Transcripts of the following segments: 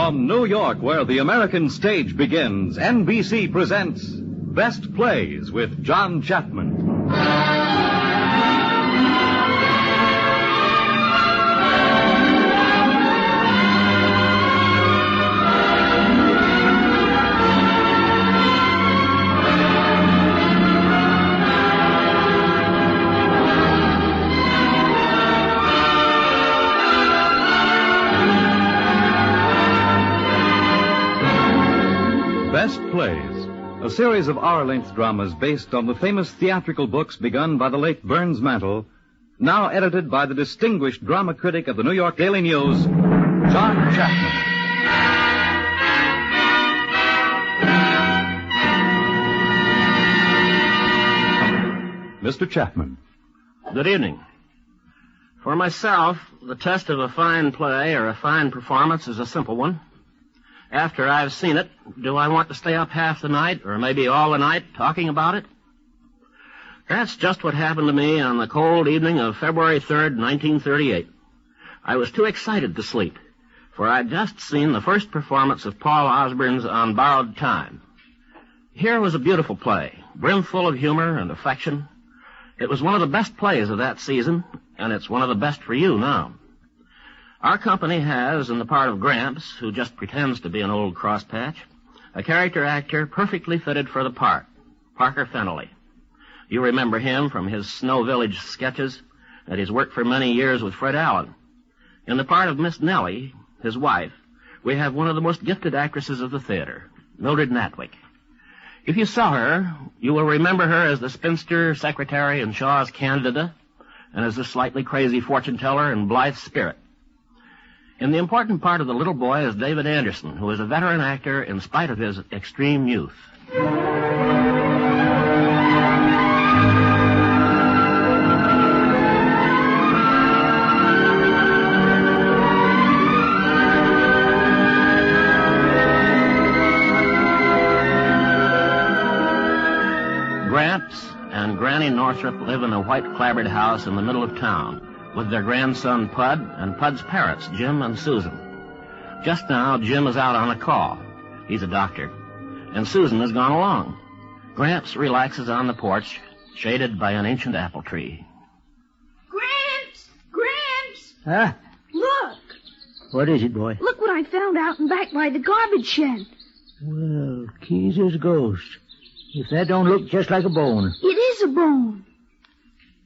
From New York, where the American stage begins, NBC presents Best Plays with John Chapman. Best Plays, a series of hour-length dramas based on the famous theatrical books begun by the late Burns Mantle, now edited by the distinguished drama critic of the New York Daily News, John Chapman. Mr. Chapman. Good evening. For myself, the test of a fine play or a fine performance is a simple one. After I've seen it, do I want to stay up half the night or maybe all the night talking about it? That's just what happened to me on the cold evening of February 3rd, 1938. I was too excited to sleep, for I'd just seen the first performance of Paul Osborne's On Borrowed Time. Here was a beautiful play, brimful of humor and affection. It was one of the best plays of that season, and it's one of the best for you now. Our company has, in the part of Gramps, who just pretends to be an old crosspatch, a character actor perfectly fitted for the part, Parker Fennelly. You remember him from his Snow Village sketches, and he's worked for many years with Fred Allen. In the part of Miss Nellie, his wife, we have one of the most gifted actresses of the theater, Mildred Natwick. If you saw her, you will remember her as the spinster secretary in Shaw's Candida, and as the slightly crazy fortune-teller in Blythe's Spirit. In the important part of the little boy is David Anderson, who is a veteran actor in spite of his extreme youth. Gramps and Granny Northrop live in a white clapboard house in the middle of town, with their grandson Pud and Pud's parents, Jim and Susan. Just now, Jim is out on a call. He's a doctor. And Susan has gone along. Gramps relaxes on the porch, shaded by an ancient apple tree. Gramps! Gramps! Huh? Look! What is it, boy? Look what I found out and back by the garbage shed. Well, Keezer's ghost. If that don't look just like a bone. It is a bone.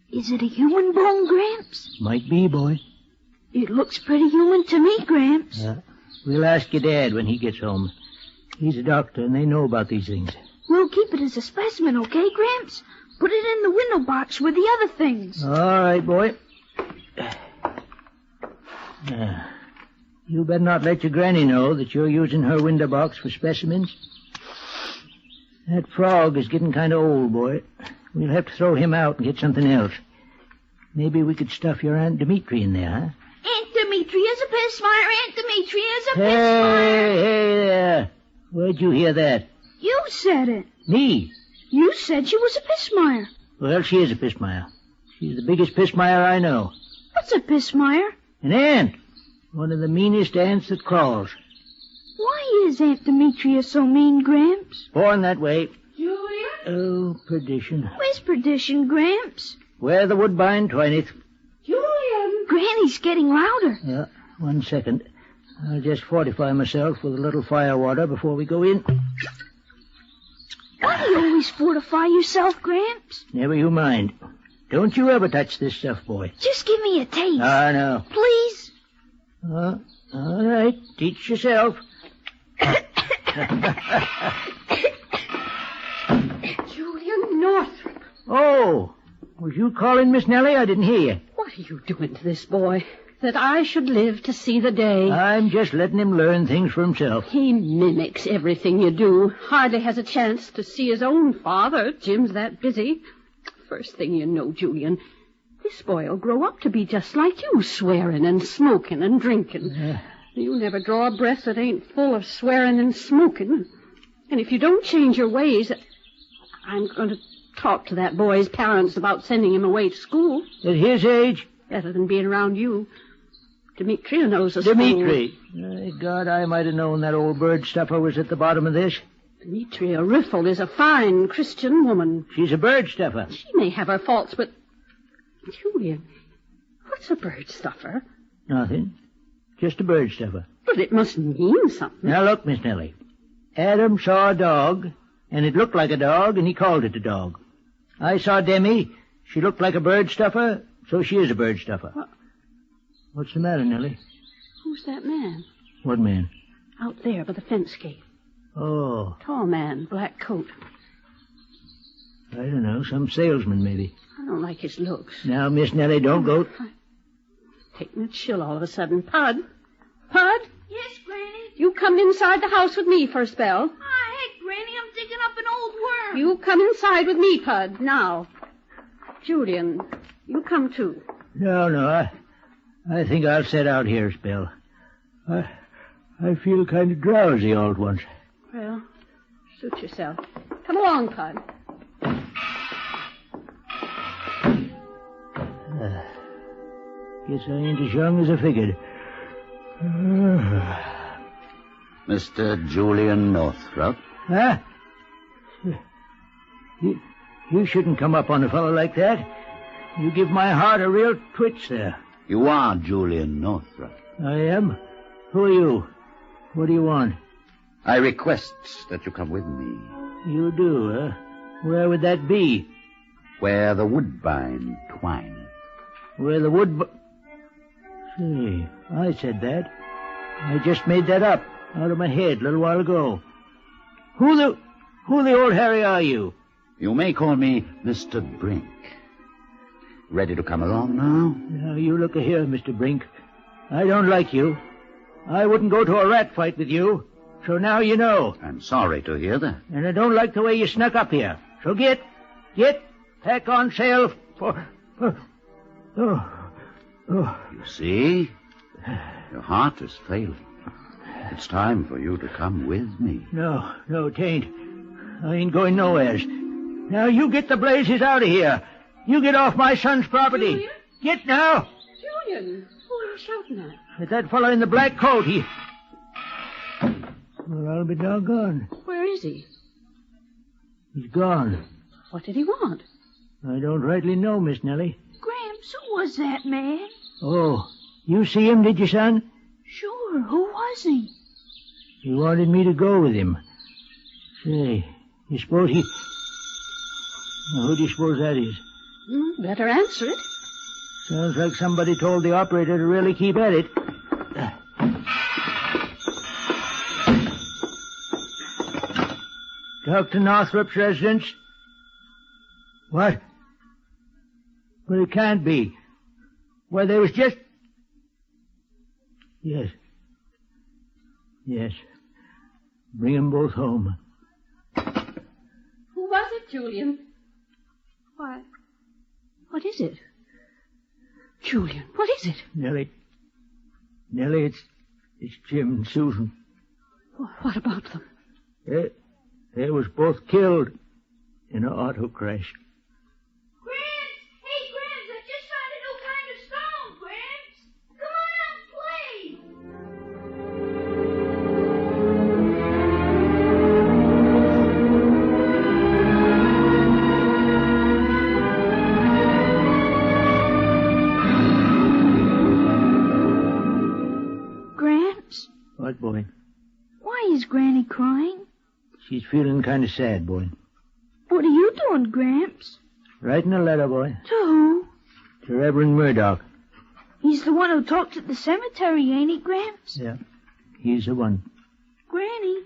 Is it a human bone, Gramps? Might be, boy. It looks pretty human to me, Gramps. We'll ask your dad when he gets home. He's a doctor, and they know about these things. We'll keep it as a specimen, okay, Gramps? Put it in the window box with the other things. All right, boy. You better not let your granny know that you're using her window box for specimens. That frog is getting kind of old, boy. We'll have to throw him out and get something else. Maybe we could stuff your Aunt Dimitri in there, huh? Aunt Dimitri is a piss-fire. Aunt Dimitri is a piss-fire. Hey there. Where'd you hear that? You said it. Me? You said she was a piss-mire. Well, she is a piss-mire. She's the biggest piss-mire I know. What's a piss-mire? An ant. One of the meanest ants that crawls. Why is Aunt Demetria so mean, Gramps? Born that way. Julia? Oh, perdition. Where's perdition, Gramps? Where the woodbine twineth. Julian! Granny's getting louder. Yeah, 1 second. I'll just fortify myself with a little fire water before we go in. Why do you always fortify yourself, Gramps? Never you mind. Don't you ever touch this stuff, boy. Just give me a taste. No. Please? All right. Teach yourself. Julian Northrop. Oh, was you calling, Miss Nellie? I didn't hear you. What are you doing to this boy? That I should live to see the day. I'm just letting him learn things for himself. He mimics everything you do. Hardly has a chance to see his own father. Jim's that busy. First thing you know, Julian, this boy will grow up to be just like you, swearing and smoking and drinking. You'll never draw a breath that ain't full of swearing and smoking. And if you don't change your ways, I'm going to talk to that boy's parents about sending him away to school. At his age? Better than being around you. Demetria knows a school. Dimitri. God, I might have known that old bird stuffer was at the bottom of this. Demetria Riffle is a fine Christian woman. She's a bird stuffer. She may have her faults, but... Julian, what's a bird stuffer? Nothing. Just a bird stuffer. But it must mean something. Now look, Miss Nellie. Adam saw a dog, and it looked like a dog, and he called it a dog. I saw Demi. She looked like a bird stuffer, so she is a bird stuffer. What's the matter, Nellie? Who's that man? What man? Out there by the fence gate. Oh, Tall man, black coat. I don't know. Some salesman, maybe. I don't like his looks. Now, Miss Nellie, don't go... Taking a chill all of a sudden. Pud? Pud? Yes, Granny? You come inside the house with me for a spell. Ah, heck, Granny, I'm digging up an old worm. You come inside with me, Pud, now. Julian, you come too. No, I think I'll set out here a spell. I feel kind of drowsy all at once. Well, suit yourself. Come along, Pud. Guess I ain't as young as I figured. Mr. Julian Northrop. Huh? You shouldn't come up on a fellow like that. You give my heart a real twitch there. You are Julian Northrop. I am? Who are you? What do you want? I request that you come with me You do, huh? Where would that be? where the woodbine twineth. Where the Say, I said that. I just made that up out of my head a little while ago. Who the old Harry are you? You may call me Mr. Brink. Ready to come along now? Now, you look here, Mr. Brink. I don't like you. I wouldn't go to a rat fight with you. So now you know. I'm sorry to hear that. And I don't like the way you snuck up here. So get, pack on sail for... You see? Your heart is failing. It's time for you to come with me. No, tain't. I ain't going nowheres. Now you get the blazes out of here. You get off my son's property. Julian? Get now. Julian, who are you shouting at? At that fellow in the black coat, Well, I'll be doggone. Where is he? He's gone. What did he want? I don't rightly know, Miss Nellie. Gramps, who was that man? Oh, you see him, did you, son? Sure, who was he? He wanted me to go with him. Say, you suppose he... Now, who do you suppose that is? Better answer it. Sounds like somebody told the operator to really keep at it. Dr. Northrop's residence? What? But it can't be. Why, there was just... Yes. Bring them both home. Who was it, Julian? Why, what is it? Julian, what is it? Nellie, it's Jim and Susan. What about them? They was both killed in an auto crash. Gramps! Hey, Gramps, I just found a new kind of stone, Gramps! Come on out and play! Gramps, What, boy? why is Granny crying? She's feeling kind of sad, boy. What are you doing, Gramps? Writing a letter, boy. To who? To Reverend Murdoch. He's the one who talked at the cemetery, ain't he, Gramps? Yeah, he's the one. Granny,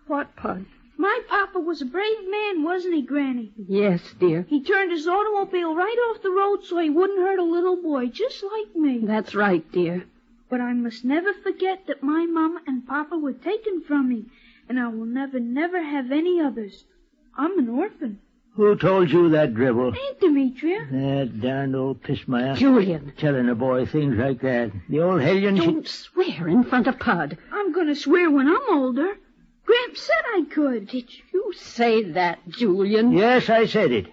What, Pud? my papa was a brave man, wasn't he, Granny? Yes, dear. He turned his automobile right off the road so he wouldn't hurt a little boy, just like me. That's right, dear. But I must never forget that my mama and papa were taken from me, and I will never have any others. I'm an orphan. Who told you that dribble? Ain't Demetria? That darned old pissmire. Julian, Telling a boy things like that. The old hellion... don't swear in front of Pud. I'm going to swear when I'm older. Gramps said I could. Did you say that, Julian? Yes, I said it.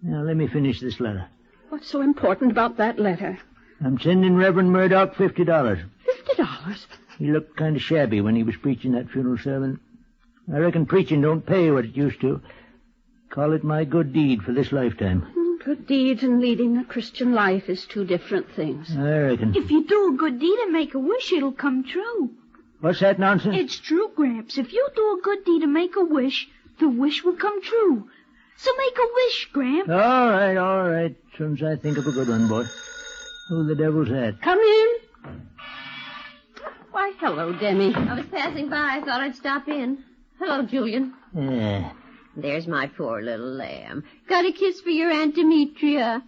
Now, let me finish this letter. What's so important about that letter? I'm sending Reverend Murdoch $50. $50? He looked kind of shabby when he was preaching that funeral sermon. I reckon preaching don't pay what it used to. Call it my good deed for this lifetime. Good deeds and leading a Christian life is two different things. I reckon. If you do a good deed and make a wish, it'll come true. What's that nonsense? It's true, Gramps. If you do a good deed and make a wish, the wish will come true. So make a wish, Gramps. All right. Soon as I think of a good one, boy. Who the devil's that? Come in. Why, hello, Demi. I was passing by. I thought I'd stop in. Hello, Julian. Yeah. There's my poor little lamb. Got a kiss for your Aunt Demetria.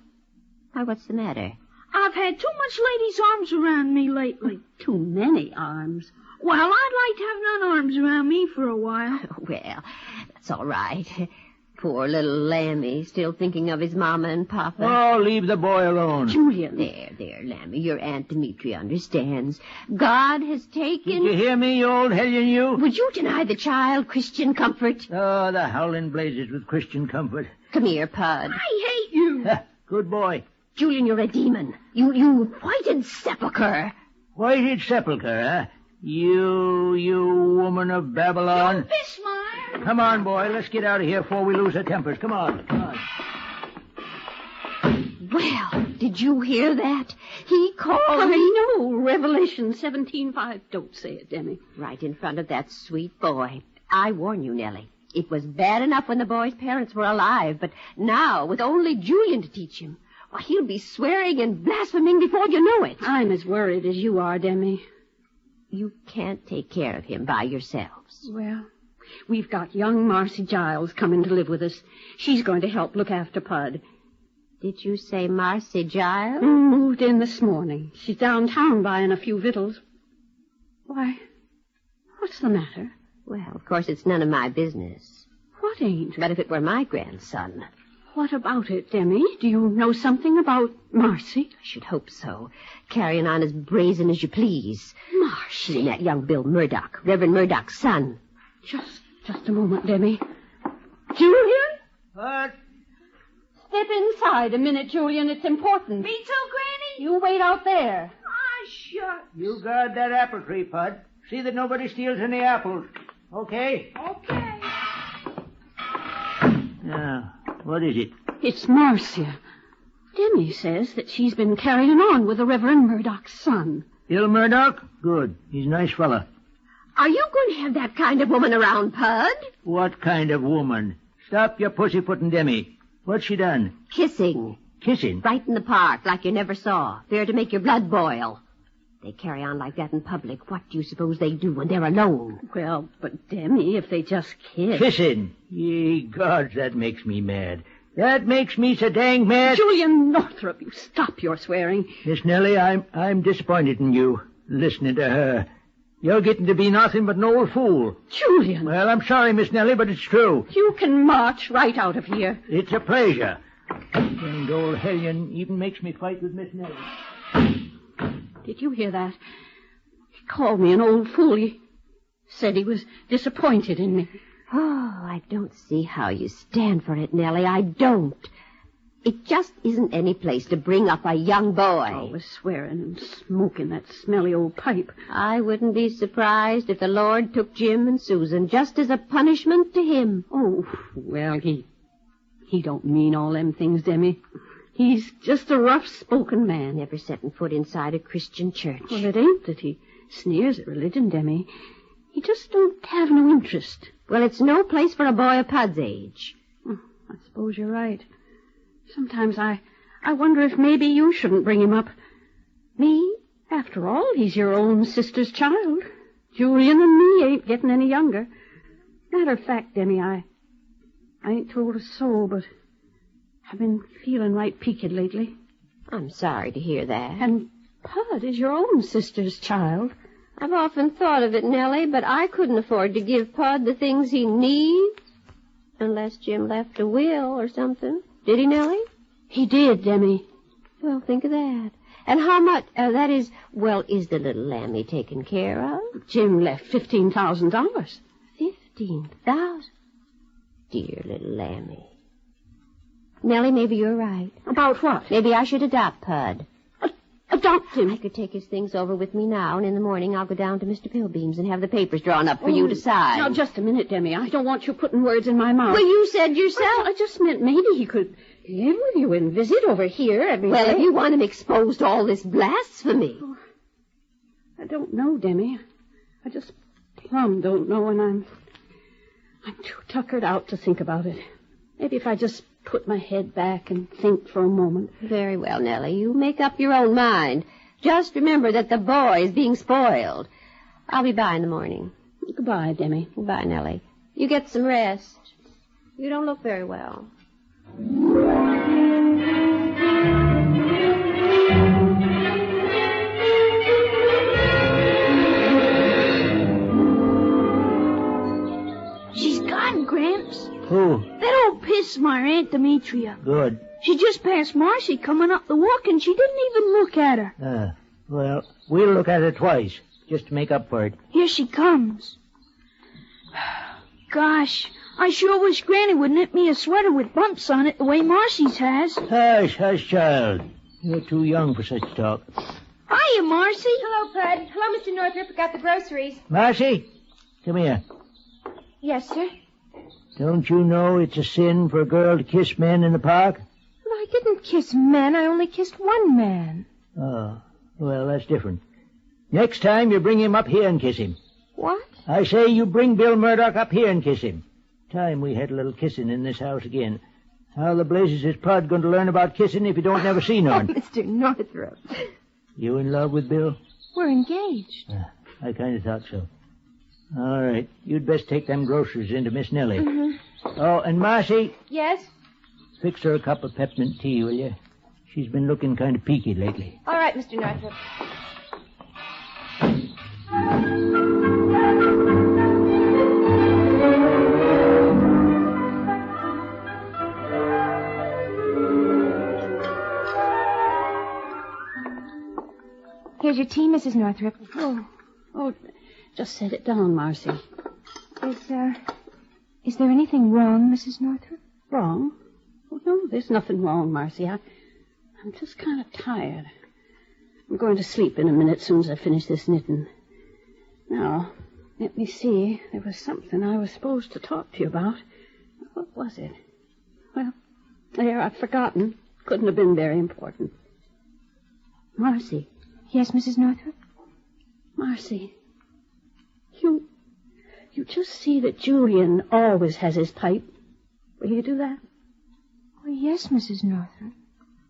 Why, what's the matter? I've had too much ladies' arms around me lately. Too many arms. Well, I'd like to have none arms around me for a while. Well, that's all right. Poor little Lammy, still thinking of his mama and papa. Oh, leave the boy alone. Julian. There, Lammy. Your Aunt Demetria understands. God has taken... Did you hear me, you old hellion, you? Would you deny the child Christian comfort? Oh, the howling blazes with Christian comfort. Come here, Pud. I hate you. Good boy. Julian, you're a demon. You whited sepulchre. Whited sepulchre, huh? You woman of Babylon. Bismarck. Come on, boy. Let's get out of here before we lose our tempers. Come on. Well, did you hear that? He called me... I know. Revelation 17:5. Don't say it, Demi. Right in front of that sweet boy. I warn you, Nellie. It was bad enough when the boy's parents were alive, but now, with only Julian to teach him, well, he'll be swearing and blaspheming before you know it. I'm as worried as you are, Demi. You can't take care of him by yourselves. Well, we've got young Marcy Giles coming to live with us. She's going to help look after Pud. Did you say Marcy Giles? Moved in this morning. She's downtown buying a few victuals. Why, what's the matter? Well, of course, it's none of my business. What ain't? But if it were my grandson... What about it, Demi? Do you know something about Marcy? I should hope so. Carrying on as brazen as you please. Marcy? And that young Bill Murdoch, Reverend Murdoch's son. Just a moment, Demi. Julian? What? Step inside a minute, Julian. It's important. Me too, Granny? You wait out there. Ah, shucks. You guard that apple tree, Pud. See that nobody steals any apples. Okay? Okay. Now, what is it? It's Marcia. Demi says that she's been carrying on with the Reverend Murdoch's son. Bill Murdoch? Good. He's a nice fella. Are you going to have that kind of woman around, Pud? What kind of woman? Stop your pussyfooting, Demi. What's she done? Kissing. Kissing? Right in the park, like you never saw. Fair to make your blood boil. They carry on like that in public. What do you suppose they do when they're alone? Well, but Demi, if they just kiss... Kissing? Ye gods, that makes me mad. That makes me so dang mad. Julian Northrop, you stop your swearing. Miss Nellie, I'm disappointed in you, listening to her. You're getting to be nothing but an old fool. Julian! Well, I'm sorry, Miss Nellie, but it's true. You can march right out of here. It's a pleasure. And old hellion even makes me fight with Miss Nellie. Did you hear that? He called me an old fool. He said he was disappointed in me. Oh, I don't see how you stand for it, Nellie. I don't. It just isn't any place to bring up a young boy. Always swearing and smoking that smelly old pipe. I wouldn't be surprised if the Lord took Jim and Susan just as a punishment to him. Oh, well, he don't mean all them things, Demi. He's just a rough-spoken man. Never setting foot inside a Christian church. Well, it ain't that he sneers at religion, Demi. He just don't have no interest. Well, it's no place for a boy of Pud's age. I suppose you're right. Sometimes I wonder if maybe you shouldn't bring him up. Me? After all, he's your own sister's child. Julian and me ain't getting any younger. Matter of fact, Demi, I ain't told a soul, but I've been feeling right peaked lately. I'm sorry to hear that. And Pud is your own sister's child. I've often thought of it, Nellie, but I couldn't afford to give Pud the things he needs. Unless Jim left a will or something. Did he, Nellie? He did, Demi. Well, think of that. And how much, is the little lammy taken care of? Jim left $15,000. $15,000? Dear little lammy. Nellie, maybe you're right. About what? Maybe I should adopt Pud. Adopt him. I could take his things over with me now, and in the morning I'll go down to Mr. Pilbeam's and have the papers drawn up for you to sign. Now, just a minute, Demi. I don't want you putting words in my mouth. Well, you said yourself. I just meant maybe he could live with you and visit over here every Well, day. if you want him exposed to all this blasphemy. I don't know, Demi. I just plumb don't know, and I'm too tuckered out to think about it. Maybe if I just put my head back and think for a moment. Very well, Nellie. You make up your own mind. Just remember that the boy is being spoiled. I'll be by in the morning. Goodbye, Demi. Goodbye, Nellie. You get some rest. You don't look very well. She's gone, Gramps. Who? That old piss my Aunt Demetria. Good. She just passed Marcy coming up the walk, and she didn't even look at her. Well, we'll look at her twice, just to make up for it. Here she comes. Gosh, I sure wish Granny would knit me a sweater with bumps on it the way Marcy's has. Hush, child. You're too young for such talk. Hiya, Marcy. Hello, Bud. Hello, Mr. Northrop. I got the groceries. Marcy, come here. Yes, sir. Don't you know it's a sin for a girl to kiss men in the park? Well, I didn't kiss men. I only kissed one man. Oh, well, that's different. Next time, you bring him up here and kiss him. What? I say you bring Bill Murdoch up here and kiss him. Time we had a little kissing in this house again. How the blazes is Pud going to learn about kissing if he don't never see none? Mr. Northrop. You in love with Bill? We're engaged. I kind of thought so. All right. You'd best take them groceries into Miss Nellie. Mm-hmm. Oh, and Marcy, Yes? fix her a cup of peppermint tea, will you? She's been looking kind of peaky lately. All right, Mr. Northrop. Here's your tea, Mrs. Northrop. Oh, just set it down, Marcy. Is there anything wrong, Mrs. Northrop? Wrong? Oh, no, there's nothing wrong, Marcy. I'm just kind of tired. I'm going to sleep in a minute as soon as I finish this knitting. Now, let me see. There was something I was supposed to talk to you about. What was it? Well, there, I've forgotten. Couldn't have been very important. Marcy. Yes, Mrs. Northrop? Marcy. You just see that Julian always has his pipe. Will you do that? Oh, yes, Mrs. Northrop.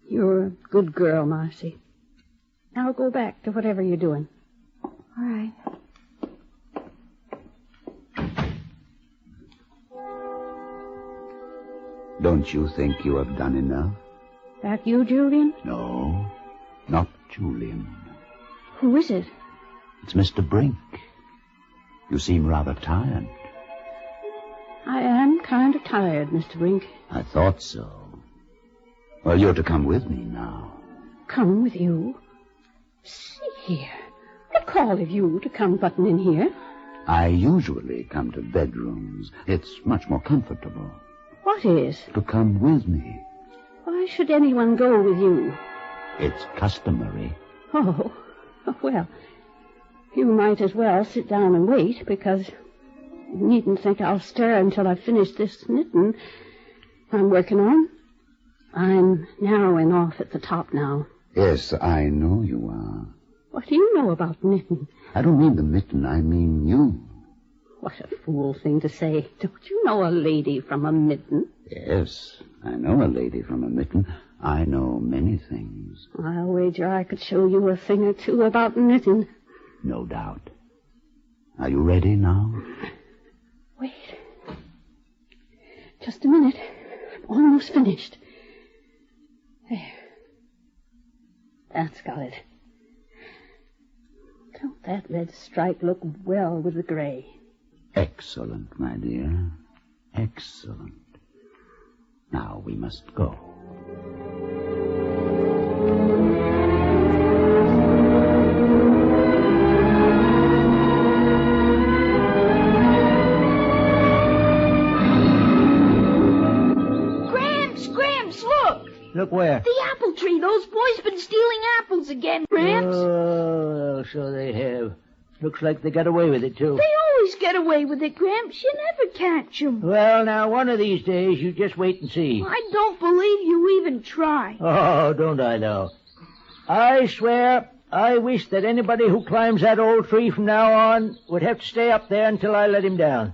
You're a good girl, Marcy. Now go back to whatever you're doing. All right. Don't you think you have done enough? That you, Julian? No, not Julian. Who is it? It's Mr. Brink. You seem rather tired. I am kind of tired, Mr. Brink. I thought so. Well, you're to come with me now. Come with you? See here. What call have you to come button in here? I usually come to bedrooms. It's much more comfortable. What is? To come with me. Why should anyone go with you? It's customary. Oh, well, you might as well sit down and wait, because you needn't think I'll stir until I've finished this knitting I'm working on. I'm narrowing off at the top now. Yes, I know you are. What do you know about knitting? I don't mean the mitten, I mean you. What a fool thing to say. Don't you know a lady from a mitten? Yes, I know a lady from a mitten. I know many things. I'll wager I could show you a thing or two about knitting. No doubt. Are you ready now? Wait. Just a minute. I'm almost finished. There. That's got it. Don't that red stripe look well with the gray? Excellent, my dear. Excellent. Now we must go. Gramps, look! Look where? The apple tree, those those boys been stealing apples again, Gramps. Oh, so they have. Looks like they got away with it, too. They always get away with it, Gramps. You never catch 'em. Well, now, one of these days, you just wait and see. I don't believe you even try. Oh, don't I, though? I swear, I wish that anybody who climbs that old tree from now on would have to stay up there until I let him down.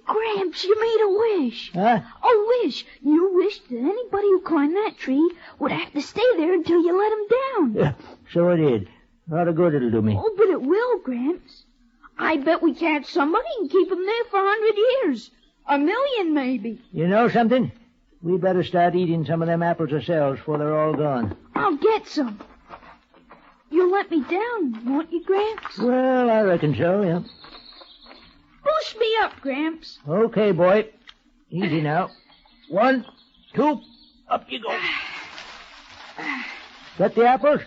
Gramps, you made a wish. Huh? A wish. You wished that anybody who climbed that tree would have to stay there until you let him down. Yeah, so it did. A lot of good it'll do me. Oh, but it will, Gramps. I bet we catch somebody and keep him there for 100 years. 1,000,000, maybe. You know something? We better start eating some of them apples ourselves before they're all gone. I'll get some. You'll let me down, won't you, Gramps? Well, I reckon so, yeah. Boost me up, Gramps. Okay, boy. Easy now. 1, 2, up you go. Got the apples?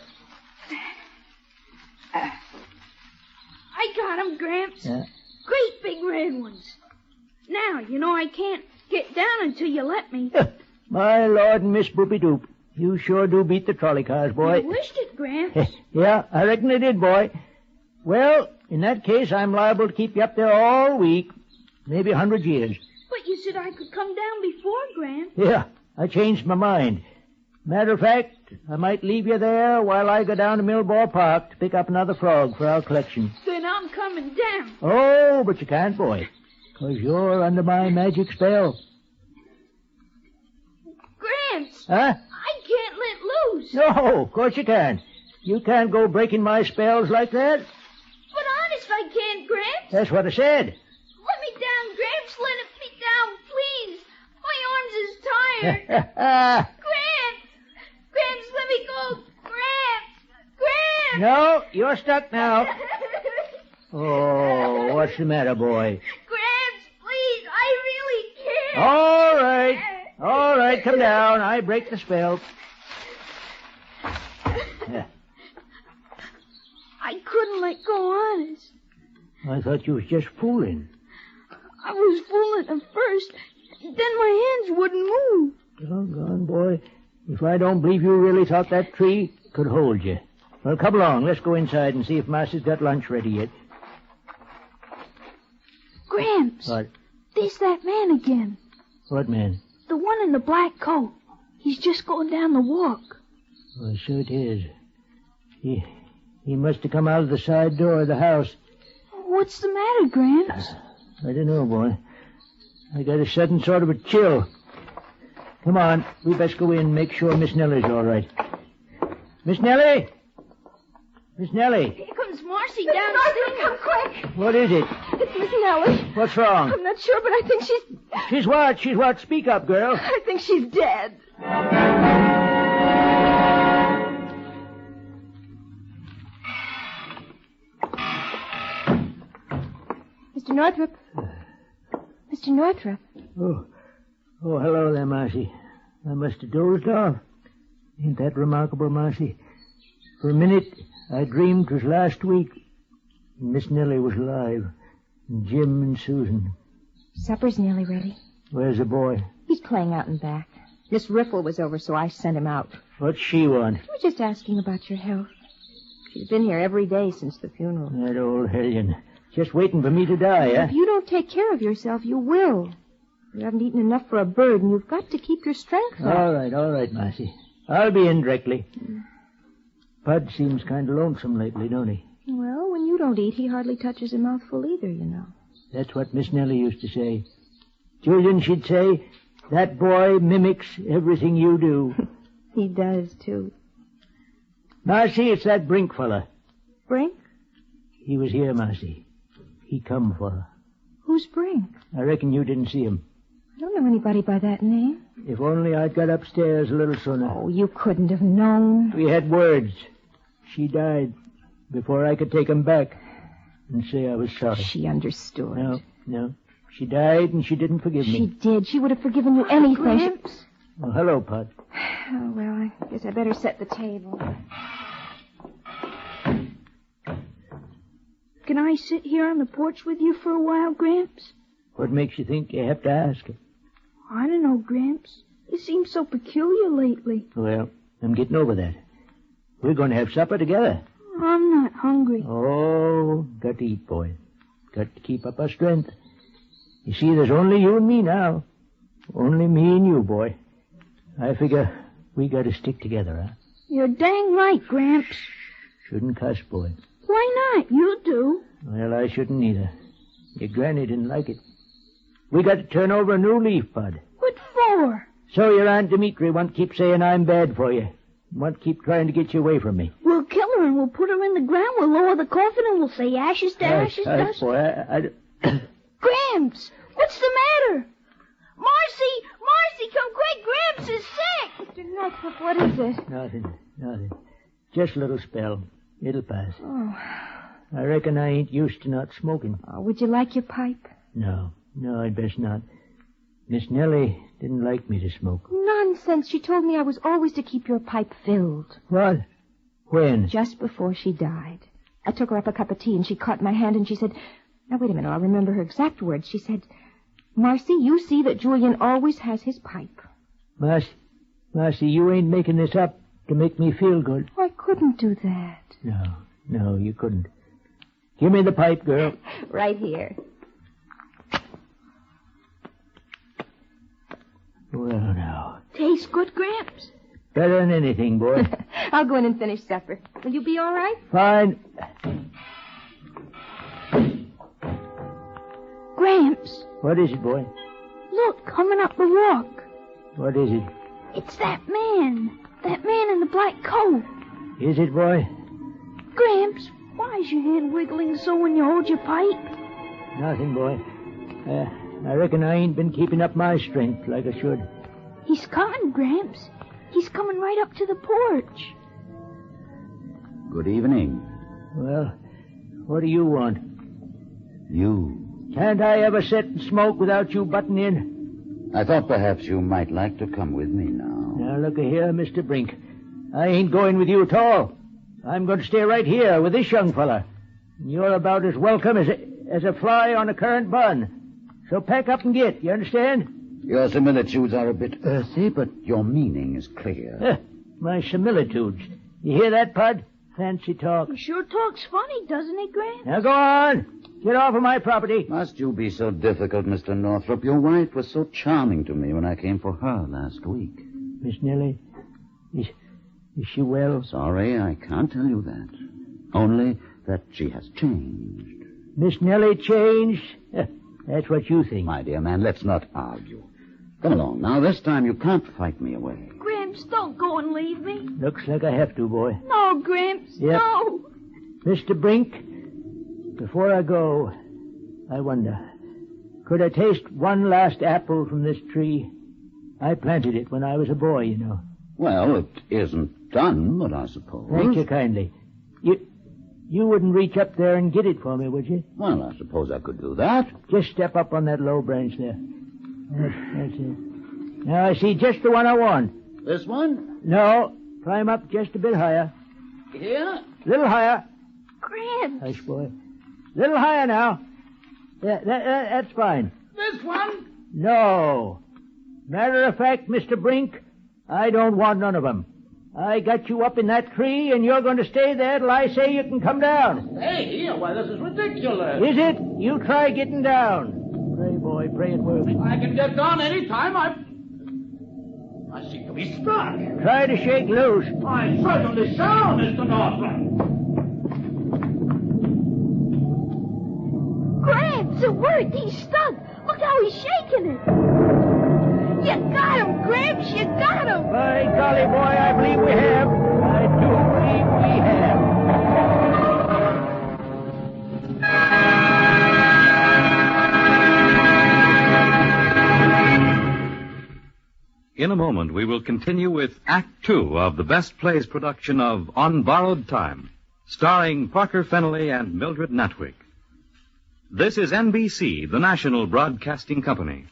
I got 'em, Gramps. Yeah. Great big red ones. Now, you know I can't get down until you let me. My Lord and Miss Boopy Doop, you sure do beat the trolley cars, boy. I wished it, Gramps. Yeah, I reckon I did, boy. Well, in that case, I'm liable to keep you up there all week, maybe 100 years. But you said I could come down before, Gramps. Yeah, I changed my mind. Matter of fact, I might leave you there while I go down to Millball Park to pick up another frog for our collection. Then I'm coming down. Oh, but you can't, boy, 'cause you're under my magic spell. Gramps, Huh? I can't let loose. No, of course you can't. You can't go breaking my spells like that. But honest, I can't, Gramps. That's what I said. Let me down, Gramps. Let me down, please. My arms is tired. Gramps, let me go. Gramps. No, you're stuck now. Oh, what's the matter, boy? Gramps, please, I really can't. All right, come down. I break the spell. I couldn't let go, honest. I thought you was just fooling. I was fooling at first. Then my hands wouldn't move. Doggone, boy. If I don't believe you really thought that tree could hold you. Well, come along. Let's go inside and see if Master's got lunch ready yet. Gramps. What? There's that man again. What man? The one in the black coat. He's just going down the walk. Well, sure it is. He must have come out of the side door of the house. What's the matter, Gramps? I don't know, boy. I got a sudden sort of a chill. Come on, we best go in and make sure Miss Nellie's all right. Miss Nellie? Miss Nellie? Here comes Marcy downstairs. Come quick. What is it? It's Miss Nellie. What's wrong? I'm not sure, but I think She's what? She's what? Speak up, girl. I think she's dead. Mr. Northrup. Mr. Northrup. Oh, hello there, Marcy. I must have dozed off. Ain't that remarkable, Marcy? For a minute, I dreamed 'twas last week. Miss Nellie was alive. And Jim and Susan. Supper's nearly ready. Where's the boy? He's playing out in back. Miss Riffle was over, so I sent him out. What's she want? She was just asking about your health. She's been here every day since the funeral. That old hellion. Just waiting for me to die, huh? If you don't take care of yourself, you will. You haven't eaten enough for a bird, and you've got to keep your strength up. All right, Marcy. I'll be in directly. Bud seems kind of lonesome lately, don't he? Well, when you don't eat, he hardly touches a mouthful either, you know. That's what Miss Nellie used to say. Julian, she'd say, that boy mimics everything you do. He does, too. Marcy, it's that Brink fella. Brink? He was here, Marcy. He come for her. Who's Brink? I reckon you didn't see him. I don't know anybody by that name. If only I'd got upstairs a little sooner. Oh, you couldn't have known. We had words. She died before I could take him back and say I was sorry. She understood. No. She died and she didn't forgive me. She did. She would have forgiven you anything. Gramps? Oh, hello, Pud. Oh, well, I guess I better set the table. Can I sit here on the porch with you for a while, Gramps? What makes you think you have to ask? I don't know, Gramps. You seem so peculiar lately. Well, I'm getting over that. We're going to have supper together. I'm not hungry. Oh, got to eat, boy. Got to keep up our strength. You see, there's only you and me now. Only me and you, boy. I figure we got to stick together, huh? You're dang right, Gramps. Shouldn't cuss, boy. Why not? You do. Well, I shouldn't either. Your granny didn't like it. We got to turn over a new leaf, Bud. What for? So your Aunt Dimitri won't keep saying I'm bad for you. Won't keep trying to get you away from me. We'll kill her and we'll put her in the ground. We'll lower the coffin and we'll say ashes to ashes dust. Boy, I Gramps, what's the matter? Marcy, come quick. Gramps is sick. Mr. Northrop, what is it? Nothing. Just a little spell. It'll pass. Oh. I reckon I ain't used to not smoking. Oh, would you like your pipe? No, I'd best not. Miss Nellie didn't like me to smoke. Nonsense. She told me I was always to keep your pipe filled. What? When? Just before she died. I took her up a cup of tea and she caught my hand and she said, now wait a minute, I'll remember her exact words. She said, Marcy, you see that Julian always has his pipe. Marcy, you ain't making this up to make me feel good. I couldn't do that. No, you couldn't. Give me the pipe, girl. Right here. Well, now. Tastes good, Gramps. Better than anything, boy. I'll go in and finish supper. Will you be all right? Fine. Gramps, What is it, boy? look, coming up the walk. What is it? It's that man in the black coat. Is it, boy? Gramps, why is your hand wiggling so when you hold your pipe? Nothing, boy. I reckon I ain't been keeping up my strength like I should. He's coming, Gramps. He's coming right up to the porch. Good evening. Well, what do you want? You. Can't I ever sit and smoke without you butting in? I thought perhaps you might like to come with me now. Now, look-a-here, Mr. Brink. I ain't going with you at all. I'm going to stay right here with this young fella. You're about as welcome as a fly on a currant bun. So pack up and get, you understand? Your similitudes are a bit earthy, but your meaning is clear. My similitudes. You hear that, Pud? Fancy talk. He sure talks funny, doesn't he, Gramps? Now go on. Get off of my property. Must you be so difficult, Mr. Northrop? Your wife was so charming to me when I came for her last week. Miss Nellie, is she well? Sorry, I can't tell you that. Only that she has changed. Miss Nellie changed? That's what you think. My dear man, let's not argue. Come along now. This time you can't fight me away. Gramps, don't go and leave me. Looks like I have to, boy. No, Gramps, Yep. no. Mr. Brink, before I go, I wonder, could I taste one last apple from this tree? I planted it when I was a boy, you know. Well, it isn't done, but I suppose. Thank you kindly. You wouldn't reach up there and get it for me, would you? Well, I suppose I could do that. Just step up on that low branch there. That's it. Now I see just the one I want. This one? No, climb up just a bit higher. Here? Little higher. Gramps. Hush, boy. Little higher now. That's fine. This one? No. Matter of fact, Mr. Brink, I don't want none of them. I got you up in that tree, and you're going to stay there till I say you can come down. Hey, here, why, this is ridiculous. Is it? You try getting down. Pray, boy, pray it works. I can get down any time. I seem to be stuck. Try to shake loose. I certainly shall, Mr. Northrop. Gramps, it worked. He's stuck. Look how he's shaking it. You got him, Gramps. You got him. By golly, boy, I believe we have. I do believe we have. In a moment, we will continue with Act Two of the Best Plays production of On Borrowed Time, starring Parker Fennelly and Mildred Natwick. This is NBC, the national broadcasting company.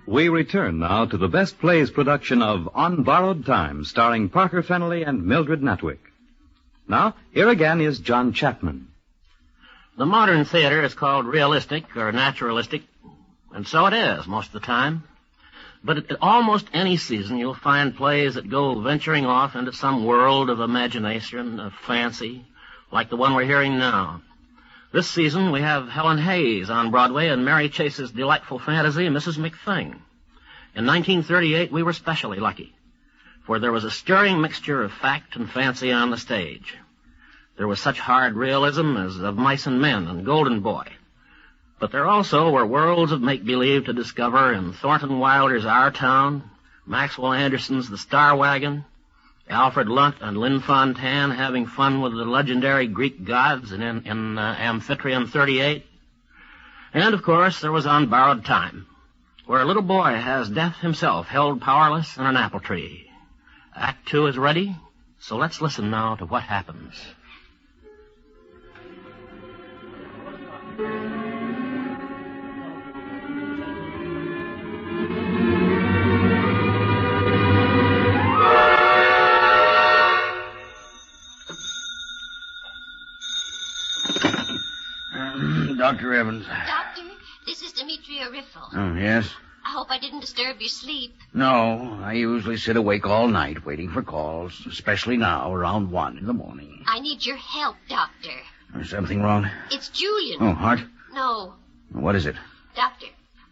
We return now to the Best Plays production of On Borrowed Time, starring Parker Fennelly and Mildred Natwick. Now, here again is John Chapman. The modern theater is called realistic or naturalistic, and so it is most of the time. But at almost any season, you'll find plays that go venturing off into some world of imagination, of fancy, like the one we're hearing now. This season, we have Helen Hayes on Broadway and Mary Chase's delightful fantasy, Mrs. McThing. In 1938, we were specially lucky, for there was a stirring mixture of fact and fancy on the stage. There was such hard realism as Of Mice and Men and Golden Boy. But there also were worlds of make-believe to discover in Thornton Wilder's Our Town, Maxwell Anderson's The Star Wagon, Alfred Lunt and Lynn Fontanne having fun with the legendary Greek gods in Amphitryon 38. And, of course, there was On Borrowed Time, where a little boy has death himself held powerless in an apple tree. Act 2 is ready, so let's listen now to what happens. Dr. Evans. Doctor, this is Demetria Riffle. Oh, yes? I hope I didn't disturb your sleep. No, I usually sit awake all night waiting for calls, especially now, around 1 in the morning. I need your help, Doctor. Is something wrong? It's Julian. Oh, heart? No. What is it? Doctor,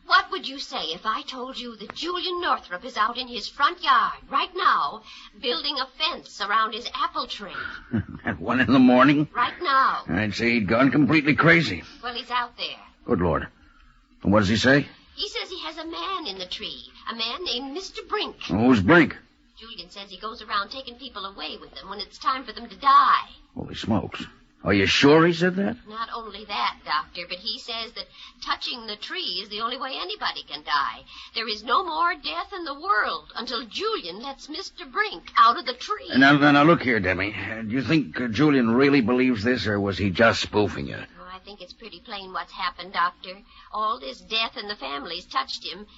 what would you say if I told you that Julian Northrup is out in his front yard right now building a fence around his apple tree? At 1 in the morning? Right now. I'd say he'd gone completely crazy. Well, he's out there. Good Lord. And what does he say? He says he has a man in the tree, a man named Mr. Brink. Who's Brink? Julian says he goes around taking people away with them when it's time for them to die. Holy smokes. Are you sure he said that? Not only that, Doctor, but he says that touching the tree is the only way anybody can die. There is no more death in the world until Julian lets Mr. Brink out of the tree. Now, look here, Demi. Do you think Julian really believes this, or was he just spoofing you? Oh, I think it's pretty plain what's happened, Doctor. All this death in the family's touched him.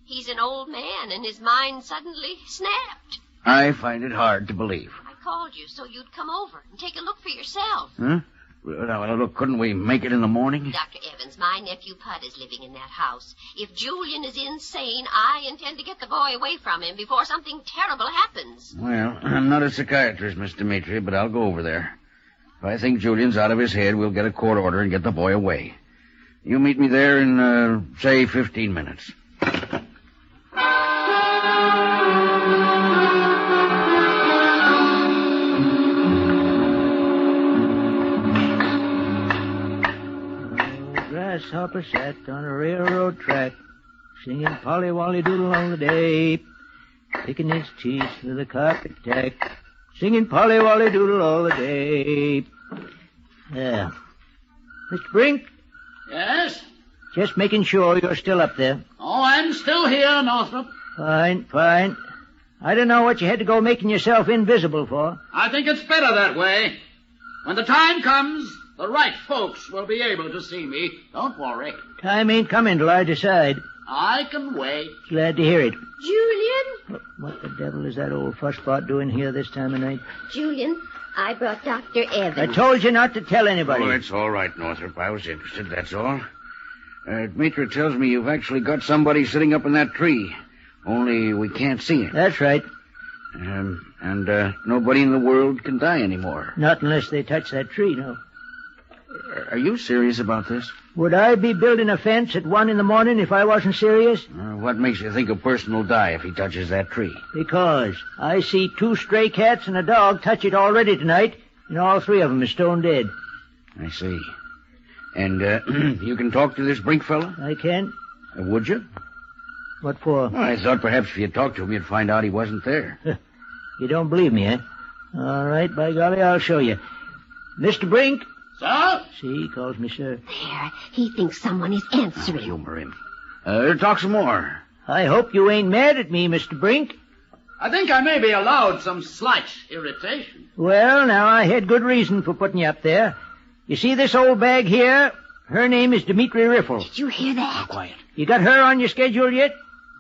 He's an old man, and his mind suddenly snapped. I find it hard to believe. I called you so you'd come over and take a look for yourself. Huh? Well, look, couldn't we make it in the morning? Dr. Evans, my nephew Pud is living in that house. If Julian is insane, I intend to get the boy away from him before something terrible happens. Well, I'm not a psychiatrist, Miss Demetria, but I'll go over there. If I think Julian's out of his head, we'll get a court order and get the boy away. You meet me there in, say, 15 minutes. Grasshopper sat on a railroad track, singing Polly Wolly Doodle all the day, picking his teeth with a carpet tack, singing Polly Wolly Doodle all the day. Yeah. Mr. Brink? Yes? Just making sure you're still up there. Oh, I'm still here, Northrop. Fine. I don't know what you had to go making yourself invisible for. I think it's better that way. When the time comes, the right folks will be able to see me. Don't worry. Time ain't coming till I decide. I can wait. Glad to hear it. Julian? What the devil is that old fusspot doing here this time of night? Julian, I brought Dr. Evans. I told you not to tell anybody. Oh, it's all right, Northrop. I was interested, that's all. Demetria tells me you've actually got somebody sitting up in that tree. Only we can't see him. That's right. And nobody in the world can die anymore. Not unless they touch that tree, no. Are you serious about this? Would I be building a fence at 1 in the morning if I wasn't serious? What makes you think a person will die if he touches that tree? Because I see 2 stray cats and a dog touch it already tonight, and all 3 of them are stone dead. I see. And you can talk to this Brink fella? I can. Would you? What for? Well, I thought perhaps if you talked to him, you'd find out he wasn't there. You don't believe me, eh? All right, by golly, I'll show you. Mr. Brink? Sir? See, he calls me sir. There, he thinks someone is answering. Humor him. Talk some more. I hope you ain't mad at me, Mr. Brink. I think I may be allowed some slight irritation. Well, now, I had good reason for putting you up there. You see this old bag here? Her name is Demetria Riffle. Did you hear that? Quiet. You got her on your schedule yet?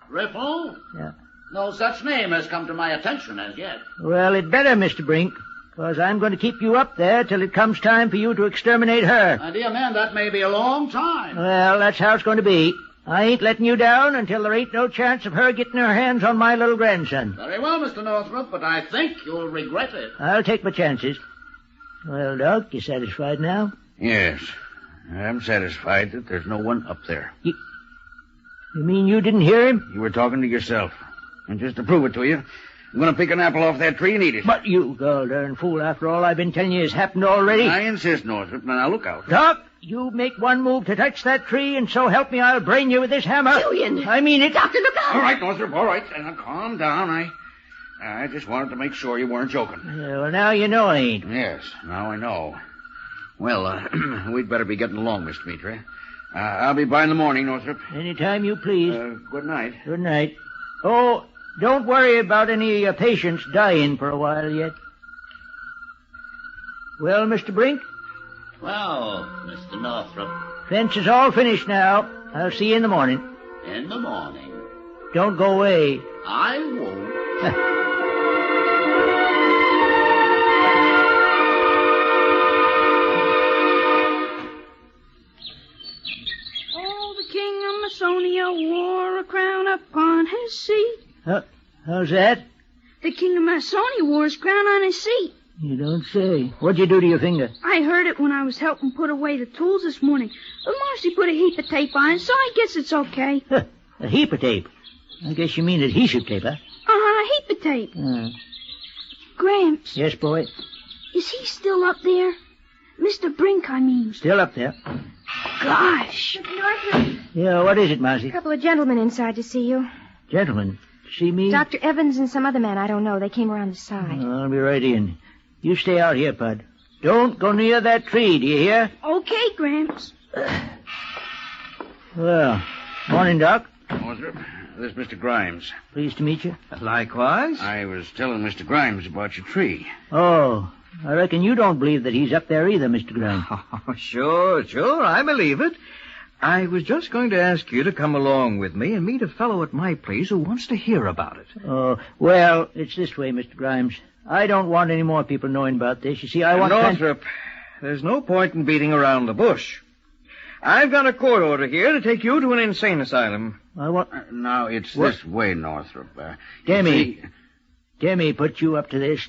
Riffle? Yeah. No such name has come to my attention as yet. Well, it better, Mr. Brink, 'Cause I'm going to keep you up there till it comes time for you to exterminate her. My dear man, that may be a long time. Well, that's how it's going to be. I ain't letting you down until there ain't no chance of her getting her hands on my little grandson. Very well, Mr. Northrop, but I think you'll regret it. I'll take my chances. Well, Doc, you satisfied now? Yes. I'm satisfied that there's no one up there. You mean you didn't hear him? You were talking to yourself. And just to prove it to you, I'm going to pick an apple off that tree and eat it. But you darn fool, after all I've been telling you has happened already. I insist, Northrop. Now look out. Doc, you make one move to touch that tree, and so help me, I'll brain you with this hammer. Julian! I mean it. Doctor, look out! All right, Northrop, all right. Now calm down. I just wanted to make sure you weren't joking. Well, now you know I ain't. Yes, now I know. Well, we'd better be getting along, Mr. Mitri. I'll be by in the morning, Northrop. Anytime you please. Good night. Good night. Oh, don't worry about any of your patients dying for a while yet. Well, Mr. Brink? Well, Mr. Northrop, Fence is all finished now. I'll see you in the morning. in the morning. Don't go away. I won't. Oh, the king of Masonia wore a crown upon his seat. How's that? The king of Masonia wore his crown on his seat. You don't say. What'd you do to your finger? I heard it when I was helping put away the tools this morning. But Marcy put a heap of tape on it, so I guess it's okay. A heap of tape. I guess you mean adhesive tape, huh? A heap of tape. Gramps, Yes, boy. is he still up there? Mr. Brink, I mean. Still up there. Gosh. Yeah, what is it, Marcy? A couple of gentlemen inside to see you. Gentlemen, see me? Dr. Evans and some other man, I don't know. They came around the side. I'll be right in. You stay out here, Pud. Don't go near that tree, do you hear? Okay, Gramps. Well, morning, Doc. Northrop, this is Mr. Grimes. Pleased to meet you. Likewise. I was telling Mr. Grimes about your tree. Oh, I reckon you don't believe that he's up there either, Mr. Graham. Oh, sure, I believe it. I was just going to ask you to come along with me and meet a fellow at my place who wants to hear about it. Oh, well, it's this way, Mr. Grimes. I don't want any more people knowing about this. You see, I want... Northrop, there's no point in beating around the bush. I've got a court order here to take you to an insane asylum. I want... Now, it's What? this way, Northrop. Demi put you up to this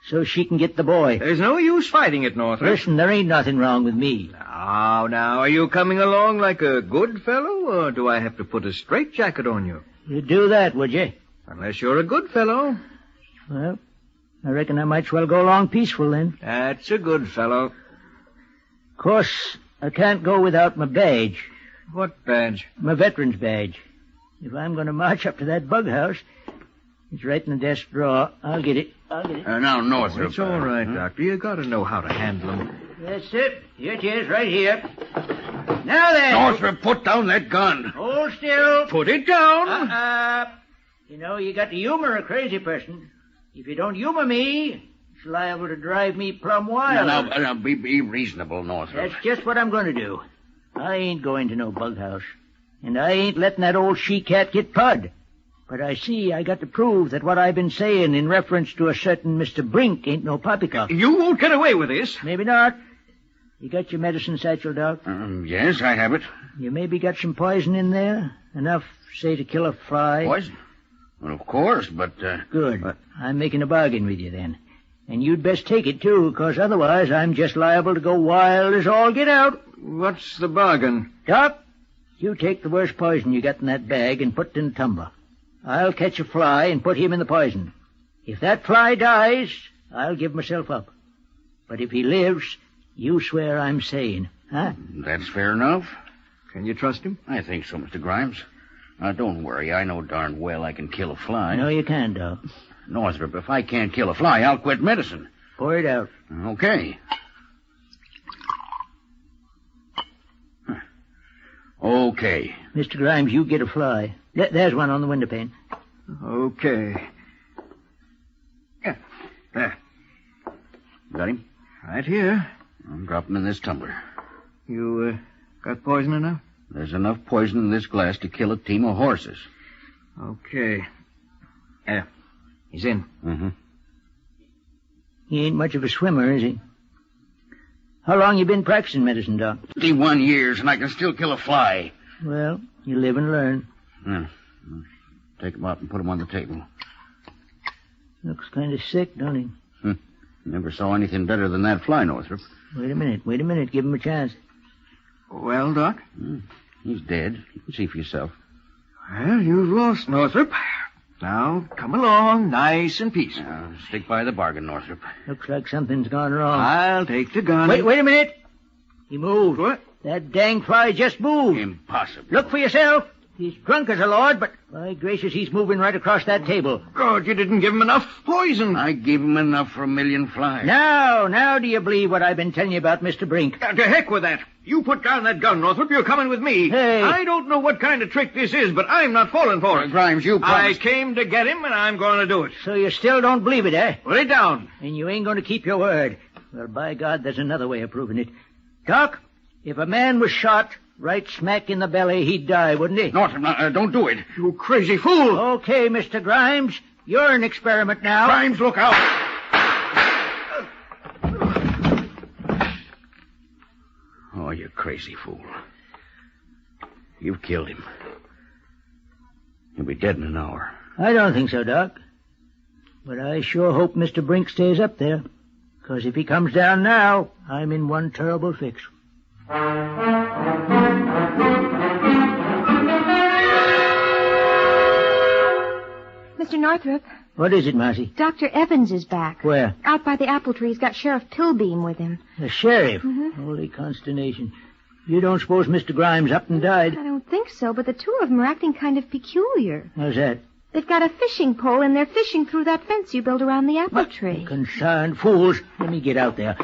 so she can get the boy. There's no use fighting it, Northrop. Listen, there ain't nothing wrong with me. Now, are you coming along like a good fellow, or do I have to put a straitjacket on you? You'd do that, would you? Unless you're a good fellow. Well, I reckon I might as well go along peaceful then. That's a good fellow. Of course, I can't go without my badge. What badge? My veteran's badge. If I'm going to march up to that bug house, it's right in the desk drawer. I'll get it. Now, Northrop. It's all right, Doctor. You got to know how to handle them. That's it. Here it is, right here. Now then. Northrop, put down that gun. Hold still. Put it down. You know, you got to humor a crazy person. If you don't humor me, it's liable to drive me plumb wild. Now, be reasonable, Northrop. That's just what I'm going to do. I ain't going to no bug house. And I ain't letting that old she-cat get Pud. But I see I got to prove that what I've been saying in reference to a certain Mr. Brink ain't no poppycock. You won't get away with this. Maybe not. You got your medicine satchel, Doc? Yes, I have it. You maybe got some poison in there? Enough, say, to kill a fly? Poison? Well, of course, but... Good. I'm making a bargain with you, then. And you'd best take it, too, because otherwise I'm just liable to go wild as all get out. What's the bargain? Doc, you take the worst poison you got in that bag and put it in a tumbler. I'll catch a fly and put him in the poison. If that fly dies, I'll give myself up. But if he lives, you swear I'm sane, huh? That's fair enough. Can you trust him? I think so, Mr. Grimes. Now, don't worry. I know darn well I can kill a fly. No, you can't, Doc. Northrop, if I can't kill a fly, I'll quit medicine. Pour it out. Okay. Okay. Mr. Grimes, you get a fly. There's one on the window pane. Okay. There. Got him? Right here. I'm dropping in this tumbler. You, got poison enough? There's enough poison in this glass to kill a team of horses. Okay. He's in. Mm-hmm. He ain't much of a swimmer, is he? How long you been practicing medicine, Doc? 51 years, and I can still kill a fly. Well, you live and learn. Take him out and put him on the table. Looks kind of sick, don't he? Never saw anything better than that fly, Northrop. Wait a minute. Give him a chance. Well, Doc? He's dead. You can see for yourself. Well, you've lost, Northrop. Now, come along, nice and peaceful. Now, stick by the bargain, Northrop. Looks like something's gone wrong. I'll take the gun. Wait a minute. He moved. What? That dang fly just moved. Impossible. Look for yourself. He's drunk as a lord, but by gracious, he's moving right across that table. God, you didn't give him enough poison. I gave him enough for 1,000,000 flies. Now do you believe what I've been telling you about Mr. Brink? To heck with that. You put down that gun, Northrop. You're coming with me. Hey. I don't know what kind of trick this is, but I'm not falling for it. Grimes, you promised. I came to get him, and I'm going to do it. So you still don't believe it, eh? Put it down. And you ain't going to keep your word. Well, by God, there's another way of proving it. Doc, if a man was shot right smack in the belly, he'd die, wouldn't he? Northrop, don't do it. You crazy fool. Okay, Mr. Grimes, you're an experiment now. Grimes, look out. Oh, you crazy fool. You've killed him. He'll be dead in an hour. I don't think so, Doc. But I sure hope Mr. Brink stays up there. Because if he comes down now, I'm in one terrible fix. Mr. Northrop, What is it, Marcy? Dr. Evans is back. Where? Out by the apple tree. He's got Sheriff Pilbeam with him. The sheriff? Mm-hmm. Holy consternation. You don't suppose Mr. Grimes up and died? I don't think so, but the two of them are acting kind of peculiar. How's that? They've got a fishing pole, and they're fishing through that fence you built around the apple tree. Concerned fools. Let me get out there.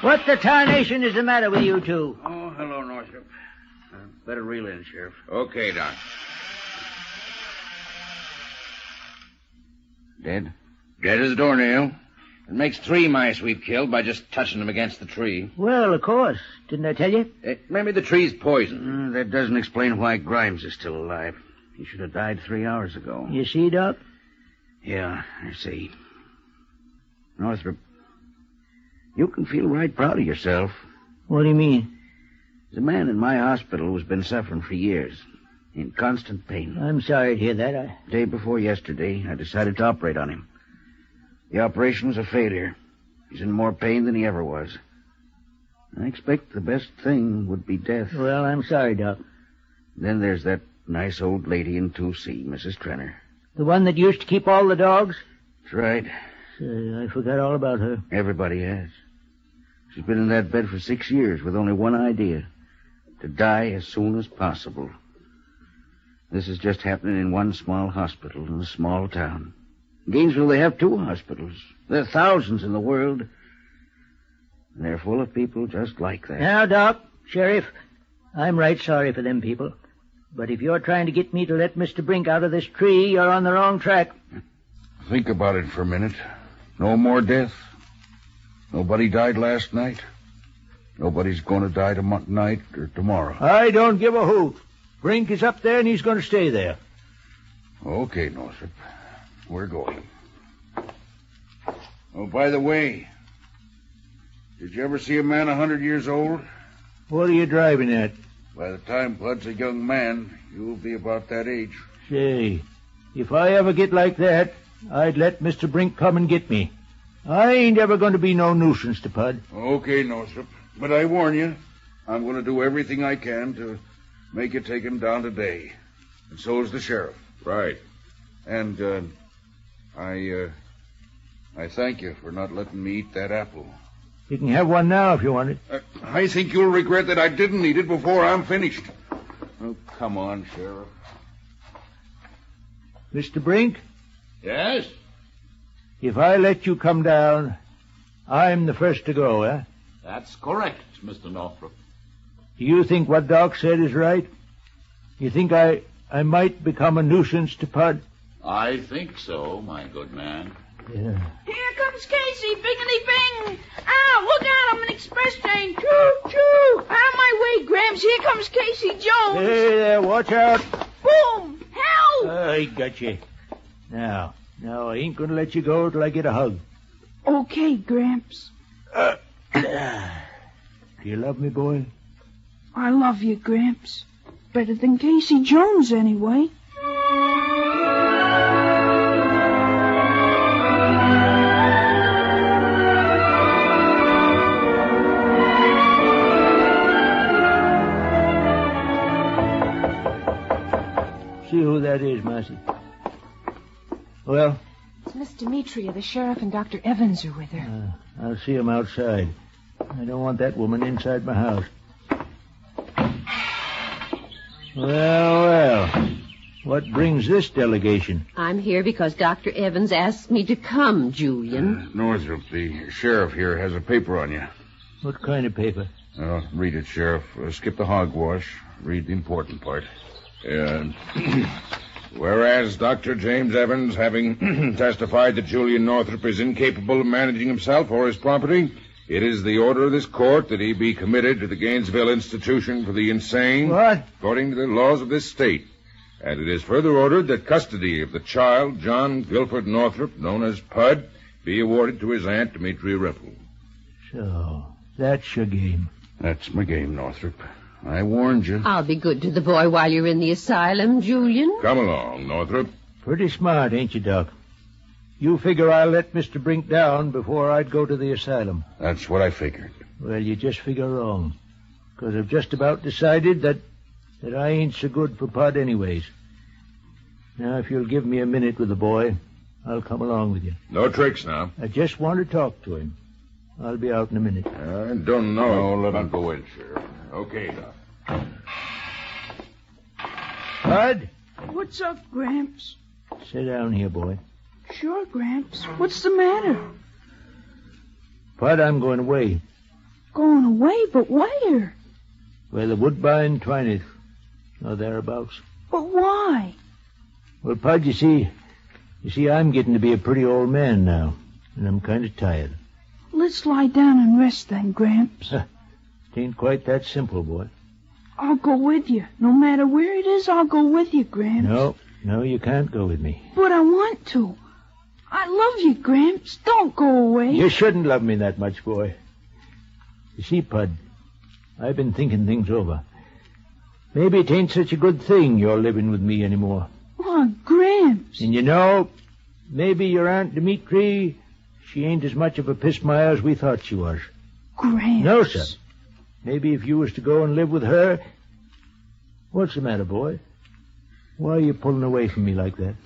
What the tarnation is the matter with you two? Oh, hello, Northrop. Better reel in, Sheriff. Okay, Doc. Dead? Dead as a doornail. It makes 3 mice we've killed by just touching them against the tree. Well, of course. Didn't I tell you? Maybe the tree's poisoned. That doesn't explain why Grimes is still alive. He should have died 3 hours ago. You see, Doc? Yeah, I see. Northrop, you can feel right proud of yourself. What do you mean? There's a man in my hospital who's been suffering for years, in constant pain. I'm sorry to hear that. Day before yesterday, I decided to operate on him. The operation was a failure. He's in more pain than he ever was. I expect the best thing would be death. Well, I'm sorry, Doc. Then there's that nice old lady in 2C, Mrs. Trenner. The one that used to keep all the dogs? That's right. Say, I forgot all about her. Everybody has. She's been in that bed for 6 years with only one idea. To die as soon as possible. This is just happening in one small hospital in a small town. In Gainesville, they have 2 hospitals. There are thousands in the world. And they're full of people just like that. Now, Doc, Sheriff, I'm right sorry for them people. But if you're trying to get me to let Mr. Brink out of this tree, you're on the wrong track. Think about it for a minute. No more death. Nobody died last night. Nobody's going to die tonight or tomorrow. I don't give a hoot. Brink is up there, and he's going to stay there. Okay, Northrop. We're going. Oh, by the way, did you ever see a man 100 years old? What are you driving at? By the time Bud's a young man, you'll be about that age. Say, if I ever get like that, I'd let Mr. Brink come and get me. I ain't ever going to be no nuisance to Bud. Okay, Northrop. But I warn you, I'm going to do everything I can to make you take him down today. And so is the sheriff. Right. And, I thank you for not letting me eat that apple. You can have one now if you want it. I think you'll regret that I didn't eat it before I'm finished. Oh, come on, Sheriff. Mr. Brink, Yes? if I let you come down, I'm the first to go, eh? That's correct, Mr. Northrop. Do you think what Doc said is right? You think I might become a nuisance to Bud? I think so, my good man. Yeah. Here comes Casey, bingity bing. Ow, look out, I'm an express train. Choo, choo. Out of my way, Gramps. Here comes Casey Jones. Hey there, watch out. Boom. Help. I got you. Now Now, I ain't gonna let you go till I get a hug. Okay, Gramps. Do you love me, boy? I love you, Gramps. Better than Casey Jones, anyway. See who that is, Marcy. Well? It's Miss Demetria. The sheriff and Dr. Evans are with her. I'll see him outside. I don't want that woman inside my house. Well. What brings this delegation? I'm here because Dr. Evans asked me to come, Julian. Northrop, the sheriff here has a paper on you. What kind of paper? Read it, Sheriff. Skip the hogwash. Read the important part. Whereas Dr. James Evans, having testified that Julian Northrop is incapable of managing himself or his property, it is the order of this court that he be committed to the Gainesville Institution for the Insane. What? According to the laws of this state. And it is further ordered that custody of the child, John Guilford Northrop, known as Pud, be awarded to his aunt, Demetria Ripple. So, that's your game. That's my game, Northrop. I warned you. I'll be good to the boy while you're in the asylum, Julian. Come along, Northrop. Pretty smart, ain't you, Doc? You figure I'll let Mr. Brink down before I'd go to the asylum. That's what I figured. Well, you just figure wrong. Because I've just about decided that I ain't so good for Pud anyways. Now, if you'll give me a minute with the boy, I'll come along with you. No tricks now. I just want to talk to him. I'll be out in a minute. I don't know. No, let him go in, Sheriff. Okay, Doc. Pud? What's up, Gramps? Sit down here, boy. Sure, Gramps. What's the matter? Pud, I'm going away. Going away? But where? Where the woodbine twineth, or thereabouts. But why? Well, Pud, you see, I'm getting to be a pretty old man now, and I'm kind of tired. Let's lie down and rest then, Gramps. It ain't quite that simple, boy. I'll go with you. No matter where it is, I'll go with you, Gramps. No, you can't go with me. But I want to. I love you, Gramps. Don't go away. You shouldn't love me that much, boy. You see, Pud, I've been thinking things over. Maybe it ain't such a good thing you're living with me anymore. Oh, Gramps. And you know, maybe your Aunt Dimitri, she ain't as much of a pissmire as we thought she was. Gramps. No, sir. Maybe if you was to go and live with her... What's the matter, boy? Why are you pulling away from me like that?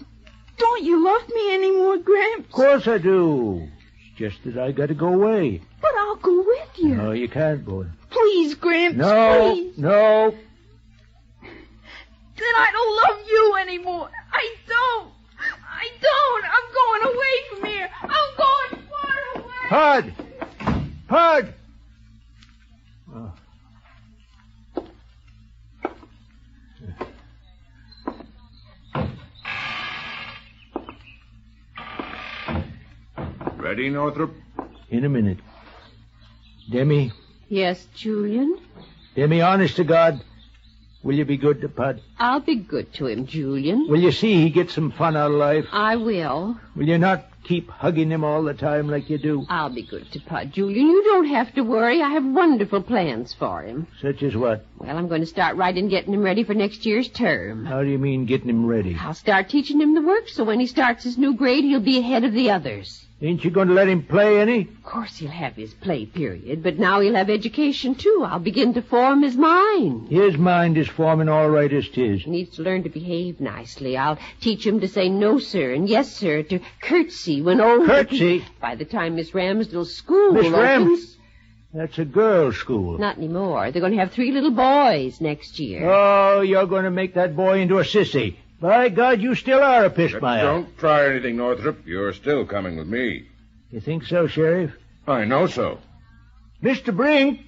Don't you love me anymore, Gramps? Of course I do. It's just that I got to go away. But I'll go with you. No, you can't, boy. Please, Gramps, No, please. no. Then I don't love you anymore. I don't. I'm going away from here. I'm going far away. Pud! Oh. Ready, Northrop? In a minute. Demi? Yes, Julian? Demi, honest to God, will you be good to Pud? I'll be good to him, Julian. Will you see he gets some fun out of life? I will. Will you not keep hugging him all the time like you do? I'll be good to Pud, Julian. You don't have to worry. I have wonderful plans for him. Such as what? Well, I'm going to start right in getting him ready for next year's term. How do you mean getting him ready? I'll start teaching him the work, so when he starts his new grade, he'll be ahead of the others. Ain't you going to let him play any? Of course he'll have his play period, but now he'll have education, too. I'll begin to form his mind. His mind is forming all right as 'tis. He needs to learn to behave nicely. I'll teach him to say no, sir, and yes, sir, to curtsy when old... Curtsy? By the time Miss Ramsdell's school Miss opens... That's a girls' school. Not anymore. They're going to have 3 little boys next year. Oh, you're going to make that boy into a sissy. By God, you still are a pissmire. Don't try anything, Northrop. You're still coming with me. You think so, Sheriff? I know so. Mr. Brink!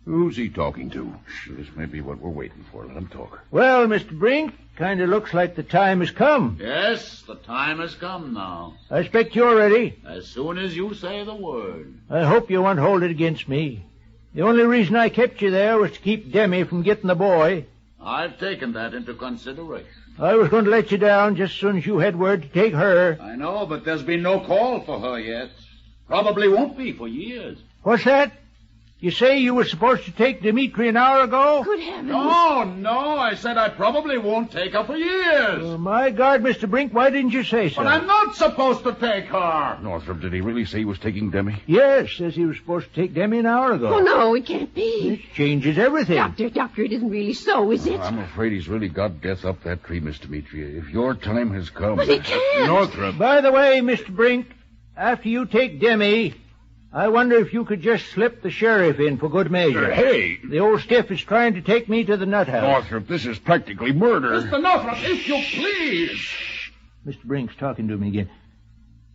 Who's he talking to? This may be what we're waiting for. Let him talk. Well, Mr. Brink, kind of looks like the time has come. Yes, the time has come now. I expect you're ready. As soon as you say the word. I hope you won't hold it against me. The only reason I kept you there was to keep Demi from getting the boy. I've taken that into consideration. I was going to let you down just as soon as you had word to take her. I know, but there's been no call for her yet. Probably won't be for years. What's that? You say you were supposed to take Dimitri an hour ago? Good heavens. No, I said I probably won't take her for years. Oh, my God, Mr. Brink, why didn't you say so? But I'm not supposed to take her. Northrop, did he really say he was taking Demi? Yes, says he was supposed to take Demi an hour ago. Oh, no, it can't be. This changes everything. Doctor, it isn't really so, is it? I'm afraid he's really got death up that tree, Miss Demetria. If your time has come... But he can't. Northrop. By the way, Mr. Brink, after you take Demi, I wonder if you could just slip the sheriff in for good measure. Hey! The old stiff is trying to take me to the nut house. Northrop, this is practically murder. Mr. Northrop, if you please. Mr. Brink's talking to me again.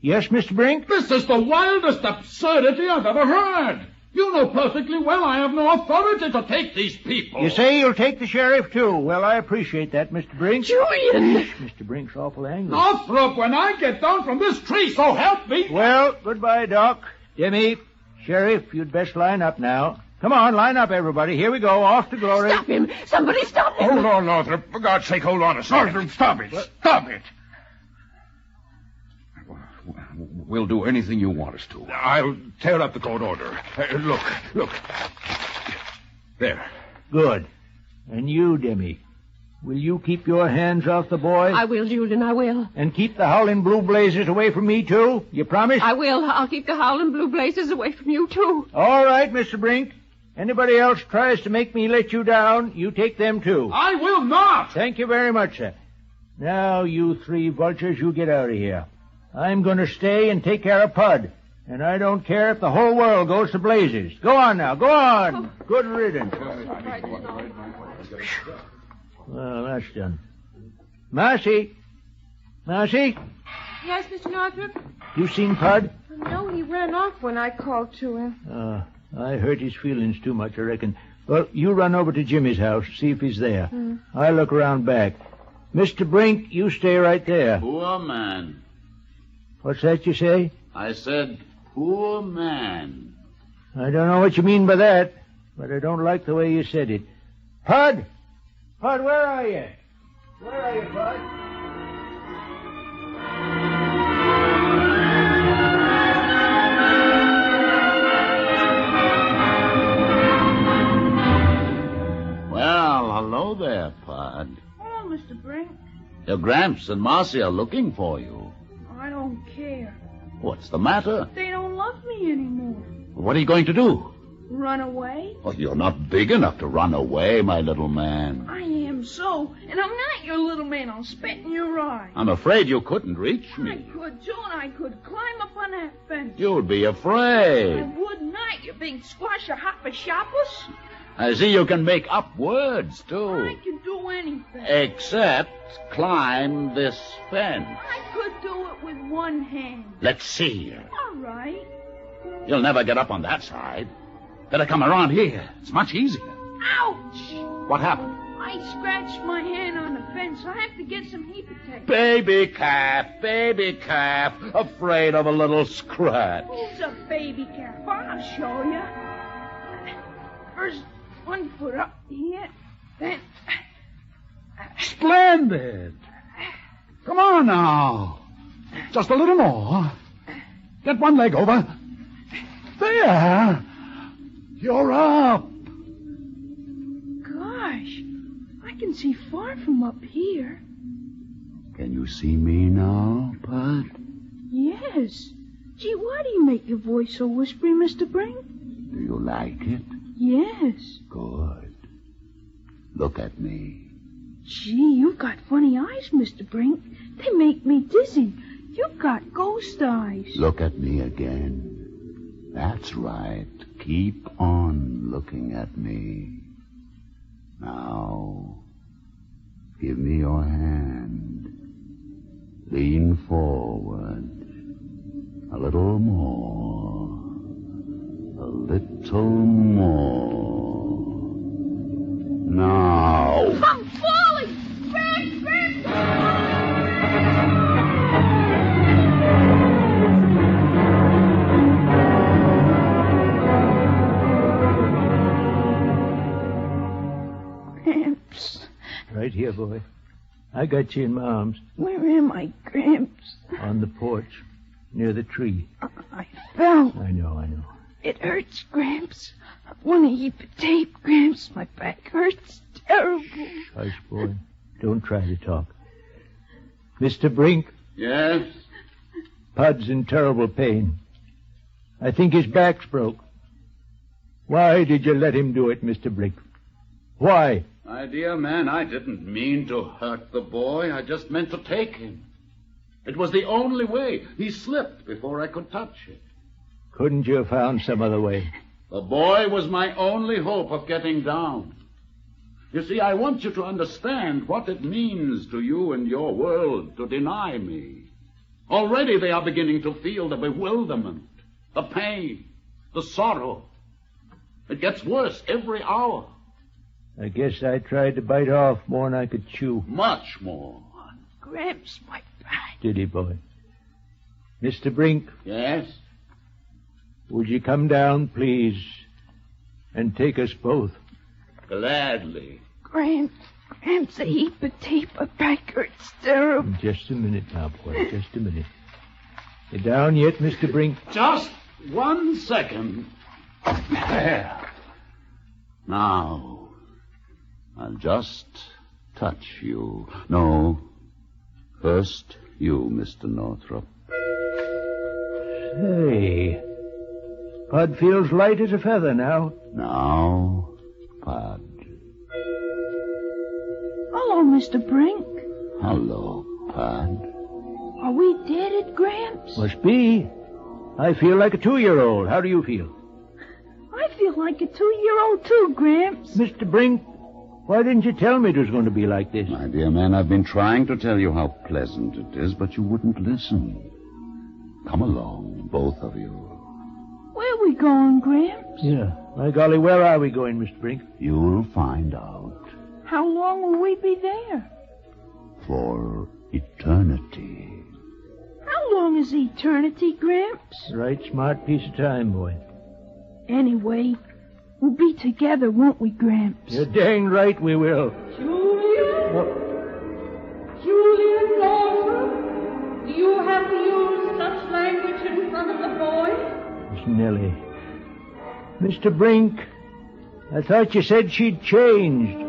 Yes, Mr. Brink? This is the wildest absurdity I've ever heard. You know perfectly well I have no authority to take these people. You say you'll take the sheriff, too. Well, I appreciate that, Mr. Brink. Julian! Mr. Brink's awful angry. Northrop, when I get down from this tree, so help me. Well, goodbye, Doc. Demi, Sheriff, you'd best line up now. Come on, line up, everybody. Here we go. Off to glory. Stop him. Somebody stop him. Hold on, Northrop. For God's sake, hold on a second. Northrop, stop it. Stop it. We'll do anything you want us to. I'll tear up the court order. Look. There. Good. And you, Demi, will you keep your hands off the boy? I will, Julian, I will. And keep the howling blue blazes away from me, too? You promise? I will. I'll keep the howling blue blazes away from you, too. All right, Mr. Brink. Anybody else tries to make me let you down, you take them, too. I will not. Thank you very much, sir. Now, you three vultures, you get out of here. I'm going to stay and take care of Pud. And I don't care if the whole world goes to blazes. Go on now, go on. Good riddance. Well, that's done. Marcy? Marcy? Yes, Mr. Northrop? You seen Pud? No, he ran off when I called to him. I hurt his feelings too much, I reckon. Well, you run over to Jimmy's house, see if he's there. I'll look around back. Mr. Brink, you stay right there. Poor man. What's that you say? I said, poor man. I don't know what you mean by that, but I don't like the way you said it. Pud! Pud, where are you? Where are you, Pud? Well, hello there, Pud. Hello, Mr. Brink. Your Gramps and Marcy are looking for you. I don't care. What's the matter? They don't love me anymore. What are you going to do? Run away? Oh, you're not big enough to run away, my little man. I am so, and I'm not your little man. I'll spit in your eye. I'm afraid you couldn't reach I me. could, too, and I could climb up on that fence. You'd be I afraid. would not, you big squasher hopper shoppers. I see you can make up words, I too. can do anything. Except climb this fence. I could do it with one hand. Let's see. All right. You'll never get up on that side. Better come around here. It's much easier. Ouch! What happened? I scratched my hand on the fence. I have to get some heat tape. Baby calf, afraid of a little scratch. Who's a baby calf? I'll show you. First, one foot up here, then... Splendid. Come on now. Just a little more. Get one leg over. There. You're up. Gosh, I can see far from up here. Can you see me now, Pud? Yes. Gee, why do you make your voice so whispery, Mr. Brink? Do you like it? Yes. Good. Look at me. Gee, you've got funny eyes, Mr. Brink. They make me dizzy. You've got ghost eyes. Look at me again. That's right. Keep on looking at me. Now, give me your hand. Lean forward. A little more. A little more. Now. I'm falling! Brink! Right here, boy. I got you in my arms. Where am I, Gramps? On the porch, near the tree. I fell. I know. It hurts, Gramps. I want a heap of tape, Gramps. My back hurts terrible. Hush, boy. Don't try to talk. Mr. Brink? Yes? Pud's in terrible pain. I think his back's broke. Why did you let him do it, Mr. Brink? Why? My dear man, I didn't mean to hurt the boy. I just meant to take him. It was the only way. He slipped before I could touch him. Couldn't you have found some other way? The boy was my only hope of getting down. You see, I want you to understand what it means to you and your world to deny me. Already they are beginning to feel the bewilderment, the pain, the sorrow. It gets worse every hour. I guess I tried to bite off more than I could chew. Much more. Gramps, my back. Steady, boy. Mr. Brink? Yes? Would you come down, please, and take us both? Gladly. Gramps, a heap of tape. My back hurts terrible. Just a minute now, boy. Just a minute. You down yet, Mr. Brink? Just 1 second. There. Now, I'll just touch you. No, first you, Mr. Northrop. Say, Pud feels light as a feather now. Now, Pud. Hello, Mr. Brink. Hello, Pud. Are we dead at Gramps? Must be. I feel like a 2-year-old. How do you feel? I feel like a 2-year-old too, Gramps. Mr. Brink, why didn't you tell me it was going to be like this? My dear man, I've been trying to tell you how pleasant it is, but you wouldn't listen. Come along, both of you. Where are we going, Gramps? Yeah. My golly, where are we going, Mr. Brink? You'll find out. How long will we be there? For eternity. How long is eternity, Gramps? Right smart piece of time, boy. Anyway, we'll be together, won't we, Gramps? You're dang right we will. Julian? What? Julian Northrop? Do you have to use such language in front of the boy? Miss Nellie. Mr. Brink, I thought you said she'd changed.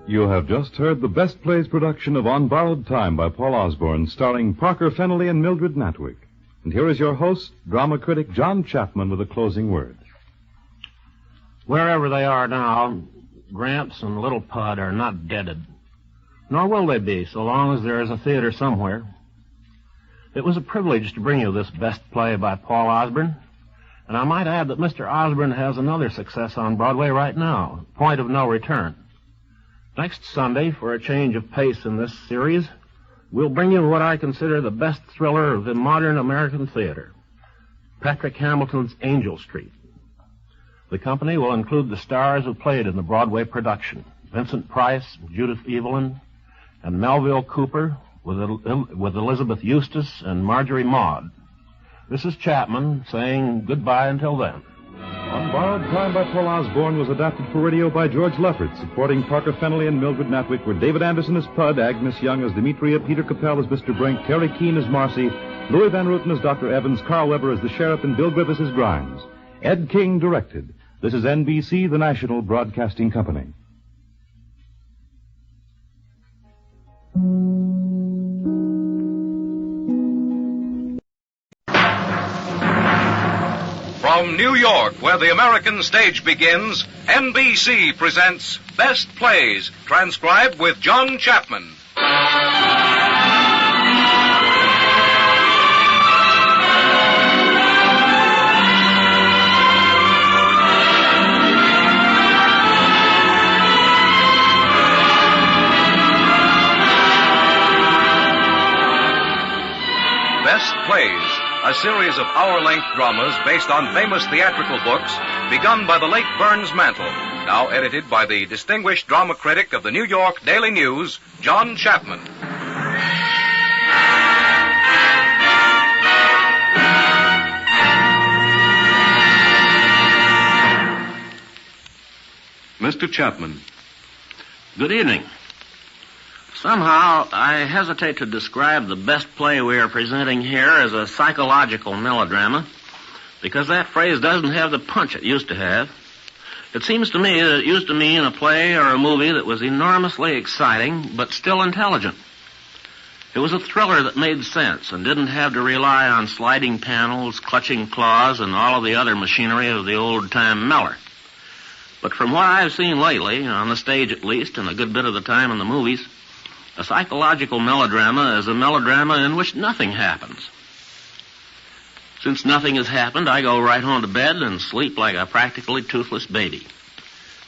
You have just heard the Best Plays production of On Borrowed Time by Paul Osborne, starring Parker Fennelly and Mildred Natwick. And here is your host, drama critic John Chapman, with a closing word. Wherever they are now, Gramps and little Pud are not deaded. Nor will they be, so long as there is a theater somewhere. It was a privilege to bring you this best play by Paul Osborne. And I might add that Mr. Osborne has another success on Broadway right now, Point of No Return. Next Sunday, for a change of pace in this series, we'll bring you what I consider the best thriller of the modern American theater, Patrick Hamilton's Angel Street. The company will include the stars who played in the Broadway production, Vincent Price, Judith Evelyn, and Melville Cooper, with Elizabeth Eustace and Marjorie Maud. This is Chapman saying goodbye until then. On Borrowed Time by Paul Osborne was adapted for radio by George Leffert, supporting Parker Fennelly and Mildred Natwick were David Anderson as Pud, Agnes Young as Demetria, Peter Capell as Mr. Brink, Terry Keane as Marcy, Louis Van Ruten as Dr. Evans, Carl Weber as the Sheriff, and Bill Griffiths as Grimes. Ed King directed. This is NBC, the National Broadcasting Company. From New York, where the American stage begins, NBC presents Best Plays, transcribed with John Chapman. Best Plays, a series of hour-length dramas based on famous theatrical books begun by the late Burns Mantle. Now edited by the distinguished drama critic of the New York Daily News, John Chapman. Mr. Chapman. Good evening. Somehow, I hesitate to describe the best play we are presenting here as a psychological melodrama, because that phrase doesn't have the punch it used to have. It seems to me that it used to mean a play or a movie that was enormously exciting, but still intelligent. It was a thriller that made sense and didn't have to rely on sliding panels, clutching claws, and all of the other machinery of the old-time Meller. But from what I've seen lately, on the stage at least, and a good bit of the time in the movies, a psychological melodrama is a melodrama in which nothing happens. Since nothing has happened, I go right home to bed and sleep like a practically toothless baby.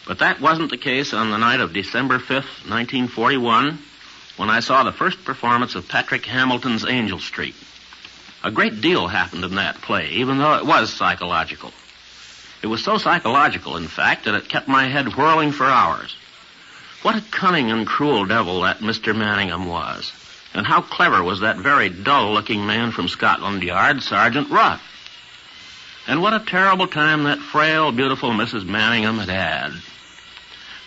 But that wasn't the case on the night of December 5th, 1941, when I saw the first performance of Patrick Hamilton's Angel Street. A great deal happened in that play, even though it was psychological. It was so psychological, in fact, that it kept my head whirling for hours. What a cunning and cruel devil that Mr. Manningham was. And how clever was that very dull-looking man from Scotland Yard, Sergeant Ruff. And what a terrible time that frail, beautiful Mrs. Manningham had had.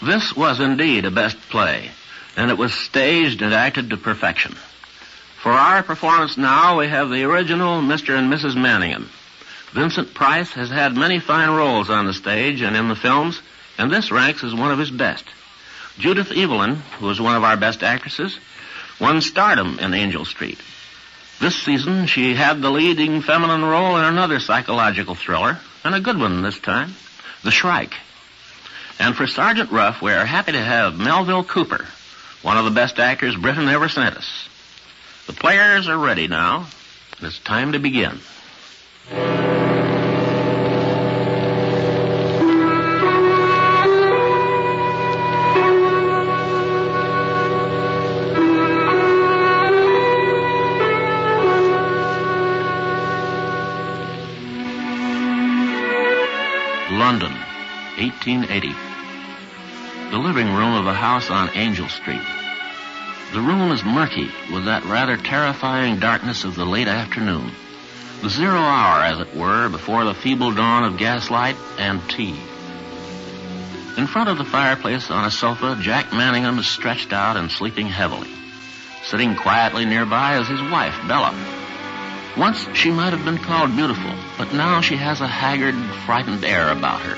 This was indeed a best play, and it was staged and acted to perfection. For our performance now, we have the original Mr. and Mrs. Manningham. Vincent Price has had many fine roles on the stage and in the films, and this ranks as one of his best. Judith Evelyn, who is one of our best actresses, won stardom in Angel Street. This season, she had the leading feminine role in another psychological thriller, and a good one this time, The Shrike. And for Sergeant Ruff, we are happy to have Melville Cooper, one of the best actors Britain ever sent us. The players are ready now, and it's time to begin. London, 1880. The living room of a house on Angel Street. The room is murky with that rather terrifying darkness of the late afternoon. The 0 hour, as it were, before the feeble dawn of gaslight and tea. In front of the fireplace on a sofa, Jack Manningham is stretched out and sleeping heavily. Sitting quietly nearby is his wife, Bella. Once she might have been called beautiful, but now she has a haggard, frightened air about her.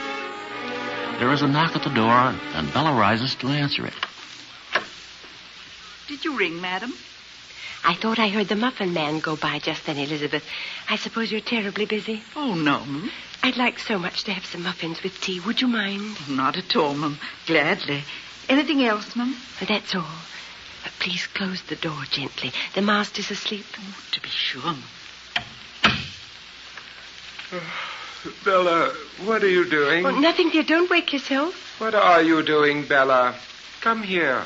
There is a knock at the door, and Bella rises to answer it. Did you ring, madam? I thought I heard the muffin man go by just then, Elizabeth. I suppose you're terribly busy. Oh, no, ma'am. I'd like so much to have some muffins with tea. Would you mind? Not at all, ma'am. Gladly. Anything else, ma'am? That's all. But please close the door gently. The master's asleep. Oh, to be sure, ma'am. Bella, what are you doing? Oh, nothing, dear. Don't wake yourself. What are you doing, Bella? Come here.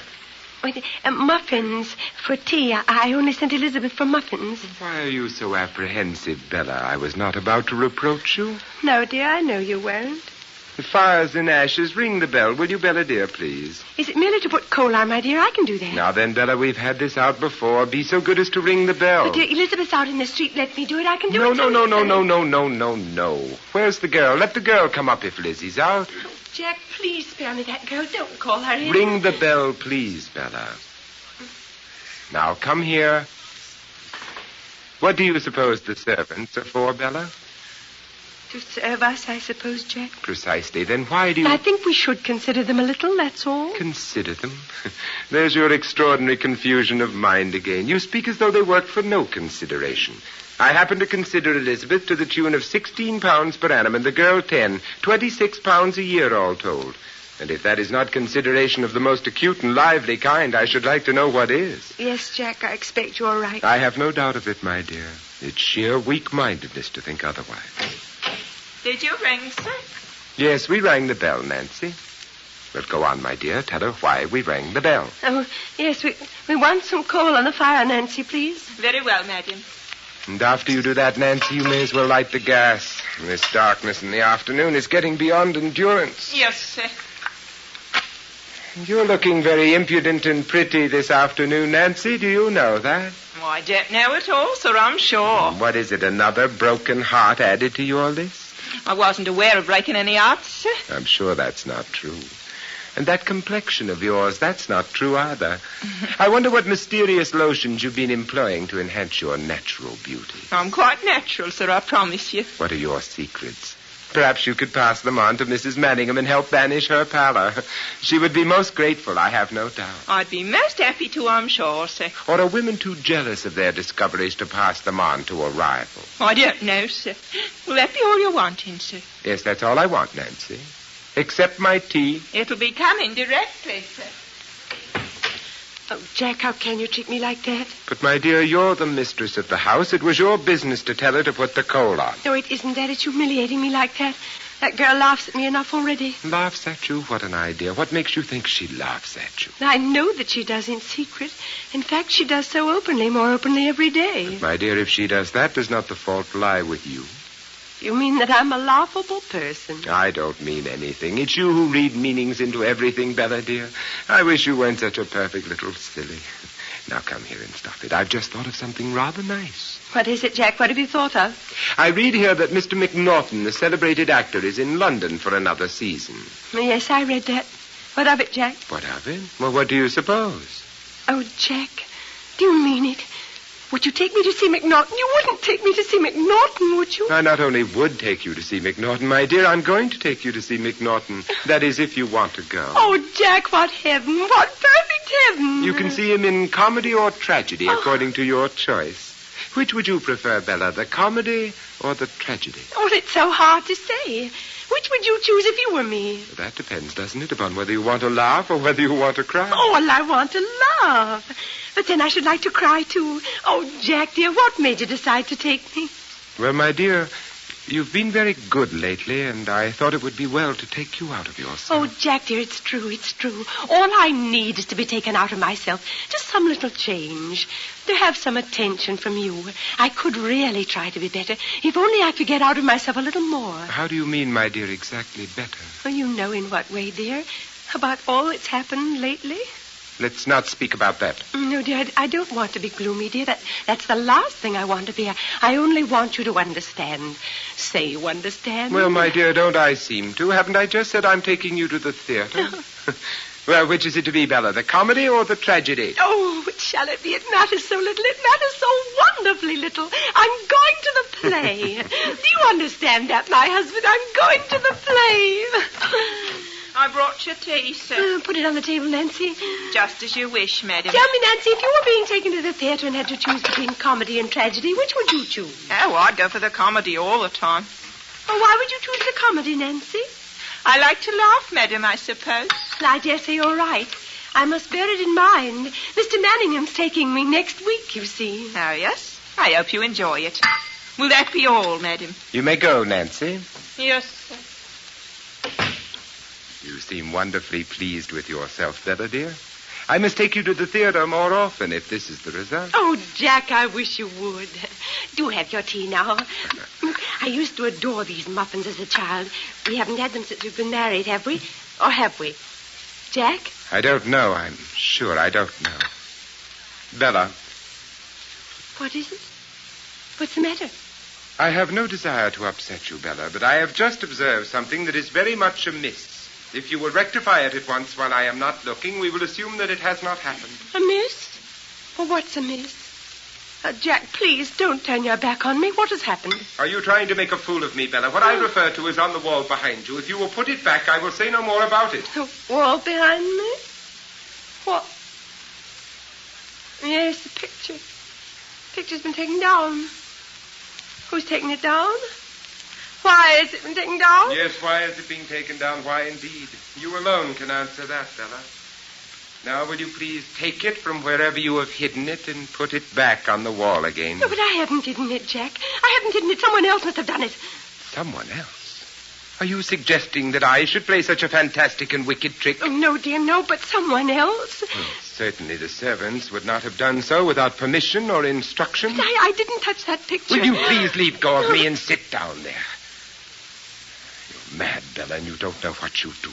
Muffins for tea. I only sent Elizabeth for muffins. Why are you so apprehensive, Bella? I was not about to reproach you. No, dear, I know you weren't. The fire's in ashes. Ring the bell, will you, Bella, dear, please? Is it merely to put coal on, my dear? I can do that. Now then, Bella, we've had this out before. Be so good as to ring the bell. But, dear, Elizabeth's out in the street. Let me do it. I can do No. it. No. Where's the girl? Let the girl come up if Lizzie's out. Jack, please spare me that girl. Don't call her in. Ring the bell, please, Bella. Now, come here. What do you suppose the servants are for, Bella? To serve us, I suppose, Jack. Precisely. Then why do you... I think we should consider them a little, that's all. Consider them? There's your extraordinary confusion of mind again. You speak as though they worked for no consideration. I happen to consider Elizabeth to the tune of £16 per annum and the girl 10, £26 a year all told. And if that is not consideration of the most acute and lively kind, I should like to know what is. Yes, Jack, I expect you're right. I have no doubt of it, my dear. It's sheer weak-mindedness to think otherwise. Did you ring, sir? Yes, we rang the bell, Nancy. Well, go on, my dear. Tell her why we rang the bell. Oh, yes, we want some coal on the fire, Nancy, please. Very well, madam. And after you do that, Nancy, you may as well light the gas. This darkness in the afternoon is getting beyond endurance. Yes, sir. You're looking very impudent and pretty this afternoon, Nancy. Do you know that? Oh, I don't know at all, sir, I'm sure. What is it, another broken heart added to your list? I wasn't aware of breaking any hearts, sir. I'm sure that's not true. And that complexion of yours, that's not true either. I wonder what mysterious lotions you've been employing to enhance your natural beauty. I'm quite natural, sir, I promise you. What are your secrets? Perhaps you could pass them on to Mrs. Manningham and help banish her pallor. She would be most grateful, I have no doubt. I'd be most happy to, I'm sure, sir. Or are women too jealous of their discoveries to pass them on to a rival? I don't know, sir. Will that be all you're wanting, sir? Yes, that's all I want, Nancy. Except my tea. It'll be coming directly, sir. Oh, Jack, how can you treat me like that? But, my dear, you're the mistress of the house. It was your business to tell her to put the coal on. No, it isn't that. It's humiliating me like that. That girl laughs at me enough already. Laughs at you? What an idea. What makes you think she laughs at you? I know that she does in secret. In fact, she does so openly, more openly every day. But, my dear, if she does that, does not the fault lie with you? You mean that I'm a laughable person? I don't mean anything. It's you who read meanings into everything, Bella, dear. I wish you weren't such a perfect little silly. Now come here and stop it. I've just thought of something rather nice. What is it, Jack? What have you thought of? I read here that Mr. McNaughton, the celebrated actor, is in London for another season. Yes, I read that. What of it, Jack? What of it? Well, what do you suppose? Oh, Jack, do you mean it? Would you take me to see McNaughton? You wouldn't take me to see McNaughton, would you? I not only would take you to see McNaughton, my dear, I'm going to take you to see McNaughton. That is, if you want to go. Oh, Jack, what heaven. What perfect heaven. You can see him in comedy or tragedy, according to your choice. Which would you prefer, Bella, the comedy or the tragedy? Oh, it's so hard to say. Which would you choose if you were me? That depends, doesn't it, upon whether you want to laugh or whether you want to cry? Oh, well, I want to laugh. But then I should like to cry, too. Oh, Jack, dear, what made you decide to take me? Well, my dear, you've been very good lately, and I thought it would be well to take you out of yourself. Oh, Jack, dear, it's true, it's true. All I need is to be taken out of myself. Just some little change. To have some attention from you. I could really try to be better. If only I could get out of myself a little more. How do you mean, my dear, exactly better? Oh, you know in what way, dear. About all that's happened lately. Let's not speak about that. No, dear, I don't want to be gloomy, dear. That's the last thing I want to be. I only want you to understand. Say you understand. Well, my dear, don't I seem to? Haven't I just said I'm taking you to the theater? Well, which is it to be, Bella, the comedy or the tragedy? Oh, which shall it be? It matters so little. It matters so wonderfully little. I'm going to the play. Do you understand that, my husband? I'm going to the play. I brought your tea, sir. Put it on the table, Nancy. Just as you wish, madam. Tell me, Nancy, if you were being taken to the theater and had to choose between comedy and tragedy, which would you choose? Oh, I'd go for the comedy all the time. Oh, why would you choose the comedy, Nancy? I like to laugh, madam, I suppose. I dare say you're right. I must bear it in mind. Mr. Manningham's taking me next week, you see. Oh, yes? I hope you enjoy it. Will that be all, madam? You may go, Nancy. Yes, sir. You seem wonderfully pleased with yourself, Bella, dear. I must take you to the theater more often if this is the result. Oh, Jack, I wish you would. Do have your tea now. I used to adore these muffins as a child. We haven't had them since we've been married, have we? Or have we? Jack? I don't know. I'm sure I don't know. Bella. What is it? What's the matter? I have no desire to upset you, Bella, but I have just observed something that is very much amiss. If you will rectify it at once while I am not looking, we will assume that it has not happened. Amiss? Well, what's amiss? Jack, please don't turn your back on me. What has happened? Are you trying to make a fool of me, Bella? What I refer to is on the wall behind you. If you will put it back, I will say no more about it. The wall behind me? What? Yes, the picture. The picture's been taken down. Who's taken it down? Why has it been taken down? Yes, why is it being taken down? Why, indeed. You alone can answer that, Bella. Now, will you please take it from wherever you have hidden it and put it back on the wall again? No, but I haven't hidden it, Jack. I haven't hidden it. Someone else must have done it. Someone else? Are you suggesting that I should play such a fantastic and wicked trick? Oh, no, dear, no, but someone else. Well, certainly the servants would not have done so without permission or instruction. But I didn't touch that picture. Will you please leave go of me and sit down there? You're mad, Bella, and you don't know what you do.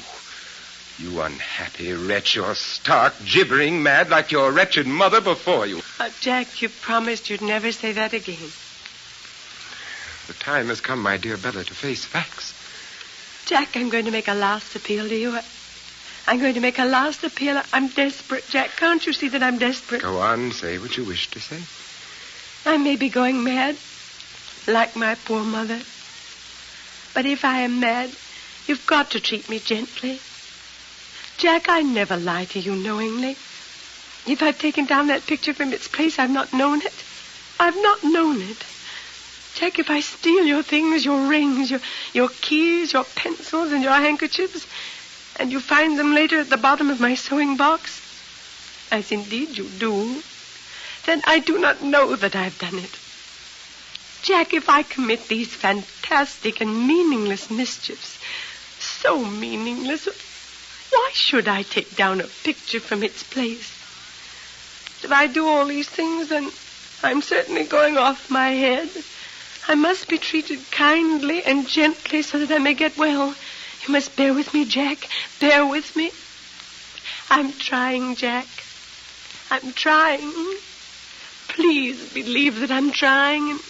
You unhappy wretch, you're stark, gibbering mad like your wretched mother before you. Jack, you promised you'd never say that again. The time has come, my dear Bella, to face facts. Jack, I'm going to make a last appeal to you. I'm going to make a last appeal. I'm desperate, Jack. Can't you see that I'm desperate? Go on, say what you wish to say. I may be going mad, like my poor mother. But if I am mad, you've got to treat me gently. Jack, I never lie to you knowingly. If I've taken down that picture from its place, I've not known it. I've not known it. Jack, if I steal your things, your rings, your keys, your pencils, and your handkerchiefs, and you find them later at the bottom of my sewing box, as indeed you do, then I do not know that I've done it. Jack, if I commit these fantastic and meaningless mischiefs, so meaningless, why should I take down a picture from its place? If I do all these things, then I'm certainly going off my head. I must be treated kindly and gently so that I may get well. You must bear with me, Jack. Bear with me. I'm trying, Jack. I'm trying. Please believe that I'm trying and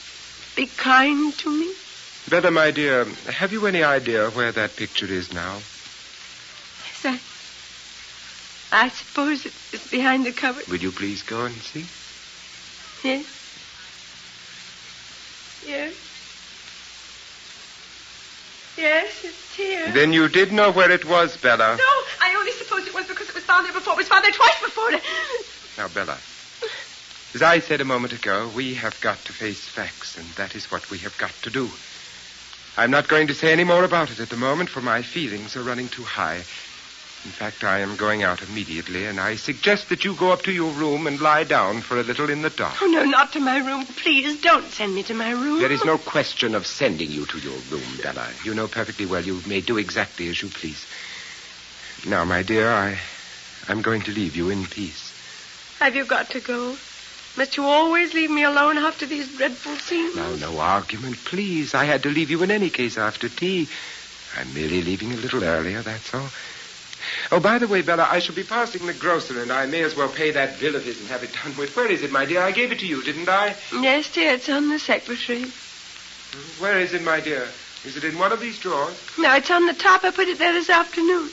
be kind to me. Bella, my dear, have you any idea where that picture is now? Yes, I suppose it's behind the cupboard. Will you please go and see? Yes. Yes. Yes, it's here. Then you did know where it was, Bella. No, I only supposed it was because it was found there before. It was found there twice before. Now, Bella, as I said a moment ago, we have got to face facts, and that is what we have got to do. I'm not going to say any more about it at the moment, for my feelings are running too high. In fact, I am going out immediately, and I suggest that you go up to your room and lie down for a little in the dark. Oh, no, not to my room. Please, don't send me to my room. There is no question of sending you to your room, Bella. You know perfectly well you may do exactly as you please. Now, my dear, I'm going to leave you in peace. Have you got to go? Must you always leave me alone after these dreadful scenes? Now, no argument, please. I had to leave you in any case after tea. I'm merely leaving a little earlier, that's all. Oh, by the way, Bella, I shall be passing the grocer, and I may as well pay that bill of his and have it done with. Where is it, my dear? I gave it to you, didn't I? Yes, dear, it's on the secretary. Where is it, my dear? Is it in one of these drawers? No, it's on the top. I put it there this afternoon.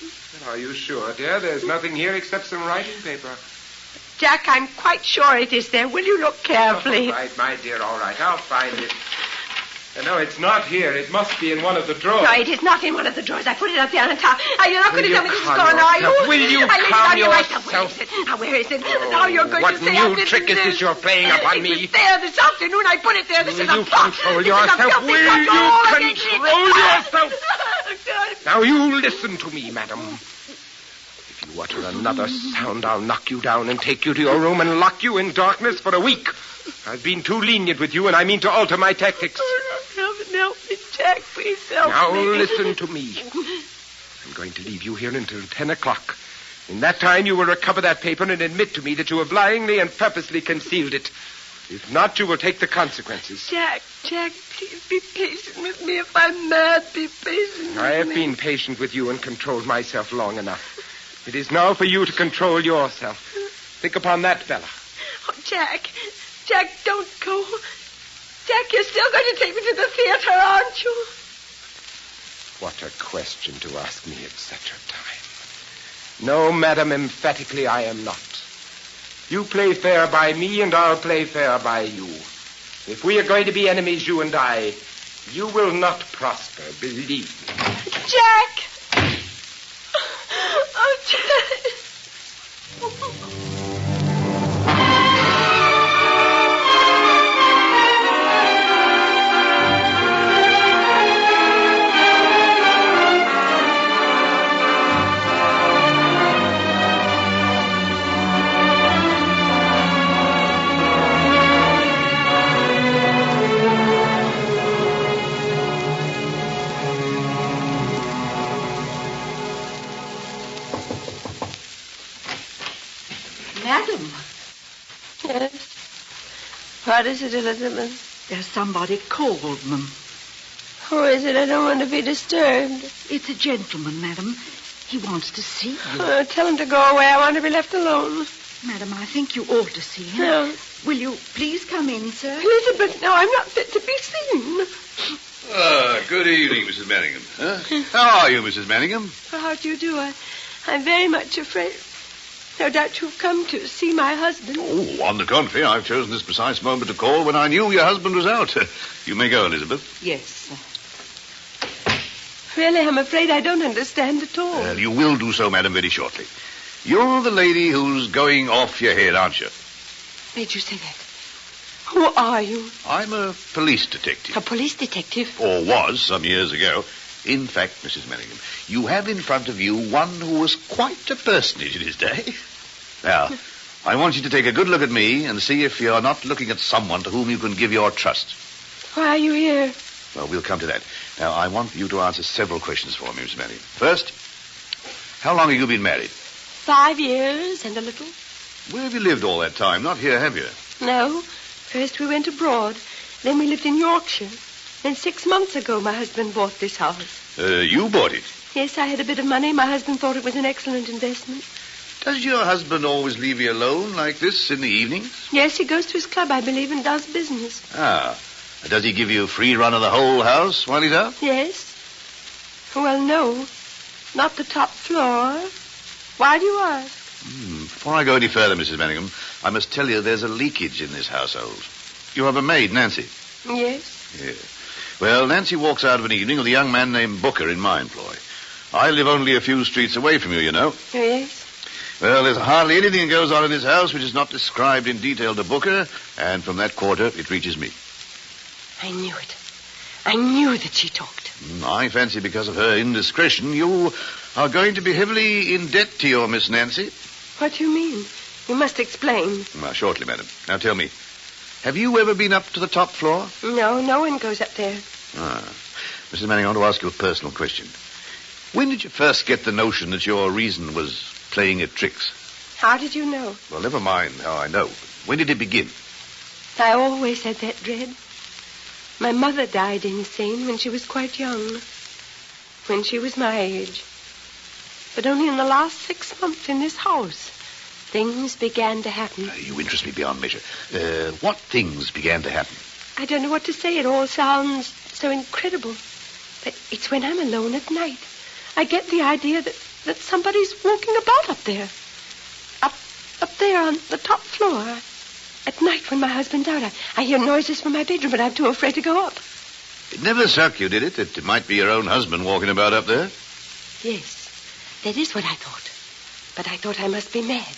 Are you sure, dear? There's nothing here except some writing paper. Jack, I'm quite sure it is there. Will you look carefully? All right, my dear, all right. I'll find it. No, it's not here. It must be in one of the drawers. No, it is not in one of the drawers. I put it up there on top. You're not going to tell me this is gone, are you? Will you calm yourself? Where is it? Now you're going to say what new trick is this you're playing upon me? It was there this afternoon. I put it there. This is a plot. Control yourself? Will you control yourself? Now you listen to me, madam. If you utter another sound, I'll knock you down and take you to your room and lock you in darkness for a week. I've been too lenient with you, and I mean to alter my tactics. Help me, Jack. Please help me. Now listen to me. I'm going to leave you here until 10 o'clock. In that time, you will recover that paper and admit to me that you have lyingly and purposely concealed it. If not, you will take the consequences. Jack, please be patient with me. If I'm mad, be patient with me. I have been patient with you and controlled myself long enough. It is now for you to control yourself. Think upon that, Bella. Oh, Jack, don't go. Jack, you're still going to take me to the theater, aren't you? What a question to ask me at such a time. No, madam, emphatically I am not. You play fair by me, and I'll play fair by you. If we are going to be enemies, you and I, you will not prosper, believe me. Jack! Oh, Jack! Madam. Yes? What is it, Elizabeth? There's somebody called, ma'am. Who is it? I don't want to be disturbed. It's a gentleman, madam. He wants to see you. Tell him to go away. I want to be left alone. Madam, I think you ought to see him. No. Will you please come in, sir? Elizabeth, no, I'm not fit to be seen. Good evening, Mrs. Manningham. Huh? How are you, Mrs. Manningham? How do you do? I'm very much afraid. No doubt you've come to see my husband. Oh, on the contrary, I've chosen this precise moment to call when I knew your husband was out. You may go, Elizabeth. Yes, sir. Really, I'm afraid I don't understand at all. Well, you will do so, madam, very shortly. You're the lady who's going off your head, aren't you? Made you say that? Who are you? I'm a police detective. A police detective? Or was, some years ago. In fact, Mrs. Manningham, you have in front of you one who was quite a personage in his day. Now, I want you to take a good look at me and see if you're not looking at someone to whom you can give your trust. Why are you here? Well, we'll come to that. Now, I want you to answer several questions for me, Mrs. Manningham. First, how long have you been married? 5 years and a little. Where have you lived all that time? Not here, have you? No. First we went abroad. Then we lived in Yorkshire. Then 6 months ago, my husband bought this house. You bought it? Yes, I had a bit of money. My husband thought it was an excellent investment. Does your husband always leave you alone like this in the evenings? Yes, he goes to his club, I believe, and does business. Ah. Does he give you a free run of the whole house while he's out? Yes. Well, no. Not the top floor. Why do you ask? Before I go any further, Mrs. Manningham, I must tell you there's a leakage in this household. You have a maid, Nancy? Yes. Yeah. Well, Nancy walks out of an evening with a young man named Booker in my employ. I live only a few streets away from you, you know. Yes. Well, there's hardly anything that goes on in this house which is not described in detail to Booker, and from that quarter it reaches me. I knew it. I knew that she talked. I fancy because of her indiscretion, you are going to be heavily in debt to your Miss Nancy. What do you mean? You must explain. Well, shortly, madam. Now tell me, have you ever been up to the top floor? No, no one goes up there. Mrs. Manning, I want to ask you a personal question. When did you first get the notion that your reason was playing at tricks? How did you know? Well, never mind how I know. When did it begin? I always had that dread. My mother died insane when she was quite young. When she was my age. But only in the last 6 months in this house, things began to happen. You interest me beyond measure. What things began to happen? I don't know what to say. It all sounds so incredible. But it's when I'm alone at night. I get the idea that somebody's walking about up there. Up there on the top floor. At night when my husband's out, I hear noises from my bedroom, but I'm too afraid to go up. It never struck you, did it, that it might be your own husband walking about up there? Yes, that is what I thought. But I thought I must be mad.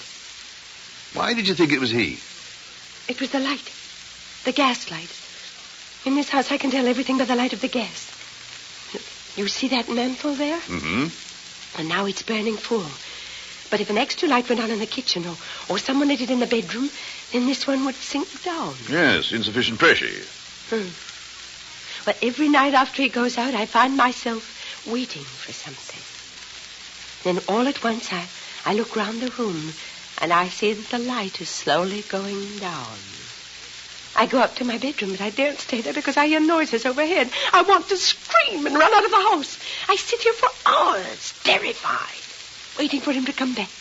Why did you think it was he? It was the light. The gas light. In this house, I can tell everything by the light of the gas. You see that mantle there? Mm-hmm. And now it's burning full. But if an extra light went on in the kitchen or someone lit it in the bedroom, then this one would sink down. Yes, insufficient pressure. Well, every night after he goes out, I find myself waiting for something. Then all at once, I look round the room, and I see that the light is slowly going down. I go up to my bedroom, but I daren't stay there because I hear noises overhead. I want to scream and run out of the house. I sit here for hours, terrified, waiting for him to come back.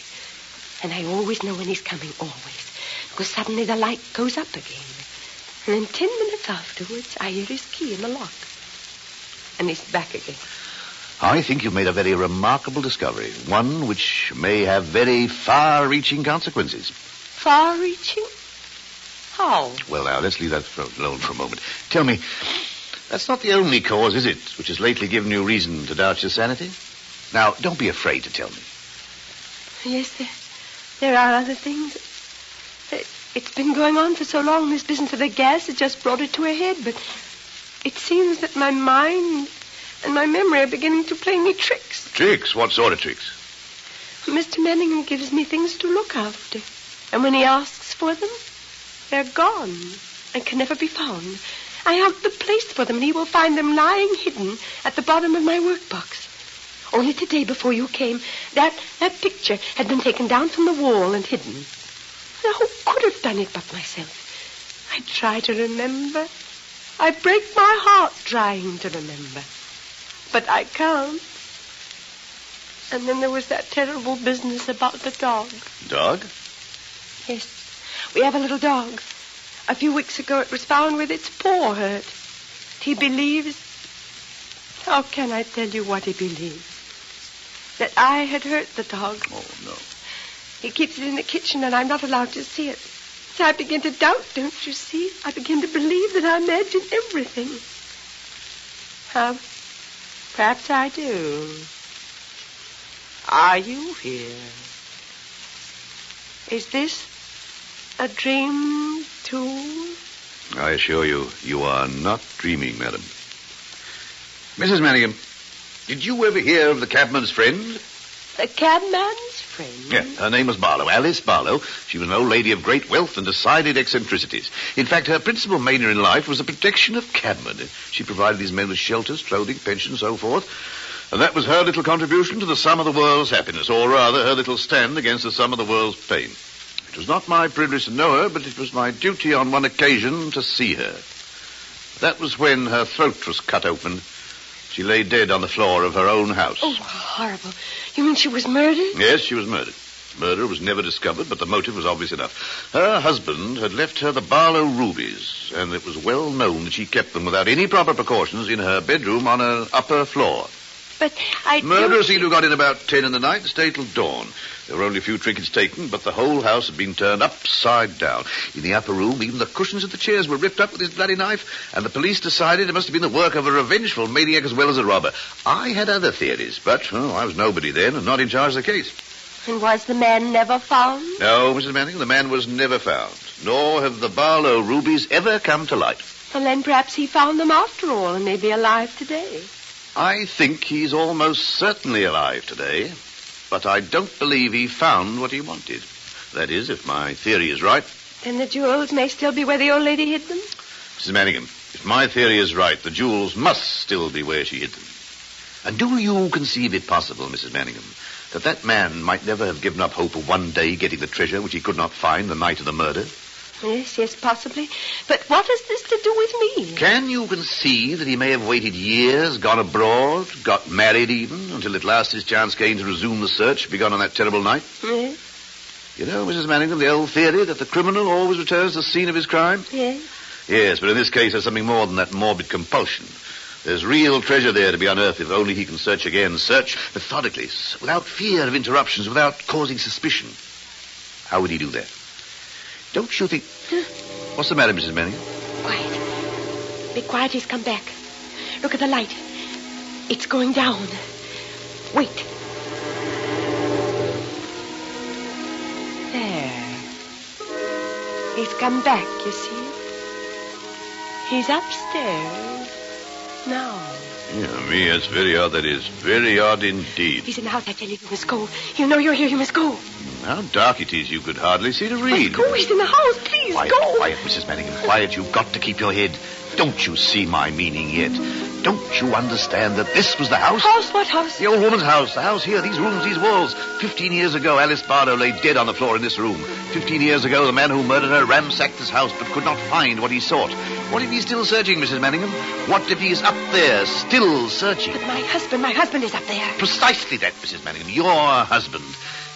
And I always know when he's coming, always, because suddenly the light goes up again. And then 10 minutes afterwards, I hear his key in the lock. And he's back again. I think you've made a very remarkable discovery, one which may have very far-reaching consequences. Far-reaching? How? Well, now, let's leave that alone for a moment. Tell me, that's not the only cause, is it, which has lately given you reason to doubt your sanity? Now, don't be afraid to tell me. Yes, there are other things. It's been going on for so long, this business of the gas. It just brought it to a head, but it seems that my mind and my memory are beginning to play me tricks. Tricks? What sort of tricks? Mr. Manningham gives me things to look after, and when he asks for them, they're gone and can never be found. I have the place for them, and he will find them lying hidden at the bottom of my workbox. Only today, before you came, that picture had been taken down from the wall and hidden. Now, who could have done it but myself? I try to remember. I break my heart trying to remember. But I can't. And then there was that terrible business about the dog. Dog? Yes. We have a little dog. A few weeks ago it was found with its paw hurt. He believes... How can I tell you what he believes? That I had hurt the dog. Oh, no. He keeps it in the kitchen and I'm not allowed to see it. So I begin to doubt, don't you see? I begin to believe that I imagine everything. Perhaps I do. Are you here? Is this a dream, too? I assure you, you are not dreaming, madam. Mrs. Manningham, did you ever hear of the cabman's friend? The cabman's friend? Yeah, her name was Barlow, Alice Barlow. She was an old lady of great wealth and decided eccentricities. In fact, her principal mania in life was the protection of cabmen. She provided these men with shelters, clothing, pensions, so forth. And that was her little contribution to the sum of the world's happiness, or rather, her little stand against the sum of the world's pain. It was not my privilege to know her, but it was my duty on one occasion to see her. That was when her throat was cut open. She lay dead on the floor of her own house. Oh, horrible. You mean she was murdered? Yes, she was murdered. Murder was never discovered, but the motive was obvious enough. Her husband had left her the Barlow rubies, and it was well known that she kept them without any proper precautions in her bedroom on an upper floor. But I Murderer seemed to have got in about 10 in the night and stayed till dawn. There were only a few trinkets taken, but the whole house had been turned upside down. In the upper room, even the cushions of the chairs were ripped up with his bloody knife, and the police decided it must have been the work of a revengeful maniac as well as a robber. I had other theories, but I was nobody then and not in charge of the case. And was the man never found? No, Mrs. Manning, the man was never found, nor have the Barlow rubies ever come to light. Well, then perhaps he found them after all and may be alive today. I think he's almost certainly alive today, but I don't believe he found what he wanted. That is, if my theory is right. Then the jewels may still be where the old lady hid them? Mrs. Manningham, if my theory is right, the jewels must still be where she hid them. And do you conceive it possible, Mrs. Manningham, that man might never have given up hope of one day getting the treasure which he could not find the night of the murder? Yes, possibly. But what has this to do with me? Can you conceive that he may have waited years, gone abroad, got married even, until at last his chance came to resume the search begun on that terrible night? Yes. You know, Mrs. Manningham, the old theory that the criminal always returns to the scene of his crime? Yes. Yes, but in this case there's something more than that morbid compulsion. There's real treasure there to be unearthed if only he can search again. Search methodically, without fear of interruptions, without causing suspicion. How would he do that? Don't you think... What's the matter, Mrs. Manningham? Quiet. Be quiet, he's come back. Look at the light. It's going down. Wait. There. He's come back, you see. He's upstairs now. Yeah, me, that's very odd. That is very odd indeed. He's in the house. I tell you, you must go. You know you're here. You must go. How dark it is. You could hardly see to read. Go. He's in the house. Please, quiet, go. Quiet, Mrs. Manningham. Quiet. You've got to keep your head. Don't you see my meaning yet? Don't you understand that this was the house? House? What house? The old woman's house. The house here. These rooms, these walls. 15 years ago, Alice Barlow lay dead on the floor in this room. 15 years ago, the man who murdered her ransacked this house but could not find what he sought. What if he's still searching, Mrs. Manningham? What if he's up there, still searching? But my husband is up there. Precisely that, Mrs. Manningham. Your husband.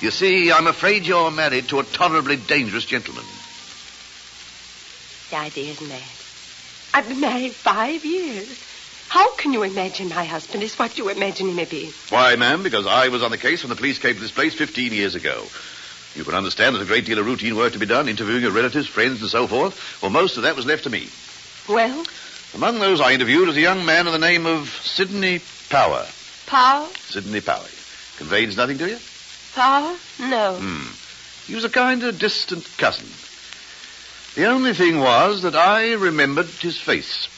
You see, I'm afraid you're married to a tolerably dangerous gentleman. The idea is mad. I've been married 5 years. How can you imagine my husband is what you imagine he may be? Why, ma'am, because I was on the case when the police came to this place 15 years ago. You can understand there's a great deal of routine work to be done, interviewing your relatives, friends, and so forth. Well, most of that was left to me. Well? Among those I interviewed was a young man of the name of Sidney Power. Power? Sidney Power. Conveys nothing to you? Power? No. He was a kind of distant cousin. The only thing was that I remembered his face.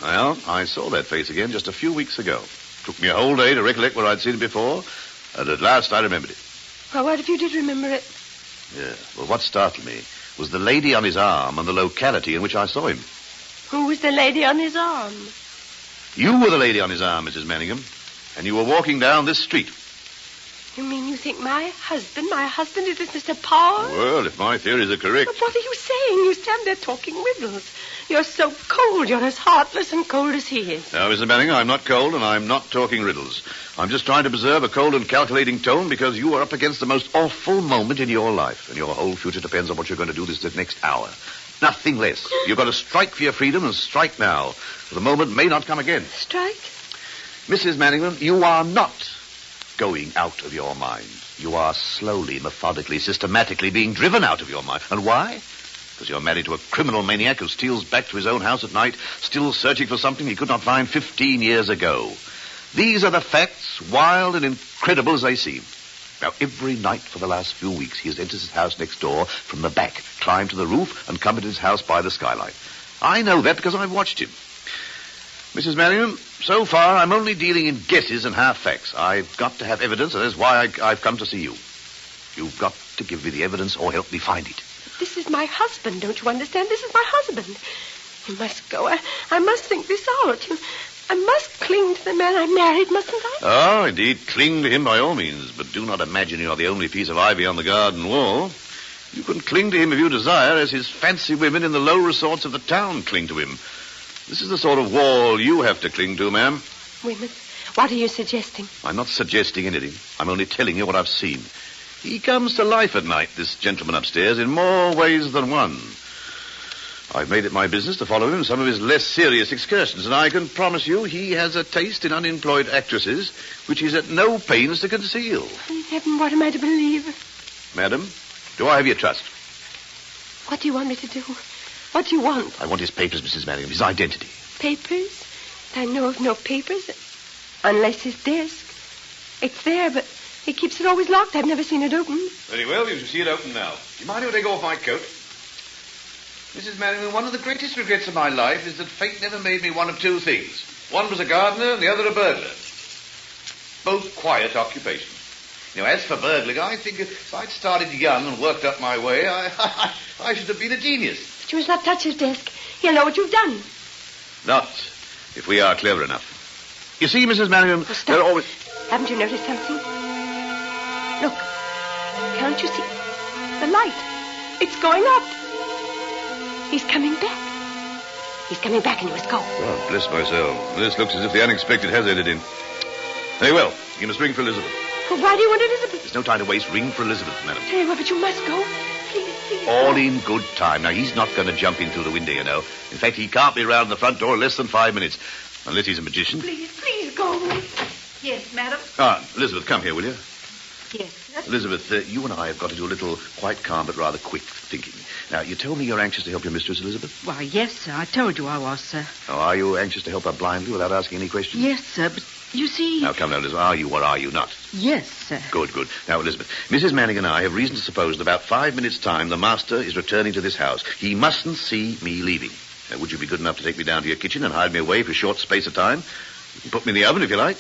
Well, I saw that face again just a few weeks ago. Took me a whole day to recollect where I'd seen it before, and at last I remembered it. Well, what if you did remember it? Yeah, well, what startled me was the lady on his arm and the locality in which I saw him. Who was the lady on his arm? You were the lady on his arm, Mrs. Manningham, and you were walking down this street. You mean you think my husband is this Mr. Powers? Well, if my theories are correct. But what are you saying? You stand there talking riddles. You're so cold. You're as heartless and cold as he is. Now, Mr. Manning, I'm not cold and I'm not talking riddles. I'm just trying to preserve a cold and calculating tone because you are up against the most awful moment in your life, and your whole future depends on what you're going to do this next hour. Nothing less. You've got to strike for your freedom and strike now. For the moment may not come again. Strike? Mrs. Manningham, you are not going out of your mind. You are slowly, methodically, systematically being driven out of your mind. And why? Because you're married to a criminal maniac who steals back to his own house at night, still searching for something he could not find 15 years ago. These are the facts, wild and incredible as they seem. Now, every night for the last few weeks, he has entered his house next door from the back, climbed to the roof, and come into his house by the skylight. I know that because I've watched him. Mrs. Manningham, so far I'm only dealing in guesses and half facts. I've got to have evidence, and that's why I've come to see you. You've got to give me the evidence or help me find it. This is my husband, don't you understand? This is my husband. You must go. I must think this out. I must cling to the man I married, mustn't I? Oh, indeed, cling to him by all means, but do not imagine you're the only piece of ivy on the garden wall. You can cling to him if you desire, as his fancy women in the low resorts of the town cling to him. This is the sort of wall you have to cling to, ma'am. Women? What are you suggesting? I'm not suggesting anything. I'm only telling you what I've seen. He comes to life at night, this gentleman upstairs, in more ways than one. I've made it my business to follow him in some of his less serious excursions, and I can promise you he has a taste in unemployed actresses which he's at no pains to conceal. In heaven, what am I to believe? Madam, do I have your trust? What do you want me to do? What do you want? I want his papers, Mrs. Manningham, his identity. Papers? I know of no papers, unless his desk. It's there, but he keeps it always locked. I've never seen it open. Very well, you should see it open now. Do you mind if I take off my coat? Mrs. Manningham, one of the greatest regrets of my life is that fate never made me one of two things. One was a gardener and the other a burglar. Both quiet occupations. Now, as for burgling, I think if I'd started young and worked up my way, I should have been a genius. But you must not touch his desk. He'll know what you've done. Not if we are clever enough. You see, Mrs. Manningham, Oh, stop. there are always... Haven't you noticed something? Look. Can't you see? The light. It's going up. He's coming back. He's coming back, and you must go. Oh, bless myself. This looks as if the unexpected has entered in. Very well. You must ring for Elizabeth. Well, why do you want Elizabeth? There's no time to waste. Ring for Elizabeth, madam. Tell you what, but you must go. Please, please. All in good time. Now, he's not going to jump in through the window, you know. In fact, he can't be round the front door in less than 5 minutes. Unless he's a magician. Please go. Yes, madam. Ah, Elizabeth, come here, will you? Yes, sir. Elizabeth, you and I have got to do a little quite calm but rather quick thinking. Now, you told me you're anxious to help your mistress, Elizabeth? Why, yes, sir. I told you I was, sir. Oh, are you anxious to help her blindly without asking any questions? Yes, sir, but you see... Now, come now, Elizabeth. Are you or are you not? Yes, sir. Good, good. Now, Elizabeth, Mrs. Manning and I have reason to suppose that about 5 minutes' time the master is returning to this house. He mustn't see me leaving. Now, would you be good enough to take me down to your kitchen and hide me away for a short space of time? You can put me in the oven if you like.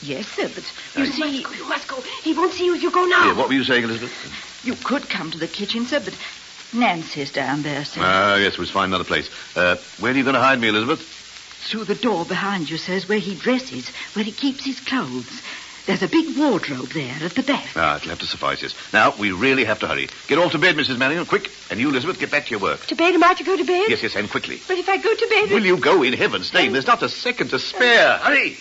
Yes, sir, but You must go. He won't see you if you go now. Here, what were you saying, Elizabeth? you could come to the kitchen, sir, but Nancy's down there, sir. Ah, yes, we'll find another place. Where are you going to hide me, Elizabeth? Through the door behind you, sir, is where he dresses, where he keeps his clothes. There's a big wardrobe there at the back. Ah, it'll have to suffice us. Now, we really have to hurry. Get all to bed, Mrs. Manningham, quick. And you, Elizabeth, get back to your work. To bed? Am I to go to bed? Yes, yes, and quickly. But if I go to bed... Will you go, in heaven's name? There's not a second to spare. Hurry!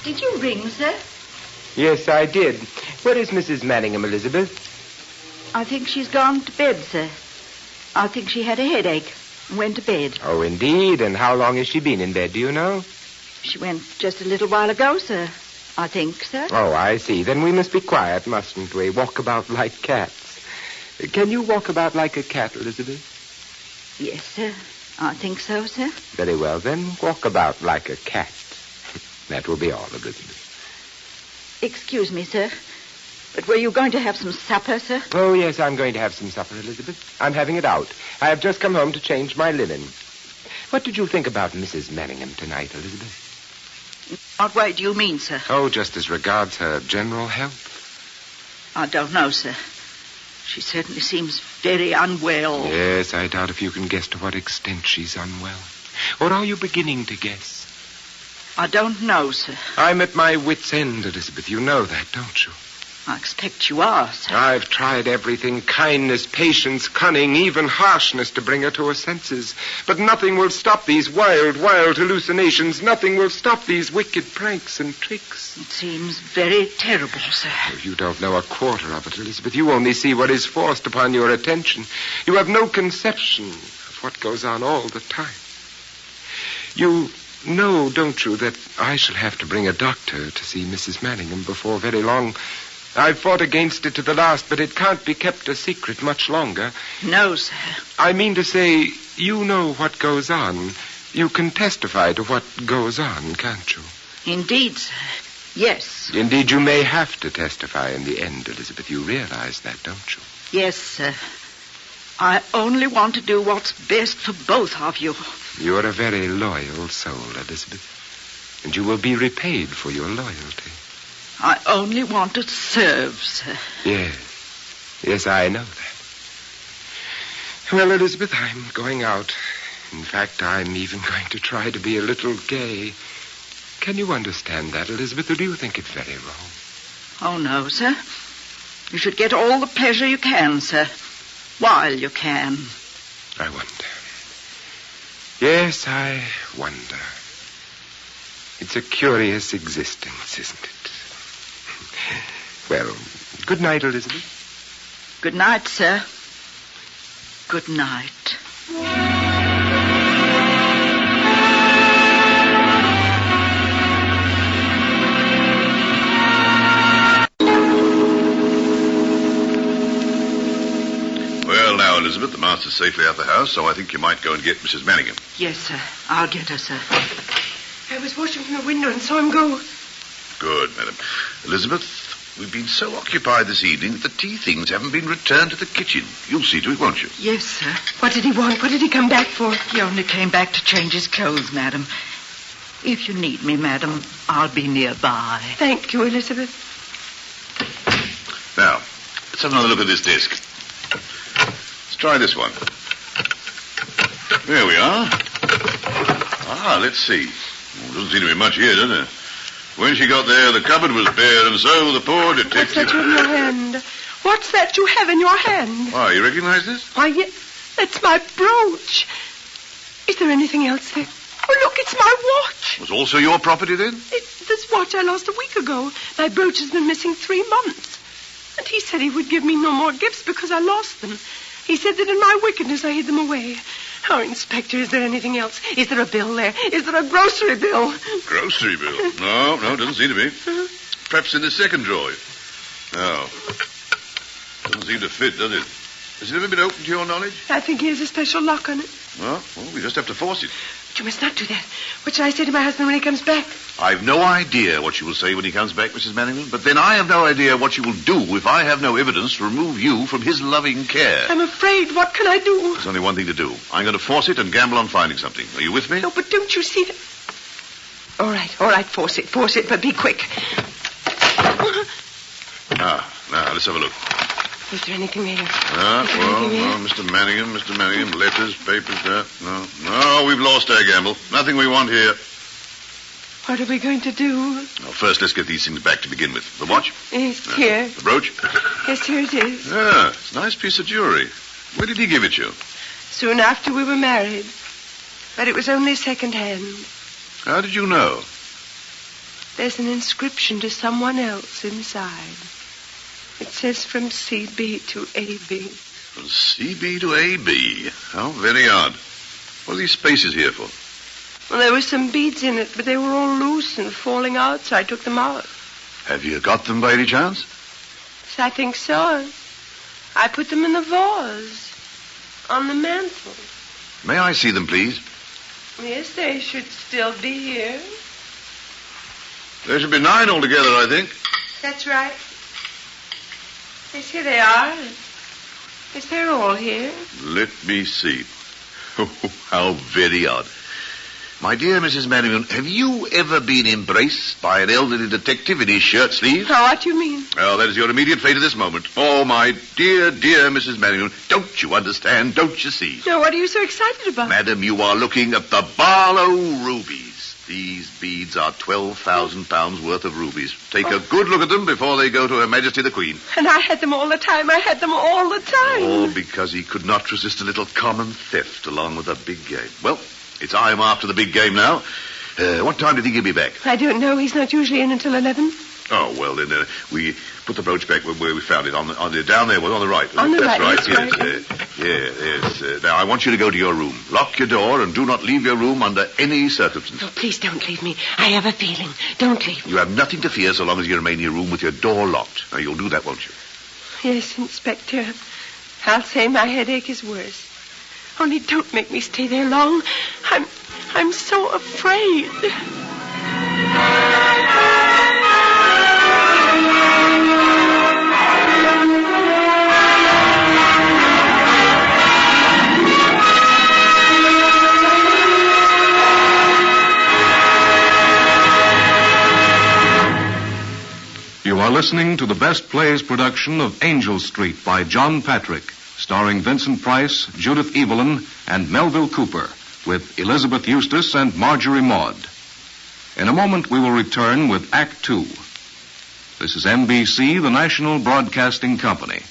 Did you ring, sir? Yes, I did. Where is Mrs. Manningham, Elizabeth? I think she's gone to bed, sir. I think she had a headache and went to bed. Oh, indeed. And how long has she been in bed, do you know? She went just a little while ago, sir. I think, sir. Oh, I see. Then we must be quiet, mustn't we? Walk about like cats. Can you walk about like a cat, Elizabeth? Yes, sir. I think so, sir. Very well, then walk about like a cat. That will be all, Elizabeth. Excuse me, sir. But were you going to have some supper, sir? Oh, yes, I'm going to have some supper, Elizabeth. I'm having it out. I have just come home to change my linen. What did you think about Mrs. Manningham tonight, Elizabeth? What way do you mean, sir? Oh, just as regards her general health. I don't know, sir. She certainly seems very unwell. Yes, I doubt if you can guess to what extent she's unwell. Or are you beginning to guess? I don't know, sir. I'm at my wit's end, Elizabeth. You know that, don't you? I expect you are, sir. I've tried everything, kindness, patience, cunning, even harshness to bring her to her senses. But nothing will stop these wild, wild hallucinations. Nothing will stop these wicked pranks and tricks. It seems very terrible, sir. Oh, you don't know a quarter of it, Elizabeth. You only see what is forced upon your attention. You have no conception of what goes on all the time. You know, don't you, that I shall have to bring a doctor to see Mrs. Manningham before very long. I've fought against it to the last, but it can't be kept a secret much longer. No, sir. I mean to say, you know what goes on. You can testify to what goes on, can't you? Indeed, sir. Yes. Indeed, you may have to testify in the end, Elizabeth. You realize that, don't you? Yes, sir. I only want to do what's best for both of you. You're a very loyal soul, Elizabeth. And you will be repaid for your loyalty. I only want to serve, sir. Yes. Yes, I know that. Well, Elizabeth, I'm going out. In fact, I'm even going to try to be a little gay. Can you understand that, Elizabeth, or do you think it's very wrong? Oh, no, sir. You should get all the pleasure you can, sir, while you can. I wonder. Yes, I wonder. It's a curious existence, isn't it? Well, good night, Elizabeth. Good night, sir. Good night. Well, now, Elizabeth, the master's safely out the house, so I think you might go and get Mrs. Manningham. Yes, sir. I'll get her, sir. I was watching from the window and saw him go. Good, madam. Elizabeth, we've been so occupied this evening that the tea things haven't been returned to the kitchen. You'll see to it, won't you? Yes, sir. What did he want? What did he come back for? He only came back to change his clothes, madam. If you need me, madam, I'll be nearby. Thank you, Elizabeth. Now, let's have another look at this desk. Let's try this one. There we are. Let's see. Well, doesn't seem to be much here, does there? When she got there, the cupboard was bare, and so the poor detective... What's that you have in your hand? What's that you have in your hand? Why, you recognize this? Why, yes, that's my brooch. Is there anything else there? Oh, look, it's my watch. Was also your property, then? This watch I lost a week ago. My brooch has been missing 3 months. And he said he would give me no more gifts because I lost them. He said that in my wickedness I hid them away. Oh, Inspector, is there anything else? Is there a bill there? Is there a grocery bill? Grocery bill? No, doesn't seem to be. Perhaps in the second drawer. No. Doesn't seem to fit, does it? Has it ever been opened to your knowledge? I think he has a special lock on it. Well, we just have to force it. But you must not do that. What shall I say to my husband when he comes back? I've no idea what you will say when he comes back, Mrs. Manningham, but then I have no idea what you will do if I have no evidence to remove you from his loving care. I'm afraid. What can I do? There's only one thing to do. I'm going to force it and gamble on finding something. Are you with me? No, but don't you see that... All right, force it, but be quick. Now, let's have a look. Is there anything there? Mr. Manningham, letters, papers, No, we've lost our gamble. Nothing we want here. What are we going to do? Now, first, let's get these things back to begin with. The watch? Yes, here. The brooch? Yes, here it is. Yeah, it's a nice piece of jewelry. Where did he give it you? Soon after we were married. But it was only second-hand. How did you know? There's an inscription to someone else inside. It says from CB to AB. From CB to AB? How very odd. What are these spaces here for? Well, there were some beads in it, but they were all loose and falling out, so I took them out. Have you got them by any chance? Yes, I think so. I put them in the vase on the mantel. May I see them, please? Yes, they should still be here. There should be 9 altogether, I think. That's right. Yes, here they are. Yes, they're all here. Let me see. Oh, how very odd. My dear Mrs. Merriman, have you ever been embraced by an elderly detective in his shirt sleeves? Oh, what do you mean? Well, that is your immediate fate at this moment. Oh, my dear, dear Mrs. Merriman, don't you understand? Don't you see? No, what are you so excited about? Madam, you are looking at the Barlow rubies. These beads are 12,000 pounds worth of rubies. Take a good look at them before they go to Her Majesty the Queen. And I had them all the time. I had them all the time. All because he could not resist a little common theft along with a big game. Well, it's I'm after the big game now. What time do you think he'll be back? I don't know. He's not usually in until 11. Oh, well, then we put the brooch back where we found it, on the down there, on the right. On the that's right, yes. Right. Yes. Now, I want you to go to your room. Lock your door and do not leave your room under any circumstances. Oh, please don't leave me. I have a feeling. Don't leave me. You have nothing to fear so long as you remain in your room with your door locked. Now, you'll do that, won't you? Yes, Inspector. I'll say my headache is worse. Only don't make me stay there long. I'm so afraid. You are listening to the Best Plays production of Angel Street by John Patrick, starring Vincent Price, Judith Evelyn, and Melville Cooper, with Elizabeth Eustace and Marjorie Maud. In a moment, we will return with Act Two. This is NBC, the National Broadcasting Company.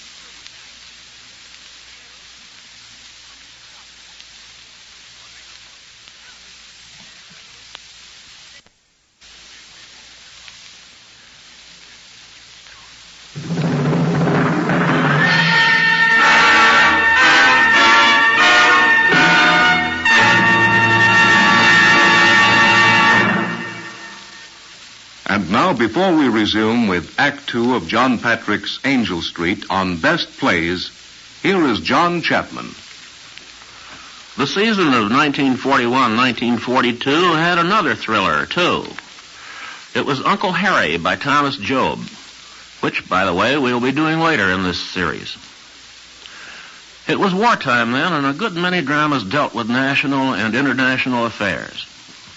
And now, before we resume with Act Two of John Patrick's Angel Street on Best Plays, here is John Chapman. The season of 1941-1942 had another thriller, too. It was Uncle Harry by Thomas Job, which, by the way, we'll be doing later in this series. It was wartime then, and a good many dramas dealt with national and international affairs.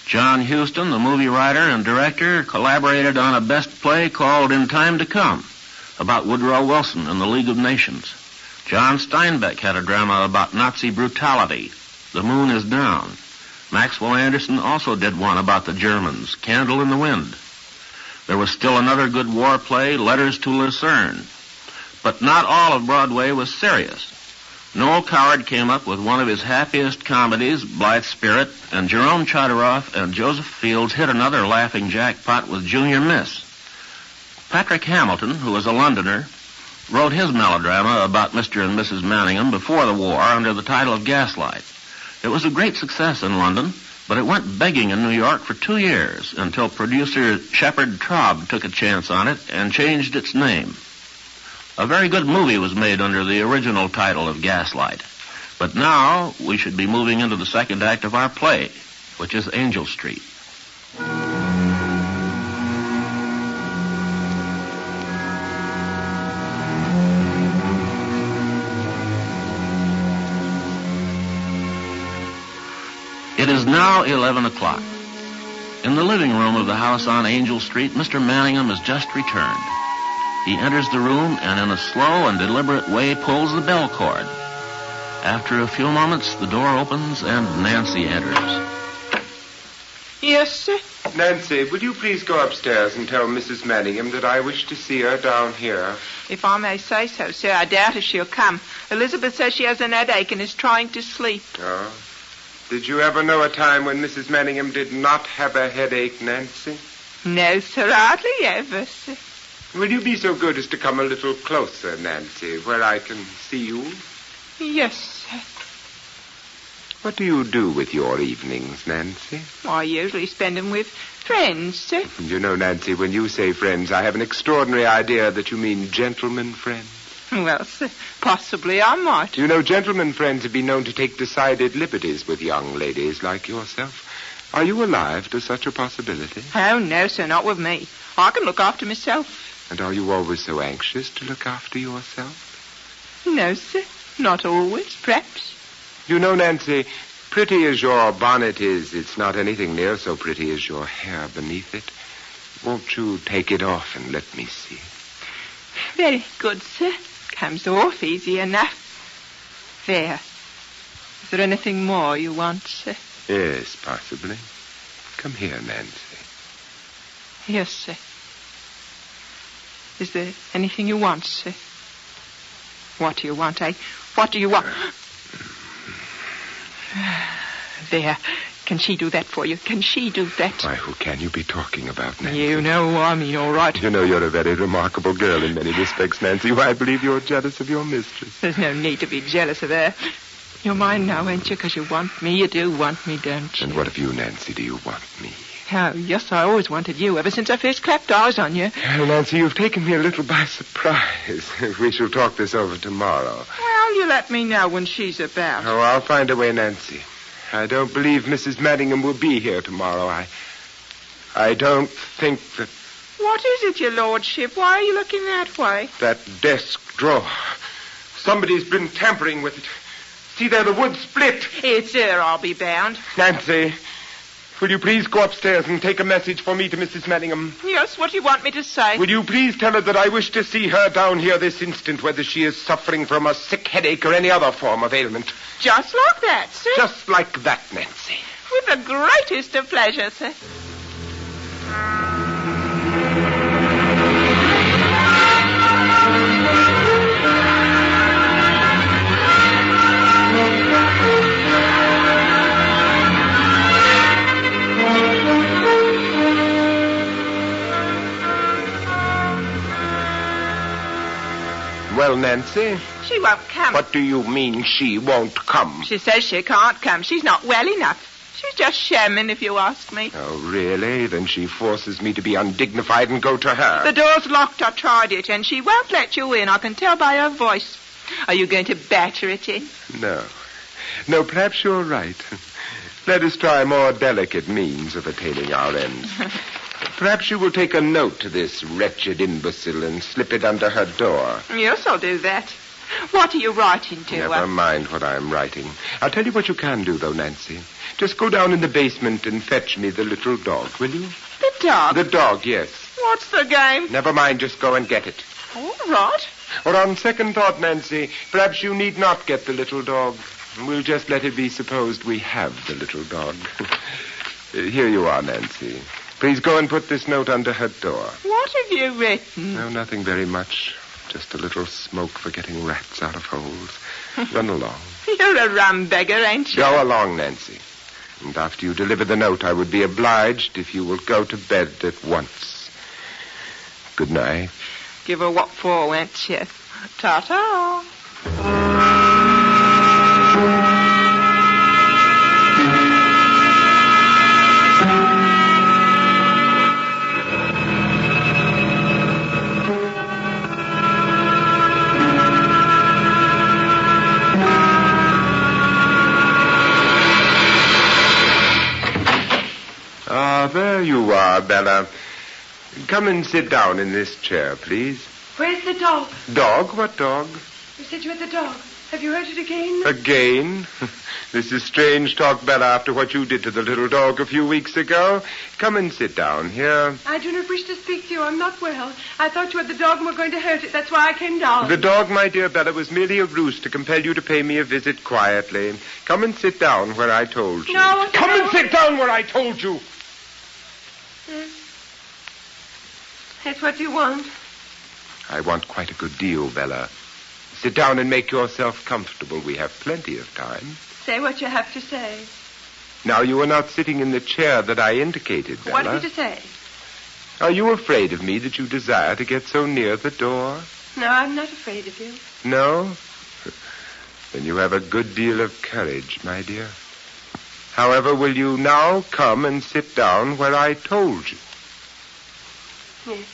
John Huston, the movie writer and director, collaborated on a best play called In Time to Come, about Woodrow Wilson and the League of Nations. John Steinbeck had a drama about Nazi brutality, The Moon is Down. Maxwell Anderson also did one about the Germans, Candle in the Wind. There was still another good war play, Letters to Lucerne. But not all of Broadway was serious. Noel Coward came up with one of his happiest comedies, Blithe Spirit, and Jerome Chodoroff and Joseph Fields hit another laughing jackpot with Junior Miss. Patrick Hamilton, who was a Londoner, wrote his melodrama about Mr. and Mrs. Manningham before the war under the title of Gaslight. It was a great success in London, but it went begging in New York for 2 years until producer Shepard Traub took a chance on it and changed its name. A very good movie was made under the original title of Gaslight. But now we should be moving into the second act of our play, which is Angel Street. It is now 11 o'clock. In the living room of the house on Angel Street, Mr. Manningham has just returned. He enters the room and in a slow and deliberate way pulls the bell cord. After a few moments, the door opens and Nancy enters. Yes, sir? Nancy, will you please go upstairs and tell Mrs. Manningham that I wish to see her down here? If I may say so, sir, I doubt if she'll come. Elizabeth says she has an headache and is trying to sleep. Oh. Did you ever know a time when Mrs. Manningham did not have a headache, Nancy? No, sir, hardly ever, sir. Will you be so good as to come a little closer, Nancy, where I can see you? Yes, sir. What do you do with your evenings, Nancy? I usually spend them with friends, sir. You know, Nancy, when you say friends, I have an extraordinary idea that you mean gentlemen friends. Well, sir, possibly I might. You know, gentlemen friends have been known to take decided liberties with young ladies like yourself. Are you alive to such a possibility? Oh, no, sir, not with me. I can look after myself. And are you always so anxious to look after yourself? No, sir. Not always, perhaps. You know, Nancy, Pretty as your bonnet is, it's not anything near so pretty as your hair beneath it. Won't you take it off and let me see? Very good, sir. Comes off easy enough. There. Is there anything more you want, sir? Yes, possibly. Come here, Nancy. Yes, sir. Is there anything you want, sir? What do you want, eh? What do you want? There. Can she do that for you? Can she do that? Why, who can you be talking about, Nancy? You know who I mean, all right. You know you're a very remarkable girl in many respects, Nancy. Why, I believe you're jealous of your mistress. There's no need to be jealous of her. You're mine now, ain't you? Because you want me. You do want me, don't you? And what of you, Nancy? Do you want me? Oh, yes, I always wanted you, ever since I first clapped eyes on you. Well, Nancy, you've taken me a little by surprise. We shall talk this over tomorrow. Well, you let me know when she's about. Oh, I'll find a way, Nancy. I don't believe Mrs. Manningham will be here tomorrow. I don't think that... What is it, your lordship? Why are you looking that way? That desk drawer. Somebody's been tampering with it. See there, the wood split. It's her, I'll be bound. Nancy, will you please go upstairs and take a message for me to Mrs. Manningham? Yes, what do you want me to say? Will you please tell her that I wish to see her down here this instant, whether she is suffering from a sick headache or any other form of ailment? Just like that, sir? Just like that, Nancy. With the greatest of pleasure, sir. Well, Nancy? She won't come. What do you mean she won't come? She says she can't come. She's not well enough. She's just shamming, if you ask me. Oh, really? Then she forces me to be undignified and go to her. The door's locked. I tried it, and she won't let you in. I can tell by her voice. Are you going to batter it in? No. No, perhaps you're right. Let us try more delicate means of attaining our ends. Perhaps you will take a note to this wretched imbecile and slip it under her door. Yes, I'll do that. What are you writing to her? Never mind what I'm writing. I'll tell you what you can do, though, Nancy. Just go down in the basement and fetch me the little dog, will you? The dog? The dog, yes. What's the game? Never mind, just go and get it. All right. Or on second thought, Nancy, perhaps you need not get the little dog. We'll just let it be supposed we have the little dog. Here you are, Nancy. Please go and put this note under her door. What have you written? No, nothing very much. Just a little smoke for getting rats out of holes. Run along. You're a rum beggar, ain't you? Go along, Nancy. And after you deliver the note, I would be obliged if you will go to bed at once. Good night. Give her what for, won't you? Ta-ta. There you are, Bella. Come and sit down in this chair, please. Where's the dog? Dog? What dog? You said you had the dog. Have you hurt it again? Again? This is strange talk, Bella, after what you did to the little dog a few weeks ago. Come and sit down here. I do not wish to speak to you. I'm not well. I thought you had the dog and were going to hurt it. That's why I came down. The dog, my dear Bella, was merely a ruse to compel you to pay me a visit quietly. Come and sit down where I told you. No. Come and sit down where I told you. That's what you want. I want quite a good deal, Bella. Sit down and make yourself comfortable. We have plenty of time. Say what you have to say. Now, you are not sitting in the chair that I indicated, Bella. What are you to say? Are you afraid of me that you desire to get so near the door? No, I'm not afraid of you. No? Then you have a good deal of courage, my dear. However, will you now come and sit down where I told you? Yes.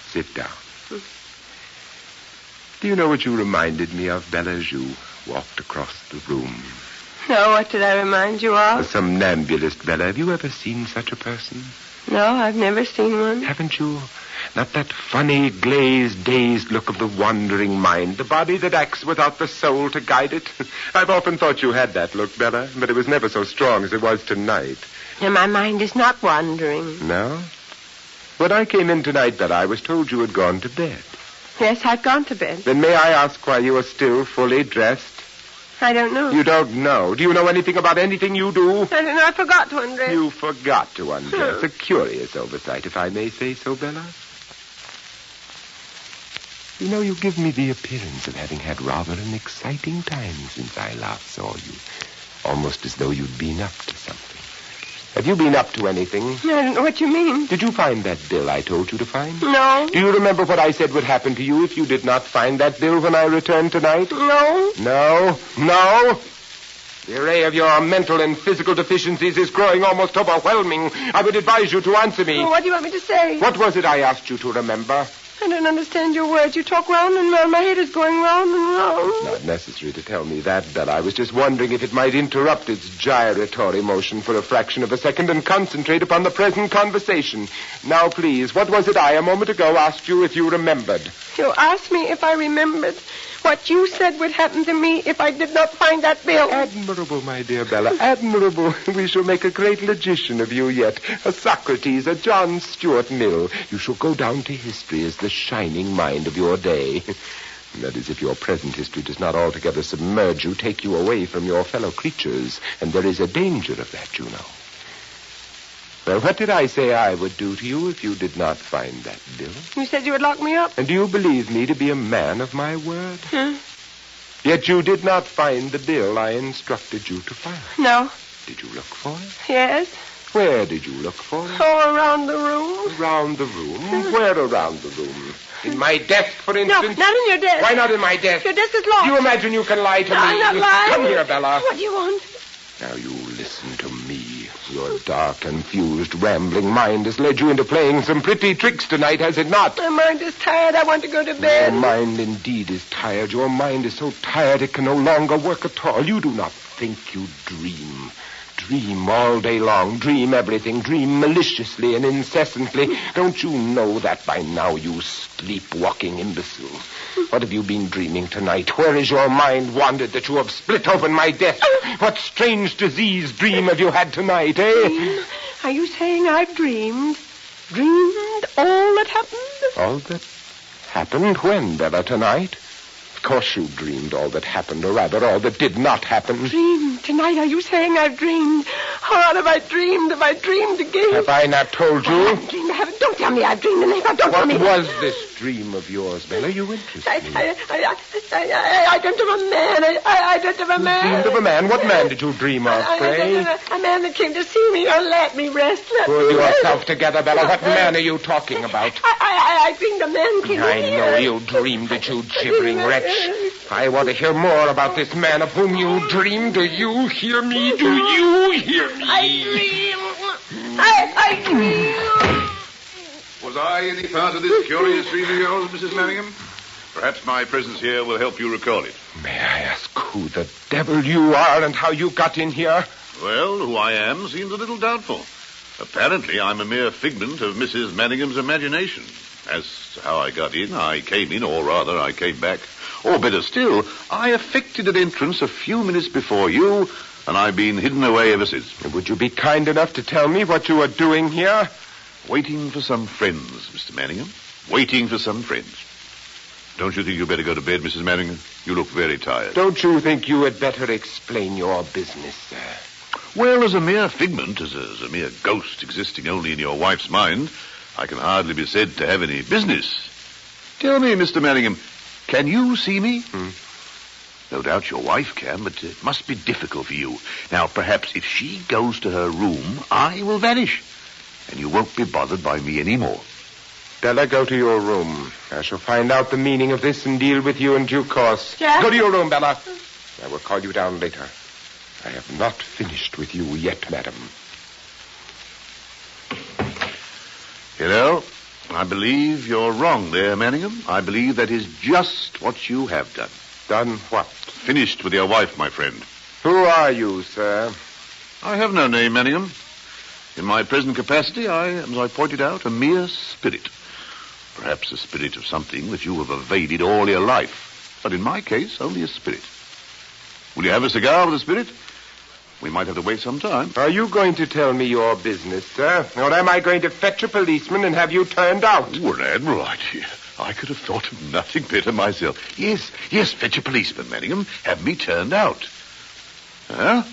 Sit down. Do you know what you reminded me of, Bella, as you walked across the room? No, what did I remind you of? A somnambulist, Bella. Have you ever seen such a person? No, I've never seen one. Haven't you? Not that funny, glazed, dazed look of the wandering mind, the body that acts without the soul to guide it. I've often thought you had that look, Bella, but it was never so strong as it was tonight. And my mind is not wandering. No? When I came in tonight, Bella, I was told you had gone to bed. Yes, I've gone to bed. Then may I ask why you are still fully dressed? I don't know. You don't know. Do you know anything about anything you do? I don't know. I forgot to undress. You forgot to undress. A curious oversight, if I may say so, Bella. You know, you give me the appearance of having had rather an exciting time since I last saw you. Almost as though you'd been up to something. Have you been up to anything? I don't know what you mean. Did you find that bill I told you to find? No. Do you remember what I said would happen to you if you did not find that bill when I returned tonight? No. No? No? The array of your mental and physical deficiencies is growing almost overwhelming. I would advise you to answer me. Oh, what do you want me to say? What was it I asked you to remember? I don't understand your words. You talk round and round. My head is going round and round. It's not necessary to tell me that, Bella. I was just wondering if it might interrupt its gyratory motion for a fraction of a second and concentrate upon the present conversation. Now, please, what was it I, a moment ago, asked you if you remembered? You asked me if I remembered what you said would happen to me if I did not find that bill. Admirable, my dear Bella, admirable. We shall make a great logician of you yet. A Socrates, a John Stuart Mill. You shall go down to history as the shining mind of your day. That is, if your present history does not altogether submerge you, take you away from your fellow creatures. And there is a danger of that, you know. Well, what did I say I would do to you if you did not find that bill? You said you would lock me up. And do you believe me to be a man of my word? Huh? Yet you did not find the bill I instructed you to find. No. Did you look for it? Yes. Where did you look for it? Oh, around the room. Around the room? Where around the room? In my desk, for instance? No, not in your desk. Why not in my desk? Your desk is locked. You imagine you can lie to me? I'm not lying. Come here, Bella. What do you want? Now you listen to me. Your dark, confused, rambling mind has led you into playing some pretty tricks tonight, has it not? My mind is tired. I want to go to bed. Your mind indeed is tired. Your mind is so tired it can no longer work at all. You do not think, you dream. Dream all day long. Dream everything. Dream maliciously and incessantly. Don't you know that by now, you sleepwalking imbecile? What have you been dreaming tonight? Where is your mind wandered that you have split open my desk? What strange disease dream have you had tonight, eh? Dream? Are you saying I've dreamed? Dreamed all that happened? All that happened when, Bella, tonight? Of course you dreamed all that happened, or rather all that did not happen. Dreamed tonight? Are you saying I've dreamed? How have I dreamed? Have I dreamed again? Have I not told you? I haven't dreamed. I haven't. Don't tell me I've dreamed. Don't tell me. What was this dream of yours, Bella? You interest me. I dreamt of a man. I dreamt of a man. You dreamed of a man? What man did you dream of, pray? A man that came to see me. Oh, let me rest. Pull yourself together, Bella. What man are you talking about? I dreamed a man came I here. know you dreamed it, you gibbering wretch. I want to hear more about this man of whom you dreamed. Do you hear me? Do you hear me? I dream. Was I any part of this curious dream of yours, Mrs. Manningham? Perhaps my presence here will help you recall it. May I ask who the devil you are and how you got in here? Well, who I am seems a little doubtful. Apparently, I'm a mere figment of Mrs. Manningham's imagination. As to how I got in, I came in, or rather, I came back. Or better still, I effected an entrance a few minutes before you, and I've been hidden away ever since. Would you be kind enough to tell me what you are doing here? Waiting for some friends, Mr. Manningham. Waiting for some friends. Don't you think you'd better go to bed, Mrs. Manningham? You look very tired. Don't you think you had better explain your business, sir? Well, as a mere figment, as a mere ghost existing only in your wife's mind, I can hardly be said to have any business. Tell me, Mr. Manningham, can you see me? No doubt your wife can, but it must be difficult for you. Now, perhaps if she goes to her room, I will vanish, and you won't be bothered by me anymore. Bella, go to your room. I shall find out the meaning of this and deal with you in due course. Jack? Go to your room, Bella. I will call you down later. I have not finished with you yet, madam. Hello? I believe you're wrong there, Manningham. I believe that is just what you have done. Done what? Finished with your wife, my friend. Who are you, sir? I have no name, Manningham. In my present capacity, I am, as I pointed out, a mere spirit. Perhaps a spirit of something that you have evaded all your life. But in my case, only a spirit. Will you have a cigar with a spirit? We might have to wait some time. Are you going to tell me your business, sir? Or am I going to fetch a policeman and have you turned out? Oh, an admiral idea. I could have thought of nothing better myself. Yes, fetch a policeman, Manningham. Have me turned out. Huh?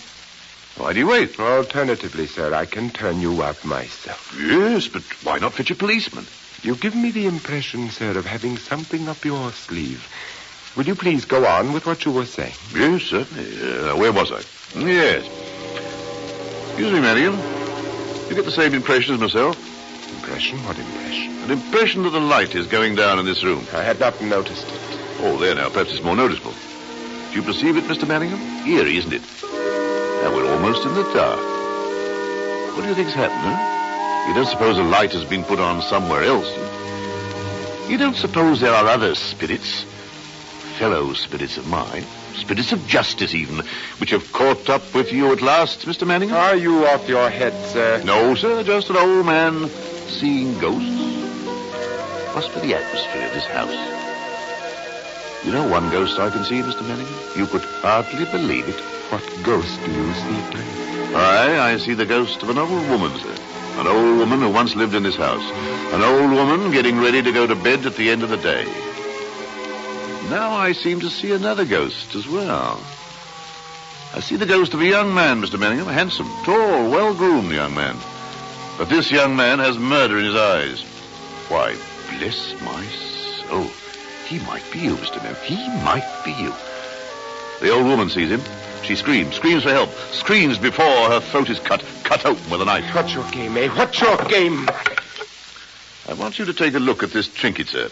Why do you wait? Alternatively, sir, I can turn you out myself. Yes, but why not fetch a policeman? You give me the impression, sir, of having something up your sleeve. Will you please go on with what you were saying? Yes, certainly. Where was I? Yes. Excuse me, Manningham. You get the same impression as myself? Impression? What impression? An impression that the light is going down in this room. I had not noticed it. Oh, there now. Perhaps it's more noticeable. Do you perceive it, Mr. Manningham? Eerie, isn't it? Now we're almost in the dark. What do you think's happened, huh? You don't suppose a light has been put on somewhere else? You don't suppose there are other spirits, fellow spirits of mine, spirits of justice even, which have caught up with you at last, Mr. Manningham? Are you off your head, sir? No, sir, just an old man seeing ghosts. Must be the atmosphere of this house. You know one ghost I can see, Mr. Manningham? You could hardly believe it. What ghost do you see, please? I see the ghost of an old woman, sir. An old woman who once lived in this house. An old woman getting ready to go to bed at the end of the day. Now I seem to see another ghost as well. I see the ghost of a young man, Mr. Manningham. A handsome, tall, well-groomed young man. But this young man has murder in his eyes. Why, bless my soul. He might be you, Mr. Manningham. He might be you. The old woman sees him. She screams for help, screams before her throat is cut open with a knife. What's your game, eh? What's your game? I want you to take a look at this trinket, sir.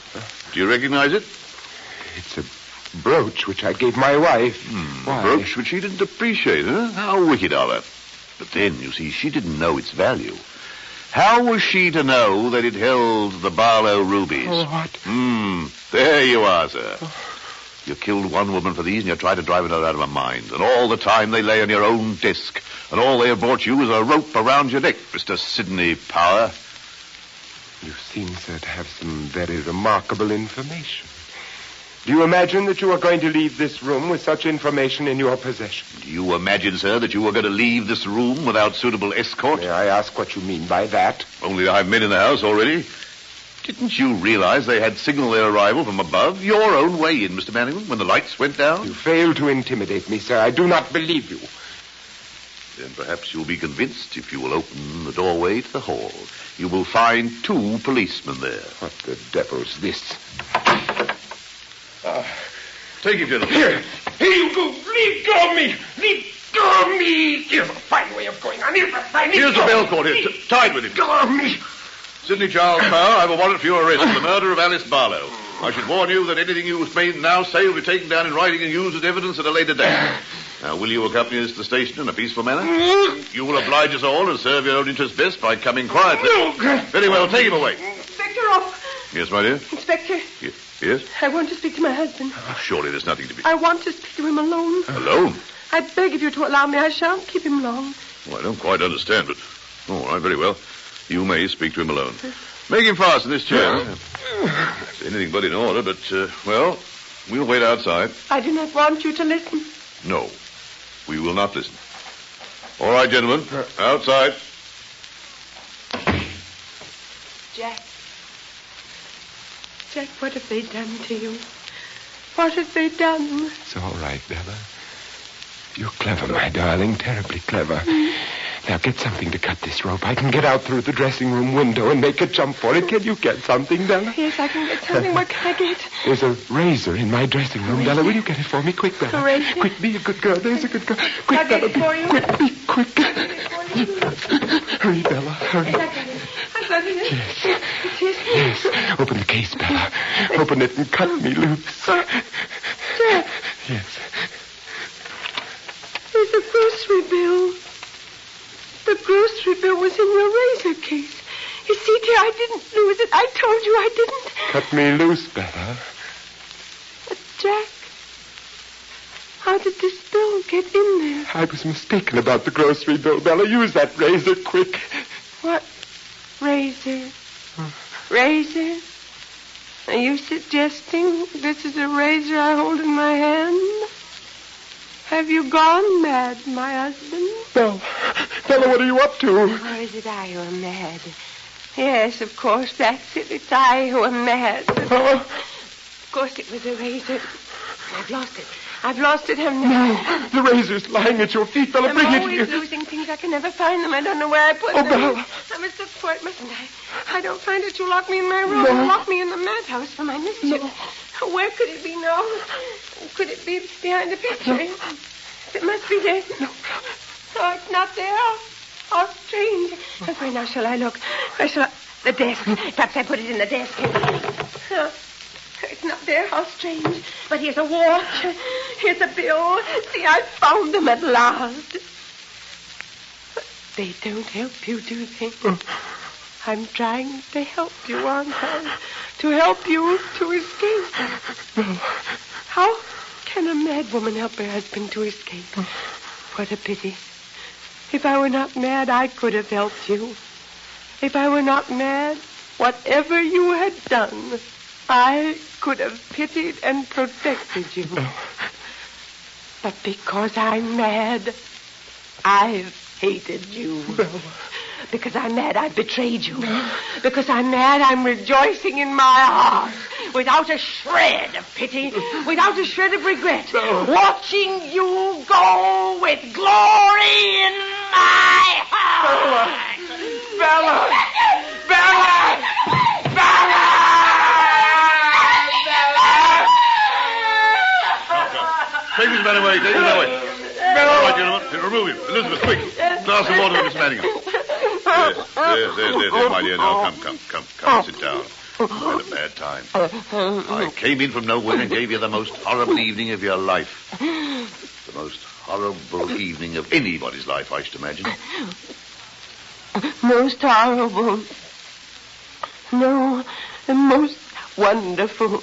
Do you recognize it? It's a brooch which I gave my wife. A brooch which she didn't appreciate, huh? How wicked of her. But then, you see, she didn't know its value. How was she to know that it held the Barlow rubies? Oh, what? There you are, sir. You killed one woman for these, and you tried to drive another out of her mind. And all the time they lay on your own desk. And all they have brought you is a rope around your neck, Mr. Sidney Power. You seem, sir, to have some very remarkable information. Do you imagine that you are going to leave this room with such information in your possession? Do you imagine, sir, that you are going to leave this room without suitable escort? May I ask what you mean by that? Only I've men in the house already. Didn't you realize they had signaled their arrival from above, your own way in, Mr. Manningham, when the lights went down? You fail to intimidate me, sir. I do not believe you. Then perhaps you'll be convinced if you will open the doorway to the hall. You will find 2 policemen there. What the devil's this? Take him, gentlemen. Here you go. Leave go of me. Leave go of me. Here's a fine way of going on. Here's the bell cord here. Tied with him. Go of me. Sidney Charles Power, I have a warrant for your arrest for the murder of Alice Barlow. I should warn you that anything you may now say will be taken down in writing and used as evidence at a later date. Now, will you accompany us to the station in a peaceful manner? You will oblige us all and serve your own interests best by coming quietly. Very well, take him away. Inspector off. Yes, my dear? Inspector. Yes? I want to speak to my husband. Surely there's nothing to be... I want to speak to him alone. Alone? I beg of you to allow me. I shan't keep him long. Well, I don't quite understand, but... All right, very well. You may speak to him alone. Make him fast in this chair. It's anything but in order, but, well, we'll wait outside. I do not want you to listen. No, we will not listen. All right, gentlemen, outside. Jack. Jack, what have they done to you? What have they done? It's all right, Bella. You're clever, my darling, terribly clever. Now get something to cut this rope. I can get out through the dressing room window and make a jump for it. Can you get something, Bella? Yes, I can get something. What can I get? There's a razor in my dressing room, Bella. Will you get it for me? Quick, Bella. A razor? Quick, be a good girl. There's a good girl. Quick, I'll Bella. get it for you. Quick, be quick. Hurry, Bella, hurry. I've got it. Yes. It is. Yes. Open the case, Bella. Open it and cut me loose. Jack. Yes. There's a grocery bill. The grocery bill was in your razor case. You see, dear, I didn't lose it. I told you I didn't. Cut me loose, Bella. But, Jack, how did this bill get in there? I was mistaken about the grocery bill, Bella. Use that razor quick. What razor? Razor? Are you suggesting this is a razor I hold in my hand? Have you gone mad, my husband? Bella, what are you up to? Or is it I who am mad? Yes, of course, that's it. It's I who am mad. Of course, it was a razor. I've lost it. I've lost it, haven't I? No, the razor's lying at your feet, Bella. Bring it I'm always here. losing things. I can never find them. I don't know where I put them. Bella. I must look for it, mustn't I? I don't find it. You lock me in my room. No. Lock me in the madhouse for my mischief. No. Where could it be now? Could it be behind the picture? No. It must be there. No. Oh, it's not there. How strange. Where now shall I look? Where shall I... The desk. Perhaps I put it in the desk. Oh, it's not there. How strange. But here's a watch. Here's a bill. See, I found them at last. But they don't help you, do they? I'm trying to help you, aren't I? To help you to escape. How can a mad woman help her husband to escape? What a pity. If I were not mad, I could have helped you. If I were not mad, whatever you had done, I could have pitied and protected you. But because I'm mad, I've hated you. Because I'm mad, I've betrayed you. Because I'm mad, I'm rejoicing in my heart. Without a shred of pity, without a shred of regret. Watching you go with glory in my heart. Bella! Bella! Bella! Take this man away. Take him away. All right, gentlemen. Remove him. Elizabeth, quick. Glass of water for Miss Manningham. There, my dear. Now, come. Sit down. You had a bad time. I came in from nowhere and gave you the most horrible evening of your life. The most horrible evening of anybody's life, I should imagine. Most horrible. No, the most wonderful.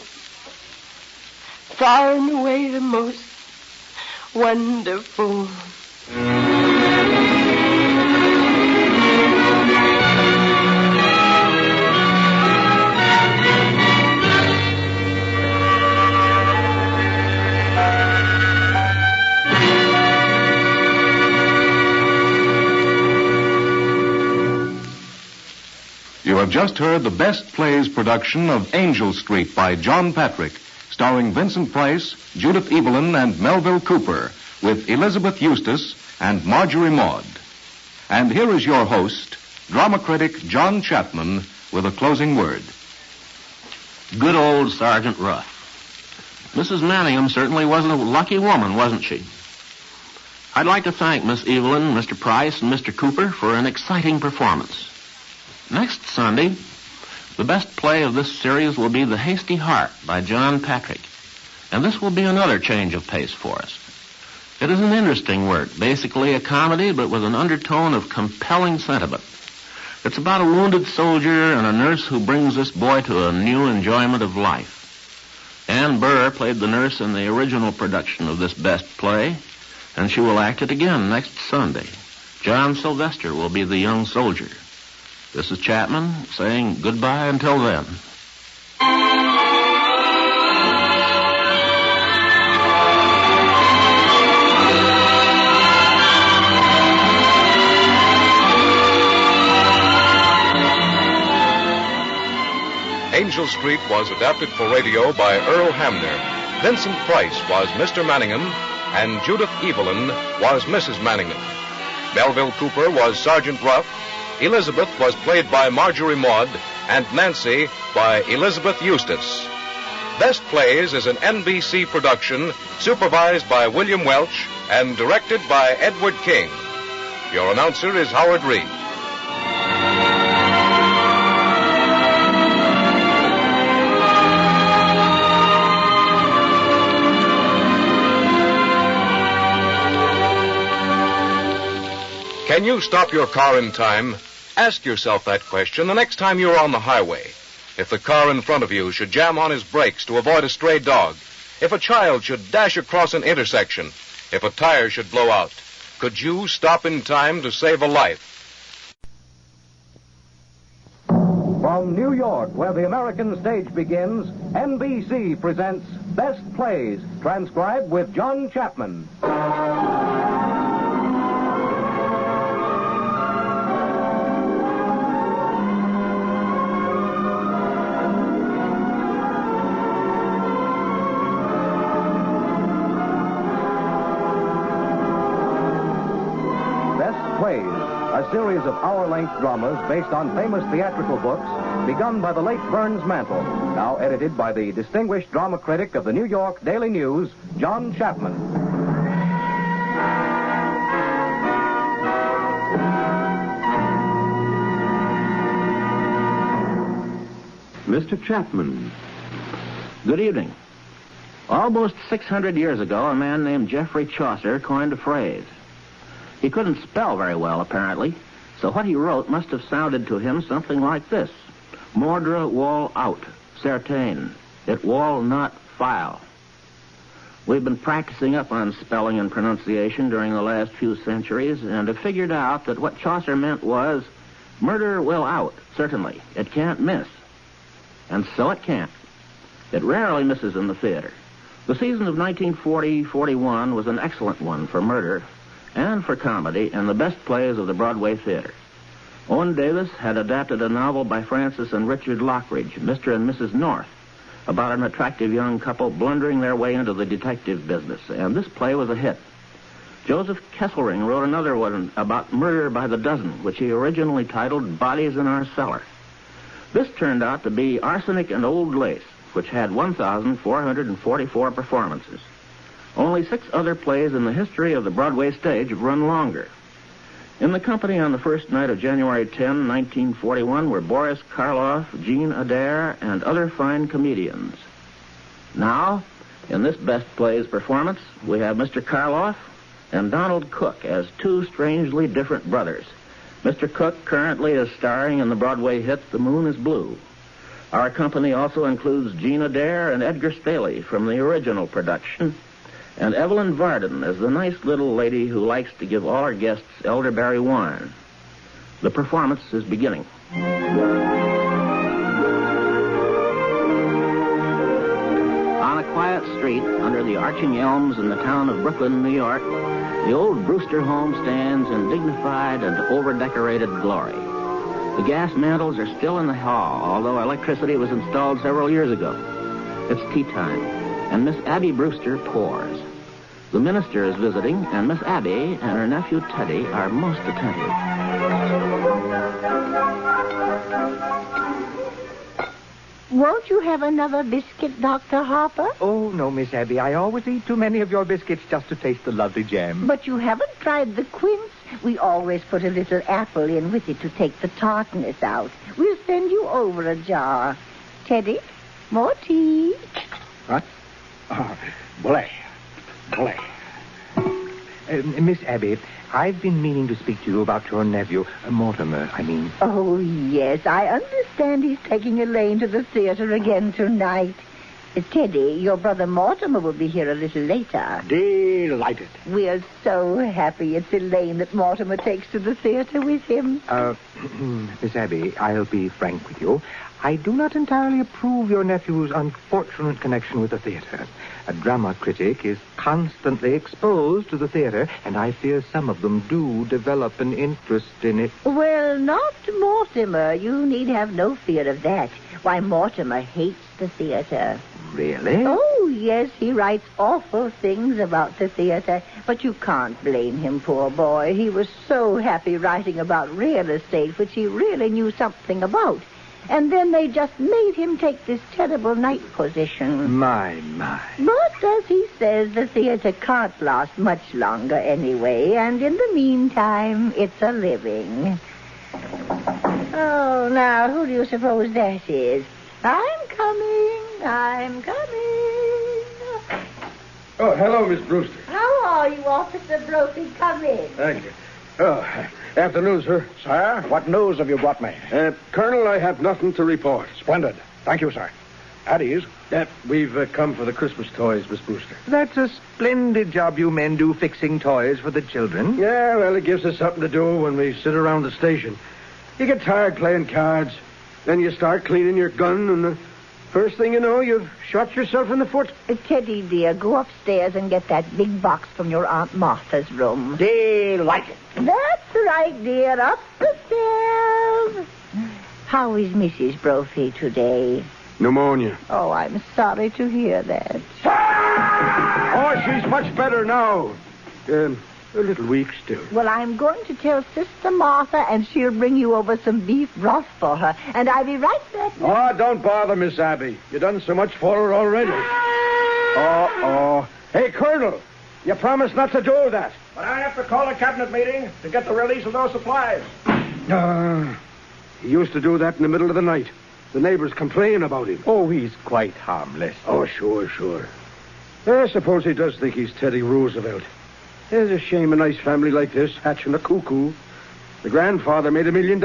Far and away the most wonderful. You have just heard the Best Plays production of Angel Street by John Patrick, starring Vincent Price, Judith Evelyn, and Melville Cooper, with Elizabeth Eustace and Marjorie Maud. And here is your host, drama critic John Chapman, with a closing word. Good old Sergeant Ruff. Mrs. Manningham certainly wasn't a lucky woman, wasn't she? I'd like to thank Miss Evelyn, Mr. Price, and Mr. Cooper for an exciting performance. Next Sunday, the best play of this series will be The Hasty Heart by John Patrick. And this will be another change of pace for us. It is an interesting work, basically a comedy, but with an undertone of compelling sentiment. It's about a wounded soldier and a nurse who brings this boy to a new enjoyment of life. Ann Burr played the nurse in the original production of this best play, and she will act it again next Sunday. John Sylvester will be the young soldier. This is Chapman saying goodbye until then. Angel Street was adapted for radio by Earl Hamner. Vincent Price was Mr. Manningham, and Judith Evelyn was Mrs. Manningham. Melville Cooper was Sergeant Ruff. Elizabeth was played by Marjorie Maud, and Nancy by Elizabeth Eustace. Best Plays is an NBC production, supervised by William Welch and directed by Edward King. Your announcer is Howard Reed. Can you stop your car in time? Ask yourself that question the next time you're on the highway. If the car in front of you should jam on his brakes to avoid a stray dog, if a child should dash across an intersection, if a tire should blow out, could you stop in time to save a life? From New York, where the American stage begins, NBC presents Best Plays, transcribed with John Chapman. A series of hour-length dramas based on famous theatrical books, begun by the late Burns Mantle, now edited by the distinguished drama critic of the New York Daily News, John Chapman. Mr. Chapman. Good evening. Almost 600 years ago, a man named Geoffrey Chaucer coined a phrase. He couldn't spell very well, apparently, so what he wrote must have sounded to him something like this. Mordre wall out, certain, it wall not file. We've been practicing up on spelling and pronunciation during the last few centuries and have figured out that what Chaucer meant was, murder will out, certainly. It can't miss. And so it can't. It rarely misses in the theater. The season of 1940-41 was an excellent one for murder and for comedy and the best plays of the Broadway theater. Owen Davis had adapted a novel by Francis and Richard Lockridge, Mr. and Mrs. North, about an attractive young couple blundering their way into the detective business, and this play was a hit. Joseph Kesselring wrote another one about murder by the dozen, which he originally titled Bodies in Our Cellar. This turned out to be Arsenic and Old Lace, which had 1,444 performances. Only 6 other plays in the history of the Broadway stage have run longer. In the company on the first night of January 10, 1941, were Boris Karloff, Jean Adair, and other fine comedians. Now, in this Best Plays performance, we have Mr. Karloff and Donald Cook as 2 strangely different brothers. Mr. Cook currently is starring in the Broadway hit The Moon is Blue. Our company also includes Jean Adair and Edgar Staley from the original production, and Evelyn Varden as the nice little lady who likes to give all her guests elderberry wine. The performance is beginning. On a quiet street under the arching elms in the town of Brooklyn, New York, the old Brewster home stands in dignified and over-decorated glory. The gas mantles are still in the hall, although electricity was installed several years ago. It's tea time, and Miss Abby Brewster pours. The minister is visiting, and Miss Abby and her nephew Teddy are most attentive. Won't you have another biscuit, Dr. Harper? Oh, no, Miss Abby. I always eat too many of your biscuits just to taste the lovely jam. But you haven't tried the quince. We always put a little apple in with it to take the tartness out. We'll send you over a jar. Teddy, more tea. What? Boy. Miss Abby, I've been meaning to speak to you about your nephew, Mortimer, I mean. Oh, yes, I understand he's taking Elaine to the theater again tonight. Teddy, your brother Mortimer will be here a little later. Delighted. We're so happy it's Elaine that Mortimer takes to the theater with him. Miss Abby, I'll be frank with you. I do not entirely approve your nephew's unfortunate connection with the theater. A drama critic is constantly exposed to the theater, and I fear some of them do develop an interest in it. Well, not Mortimer. You need have no fear of that. Why, Mortimer hates the theater. Really? Oh, yes, he writes awful things about the theater, but you can't blame him, poor boy. He was so happy writing about real estate, which he really knew something about. And then they just made him take this terrible night position. My. But, as he says, the theater can't last much longer anyway, and in the meantime, it's a living. Oh, now, who do you suppose that is? I'm coming. Oh, hello, Miss Brewster. How are you, Officer Brophy? Come in. Thank you. Oh, afternoon, sir. Sir, what news have you brought me? Colonel, I have nothing to report. Splendid. Thank you, sir. At ease. We've come for the Christmas toys, Miss Brewster. That's a splendid job you men do fixing toys for the children. Yeah, well, it gives us something to do when we sit around the station. You get tired playing cards. Then you start cleaning your gun, and the first thing you know, you've shot yourself in the foot. Teddy, dear, go upstairs and get that big box from your Aunt Martha's room. Delighted. That's right, dear. Up the stairs. How is Mrs. Brophy today? Pneumonia. Oh, I'm sorry to hear that. Oh, she's much better now. A little weak still. Well, I'm going to tell Sister Martha, and she'll bring you over some beef broth for her. And I'll be right back. Oh, don't bother, Miss Abby. You've done so much for her already. Oh. Hey, Colonel, you promised not to do that. But I have to call a cabinet meeting to get the release of those supplies. He used to do that in the middle of the night. The neighbors complain about him. Oh, he's quite harmless. Oh, sure. I suppose he does think he's Teddy Roosevelt. It's a shame a nice family like this hatching a cuckoo. The grandfather made $1 million.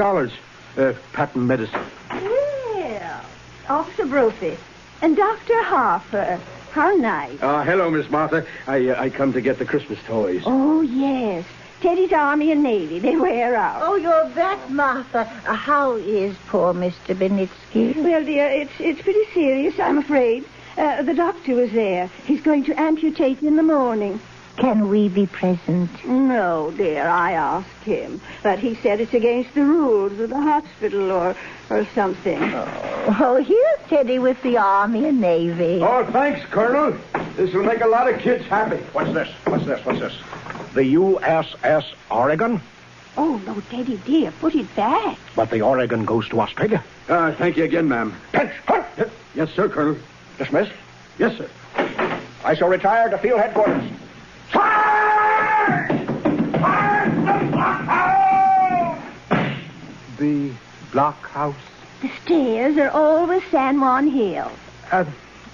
Patent medicine. Well, Officer Brophy and Dr. Harper. How nice. Hello, Miss Martha. I come to get the Christmas toys. Oh, yes. Teddy's Army and Navy. They wear out. Oh, you're back, Martha. How is poor Mr. Benitsky? Well, dear, it's pretty serious, I'm afraid. The doctor was there. He's going to amputate in the morning. Can we be present? No, dear, I asked him. But he said it's against the rules of the hospital or something. Oh, here's Teddy with the Army and Navy. Oh, thanks, Colonel. This will make a lot of kids happy. What's this? The USS Oregon? Oh, no, Teddy, dear, put it back. But the Oregon goes to Australia. Thank you again, ma'am. Pinch, halt! Yes, sir, Colonel. Dismissed. Yes, sir. I shall retire to field headquarters. The blockhouse? The stairs are always San Juan Hill.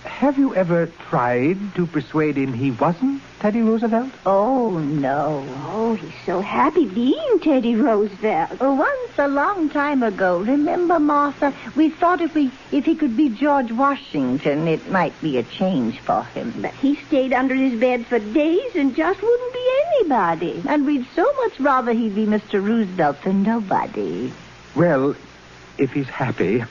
Have you ever tried to persuade him he wasn't Teddy Roosevelt? Oh, no. Oh, he's so happy being Teddy Roosevelt. Once a long time ago, remember, Martha, we thought if he could be George Washington, it might be a change for him. But he stayed under his bed for days and just wouldn't be anybody. And we'd so much rather he'd be Mr. Roosevelt than nobody. Well, if he's happy,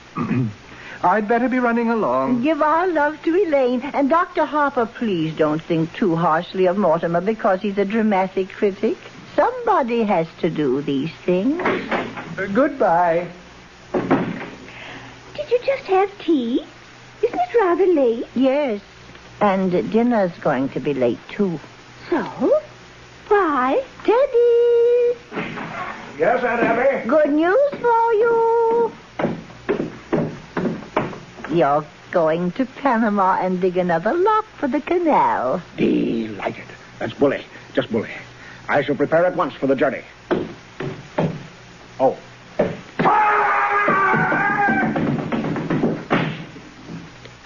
I'd better be running along. Give our love to Elaine. And Dr. Harper, please don't think too harshly of Mortimer because he's a dramatic critic. Somebody has to do these things. Goodbye. Did you just have tea? Isn't it rather late? Yes. And dinner's going to be late, too. So? Why? Teddy! Yes, Aunt Abby? Good news for you. You're going to Panama and dig another lock for the canal. Delighted. That's bully. Just bully. I shall prepare at once for the journey. Oh.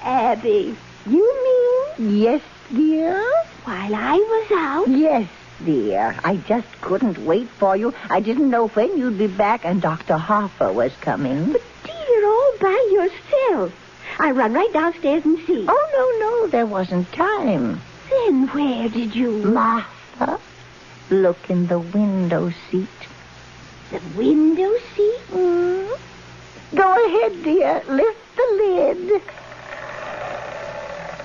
Abby, you mean? Yes, dear. While I was out? Yes, dear. I just couldn't wait for you. I didn't know when you'd be back, and Dr. Harper was coming. But, dear, all by yourself. I run right downstairs and see. Oh, no, there wasn't time. Then where did you... Martha, look in the window seat. The window seat? Go ahead, dear. Lift the lid.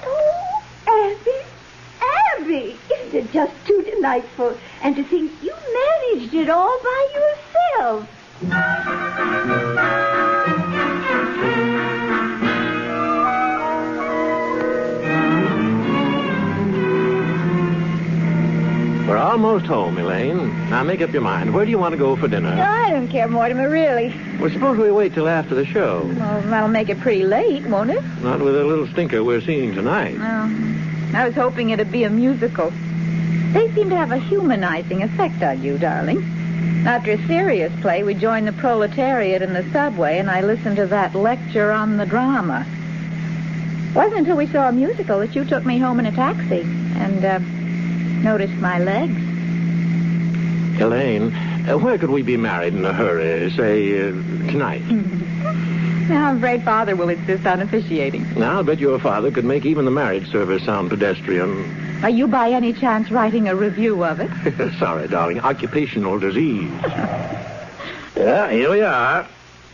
Oh, Abby, isn't it just too delightful? And to think you managed it all by yourself. We're almost home, Elaine. Now make up your mind. Where do you want to go for dinner? No, I don't care, Mortimer, really. Well, suppose we wait till after the show. Well, that'll make it pretty late, won't it? Not with a little stinker we're seeing tonight. I was hoping it'd be a musical. They seem to have a humanizing effect on you, darling. After a serious play, we joined the proletariat in the subway, and I listened to that lecture on the drama. It wasn't until we saw a musical that you took me home in a taxi and noticed my legs. Elaine, where could we be married in a hurry? Say, tonight. Now, I'm afraid Father will insist on officiating. Now, I'll bet your father could make even the marriage service sound pedestrian. Are you by any chance writing a review of it? Sorry, darling. Occupational disease. Yeah, here we are.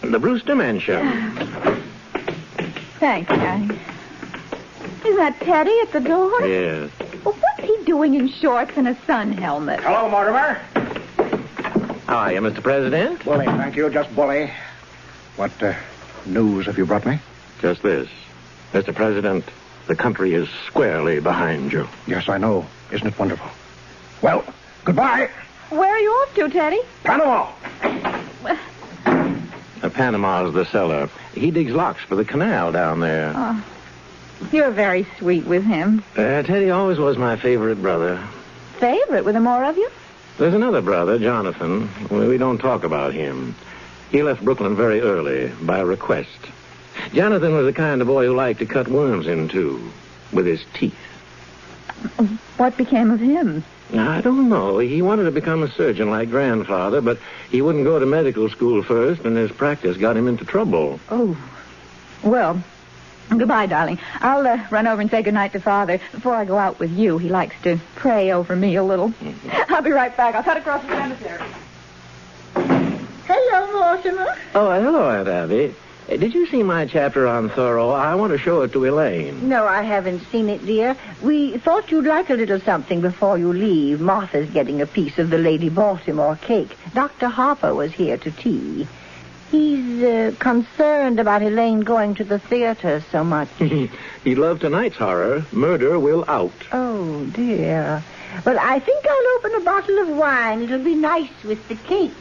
The Brewster Mansion. Thanks, Daddy. Is that Teddy at the door? Yes. Well, what's he doing in shorts and a sun helmet? Hello, Mortimer. How are you, Mr. President? Bully, thank you. Just bully. What news have you brought me? Just this. Mr. President, the country is squarely behind you. Yes, I know. Isn't it wonderful? Well, goodbye. Where are you off to, Teddy? Panama. Panama's the cellar. He digs locks for the canal down there. Oh, you're very sweet with him. Teddy always was my favorite brother. Favorite? Were there more of you? There's another brother, Jonathan. We don't talk about him. He left Brooklyn very early, by request. Jonathan was the kind of boy who liked to cut worms in two with his teeth. What became of him? I don't know. He wanted to become a surgeon like grandfather, but he wouldn't go to medical school first, and his practice got him into trouble. Oh. Well, goodbye, darling. I'll run over and say goodnight to Father before I go out with you. He likes to pray over me a little. I'll be right back. I'll cut across the cemetery. Hello, Mortimer. Oh, hello, Aunt Abby. Did you see my chapter on Thoreau? I want to show it to Elaine. No, I haven't seen it, dear. We thought you'd like a little something before you leave. Martha's getting a piece of the Lady Baltimore cake. Dr. Harper was here to tea. He's concerned about Elaine going to the theater so much. He'd love tonight's horror. Murder Will Out. Oh, dear. Well, I think I'll open a bottle of wine. It'll be nice with the cake.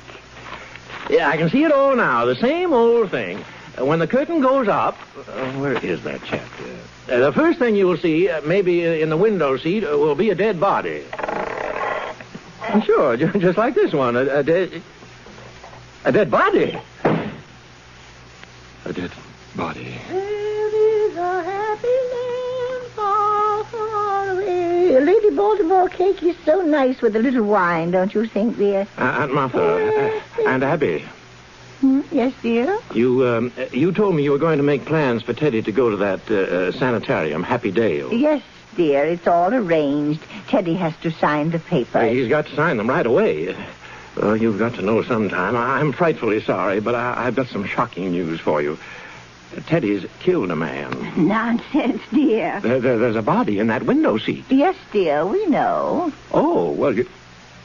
Yeah, I can see it all now. The same old thing. When the curtain goes up... where is that chapter? The first thing you'll see, maybe in the window seat, will be a dead body. Sure, just like this one. A dead body. A dead body. There is a happy land far, far away. Lady Baltimore cake is so nice with a little wine, don't you think, dear? Aunt Martha, Aunt Abby. Yes, dear? You told me you were going to make plans for Teddy to go to that sanitarium, Happy Dale. Yes, dear. It's all arranged. Teddy has to sign the papers. He's got to sign them right away. You've got to know sometime. I'm frightfully sorry, but I've got some shocking news for you. Teddy's killed a man. Nonsense, dear. There's a body in that window seat. Yes, dear, we know. Oh, well,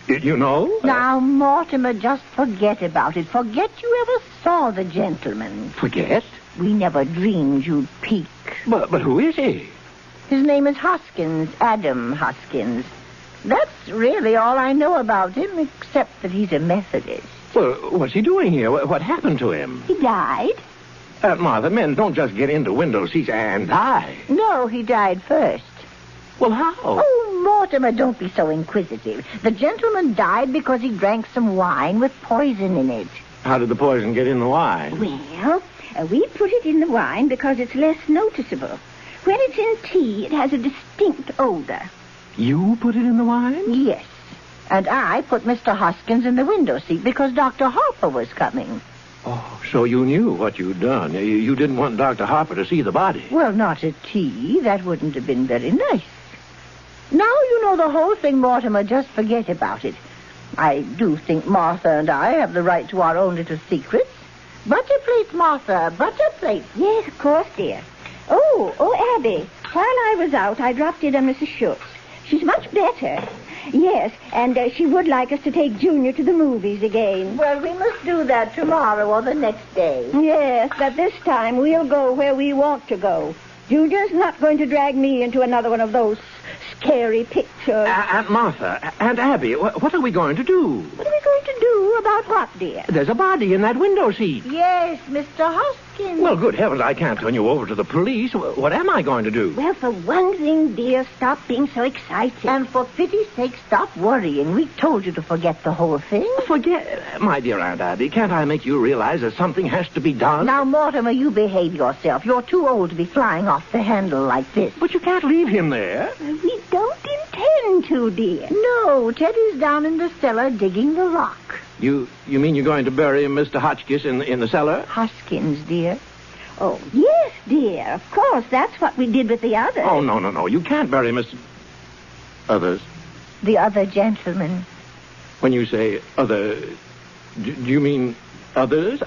you know? Now, Mortimer, just forget about it. Forget you ever saw the gentleman. Forget? We never dreamed you'd peek. But who is he? His name is Hoskins, Adam Hoskins. That's really all I know about him, except that he's a Methodist. Well, what's he doing here? What happened to him? He died. Martha, men don't just get into window seats and die. No, he died first. Well, how? Oh, Mortimer, don't be so inquisitive. The gentleman died because he drank some wine with poison in it. How did the poison get in the wine? Well, we put it in the wine because it's less noticeable. When it's in tea, it has a distinct odor. You put it in the wine? Yes. And I put Mr. Hoskins in the window seat because Dr. Harper was coming. Oh, so you knew what you'd done. You didn't want Dr. Harper to see the body. Well, not at tea. That wouldn't have been very nice. Now you know the whole thing, Mortimer. Just forget about it. I do think Martha and I have the right to our own little secrets. Butter plates, Martha. Butter plates. Yes, of course, dear. Oh, Abby. While I was out, I dropped in on Mrs. Schultz. She's much better. Yes, and she would like us to take Junior to the movies again. Well, we must do that tomorrow or the next day. Yes, but this time we'll go where we want to go. Junior's not going to drag me into another one of those scary pictures. Aunt Martha, Aunt Abby, what are we going to do? What are we going to do about what, dear? There's a body in that window seat. Yes, Mr. Hoskins. Well, good heavens, I can't turn you over to the police. What am I going to do? Well, for one thing, dear, stop being so excited. And for pity's sake, stop worrying. We told you to forget the whole thing. Forget? My dear Aunt Abby, can't I make you realize that something has to be done? Now, Mortimer, you behave yourself. You're too old to be flying off the handle like this. But you can't leave him there. We don't intend to, dear. No, Teddy's down in the cellar digging the lock. You mean you're going to bury Mr. Hotchkiss in the cellar? Hoskins, dear. Oh, yes, dear. Of course, that's what we did with the others. Oh, no. You can't bury Mr. Others. The other gentleman. When you say other, do you mean others?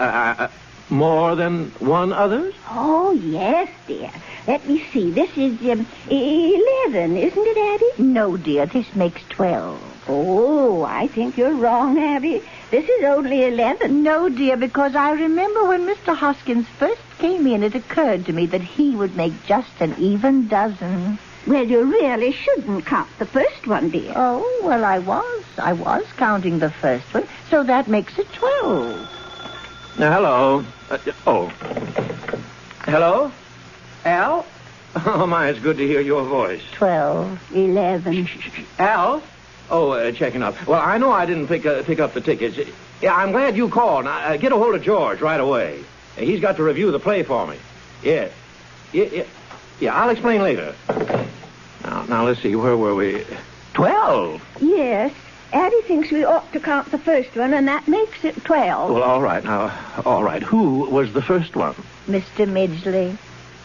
More than one others? Oh, yes, dear. Let me see. This is 11, isn't it, Abby? No, dear, this makes 12. Oh, I think you're wrong, Abby. This is only 11. No, dear, because I remember when Mr. Hoskins first came in, it occurred to me that he would make just an even dozen. Well, you really shouldn't count the first one, dear. Oh, well, I was counting the first one, so that makes it 12. Now, hello. Hello? Al? Oh, my, it's good to hear your voice. 12. 11. Al? Oh, checking up. Well, I know I didn't pick up the tickets. Yeah, I'm glad you called. Now, get a hold of George right away. He's got to review the play for me. Yeah, I'll explain later. Now, let's see. Where were we? 12? Yes. Addie thinks we ought to count the first one, and that makes it 12. Well, all right. Now, all right. Who was the first one? Mr. Midgley.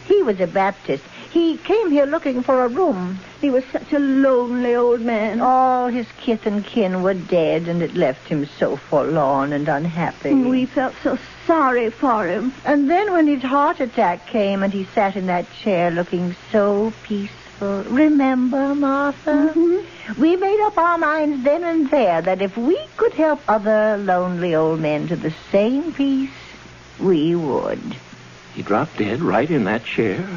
He was a Baptist. He came here looking for a room. He was such a lonely old man. All his kith and kin were dead, and it left him so forlorn and unhappy. We felt so sorry for him. And then when his heart attack came and he sat in that chair looking so peaceful. Remember, Martha? Mm-hmm. We made up our minds then and there that if we could help other lonely old men to the same peace, we would. He dropped dead right in that chair?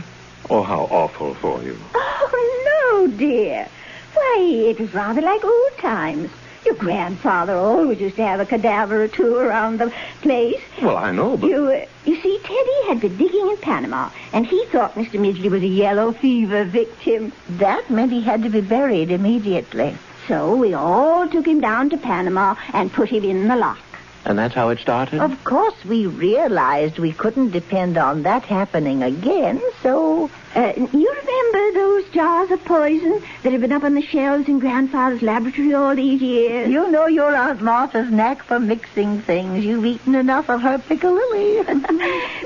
Oh, how awful for you. Oh, no, dear. Why, it was rather like old times. Your grandfather always used to have a cadaver or two around the place. Well, I know, but... You see, Teddy had been digging in Panama, and he thought Mr. Midgley was a yellow fever victim. That meant he had to be buried immediately. So we all took him down to Panama and put him in the lock. And that's how it started? Of course, we realized we couldn't depend on that happening again, so... You remember those jars of poison that have been up on the shelves in Grandfather's laboratory all these years? You know your Aunt Martha's knack for mixing things. You've eaten enough of her piccalilli.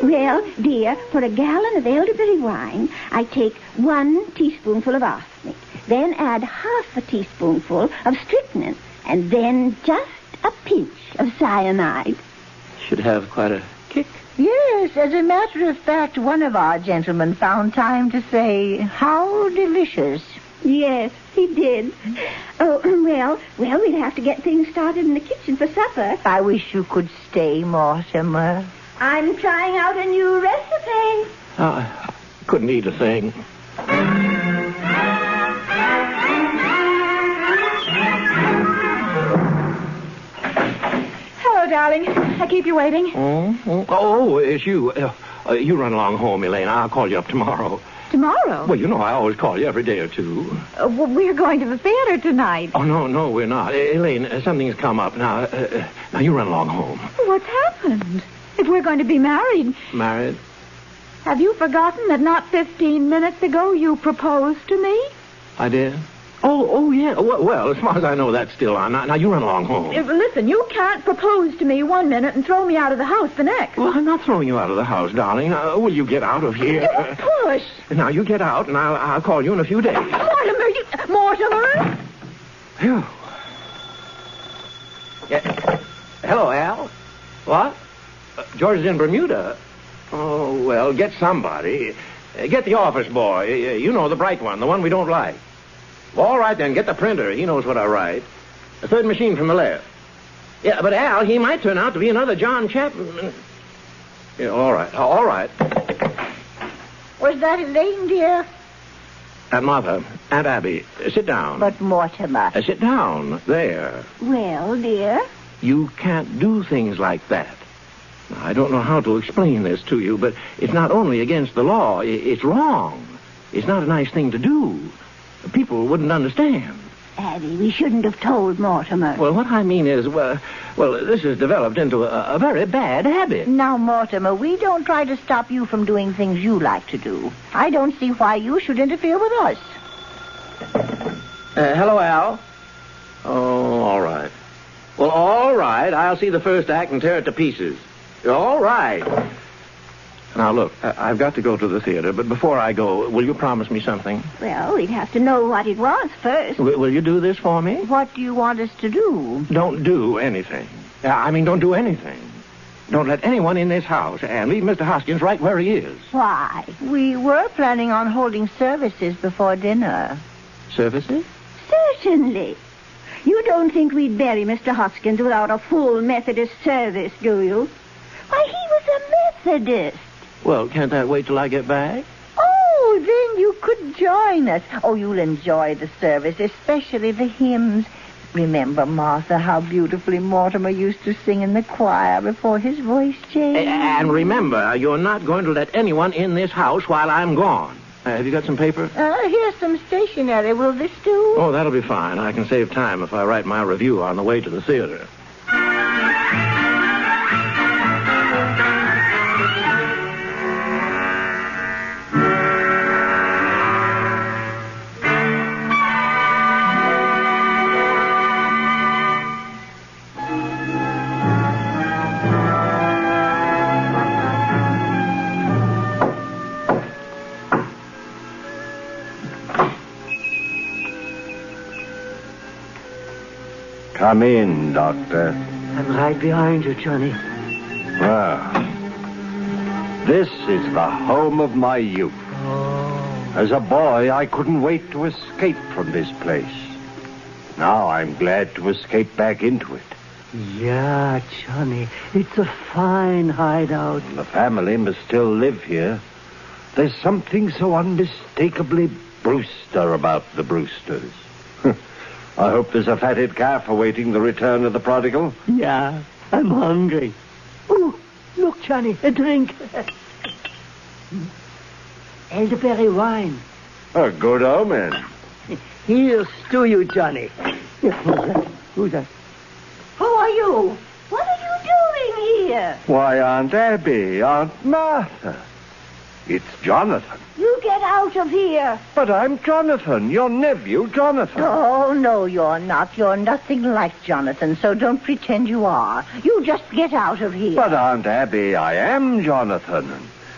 Well, dear, for a gallon of elderberry wine, I take 1 teaspoonful of arsenic, then add half a teaspoonful of strychnine, and then just a pinch of cyanide. Should have quite a kick. Yes, as a matter of fact, one of our gentlemen found time to say, "How delicious." Yes, he did. Oh, well, we'd have to get things started in the kitchen for supper. I wish you could stay, Mortimer. I'm trying out a new recipe. Couldn't eat a thing. Hello, darling. I keep you waiting. Oh, it's you. You run along home, Elaine. I'll call you up tomorrow. Tomorrow? Well, you know I always call you every day or two. Well, we're going to the theater tonight. Oh, no, we're not. Elaine, something's come up. Now you run along home. What's happened? If we're going to be married... Married? Have you forgotten that not 15 minutes ago you proposed to me? I did? Oh, yeah. Well, as far as I know, that's still on. Now, you run along home. Listen, you can't propose to me 1 minute and throw me out of the house the next. Well, I'm not throwing you out of the house, darling. Will you get out of here? Push. Now, you get out, and I'll call you in a few days. Mortimer! Phew. Yeah. Hello, Al. What? George is in Bermuda. Oh, well, get somebody. Get the office boy. You know, the bright one, the one we don't like. All right, then, get the printer. He knows what I write. The third machine from the left. Yeah, but Al, he might turn out to be another John Chapman. Yeah, all right. Was that Elaine, dear? Aunt Martha, Aunt Abby, sit down. But Mortimer... sit down. There. Well, dear? You can't do things like that. Now, I don't know how to explain this to you, but it's not only against the law. It's wrong. It's not a nice thing to do. People wouldn't understand. Abby, we shouldn't have told Mortimer. Well, what I mean is, well, this has developed into a very bad habit. Now, Mortimer, we don't try to stop you from doing things you like to do. I don't see why you should interfere with us. Hello, Al. Oh, all right. Well, all right. I'll see the first act and tear it to pieces. All right. Now, look, I've got to go to the theater, but before I go, will you promise me something? Well, we'd have to know what it was first. Will you do this for me? What do you want us to do? Don't do anything. I mean, don't do anything. Don't let anyone in this house, and leave Mr. Hoskins right where he is. Why? We were planning on holding services before dinner. Services? Certainly. You don't think we'd bury Mr. Hoskins without a full Methodist service, do you? Why, he was a Methodist. Well, can't that wait till I get back? Oh, then you could join us. Oh, you'll enjoy the service, especially the hymns. Remember, Martha, how beautifully Mortimer used to sing in the choir before his voice changed? And remember, you're not going to let anyone in this house while I'm gone. Have you got some paper? Here's some stationery. Will this do? Oh, that'll be fine. I can save time if I write my review on the way to the theater. Come in, Doctor. I'm right behind you, Johnny. Well, this is the home of my youth. As a boy, I couldn't wait to escape from this place. Now I'm glad to escape back into it. Yeah, Johnny, it's a fine hideout. The family must still live here. There's something so unmistakably Brewster about the Brewsters. I hope there's a fatted calf awaiting the return of the prodigal. Yeah, I'm hungry. Oh, look, Johnny, a drink. Elderberry wine. A good omen. Here's to you, Johnny. Here, who's that? Who are you? What are you doing here? Why, Aunt Abby, Aunt Martha. It's Jonathan. You get out of here. But I'm Jonathan, your nephew, Jonathan. Oh, no, you're not. You're nothing like Jonathan, so don't pretend you are. You just get out of here. But, Aunt Abby, I am Jonathan.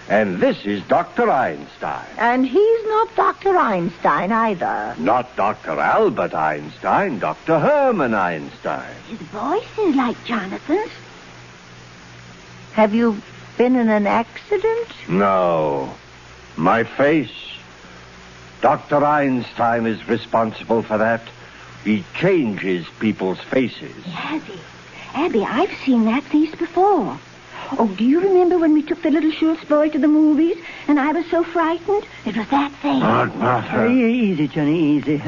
And this is Dr. Einstein. And he's not Dr. Einstein either. Not Dr. Albert Einstein, Dr. Herman Einstein. His voice is like Jonathan's. Have you been in an accident? No. My face. Dr. Einstein is responsible for that. He changes people's faces. Abby, I've seen that face before. Oh, do you remember when we took the little Schultz boy to the movies and I was so frightened? It was that face. Aunt Martha. Easy, Johnny, easy.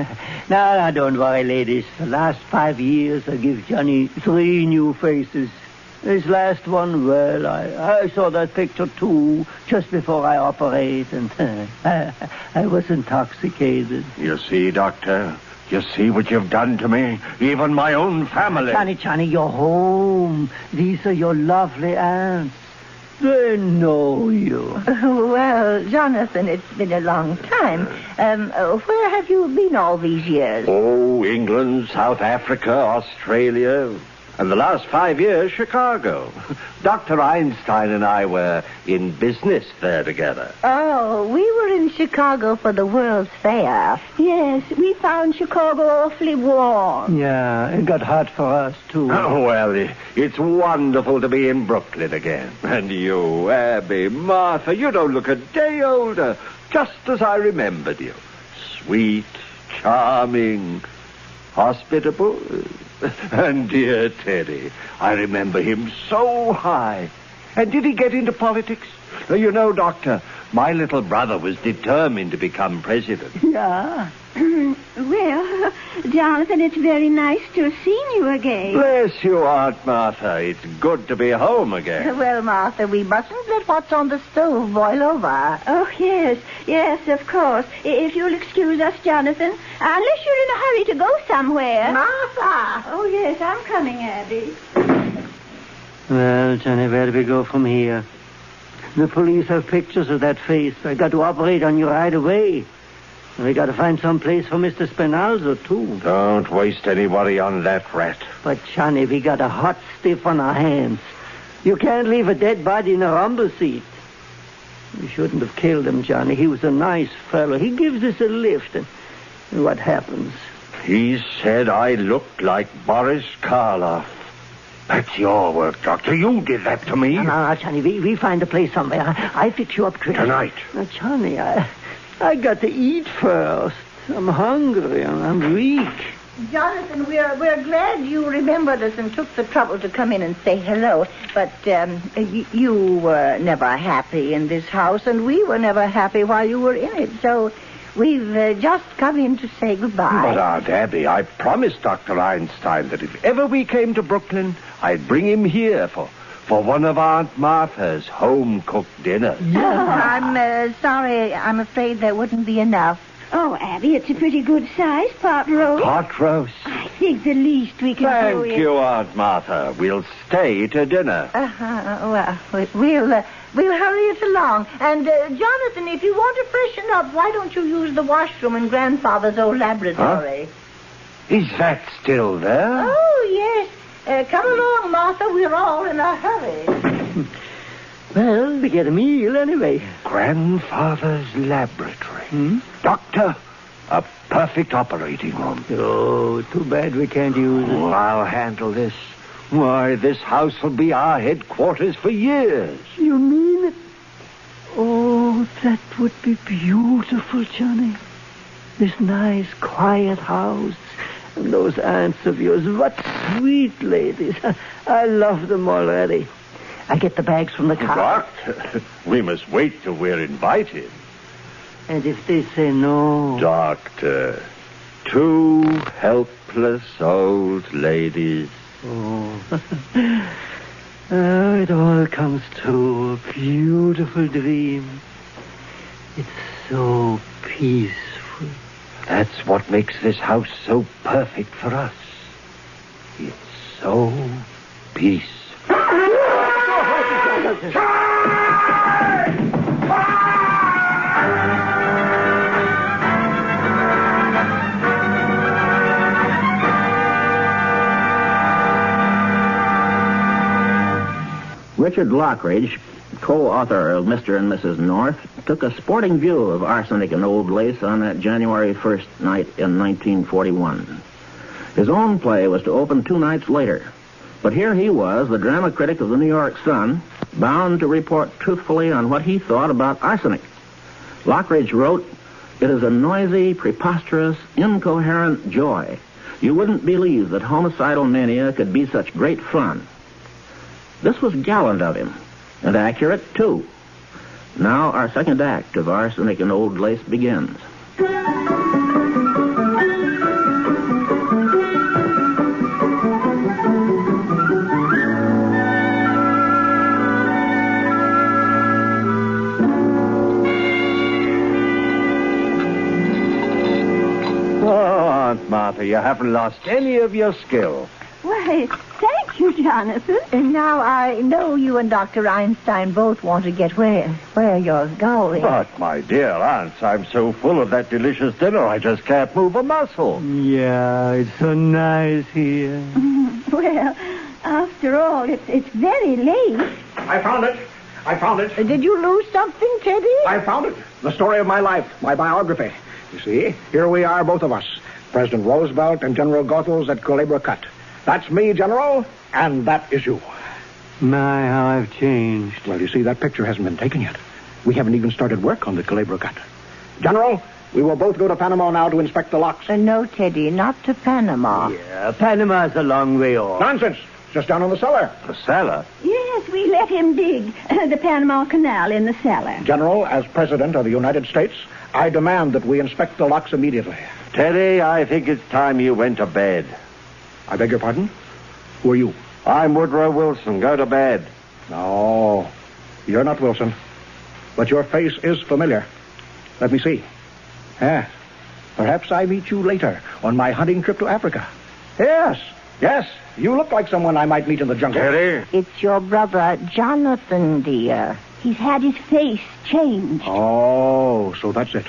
Now, don't worry, ladies. The last 5 years, I give Johnny 3 new faces. This last one, well, I saw that picture, too, just before I operate, and I was intoxicated. You see, Doctor? You see what you've done to me? Even my own family. Johnny, you're home. These are your lovely aunts. They know you. Well, Jonathan, it's been a long time. Where have you been all these years? Oh, England, South Africa, Australia. And the last 5 years, Chicago. Dr. Einstein and I were in business there together. Oh, we were in Chicago for the World's Fair. Yes, we found Chicago awfully warm. Yeah, it got hot for us, too. Oh, well, it's wonderful to be in Brooklyn again. And you, Abby, Martha, you don't look a day older. Just as I remembered you. Sweet, charming, hospitable. And dear Teddy, I remember him so high. And did he get into politics? You know, Doctor, my little brother was determined to become president. Yeah. Well, Jonathan, it's very nice to have seen you again. Bless you, Aunt Martha. It's good to be home again. Well, Martha, we mustn't let what's on the stove boil over. Oh, yes, of course. If you'll excuse us, Jonathan, unless you're in a hurry to go somewhere. Martha! Oh, yes, I'm coming, Abby. Well, Johnny, where do we go from here? The police have pictures of that face. I got to operate on you right away. We got to find some place for Mr. Spinalzo, too. Don't waste any worry on that rat. But, Johnny, we got a hot stiff on our hands. You can't leave a dead body in a rumble seat. We shouldn't have killed him, Johnny. He was a nice fellow. He gives us a lift. And what happens? He said I looked like Boris Karloff. That's your work, Doctor. You did that to me. Now, Johnny, we find a place somewhere. I fix you up quick. Tonight. Now, Johnny, I got to eat first. I'm hungry and I'm weak. Jonathan, we're glad you remembered us and took the trouble to come in and say hello. But you were never happy in this house, and we were never happy while you were in it. So we've just come in to say goodbye. But, Aunt Abby, I promised Dr. Einstein that if ever we came to Brooklyn, I'd bring him here for one of Aunt Martha's home-cooked dinners. I'm sorry. I'm afraid there wouldn't be enough. Oh, Abby, it's a pretty good size pot roast. Pot roast? I think the least we can do is... Thank you, Aunt Martha. We'll stay to dinner. Well, we'll hurry it along. And, Jonathan, if you want to freshen up, why don't you use the washroom in Grandfather's old laboratory? Huh? Is that still there? Oh, yes. Come along, Martha. We're all in a hurry. Well, we get a meal anyway. Grandfather's laboratory. Doctor, a perfect operating room. Oh, too bad we can't use it. Oh, I'll handle this. Why, this house will be our headquarters for years. You mean it? Oh, that would be beautiful, Johnny. This nice, quiet house. And those aunts of yours, what sweet ladies. I love them already. I get the bags from the car. Doctor, we must wait till we're invited. And if they say no... Doctor, two helpless old ladies. Oh. Oh, it all comes true. A beautiful dream. It's so peaceful. That's what makes this house so perfect for us. It's so peaceful. Richard Lockridge, co-author of Mr. and Mrs. North, took a sporting view of Arsenic and Old Lace on that January 1st night in 1941. His own play was to open 2 nights later. But here he was, the drama critic of the New York Sun, bound to report truthfully on what he thought about Arsenic. Lockridge wrote, "It is a noisy, preposterous, incoherent joy. You wouldn't believe that homicidal mania could be such great fun." This was gallant of him, and accurate, too. Now our second act of Arsenic and Old Lace begins. Aunt Martha, you haven't lost any of your skill. Why, thank you, Jonathan. And now I know you and Dr. Einstein both want to get where you're going. But, my dear aunts, I'm so full of that delicious dinner, I just can't move a muscle. Yeah, it's so nice here. Well, after all, it's very late. I found it. Did you lose something, Teddy? I found it. The story of my life, my biography. You see, here we are, both of us. President Roosevelt and General Goethals at Culebra Cut. That's me, General, and that is you. My, how I've changed. Well, you see, that picture hasn't been taken yet. We haven't even started work on the Culebra Cut. General, we will both go to Panama now to inspect the locks. No, Teddy, not to Panama. Yeah, Panama's a long way off. Nonsense. Just down in the cellar. The cellar? Yes, we let him dig the Panama Canal in the cellar. General, as President of the United States, I demand that we inspect the locks immediately. Teddy, I think it's time you went to bed. I beg your pardon? Who are you? I'm Woodrow Wilson. Go to bed. No, you're not Wilson. But your face is familiar. Let me see. Yes. Perhaps I meet you later on my hunting trip to Africa. Yes. You look like someone I might meet in the jungle. Teddy? It's your brother, Jonathan, dear. He's had his face changed. Oh, so that's it.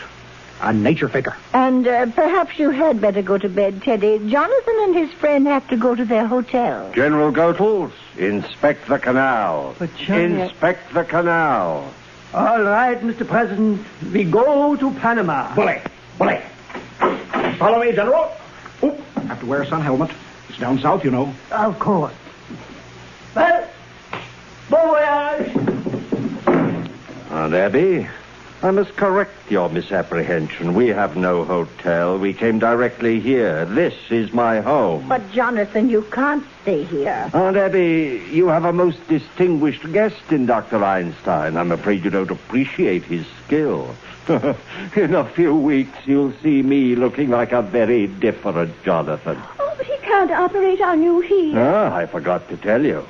A nature faker. And perhaps you had better go to bed, Teddy. Jonathan and his friend have to go to their hotel. General Goethals, inspect the canal. But Johnny... Inspect the canal. All right, Mr. President. We go to Panama. Bully. Follow me, General. Oop, have to wear a sun helmet. It's down south, you know. Of course. Aunt Abby, I must correct your misapprehension. We have no hotel. We came directly here. This is my home. But, Jonathan, you can't stay here. Aunt Abby, you have a most distinguished guest in Dr. Einstein. I'm afraid you don't appreciate his skill. In a few weeks, you'll see me looking like a very different Jonathan. Oh, but he can't operate on you here. I forgot to tell you.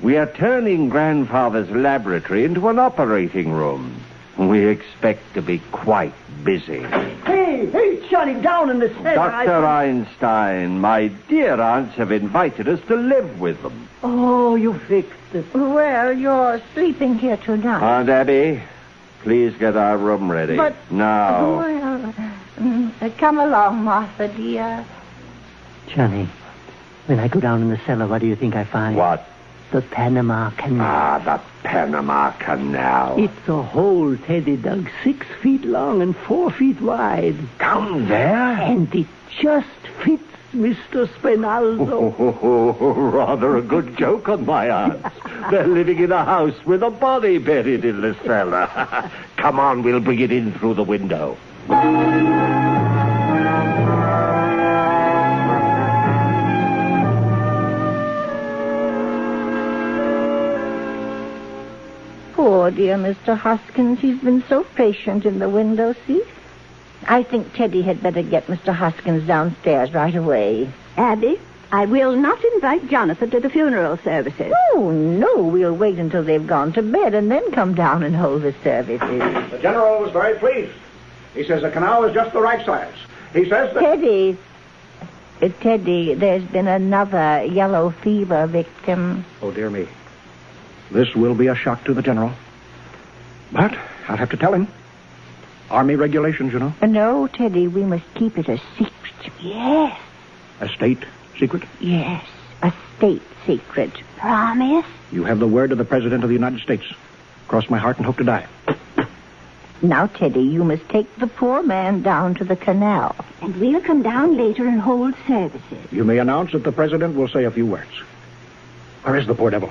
We are turning Grandfather's laboratory into an operating room. We expect to be quite busy. Hey, Johnny, down in the cellar. Dr. Einstein, my dear aunts have invited us to live with them. Oh, you fixed it. Well, you're sleeping here tonight. Aunt Abby, please get our room ready. But... Now. Well, come along, Martha, dear. Johnny, when I go down in the cellar, what do you think I find? What? The Panama Canal. The Panama Canal. It's a hole Teddy dug 6 feet long and 4 feet wide. Down there? And it just fits Mr. Spinaldo. Rather a good joke on my aunts. They're living in a house with a body buried in the cellar. Come on, we'll bring it in through the window. Poor dear Mr. Hoskins. He's been so patient in the window seat. I think Teddy had better get Mr. Hoskins downstairs right away. Abby, I will not invite Jonathan to the funeral services. Oh, no. We'll wait until they've gone to bed and then come down and hold the services. The general was very pleased. He says the canal is just the right size. He says that... Teddy, there's been another yellow fever victim. Oh, dear me. This will be a shock to the general. But I'll have to tell him. Army regulations, you know. No, Teddy, we must keep it a secret. Yes. A state secret? Yes, a state secret. Promise? You have the word of the President of the United States. Cross my heart and hope to die. Now, Teddy, you must take the poor man down to the canal. And we'll come down later and hold services. You may announce that the President will say a few words. Where is the poor devil?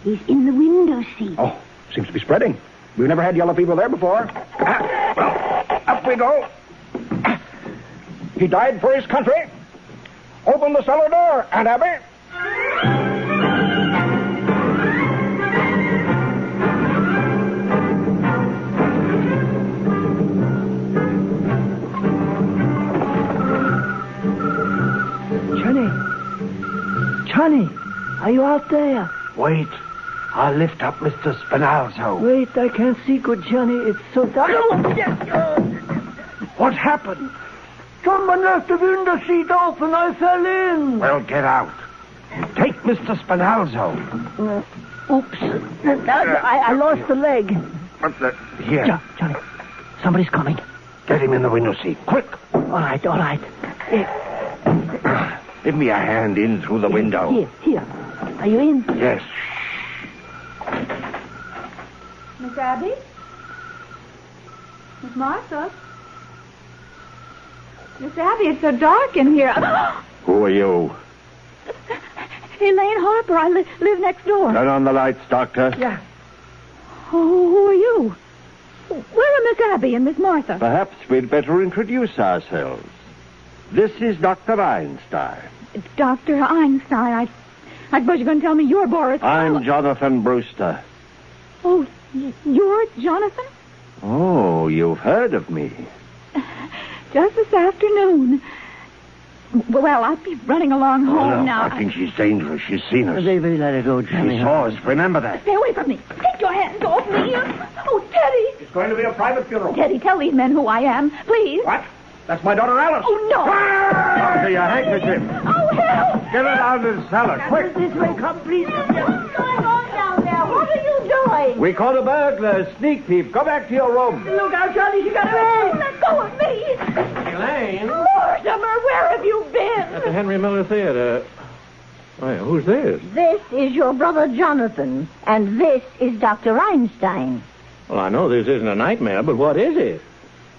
He's in the window seat. Oh, seems to be spreading. We've never had yellow fever there before. Well, up we go. He died for his country. Open the cellar door, Aunt Abby. Johnny, are you out there? Wait. I'll lift up Mr. Spinalzo. Wait, I can't see good, Johnny. It's so dark. What happened? Someone left the window seat open. I fell in. Well, get out. Take Mr. Spinalzo. Oops. I lost the leg. Here. Johnny, somebody's coming. Get him in the window seat. Quick. All right. Give me a hand in through the window. Here. Are you in? Yes. Miss Abby? Miss Martha? Miss Abby, it's so dark in here. Who are you? Elaine Harper. I live next door. Turn on the lights, Doctor. Yeah. Oh, who are you? Where are Miss Abby and Miss Martha? Perhaps we'd better introduce ourselves. This is Dr. Einstein. Dr. Einstein. I suppose you're going to tell me you're Boris. I'm Jonathan Brewster. Oh, you're Jonathan? Oh, you've heard of me. Just this afternoon. Well, I'll be running along home now. I think she's dangerous. She's seen us. Baby, let her go, Johnny. She saw us. Remember that. Stay away from me. Take your hands off me. Oh, Teddy. It's going to be a private funeral. Teddy, tell these men who I am, please. What? That's my daughter Alice. Oh, no. Doctor, your handkerchief. Oh, help. Get it out of the cellar, quick. This way, come, please. What's going on down there? What are you doing? We caught a burglar, a sneak thief. Go back to your room. Look out, Johnny. She got away. Let go of me. Elaine? Mortimer, where have you been? At the Henry Miller Theater. Why, who's this? This is your brother Jonathan, and this is Dr. Einstein. Well, I know this isn't a nightmare, but what is it?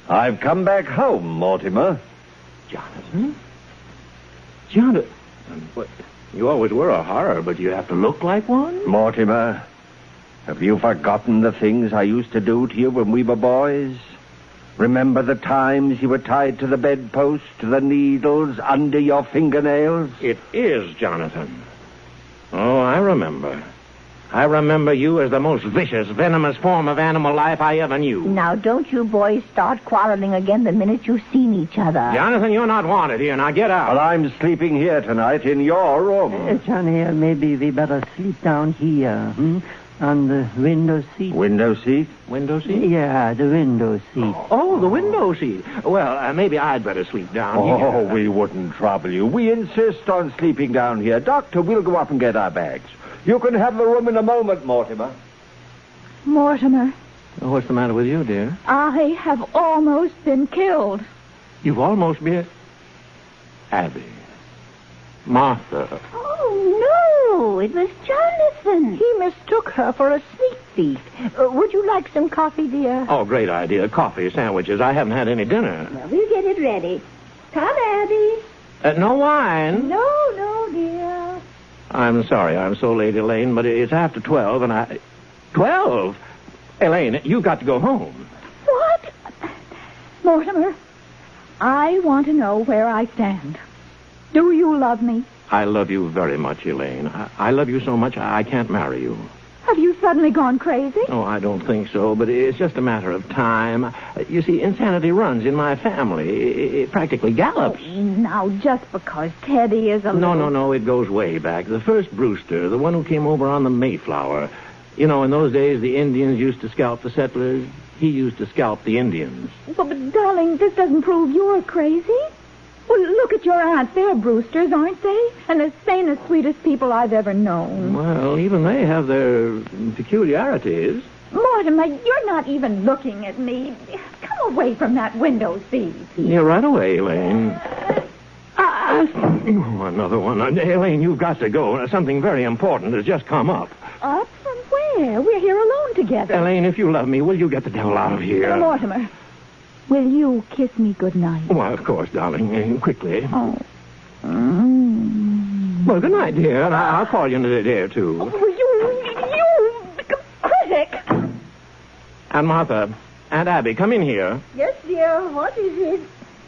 I've come back home, Mortimer. Jonathan? Jonathan? What? You always were a horror, but you have to look like one? Mortimer, Have you forgotten the things I used to do to you when we were boys? Remember the times you were tied to the bedpost, the needles under your fingernails? It is, Jonathan. Oh, I remember. I remember you as the most vicious, venomous form of animal life I ever knew. Now, don't you boys start quarreling again the minute you've seen each other. Jonathan, you're not wanted here. Now get out. Well, I'm sleeping here tonight in your room. Johnny, maybe we better sleep down here, on the window seat. Window seat? Window seat? Yeah, the window seat. Oh, the window seat. Well, maybe I'd better sleep down here. Oh, we wouldn't trouble you. We insist on sleeping down here. Doctor, we'll go up and get our bags. You can have the room in a moment, Mortimer. Mortimer, What's the matter with you, dear? I have almost been killed. You've almost been... Abby. Martha. Oh, no, it was Jonathan. He mistook her for a sneak thief. Would you like some coffee, dear? Oh, great idea. Coffee, sandwiches. I haven't had any dinner. Well, we'll get it ready. Come, Abby. No wine. No, dear. I'm sorry I'm so late, Elaine, but it's after 12, and I... 12? Elaine, you've got to go home. What? Mortimer, I want to know where I stand. Do you love me? I love you very much, Elaine. I love you so much I can't marry you. Have you suddenly gone crazy? Oh, I don't think so, but it's just a matter of time. You see, insanity runs in my family. It practically gallops. Now, just because Teddy is a No, it goes way back. The first Brewster, the one who came over on the Mayflower. You know, in those days, the Indians used to scalp the settlers. He used to scalp the Indians. But, darling, this doesn't prove you're crazy. Well, look at your aunt. They're Brewsters, aren't they? And the sanest, sweetest people I've ever known. Well, even they have their peculiarities. Mortimer, you're not even looking at me. Come away from that window seat. Yeah, right away, Elaine. Another one. Elaine, you've got to go. Something very important has just come up. Up from where? We're here alone together. Elaine, if you love me, will you get the devil out of here? Mortimer, will you kiss me goodnight? Why, of course, darling. Quickly. Oh. Well, good night, dear. And I'll call you in a day or two. You critic. And Martha, Aunt Abby, come in here. Yes, dear. What is it?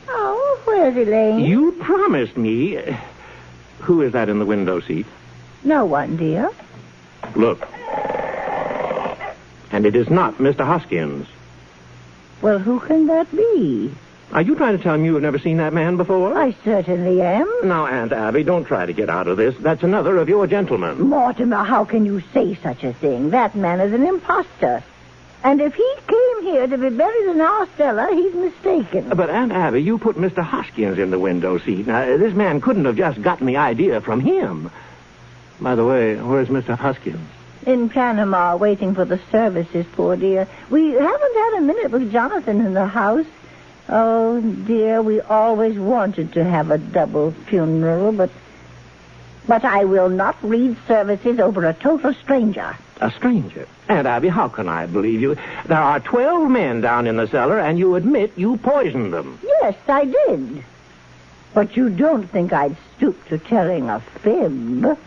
Oh, where's Elaine? You promised me... Who is that in the window seat? No one, dear. Look. And it is not Mr. Hoskins. Well, who can that be? Are you trying to tell me you have never seen that man before? I certainly am. Now, Aunt Abby, don't try to get out of this. That's another of your gentlemen. Mortimer, how can you say such a thing? That man is an imposter. And if he came here to be buried in our cellar, he's mistaken. But, Aunt Abby, you put Mr. Hoskins in the window seat. Now, this man couldn't have just gotten the idea from him. By the way, where's Mr. Hoskins? In Panama, waiting for the services, poor dear. We haven't had a minute with Jonathan in the house. Oh, dear, we always wanted to have a double funeral, but I will not read services over a total stranger. A stranger? Aunt Abby, how can I believe you? There are 12 men down in the cellar, and you admit you poisoned them. Yes, I did. But you don't think I'd stoop to telling a fib?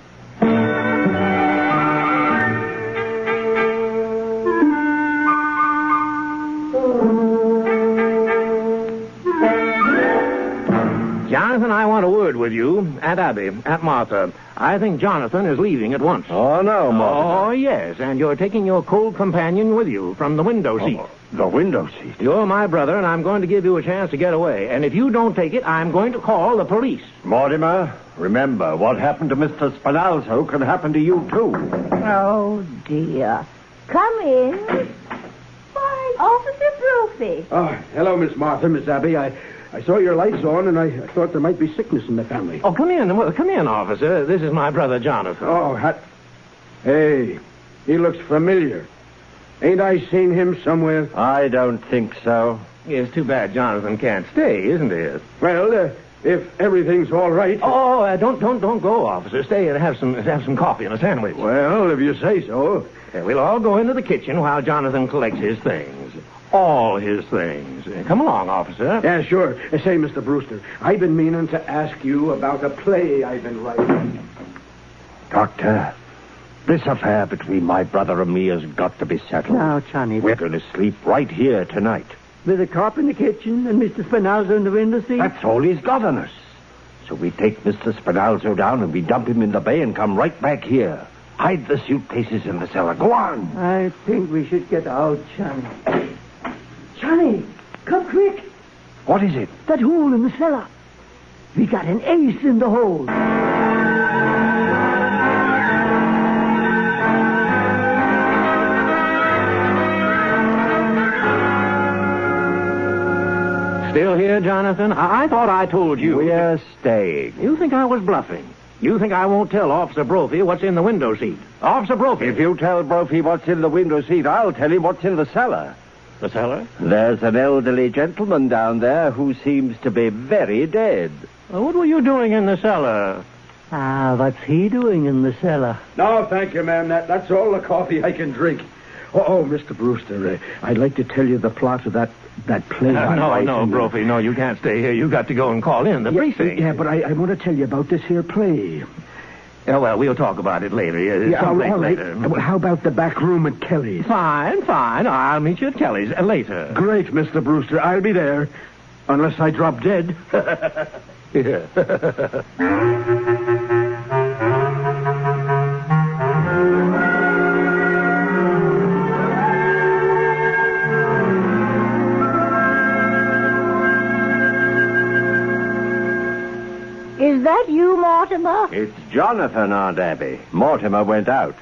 Jonathan, I want a word with you. Aunt Abby, Aunt Martha, I think Jonathan is leaving at once. Oh, no, Martha. Oh, yes, and you're taking your cold companion with you from the window seat. The window seat? You're my brother, and I'm going to give you a chance to get away. And if you don't take it, I'm going to call the police. Mortimer, remember, what happened to Mr. Spinalzo can happen to you, too. Oh, dear. Come in. Why, Officer Brophy. Oh, hello, Miss Martha, Miss Abby. I saw your lights on, and I thought there might be sickness in the family. Oh, come in, officer. This is my brother, Jonathan. Oh, hey, he looks familiar. Ain't I seen him somewhere? I don't think so. It's too bad Jonathan can't stay, isn't it? Well, if everything's all right. Oh, don't go, officer. Stay and have some coffee and a sandwich. Well, if you say so. We'll all go into the kitchen while Jonathan collects his things. All his things. Come along, officer. Yeah, sure. Say, Mr. Brewster, I've been meaning to ask you about a play I've been writing. Doctor, This affair between my brother and me has got to be settled. Now, Johnny. We're going to sleep right here tonight. With a cop in the kitchen and Mr. Spinalzo in the window seat? That's all he's got on us. So we take Mr. Spinalzo down and we dump him in the bay and come right back here. Hide the suitcases in the cellar. Go on. I think we should get out, Johnny. Johnny, come quick. What is it? That hole in the cellar. We got an ace in the hole. Still here, Jonathan? I thought I told you. We're staying. You think I was bluffing? You think I won't tell Officer Brophy what's in the window seat? Officer Brophy! If you tell Brophy what's in the window seat, I'll tell him what's in the cellar. The cellar? There's an elderly gentleman down there who seems to be very dead. What were you doing in the cellar? Ah, what's he doing in the cellar? No, thank you, ma'am. That's all the coffee I can drink. Oh, Mr. Brewster, I'd like to tell you the plot of that play. No, Brophy, no, you can't stay here. You got to go and call in the briefing. Yeah, but I want to tell you about this here play. Yeah, well, we'll talk about it later. All right. Later. Well, how about the back room at Kelly's? Fine. I'll meet you at Kelly's later. Great, Mr. Brewster. I'll be there. Unless I drop dead. Yeah. Is that you, Mortimer? It's Jonathan, Aunt Abby. Mortimer went out.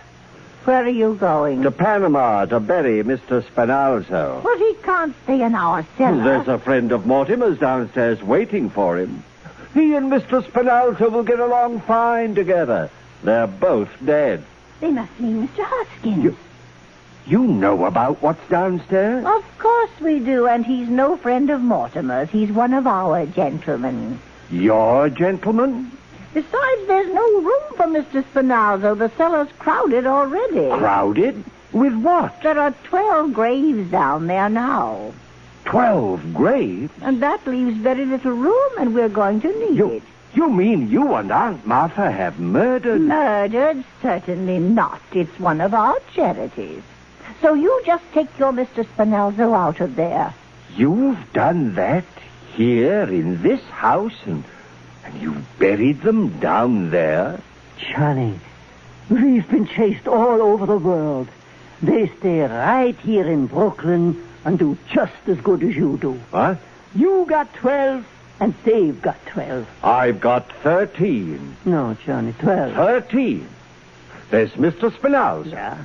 Where are you going? To Panama to bury Mr. Spinalzo. But he can't stay in our cellar. There's a friend of Mortimer's downstairs waiting for him. He and Mr. Spinalzo will get along fine together. They're both dead. They must mean Mr. Hoskins. You know about what's downstairs? Of course we do, and he's no friend of Mortimer's. He's one of our gentlemen. Your gentleman? Besides, there's no room for Mr. Spinalzo. The cellar's crowded already. Crowded? With what? There are 12 graves down there now. 12 graves? And that leaves very little room, and we're going to need it. You mean you and Aunt Martha have murdered? Murdered? Certainly not. It's one of our charities. So you just take your Mr. Spinalzo out of there. You've done that here in this house, and you buried them down there? Johnny, we've been chased all over the world. They stay right here in Brooklyn and do just as good as you do. What? You got 12, and they've got 12. I've got 13. No, Johnny, 12. 13? There's Mr. Spinalzo. Yeah.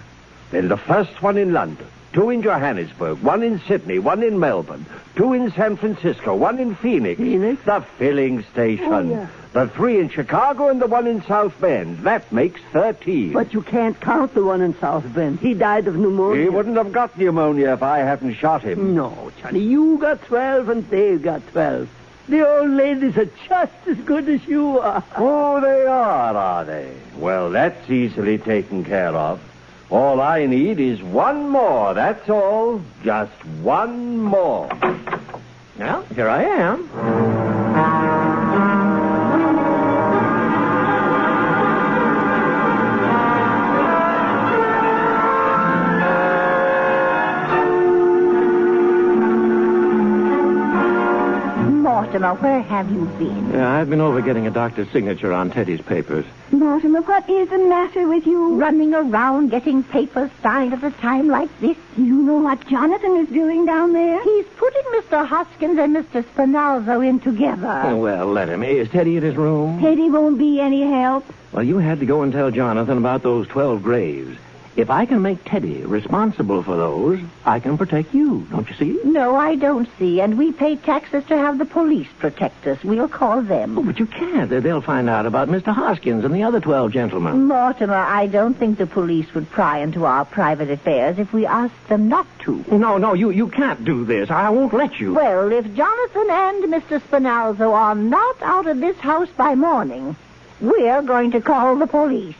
Then the first one in London, 2 in Johannesburg, 1 in Sydney, 1 in Melbourne, 2 in San Francisco, 1 in Phoenix. Phoenix? The filling station. Oh, yeah. The 3 in Chicago and the 1 in South Bend. That makes 13. But you can't count the one in South Bend. He died of pneumonia. He wouldn't have got pneumonia if I hadn't shot him. No, Johnny, you got 12 and they've got 12. The old ladies are just as good as you are. Oh, they are they? Well, that's easily taken care of. All I need is 1 more, that's all. Just 1 more. Well, here I am. Mortimer, where have you been? I've been over getting a doctor's signature on Teddy's papers. Mortimer, what is the matter with you? Running around getting papers signed at a time like this. Do you know what Jonathan is doing down there? He's putting Mr. Hoskins and Mr. Spinalzo in together. Well, let him. Is Teddy in his room? Teddy won't be any help. Well, you had to go and tell Jonathan about those 12 graves. If I can make Teddy responsible for those, I can protect you. Don't you see? No, I don't see. And we pay taxes to have the police protect us. We'll call them. Oh, but you can't. They'll find out about Mr. Hoskins and the other 12 gentlemen. Mortimer, I don't think the police would pry into our private affairs if we asked them not to. No, you can't do this. I won't let you. Well, if Jonathan and Mr. Spinalzo are not out of this house by morning, we're going to call the police.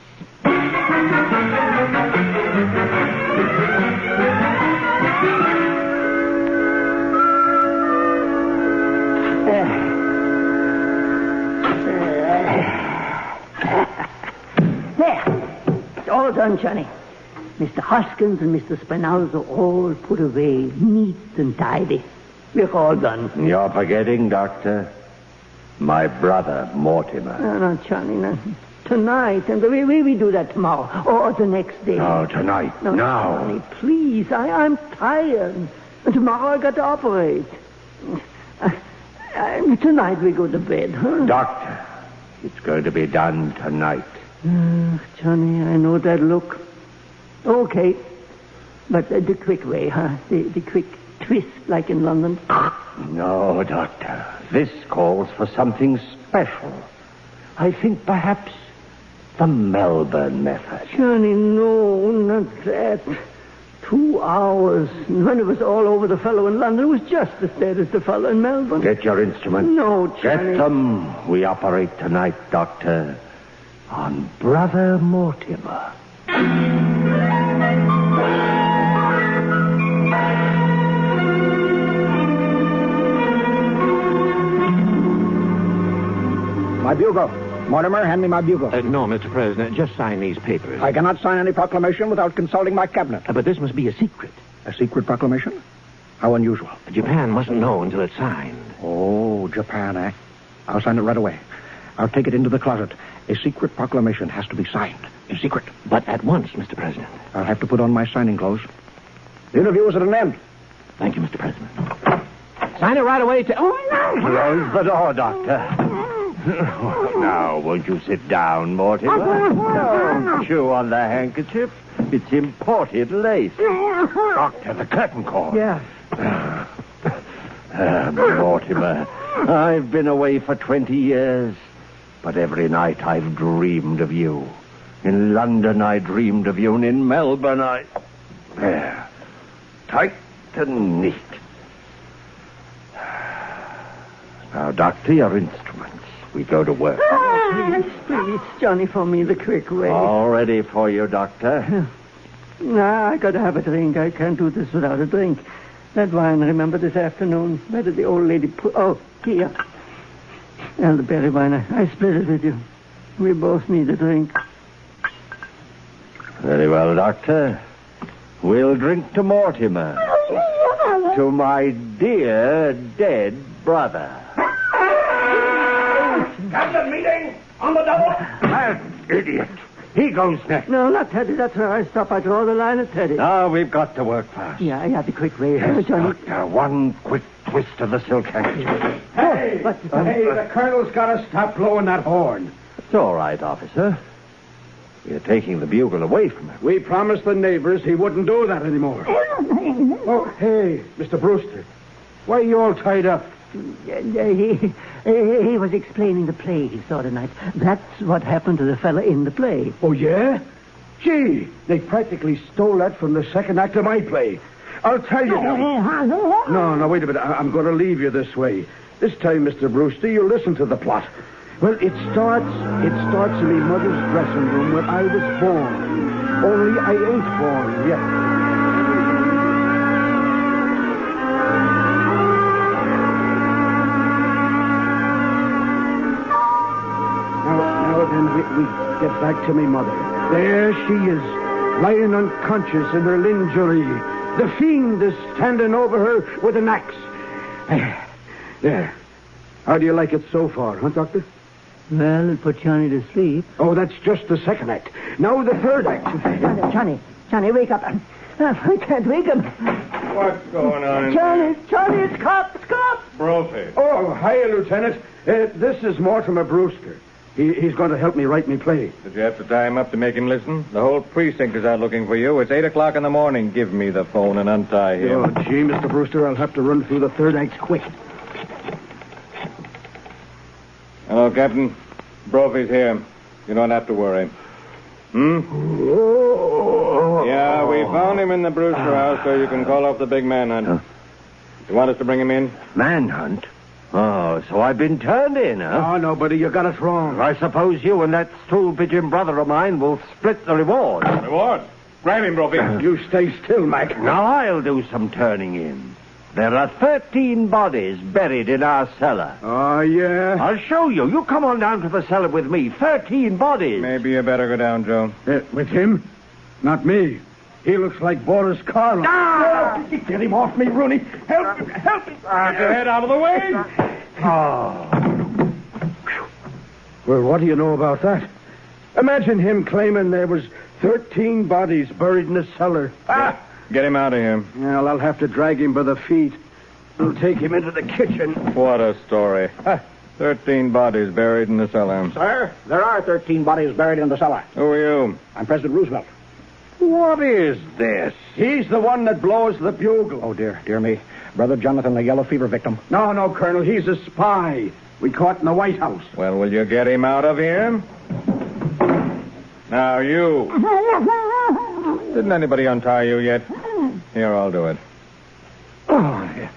There. It's all done, Johnny. Mr. Hoskins and Mr. Spinalzo all put away, neat and tidy. We're all done. You're forgetting, Doctor. My brother, Mortimer. No, Johnny, no. Tonight, and we do that tomorrow, or the next day. No, tonight, no, now. Johnny, please, I'm tired. And tomorrow I got to operate. Tonight we go to bed, huh? Doctor, it's going to be done tonight. Johnny, I know that look. Okay. But the quick way, huh? The quick twist, like in London. No, Doctor. This calls for something special. I think perhaps the Melbourne method. Johnny, no, not that. 2 hours. When it was all over the fellow in London, it was just as bad as the fellow in Melbourne. Get your instrument. No, Johnny. Get them. We operate tonight, Doctor, on Brother Mortimer. My bugle. Mortimer, hand me my bugle. No, Mr. President. Just sign these papers. I cannot sign any proclamation without consulting my cabinet. But this must be a secret. A secret proclamation? How unusual. Japan mustn't know until it's signed. Oh, Japan, eh? I'll sign it right away. I'll take it into the closet. A secret proclamation has to be signed. In secret. But at once, Mr. President. I'll have to put on my signing clothes. The interview is at an end. Thank you, Mr. President. Sign it right away to... Close the door, Doctor. Now, won't you sit down, Mortimer? Don't chew on the handkerchief. It's imported lace. Doctor, the curtain cord. Yeah. Mortimer, I've been away for 20 years, but every night I've dreamed of you. In London, I dreamed of you, and in Melbourne, There. Tight and neat. Now, Doctor, your instruments. We go to work. Please, Johnny, for me the quick way. All ready for you, Doctor. Nah, I got to have a drink. I can't do this without a drink. That wine, remember, this afternoon. Where did the old lady put... Oh, here. Elderberry wine. I split it with you. We both need a drink. Very well, Doctor. We'll drink to Mortimer. To my dear dead brother. Cabinet meeting on the double. That idiot. He goes next. No, not Teddy. That's where I stop. I draw the line at Teddy. Now we've got to work fast. Yeah, the quick way. Yes, Johnny. Doctor. One quick twist of the silk handkerchief. Hey, the colonel's got to stop blowing that horn. It's all right, officer. We're taking the bugle away from him. We promised the neighbors he wouldn't do that anymore. Oh, hey, Mr. Brewster. Why are you all tied up? He was explaining the play he saw tonight. That's what happened to the fella in the play. Oh, yeah? Gee, they practically stole that from the second act of my play. I'll tell you now. No, wait a minute. I'm going to leave you this way. This time, Mr. Brewster, you listen to the plot. Well, it starts in my mother's dressing room where I was born. Only I ain't born yet. Now then, we get back to me mother. There she is, lying unconscious in her lingerie. The fiend is standing over her with an axe. There. How do you like it so far, huh, Doctor? Well, it put Johnny to sleep. Oh, that's just the second act. Now the third act. Johnny, wake up. I can't wake him. What's going on? Johnny, it's Cop. Brophy. Oh, hiya, Lieutenant. This is Mortimer Brewster. He's going to help me write me play. Did you have to tie him up to make him listen? The whole precinct is out looking for you. It's 8 o'clock in the morning. Give me the phone and untie him. Oh, gee, Mr. Brewster, I'll have to run through the third act quick. Hello, Captain. Brophy's here. You don't have to worry. Yeah, we found him in the Brewster house, so you can call off the big manhunt. You want us to bring him in? Manhunt? Oh, so I've been turned in, huh? Oh, no, buddy, you got it wrong. I suppose you and that stool pigeon brother of mine will split the reward. Reward? Grab him, Brophy. You stay still, Mac. Now I'll do some turning in. There are 13 bodies buried in our cellar. Oh, yeah? I'll show you. You come on down to the cellar with me. 13 bodies. Maybe you better go down, Joe. With him? Not me. He looks like Boris Karloff. Ah! Get him off me, Rooney. Help me. Help me. Get your head out of the way. Oh. Well, what do you know about that? Imagine him claiming there was 13 bodies buried in the cellar. Get him out of here. Well, I'll have to drag him by the feet. We'll take him into the kitchen. What a story. 13 bodies buried in the cellar. Sir, there are 13 bodies buried in the cellar. Who are you? I'm President Roosevelt. What is this? He's the one that blows the bugle. Oh, dear me. Brother Jonathan, a yellow fever victim. No, Colonel. He's a spy. We caught in the White House. Well, will you get him out of here? Now, you. Didn't anybody untie you yet? Here, I'll do it. Oh,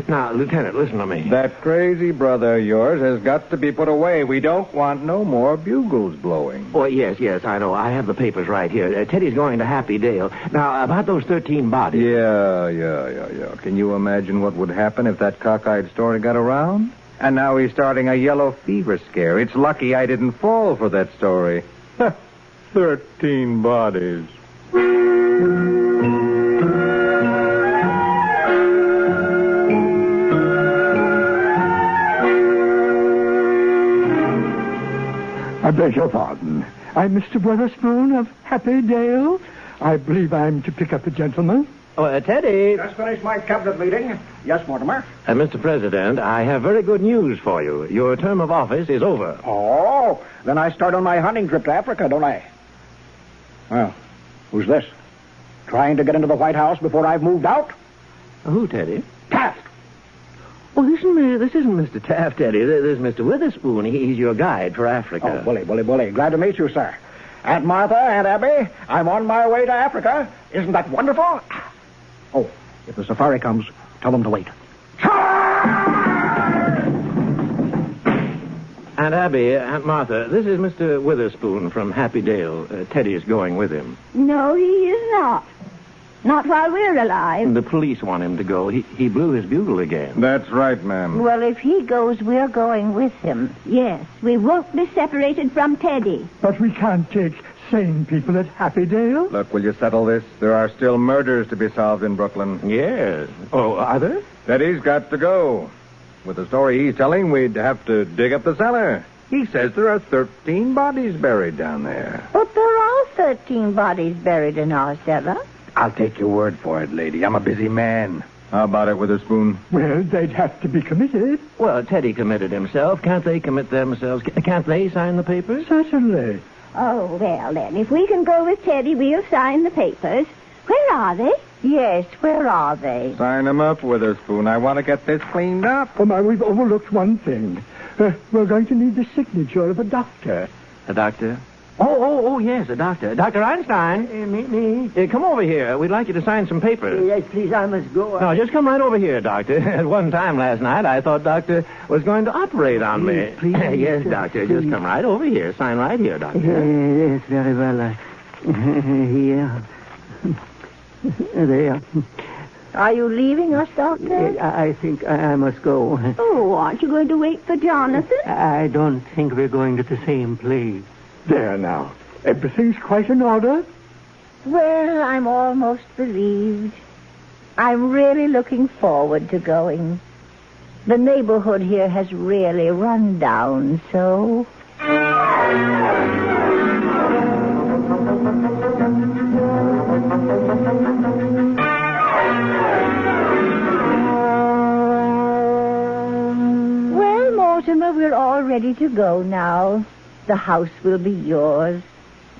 now, Lieutenant, listen to me. That crazy brother of yours has got to be put away. We don't want no more bugles blowing. Oh, yes, I know. I have the papers right here. Teddy's going to Happy Dale. Now, about those 13 bodies. Yeah. Can you imagine what would happen if that cockeyed story got around? And now he's starting a yellow fever scare. It's lucky I didn't fall for that story. 13 bodies. I beg your pardon. I'm Mr. Witherspoon of Happy Dale. I believe I'm to pick up a gentleman. Oh, Teddy. Just finished my cabinet meeting. Yes, Mortimer? Mr. President, I have very good news for you. Your term of office is over. Oh, then I start on my hunting trip to Africa, don't I? Well, who's this? Trying to get into the White House before I've moved out? Who, Teddy? Taft! Oh, this isn't Mr. Taft, Teddy. This is Mr. Witherspoon. He's your guide for Africa. Oh, bully. Glad to meet you, sir. Aunt Martha, Aunt Abby, I'm on my way to Africa. Isn't that wonderful? Oh, if the safari comes, tell them to wait. Aunt Abby, Aunt Martha, this is Mr. Witherspoon from Happy Dale. Teddy is going with him. No, he is not. Not while we're alive. The police want him to go. He blew his bugle again. That's right, ma'am. Well, if he goes, we're going with him. Yes, we won't be separated from Teddy. But we can't take sane people at Happy Dale. Look, will you settle this? There are still murders to be solved in Brooklyn. Yes. Oh, are there? Teddy's got to go. With the story he's telling, we'd have to dig up the cellar. He says there are 13 bodies buried down there. But there are 13 bodies buried in our cellar. I'll take your word for it, lady. I'm a busy man. How about it, Witherspoon? Well, they'd have to be committed. Well, Teddy committed himself. Can't they commit themselves? Can't they sign the papers? Certainly. Oh, well, then, if we can go with Teddy, we'll sign the papers. Where are they? Yes, where are they? Sign them up, Witherspoon. I want to get this cleaned up. Oh, my, we've overlooked one thing. We're going to need the signature of a doctor. A doctor? Oh, yes, a doctor. Dr. Einstein. Me? Come over here. We'd like you to sign some papers. Yes, please, I must go. No, just come right over here, Doctor. At one time last night, I thought Doctor was going to operate on me. Please, yes, Doctor, please. just come right over here. Sign right here, Doctor. Yes, very well. Here. There. Are you leaving us, Doctor? I think I must go. Oh, aren't you going to wait for Jonathan? I don't think we're going to the same place. There now. Everything's quite in order. Well, I'm almost relieved. I'm really looking forward to going. The neighborhood here has really run down, so... Well, Mortimer, we're all ready to go now. The house will be yours,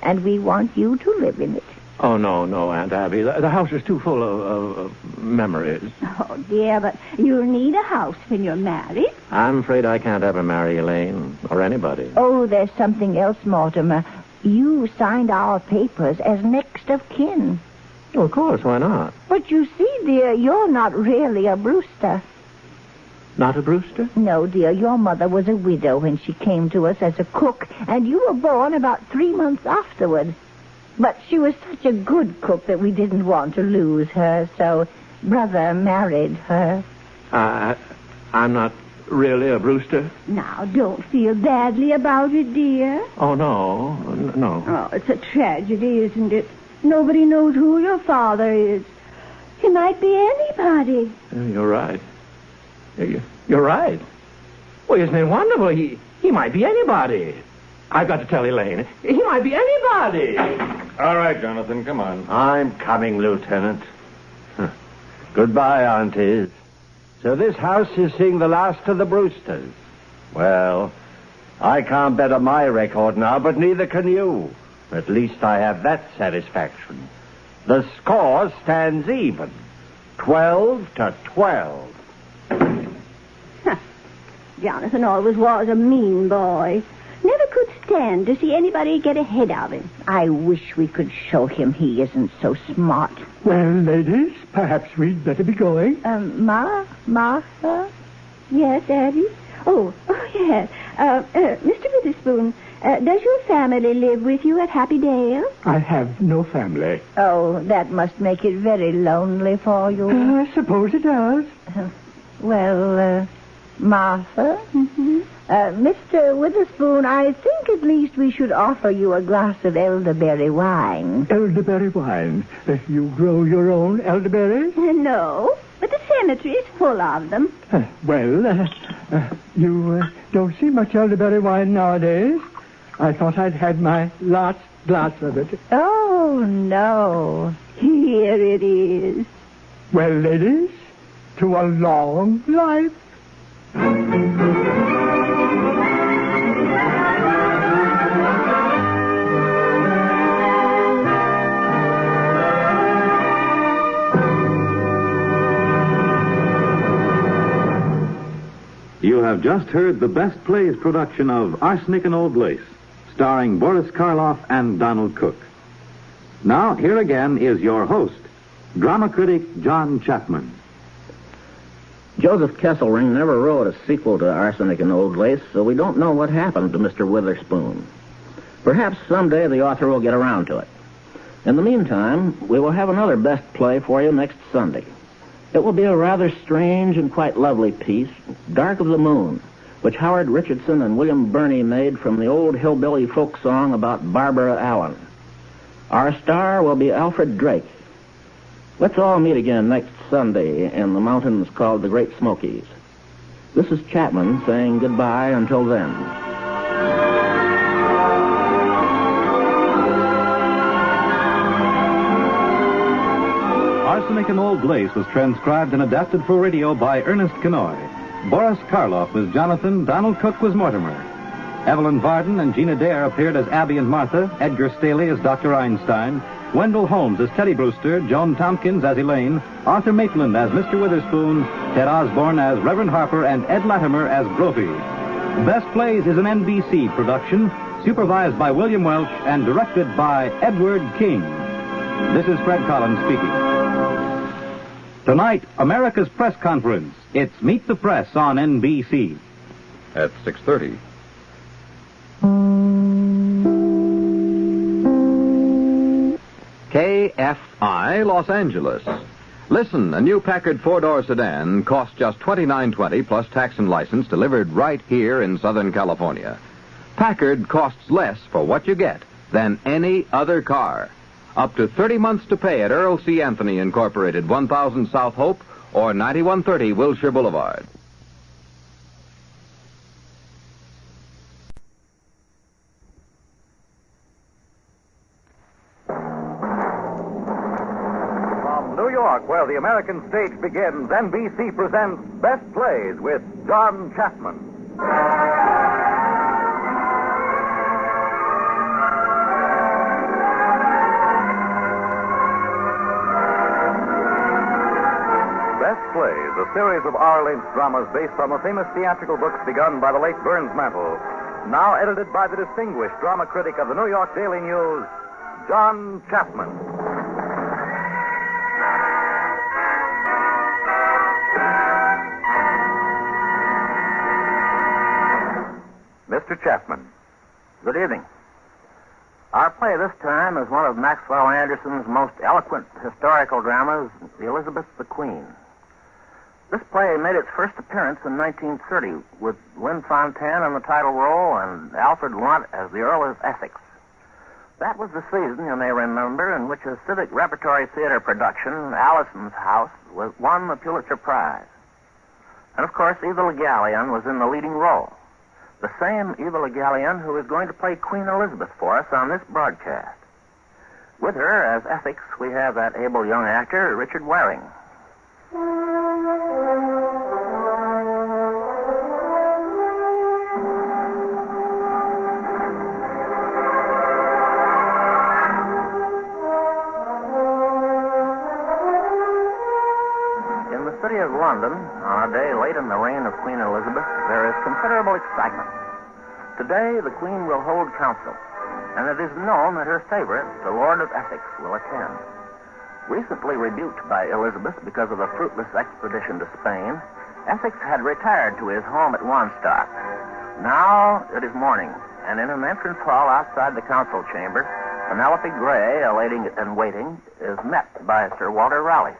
and we want you to live in it. Oh, no, Aunt Abby. The house is too full of memories. Oh, dear, but you'll need a house when you're married. I'm afraid I can't ever marry Elaine or anybody. Oh, there's something else, Mortimer. You signed our papers as next of kin. Oh, of course, why not? But you see, dear, you're not really a Brewster. Not a Brewster? No, dear, your mother was a widow when she came to us as a cook, and you were born about 3 months afterward. But she was such a good cook that we didn't want to lose her, so Brother married her. I'm not really a Brewster? Now, don't feel badly about it, dear. Oh, no. Oh, it's a tragedy, isn't it? Nobody knows who your father is. He might be anybody. You're right. You're right. Well, isn't it wonderful? He might be anybody. I've got to tell Elaine. He might be anybody. All right, Jonathan, come on. I'm coming, Lieutenant. Goodbye, aunties. So this house is seeing the last of the Brewsters. Well, I can't bet on my record now, but neither can you. At least I have that satisfaction. The score stands even. 12-12. Jonathan always was a mean boy. Never could stand to see anybody get ahead of him. I wish we could show him he isn't so smart. Well, ladies, perhaps we'd better be going. Martha? Yes, Abby? Oh, yes. Mr. Witherspoon, does your family live with you at Happy Dale? I have no family. Oh, that must make it very lonely for you. I suppose it does. Martha? Mm-hmm. Mr. Witherspoon, I think at least we should offer you a glass of elderberry wine. Elderberry wine? You grow your own elderberries? No, but the cemetery is full of them. You don't see much elderberry wine nowadays. I thought I'd had my last glass of it. Oh, no. Here it is. Well, ladies, to a long life. You have just heard the Best Plays production of Arsenic and Old Lace, starring Boris Karloff and Donald Cook. Now, here again is your host, drama critic John Chapman. Joseph Kesselring never wrote a sequel to Arsenic and Old Lace, so we don't know what happened to Mr. Witherspoon. Perhaps someday the author will get around to it. In the meantime, we will have another best play for you next Sunday. It will be a rather strange and quite lovely piece, Dark of the Moon, which Howard Richardson and William Burney made from the old hillbilly folk song about Barbara Allen. Our star will be Alfred Drake. Let's all meet again next Sunday in the mountains called the Great Smokies. This is Chapman saying goodbye until then. Arsenic and Old Lace was transcribed and adapted for radio by Ernest Kenoy. Boris Karloff was Jonathan, Donald Cook was Mortimer. Evelyn Varden and Gina Dare appeared as Abby and Martha, Edgar Staley as Dr. Einstein, Wendell Holmes as Teddy Brewster, Joan Tompkins as Elaine, Arthur Maitland as Mr. Witherspoon, Ted Osborne as Reverend Harper, and Ed Latimer as Brophy. Best Plays is an NBC production, supervised by William Welch and directed by Edward King. This is Fred Collins speaking. Tonight, America's Press Conference. It's Meet the Press on NBC. At 6:30. KFI Los Angeles. Listen, a new Packard four-door sedan costs just $29.20 plus tax and license, delivered right here in Southern California. Packard costs less for what you get than any other car. Up to 30 months to pay at Earl C. Anthony Incorporated, 1000 South Hope or 9130 Wilshire Boulevard. From New York, where the American stage begins, NBC presents Best Plays with John Chapman. Best Plays, a series of hour-length dramas based on the famous theatrical books begun by the late Burns Mantle. Now edited by the distinguished drama critic of the New York Daily News, John Chapman. Mr. Chapman. Good evening. Our play this time is one of Maxwell Anderson's most eloquent historical dramas, Elizabeth the Queen. This play made its first appearance in 1930 with Lynn Fontanne in the title role and Alfred Lunt as the Earl of Essex. That was the season, you may remember, in which a civic repertory theater production, Allison's House, won the Pulitzer Prize. And, of course, Eva Le Gallienne was in the leading role. The same Eva Le Gallienne who is going to play Queen Elizabeth for us on this broadcast. With her, as Essex, we have that able young actor, Richard Waring. In the city of London, on a day late in the reign of Queen Elizabeth, there is considerable excitement. Today, the Queen will hold council, and it is known that her favorite, the Lord of Essex, will attend. Recently rebuked by Elizabeth because of a fruitless expedition to Spain, Essex had retired to his home at Wanstock. Now it is morning, and in an entrance hall outside the council chamber, Penelope Gray, a lady in waiting, is met by Sir Walter Raleigh.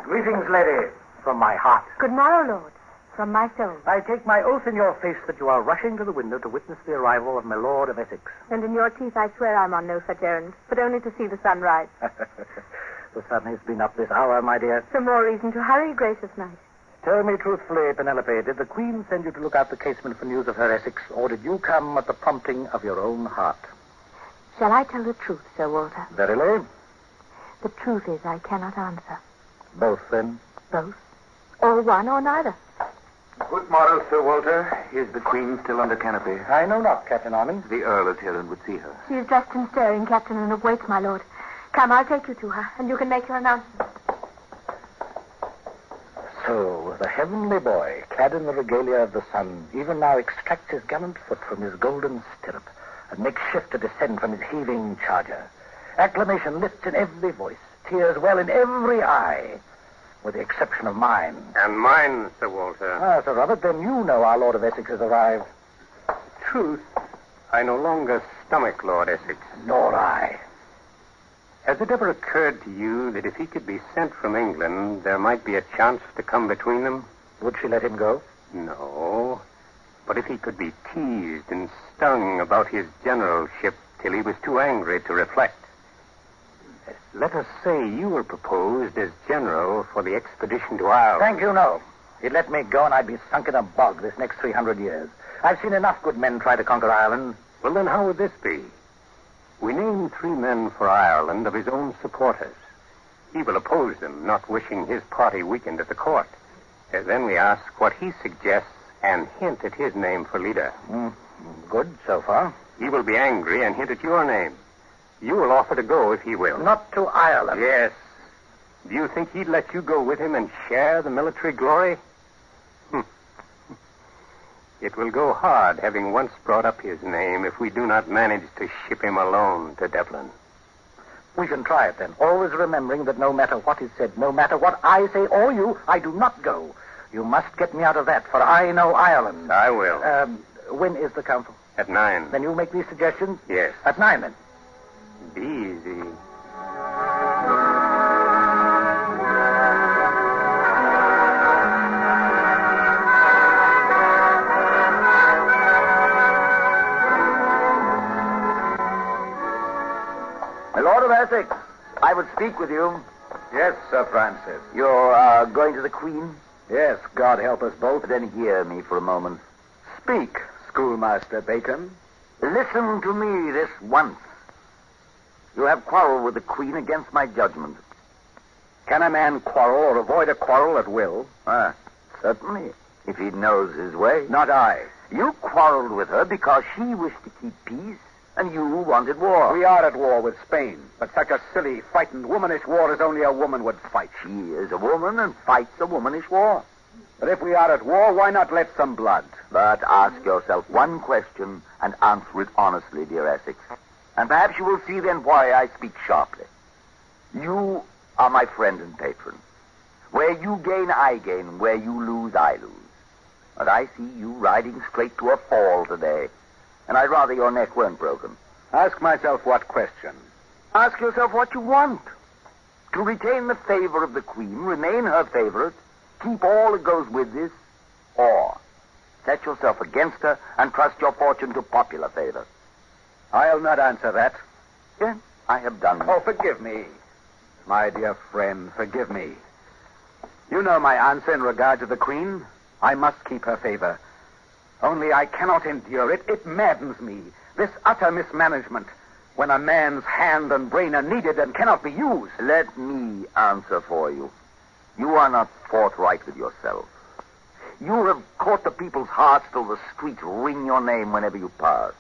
Greetings, lady, from my heart. Good morrow, Lord, from my soul. I take my oath in your face that you are rushing to the window to witness the arrival of my Lord of Essex. And in your teeth, I swear I'm on no such errand, but only to see the sun rise. The sun has been up this hour, my dear. The more reason to hurry, gracious knight. Tell me truthfully, Penelope, did the Queen send you to look out the casement for news of her Essex, or did you come at the prompting of your own heart? Shall I tell the truth, Sir Walter? Verily? The truth is I cannot answer. Both, then? Both. Or one or neither. Good morrow, Sir Walter. Is the Queen still under canopy? I know not, Captain Armand. The Earl is here and would see her. She is dressed and stirring, Captain, and awaits, my lord. Come, I'll take you to her, and you can make your announcement. So, the heavenly boy, clad in the regalia of the sun, even now extracts his gallant foot from his golden stirrup and makes shift to descend from his heaving charger. Acclamation lifts in every voice, tears well in every eye, with the exception of mine. And mine, Sir Walter. Ah, Sir Robert, then you know our Lord of Essex has arrived. Truth, I no longer stomach Lord Essex. Nor I. Has it ever occurred to you that if he could be sent from England, there might be a chance to come between them? Would she let him go? No. But if he could be teased and stung about his generalship till he was too angry to reflect. Let us say you were proposed as general for the expedition to Ireland. Thank you, no. He'd let me go and I'd be sunk in a bog this next 300 years. I've seen enough good men try to conquer Ireland. Well, then how would this be? We name 3 men for Ireland of his own supporters. He will oppose them, not wishing his party weakened at the court. Then we ask what he suggests and hint at his name for leader. Good so far. He will be angry and hint at your name. You will offer to go if he will. Not to Ireland. Yes. Do you think he'd let you go with him and share the military glory? It will go hard, having once brought up his name, if we do not manage to ship him alone to Dublin. We can try it, then, always remembering that no matter what is said, no matter what I say or you, I do not go. You must get me out of that, for I know Ireland. I will. When is the council? At 9. Then you make these suggestions? Yes. At 9, then. Be easy. My Lord of Essex, I would speak with you. Yes, Sir Francis. You're going to the Queen? Yes, God help us both. Then hear me for a moment. Speak, Schoolmaster Bacon. Listen to me this once. You have quarreled with the Queen against my judgment. Can a man quarrel or avoid a quarrel at will? Certainly, if he knows his way. Not I. You quarreled with her because she wished to keep peace, and you wanted war. We are at war with Spain, but such a silly, frightened, womanish war as only a woman would fight. She is a woman and fights a womanish war. But if we are at war, why not let some blood? But ask yourself one question and answer it honestly, dear Essex. And perhaps you will see then why I speak sharply. You are my friend and patron. Where you gain, I gain. Where you lose, I lose. But I see you riding straight to a fall today. And I'd rather your neck weren't broken. Ask myself what question? Ask yourself what you want. To retain the favor of the Queen, remain her favorite, keep all that goes with this, or set yourself against her and trust your fortune to popular favor. I'll not answer that. Yes, I have done. Oh, forgive me. My dear friend, forgive me. You know my answer in regard to the Queen. I must keep her favor. Only I cannot endure it. It maddens me. This utter mismanagement. When a man's hand and brain are needed and cannot be used. Let me answer for you. You are not forthright with yourself. You have caught the people's hearts till the streets ring your name whenever you pass.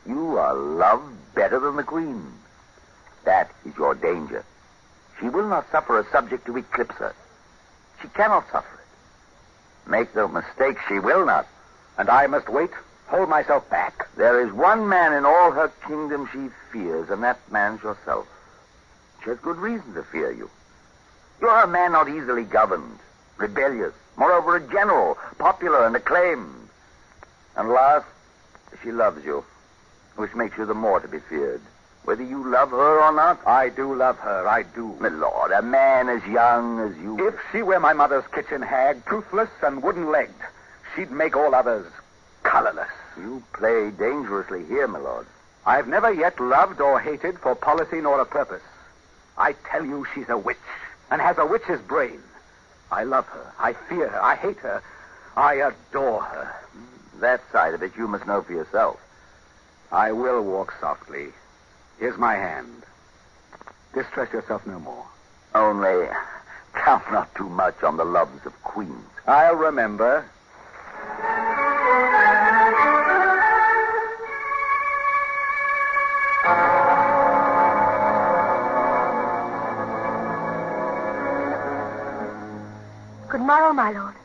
You are loved better than the Queen. That is your danger. She will not suffer a subject to eclipse her. She cannot suffer it. Make no mistake, she will not. And I must wait, hold myself back. There is one man in all her kingdom she fears, and that man's yourself. She has good reason to fear you. You are a man not easily governed, rebellious, moreover a general, popular and acclaimed. And last, she loves you, which makes you the more to be feared. Whether you love her or not. I do love her, I do. My lord, a man as young as you. If she were my mother's kitchen hag, toothless and wooden-legged, she'd make all others colorless. You play dangerously here, my lord. I've never yet loved or hated for policy nor a purpose. I tell you she's a witch, and has a witch's brain. I love her, I fear her, I hate her, I adore her. That side of it you must know for yourself. I will walk softly. Here's my hand. Distress yourself no more. Only count not too much on the loves of queens. I'll remember. Good morrow, my lord.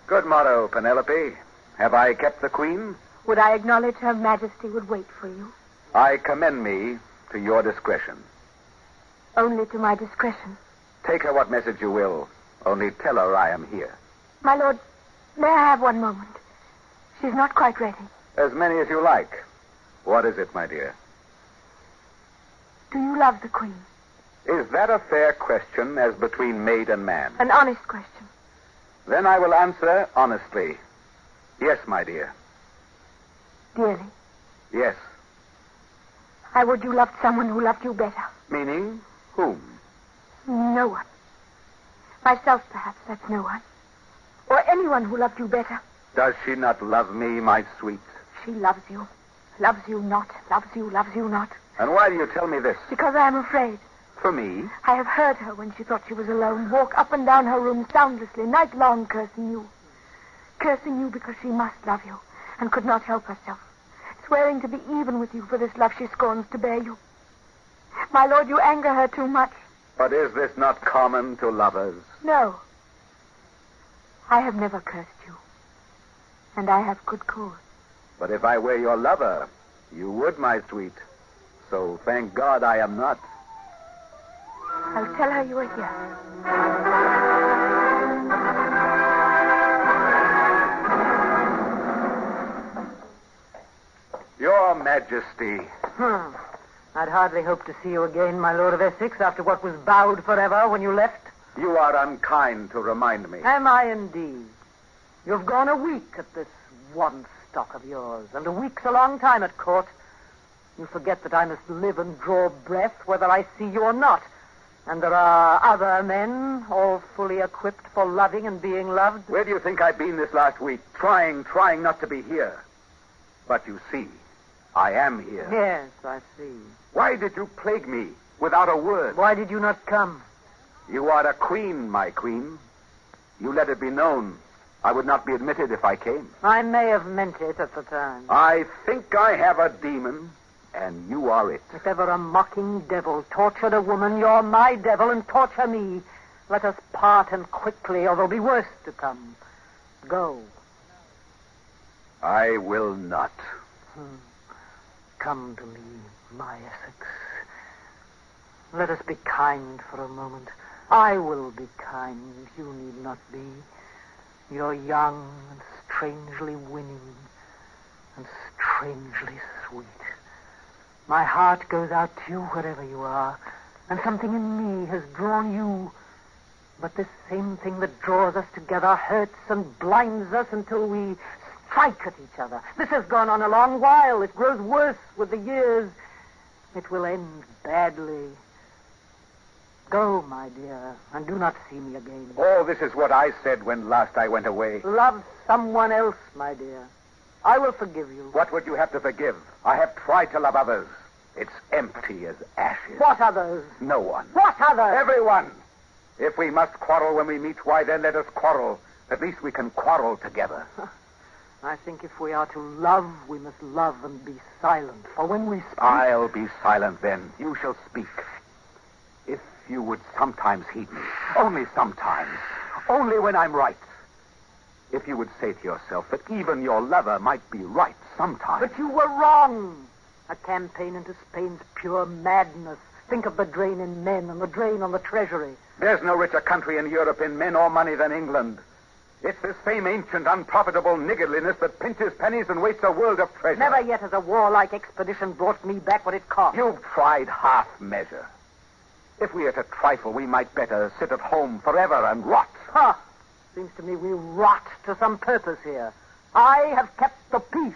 Good morrow, Penelope. Have I kept the Queen? Would I acknowledge Her Majesty would wait for you? I commend me to your discretion. Only to my discretion. Take her what message you will. Only tell her I am here. My lord, may I have one moment? She's not quite ready. As many as you like. What is it, my dear? Do you love the Queen? Is that a fair question as between maid and man? An honest question. Then I will answer honestly. Yes, my dear. Dearly. Yes. I would you loved someone who loved you better. Meaning whom? No one. Myself, perhaps, that's no one. Or anyone who loved you better. Does she not love me, my sweet? She loves you. Loves you not. Loves you not. And why do you tell me this? Because I am afraid. For me? I have heard her when she thought she was alone walk up and down her room soundlessly, night long, cursing you. Cursing you because she must love you and could not help herself. Swearing to be even with you for this love she scorns to bear you. My lord, you anger her too much. But is this not common to lovers? No. I have never cursed you. And I have good cause. But if I were your lover, you would, my sweet. So thank God I am not. I'll tell her you are here. Your Majesty. I'd hardly hope to see you again, my Lord of Essex, after what was bowed forever when you left. You are unkind to remind me. Am I indeed? You've gone a week at this one stock of yours, and a week's a long time at court. You forget that I must live and draw breath whether I see you or not. And there are other men, all fully equipped for loving and being loved. Where do you think I've been this last week? Trying not to be here. But you see, I am here. Yes, I see. Why did you plague me without a word? Why did you not come? You are a queen, my queen. You let it be known. I would not be admitted if I came. I may have meant it at the time. I think I have a demon, and you are it. If ever a mocking devil tortured a woman, you're my devil and torture me. Let us part and quickly, or there'll be worse to come. Go. I will not. Come to me, my Essex. Let us be kind for a moment. I will be kind. You need not be. You're young and strangely winning and strangely sweet. My heart goes out to you wherever you are, and something in me has drawn you. But this same thing that draws us together hurts and blinds us until we strike at each other. This has gone on a long while. It grows worse with the years. It will end badly. Go, my dear, and do not see me again. Oh, this is what I said when last I went away. Love someone else, my dear. I will forgive you. What would you have to forgive? I have tried to love others. It's empty as ashes. What others? No one. What others? Everyone. If we must quarrel when we meet, why then let us quarrel. At least we can quarrel together. I think if we are to love, we must love and be silent. For when we speak... I'll be silent then. You shall speak. If you would sometimes heed me. Only sometimes. Only when I'm right. If you would say to yourself that even your lover might be right sometimes. But you were wrong. A campaign into Spain's pure madness. Think of the drain in men and the drain on the treasury. There's no richer country in Europe in men or money than England. It's this same ancient, unprofitable niggardliness that pinches pennies and wastes a world of treasure. Never yet has a warlike expedition brought me back what it cost. You've tried half measure. If we are to trifle, we might better sit at home forever and rot. Ha! Seems to me we rot to some purpose here. I have kept the peace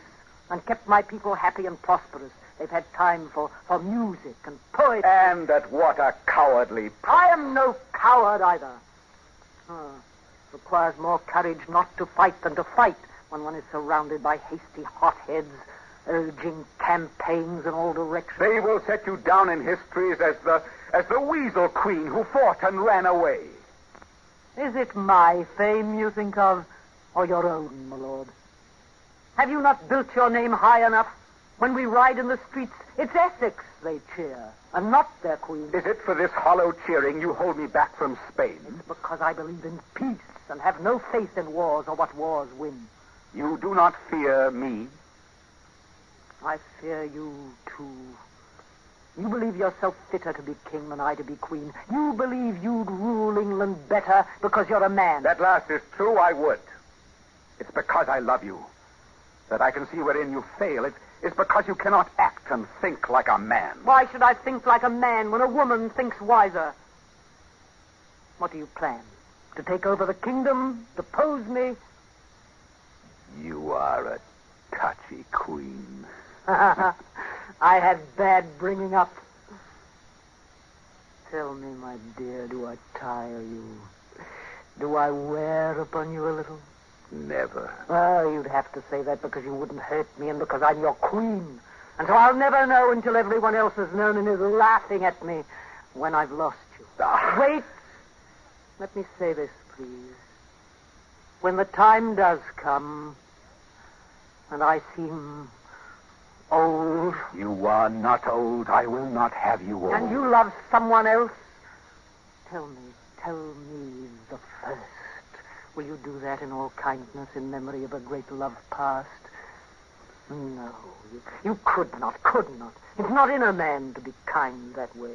and kept my people happy and prosperous. They've had time for music and poetry. And at what a cowardly price. I am no coward either. Requires more courage not to fight than to fight when one is surrounded by hasty hotheads urging campaigns in all directions. They will set you down in histories as the weasel queen who fought and ran away. Is it my fame you think of, or your own, my lord? Have you not built your name high enough? When we ride in the streets, it's Essex they cheer, and not their queen. Is it for this hollow cheering you hold me back from Spain? It's because I believe in peace and have no faith in wars or what wars win. You do not fear me? I fear you, too. You believe yourself fitter to be king than I to be queen. You believe you'd rule England better because you're a man. That last is true, I would. It's because I love you that I can see wherein you fail. It's because you cannot act and think like a man. Why should I think like a man when a woman thinks wiser? What do you plan? To take over the kingdom? Depose me? You are a touchy queen. I had bad bringing up. Tell me, my dear, do I tire you? Do I wear upon you a little? Never. Oh, you'd have to say that because you wouldn't hurt me and because I'm your queen. And so I'll never know until everyone else has known and is laughing at me when I've lost you. Wait. Let me say this, please. When the time does come and I seem old... You are not old. I will not have you old. And you love someone else? Tell me the first. Will you do that in all kindness in memory of a great love past? No, you could not. It's not in a man to be kind that way,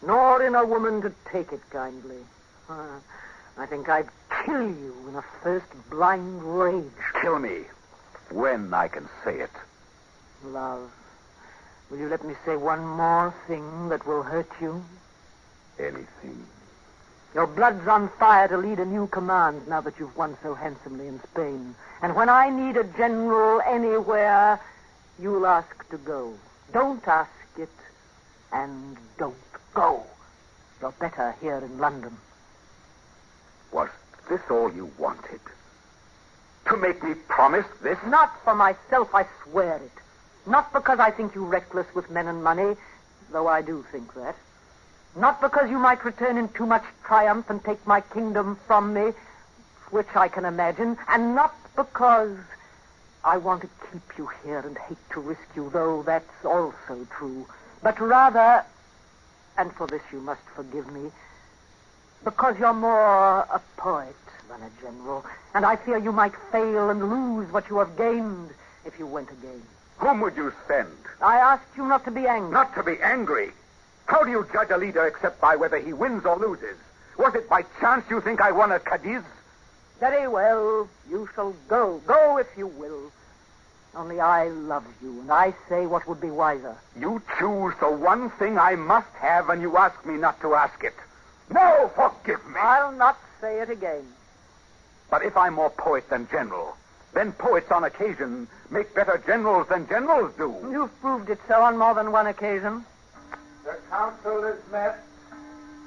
nor in a woman to take it kindly. I think I'd kill you in a first blind rage. Kill me when I can say it. Love, will you let me say one more thing that will hurt you? Anything. Your blood's on fire to lead a new command now that you've won so handsomely in Spain. And when I need a general anywhere, you'll ask to go. Don't ask it, and don't go. You're better here in London. Was this all you wanted? To make me promise this? Not for myself, I swear it. Not because I think you reckless with men and money, though I do think that. Not because you might return in too much triumph and take my kingdom from me, which I can imagine, and not because I want to keep you here and hate to risk you, though that's also true, but rather, and for this you must forgive me, because you're more a poet than a general, and I fear you might fail and lose what you have gained if you went again. Whom would you send? I asked you not to be angry. Not to be angry? How do you judge a leader except by whether he wins or loses? Was it by chance you think I won at Cadiz? Very well. You shall go. Go if you will. Only I love you, and I say what would be wiser. You choose the one thing I must have, and you ask me not to ask it. No, forgive me. I'll not say it again. But if I'm more poet than general, Then poets on occasion make better generals than generals do. You've proved it so on more than one occasion. The council is met.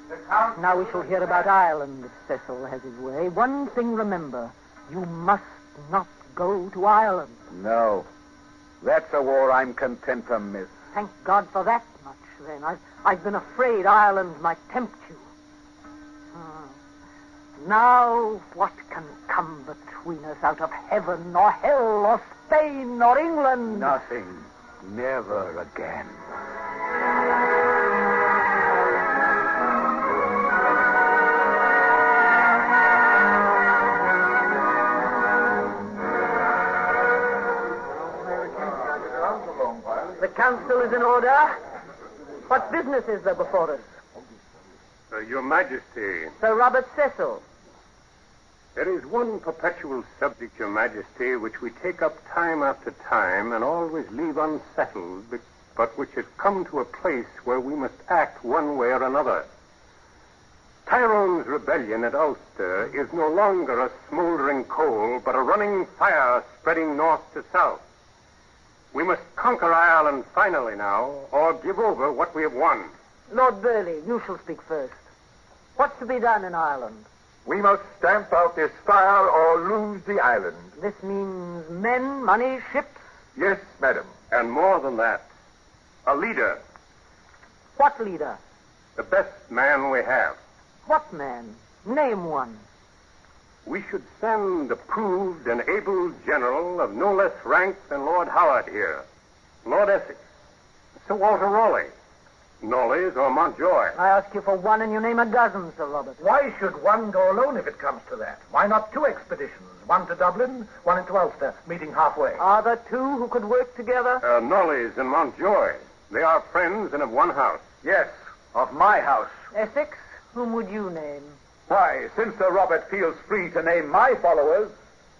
The council. Now we shall hear about Ireland if Cecil has his way. One thing remember, you must not go to Ireland. No. That's a war I'm content to miss. Thank God for that much, then. I've been afraid Ireland might tempt you. Now, what can come between us out of heaven or hell or Spain or England? Nothing. Never again. The council is in order. What business is there before us? Your Majesty. Sir Robert Cecil. There is one perpetual subject, Your Majesty, which we take up time after time and always leave unsettled, but which has come to a place where we must act one way or another. Tyrone's rebellion at Ulster is no longer a smoldering coal, but a running fire spreading north to south. We must conquer Ireland finally now, or give over what we have won. Lord Burleigh, you shall speak first. What's to be done in Ireland? We must stamp out this fire or lose the island. This means men, money, ships? Yes, madam. And more than that, a leader. What leader? The best man we have. What man? Name one. We should send a proved and able general of no less rank than Lord Howard here. Lord Essex. Sir Walter Raleigh. Knollys or Mountjoy. I ask you for one and you name a dozen, Sir Robert. Why should one go alone if it comes to that? Why not two expeditions? One to Dublin, one into Ulster, meeting halfway. Are there two who could work together? Knollys and Mountjoy. They are friends and of one house. Yes, of my house. Essex, whom would you name? Why, since Sir Robert feels free to name my followers,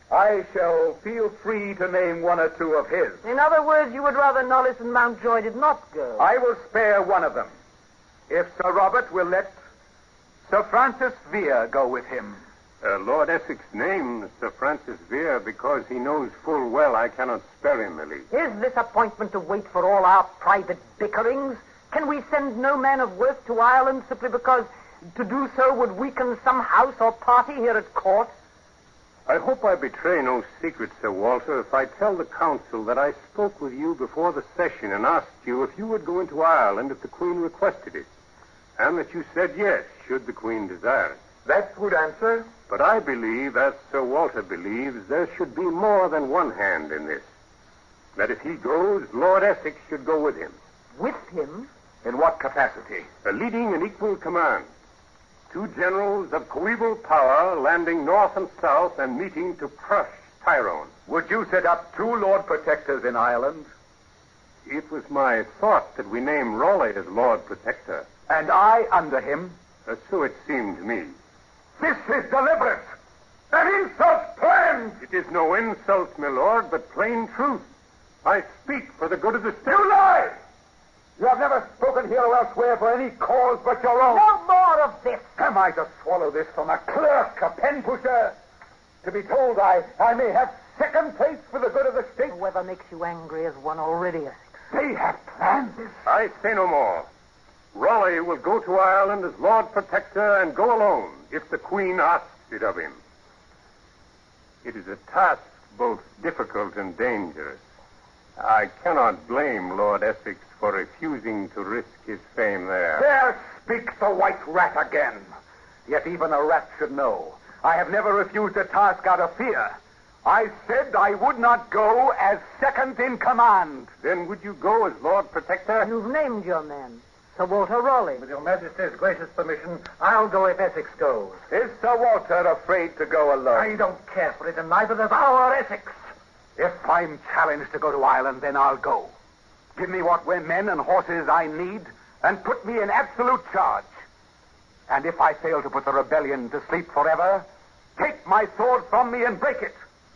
I shall feel free to name one or two of his. In other words, you would rather Knollys and Mountjoy did not go. I will spare one of them, if Sir Robert will let Sir Francis Vere go with him. Lord Essex names Sir Francis Vere because he knows full well I cannot spare him, Millie. Is this appointment to wait for all our private bickerings? Can we send no man of worth to Ireland simply because to do so would weaken some house or party here at court? I hope I betray no secret, Sir Walter, if I tell the council that I spoke with you before the session and asked you if you would go into Ireland if the Queen requested it, and that you said yes, should the Queen desire it. That's good answer. But I believe, as Sir Walter believes, there should be more than one hand in this. That if he goes, Lord Essex should go with him. With him? In what capacity? Leading an equal command. Two generals of coeval power landing north and south and meeting to crush Tyrone. Would you set up two Lord Protectors in Ireland? It was my thought that we name Raleigh as Lord Protector. And I under him? So it seemed to me. This is deliberate. An insult planned. It is no insult, my lord, but plain truth. I speak for the good of the state. You lie! You have never spoken here or elsewhere for any cause but your own. No more of this. Am I to swallow this from a clerk, a pen pusher? To be told I may have second place for the good of the state? Whoever makes you angry has won already, Essex. They have planned this. I say no more. Raleigh will go to Ireland as Lord Protector and go alone if the Queen asks it of him. It is a task both difficult and dangerous. I cannot blame Lord Essex for refusing to risk his fame there. There speaks the white rat again. Yet even a rat should know. I have never refused a task out of fear. I said I would not go as second in command. Then would you go as Lord Protector? You've named your man. Sir Walter Raleigh. With your Majesty's gracious permission, I'll go if Essex goes. Is Sir Walter afraid to go alone? I don't care for it, and neither does our Essex. If I'm challenged to go to Ireland, then I'll go. Give me what men and horses I need, and put me in absolute charge. And if I fail to put the rebellion to sleep forever, take my sword from me and break it.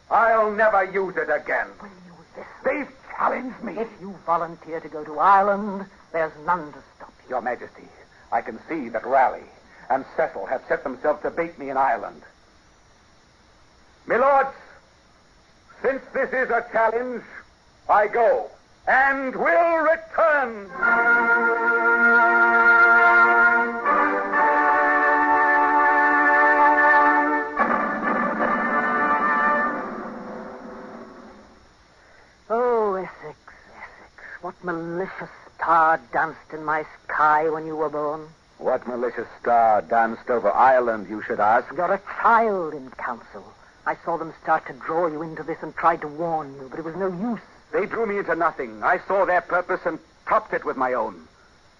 I'll never use it again. Will you listen? They've challenged me. If you volunteer to go to Ireland, there's none to stop you. Your Majesty, I can see that Raleigh and Cecil have set themselves to bait me in Ireland. My lords, Since this is a challenge, I go and will return. Oh, Essex. What malicious star danced in my sky when you were born? What malicious star danced over Ireland, you should ask? You're a child in council. I saw them start to draw you into this and tried to warn you, but it was no use. They drew me into nothing. I saw their purpose and topped it with my own.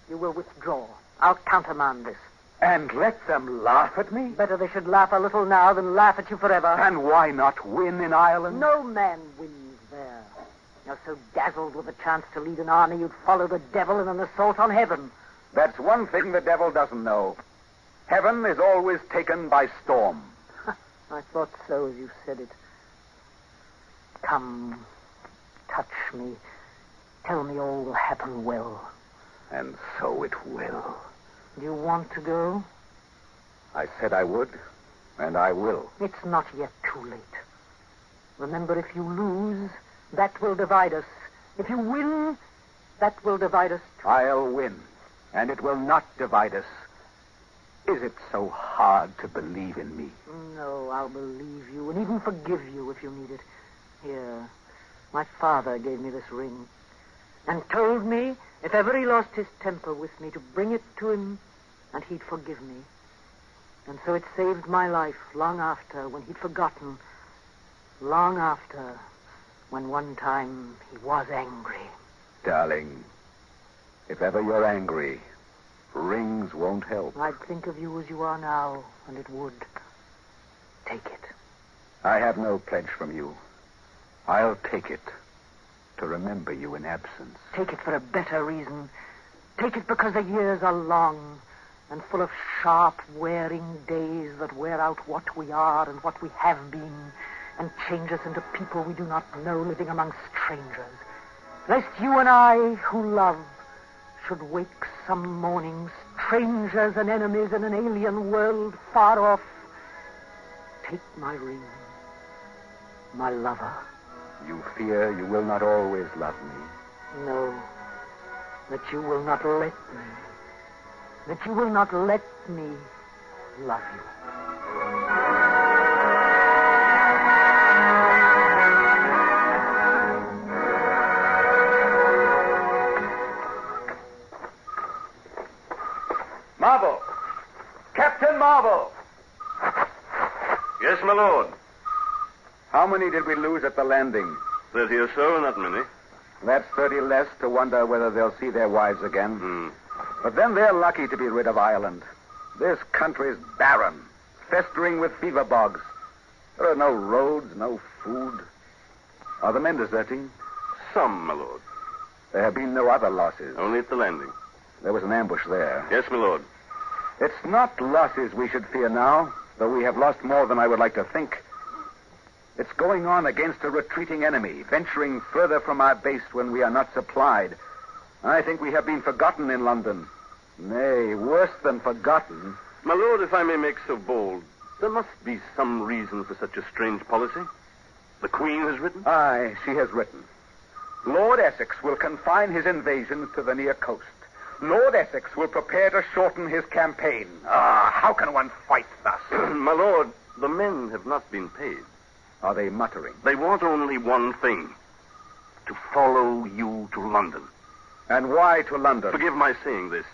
You will withdraw. I'll countermand this. And let them laugh at me? Better they should laugh a little now than laugh at you forever. And why not win in Ireland? No man wins there. You're so dazzled with the chance to lead an army, you'd follow the devil in an assault on heaven. That's one thing the devil doesn't know. Heaven is always taken by storm. I thought so as you said it. Come, touch me. Tell me all will happen well. And so it will. Do you want to go? I said I would, and I will. It's not yet too late. Remember, if you lose, that will divide us. If you win, that will divide us too. I'll win, and it will not divide us. Is it so hard to believe in me? No, I'll believe you, and even forgive you if you need it. Here, my father gave me this ring, and told me if ever he lost his temper with me, to bring it to him, and he'd forgive me. And so it saved my life long after, when he'd forgotten. Long after, when one time he was angry. Darling, if ever you're angry, rings won't help. I'd think of you as you are now, and it would. Take it. I have no pledge from you. I'll take it to remember you in absence. Take it for a better reason. Take it because the years are long and full of sharp, wearing days that wear out what we are and what we have been and change us into people we do not know living among strangers. Lest you and I, who love, should wake some morning strangers and enemies in an alien world far off. Take my ring, my lover. You fear you will not always love me. No, that you will not let me. That you will not let me love you. Marvel! Captain Marvel! Yes, my lord. How many did we lose at the landing? 30 or so, not many. That's 30 less to wonder whether they'll see their wives again. But then they're lucky to be rid of Ireland. This country's barren, festering with fever bogs. There are no roads, no food. Are the men deserting? Some, my lord. There have been no other losses. Only at the landing. There was an ambush there. Yes, my lord. It's not losses we should fear now, though we have lost more than I would like to think. It's going on against a retreating enemy, venturing further from our base when we are not supplied. I think we have been forgotten in London. Nay, worse than forgotten. My lord, if I may make so bold, there must be some reason for such a strange policy. The Queen has written? Aye, she has written. Lord Essex will confine his invasions to the near coast. Lord Essex will prepare to shorten his campaign. How can one fight thus? My lord, the men have not been paid. Are they muttering? They want only one thing. To follow you to London. And why to London? Forgive my saying this.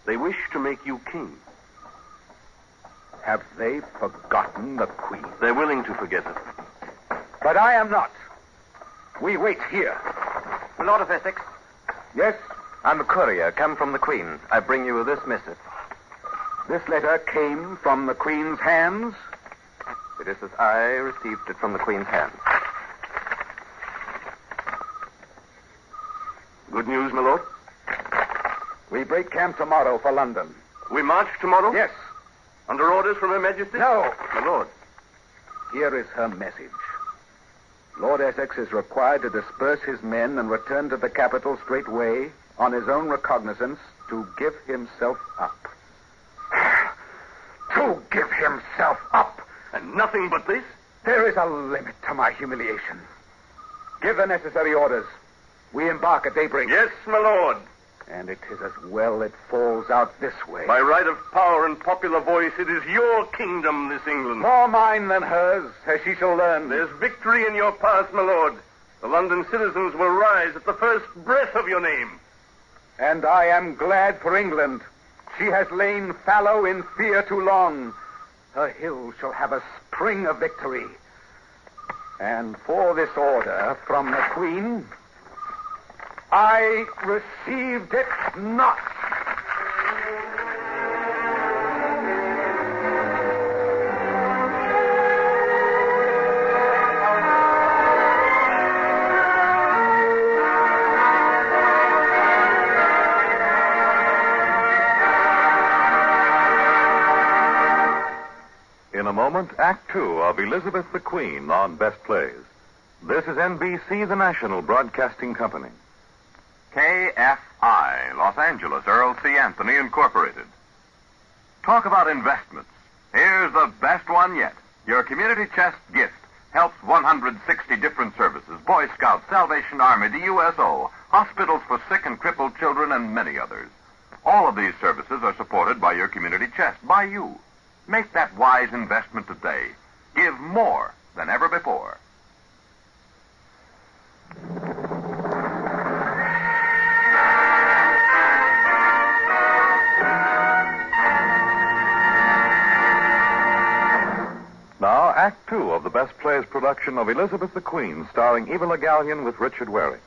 They wish to make you king. Have they forgotten the Queen? They're willing to forget her. But I am not. We wait here. Lord of Essex? Yes? I'm a courier, come from the Queen. I bring you this missive. This letter came from the Queen's hands? It is as I received it from the Queen's hands. Good news, my lord? We break camp tomorrow for London. We march tomorrow? Yes. Under orders from Her Majesty? No. My lord. Here is her message. Lord Essex is required to disperse his men and return to the capital straightway on his own recognizance to give himself up. To give himself up? And nothing but this? There is a limit to my humiliation. Give the necessary orders. We embark at daybreak. Yes, my lord. And it is as well it falls out this way. By right of power and popular voice, it is your kingdom, this England. More mine than hers, as she shall learn. There's victory in your path, my lord. The London citizens will rise at the first breath of your name. And I am glad for England. She has lain fallow in fear too long. Her hills shall have a spring of victory. And for this order from the Queen, I received it not. In a moment, Act Two of Elizabeth the Queen on Best Plays. This is NBC, the national broadcasting company. KFI, Los Angeles, Earl C. Anthony Incorporated. Talk about investments. Here's the best one yet. Your community chest gift helps 160 different services. Boy Scouts, Salvation Army, the USO, hospitals for sick and crippled children, and many others. All of these services are supported by your community chest, by you. Make that wise investment today. Give more than ever before. Now, Act Two of the Best Plays production of Elizabeth the Queen, starring Eva Le Gallienne with Richard Waring.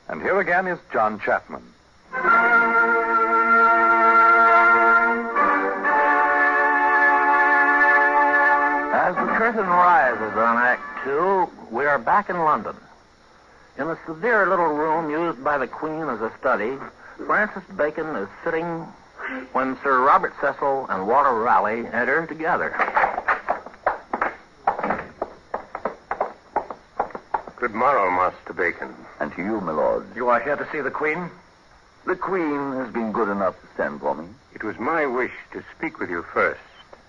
And here again is John Chapman. As the curtain rises on Act Two, we are back in London. In a severe little room used by the Queen as a study, Francis Bacon is sitting when Sir Robert Cecil and Walter Raleigh enter together. Good morrow, Master Bacon. And to you, my lord. You are here to see the Queen? The Queen has been good enough to send for me. It was my wish to speak with you first,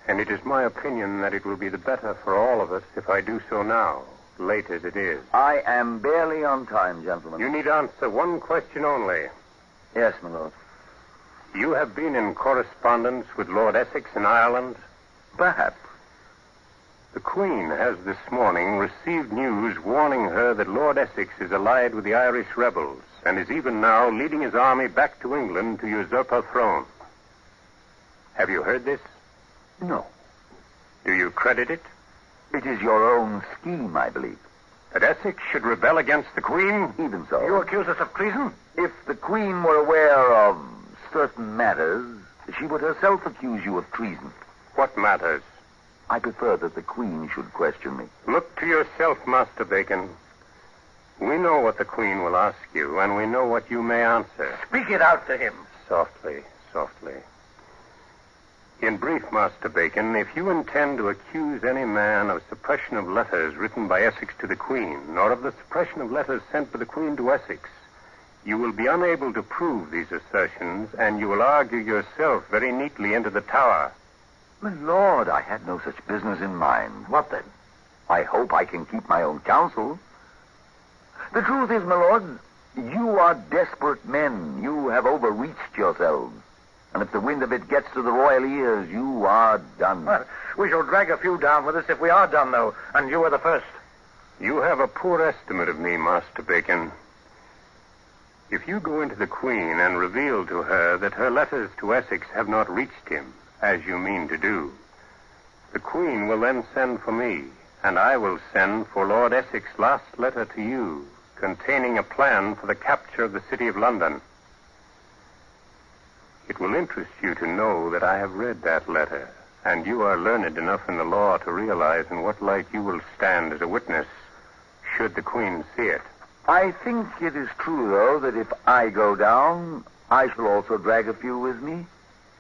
and it is my opinion that it will be the better for all of us if I do so now, late as it is. I am barely on time, gentlemen. You need answer one question only. Yes, my lord. You have been in correspondence with Lord Essex in Ireland? Perhaps. The Queen has this morning received news warning her that Lord Essex is allied with the Irish rebels and is even now leading his army back to England to usurp her throne. Have you heard this? No. Do you credit it? It is your own scheme, I believe. That Essex should rebel against the Queen? Even so. You accuse us of treason? If the Queen were aware of certain matters, she would herself accuse you of treason. What matters? I prefer that the Queen should question me. Look to yourself, Master Bacon. We know what the Queen will ask you, and we know what you may answer. Speak it out to him. Softly, softly. In brief, Master Bacon, if you intend to accuse any man of suppression of letters written by Essex to the Queen, or of the suppression of letters sent by the Queen to Essex, you will be unable to prove these assertions, and you will argue yourself very neatly into the Tower. My lord, I had no such business in mind. What then? I hope I can keep my own counsel. The truth is, my lord, you are desperate men. You have overreached yourselves. And if the wind of it gets to the royal ears, you are done. Well, we shall drag a few down with us if we are done, though, and you are the first. You have a poor estimate of me, Master Bacon. If you go into the Queen and reveal to her that her letters to Essex have not reached him, as you mean to do, the Queen will then send for me, and I will send for Lord Essex's last letter to you, containing a plan for the capture of the city of London. It will interest you to know that I have read that letter, and you are learned enough in the law to realize in what light you will stand as a witness, should the Queen see it. I think it is true, though, that if I go down, I shall also drag a few with me,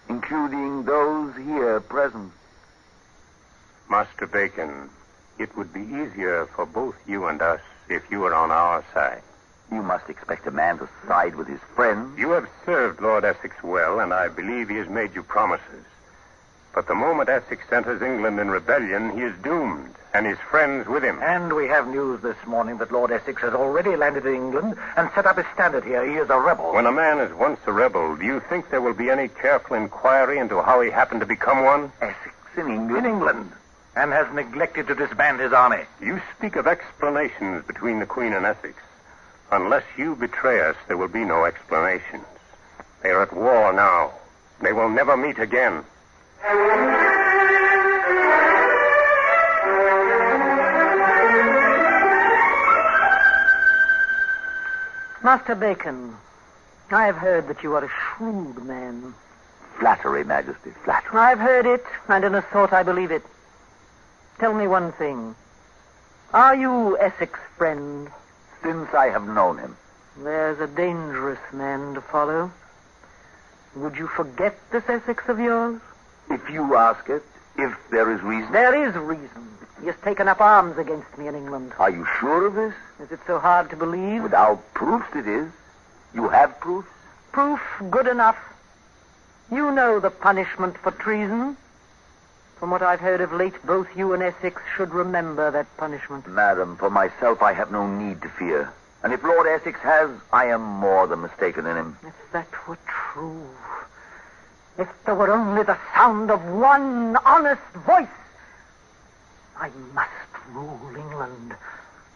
including those here present. Master Bacon, it would be easier for both you and us if you were on our side. You must expect a man to side with his friends. You have served Lord Essex well, and I believe he has made you promises. But the moment Essex enters England in rebellion, he is doomed, And his friends with him. And we have news this morning that Lord Essex has already landed in England and set up his standard here. He is a rebel. When a man is once a rebel, do you think there will be any careful inquiry into how he happened to become one? Essex in England? In England. And has neglected to disband his army. You speak of explanations between the Queen and Essex. Unless you betray us, there will be no explanations. They are at war now. They will never meet again. Master Bacon, I have heard that you are a shrewd man. Flattery, Majesty, flattery. I've heard it, and in a sort I believe it. Tell me one thing. Are you Essex' friend? Since I have known him. There's a dangerous man to follow. Would you forget this Essex of yours? If you ask it, if there is reason. There is reason. He has taken up arms against me in England. Are you sure of this? Is it so hard to believe? Without proofs it is. You have proofs? Proof good enough. You know the punishment for treason. From what I've heard of late, both you and Essex should remember that punishment. Madam, for myself I have no need to fear. And if Lord Essex has, I am more than mistaken in him. If that were true. If there were only the sound of one honest voice. I must rule England.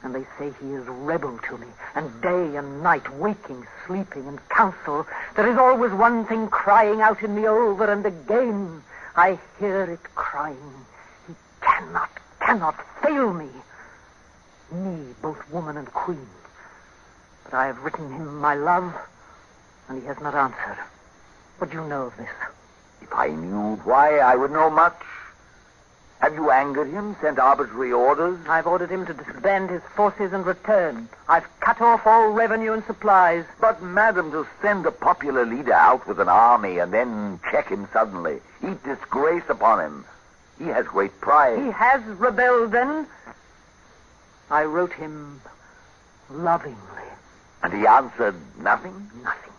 And they say he is rebel to me. And day and night, waking, sleeping, and counsel, there is always one thing crying out in me over and again. I hear it crying. He cannot fail me. Me, both woman and queen. But I have written him my love, and he has not answered. What do you know of this? If I knew why, I would know much. Have you angered him, sent arbitrary orders? I've ordered him to disband his forces and return. I've cut off all revenue and supplies. But, madam, to send a popular leader out with an army and then check him suddenly, heap disgrace upon him. He has great pride. He has rebelled, then? I wrote him lovingly. And he answered nothing? Nothing.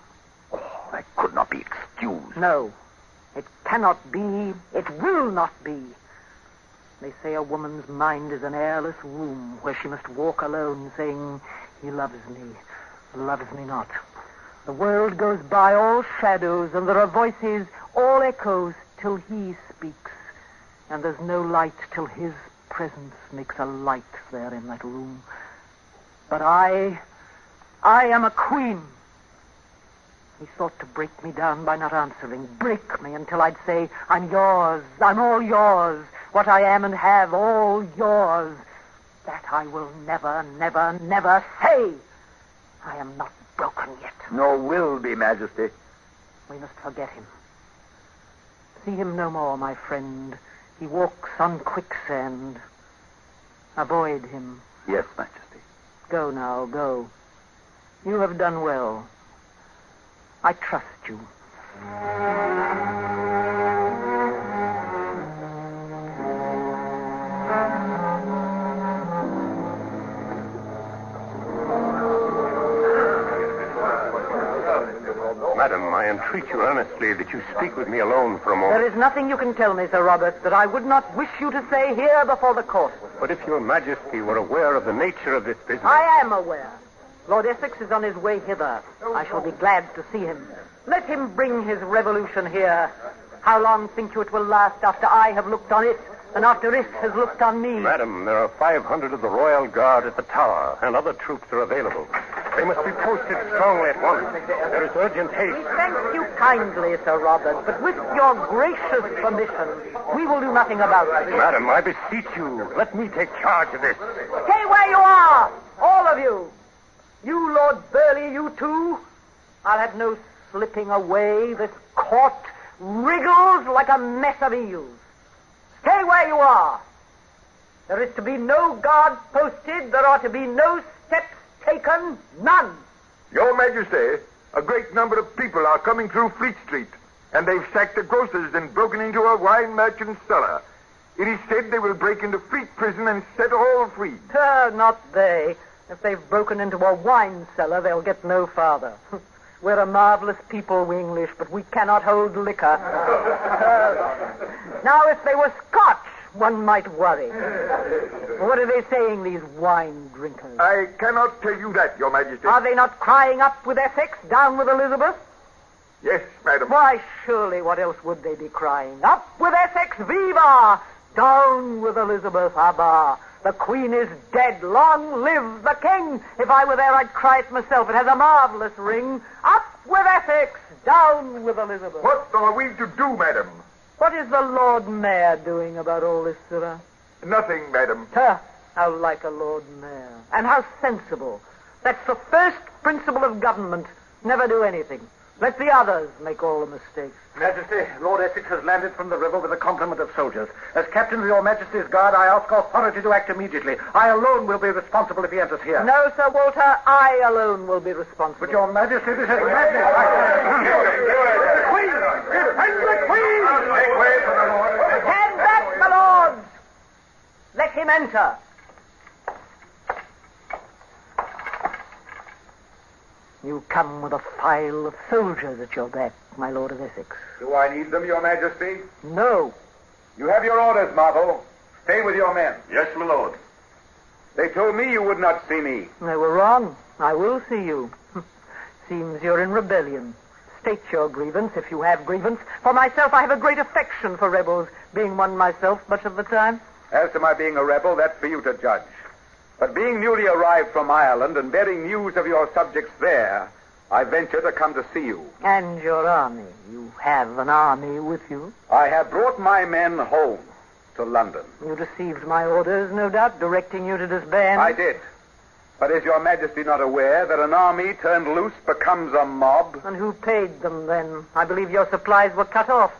Oh, that could not be excused. No, it cannot be. It will not be. They say a woman's mind is an airless room where she must walk alone saying, he loves me not. The world goes by all shadows, and there are voices, all echoes, till he speaks. And there's no light till his presence makes a light there in that room. But I am a queen. He sought to break me down by not answering. Break me until I'd say, I'm yours, I'm all yours. What I am and have, all yours. That I will never, never, never say. I am not broken yet. Nor will be, Majesty. We must forget him. See him no more, my friend. He walks on quicksand. Avoid him. Yes, Majesty. Go now, go. You have done well. I trust you. Madam, I entreat you earnestly that you speak with me alone for a moment. There is nothing you can tell me, Sir Robert, that I would not wish you to say here before the court. But if your Majesty were aware of the nature of this business... I am aware. Lord Essex is on his way hither. I shall be glad to see him. Let him bring his revolution here. How long think you it will last after I have looked on it and after it has looked on me? Madam, there are 500 of the Royal Guard at the Tower, and other troops are available. They must be posted strongly at once. There is urgent haste. We thank you kindly, Sir Robert, but with your gracious permission, we will do nothing about it. Madam, I beseech you, let me take charge of this. Stay where you are, all of you. You, Lord Burleigh, you too. I'll have no slipping away. This court wriggles like a mess of eels. Stay where you are. There is to be no guard posted. There are to be no steps taken. None. Your Majesty, a great number of people are coming through Fleet Street, and they've sacked the grocers and broken into a wine merchant's cellar. It is said they will break into Fleet Prison and set all free. Not they. If they've broken into a wine cellar, they'll get no farther. We're a marvelous people, we English, but we cannot hold liquor. Now, if they were Scotch, one might worry. What are they saying, these wine drinkers? I cannot tell you that, Your Majesty. Are they not crying up with Essex, down with Elizabeth? Yes, madam. Why, surely, what else would they be crying? Up with Essex, viva! Down with Elizabeth, abba! The Queen is dead. Long live the King! If I were there, I'd cry it myself. It has a marvelous ring. Up with Essex, down with Elizabeth. What are we to do, madam? What is the Lord Mayor doing about all this, sirrah? Nothing, madam. How like a Lord Mayor. And how sensible. That's the first principle of government. Never do anything. Let the others make all the mistakes. Majesty, Lord Essex has landed from the river with a complement of soldiers. As captain of your Majesty's guard, I ask authority to act immediately. I alone will be responsible if he enters here. No, Sir Walter, I alone will be responsible. But your Majesty, this is madness. The Queen! Defend the Queen! Make way for the Lord. Stand back, my lords! Let him enter. You come with a file of soldiers at your back, my Lord of Essex. Do I need them, Your Majesty? No. You have your orders, Marvel. Stay with your men. Yes, my lord. They told me you would not see me. They were wrong. I will see you. Seems you're in rebellion. State your grievance, if you have grievance. For myself, I have a great affection for rebels, being one myself much of the time. As to my being a rebel, that's for you to judge. But being newly arrived from Ireland and bearing news of your subjects there, I venture to come to see you. And your army. You have an army with you. I have brought my men home to London. You received my orders, no doubt, directing you to disband. I did. But is your Majesty not aware that an army turned loose becomes a mob? And who paid them, then? I believe your supplies were cut off.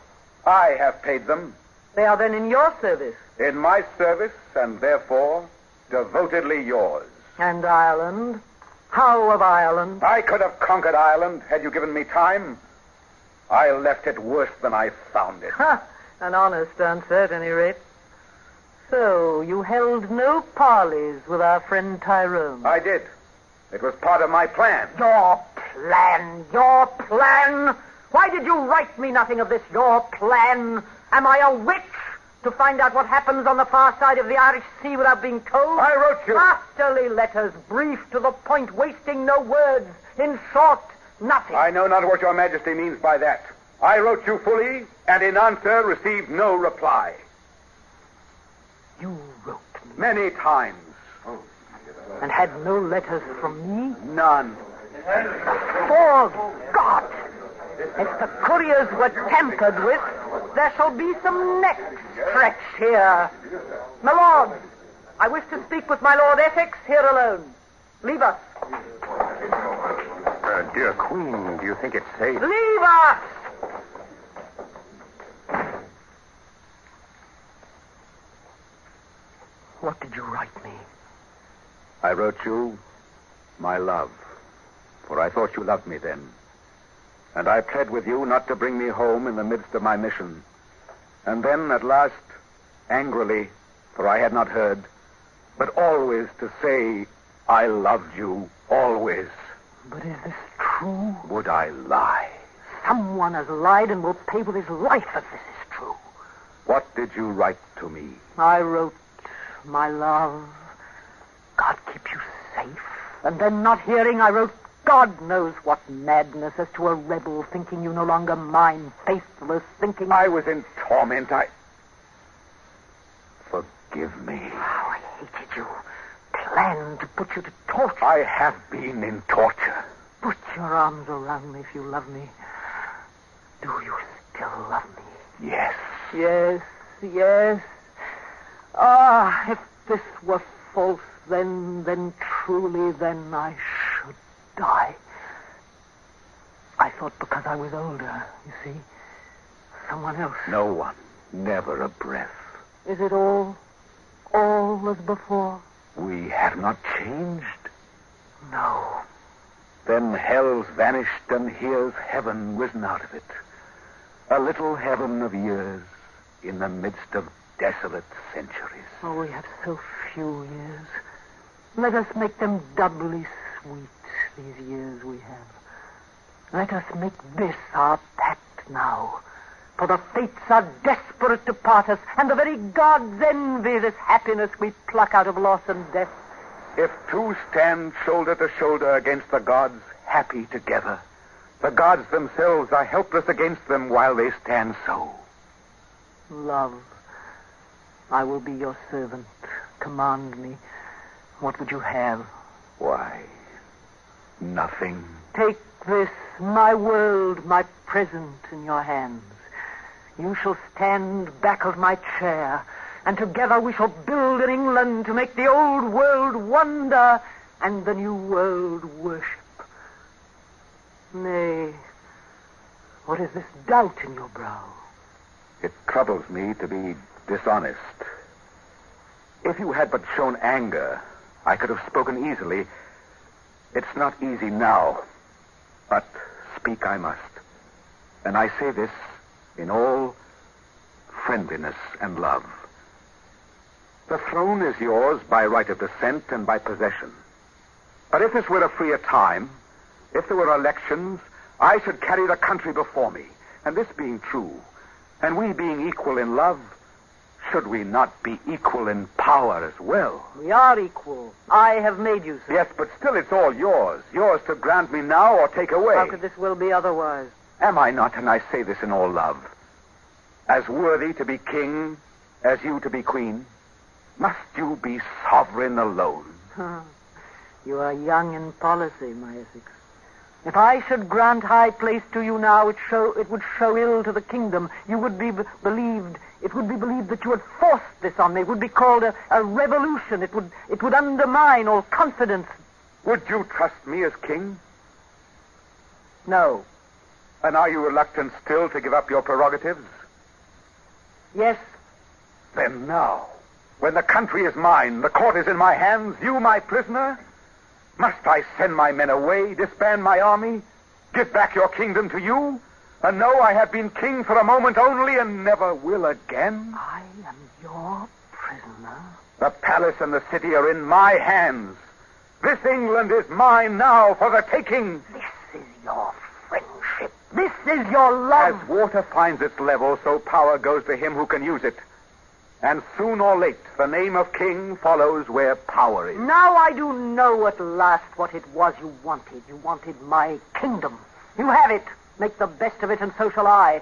I have paid them. They are then in your service. In my service, and therefore devotedly yours. And Ireland? How of Ireland? I could have conquered Ireland had you given me time. I left it worse than I found it. An honest answer, at any rate. So, you held no parleys with our friend Tyrone? I did. It was part of my plan. Your plan? Your plan? Why did you write me nothing of this? Your plan? Am I a witch? To find out what happens on the far side of the Irish Sea without being told? I wrote you. Masterly letters, brief to the point, wasting no words. In short, nothing. I know not what your Majesty means by that. I wrote you fully, and in answer received no reply. You wrote me? Many times. And had no letters from me? None. For God! If the couriers were tampered with, there shall be some necks stretched here. My lord, I wish to speak with my Lord Essex here alone. Leave us. Dear Queen, do you think it's safe? Leave us! What did you write me? I wrote you, my love, for I thought you loved me then. And I pled with you not to bring me home in the midst of my mission. And then, at last, angrily, for I had not heard, but always to say, I loved you, always. But is this true? Would I lie? Someone has lied and will pay with his life if this is true. What did you write to me? I wrote, my love, God keep you safe. And then, not hearing, I wrote, God knows what madness, as to a rebel, thinking you no longer mine, faithless, thinking... I was in torment. Forgive me. How I hated you. Planned to put you to torture. I have been in torture. Put your arms around me if you love me. Do you still love me? Yes. Yes, yes. Ah, if this were false, then truly, then I should die. I thought because I was older, you see. Someone else. No one. Never a breath. Is it all as before? We have not changed. No. Then hell's vanished and here's heaven risen out of it. A little heaven of years in the midst of desolate centuries. Oh, we have so few years. Let us make them doubly sweet, these years we have. Let us make this our pact now, For the fates are desperate to part us, and the very gods envy this happiness we pluck out of loss and death. If two stand shoulder to shoulder against the gods, happy together, the gods themselves are helpless against them while they stand so. Love, I will be your servant. Command me. What would you have? Why, nothing. Take this, my world, my present, in your hands. You shall stand back of my chair, and together we shall build an England to make the old world wonder and the new world worship. Nay, what is this doubt in your brow? It troubles me to be dishonest. If you had but shown anger, I could have spoken easily. It's not easy now, but speak I must. And I say this in all friendliness and love. The throne is yours by right of descent and by possession. But if this were a freer time, if there were elections, I should carry the country before me. And this being true, and we being equal in love, should we not be equal in power as well? We are equal. I have made you so. Yes, but still it's all yours. Yours to grant me now or take away. How could this will be otherwise? Am I not, and I say this in all love, as worthy to be king as you to be queen? Must you be sovereign alone? You are young in policy, my Essex. If I should grant high place to you now, it would show ill to the kingdom. You would be believed. It would be believed that you had forced this on me. It would be called a revolution. It would undermine all confidence. Would you trust me as king? No. And are you reluctant still to give up your prerogatives? Yes. Then now, when the country is mine, the court is in my hands, you my prisoner, must I send my men away, disband my army, give back your kingdom to you, and know I have been king for a moment only and never will again? I am your prisoner. The palace and the city are in my hands. This England is mine now for the taking. This is your friendship. This is your love. As water finds its level, so power goes to him who can use it. And soon or late, the name of king follows where power is. Now I do know at last what it was you wanted. You wanted my kingdom. You have it. Make the best of it, and so shall I.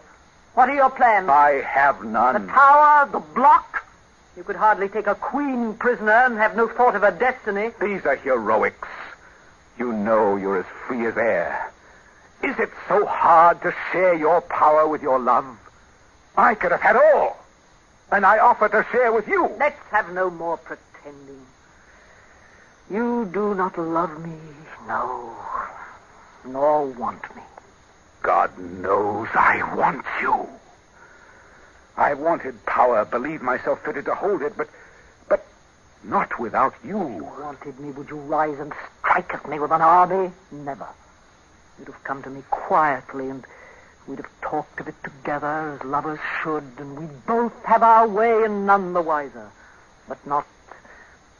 What are your plans? I have none. The tower, the block. You could hardly take a queen prisoner and have no thought of her destiny. These are heroics. You know you're as free as air. Is it so hard to share your power with your love? I could have had all. And I offer to share with you. Let's have no more pretending. You do not love me, no, nor want me. God knows I want you. I wanted power, believed myself fitted to hold it, but not without you. If you wanted me, would you rise and strike at me with an army? Never. You'd have come to me quietly, and we'd have talked of it together as lovers should, and we'd both have our way and none the wiser. But not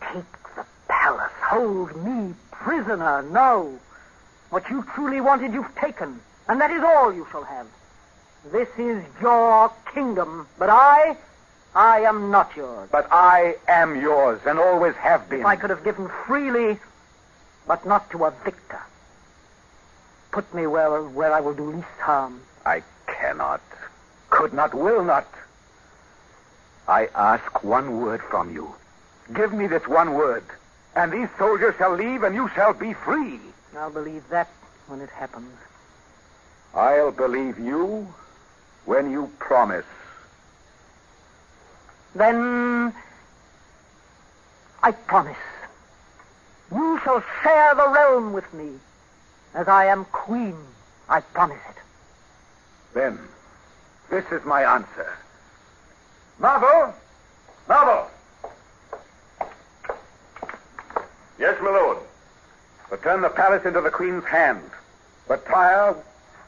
take the palace, hold me prisoner, no. What you truly wanted you've taken, and that is all you shall have. This is your kingdom, but I am not yours. But I am yours, and always have been. If I could have given freely, but not to a victor. Put me where I will do least harm. I cannot, could not, will not. I ask one word from you. Give me this one word, and these soldiers shall leave, and you shall be free. I'll believe that when it happens. I'll believe you when you promise. Then I promise. You shall share the realm with me. As I am queen, I promise it. Then, this is my answer. Marvel! Marvel! Yes, my lord. Return the palace into the queen's hands. Retire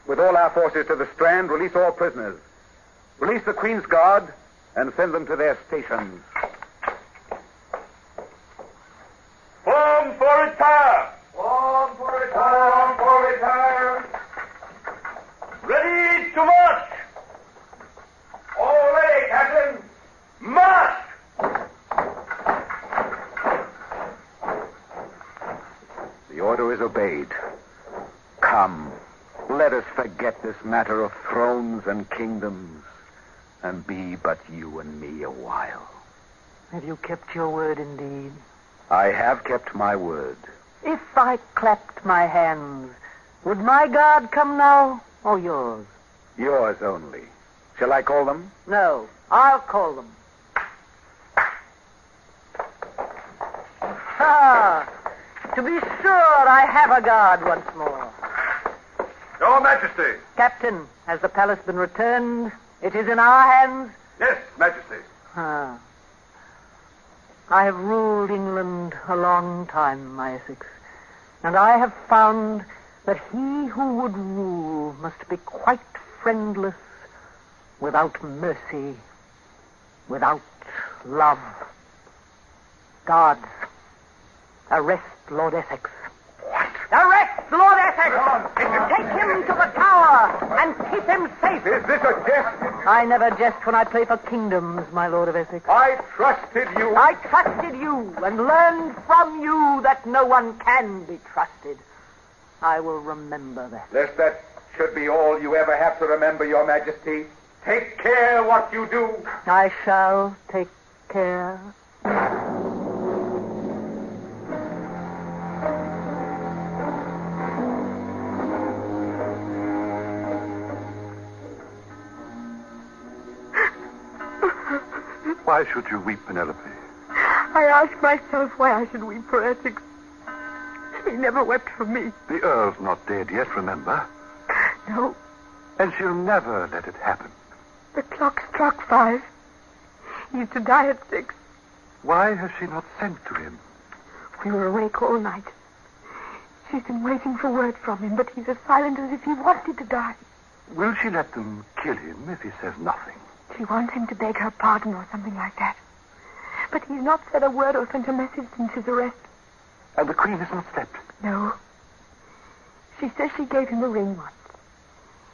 with all our forces to the Strand. Release all prisoners. Release the queen's guard and send them to their stations. Form for retire! Form for retire! Form for retire! Ready to march! afraid. Come, let us forget this matter of thrones and kingdoms and be but you and me a while. Have you kept your word indeed? I have kept my word. If I clapped my hands, would my guard come now, or yours? Yours only. Shall I call them? No, I'll call them. Ah, to be sure, I have a guard once more. Your Majesty. Captain, has the palace been returned? It is in our hands? Yes, Majesty. Ah. I have ruled England a long time, my Essex, and I have found that he who would rule must be quite friendless, without mercy, without love. Guards, arrest Lord Essex. What? Arrest Lord Essex! Take him to the Tower and keep him safe. Is this a jest? I never jest when I play for kingdoms, my Lord of Essex. I trusted you. I trusted you and learned from you that no one can be trusted. I will remember that. Lest that should be all you ever have to remember, Your Majesty. Take care what you do. I shall take care. Why should you weep, Penelope? I ask myself why I should weep for Essex. He never wept for me. The Earl's not dead yet, remember? No. And she'll never let it happen. The clock struck 5. He's to die at 6. Why has she not sent to him? We were awake all night. She's been waiting for word from him, but he's as silent as if he wanted to die. Will she let them kill him if he says nothing? She wants him to beg her pardon or something like that. But he's not said a word or sent a message since his arrest. And the Queen has not slept? No. She says she gave him a ring once.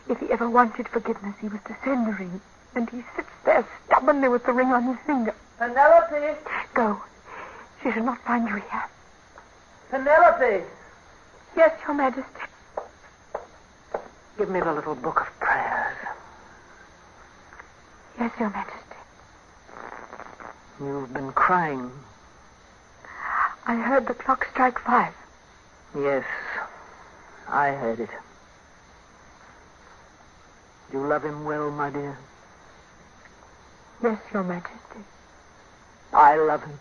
If he ever wanted forgiveness, he was to send the ring. And he sits there stubbornly with the ring on his finger. Penelope! Go. She should not find you here. Penelope! Yes, Your Majesty. Give me the little book of prayers. Yes, Your Majesty. You've been crying. I heard the clock strike 5. Yes, I heard it. You love him well, my dear? Yes, Your Majesty. I love him.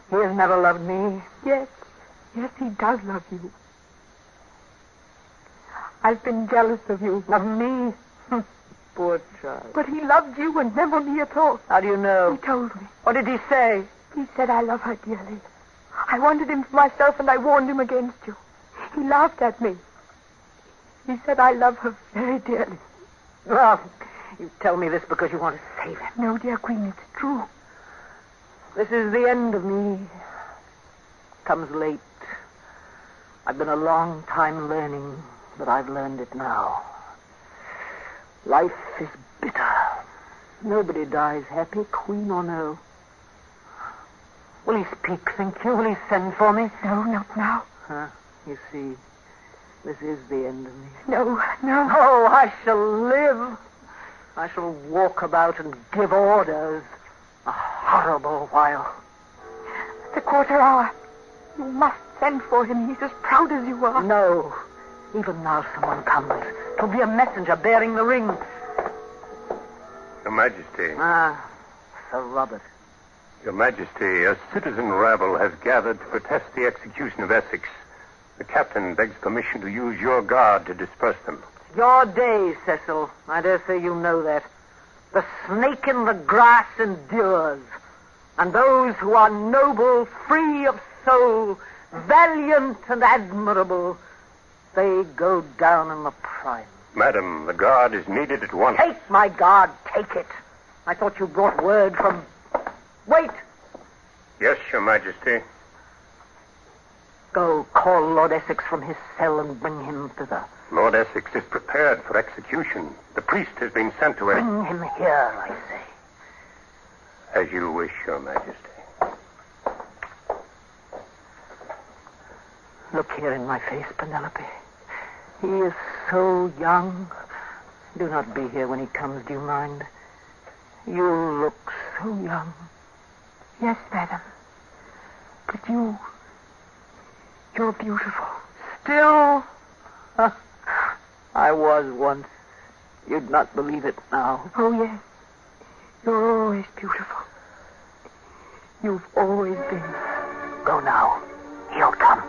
He has never loved me. Yes, he does love you. I've been jealous of you. Of me? Poor child. But he loved you and never me at all. How do you know? He told me. What did he say? He said I love her dearly. I wanted him for myself and I warned him against you. He laughed at me. He said I love her very dearly. Well, you tell me this because you want to save him. No, dear Queen, it's true. This is the end of me. Comes late. I've been a long time learning, but I've learned it now. Life is bitter. Nobody dies happy, Queen or no. Will he speak, think you? Will he send for me? No, not now. Huh? You see, this is the end of me. No. Oh, I shall live. I shall walk about and give orders. A horrible while. It's a 1/4 hour. You must send for him. He's as proud as you are. No. Even now someone comes. It'll be a messenger bearing the ring. Your Majesty. Ah, Sir Robert. Your Majesty, a citizen rabble has gathered to protest the execution of Essex. The captain begs permission to use your guard to disperse them. Your day, Cecil. I dare say you know that. The snake in the grass endures. And those who are noble, free of soul, valiant and admirable, they go down in the prime. Madam, the guard is needed at once. Take my guard, take it. I thought you brought word from... Wait. Yes, Your Majesty. Go call Lord Essex from his cell and bring him thither. Lord Essex is prepared for execution. The priest has been sent to him. Bring him here, I say. As you wish, Your Majesty. Look Look here in my face, Penelope. He is so young. Do not be here when he comes, do you mind? You look so young. Yes, madam. But you're beautiful. Still? I was once. You'd not believe it now. Oh, yes. You're always beautiful. You've always been. Go now. He'll come.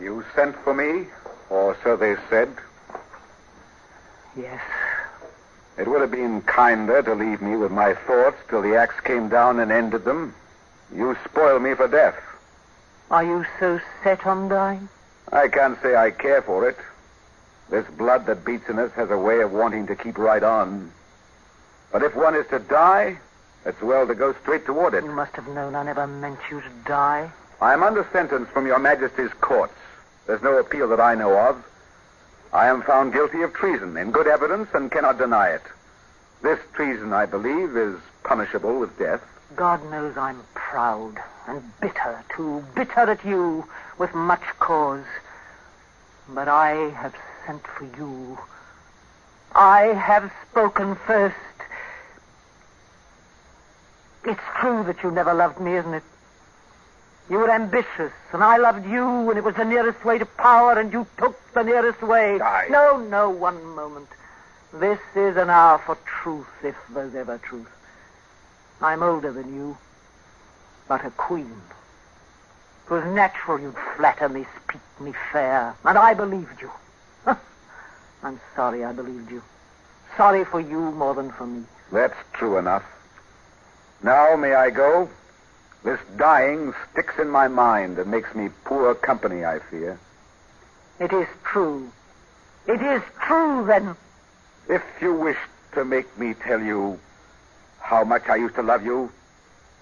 You sent for me, or so they said. Yes. It would have been kinder to leave me with my thoughts till the axe came down and ended them. You spoil me for death. Are you so set on dying? I can't say I care for it. This blood that beats in us has a way of wanting to keep right on. But if one is to die, it's well to go straight toward it. You must have known I never meant you to die. I am under sentence from your Majesty's courts. There's no appeal that I know of. I am found guilty of treason in good evidence and cannot deny it. This treason, I believe, is punishable with death. God knows I'm proud and bitter, too. Bitter at you with much cause. But I have sent for you. I have spoken first. It's true that you never loved me, isn't it? You were ambitious, and I loved you, and it was the nearest way to power, and you took the nearest way. No, one moment. This is an hour for truth, if there's ever truth. I'm older than you, but a queen. It was natural you'd flatter me, speak me fair, and I believed you. I'm sorry I believed you. Sorry for you more than for me. That's true enough. Now may I go? This dying sticks in my mind and makes me poor company, I fear. It is true. It is true, then. If you wish to make me tell you how much I used to love you,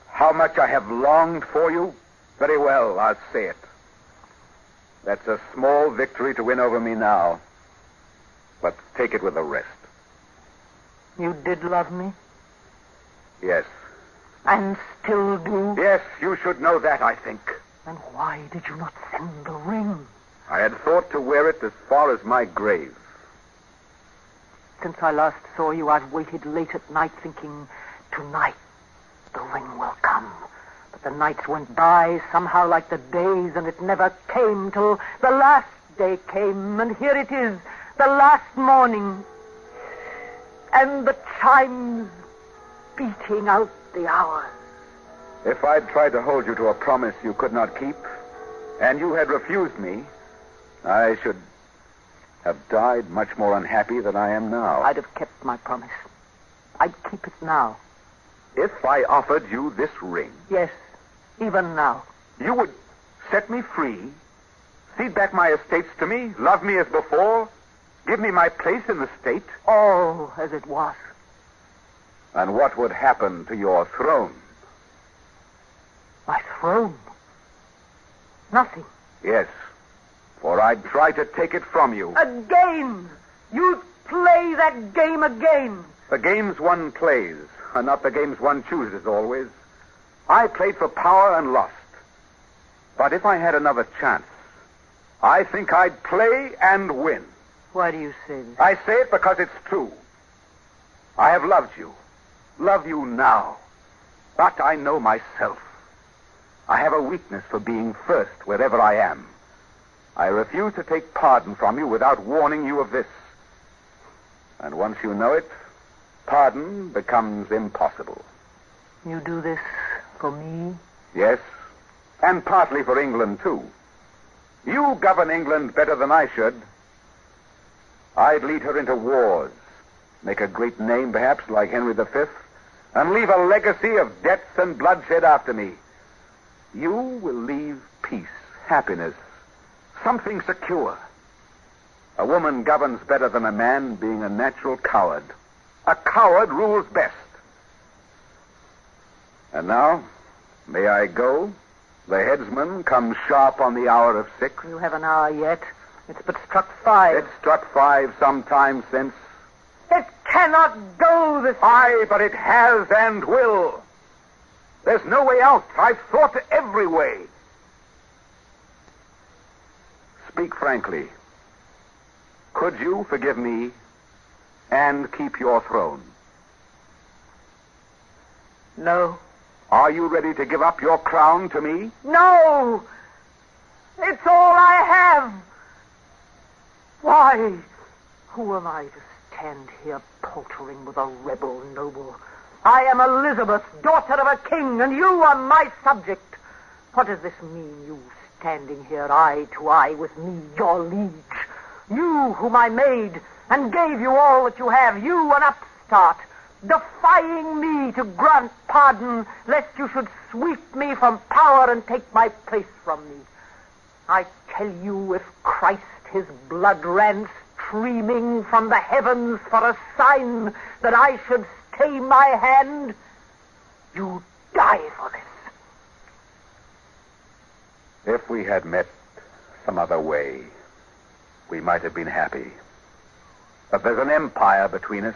how much I have longed for you, very well, I'll say it. That's a small victory to win over me now. But take it with a rest. You did love me? Yes. And still do? Yes, you should know that, I think. Then why did you not send the ring? I had thought to wear it as far as my grave. Since I last saw you, I've waited late at night thinking, tonight the ring will come. But the nights went by somehow like the days, and it never came till the last day came. And here it is, the last morning. And the chimes beating out the hours. If I'd tried to hold you to a promise you could not keep, and you had refused me, I should have died much more unhappy than I am now. I'd have kept my promise. I'd keep it now. If I offered you this ring... Yes, even now. You would set me free, cede back my estates to me, love me as before, give me my place in the state? All as it was. And what would happen to your throne? My throne? Nothing. Yes, for I'd try to take it from you. Again! You'd play that game again. The games one plays are not the games one chooses always. I played for power and lost. But if I had another chance, I think I'd play and win. Why do you say this? I say it because it's true. I have loved you. Love you now. But I know myself. I have a weakness for being first wherever I am. I refuse to take pardon from you without warning you of this. And once you know it, pardon becomes impossible. You do this for me? Yes, and partly for England, too. You govern England better than I should. I'd lead her into wars, make a great name, perhaps, like Henry V, and leave a legacy of deaths and bloodshed after me. You will leave peace, happiness, something secure. A woman governs better than a man, being a natural coward. A coward rules best. And now, may I go? The headsman comes sharp on the hour of 6. You have an hour yet. It's but struck 5. It struck 5 some time since. cannot go this way. Aye, but it has and will. There's no way out. I've thought every way. Speak frankly. Could you forgive me and keep your throne? No. Are you ready to give up your crown to me? No! It's all I have. Why? Who am I to stand here paltering with a rebel noble? I am Elizabeth, daughter of a king, and you are my subject. What does this mean, you standing here eye to eye with me, your liege? You whom I made and gave you all that you have, you an upstart, defying me to grant pardon, lest you should sweep me from power and take my place from me. I tell you, if Christ his blood ran streaming from the heavens for a sign that I should stay my hand, you die for this. If we had met some other way, we might have been happy. But there's an empire between us.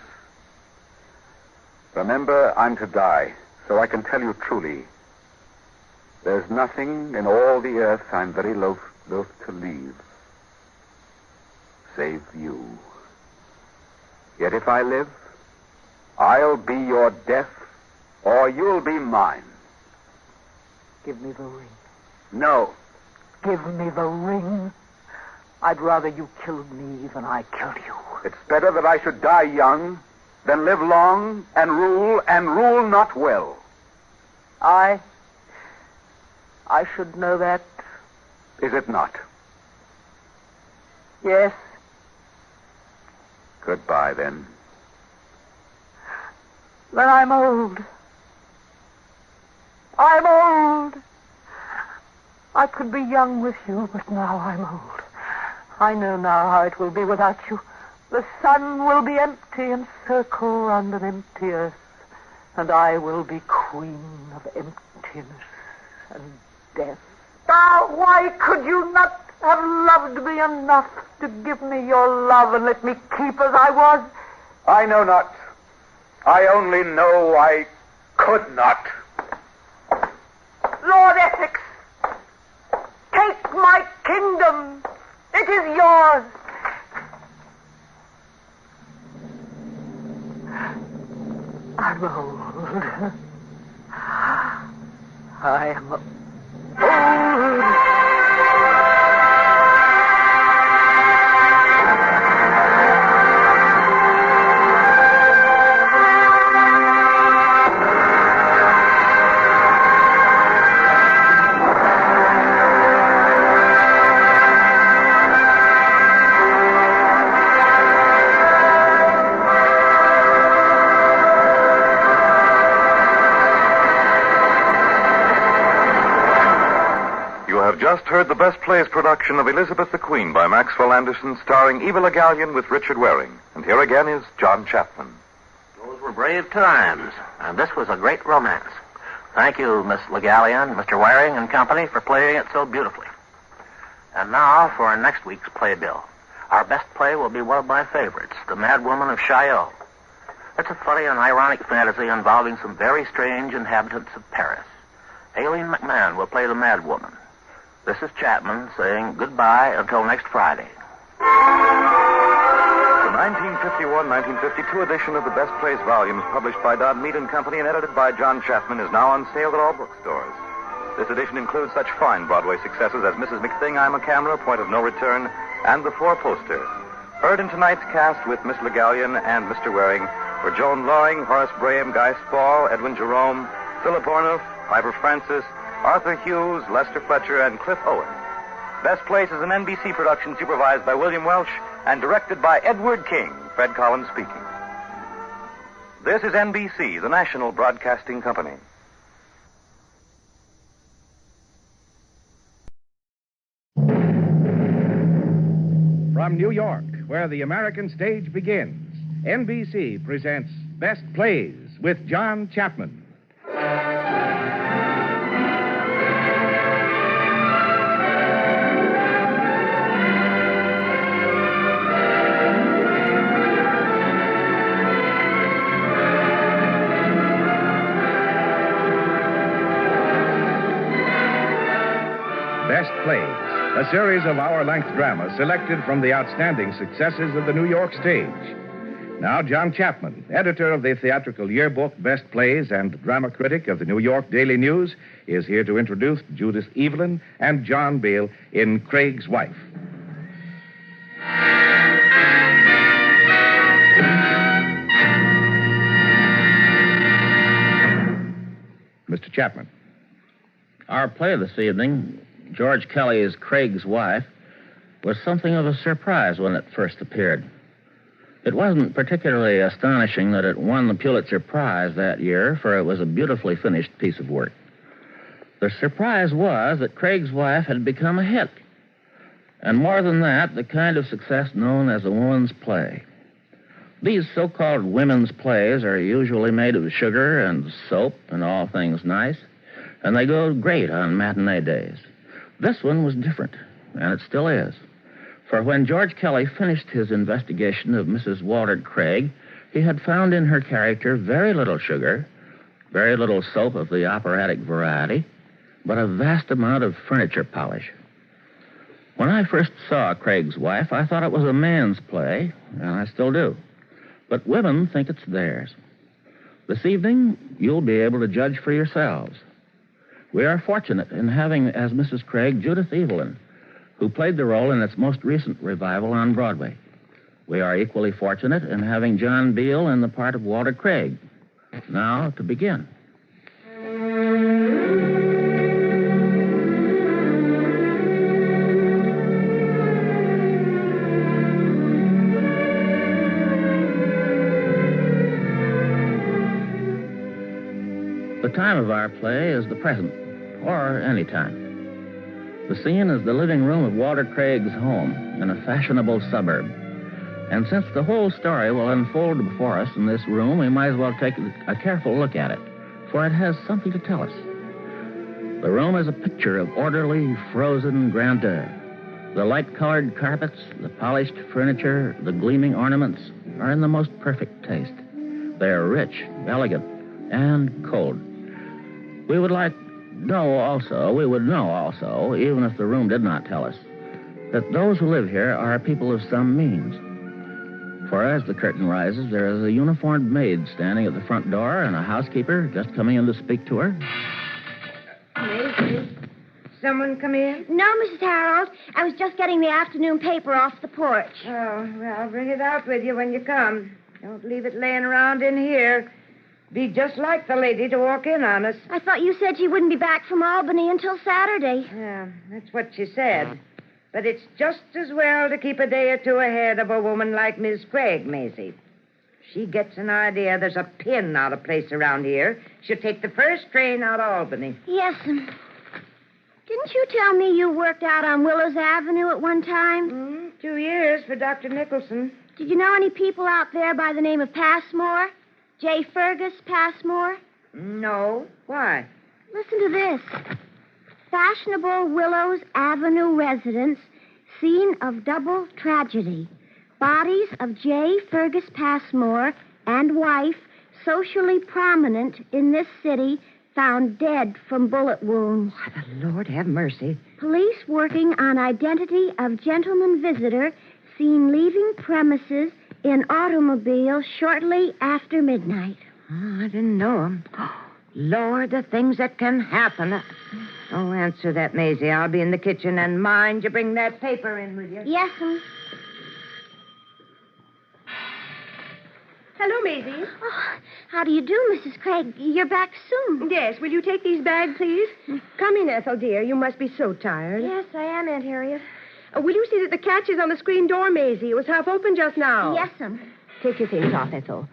Remember, I'm to die, so I can tell you truly, there's nothing in all the earth I'm very loath to leave, save you. Yet if I live, I'll be your death, or you'll be mine. Give me the ring. No. Give me the ring. I'd rather you killed me than I killed you. It's better that I should die young than live long and rule not well. I should know that. Is it not? Yes. Goodbye, then. Then I'm old. I'm old. I could be young with you, but now I'm old. I know now how it will be without you. The sun will be empty and circle round an empty earth, and I will be queen of emptiness and death. Ah, why could you not have loved me enough to give me your love and let me keep as I was? I know not. I only know I could not. Lord Essex, take my kingdom. It is yours. I'm old. I am old. Just heard the Best Plays production of Elizabeth the Queen by Maxwell Anderson, starring Eva Le Gallienne with Richard Waring. And here again is John Chapman. Those were brave times, and this was a great romance. Thank you, Miss Le Gallienne, Mr. Waring and company, for playing it so beautifully. And now for our next week's playbill. Our best play will be one of my favorites, The Mad Woman of Chaillot. It's a funny and ironic fantasy involving some very strange inhabitants of Paris. Aileen McMahon will play the Mad Woman. This is Chapman saying goodbye until next Friday. The 1951-1952 edition of the Best Plays volumes published by Dodd Mead & Company and edited by John Chapman is now on sale at all bookstores. This edition includes such fine Broadway successes as Mrs. McThing, I'm a Camera, Point of No Return, and The Four Poster. Heard in tonight's cast with Miss Le Gallienne and Mr. Waring were Joan Loring, Horace Braham, Guy Spall, Edwin Jerome, Philip Ornoff, Piper Francis, Arthur Hughes, Lester Fletcher, and Cliff Owen. Best Place is an NBC production supervised by William Welch and directed by Edward King. Fred Collins speaking. This is NBC, the national broadcasting company. From New York, where the American stage begins, NBC presents Best Plays with John Chapman. a series of hour-length dramas selected from the outstanding successes of the New York stage. Now, John Chapman, editor of the Theatrical Yearbook, Best Plays, and drama critic of the New York Daily News, is here to introduce Judith Evelyn and John Beale in Craig's Wife. Mr. Chapman. Our play this evening, George Kelly's Craig's Wife, was something of a surprise when it first appeared. It wasn't particularly astonishing that it won the Pulitzer Prize that year, for it was a beautifully finished piece of work. The surprise was that Craig's Wife had become a hit. And more than that, the kind of success known as a woman's play. These so-called women's plays are usually made of sugar and soap and all things nice, and they go great on matinee days. This one was different, and it still is. For when George Kelly finished his investigation of Mrs. Walter Craig, he had found in her character very little sugar, very little soap of the operatic variety, but a vast amount of furniture polish. When I first saw Craig's Wife, I thought it was a man's play, and I still do. But women think it's theirs. This evening, you'll be able to judge for yourselves. We are fortunate in having as Mrs. Craig Judith Evelyn, who played the role in its most recent revival on Broadway. We are equally fortunate in having John Beale in the part of Walter Craig. Now, to begin. The time of our play is the present, or any time. The scene is the living room of Walter Craig's home in a fashionable suburb. And since the whole story will unfold before us in this room, we might as well take a careful look at it, for it has something to tell us. The room is a picture of orderly, frozen grandeur. The light-colored carpets, the polished furniture, the gleaming ornaments are in the most perfect taste. They are rich, elegant, and cold. We would know also, even if the room did not tell us, that those who live here are people of some means. For as the curtain rises, there is a uniformed maid standing at the front door and a housekeeper just coming in to speak to her. Maisie, someone come in? No, Mrs. Harold. I was just getting the afternoon paper off the porch. Oh, well, bring it out with you when you come. Don't leave it laying around in here. Be just like the lady to walk in on us. I thought you said she wouldn't be back from Albany until Saturday. Yeah, that's what she said. But it's just as well to keep a day or two ahead of a woman like Miss Craig, Maisie. If she gets an idea there's a pin out of place around here, she'll take the first train out of Albany. Yes. Didn't you tell me you worked out on Willows Avenue at one time? 2 years for Dr. Nicholson. Did you know any people out there by the name of Passmore? J. Fergus Passmore? No. Why? Listen to this. Fashionable Willows Avenue residence, scene of double tragedy. Bodies of J. Fergus Passmore and wife, socially prominent in this city, found dead from bullet wounds. Why, the Lord have mercy. Police working on identity of gentleman visitor seen leaving premises in automobile shortly after midnight. Oh, I didn't know him. Lord, the things that can happen. Oh, answer that, Maisie. I'll be in the kitchen, and mind you bring that paper in with you. Yes, ma'am. Hello, Maisie. Oh, how do you do, Mrs. Craig? You're back soon. Yes, will you take these bags, please? Come in, Ethel, dear. You must be so tired. Yes, I am, Aunt Harriet. Will you see that the catch is on the screen door, Maisie? It was half open just now. Yes, ma'am. Take your things off, Ethel.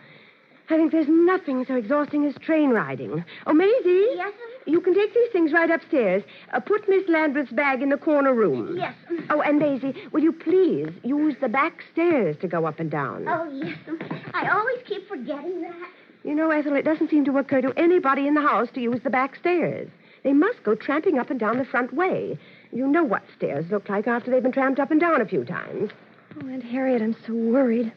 I think there's nothing so exhausting as train riding. Oh, Maisie? Yes, ma'am? You can take these things right upstairs. Put Miss Landreth's bag in the corner room. Yes, ma'am. Oh, and Maisie, will you please use the back stairs to go up and down? Oh, yes, ma'am. I always keep forgetting that. You know, Ethel, it doesn't seem to occur to anybody in the house to use the back stairs. They must go tramping up and down the front way. You know what stairs look like after they've been tramped up and down a few times. Oh, Aunt Harriet, I'm so worried.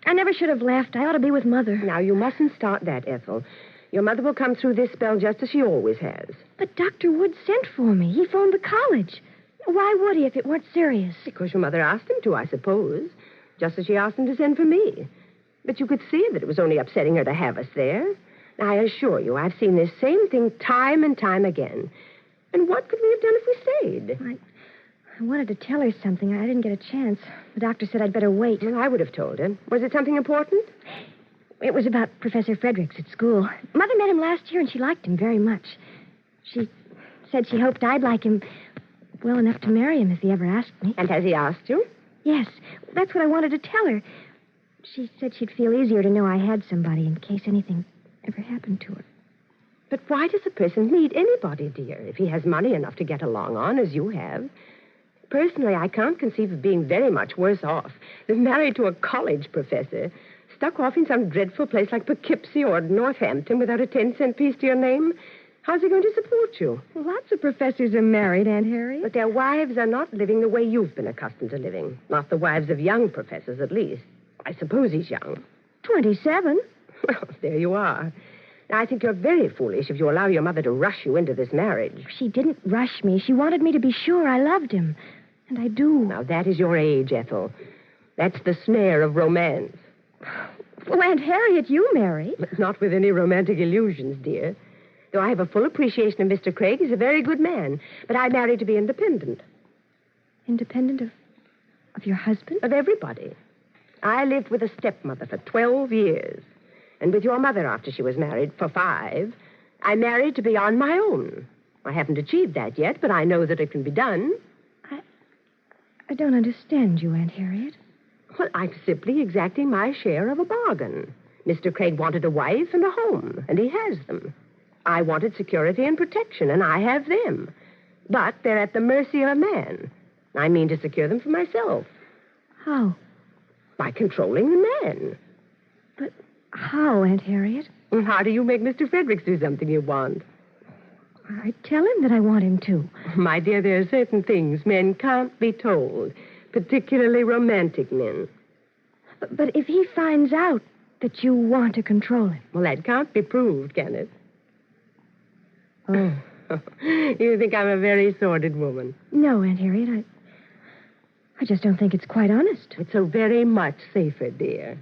I never should have left. I ought to be with Mother. Now, you mustn't start that, Ethel. Your mother will come through this spell just as she always has. But Dr. Wood sent for me. He phoned the college. Why would he if it weren't serious? Because your mother asked him to, I suppose. Just as she asked him to send for me. But you could see that it was only upsetting her to have us there. I assure you, I've seen this same thing time and time again. And what could we have done if we stayed? I wanted to tell her something. I didn't get a chance. The doctor said I'd better wait. Well, I would have told her. Was it something important? It was about Professor Fredericks at school. Mother met him last year, and she liked him very much. She said she hoped I'd like him well enough to marry him if he ever asked me. And has he asked you? Yes. That's what I wanted to tell her. She said she'd feel easier to know I had somebody in case anything ever happened to her. But why does a person need anybody, dear, if he has money enough to get along on, as you have? Personally, I can't conceive of being very much worse off than married to a college professor, stuck off in some dreadful place like Poughkeepsie or Northampton without a 10-cent piece to your name. How's he going to support you? Well, lots of professors are married, Aunt Harriet. But their wives are not living the way you've been accustomed to living. Not the wives of young professors, at least. I suppose he's young. 27. Well, there you are. Now, I think you're very foolish if you allow your mother to rush you into this marriage. She didn't rush me. She wanted me to be sure I loved him. And I do. Now, that is your age, Ethel. That's the snare of romance. Well, Aunt Harriet, you married. But not with any romantic illusions, dear. Though I have a full appreciation of Mr. Craig, he's a very good man. But I married to be independent. Independent of your husband? Of everybody. I lived with a stepmother for 12 years. And with your mother after she was married for 5. I married to be on my own. I haven't achieved that yet, but I know that it can be done. I don't understand you, Aunt Harriet. Well, I'm simply exacting my share of a bargain. Mr. Craig wanted a wife and a home, and he has them. I wanted security and protection, and I have them. But they're at the mercy of a man. I mean to secure them for myself. How? By controlling the man. But how, Aunt Harriet? And how do you make Mr. Fredericks do something you want? I tell him that I want him to. My dear, there are certain things men can't be told, particularly romantic men. But if he finds out that you want to control him... Well, that can't be proved, can it? Oh. You think I'm a very sordid woman? No, Aunt Harriet, I just don't think it's quite honest. It's so very much safer, dear.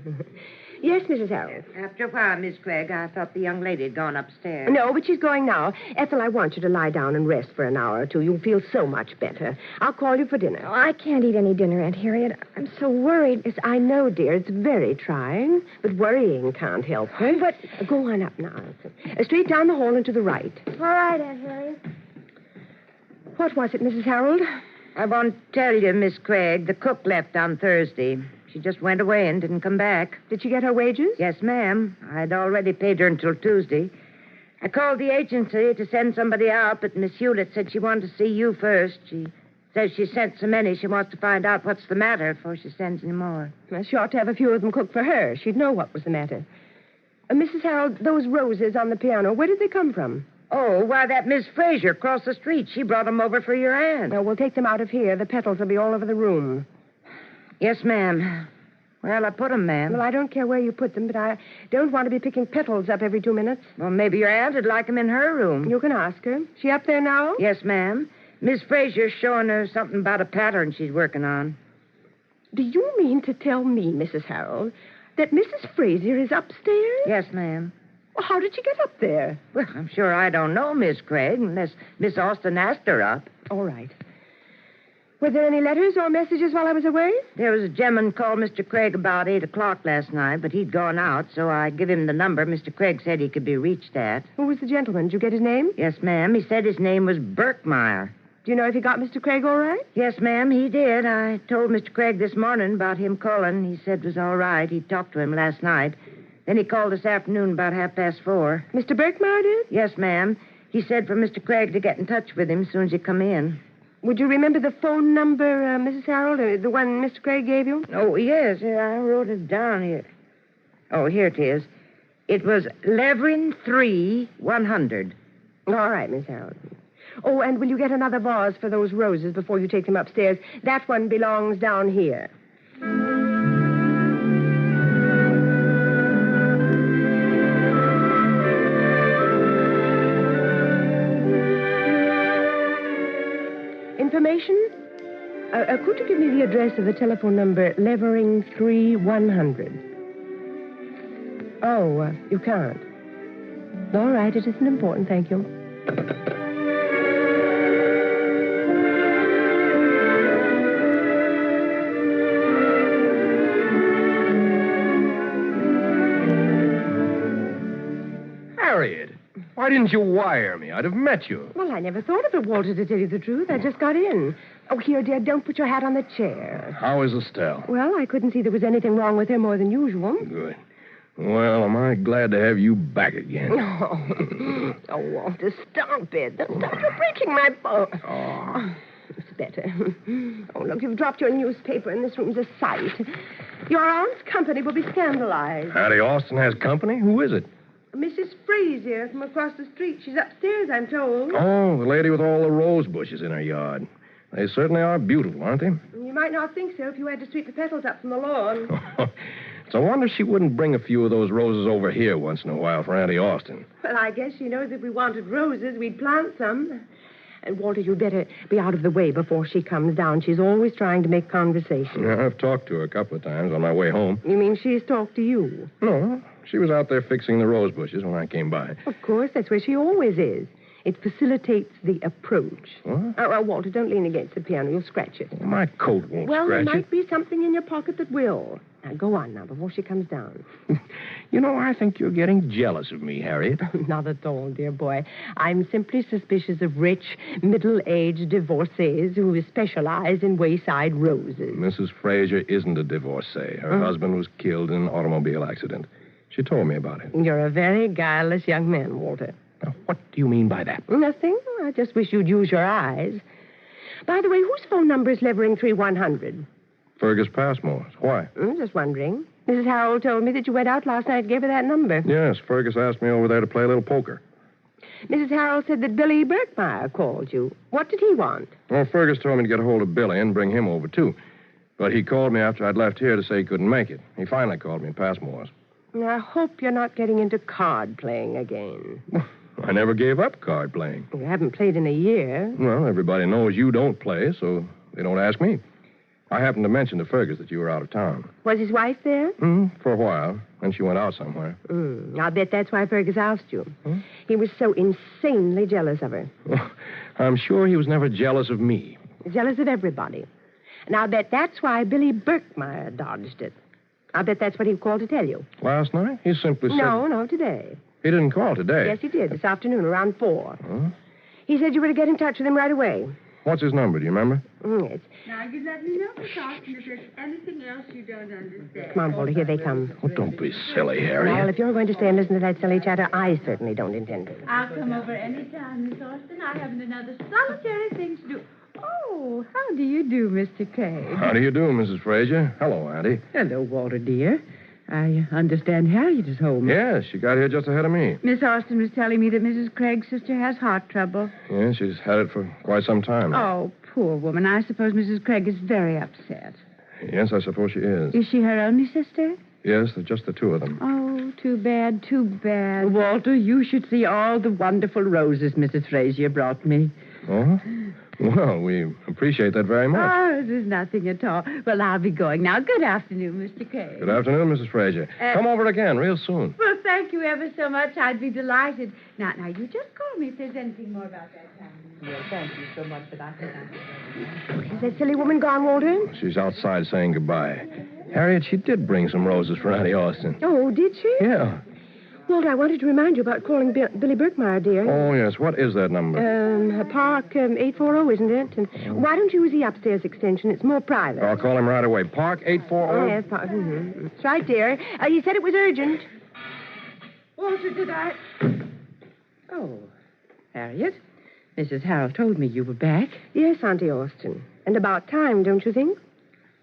Yes, Mrs. Harold. After a while, Miss Craig, I thought the young lady had gone upstairs. No, but she's going now. Ethel, I want you to lie down and rest for an hour or two. You'll feel so much better. I'll call you for dinner. Oh, I can't eat any dinner, Aunt Harriet. I'm so worried. Yes, I know, dear. It's very trying. But worrying can't help her. But go on up now. Straight down the hall and to the right. All right, Aunt Harriet. What was it, Mrs. Harold? I want to tell you, Miss Craig, the cook left on Thursday. She just went away and didn't come back. Did she get her wages? Yes, ma'am. I'd already paid her until Tuesday. I called the agency to send somebody out, but Miss Hewlett said she wanted to see you first. She says she sent so many, she wants to find out what's the matter before she sends any more. Well, she ought to have a few of them cooked for her. She'd know what was the matter. Mrs. Harold, those roses on the piano, where did they come from? Oh, why, that Miss Fraser across the street. She brought them over for your aunt. No, we'll take them out of here. The petals will be all over the room. Yes, ma'am. Well, I put them, ma'am. Well, I don't care where you put them, but I don't want to be picking petals up every 2 minutes. Well, maybe your aunt would like them in her room. You can ask her. She up there now? Yes, ma'am. Miss Fraser's showing her something about a pattern she's working on. Do you mean to tell me, Mrs. Harold, that Mrs. Fraser is upstairs? Yes, ma'am. Well, how did she get up there? Well, I'm sure I don't know, Miss Craig, unless Miss Austin asked her up. All right. Were there any letters or messages while I was away? There was a gentleman called Mr. Craig about 8 o'clock last night, but he'd gone out, so I give him the number. Mr. Craig said he could be reached at. Who was the gentleman? Did you get his name? Yes, ma'am. He said his name was Berkmeyer. Do you know if he got Mr. Craig all right? Yes, ma'am, he did. I told Mr. Craig this morning about him calling. He said it was all right. He talked to him last night. Then he called this afternoon about 4:30. Mr. Berkmeyer did? Yes, ma'am. He said for Mr. Craig to get in touch with him as soon as he come in. Would you remember the phone number, Mrs. Harold, the one Mr. Craig gave you? Oh, yes. I wrote it down here. Oh, here it is. It was Levering 3-100. All right, Miss Harold. Oh, and will you get another vase for those roses before you take them upstairs? That one belongs down here. Information Could you give me the address of the telephone number Levering 3100? Oh, you can't. All right, it isn't important, thank you. Harriet, why didn't you wire me? I'd have met you. Well, I never thought of it, Walter, to tell you the truth. I just got in. Oh, here, dear, don't put your hat on the chair. How is Estelle? Well, I couldn't see there was anything wrong with her more than usual. Good. Well, am I glad to have you back again. Oh, Walter, stop it. Stop, you're breaking my bone. Oh, it's better. Oh, look, you've dropped your newspaper, and this room's a sight. Your aunt's company will be scandalized. Hattie Austin has company? Who is it? Mrs. Frazier from across the street. She's upstairs, I'm told. Oh, the lady with all the rose bushes in her yard. They certainly are beautiful, aren't they? You might not think so if you had to sweep the petals up from the lawn. It's a wonder she wouldn't bring a few of those roses over here once in a while for Auntie Austin. Well, I guess she knows if we wanted roses, we'd plant some. And, Walter, you'd better be out of the way before she comes down. She's always trying to make conversation. Yeah, I've talked to her a couple of times on my way home. You mean she's talked to you? No, she was out there fixing the rose bushes when I came by. Of course, that's where she always is. It facilitates the approach. What? Oh, Walter, don't lean against the piano. You'll scratch it. Well, my coat won't Well, there scratch might be something in your pocket that will. Now, go on now before she comes down. You know, I think you're getting jealous of me, Harriet. Not at all, dear boy. I'm simply suspicious of rich, middle-aged divorcees who specialize in wayside roses. Mrs. Frazier isn't a divorcee. Her husband was killed in an automobile accident. She told me about it. You're a very guileless young man, Walter. Now, what do you mean by that? Nothing. I just wish you'd use your eyes. By the way, whose phone number is Levering 3100? Fergus Passmore's. Why? Just wondering. Mrs. Harold told me that you went out last night and gave her that number. Yes, Fergus asked me over there to play a little poker. Mrs. Harold said that Billy Berkmeyer called you. What did he want? Well, Fergus told me to get a hold of Billy and bring him over, too. But he called me after I'd left here to say he couldn't make it. He finally called me at Passmore's. I hope you're not getting into card playing again. I never gave up card playing. You haven't played in a year. Well, everybody knows you don't play, so they don't ask me. I happened to mention to Fergus that you were out of town. Was his wife there? For a while. Then she went out somewhere. I'll bet that's why Fergus asked you. He was so insanely jealous of her. Well, I'm sure he was never jealous of me. Jealous of everybody. And I'll bet that's why Billy Berkmeyer dodged it. I'll bet that's what he called to tell you. Last night? He simply said... No, today. He didn't call today. Yes, he did, this afternoon, around 4. Huh? He said you were to get in touch with him right away. What's his number, do you remember? Yes. Now, you let me know, Miss Austin, if there's anything else you don't understand. Come on, Walter, here they come. Oh, don't be silly, Harriet. Well, if you're going to stay and listen to that silly chatter, I certainly don't intend to. I'll come over any time, Miss Austin. I haven't another solitary thing to do. Oh, how do you do, Mr. Craig? How do you do, Mrs. Frazier? Hello, Auntie. Hello, Walter, dear. I understand Harriet is home. Yes, she got here just ahead of me. Miss Austin was telling me that Mrs. Craig's sister has heart trouble. Yeah, she's had it for quite some time now. Oh, poor woman. I suppose Mrs. Craig is very upset. Yes, I suppose she is. Is she her only sister? Yes, just the two of them. Oh, too bad, too bad. Walter, you should see all the wonderful roses Mrs. Frazier brought me. Oh? Well, we appreciate that very much. Oh, it is nothing at all. Well, I'll be going now. Good afternoon, Mr. Craig. Good afternoon, Mrs. Frazier. Come over again real soon. Well, thank you ever so much. I'd be delighted. Now, you just call me if there's anything more about that time. Well, thank you so much, but I cannot. Is that silly woman gone, Walter? She's outside saying goodbye. Harriet, she did bring some roses for Auntie Austin. Oh, did she? Yeah. Walter, I wanted to remind you about calling Billy Berkmeyer, dear. Oh, yes. What is that number? Park 840, isn't it? And why don't you use the upstairs extension? It's more private. I'll call him right away. Park 840? Oh, yes, Park. Mm-hmm. That's right, dear. You said it was urgent. Walter, did I... Oh, Harriet, Mrs. Harold told me you were back. Yes, Auntie Austin. And about time, don't you think?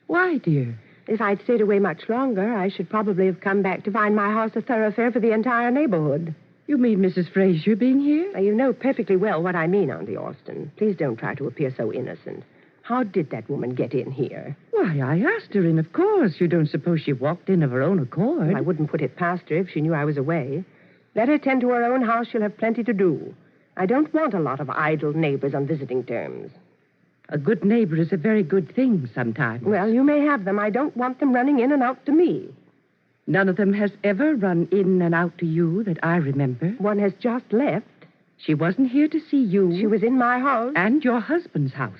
Why, dear? If I'd stayed away much longer, I should probably have come back to find my house a thoroughfare for the entire neighborhood. You mean Mrs. Frazier being here? Now, you know perfectly well what I mean, Auntie Austin. Please don't try to appear so innocent. How did that woman get in here? Why, I asked her, and of course, you don't suppose she walked in of her own accord. Well, I wouldn't put it past her if she knew I was away. Let her tend to her own house. She'll have plenty to do. I don't want a lot of idle neighbors on visiting terms. A good neighbor is a very good thing sometimes. Well, you may have them. I don't want them running in and out to me. None of them has ever run in and out to you that I remember. One has just left. She wasn't here to see you. She was in my house. And your husband's house.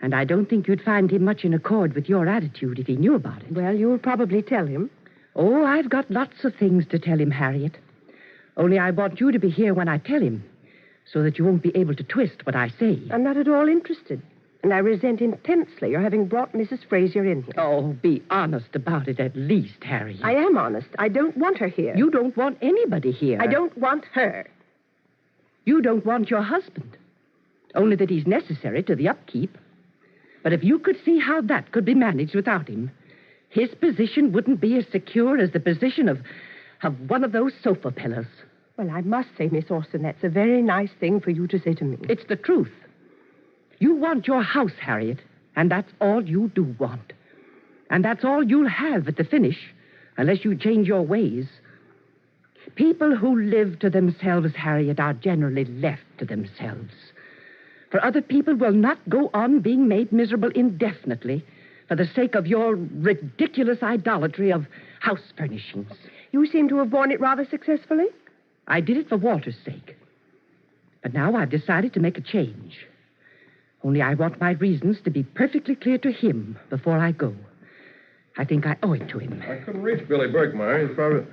And I don't think you'd find him much in accord with your attitude if he knew about it. Well, you'll probably tell him. Oh, I've got lots of things to tell him, Harriet. Only I want you to be here when I tell him, so that you won't be able to twist what I say. I'm not at all interested. And I resent intensely your having brought Mrs. Fraser in here. Oh, be honest about it at least, Harriet. I am honest. I don't want her here. You don't want anybody here. I don't want her. You don't want your husband. Only that he's necessary to the upkeep. But if you could see how that could be managed without him, his position wouldn't be as secure as the position of one of those sofa pillows. Well, I must say, Miss Orson, that's a very nice thing for you to say to me. It's the truth. You want your house, Harriet, and that's all you do want. And that's all you'll have at the finish, unless you change your ways. People who live to themselves, Harriet, are generally left to themselves. For other people will not go on being made miserable indefinitely for the sake of your ridiculous idolatry of house furnishings. You seem to have borne it rather successfully. I did it for Walter's sake. But now I've decided to make a change. Only I want my reasons to be perfectly clear to him before I go. I think I owe it to him. I couldn't reach Billy Berkmeyer. He's probably...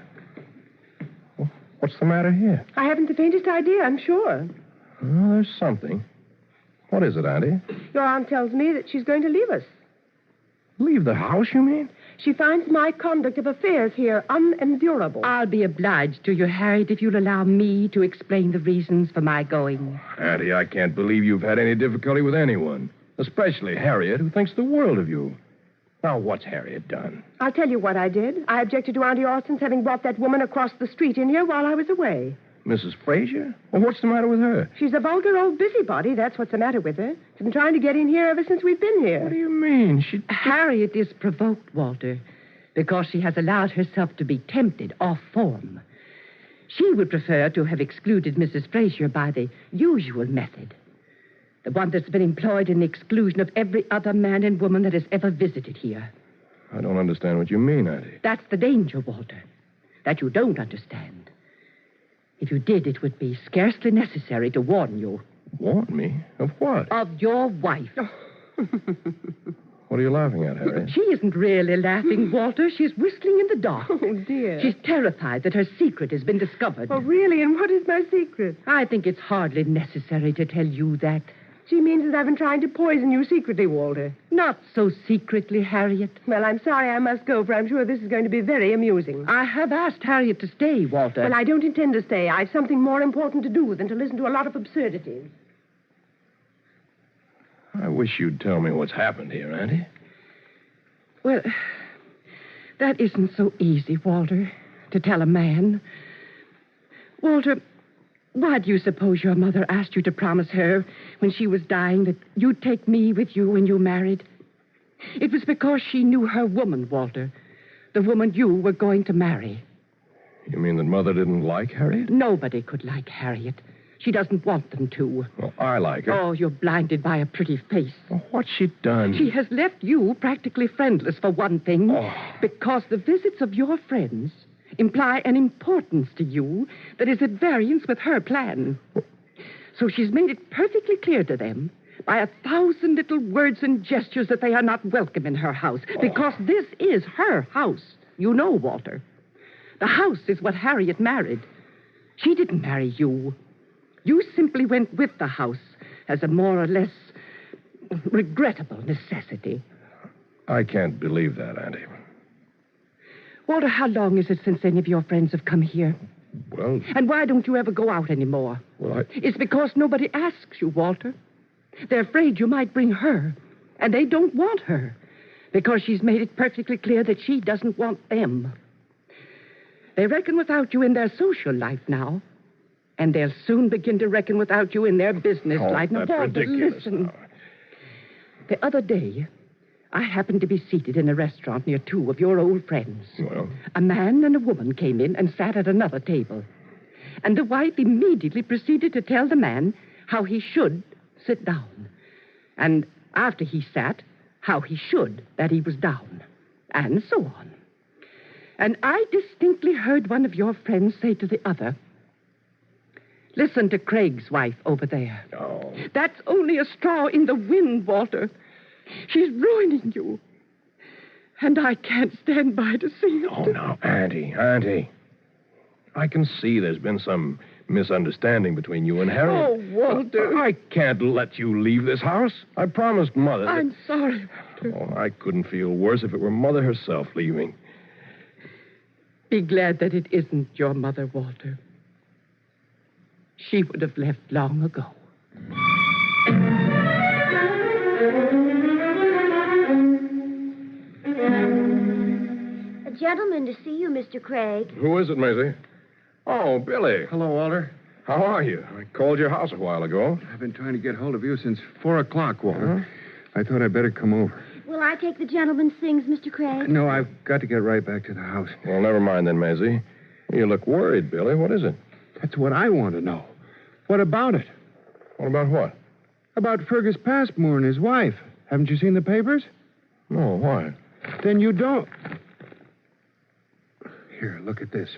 What's the matter here? I haven't the faintest idea, I'm sure. Oh, there's something. What is it, Auntie? Your aunt tells me that she's going to leave us. Leave the house, you mean? She finds my conduct of affairs here unendurable. I'll be obliged to you, Harriet, if you'll allow me to explain the reasons for my going. Auntie, I can't believe you've had any difficulty with anyone, especially Harriet, who thinks the world of you. Now, what's Harriet done? I'll tell you what I did. I objected to Auntie Orson's having brought that woman across the street in here while I was away. Mrs. Fraser? Well, what's the matter with her? She's a vulgar old busybody. That's what's the matter with her. She's been trying to get in here ever since we've been here. What do you mean? Harriet is provoked, Walter, because she has allowed herself to be tempted off form. She would prefer to have excluded Mrs. Fraser by the usual method, the one that's been employed in the exclusion of every other man and woman that has ever visited here. I don't understand what you mean, Auntie. That's the danger, Walter, that you don't understand. If you did, it would be scarcely necessary to warn you. Warn me? Of what? Of your wife. What are you laughing at, Harriet? She isn't really laughing, Walter. She's whistling in the dark. Oh, dear. She's terrified that her secret has been discovered. Oh, really? And what is my secret? I think it's hardly necessary to tell you that. She means that I've been trying to poison you secretly, Walter. Not so secretly, Harriet. Well, I'm sorry I must go, for I'm sure this is going to be very amusing. I have asked Harriet to stay, Walter. Well, I don't intend to stay. I've something more important to do than to listen to a lot of absurdities. I wish you'd tell me what's happened here, Auntie. Well, that isn't so easy, Walter, to tell a man. Walter, why do you suppose your mother asked you to promise her when she was dying that you'd take me with you when you married? It was because she knew her woman, Walter, the woman you were going to marry. You mean that Mother didn't like Harriet? Nobody could like Harriet. She doesn't want them to. Well, I like her. Oh, you're blinded by a pretty face. Well, what's she done? She has left you practically friendless, for one thing, because the visits of your friends imply an importance to you that is at variance with her plan. So she's made it perfectly clear to them by 1,000 little words and gestures that they are not welcome in her house, because this is her house. You know, Walter. The house is what Harriet married. She didn't marry you. You simply went with the house as a more or less regrettable necessity. I can't believe that, Auntie. Walter, how long is it since any of your friends have come here? Well... And why don't you ever go out anymore? Well, It's because nobody asks you, Walter. They're afraid you might bring her, and they don't want her, because she's made it perfectly clear that she doesn't want them. They reckon without you in their social life now, and they'll soon begin to reckon without you in their business life. That's Now, ridiculous. Listen. The other day, I happened to be seated in a restaurant near two of your old friends. Well? A man and a woman came in and sat at another table. And the wife immediately proceeded to tell the man how he should sit down. And after he sat, how he should, that he was down, and so on. And I distinctly heard one of your friends say to the other, listen to Craig's wife over there. Oh. That's only a straw in the wind, Walter. She's ruining you. And I can't stand by to see it. Oh, now, Auntie. I can see there's been some misunderstanding between you and Harry. Oh, Walter. I can't let you leave this house. I promised Mother that... I'm sorry, Walter. Oh, I couldn't feel worse if it were Mother herself leaving. Be glad that it isn't your mother, Walter. She would have left long ago. A gentleman to see you, Mr. Craig. Who is it, Maisie? Oh, Billy. Hello, Walter. How are you? I called your house a while ago. I've been trying to get hold of you since 4 o'clock, Walter. I thought I'd better come over. Will I take the gentleman's things, Mr. Craig? No, I've got to get right back to the house. Well, never mind then, Maisie. You look worried, Billy. What is it? That's what I want to know. What about it? What about what? About Fergus Passmore and his wife. Haven't you seen the papers? No, why? Then you don't. Here, look at this.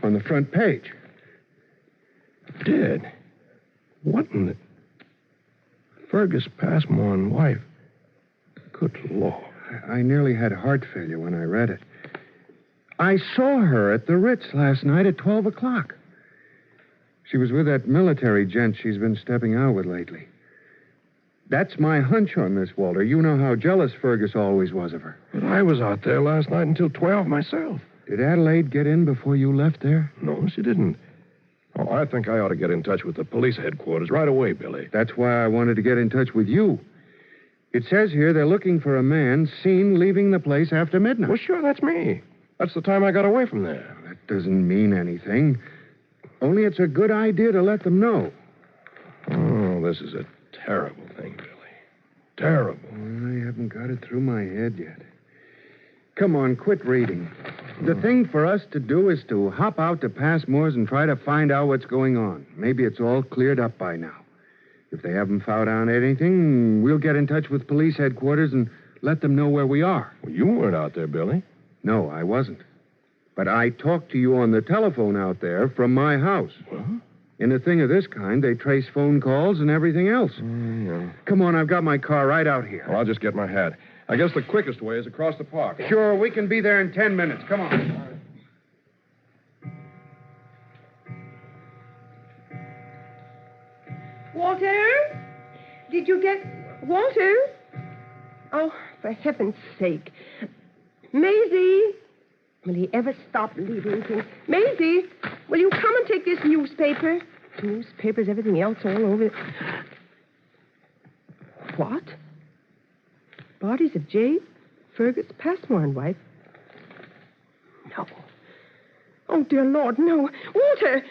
On the front page. Dead? What in the... Fergus Passmore and wife. Good Lord. I nearly had heart failure when I read it. I saw her at the Ritz last night at 12 o'clock. She was with that military gent she's been stepping out with lately. That's my hunch on this, Walter. You know how jealous Fergus always was of her. But I was out there last night until 12 myself. Did Adelaide get in before you left there? No, she didn't. Oh, I think I ought to get in touch with the police headquarters right away, Billy. That's why I wanted to get in touch with you. It says here they're looking for a man seen leaving the place after midnight. Well, sure, that's me. That's the time I got away from there. That doesn't mean anything. Only it's a good idea to let them know. Oh, this is a terrible thing, Billy. Terrible. I haven't got it through my head yet. Come on, quit reading. The thing for us to do is to hop out to Passmore's and try to find out what's going on. Maybe it's all cleared up by now. If they haven't found out anything, we'll get in touch with police headquarters and let them know where we are. Well, you weren't out there, Billy. No, I wasn't. But I talked to you on the telephone out there from my house. What? In a thing of this kind, they trace phone calls and everything else. Yeah. Come on, I've got my car right out here. Well, I'll just get my hat. I guess the quickest way is across the park. Sure, we can be there in 10 minutes. Come on. Walter? Did you get... Walter? Oh, for heaven's sake. Maisie? Will he ever stop leaving things? Maisie, will you come and take this newspaper? Newspapers, everything else all over. What? Bodies of J. Fergus Passmore and wife? No. Oh, dear Lord, no. Walter!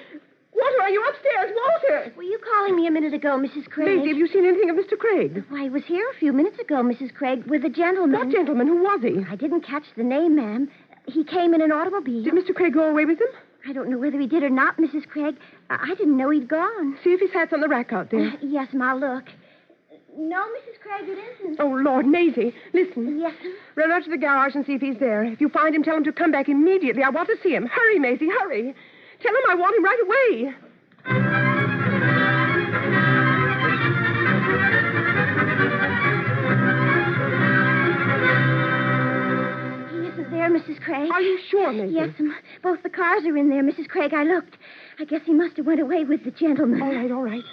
Walter, are you upstairs? Walter! Were you calling me a minute ago, Mrs. Craig? Maisie, have you seen anything of Mr. Craig? Why, he was here a few minutes ago, Mrs. Craig, with a gentleman. What gentleman? Who was he? I didn't catch the name, ma'am. He came in an automobile. Did Mr. Craig go away with him? I don't know whether he did or not, Mrs. Craig. I didn't know he'd gone. See if his hat's on the rack out there. Yes, Ma, look. No, Mrs. Craig, it isn't. Oh, Lord, Maisie, listen. Yes, Run out to the garage and see if he's there. If you find him, tell him to come back immediately. I want to see him. Hurry, Maisie, hurry. Tell him I want him right away. He isn't there, Mrs. Craig. Are you sure, Maisie? Yes, both the cars are in there, Mrs. Craig. I looked. I guess he must have went away with the gentleman. All right.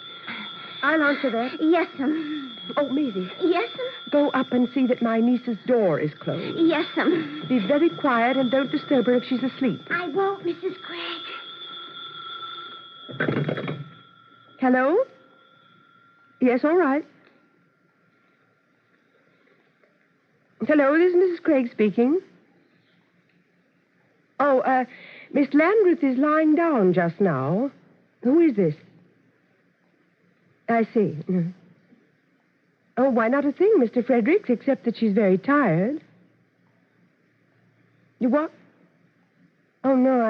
I'll answer that. Yes, Oh, Maisie. Yes, Go up and see that my niece's door is closed. Yes, Be very quiet and don't disturb her if she's asleep. I won't, Mrs. Craig. Hello? Yes, all right. Hello, this is Mrs. Craig speaking. Oh, Miss Landreth is lying down just now. Who is this? I see. Oh, why, not a thing, Mr. Fredericks, except that she's very tired. You what? Oh, no,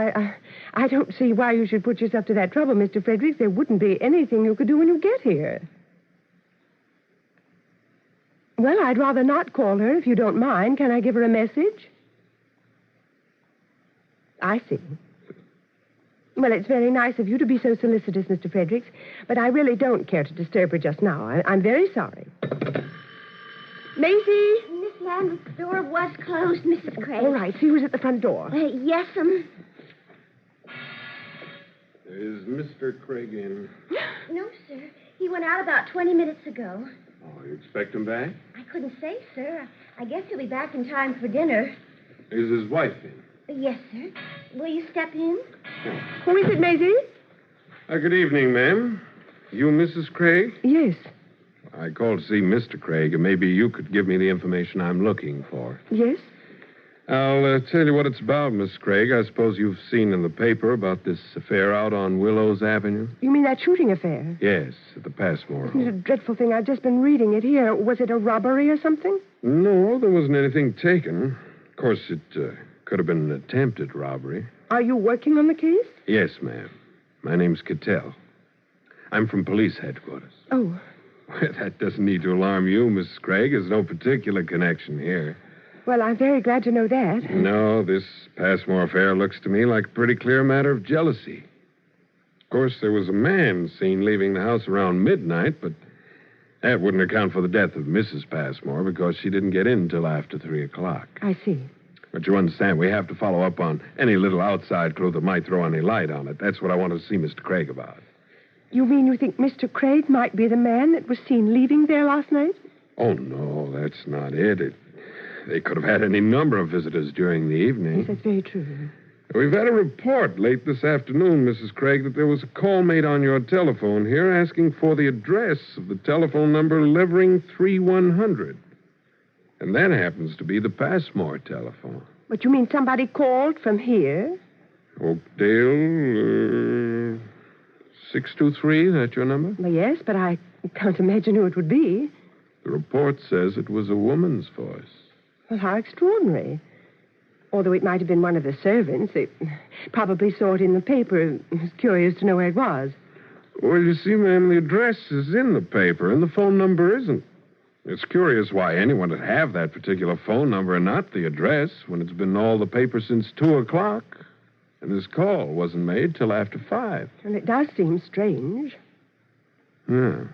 I don't see why you should put yourself to that trouble, Mr. Fredericks. There wouldn't be anything you could do when you get here. Well, I'd rather not call her, if you don't mind. Can I give her a message? I see. Well, it's very nice of you to be so solicitous, Mr. Fredericks, but I really don't care to disturb her just now. I'm very sorry. Maisie? Miss Landwick's door was closed, Mrs. Craig. All right, see who's at the front door. Yes'm. Is Mr. Craig in? No, sir. He went out about 20 minutes ago. Oh, you expect him back? I couldn't say, sir. I guess he'll be back in time for dinner. Is his wife in? Yes, sir. Will you step in? Who is it, Maisie? Good evening, ma'am. You Mrs. Craig? Yes. I called to see Mr. Craig, and maybe you could give me the information I'm looking for. Yes? I'll tell you what it's about, Miss Craig. I suppose you've seen in the paper about this affair out on Willows Avenue? You mean that shooting affair? Yes, at the Passmore Isn't it a home. dreadful thing? I've just been reading it here. Was it a robbery or something? No, there wasn't anything taken. Of course, it could have been an attempted robbery. Are you working on the case? Yes, ma'am. My name's Cattell. I'm from police headquarters. Oh. Well, that doesn't need to alarm you, Miss Craig. There's no particular connection here. Well, I'm very glad to know that. No, this Passmore affair looks to me like a pretty clear matter of jealousy. Of course, there was a man seen leaving the house around midnight, but that wouldn't account for the death of Mrs. Passmore because she didn't get in until after 3 o'clock. I see. But you understand, we have to follow up on any little outside clue that might throw any light on it. That's what I wanted to see Mr. Craig about. You mean you think Mr. Craig might be the man that was seen leaving there last night? Oh, no, that's not it. They could have had any number of visitors during the evening. Yes, that's very true. We've had a report late this afternoon, Mrs. Craig, that there was a call made on your telephone here asking for the address of the telephone number Levering 3100. And that happens to be the Passmore telephone. But you mean somebody called from here? Oakdale, 623, that your number? Well, yes, but I can't imagine who it would be. The report says it was a woman's voice. Well, how extraordinary. Although it might have been one of the servants. They probably saw it in the paper. Was curious to know where it was. Well, you see, ma'am, the address is in the paper, and the phone number isn't. It's curious why anyone would have that particular phone number and not the address when it's been in all the paper since 2 o'clock. And this call wasn't made till after 5. Well, it does seem strange. Yeah.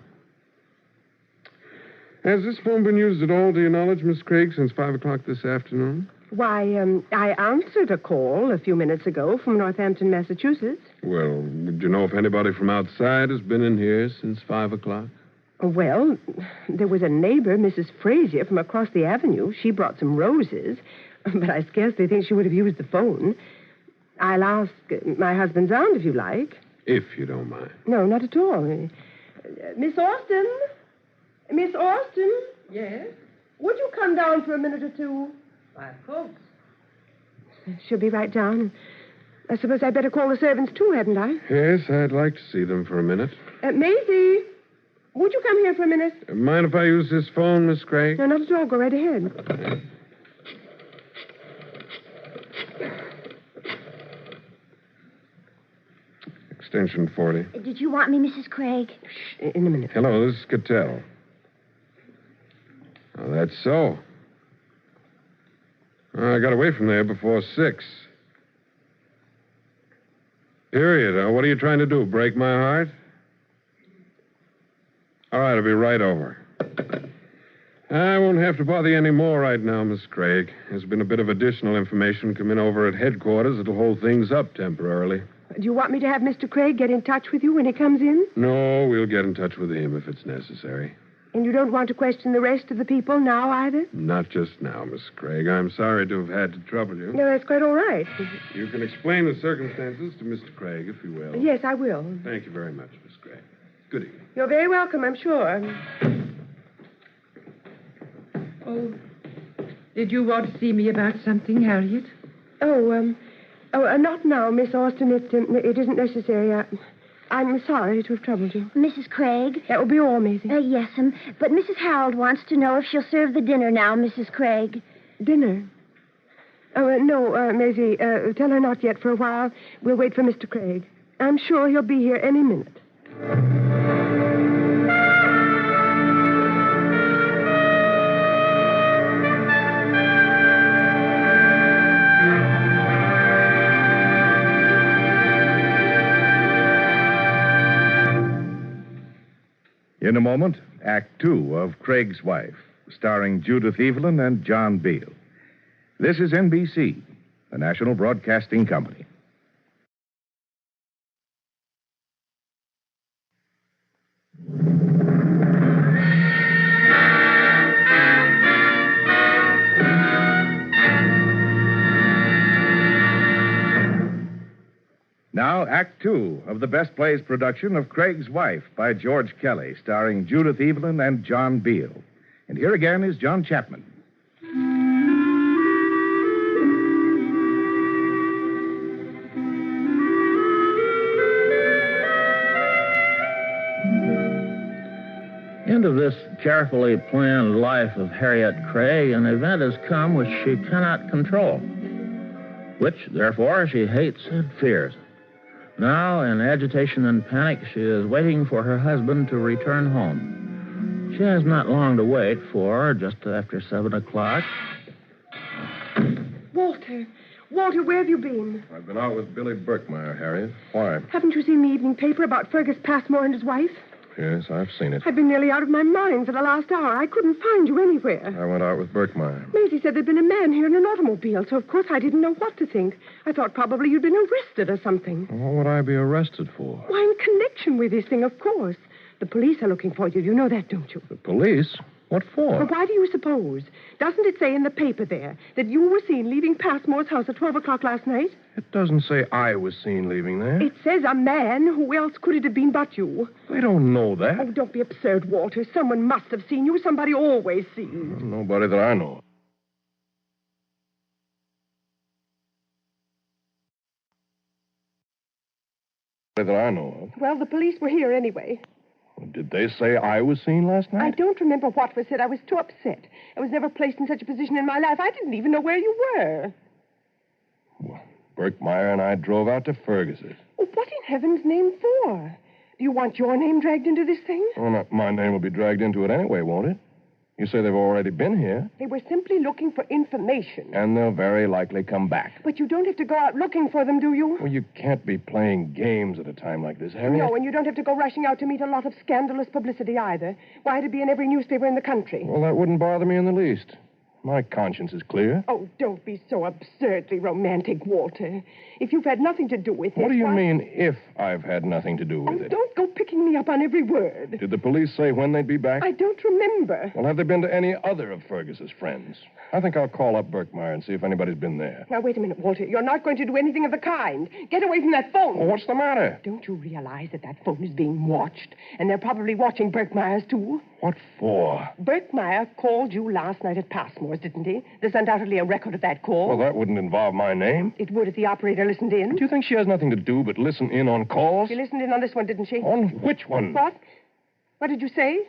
Has this phone been used at all, do you knowledge, Miss Craig, since 5 o'clock this afternoon? Why, I answered a call a few minutes ago from Northampton, Massachusetts. Well, do you know if anybody from outside has been in here since 5 o'clock? Well, there was a neighbor, Mrs. Frazier, from across the avenue. She brought some roses, but I scarcely think she would have used the phone. I'll ask my husband's aunt if you like. If you don't mind. No, not at all. Miss Austin? Miss Austin? Yes? Would you come down for a minute or two? Why, of course. She'll be right down. I suppose I'd better call the servants, too, hadn't I? Yes, I'd like to see them for a minute. Maisie, would you come here for a minute? Mind if I use this phone, Miss Craig? No, not at all. Go right ahead. Extension 40. Did you want me, Mrs. Craig? Shh, in a minute. Hello, this is Cattell. Oh, that's so. I got away from there before 6. Period. What are you trying to do, break my heart? All right, I'll be right over. I won't have to bother you any more right now, Miss Craig. There's been a bit of additional information come in over at headquarters that'll hold things up temporarily. Do you want me to have Mr. Craig get in touch with you when he comes in? No, we'll get in touch with him if it's necessary. And you don't want to question the rest of the people now either? Not just now, Miss Craig. I'm sorry to have had to trouble you. No, that's quite all right. You can explain the circumstances to Mr. Craig, if you will. Yes, I will. Thank you very much, Miss Craig. Good evening. You're very welcome, I'm sure. Oh, did you want to see me about something, Harriet? Not now, Miss Austin. It isn't necessary. I'm sorry to have troubled you. Mrs. Craig? That will be all, Maisie. Yes'm. But Mrs. Harold wants to know if she'll serve the dinner now, Mrs. Craig. Dinner? Oh, no, Maisie. Tell her not yet for a while. We'll wait for Mr. Craig. I'm sure he'll be here any minute. In a moment, Act Two of Craig's Wife, starring Judith Evelyn and John Beale. This is NBC, the National Broadcasting Company. Now, Act Two of the Best Plays production of Craig's Wife by George Kelly, starring Judith Evelyn and John Beale. And here again is John Chapman. End of this carefully planned life of Harriet Craig, an event has come which she cannot control, which, therefore, she hates and fears. Now, in agitation and panic, she is waiting for her husband to return home. She has not long to wait, for just after 7 o'clock... Walter, where have you been? I've been out with Billy Birkmeyer, Harriet. Why? Haven't you seen the evening paper about Fergus Passmore and his wife? Yes, I've seen it. I've been nearly out of my mind for the last hour. I couldn't find you anywhere. I went out with Birkmeyer. Maisie said there'd been a man here in an automobile, so of course I didn't know what to think. I thought probably you'd been arrested or something. What would I be arrested for? Why, in connection with this thing, of course. The police are looking for you. You know that, don't you? The police? What for? Well, why do you suppose? Doesn't it say in the paper there that you were seen leaving Passmore's house at 12 o'clock last night? It doesn't say I was seen leaving there. It says a man. Who else could it have been but you? They don't know that. Oh, don't be absurd, Walter. Someone must have seen you. Somebody always sees. Nobody that I know of. That I know of. Well, the police were here anyway. Did they say I was seen last night? I don't remember what was said. I was too upset. I was never placed in such a position in my life. I didn't even know where you were. Well, Birkmeyer and I drove out to Fergus's. Oh, what in heaven's name for? Do you want your name dragged into this thing? Well, my name will be dragged into it anyway, won't it? You say they've already been here. They were simply looking for information. And they'll very likely come back. But you don't have to go out looking for them, do you? Well, you can't be playing games at a time like this, Harriet. No, and you don't have to go rushing out to meet a lot of scandalous publicity either. Why, to be in every newspaper in the country. Well, that wouldn't bother me in the least. My conscience is clear. Oh, don't be so absurdly romantic, Walter. If you've had nothing to do with it... What do you mean, if I've had nothing to do with it? Don't go picking me up on every word. Did the police say when they'd be back? I don't remember. Well, have they been to any other of Fergus's friends? I think I'll call up Birkmeyer and see if anybody's been there. Now, wait a minute, Walter. You're not going to do anything of the kind. Get away from that phone. Well, what's the matter? Don't you realize that phone is being watched? And they're probably watching Birkmeyer's, too? What for? Birkmeyer called you last night at Passmore's, didn't he? There's undoubtedly a record of that call. Well, that wouldn't involve my name. It would if the operator listened in. Do you think she has nothing to do but listen in on calls? She listened in on this one, didn't she? On which one? What? What did you say?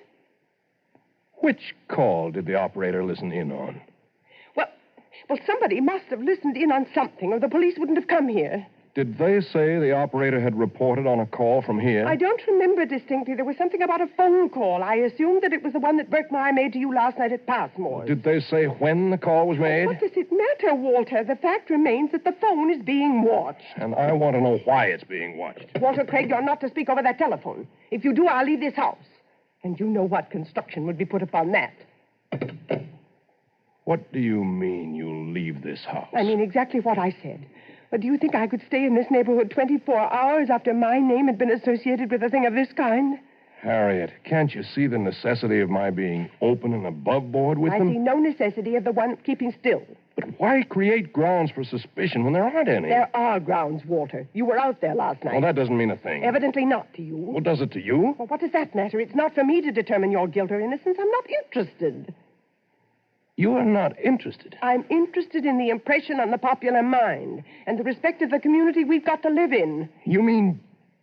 Which call did the operator listen in on? Well, somebody must have listened in on something, or the police wouldn't have come here. Did they say the operator had reported on a call from here? I don't remember distinctly. There was something about a phone call. I assumed that it was the one that Birkmeyer made to you last night at Passmore's. Did they say when the call was made? What does it matter, Walter? The fact remains that the phone is being watched. And I want to know why it's being watched. Walter Craig, you're not to speak over that telephone. If you do, I'll leave this house. And you know what construction would be put upon that. What do you mean you'll leave this house? I mean exactly what I said. But do you think I could stay in this neighborhood 24 hours after my name had been associated with a thing of this kind? Harriet, can't you see the necessity of my being open and above board with them? I see no necessity of the one keeping still. But why create grounds for suspicion when there aren't any? There are grounds, Walter. You were out there last night. Well, that doesn't mean a thing. Evidently not to you. Well, does it to you? Well, what does that matter? It's not for me to determine your guilt or innocence. I'm not interested. You are not interested? I'm interested in the impression on the popular mind and the respect of the community we've got to live in. You mean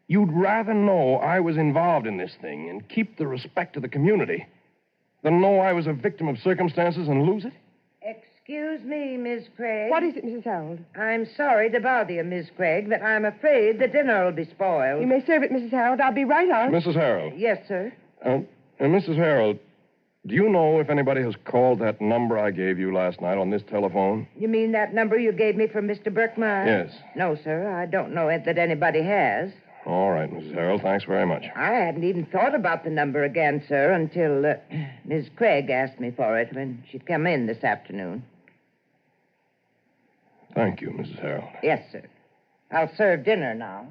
you'd rather know I was involved in this thing and keep the respect of the community than know I was a victim of circumstances and lose it? Excuse me, Miss Craig. What is it, Mrs. Harold? I'm sorry to bother you, Miss Craig, but I'm afraid the dinner will be spoiled. You may serve it, Mrs. Harold. I'll be right out. Mrs. Harold. Yes, sir. Mrs. Harold, do you know if anybody has called that number I gave you last night on this telephone? You mean that number you gave me from Mr. Birkmeyer? Yes. No, sir. I don't know that anybody has. All right, Mrs. Harold. Thanks very much. I hadn't even thought about the number again, sir, until Miss Craig asked me for it when she'd come in this afternoon. Thank you, Mrs. Harold. Yes, sir. I'll serve dinner now.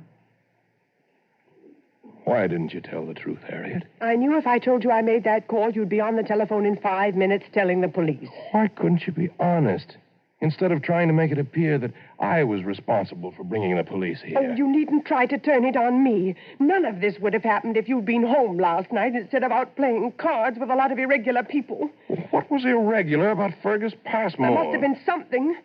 Why didn't you tell the truth, Harriet? I knew if I told you I made that call, you'd be on the telephone in 5 minutes telling the police. Why couldn't you be honest? Instead of trying to make it appear that I was responsible for bringing the police here. Oh, you needn't try to turn it on me. None of this would have happened if you'd been home last night instead of out playing cards with a lot of irregular people. What was irregular about Fergus Passmore? There must have been something.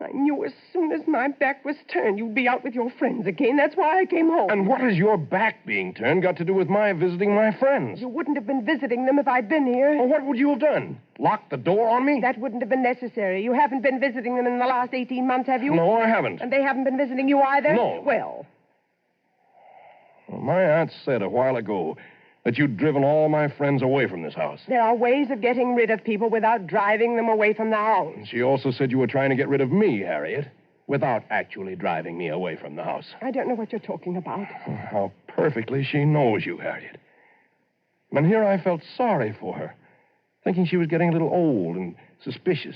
I knew as soon as my back was turned you'd be out with your friends again. That's why I came home. And what has your back being turned got to do with my visiting my friends? You wouldn't have been visiting them if I'd been here. Well, what would you have done? Locked the door on me? That wouldn't have been necessary. You haven't been visiting them in the last 18 months, have you? No, I haven't. And they haven't been visiting you either? No. Well, my aunt said a while ago that you'd driven all my friends away from this house. there are ways of getting rid of people without driving them away from the house. And she also said you were trying to get rid of me, Harriet, without actually driving me away from the house. I don't know what you're talking about. How perfectly she knows you, Harriet. And here I felt sorry for her, thinking she was getting a little old and suspicious,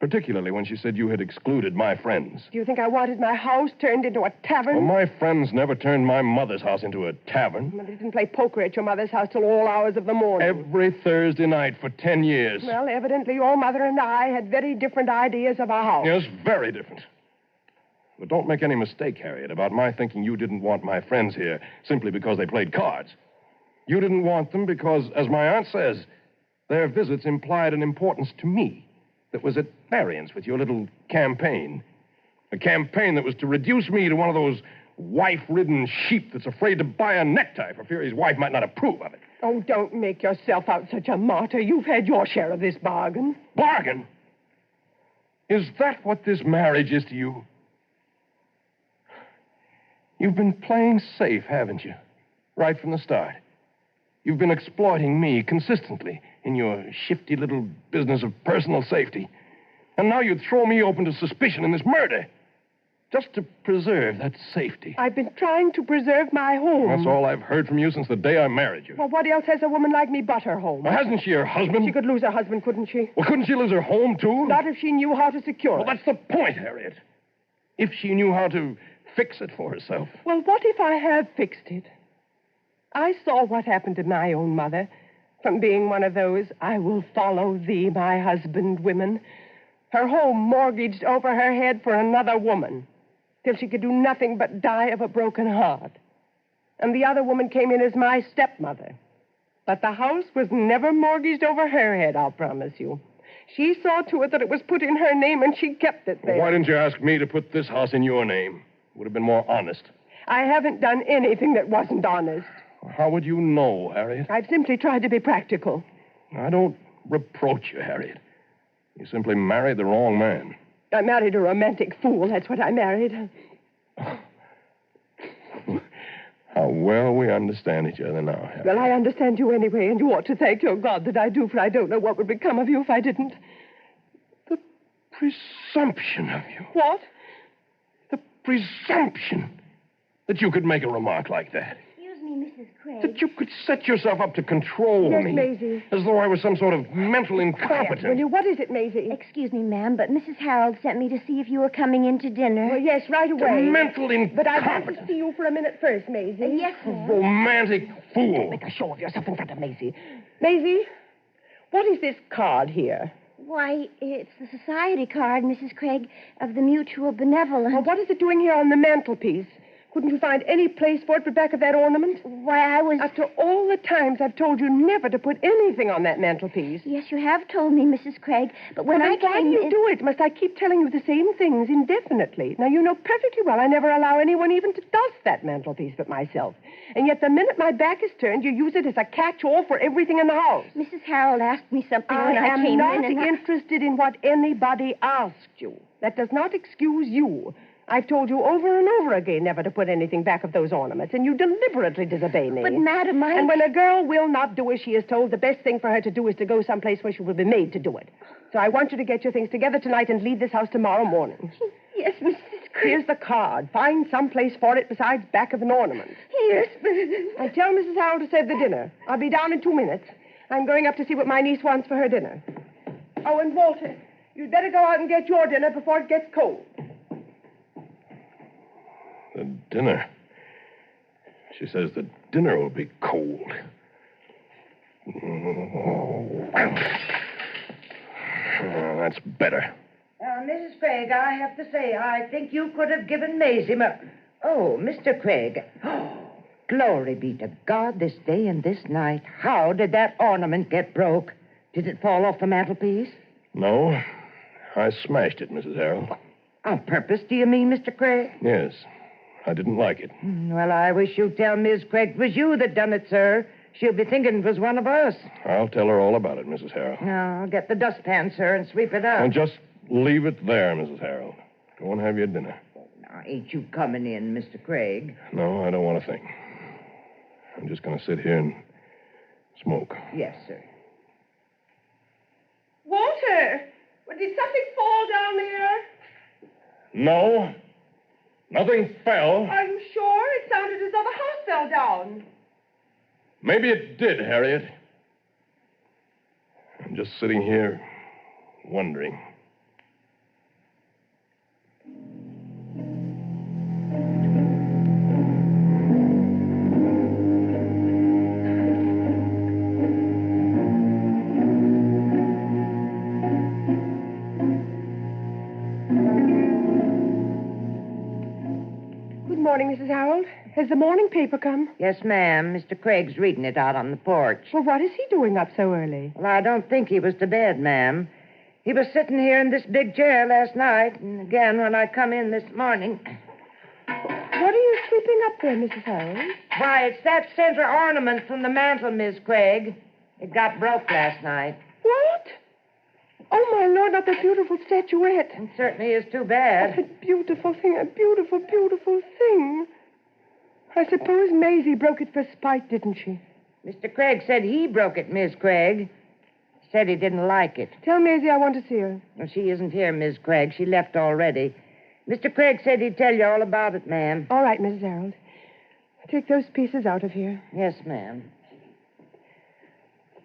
particularly when she said you had excluded my friends. Do you think I wanted my house turned into a tavern? Well, my friends never turned my mother's house into a tavern. Well, they didn't play poker at your mother's house till all hours of the morning. Every Thursday night for 10 years. Well, evidently your mother and I had very different ideas of our house. Yes, very different. But don't make any mistake, Harriet, about my thinking you didn't want my friends here simply because they played cards. You didn't want them because, as my aunt says, their visits implied an importance to me that was at variance with your little campaign. A campaign that was to reduce me to one of those wife-ridden sheep that's afraid to buy a necktie for fear his wife might not approve of it. Oh, don't make yourself out such a martyr. You've had your share of this bargain. Bargain? Is that what this marriage is to you? You've been playing safe, haven't you? Right from the start. You've been exploiting me consistently in your shifty little business of personal safety. And now you'd throw me open to suspicion in this murder. Just to preserve that safety. I've been trying to preserve my home. That's all I've heard from you since the day I married you. Well, what else has a woman like me but her home? Well, hasn't she her husband? She could lose her husband, couldn't she? Well, couldn't she lose her home, too? Not if she knew how to secure it. Well, that's the point, Harriet. If she knew how to fix it for herself. Well, what if I have fixed it? I saw what happened to my own mother from being one of those I will follow thee, my husband, women. Her home mortgaged over her head for another woman till she could do nothing but die of a broken heart. And the other woman came in as my stepmother. But the house was never mortgaged over her head, I'll promise you. She saw to it that it was put in her name, and she kept it there. Well, why didn't you ask me to put this house in your name? Would have been more honest. I haven't done anything that wasn't honest. How would you know, Harriet? I've simply tried to be practical. I don't reproach you, Harriet. You simply married the wrong man. I married a romantic fool. That's what I married. How well we understand each other now, Harriet. Well, I understand you anyway, and you ought to thank your God that I do, for I don't know what would become of you if I didn't. The presumption of you. What? The presumption that you could make a remark like that. Excuse me, Mrs. Craig. That you could set yourself up to control Yes, me. Maisie. As though I was some sort of mental incompetent. Will you? What is it, Maisie? Excuse me, ma'am, but Mrs. Harold sent me to see if you were coming in to dinner. Well, yes, right away. The mental incompetent. But I'd like to see you for a minute first, Maisie. Yes, ma'am. Romantic fool. Make a show of yourself in front of Maisie. Maisie, what is this card here? Why, it's the society card, Mrs. Craig, of the Mutual Benevolence. Well, what is it doing here on the mantelpiece? Couldn't you find any place for it but back of that ornament? Why, I was... After all the times I've told you never to put anything on that mantelpiece. Yes, you have told me, Mrs. Craig, but when I why do you do it? Must I keep telling you the same things indefinitely? Now, you know perfectly well I never allow anyone even to dust that mantelpiece but myself. And yet the minute my back is turned, you use it as a catch-all for everything in the house. Mrs. Harold asked me something when I am came not in, and interested in what anybody asked you. That does not excuse you. I've told you over and over again never to put anything back of those ornaments, and you deliberately disobey me. But, Madam, And when a girl will not do as she is told, the best thing for her to do is to go someplace where she will be made to do it. So I want you to get your things together tonight and leave this house tomorrow morning. Yes, Mrs. Here's the card. Find some place for it besides back of an ornament. Yes, but... And tell Mrs. Harold to save the dinner. I'll be down in 2 minutes. I'm going up to see what my niece wants for her dinner. Oh, and Walter, you'd better go out and get your dinner before it gets cold. The dinner. She says the dinner will be cold. That's better. Mrs. Craig, I have to say, I think you could have given Maisie Oh, Mr. Craig. Glory be to God this day and this night. How did that ornament get broke? Did it fall off the mantelpiece? No, I smashed it, Mrs. Harold. On purpose, do you mean, Mr. Craig? Yes, I didn't like it. Well, I wish you'd tell Miss Craig it was you that done it, sir. She'll be thinking it was one of us. I'll tell her all about it, Mrs. Harold. Now, I'll get the dustpan, sir, and sweep it up. And just leave it there, Mrs. Harold. Go and have your dinner. Now, ain't you coming in, Mr. Craig? No, I don't want to think. I'm just going to sit here and smoke. Yes, sir. Walter, did something fall down there? No, nothing fell. Are you sure? It sounded as though the house fell down. Maybe it did, Harriet. I'm just sitting here wondering. Good morning, Mrs. Harold. Has the morning paper come? Yes, ma'am. Mr. Craig's reading it out on the porch. Well, what is he doing up so early? Well, I don't think he was to bed, ma'am. He was sitting here in this big chair last night, and again when I come in this morning. What are you sweeping up there, Mrs. Harold? Why, it's that center ornament from the mantel, Miss Craig. It got broke last night. What? Oh, my Lord, not that beautiful statuette. It certainly is too bad. What a beautiful thing, a beautiful, beautiful thing. I suppose Maisie broke it for spite, didn't she? Mr. Craig said he broke it, Miss Craig. Said he didn't like it. Tell Maisie I want to see her. Well, she isn't here, Miss Craig. She left already. Mr. Craig said he'd tell you all about it, ma'am. All right, Mrs. Harold. Take those pieces out of here. Yes, ma'am.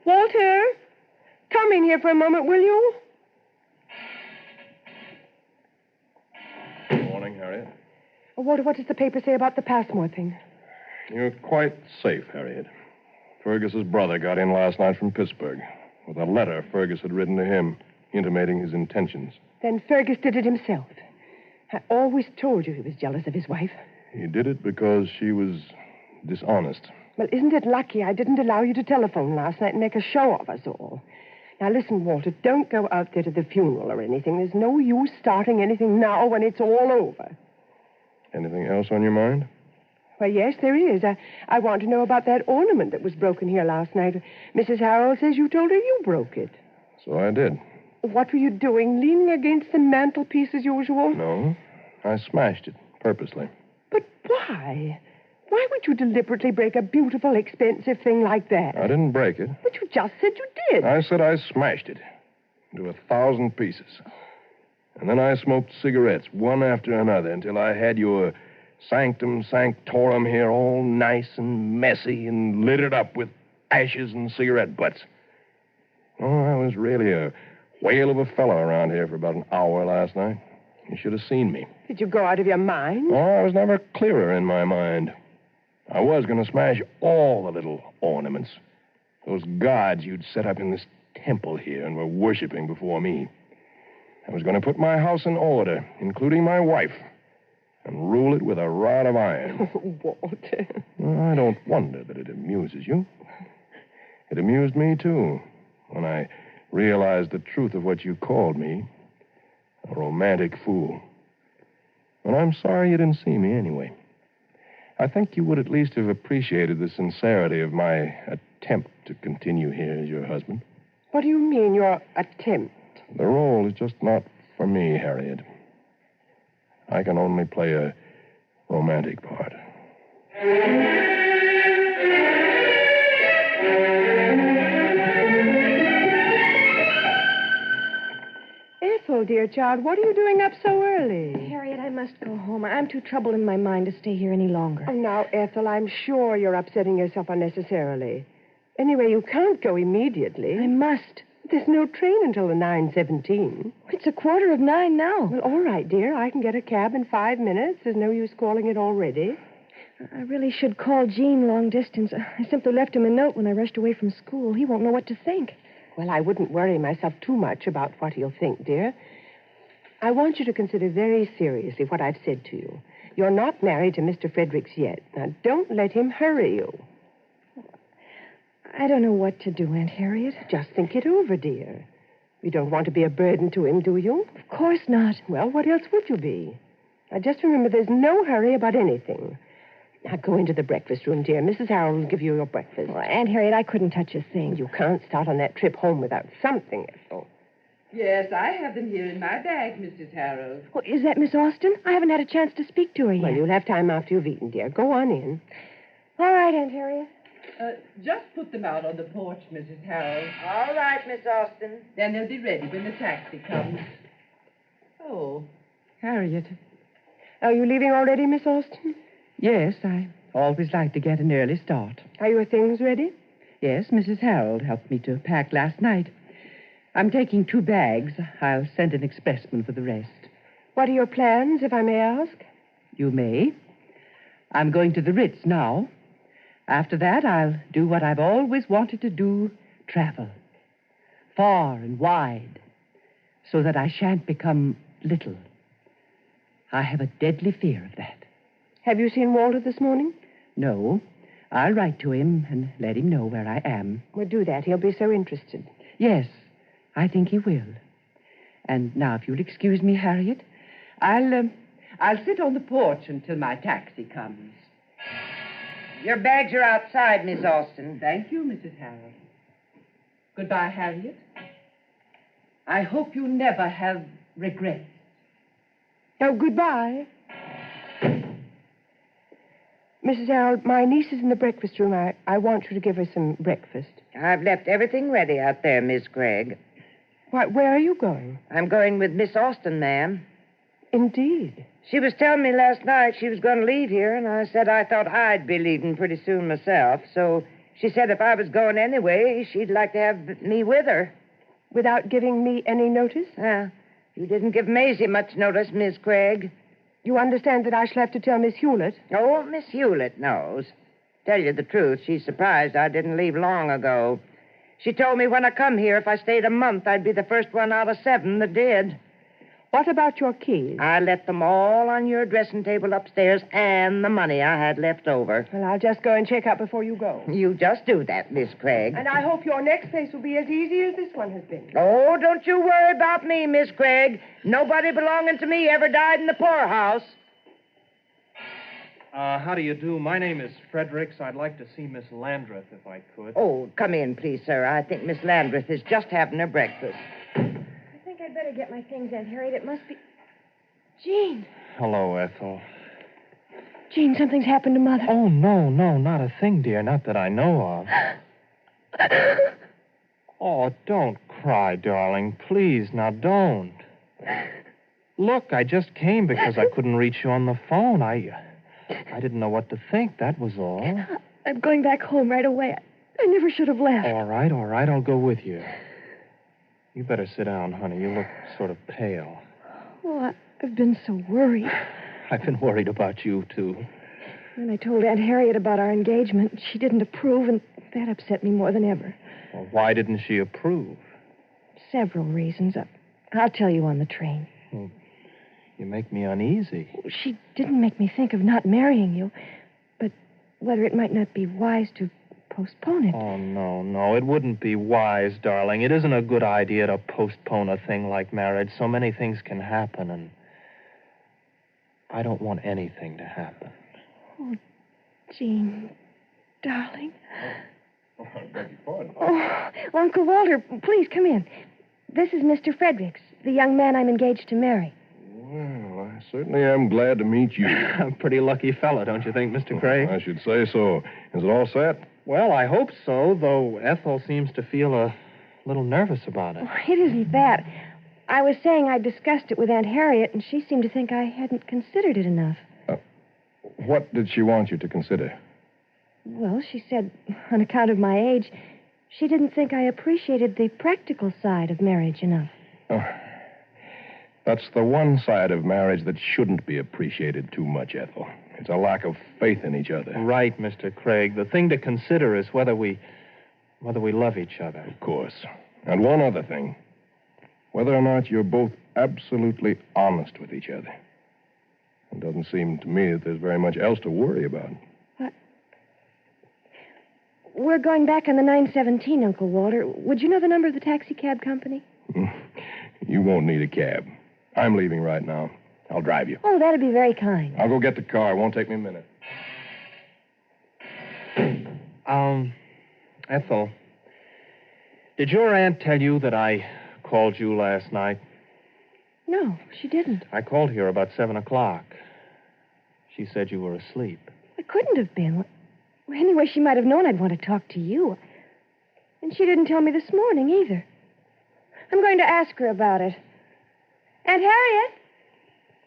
Walter, come in here for a moment, will you? Good morning, Harriet. Oh, Walter, what does the paper say about the Passmore thing? You're quite safe, Harriet. Fergus's brother got in last night from Pittsburgh with a letter Fergus had written to him intimating his intentions. Then Fergus did it himself. I always told you he was jealous of his wife. He did it because she was dishonest. Well, isn't it lucky I didn't allow you to telephone last night and make a show of us all? Now, listen, Walter, don't go out there to the funeral or anything. There's no use starting anything now when it's all over. Anything else on your mind? Well, yes, there is. I want to know about that ornament that was broken here last night. Mrs. Harold says you told her you broke it. So I did. What were you doing, leaning against the mantelpiece as usual? No, I smashed it purposely. But why? Why would you deliberately break a beautiful, expensive thing like that? I didn't break it. But you just said you did. I said I smashed it into 1,000 pieces. And then I smoked cigarettes, one after another, until I had your sanctum sanctorum here all nice and messy and littered up with ashes and cigarette butts. Oh, I was really a whale of a fellow around here for about an hour last night. You should have seen me. Did you go out of your mind? Oh, I was never clearer in my mind. I was going to smash all the little ornaments. Those gods you'd set up in this temple here and were worshiping before me. I was going to put my house in order, including my wife, and rule it with a rod of iron. Oh, Walter. Well, I don't wonder that it amuses you. It amused me, too, when I realized the truth of what you called me, a romantic fool. And I'm sorry you didn't see me anyway. I think you would at least have appreciated the sincerity of my attempt to continue here as your husband. What do you mean, your attempt? The role is just not for me, Harriet. I can only play a romantic part. Ethel, dear child, what are you doing up so early? Harriet, I'm must go home. I'm too troubled in my mind to stay here any longer. Oh, now, Ethel, I'm sure you're upsetting yourself unnecessarily. Anyway, you can't go immediately. I must. There's no train until the 9:17. It's 9:15 now. Well, all right, dear. I can get a cab in 5 minutes. There's no use calling it already. I really should call Gene long distance. I simply left him a note when I rushed away from school. He won't know what to think. Well, I wouldn't worry myself too much about what he'll think, dear. I want you to consider very seriously what I've said to you. You're not married to Mr. Fredericks yet. Now, don't let him hurry you. I don't know what to do, Aunt Harriet. Just think it over, dear. You don't want to be a burden to him, do you? Of course not. Well, what else would you be? Now, just remember, there's no hurry about anything. Now, go into the breakfast room, dear. Mrs. Harold will give you your breakfast. Well, Aunt Harriet, I couldn't touch a thing. You can't start on that trip home without something, Ethel. Yes, I have them here in my bag, Mrs. Harold. Well, is that Miss Austin? I haven't had a chance to speak to her yet. Well, you'll have time after you've eaten, dear. Go on in. All right, Aunt Harriet. Just put them out on the porch, Mrs. Harold. All right, Miss Austin. Then they'll be ready when the taxi comes. Oh, Harriet. Are you leaving already, Miss Austin? Yes, I always like to get an early start. Are your things ready? Yes, Mrs. Harold helped me to pack last night. I'm taking 2 bags. I'll send an expressman for the rest. What are your plans, if I may ask? You may. I'm going to the Ritz now. After that, I'll do what I've always wanted to do, travel. Far and wide, so that I shan't become little. I have a deadly fear of that. Have you seen Walter this morning? No. I'll write to him and let him know where I am. Well, do that. He'll be so interested. Yes, I think he will. And now, if you'll excuse me, Harriet, I'll sit on the porch until my taxi comes. Your bags are outside, Miss Austin. Thank you, Mrs. Harold. Goodbye, Harriet. I hope you never have regrets. Oh, goodbye. Mrs. Harold, my niece is in the breakfast room. I want you to give her some breakfast. I've left everything ready out there, Miss Craig. Why, where are you going? I'm going with Miss Austin, ma'am. Indeed. She was telling me last night she was going to leave here, and I said I thought I'd be leaving pretty soon myself. So she said if I was going anyway, she'd like to have me with her. Without giving me any notice? You didn't give Maisie much notice, Miss Craig. You understand that I shall have to tell Miss Hewlett? Oh, Miss Hewlett knows. Tell you the truth, she's surprised I didn't leave long ago. She told me when I come here, if I stayed a month, I'd be the first one out of 7 that did. What about your keys? I left them all on your dressing table upstairs and the money I had left over. Well, I'll just go and check up before you go. You just do that, Miss Craig. And I hope your next place will be as easy as this one has been. Oh, don't you worry about me, Miss Craig. Nobody belonging to me ever died in the poorhouse. How do you do? My name is Fredericks. I'd like to see Miss Landreth, if I could. Oh, come in, please, sir. I think Miss Landreth is just having her breakfast. I think I'd better get my things, Aunt Harriet. It must be... Gene. Hello, Ethel. Gene, something's happened to Mother. Oh, no, not a thing, dear. Not that I know of. Oh, don't cry, darling. Please, now don't. Look, I just came because I couldn't reach you on the phone. I didn't know what to think, that was all. I'm going back home right away. I never should have left. All right, I'll go with you. You better sit down, honey. You look sort of pale. Oh, I've been so worried. I've been worried about you, too. When I told Aunt Harriet about our engagement, she didn't approve, and that upset me more than ever. Well, why didn't she approve? Several reasons. I'll tell you on the train. You make me uneasy. She didn't make me think of not marrying you, but whether it might not be wise to postpone it. Oh, no. It wouldn't be wise, darling. It isn't a good idea to postpone a thing like marriage. So many things can happen, and I don't want anything to happen. Oh, Gene, darling. Oh, I beg your pardon. Oh, Uncle Walter, please come in. This is Mr. Fredericks, the young man I'm engaged to marry. Well, I certainly am glad to meet you. A pretty lucky fellow, don't you think, Mr. Craig? I should say so. Is it all set? Well, I hope so, though Ethel seems to feel a little nervous about it. Oh, it isn't that. I was saying I discussed it with Aunt Harriet, and she seemed to think I hadn't considered it enough. What did she want you to consider? Well, she said, on account of my age, she didn't think I appreciated the practical side of marriage enough. Oh, that's the one side of marriage that shouldn't be appreciated too much, Ethel. It's a lack of faith in each other. Right, Mr. Craig. The thing to consider is whether we love each other. Of course. And one other thing. Whether or not you're both absolutely honest with each other. It doesn't seem to me that there's very much else to worry about. We're going back on the 9:17, Uncle Walter. Would you know the number of the taxi cab company? You won't need a cab. I'm leaving right now. I'll drive you. Oh, that'd be very kind. I'll go get the car. It won't take me a minute. Ethel, did your aunt tell you that I called you last night? No, she didn't. I called here about 7 o'clock. She said you were asleep. I couldn't have been. Well, anyway, she might have known I'd want to talk to you. And she didn't tell me this morning either. I'm going to ask her about it. Aunt Harriet?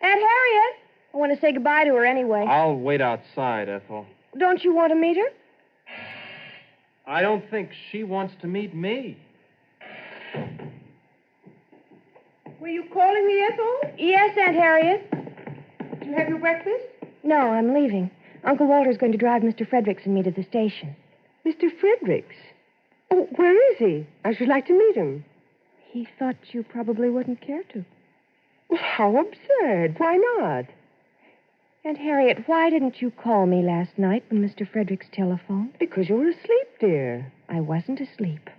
Aunt Harriet? I want to say goodbye to her anyway. I'll wait outside, Ethel. Don't you want to meet her? I don't think she wants to meet me. Were you calling me, Ethel? Yes, Aunt Harriet. Did you have your breakfast? No, I'm leaving. Uncle Walter's going to drive Mr. Fredericks and me to the station. Mr. Fredericks? Oh, where is he? I should like to meet him. He thought you probably wouldn't care to. How absurd. Why not? Aunt Harriet, why didn't you call me last night when Mr. Fredericks telephoned? Because you were asleep, dear. I wasn't asleep.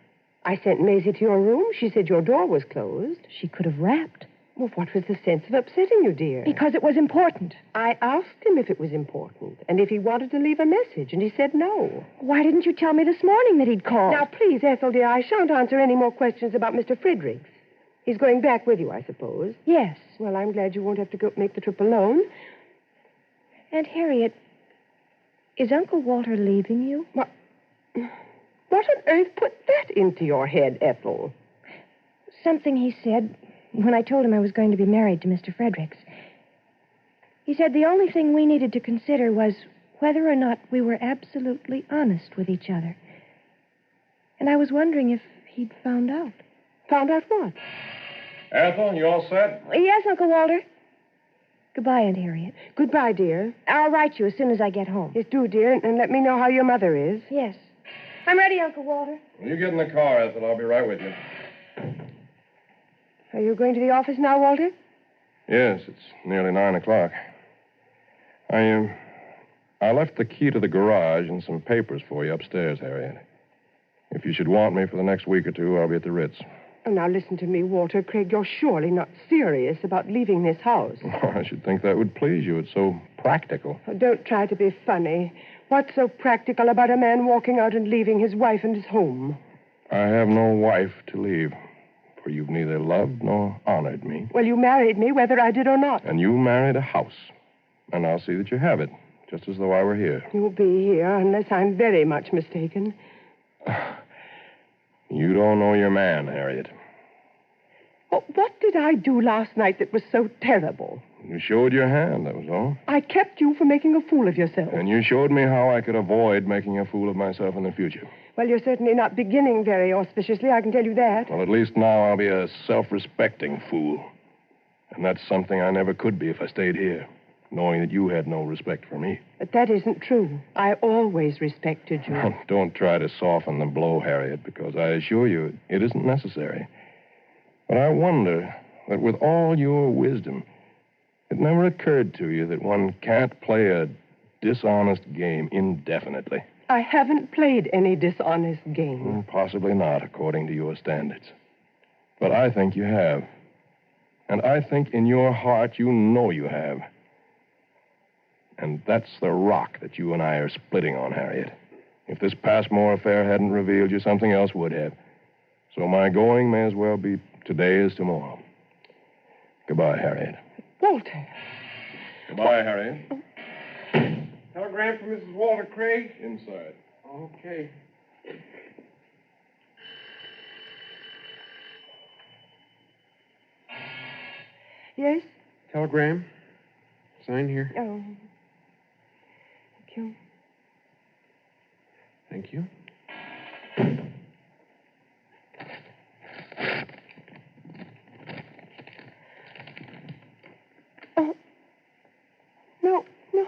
I sent Maisie to your room. She said your door was closed. She could have rapped. Well, what was the sense of upsetting you, dear? Because it was important. I asked him if it was important and if he wanted to leave a message, and he said no. Why didn't you tell me this morning that he'd called? Now, please, Ethel, dear, I shan't answer any more questions about Mr. Fredericks. He's going back with you, I suppose. Yes. Well, I'm glad you won't have to go make the trip alone. Aunt Harriet, is Uncle Walter leaving you? What on earth put that into your head, Ethel? Something he said when I told him I was going to be married to Mr. Fredericks. He said the only thing we needed to consider was whether or not we were absolutely honest with each other. And I was wondering if he'd found out. Found out what? Ethel, you all set? Yes, Uncle Walter. Goodbye, Aunt Harriet. Goodbye, dear. I'll write you as soon as I get home. Yes, do, dear, and let me know how your mother is. Yes. I'm ready, Uncle Walter. You get in the car, Ethel. I'll be right with you. Are you going to the office now, Walter? Yes, it's nearly 9 o'clock. I left the key to the garage and some papers for you upstairs, Harriet. If you should want me for the next week or two, I'll be at the Ritz. Oh, now listen to me, Walter. Craig, you're surely not serious about leaving this house. I should think that would please you. It's so practical. Oh, don't try to be funny. What's so practical about a man walking out and leaving his wife and his home? I have no wife to leave, for you've neither loved nor honored me. Well, you married me, whether I did or not. And you married a house. And I'll see that you have it, just as though I were here. You'll be here, unless I'm very much mistaken. You don't know your man, Harriet. Oh, what did I do last night that was so terrible? You showed your hand, that was all. I kept you from making a fool of yourself. And you showed me how I could avoid making a fool of myself in the future. Well, you're certainly not beginning very auspiciously, I can tell you that. Well, at least now I'll be a self-respecting fool. And that's something I never could be if I stayed here, knowing that you had no respect for me. But that isn't true. I always respected you. Now, don't try to soften the blow, Harriet, because I assure you it isn't necessary. But I wonder that with all your wisdom, it never occurred to you that one can't play a dishonest game indefinitely. I haven't played any dishonest game. Possibly not, according to your standards. But I think you have. And I think in your heart you know you have. And that's the rock that you and I are splitting on, Harriet. If this Passmore affair hadn't revealed you, something else would have. So my going may as well be today as tomorrow. Goodbye, Harriet. Walter. Goodbye, Harriet. Telegram from Mrs. Walter Craig? Inside. Okay. Yes? Telegram. Sign here. Oh. Thank you. Thank you. Oh. No, no.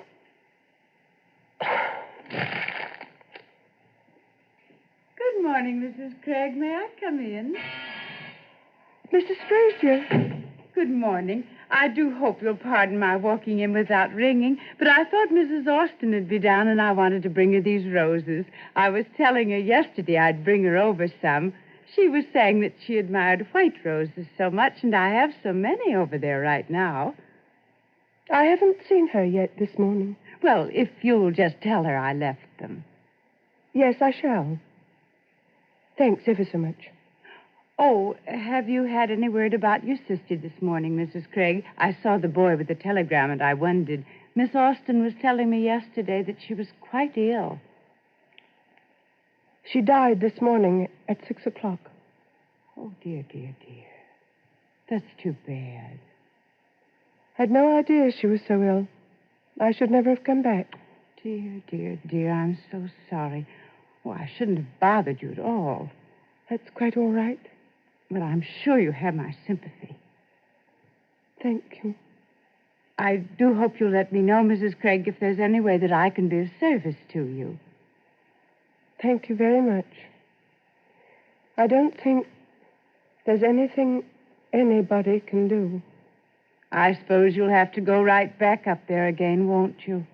Good morning, Mrs. Craig. May I come in? Mrs. Frazier. Good morning. I do hope you'll pardon my walking in without ringing, but I thought Mrs. Austin would be down and I wanted to bring her these roses. I was telling her yesterday I'd bring her over some. She was saying that she admired white roses so much, and I have so many over there right now. I haven't seen her yet this morning. Well, if you'll just tell her I left them. Yes, I shall. Thanks ever so much. Oh, have you had any word about your sister this morning, Mrs. Craig? I saw the boy with the telegram, and I wondered. Miss Austin was telling me yesterday that she was quite ill. She died this morning at 6 o'clock. Oh, dear, dear, dear. That's too bad. I'd no idea she was so ill. I should never have come back. Dear, dear, dear, I'm so sorry. Oh, I shouldn't have bothered you at all. That's quite all right. But I'm sure you have my sympathy. Thank you. I do hope you'll let me know, Mrs. Craig, if there's any way that I can be of service to you. Thank you very much. I don't think there's anything anybody can do. I suppose you'll have to go right back up there again, won't you?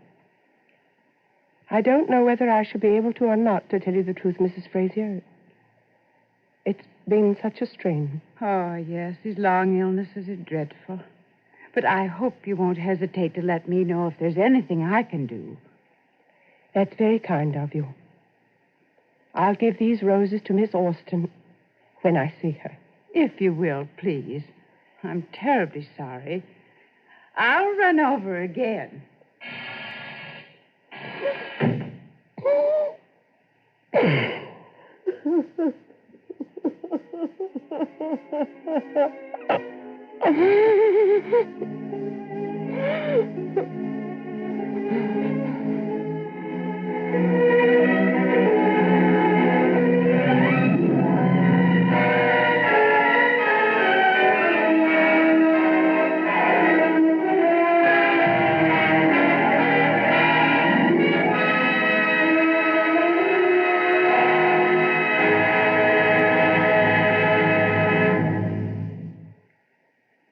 I don't know whether I shall be able to or not, to tell you the truth, Mrs. Frazier. It's been such a strain. Oh, yes, these long illnesses are dreadful. But I hope you won't hesitate to let me know if there's anything I can do. That's very kind of you. I'll give these roses to Miss Austin when I see her. If you will, please. I'm terribly sorry. I'll run over again.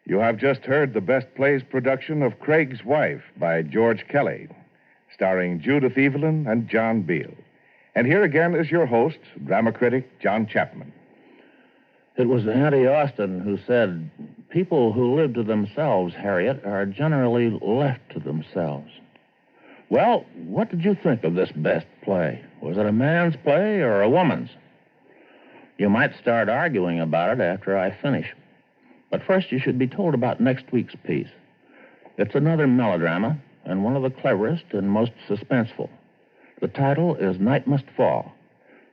You have just heard the Best Plays production of Craig's Wife by George Kelly, starring Judith Evelyn and John Beale. And here again is your host, drama critic John Chapman. It was Auntie Austin who said, "People who live to themselves, Harriet, are generally left to themselves." Well, what did you think of this best play? Was it a man's play or a woman's? You might start arguing about it after I finish. But first, you should be told about next week's piece. It's another melodrama, and one of the cleverest and most suspenseful. The title is Night Must Fall.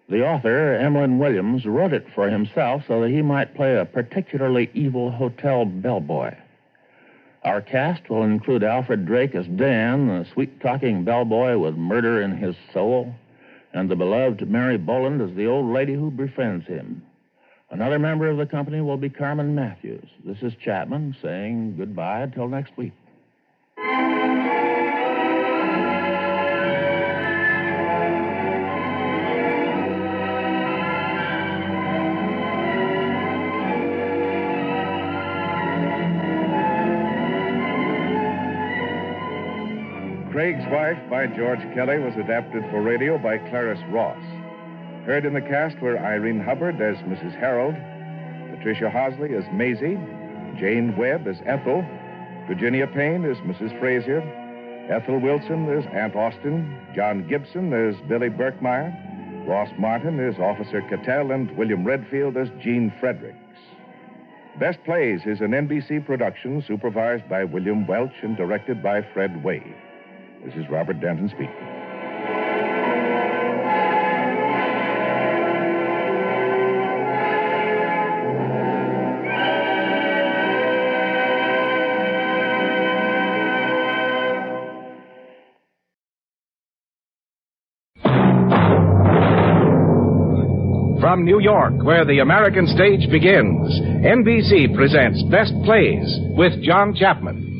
The author, Emlyn Williams, wrote it for himself so that he might play a particularly evil hotel bellboy. Our cast will include Alfred Drake as Dan, the sweet-talking bellboy with murder in his soul, and the beloved Mary Boland as the old lady who befriends him. Another member of the company will be Carmen Matthews. This is Chapman saying goodbye until next week. Craig's Wife by George Kelly was adapted for radio by Clarice Ross. Heard in the cast were Irene Hubbard as Mrs. Harold, Patricia Hosley as Maisie, Jane Webb as Ethel, Virginia Payne as Mrs. Frazier, Ethel Wilson as Aunt Austin, John Gibson as Billy Berkmeyer, Ross Martin as Officer Cattell, and William Redfield as Gene Fredericks. Best Plays is an NBC production supervised by William Welch and directed by Fred Wade. This is Robert Denton speaking. from New York, where the American stage begins, NBC presents Best Plays with John Chapman.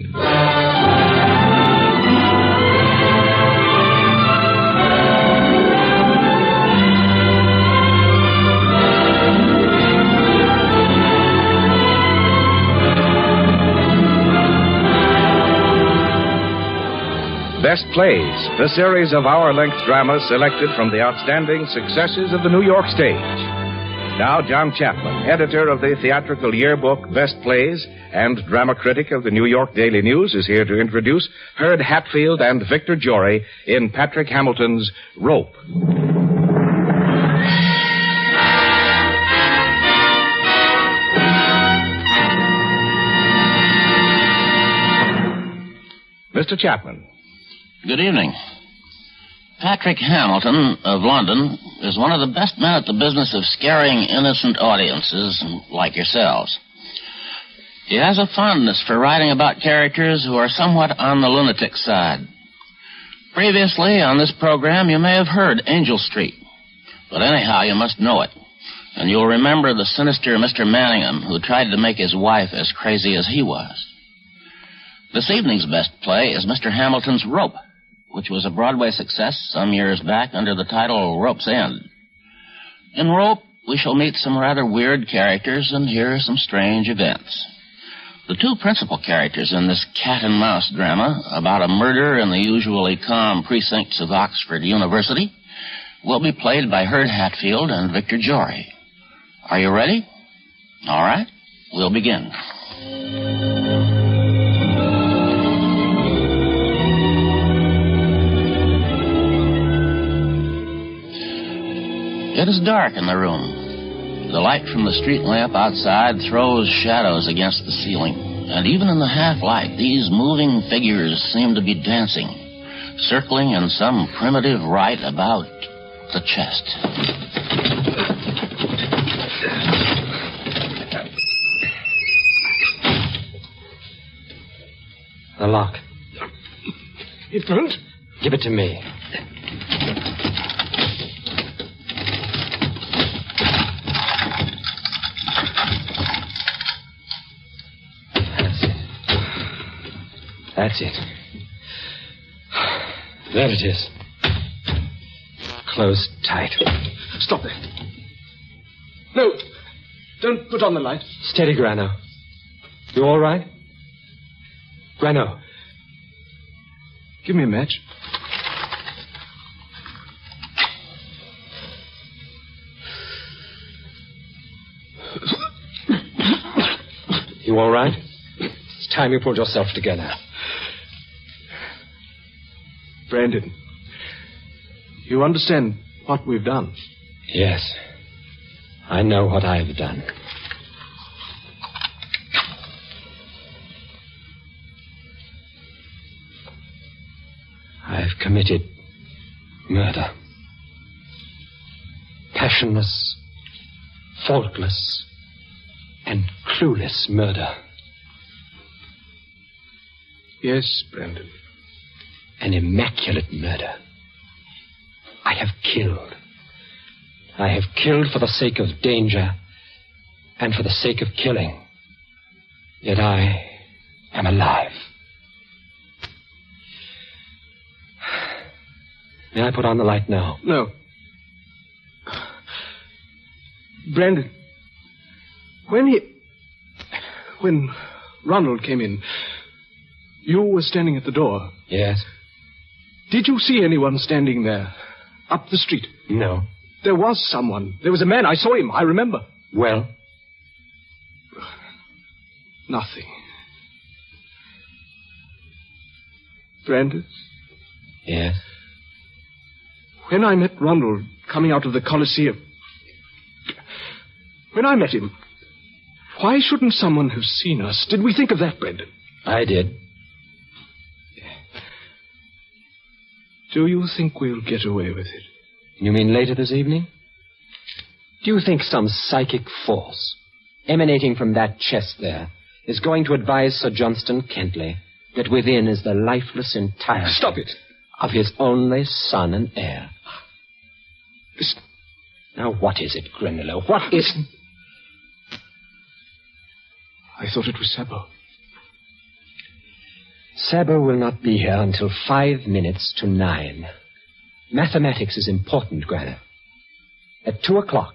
Best Plays, the series of hour-length dramas selected from the outstanding successes of the New York stage. Now, John Chapman, editor of the theatrical yearbook Best Plays and drama critic of the New York Daily News, is here to introduce Herd Hatfield and Victor Jory in Patrick Hamilton's Rope. Mr. Chapman. Good evening. Patrick Hamilton of London is one of the best men at the business of scaring innocent audiences like yourselves. He has a fondness for writing about characters who are somewhat on the lunatic side. Previously on this program, you may have heard Angel Street, but anyhow, you must know it. And you'll remember the sinister Mr. Manningham who tried to make his wife as crazy as he was. This evening's best play is Mr. Hamilton's Rope, which was a Broadway success some years back under the title Rope's End. In Rope, we shall meet some rather weird characters and hear some strange events. The two principal characters in this cat-and-mouse drama about a murder in the usually calm precincts of Oxford University will be played by Herd Hatfield and Victor Jory. Are you ready? All right, we'll begin. It is dark in the room. The light from the street lamp outside throws shadows against the ceiling, and even in the half-light, these moving figures seem to be dancing, circling in some primitive rite about the chest. The lock. It won't? Give it to me. That's it. There it is. Closed tight. Stop there. No, don't put on the light. Steady, Grano. You all right? Grano. Give me a match. You all right? It's time you pulled yourself together. Brandon, you understand what we've done? Yes. I know what I've done. I've committed murder. Passionless, faultless, and clueless murder. Yes, Brandon. An immaculate murder. I have killed. I have killed for the sake of danger and for the sake of killing. Yet I am alive. May I put on the light now? No. Brandon, when Ronald came in, you were standing at the door. Yes. Did you see anyone standing there, up the street? No. There was someone. There was a man. I saw him. I remember. Well? Nothing. Brandon? Yes? When I met Ronald coming out of the Coliseum, when I met him, why shouldn't someone have seen us? Did we think of that, Brandon? I did. Do you think we'll get away with it? You mean later this evening? Do you think some psychic force emanating from that chest there is going to advise Sir Johnston Kentley that within is the lifeless entirety... Stop it! ...of his only son and heir? Now, what is it, Grinlow? What is... I thought it was Sabo. Sabo will not be here until 5 minutes to 9. Mathematics is important, Granner. At 2 o'clock,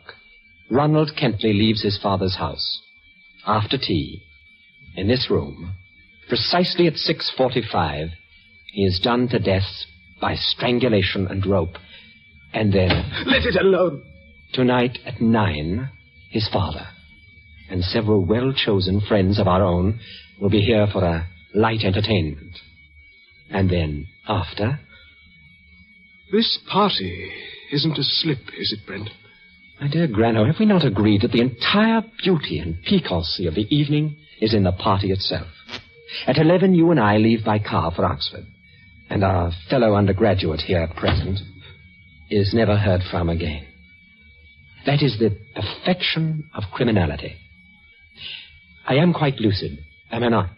Ronald Kentley leaves his father's house. After tea, in this room, precisely at 6:45, he is done to death by strangulation and rope. And then... Let it alone. Tonight at 9, his father and several well-chosen friends of our own will be here for a light entertainment. And then, after... This party isn't a slip, is it, Brendan? My dear Grano, have we not agreed that the entire beauty and piquancy of the evening is in the party itself? At 11, you and I leave by car for Oxford, and our fellow undergraduate here present is never heard from again. That is the perfection of criminality. I am quite lucid, am I not?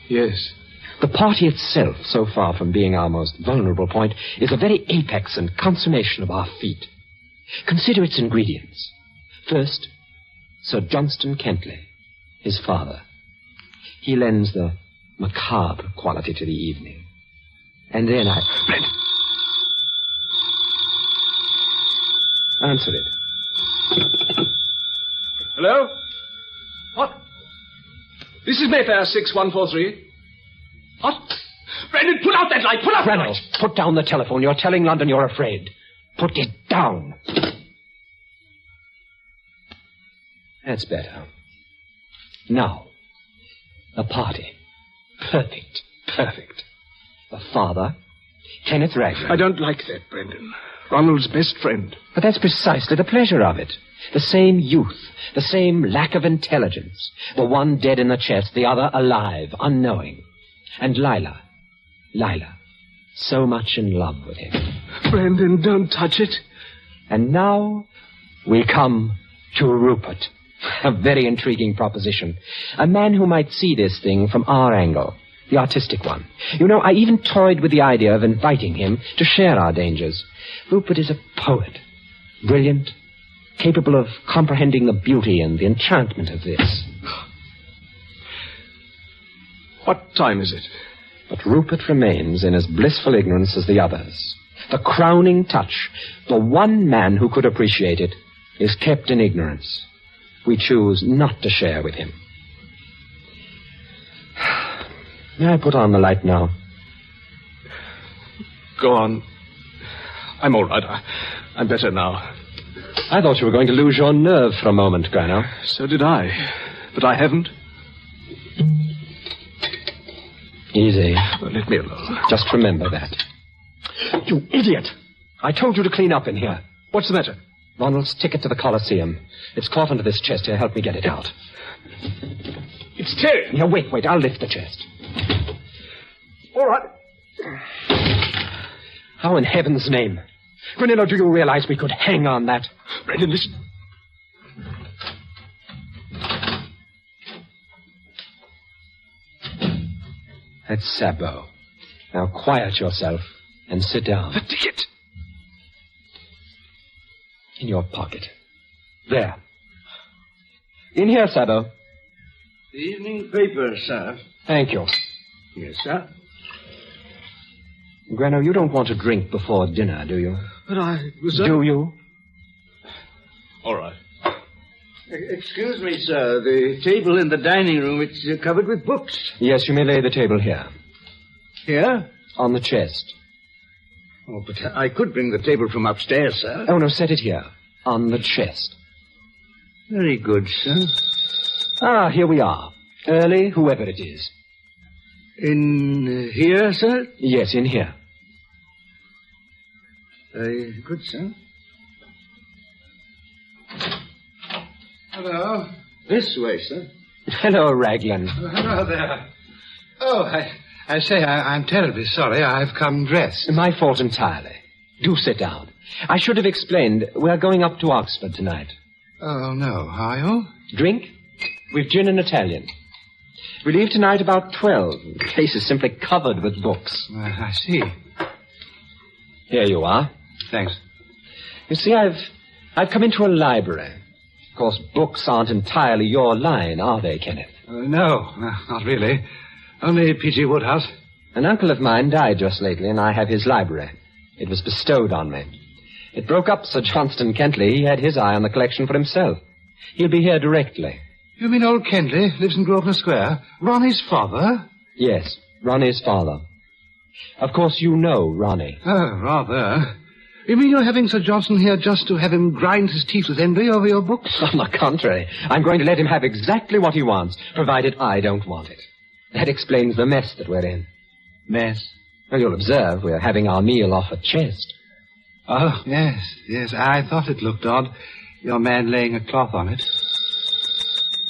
Yes. The party itself, so far from being our most vulnerable point, is the very apex and consummation of our feat. Consider its ingredients. First, Sir Johnston Kentley, his father. He lends the macabre quality to the evening. And then I... Brendan! Answer it. Hello? What? This is Mayfair 6143. What? Brendan, put out that light! Put out that light! Put down the telephone. You're telling London you're afraid. Put it down. That's better. Now, the party. Perfect. Perfect. The father, Kenneth Raglan. I don't like that, Brendan. Ronald's best friend. But that's precisely the pleasure of it. The same youth, the same lack of intelligence. The one dead in the chest, the other alive, unknowing. And Lila, so much in love with him. Brendan, don't touch it. And now we come to Rupert. A very intriguing proposition. A man who might see this thing from our angle, the artistic one. You know, I even toyed with the idea of inviting him to share our dangers. Rupert is a poet, brilliant, capable of comprehending the beauty and the enchantment of this. What time is it? But Rupert remains in as blissful ignorance as the others. The crowning touch, the one man who could appreciate it, is kept in ignorance. We choose not to share with him. May I put on the light now? Go on. I'm all right. I'm better now. I thought you were going to lose your nerve for a moment, Grano. So did I. But I haven't. Easy. Well, let me alone. Just remember that. You idiot! I told you to clean up in here. What's the matter? Ronald's ticket to the Coliseum. It's caught under this chest here. Help me get it out. It's tearing. Now, wait. I'll lift the chest. All right. How in heaven's name? Granillo, do you realize we could hang on that? Brendan, listen. That's Sabo. Now quiet yourself and sit down. The ticket. In your pocket. There. In here, Sabo. The evening paper, sir. Thank you. Yes, sir. Grano, you don't want to drink before dinner, do you? But I was... Do you? All right. Excuse me, sir. The table in the dining room, it's covered with books. Yes, you may lay the table here. Here? On the chest. Oh, but I could bring the table from upstairs, sir. Oh, no, set it here. On the chest. Very good, sir. Ah, here we are. Early, whoever it is. In here, sir? Yes, in here. Very good, sir. Hello. This way, sir. Hello, Raglan. Hello there. Oh, I say, I'm terribly sorry. I've come dressed. My fault entirely. Do sit down. I should have explained. We're going up to Oxford tonight. Oh, no. Are you? Drink? We've gin and Italian. We leave tonight about 12. The place is simply covered with books. I see. Here you are. Thanks. You see, I've I've come into a library. Of course, books aren't entirely your line, are they, Kenneth? No, not really. Only P.G. Woodhouse. An uncle of mine died just lately, and I have his library. It was bestowed on me. It broke up Sir Johnston Kentley. He had his eye on the collection for himself. He'll be here directly. You mean old Kentley lives in Grosvenor Square? Ronnie's father? Yes, Ronnie's father. Of course, you know Ronnie. Oh, rather. You mean you're having Sir Johnson here just to have him grind his teeth with envy over your books? On the contrary, I'm going to let him have exactly what he wants, provided I don't want it. That explains the mess that we're in. Mess? Well, you'll observe we're having our meal off a chest. Oh, yes. I thought it looked odd. Your man laying a cloth on it.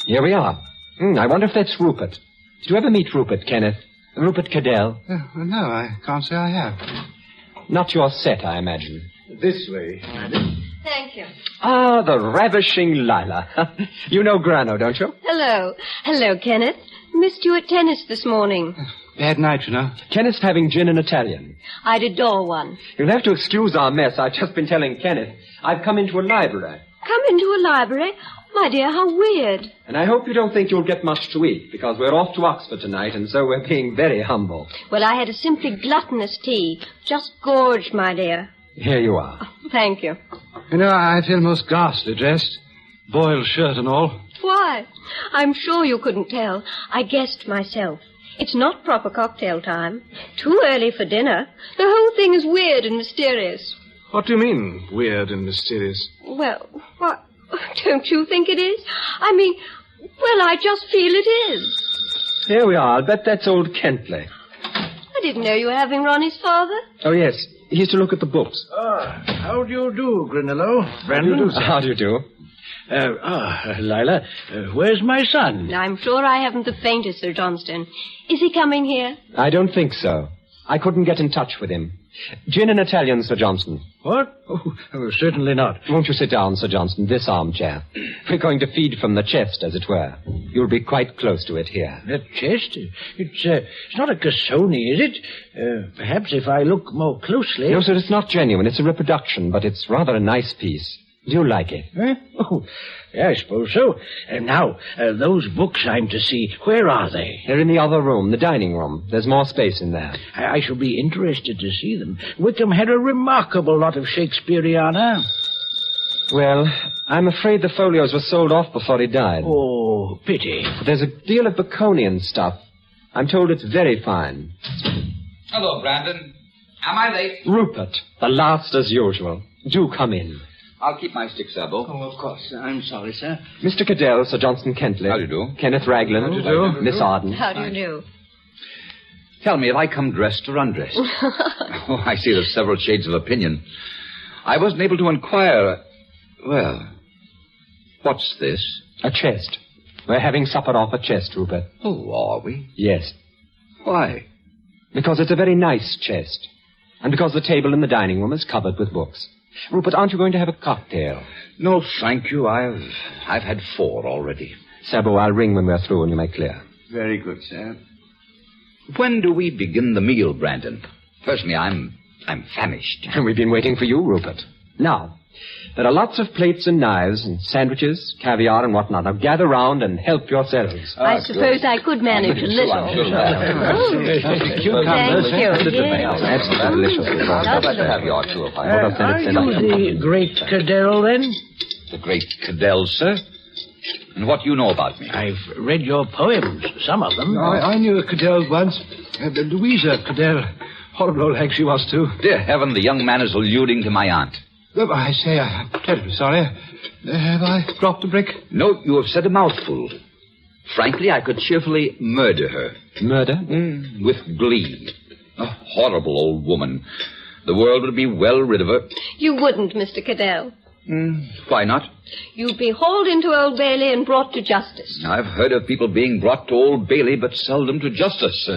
Here we are. I wonder if that's Rupert. Did you ever meet Rupert, Kenneth? Rupert Cadell? No, I can't say I have. Not your set, I imagine. This way, madam. Thank you. Ah, the ravishing Lila. You know Grano, don't you? Hello. Hello, Kenneth. Missed you at tennis this morning. Bad night, you know. Kenneth's having gin and Italian. I'd adore one. You'll have to excuse our mess. I've just been telling Kenneth. I've come into a library. Come into a library? My dear, how weird. And I hope you don't think you'll get much to eat, because we're off to Oxford tonight, and so we're being very humble. Well, I had a simply gluttonous tea. Just gorged, my dear. Here you are. Oh, thank you. You know, I feel most ghastly dressed. Boiled shirt and all. Why? I'm sure you couldn't tell. I guessed myself. It's not proper cocktail time. Too early for dinner. The whole thing is weird and mysterious. What do you mean, weird and mysterious? Well, what? Don't you think it is? I mean, well, I just feel it is. Here we are. I'll bet that's old Kentley. I didn't know you were having Ronnie's father. Oh, yes. He's to look at the books. How do you do, Grinello? Brandon? How do you do? Lila, where's my son? I'm sure I haven't the faintest, Sir Johnston. Is he coming here? I don't think so. I couldn't get in touch with him. Gin and Italian, Sir Johnston. What? Oh, certainly not. Won't you sit down, Sir Johnston, this armchair? We're going to feed from the chest, as it were. You'll be quite close to it here. The chest? It's not a Cassoni, is it? Perhaps if I look more closely... No, sir, it's not genuine. It's a reproduction, but it's rather a nice piece. Do you like it? Huh? Oh, yeah, I suppose so. Now, those books I'm to see, where are they? They're in the other room, the dining room. There's more space in there. I shall be interested to see them. Wickham had a remarkable lot of Shakespeareana. Well, I'm afraid the folios were sold off before he died. Oh, pity. But there's a deal of Baconian stuff. I'm told it's very fine. Hello, Brandon. Am I late? Rupert, the last as usual. Do come in. I'll keep my stick, Sabo. Oh, of course. I'm sorry, sir. Mr. Cadell, Sir Johnston Kentley. How do you do? Kenneth Raglan. How do you do? Miss Arden. How do you do? Tell me, have I come dressed or undressed? Oh, I see there's several shades of opinion. I wasn't able to inquire. Well, what's this? A chest. We're having supper off a chest, Rupert. Oh, are we? Yes. Why? Because it's a very nice chest. And because the table in the dining room is covered with books. Rupert, aren't you going to have a cocktail? No, thank you. I've had 4 already. Sabo, I'll ring when we're through and you make clear. Very good, sir. When do we begin the meal, Brandon? Personally, I'm famished. And we've been waiting for you, Rupert. Now, there are lots of plates and knives and sandwiches, caviar and whatnot. Now gather round and help yourselves. I suppose I could manage a little. I'm sure. Thank you. That's delicious. Caviar, too, if I are you the great Cadell, then? The great Cadell, sir? And what do you know about me? I've read your poems, some of them. I knew a Cadell once. Louisa Cadell. Horrible old hag she was, too. Dear heaven, the young man is alluding to my aunt. Oh, I say, I'm terribly sorry. Have I dropped a brick? No, you have said a mouthful. Frankly, I could cheerfully murder her. Murder? With glee. A horrible old woman. The world would be well rid of her. You wouldn't, Mr. Cadell. Why not? You'd be hauled into Old Bailey and brought to justice. I've heard of people being brought to Old Bailey, but seldom to justice.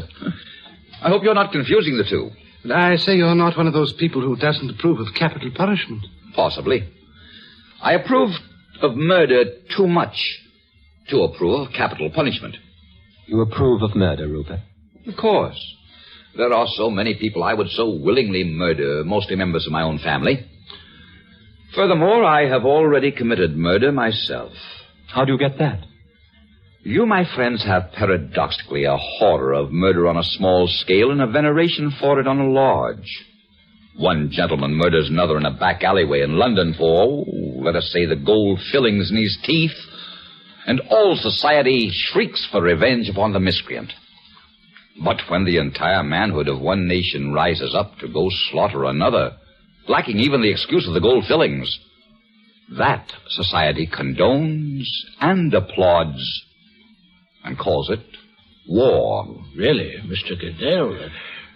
I hope you're not confusing the two. But I say you're not one of those people who doesn't approve of capital punishment. Possibly. I approve of murder too much to approve of capital punishment. You approve of murder, Rupert? Of course. There are so many people I would so willingly murder, mostly members of my own family. Furthermore, I have already committed murder myself. How do you get that? You, my friends, have paradoxically a horror of murder on a small scale and a veneration for it on a large. One gentleman murders another in a back alleyway in London for, let us say, the gold fillings in his teeth, and all society shrieks for revenge upon the miscreant. But when the entire manhood of one nation rises up to go slaughter another, lacking even the excuse of the gold fillings, that society condones and applauds and calls it war. Really, Mr. Cadell?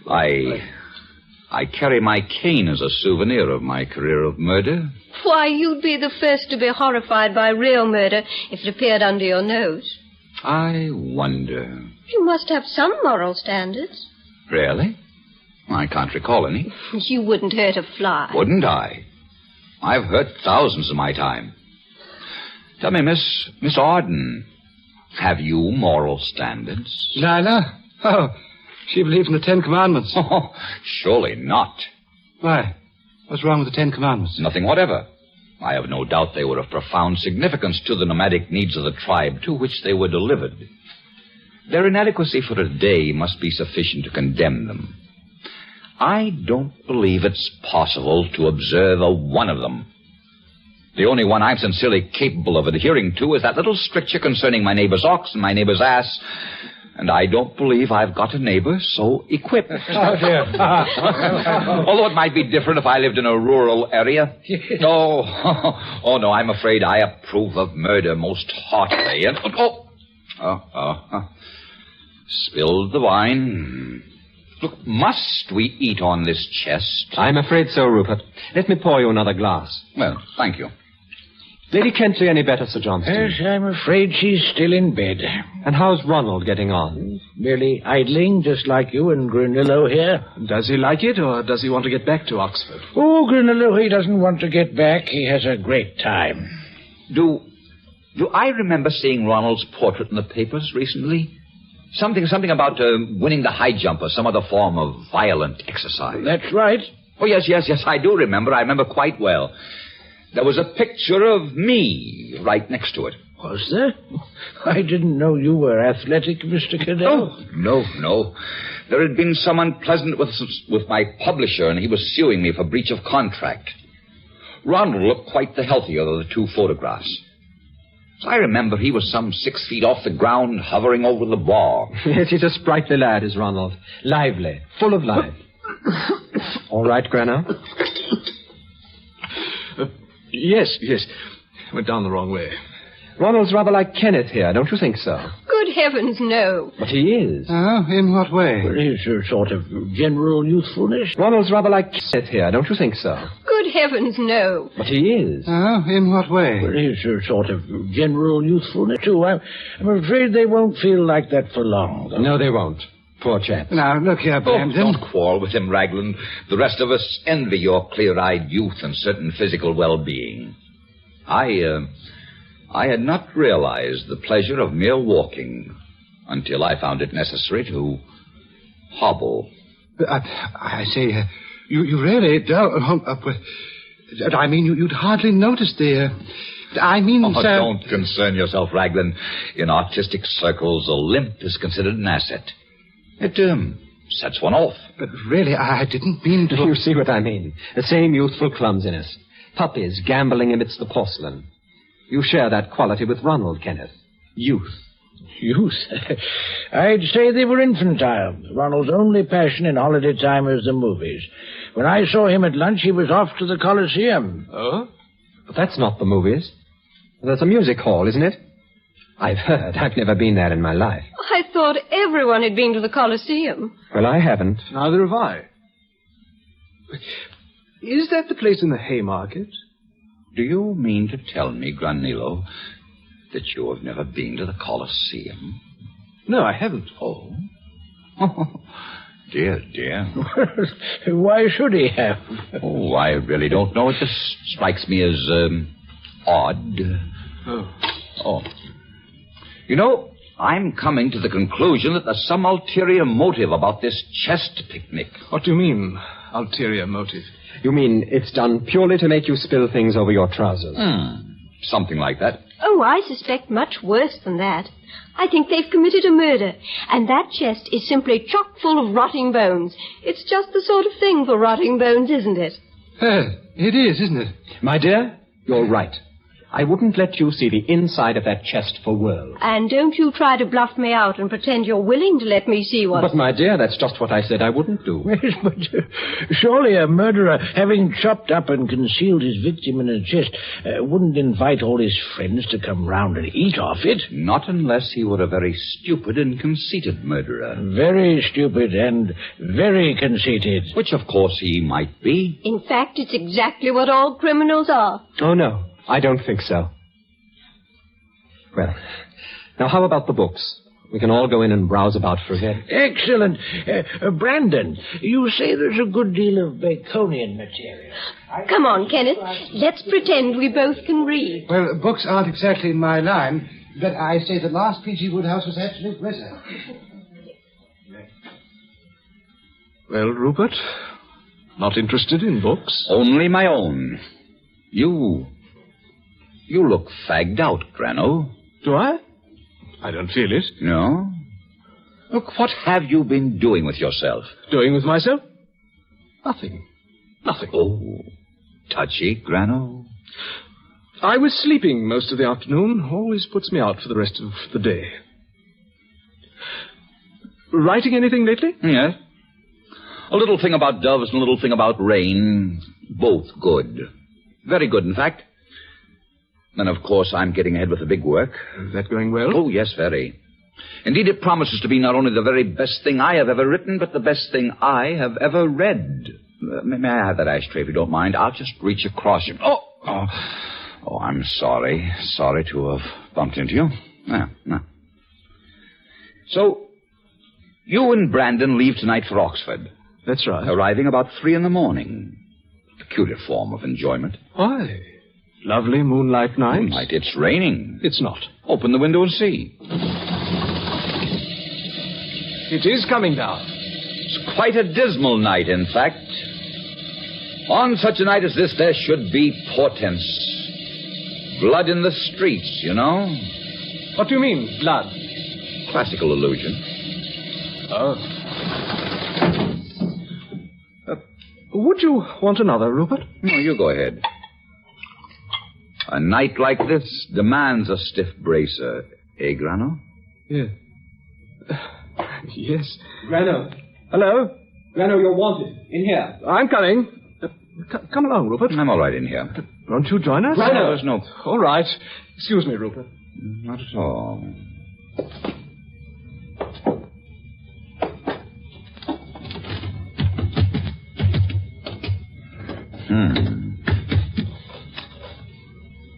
I carry my cane as a souvenir of my career of murder. Why, you'd be the first to be horrified by real murder if it appeared under your nose. I wonder. You must have some moral standards. Really? I can't recall any. You wouldn't hurt a fly. Wouldn't I? I've hurt thousands in my time. Tell me, Miss Arden, have you moral standards? Lila? Oh, she believes in the Ten Commandments. Oh, surely not. Why? What's wrong with the Ten Commandments? Nothing whatever. I have no doubt they were of profound significance to the nomadic needs of the tribe to which they were delivered. Their inadequacy for a day must be sufficient to condemn them. I don't believe it's possible to observe a one of them. The only one I'm sincerely capable of adhering to is that little stricture concerning my neighbor's ox and my neighbor's ass. And I don't believe I've got a neighbor so equipped. Oh, dear. Although it might be different if I lived in a rural area. Oh, no, I'm afraid I approve of murder most heartily. And, spilled the wine. Look, must we eat on this chest? I'm afraid so, Rupert. Let me pour you another glass. Well, thank you. Lady Kentley any better, Sir Johnston? Yes, I'm afraid she's still in bed. And how's Ronald getting on? Merely idling, just like you and Granillo here. Does he like it, or does he want to get back to Oxford? Oh, Granillo, he doesn't want to get back. He has a great time. Do I remember seeing Ronald's portrait in the papers recently? Something about winning the high jump or some other form of violent exercise. That's right. Oh, yes, I do remember. I remember quite well. There was a picture of me right next to it. Was there? I didn't know you were athletic, Mr. Cadell. Oh, no. There had been some unpleasantness with my publisher, and he was suing me for breach of contract. Ronald looked quite the healthier of the two photographs. So I remember he was some 6 feet off the ground, hovering over the bar. Yes, he's a sprightly lad, is Ronald. Lively, full of life. All right, Granner? Yes. Went down the wrong way. Ronald's rather like Kenneth here, don't you think so? Good heavens, no. But he is. Oh, in what way? Well, he's a sort of general youthfulness. Ronald's rather like Kenneth here, don't you think so? Good heavens, no. But he is. Oh, in what way? Well, he's a sort of general youthfulness, too. I'm afraid they won't feel like that for long, though. No, they won't. Poor chap. Now, look here, Brandon. Don't quarrel with him, Raglan. The rest of us envy your clear-eyed youth and certain physical well-being. I had not realized the pleasure of mere walking until I found it necessary to hobble. I say, you really don't... I mean, you'd hardly notice the... sir... Don't concern yourself, Raglan. In artistic circles, a limp is considered an asset. It sets one off. But really, I didn't mean to... You see what I mean. The same youthful clumsiness. Puppies gambling amidst the porcelain. You share that quality with Ronald, Kenneth. Youth. Youth? I'd say they were infantile. Ronald's only passion in holiday time is the movies. When I saw him at lunch, he was off to the Coliseum. Oh? But that's not the movies. That's a music hall, isn't it? I've heard. I've never been there in my life. I thought everyone had been to the Coliseum. Well, I haven't. Neither have I. Is that the place in the Haymarket? Do you mean to tell me, Granillo, that you have never been to the Coliseum? No, I haven't. Oh. Dear. Why should he have? Oh, I really don't know. It just strikes me as, odd. Oh. You know, I'm coming to the conclusion that there's some ulterior motive about this chest picnic. What do you mean, ulterior motive? You mean it's done purely to make you spill things over your trousers? Something like that. Oh, I suspect much worse than that. I think they've committed a murder, and that chest is simply chock full of rotting bones. It's just the sort of thing for rotting bones, isn't it? It is, isn't it? My dear, you're right. I wouldn't let you see the inside of that chest for worlds. And don't you try to bluff me out and pretend you're willing to let me see what... But, my dear, that's just what I said I wouldn't do. Yes, but surely a murderer, having chopped up and concealed his victim in a chest, wouldn't invite all his friends to come round and eat off it. Not unless he were a very stupid and conceited murderer. Very stupid and very conceited. Which, of course, he might be. In fact, it's exactly what all criminals are. Oh, no. I don't think so. Well, now how about the books? We can all go in and browse about for a bit. Excellent. Brandon, you say there's a good deal of Baconian material. Come on, Kenneth. Let's pretend we both can read. Well, books aren't exactly in my line, but I say the last P.G. Wodehouse was absolute blizzard. Well, Rupert, not interested in books? Only my own. You look fagged out, Grano. Do I? I don't feel it. No? Look, what have you been doing with yourself? Doing with myself? Nothing. Nothing. Oh, touchy, Grano. I was sleeping most of the afternoon. Always puts me out for the rest of the day. Writing anything lately? Yes. A little thing about doves and a little thing about rain. Both good. Very good, in fact. Then, of course, I'm getting ahead with the big work. Is that going well? Oh, yes, very. Indeed, it promises to be not only the very best thing I have ever written, but the best thing I have ever read. May I have that ashtray, if you don't mind? I'll just reach across you. Oh, I'm sorry. Sorry to have bumped into you. No. So, you and Brandon leave tonight for Oxford. That's right. Arriving about 3 a.m. Peculiar form of enjoyment. Why? Lovely moonlight night. Moonlight, it's raining. It's not. Open the window and see. It is coming down. It's quite a dismal night, in fact. On such a night as this, there should be portents. Blood in the streets, you know. What do you mean, blood? Classical illusion. Oh. Would you want another, Rupert? No, you go ahead. A night like this demands a stiff bracer. Eh, Grano? Yeah. Yes. Grano. Hello? Grano, you're wanted. In here. I'm coming. Come along, Rupert. I'm all right in here. Won't you join us? Grano. There's no... All right. Excuse me, Rupert. Not at all.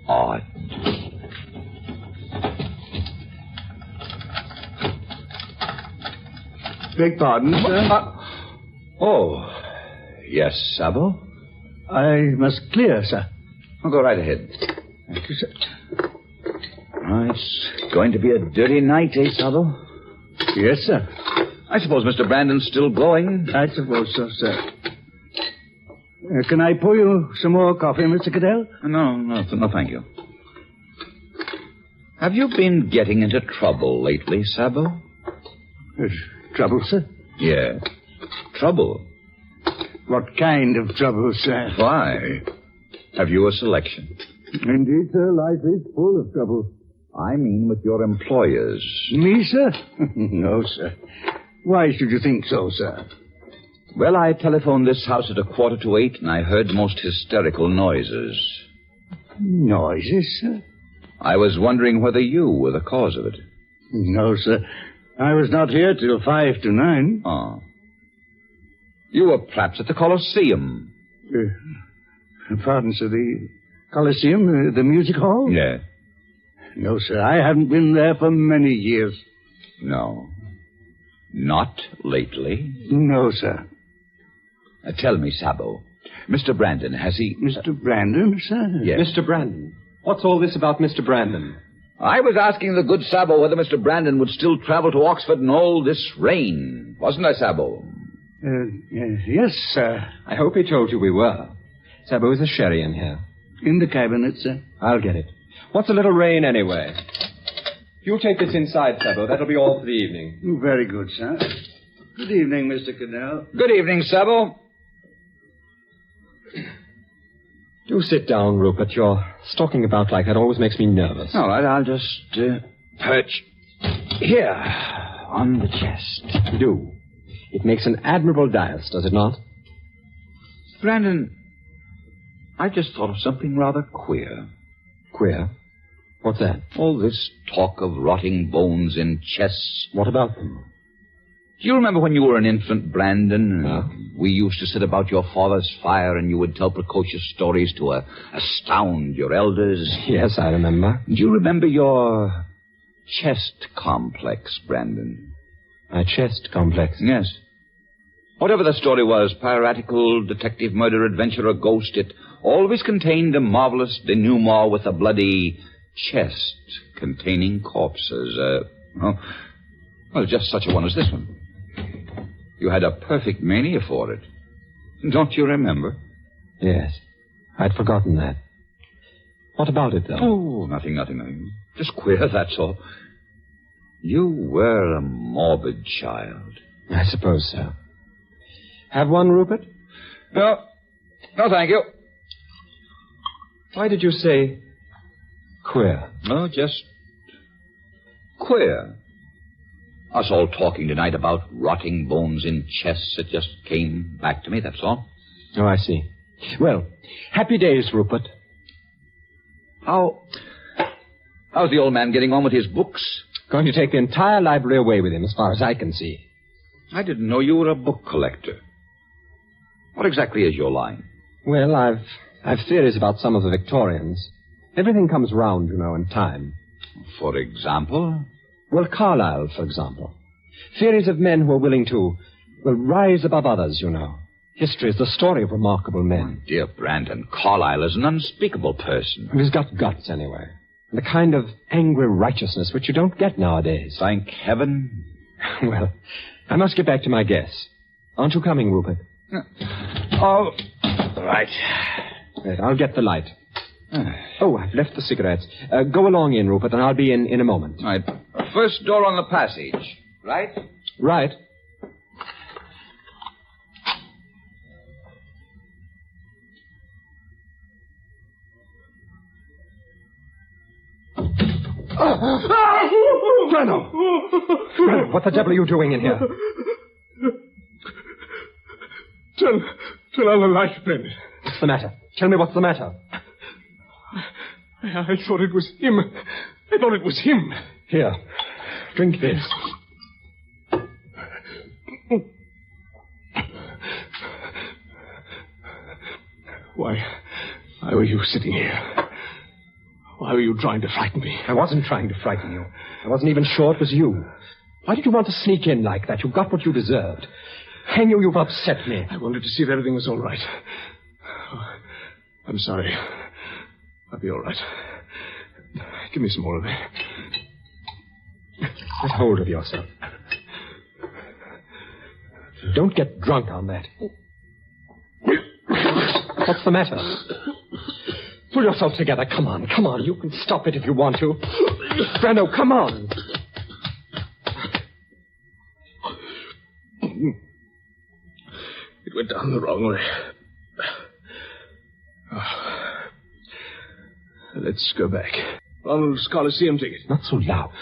Odd. Beg pardon, sir? Oh, yes, Sabo? I must clear, sir. I'll go right ahead. Thank you, sir. Oh, it's going to be a dirty night, eh, Sabo? Yes, sir. I suppose Mr. Brandon's still going? I suppose so, sir. Can I pour you some more coffee, Mr. Caddell? No, thank you. Have you been getting into trouble lately, Sabo? Trouble, sir? Yeah. Trouble? What kind of trouble, sir? Why? Have you a selection? Indeed, sir, life is full of trouble. I mean with your employers. Me, sir? No, sir. Why should you think so, sir? Well, I telephoned this house at 7:45, and I heard most hysterical noises. Noises, sir? I was wondering whether you were the cause of it. No, sir. I was not here till 8:55. Oh. You were perhaps at the Colosseum. Pardon, sir, the Colosseum, the music hall? Yeah. No, sir, I haven't been there for many years. No. Not lately? No, sir. Tell me, Sabo, Mr. Brandon, has he... Mr. Brandon, sir? Yes. Mr. Brandon. What's all this about Mr. Brandon? I was asking the good Sabo whether Mr. Brandon would still travel to Oxford in all this rain. Wasn't I, Sabo? Yes, sir. I hope he told you we were. Sabo, is a sherry in here? In the cabinet, sir. I'll get it. What's a little rain, anyway? You take this inside, Sabo. That'll be all for the evening. Very good, sir. Good evening, Mr. Cadell. Good evening, Sabo. Do sit down, Rupert. Your stalking about like that always makes me nervous. All right, I'll just perch here on the chest. Do. It makes an admirable dais, does it not? Brandon, I just thought of something rather queer. Queer? What's that? All this talk of rotting bones in chests. What about them? Do you remember when you were an infant, Brandon? We used to sit about your father's fire and you would tell precocious stories to astound your elders. Yes, I remember. Do you remember your chest complex, Brandon? My chest complex? Yes. Whatever the story was, piratical, detective, murder, adventure, or ghost, it always contained a marvelous denouement with a bloody chest containing corpses. Well, just such a one as this one. You had a perfect mania for it. Don't you remember? Yes. I'd forgotten that. What about it, though? Oh, nothing. Just queer, that's all. You were a morbid child. I suppose so. Have one, Rupert? No, thank you. Why did you say queer? No, just queer. Us all talking tonight about rotting bones in chests. It just came back to me, that's all. Oh, I see. Well, happy days, Rupert. How's the old man getting on with his books? Going to take the entire library away with him, as far as I can see. I didn't know you were a book collector. What exactly is your line? Well, I've theories about some of the Victorians. Everything comes round, you know, in time. For example? Well, Carlyle, for example. Theories of men who are willing to, rise above others, you know. History is the story of remarkable men. Oh, dear Brandon, Carlyle is an unspeakable person. He's got guts, anyway. And a kind of angry righteousness which you don't get nowadays. Thank heaven. Well, I must get back to my guess. Aren't you coming, Rupert? Oh, right. Right, I'll get the light. Oh, I've left the cigarettes. Go along in, Rupert, and I'll be in a moment. Right. First door on the passage, right? Right. Breno! Breno, what the devil are you doing in here? Turn on the light, Brendan. What's the matter? Tell me what's the matter. I thought it was him. Here, drink this. Why were you sitting here? Why were you trying to frighten me? I wasn't trying to frighten you. I wasn't even sure it was you. Why did you want to sneak in like that? You got what you deserved. Hang you, you've upset me. I wanted to see if everything was all right. Oh, I'm sorry. I'll be all right. Give me some more of that. Get hold of yourself. Don't get drunk on that. What's the matter? Pull yourself together. Come on. You can stop it if you want to. Breno, come on. It went down the wrong way. Let's go back. Ronald's Coliseum ticket. Not so loud.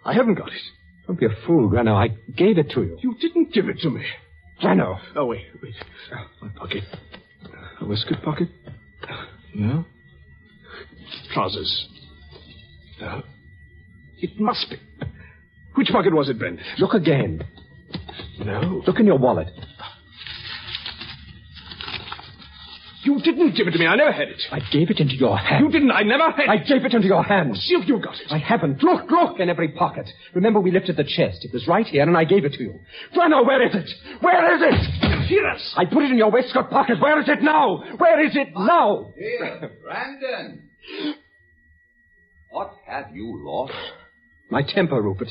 I haven't got it. Don't be a fool, Breno. I gave it to you. You didn't give it to me. Breno. Oh, wait. My pocket. A waistcoat pocket? No. Trousers. No. It must be. Which pocket was it, Brent? Look again. No. Look in your wallet. You didn't give it to me. I never had it. I gave it into your hand. You didn't. I never had it. I gave it into your hand. See if you got it. I haven't. Look in every pocket. Remember, we lifted the chest. It was right here, and I gave it to you. Breno, where is it? Where is it? Hear us. I put it in your waistcoat pocket. Where is it now? Where is it now? Here, Brandon. What have you lost? My temper, Rupert.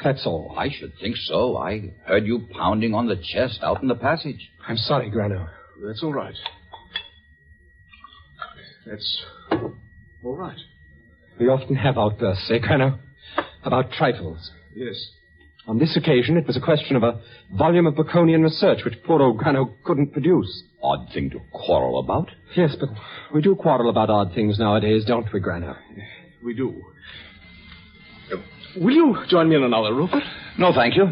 That's all. I should think so. I heard you pounding on the chest out in the passage. I'm sorry, Grano. That's all right. That's all right. We often have outbursts, eh, Grano? About trifles. Yes. On this occasion, it was a question of a volume of Baconian research which poor old Grano couldn't produce. Odd thing to quarrel about. Yes, but we do quarrel about odd things nowadays, don't we, Grano? We do. Will you join me in another, Rupert? No, thank you.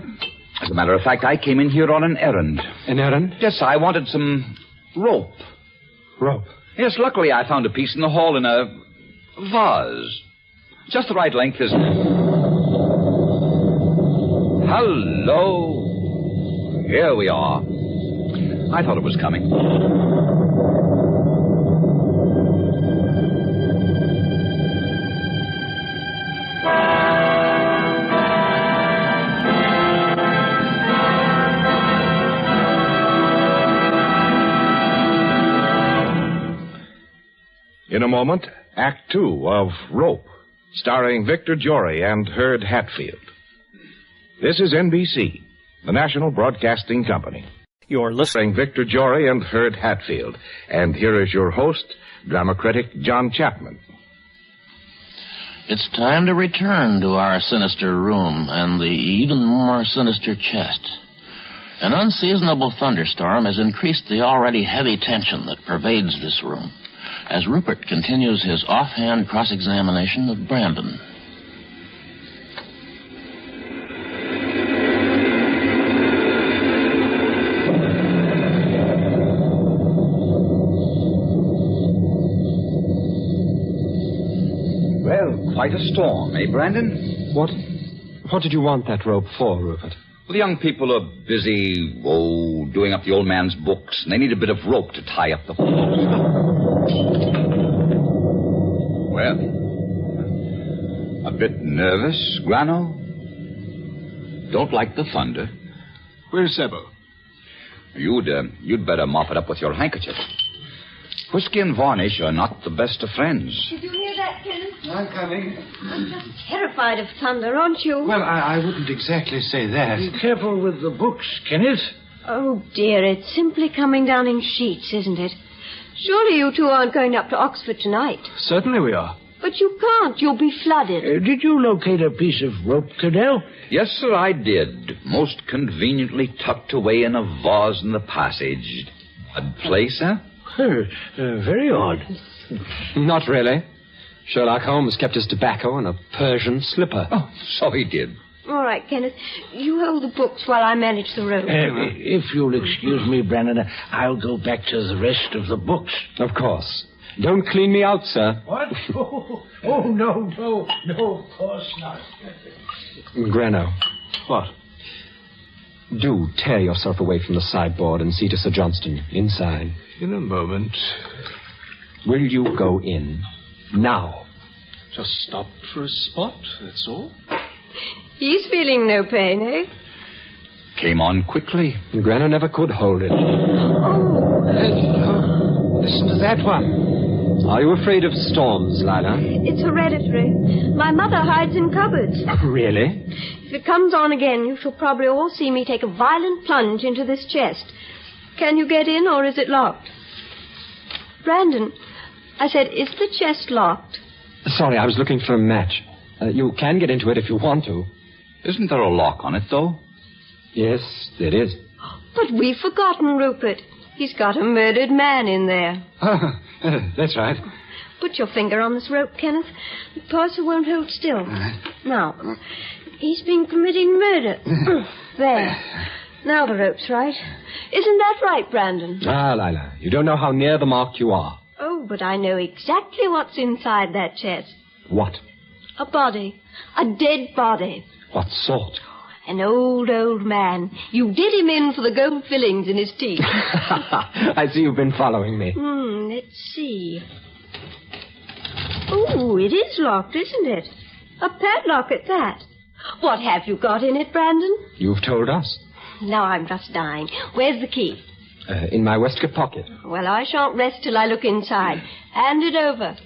As a matter of fact, I came in here on an errand. An errand? Yes, I wanted some rope. Rope? Yes, luckily I found a piece in the hall in a vase. Just the right length, isn't it? Hello. Here we are. I thought it was coming. In a moment, Act 2 of Rope, starring Victor Jory and Herd Hatfield. This is NBC, the National Broadcasting Company. You're listening Victor Jory and Herd Hatfield. And here is your host, drama critic John Chapman. It's time to return to our sinister room and the even more sinister chest. An unseasonable thunderstorm has increased the already heavy tension that pervades this room as Rupert continues his offhand cross-examination of Brandon. Well, quite a storm, eh, Brandon? What did you want that rope for, Rupert? Well, the young people are busy, doing up the old man's books, and they need a bit of rope to tie up the Well, a bit nervous, Grano? Don't like the thunder. Where's Sebo? You'd better mop it up with your handkerchief. Whiskey and varnish are not the best of friends. Did you hear that, Kenneth? I'm coming. I'm just terrified of thunder, aren't you? Well, I wouldn't exactly say that. Be careful with the books, Kenneth. Oh, dear, it's simply coming down in sheets, isn't it? Surely you two aren't going up to Oxford tonight. Certainly we are. But you can't. You'll be flooded. Did you locate a piece of rope, Cadell? Yes, sir, I did. Most conveniently tucked away in a vase in the passage. Odd place, huh? Very odd. Not really. Sherlock Holmes kept his tobacco in a Persian slipper. Oh, so he did. All right, Kenneth. You hold the books while I manage the rope. If you'll excuse me, Brandon, I'll go back to the rest of the books. Of course. Don't clean me out, sir. What? No, of course not. Grano. What? Do tear yourself away from the sideboard and see to Sir Johnston inside. In a moment. Will you go in? Now. Just stop for a spot, that's all. He's feeling no pain, eh? Came on quickly. Grano never could hold it. Oh. Listen to that one. Are you afraid of storms, Lila? It's hereditary. My mother hides in cupboards. Really? If it comes on again, you shall probably all see me take a violent plunge into this chest. Can you get in, or is it locked? Brandon, I said, is the chest locked? Sorry, I was looking for a match. You can get into it if you want to. Isn't there a lock on it, though? Yes, there is. But we've forgotten Rupert. He's got a murdered man in there. That's right. Put your finger on this rope, Kenneth. The parcel won't hold still. Now, he's been committing murder. There. Now the rope's right. Isn't that right, Brandon? Ah, Lila, you don't know how near the mark you are. Oh, but I know exactly what's inside that chest. What? A body. A dead body. What sort? An old man. You did him in for the gold fillings in his teeth. I see you've been following me. Let's see. Oh, it is locked, isn't it? A padlock at that. What have you got in it, Brandon? You've told us. Now I'm just dying. Where's the key? In my waistcoat pocket. Well, I shan't rest till I look inside. Hand it over.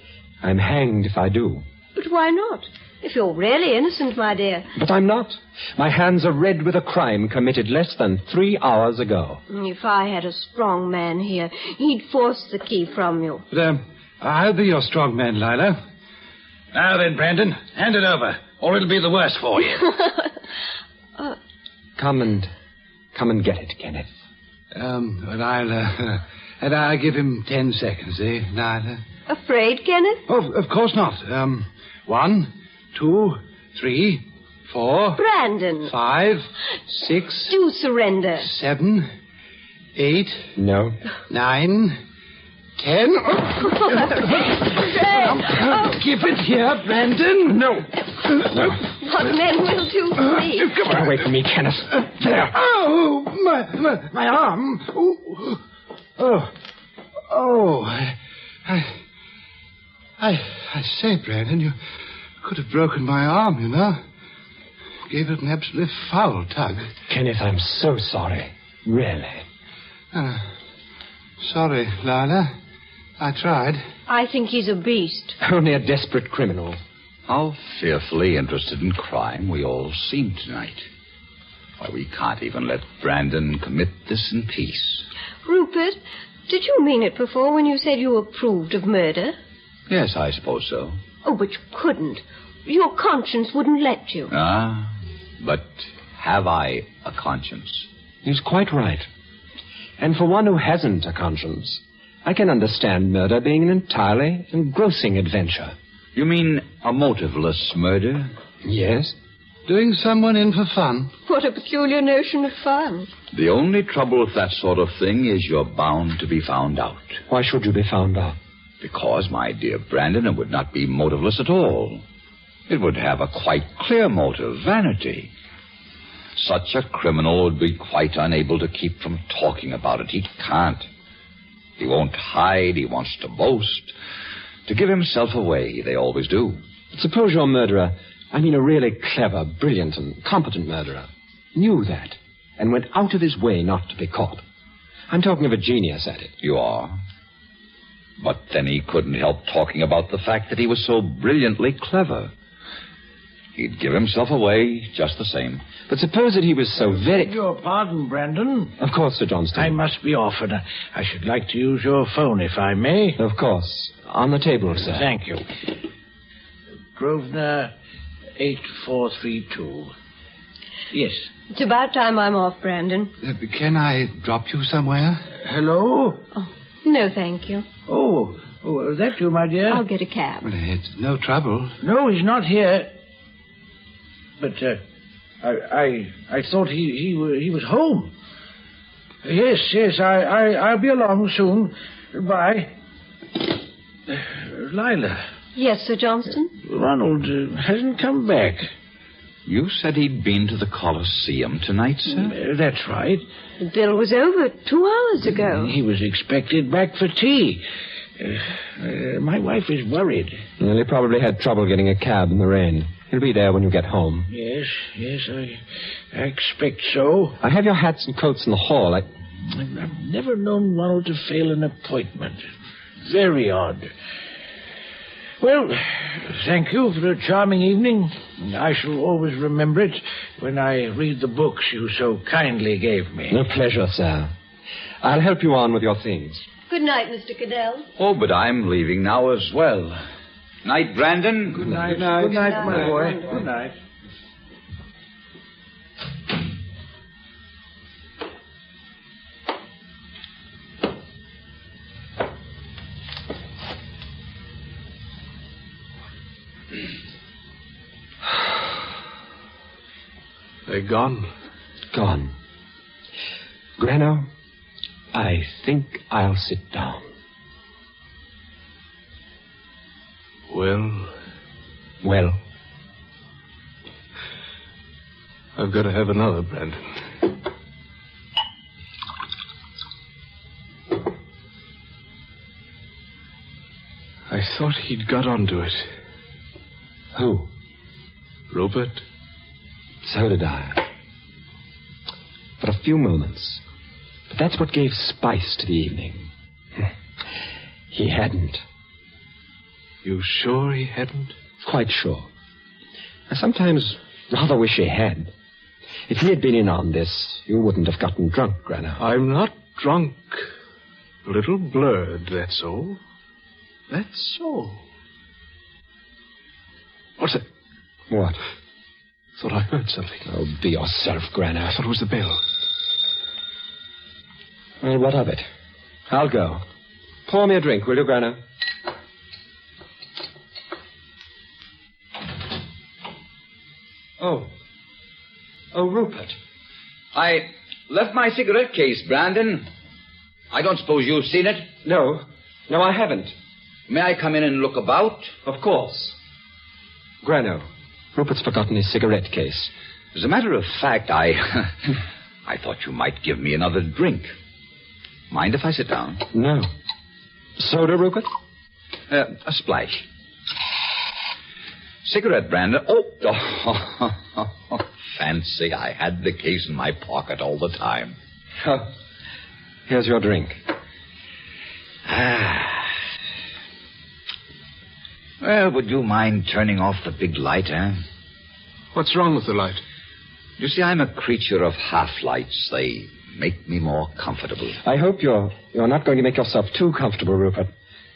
I'm hanged if I do. But why not? If you're really innocent, my dear. But I'm not. My hands are red with a crime committed less than 3 hours ago. If I had a strong man here, he'd force the key from you. But, I'll be your strong man, Lila. Now then, Brandon, hand it over, or it'll be the worse for you. Come and get it, Kenneth. Well, I'll give him 10 seconds, eh, Lila? Afraid, Kenneth? Oh, of course not. 1, 2, 3, 4... Brandon. 5, 6... Do surrender. 7, 8... No. 9, 10... Give it here, Brandon. No. What men will do for me? Get away from me, Kenneth. There. Oh, my arm. I say, Brandon, you could have broken my arm, you know. Gave it an absolutely foul tug. Kenneth, I'm so sorry. Really. Sorry, Lila. I tried. I think he's a beast. Only a desperate criminal. How fearfully interested in crime we all seem tonight. Why, we can't even let Brandon commit this in peace. Rupert, did you mean it before when you said you approved of murder? Yes, I suppose so. Oh, but you couldn't. Your conscience wouldn't let you. But have I a conscience? He's quite right. And for one who hasn't a conscience, I can understand murder being an entirely engrossing adventure. You mean a motiveless murder? Yes. Doing someone in for fun. What a peculiar notion of fun. The only trouble with that sort of thing is you're bound to be found out. Why should you be found out? Because, my dear Brandon, it would not be motiveless at all. It would have a quite clear motive, vanity. Such a criminal would be quite unable to keep from talking about it. He can't. He won't hide. He wants to boast. To give himself away, they always do. Suppose your murderer, I mean a really clever, brilliant, and competent murderer, knew that and went out of his way not to be caught. I'm talking of a genius at it. You are. But then he couldn't help talking about the fact that he was so brilliantly clever. He'd give himself away just the same. But suppose that he was so very... Your pardon, Brandon. Of course, Sir Johnston. I must be off, and I should like to use your phone, if I may. Of course. On the table, sir. Thank you. Grosvenor 8432. Yes. It's about time I'm off, Brandon. Can I drop you somewhere? Hello? Oh, no, thank you. Oh, is that you, my dear? I'll get a cab. Well, it's no trouble. No, he's not here. But I thought he was home. Yes, I'll be along soon. Bye. Lila. Yes, Sir Johnston? Ronald hasn't come back. You said he'd been to the Coliseum tonight, sir? That's right. The bill was over 2 hours ago. He was expected back for tea. My wife is worried. Well, he probably had trouble getting a cab in the rain. He'll be there when you get home. Yes, I expect so. I have your hats and coats in the hall. I've never known Ronald to fail an appointment. Very odd. Well, thank you for a charming evening. I shall always remember it when I read the books you so kindly gave me. A pleasure, sir. I'll help you on with your things. Good night, Mr. Cadell. Oh, but I'm leaving now as well. Night, Brandon. Good night. Good night, my boy. Good night. They're gone. Gone. Grano, I think I'll sit down. Well, I've got to have another, Brandon. I thought he'd got onto it. Who? Rupert. So did I. For a few moments. But that's what gave spice to the evening. He hadn't. You sure he hadn't? Quite sure. I sometimes rather wish he had. If he had been in on this, you wouldn't have gotten drunk, Granner. I'm not drunk. A little blurred, that's all. That's all. What's that? What? Thought I heard something. Oh, be yourself, Granner. I thought it was the bell. Well, what of it? I'll go. Pour me a drink, will you, Granner? Oh, Rupert. I left my cigarette case, Brandon. I don't suppose you've seen it? No, I haven't. May I come in and look about? Of course. Grano, Rupert's forgotten his cigarette case. As a matter of fact, I thought you might give me another drink. Mind if I sit down? No. Soda, Rupert? A splash. Cigarette, Brandon. Oh, fancy I had the case in my pocket all the time. Oh, here's your drink. Well, would you mind turning off the big light, eh? What's wrong with the light? You see, I'm a creature of half-lights. They make me more comfortable. I hope you're not going to make yourself too comfortable, Rupert.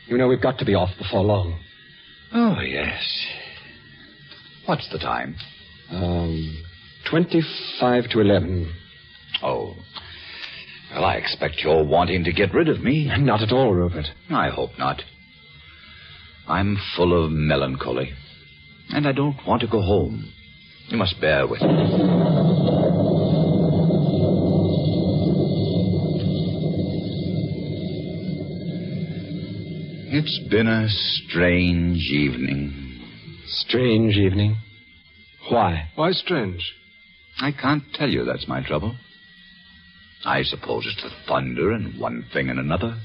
You know we've got to be off before long. Oh, yes. What's the time? 25 to 11. Oh. Well, I expect you're wanting to get rid of me. Not at all, Rupert. I hope not. I'm full of melancholy, and I don't want to go home. You must bear with me. It's been a strange evening. Strange evening? Why? Why strange? I can't tell you, that's my trouble. I suppose it's the thunder and one thing and another.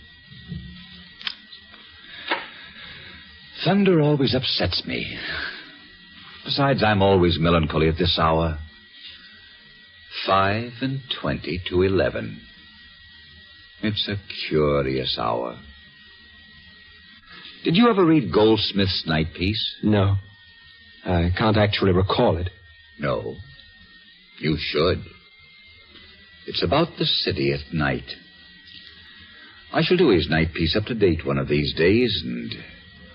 Thunder always upsets me. Besides, I'm always melancholy at this hour. 25 to 11. It's a curious hour. Did you ever read Goldsmith's Night Piece? No. I can't actually recall it. No. You should. It's about the city at night. I shall do his night piece up to date one of these days, and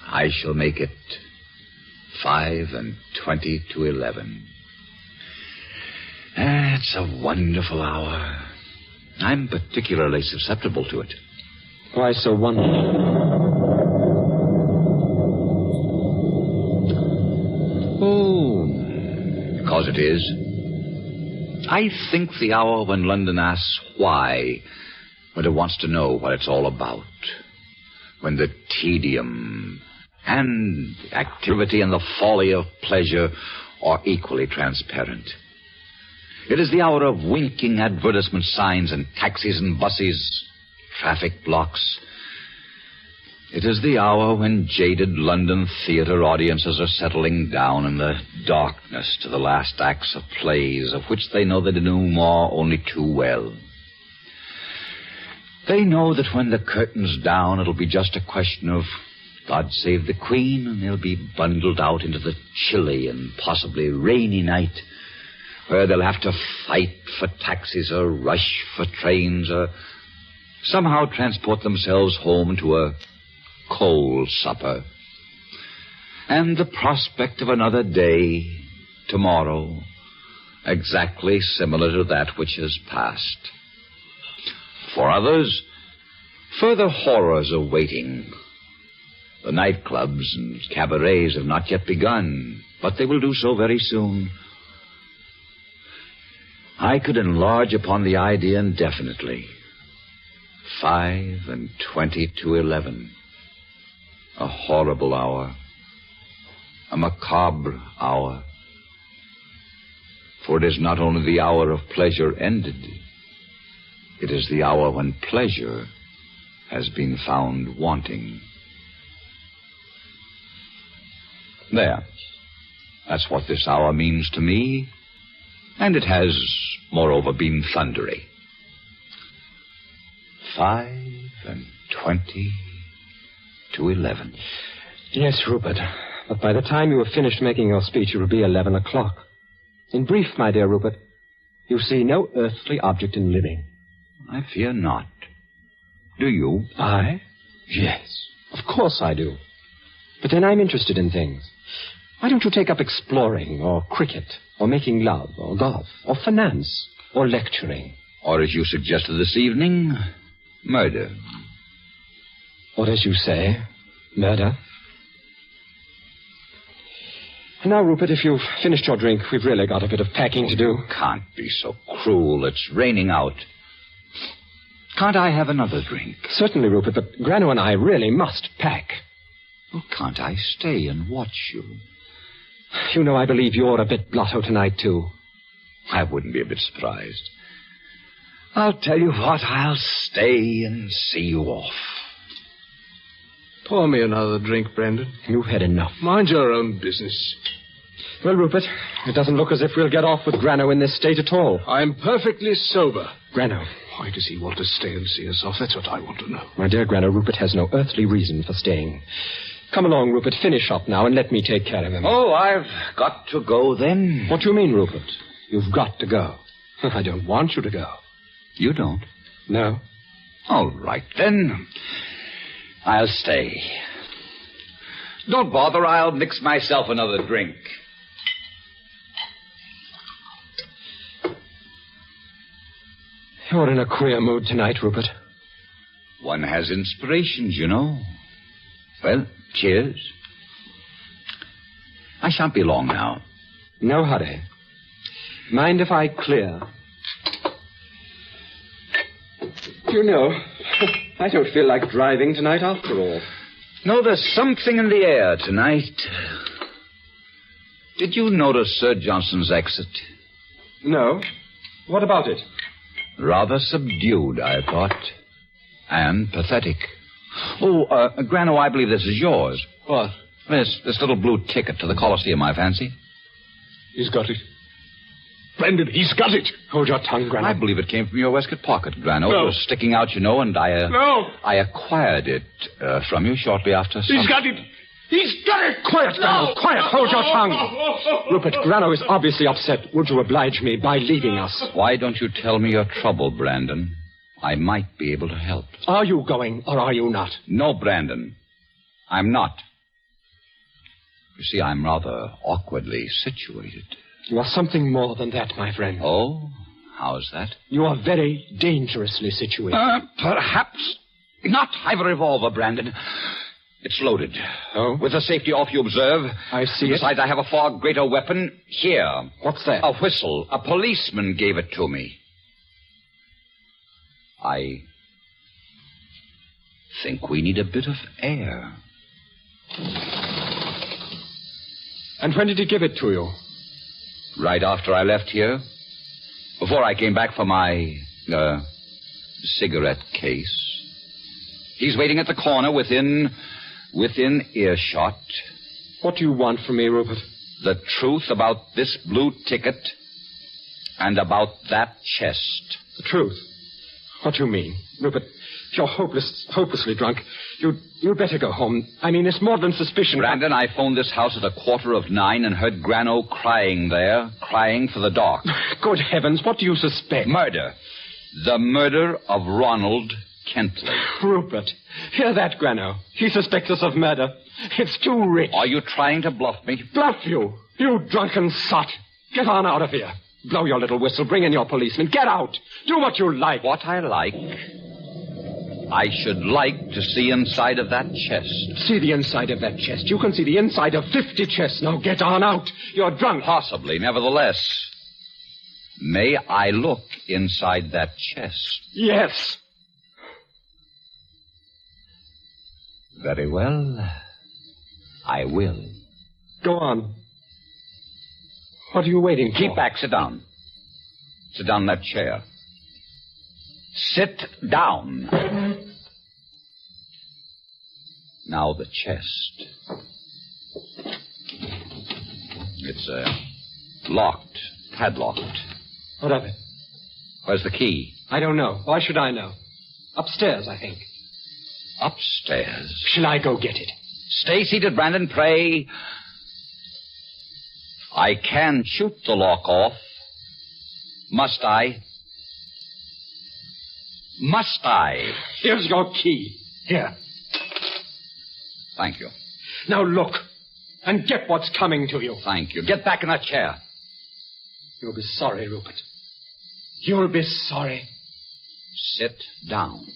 I shall make it 25 to 11. It's a wonderful hour. I'm particularly susceptible to it. Why so wonderful? Oh, because it is. I think the hour when London asks why, when it wants to know what it's all about, when the tedium and activity and the folly of pleasure are equally transparent. It is the hour of winking advertisement signs and taxis and buses, traffic blocks. It is the hour when jaded London theater audiences are settling down in the darkness to the last acts of plays of which they know the denouement only too well. They know that when the curtain's down, it'll be just a question of God Save the Queen, and they'll be bundled out into the chilly and possibly rainy night, where they'll have to fight for taxis or rush for trains or somehow transport themselves home to a cold supper. And the prospect of another day, tomorrow, exactly similar to that which has passed. For others, further horrors are waiting. The nightclubs and cabarets have not yet begun, but they will do so very soon. I could enlarge upon the idea indefinitely. 25 to 11. A horrible hour. A macabre hour. For it is not only the hour of pleasure ended. It is the hour when pleasure has been found wanting. There. That's what this hour means to me. And it has, moreover, been thundery. 25 to 11. Yes, Rupert. But by the time you have finished making your speech, it will be 11 o'clock. In brief, my dear Rupert, you see no earthly object in living. I fear not. Do you? I? Yes, of course I do. But then I'm interested in things. Why don't you take up exploring, or cricket, or making love, or golf, or finance, or lecturing? Or as you suggested this evening, murder. Or as you say, murder. Now, Rupert, if you've finished your drink, we've really got a bit of packing to do. Can't be so cruel. It's raining out. Can't I have another drink? Certainly, Rupert, but Grano and I really must pack. Oh, can't I stay and watch you? You know, I believe you're a bit blotto tonight, too. I wouldn't be a bit surprised. I'll tell you what, I'll stay and see you off. Pour me another drink, Brandon. You've had enough. Mind your own business. Well, Rupert, it doesn't look as if we'll get off with Grano in this state at all. I'm perfectly sober. Grano. Why does he want to stay and see us off? That's what I want to know. My dear Grano, Rupert has no earthly reason for staying. Come along, Rupert. Finish up now and let me take care of him. Oh, I've got to go then. What do you mean, Rupert? You've got to go. I don't want you to go. You don't? No. All right, then. I'll stay. Don't bother. I'll mix myself another drink. You're in a queer mood tonight, Rupert. One has inspirations, you know. Well, cheers. I shan't be long now. No hurry. Mind if I clear? You know, I don't feel like driving tonight after all. No, there's something in the air tonight. Did you notice Sir Johnson's exit? No. What about it? Rather subdued, I thought. And pathetic. Oh, Grano, I believe this is yours. What? This little blue ticket to the Coliseum, I fancy. He's got it. Brandon, he's got it. Hold your tongue, Grano. I believe it came from your waistcoat pocket, Grano. No. It was sticking out, you know, and I acquired it from you shortly after. He's got it. He's got it. Quiet, Grano. Quiet. Hold your tongue. Rupert, Grano is obviously upset. Would you oblige me by leaving us? Why don't you tell me your trouble, Brandon? I might be able to help. Are you going or are you not? No, Brandon. I'm not. You see, I'm rather awkwardly situated. You are something more than that, my friend. Oh? How's that? You are very dangerously situated. Perhaps not. I have a revolver, Brandon. It's loaded. Oh? With the safety off, you observe. I see Besides, I have a far greater weapon here. What's that? A whistle. A policeman gave it to me. I think we need a bit of air. And when did he give it to you? Right after I left here. Before I came back for my, cigarette case. He's waiting at the corner within earshot. What do you want from me, Rupert? The truth about this blue ticket and about that chest. The truth? What do you mean? Rupert, you're hopelessly drunk. You'd better go home. I mean, it's more than suspicion. Brandon, I phoned this house at 9:15 and heard Grano crying there, crying for the dark. Good heavens, what do you suspect? Murder. The murder of Ronald Kentley. Rupert, hear that, Grano. He suspects us of murder. It's too rich. Are you trying to bluff me? Bluff you? You drunken sot. Get on out of here. Blow your little whistle. Bring in your policeman. Get out. Do what you like. What I like? I should like to see inside of that chest. See the inside of that chest. You can see the inside of 50 chests. Now get on out. You're drunk. Possibly. Nevertheless, may I look inside that chest? Yes. Very well. I will. Go on. What are you waiting for? Keep back. Sit down. Sit down in that chair. Sit down. Now the chest. It's locked, padlocked. What of it? Where's the key? I don't know. Why should I know? Upstairs, I think. Upstairs? Shall I go get it? Stay seated, Brandon, pray. I can shoot the lock off. Must I? Must I? Here's your key. Here. Thank you. Now look, and get what's coming to you. Thank you. Get back in that chair. You'll be sorry, Rupert. You'll be sorry. Sit down.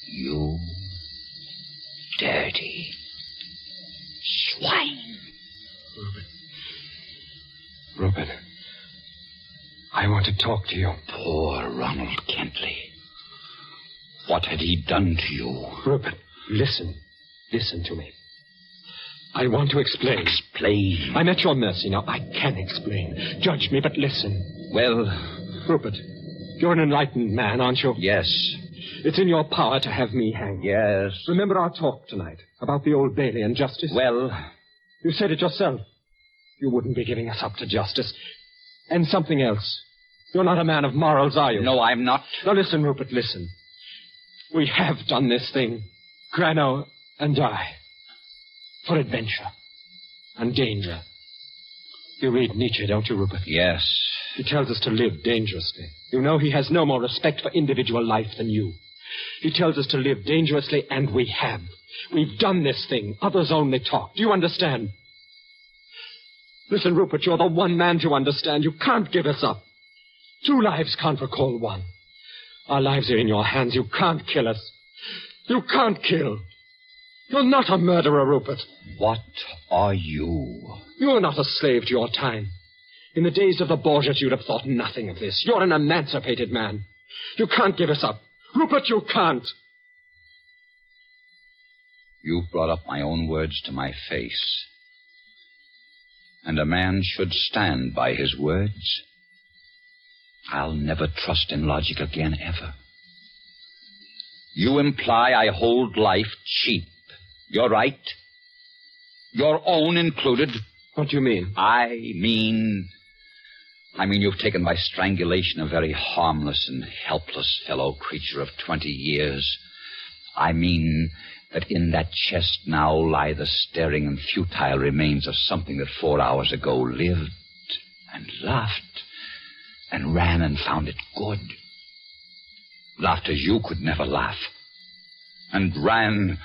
You dirty swine. Rupert, I want to talk to you. Poor Ronald Kentley. What had he done to you? Rupert, listen. Listen to me. I want to explain. Explain? I'm at your mercy now. I can explain. Judge me, but listen. Well... Rupert, you're an enlightened man, aren't you? Yes. It's in your power to have me hanged. Yes. Remember our talk tonight about the Old Bailey and justice? Well... You said it yourself. You wouldn't be giving us up to justice. And something else. You're not a man of morals, are you? No, I'm not. Now listen, Rupert, listen. We have done this thing, Grano and I, for adventure and danger. You read Nietzsche, don't you, Rupert? Yes. He tells us to live dangerously. You know he has no more respect for individual life than you. He tells us to live dangerously, and we have. We've done this thing. Others only talk. Do you understand? Listen, Rupert, you're the one man to understand. You can't give us up. 2 lives can't recall 1. Our lives are in your hands. You can't kill us. You can't kill. You're not a murderer, Rupert. What are you? You're not a slave to your time. In the days of the Borgias, you'd have thought nothing of this. You're an emancipated man. You can't give us up. Rupert, you can't. You've brought up my own words to my face. And a man should stand by his words. I'll never trust in logic again, ever. You imply I hold life cheap. You're right. Your own included. What do you mean? I mean you've taken by strangulation a very harmless and helpless fellow creature of 20 years. I mean that in that chest now lie the staring and futile remains of something that 4 hours ago lived and laughed and ran and found it good. Laughed as you could never laugh, and ran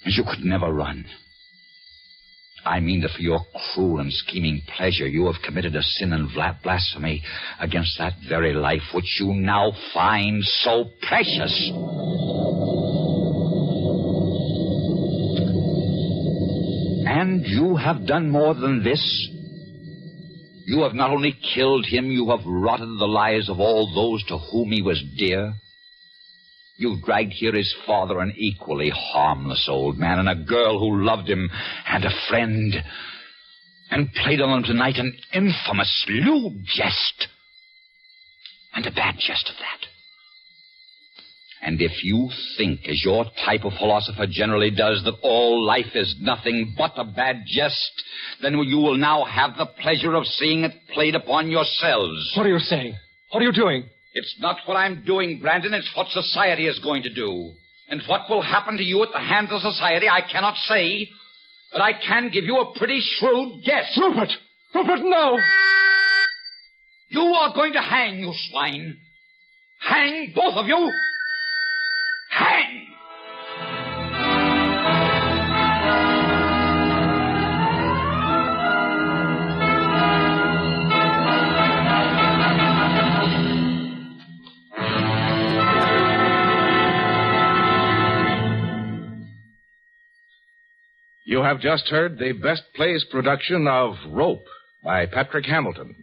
as you could never run. I mean that for your cruel and scheming pleasure, you have committed a sin and blasphemy against that very life which you now find so precious. And you have done more than this. You have not only killed him, you have rotted the lives of all those to whom he was dear. You've dragged here his father, an equally harmless old man, and a girl who loved him, and a friend, and played on them tonight an infamous, lewd jest, and a bad jest at that. And if you think, as your type of philosopher generally does, that all life is nothing but a bad jest, then you will now have the pleasure of seeing it played upon yourselves. What are you saying? What are you doing? It's not what I'm doing, Brandon. It's what society is going to do. And what will happen to you at the hands of society, I cannot say. But I can give you a pretty shrewd guess. Rupert! Rupert, no! You are going to hang, you swine. Hang, both of you. Hang! You have just heard the Best Plays production of Rope by Patrick Hamilton,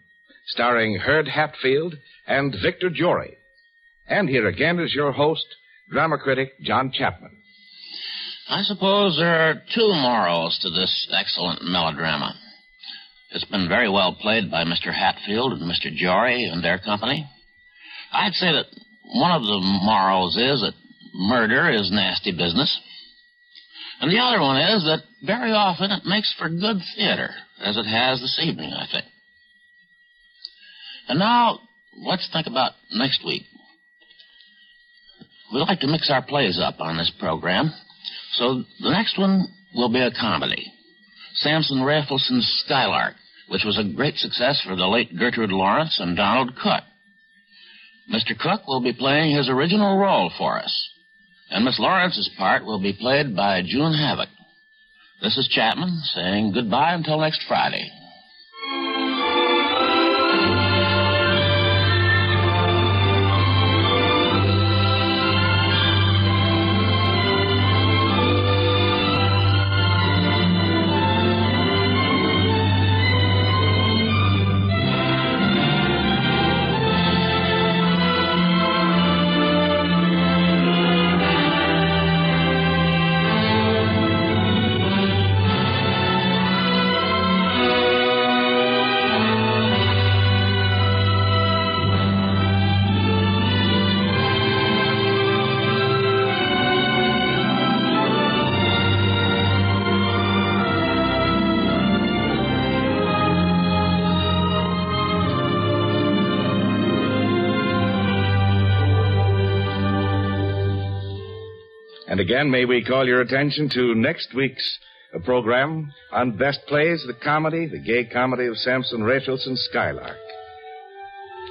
starring Herd Hatfield and Victor Jory. And here again is your host, drama critic John Chapman. I suppose there are 2 morals to this excellent melodrama. It's been very well played by Mr. Hatfield and Mr. Jory and their company. I'd say that one of the morals is that murder is nasty business. And the other one is that very often it makes for good theater, as it has this evening, I think. And now, let's think about next week. We like to mix our plays up on this program, so the next one will be a comedy. Samson Raffleson's Skylark, which was a great success for the late Gertrude Lawrence and Donald Cook. Mr. Cook will be playing his original role for us, and Miss Lawrence's part will be played by June Havoc. This is Chapman saying goodbye until next Friday. And again, may we call your attention to next week's program on Best Plays, the gay comedy of Samson Raffleson's Skylark.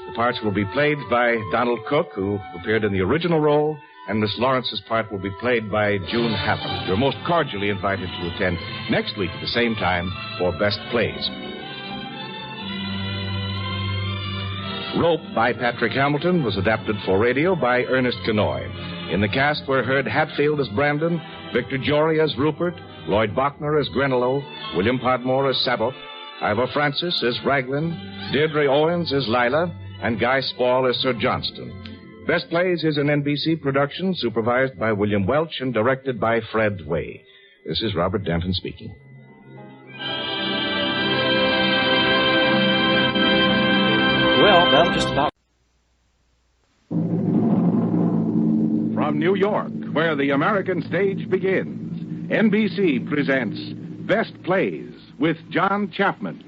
The parts will be played by Donald Cook, who appeared in the original role, and Miss Lawrence's part will be played by June Havoc. You're most cordially invited to attend next week at the same time for Best Plays. Rope by Patrick Hamilton was adapted for radio by Ernest Kenoy. In the cast were Herb Hatfield as Brandon, Victor Jory as Rupert, Lloyd Bachner as Grenolo, William Podmore as Sabot, Ivor Francis as Raglan, Deirdre Owens as Lila, and Guy Spall as Sir Johnston. Best Plays is an NBC production supervised by William Welch and directed by Fred Way. This is Robert Denton speaking. Well, that'll just about... From New York, where the American stage begins, NBC presents Best Plays with John Chapman.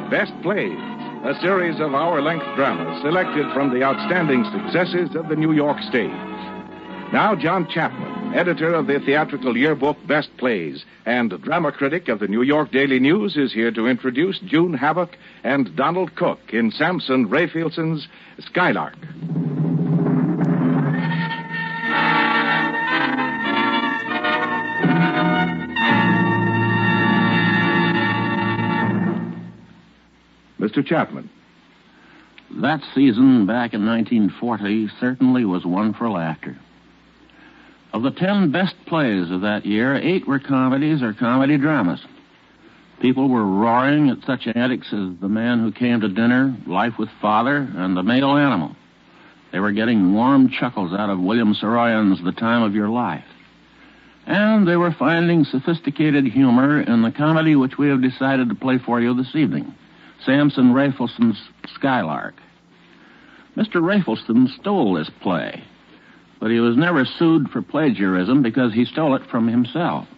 Best Plays, a series of hour-length dramas selected from the outstanding successes of the New York stage. Now, John Chapman, editor of the theatrical yearbook Best Plays and drama critic of the New York Daily News, is here to introduce June Havoc and Donald Cook in Samson Raffleson's Skylark. Mr. Chapman. That season back in 1940 certainly was one for laughter. Of the 10 best plays of that year, 8 were comedies or comedy dramas. People were roaring at such antics as The Man Who Came to Dinner, Life with Father, and The Male Animal. They were getting warm chuckles out of William Saroyan's The Time of Your Life. And they were finding sophisticated humor in the comedy which we have decided to play for you this evening, Samson Raffleson's Skylark. Mr. Raffleson stole this play, but he was never sued for plagiarism because he stole it from himself.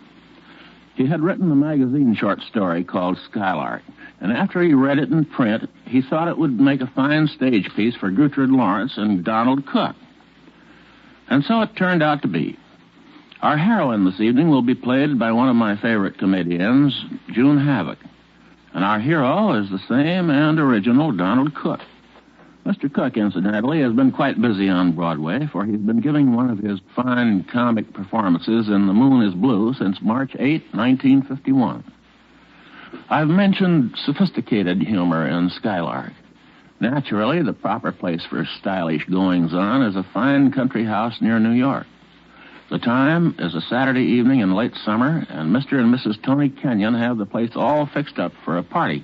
He had written a magazine short story called Skylark, and after he read it in print, he thought it would make a fine stage piece for Gertrude Lawrence and Donald Cook. And so it turned out to be. Our heroine this evening will be played by one of my favorite comedians, June Havoc. And our hero is the same and original Donald Cook. Mr. Cook, incidentally, has been quite busy on Broadway, for he's been giving one of his fine comic performances in The Moon is Blue since March 8, 1951. I've mentioned sophisticated humor in Skylark. Naturally, the proper place for stylish goings-on is a fine country house near New York. The time is a Saturday evening in late summer, and Mr. and Mrs. Tony Kenyon have the place all fixed up for a party.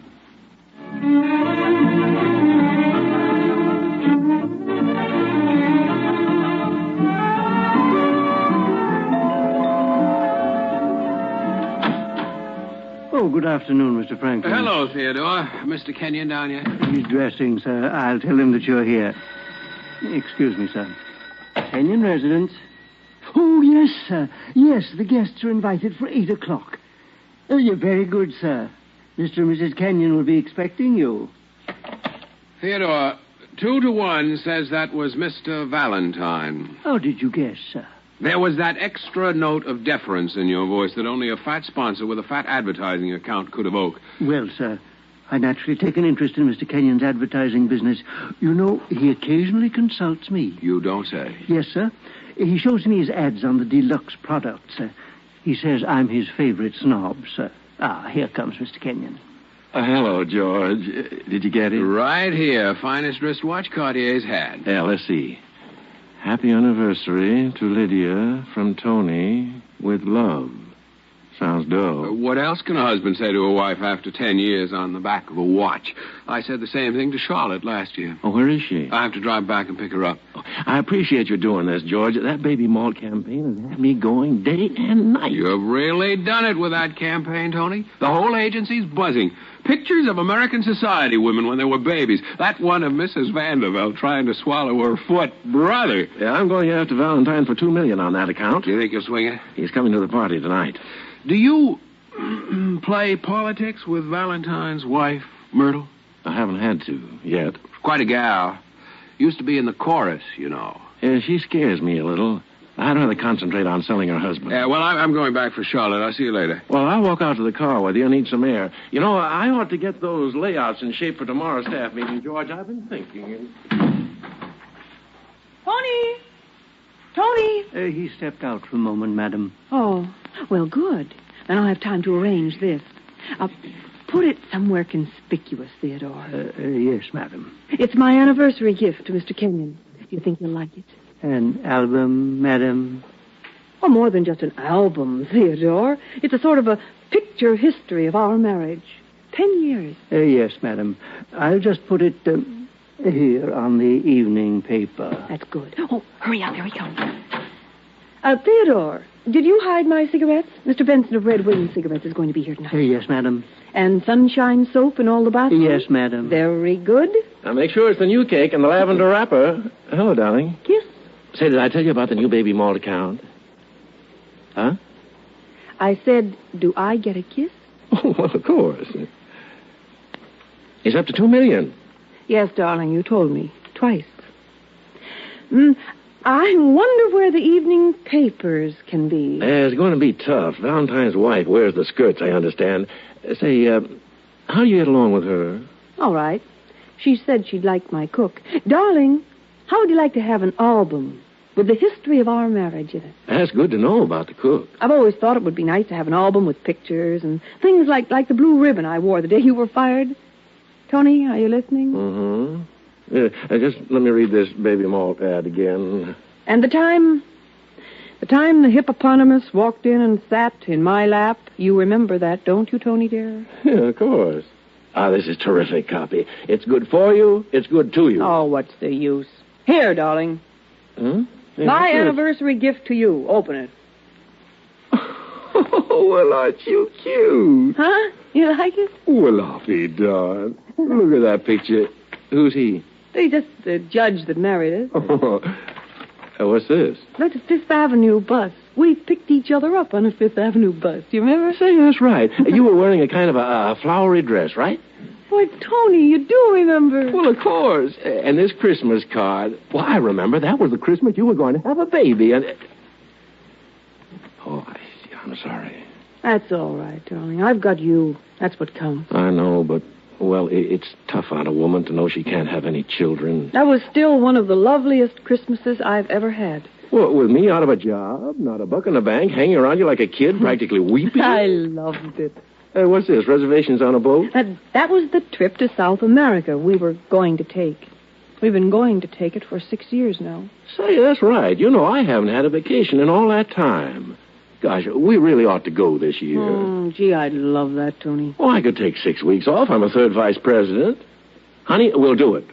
Good afternoon, Mr. Franklin. Hello, Theodore. Mr. Kenyon down yet? He's dressing, sir. I'll tell him that you're here. Excuse me, sir. Kenyon residence. Oh, yes, sir. Yes, the guests are invited for 8 o'clock. Oh, you're very good, sir. Mr. and Mrs. Kenyon will be expecting you. Theodore, 2 to 1 says that was Mr. Valentine. How did you guess, sir? There was that extra note of deference in your voice that only a fat sponsor with a fat advertising account could evoke. Well, sir, I naturally take an interest in Mr. Kenyon's advertising business. You know, he occasionally consults me. You don't say. Yes, sir. He shows me his ads on the deluxe products. He says I'm his favorite snob, sir. Ah, here comes Mr. Kenyon. Hello, George. Did you get it? Right here. Finest wristwatch Cartier's had. Yeah, let's see. Happy anniversary to Lydia from Tony with love. Sounds dull. What else can a husband say to a wife after 10 years on the back of a watch? I said the same thing to Charlotte last year. Oh, where is she? I have to drive back and pick her up. I appreciate you doing this, George. That baby malt campaign has had me going day and night. You've really done it with that campaign, Tony. The whole agency's buzzing. Pictures of American society women when they were babies. That one of Mrs. Vanderbilt trying to swallow her foot. Brother. Yeah, I'm going after Valentine for $2 million on that account. Do you think you'll swing it? He's coming to the party tonight. Do you play politics with Valentine's wife, Myrtle? I haven't had to yet. Quite a gal. Used to be in the chorus, you know. Yeah, she scares me a little. I'd rather concentrate on selling her husband. Yeah, well, I'm going back for Charlotte. I'll see you later. Well, I'll walk out to the car with you and need some air. You know, I ought to get those layouts in shape for tomorrow's staff meeting, George. I've been thinking. Tony! Tony! He stepped out for a moment, madam. Oh, well, good. Then I'll have time to arrange this. Put it somewhere conspicuous, Theodore. Yes, madam. It's my anniversary gift to Mr. Kenyon. Do you think you'll like it? An album, madam? Oh, more than just an album, Theodore. It's a sort of a picture history of our marriage. 10 years. Yes, madam. I'll just put it here on the evening paper. That's good. Oh, hurry up. Here he comes. Theodore, did you hide my cigarettes? Mr. Benson of Red Wing Cigarettes is going to be here tonight. Yes, madam. And sunshine soap in all the bathrooms? Yes, madam. Very good. Now, make sure it's the new cake and the lavender wrapper. Hello, darling. Kiss. Say, did I tell you about the new baby malt account? Huh? I said, do I get a kiss? Oh, well, of course. He's up to $2 million. Yes, darling, you told me. Twice. I wonder where the evening papers can be. It's going to be tough. Valentine's wife wears the skirts, I understand. Say, how do you get along with her? All right. She said she'd like my cook. Darling, how would you like to have an album with the history of our marriage in it? That's good to know about the cook. I've always thought it would be nice to have an album with pictures and things like the blue ribbon I wore the day you were fired. Tony, are you listening? Mm-hmm. Yeah, just let me read this baby malt ad again. And the time the hippopotamus walked in and sat in my lap, you remember that, don't you, Tony, dear? Yeah, of course. This is terrific copy. It's good for you. It's good to you. Oh, what's the use? Here, darling. Yeah, my anniversary gift to you. Open it. Oh, well, aren't you cute? Huh? You like it? Well, I'll be darned. Look at that picture. Who's he? He's just the judge that married us. What's this? That's a Fifth Avenue bus. We picked each other up on a Fifth Avenue bus. Do you remember? Say, that's right. You were wearing a kind of a flowery dress, right? Boy, Tony, you do remember. Well, of course. And this Christmas card. Well, I remember. That was the Christmas you were going to have a baby. And oh, I see. I'm sorry. That's all right, darling. I've got you. That's what counts. I know, but, well, it's tough on a woman to know she can't have any children. That was still one of the loveliest Christmases I've ever had. Well, with me out of a job, not a buck in the bank, hanging around you like a kid, practically weeping. I loved it. What's this, reservations on a boat? That was the trip to South America we were going to take. We've been going to take it for 6 years now. Say, that's right. You know, I haven't had a vacation in all that time. Gosh, we really ought to go this year. Oh, gee, I'd love that, Tony. Oh, I could take 6 weeks off. I'm a third vice president. Honey, we'll do it.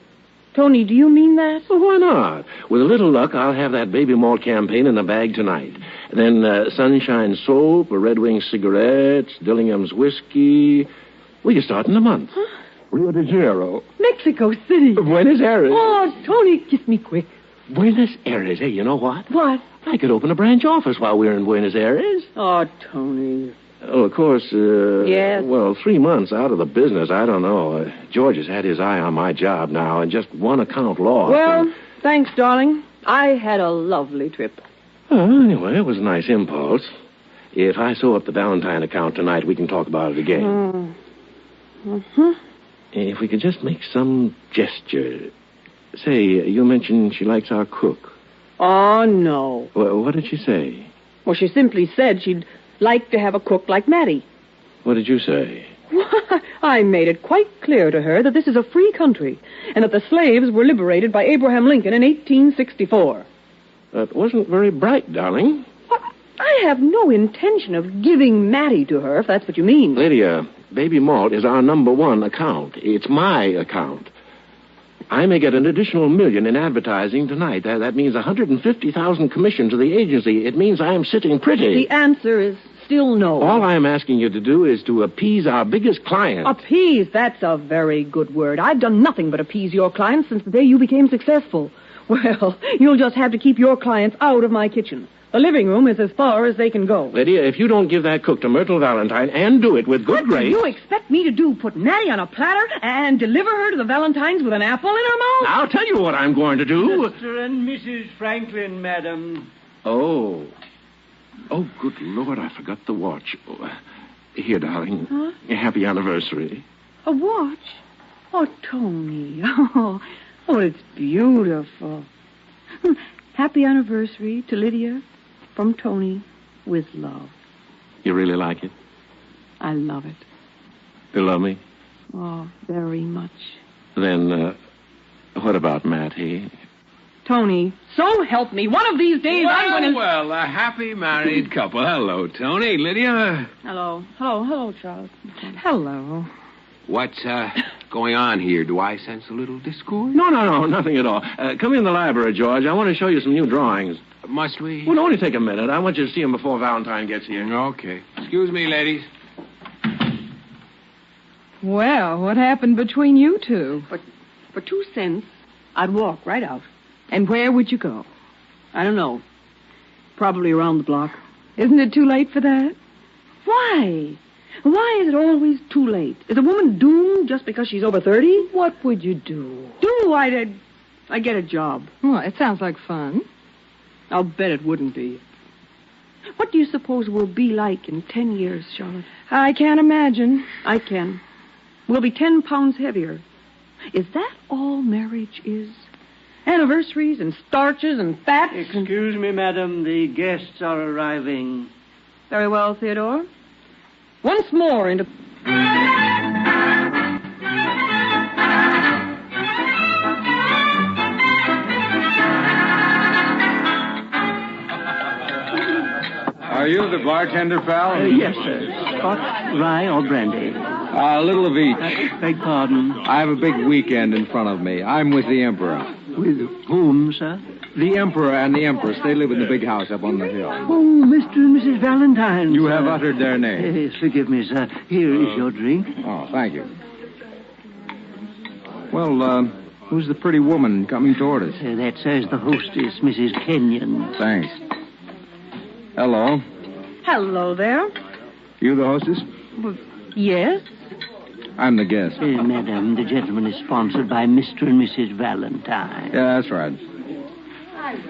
Tony, do you mean that? Well, why not? With a little luck, I'll have that baby malt campaign in the bag tonight. Then Sunshine Soap, Red Wing Cigarettes, Dillingham's Whiskey. We can start in a month. Huh? Rio de Janeiro. Mexico City. Buenos Aires. Oh, Tony, kiss me quick. Buenos Aires. Hey, you know what? What? I could open a branch office while we're in Buenos Aires. Oh, Tony. Oh, of course, Yes? Well, 3 months out of the business, I don't know. George has had his eye on my job now, and just one account lost. Well, thanks, darling. I had a lovely trip. Anyway, it was a nice impulse. If I sew up the Valentine account tonight, we can talk about it again. Mm-hmm. If we could just make some gesture. Say, you mentioned she likes our cook. Oh, no. What did she say? Well, she simply said she'd like to have a cook like Mattie. What did you say? I made it quite clear to her that this is a free country and that the slaves were liberated by Abraham Lincoln in 1864. That wasn't very bright, darling. I have no intention of giving Mattie to her, if that's what you mean. Lydia, Baby Malt is our #1 account. It's my account. I may get an additional $1 million in advertising tonight. That means 150,000 commission to the agency. It means I am sitting pretty. The answer is still no. All I am asking you to do is to appease our biggest client. Appease? That's a very good word. I've done nothing but appease your clients since the day you became successful. Well, you'll just have to keep your clients out of my kitchen. The living room is as far as they can go. Lydia, if you don't give that cook to Myrtle Valentine and do it with good grace... What do you expect me to do? Put Mattie on a platter and deliver her to the Valentines with an apple in her mouth? I'll tell you what I'm going to do. Mr. and Mrs. Franklin, madam. Oh, good Lord, I forgot the watch. Oh, here, darling. Huh? Happy anniversary. A watch? Oh, Tony. Oh, it's beautiful. Happy anniversary to Lydia from Tony with love. You really like it? I love it. You love me? Oh, very much. Then, what about Mattie? Tony, so help me. One of these days I'm going to... Well, a happy married couple. Hello, Tony. Lydia. Hello, Charles. Hello. What's going on here? Do I sense a little discord? No, nothing at all. Come in the library, George. I want to show you some new drawings. Must we? Well, only take a minute. I want you to see them before Valentine gets here. Okay. Excuse me, ladies. Well, what happened between you two? For 2 cents, I'd walk right out. And where would you go? I don't know. Probably around the block. Isn't it too late for that? Why? Why is it always too late? Is a woman doomed just because she's over 30? What would you do? I'd get a job. Well, it sounds like fun. I'll bet it wouldn't be. What do you suppose we'll be like in 10 years, Charlotte? I can't imagine. I can. We'll be 10 pounds heavier. Is that all marriage is? Anniversaries and starches and fats? Excuse me, madam. The guests are arriving. Very well, Theodore. Once more into... Are you the bartender, pal? Yes, sir. Scotch, rye, or brandy? A little of each. Beg pardon? I have a big weekend in front of me. I'm with the Emperor. With whom, sir? The Emperor and the Empress. They live in the big house up on the hill. Oh, Mr. and Mrs. Valentine. You have uttered their names. Yes, forgive me, sir. Here is your drink. Oh, thank you. Well, who's the pretty woman coming toward us? That, sir, is the hostess, Mrs. Kenyon. Thanks. Hello. Hello there. You the hostess? Well, yes. I'm the guest. Madam, the gentleman is sponsored by Mr. and Mrs. Valentine. Yeah, that's right.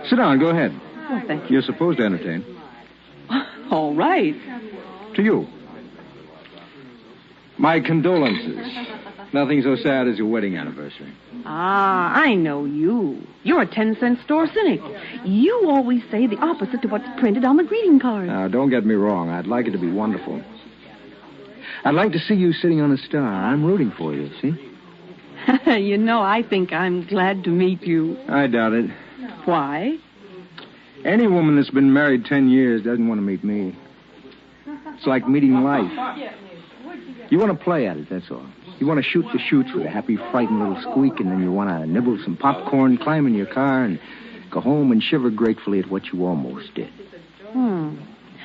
Sit down. Go ahead. Oh, thank you. You're supposed to entertain. All right. To you. My condolences. Nothing so sad as your wedding anniversary. Ah, I know you. You're a 10-cent store cynic. You always say the opposite to what's printed on the greeting card. Now, don't get me wrong. I'd like it to be wonderful. I'd like to see you sitting on a star. I'm rooting for you, see? You know, I think I'm glad to meet you. I doubt it. Why? Any woman that's been married 10 years doesn't want to meet me. It's like meeting life. You want to play at it, that's all. You want to shoot the chutes with a happy, frightened little squeak, and then you want to nibble some popcorn, climb in your car, and go home and shiver gratefully at what you almost did.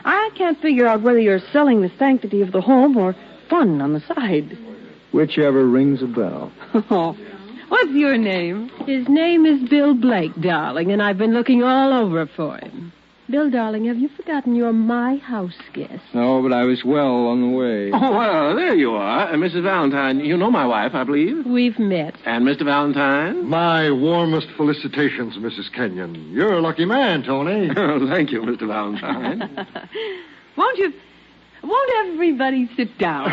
I can't figure out whether you're selling the sanctity of the home or fun on the side. Whichever rings a bell. Oh, what's your name? His name is Bill Blake, darling, and I've been looking all over for him. Bill, darling, have you forgotten you're my house guest? No, but I was well on the way. Oh, well, there you are. Mrs. Valentine, you know my wife, I believe. We've met. And Mr. Valentine? My warmest felicitations, Mrs. Kenyon. You're a lucky man, Tony. Oh, thank you, Mr. Valentine. Won't everybody sit down?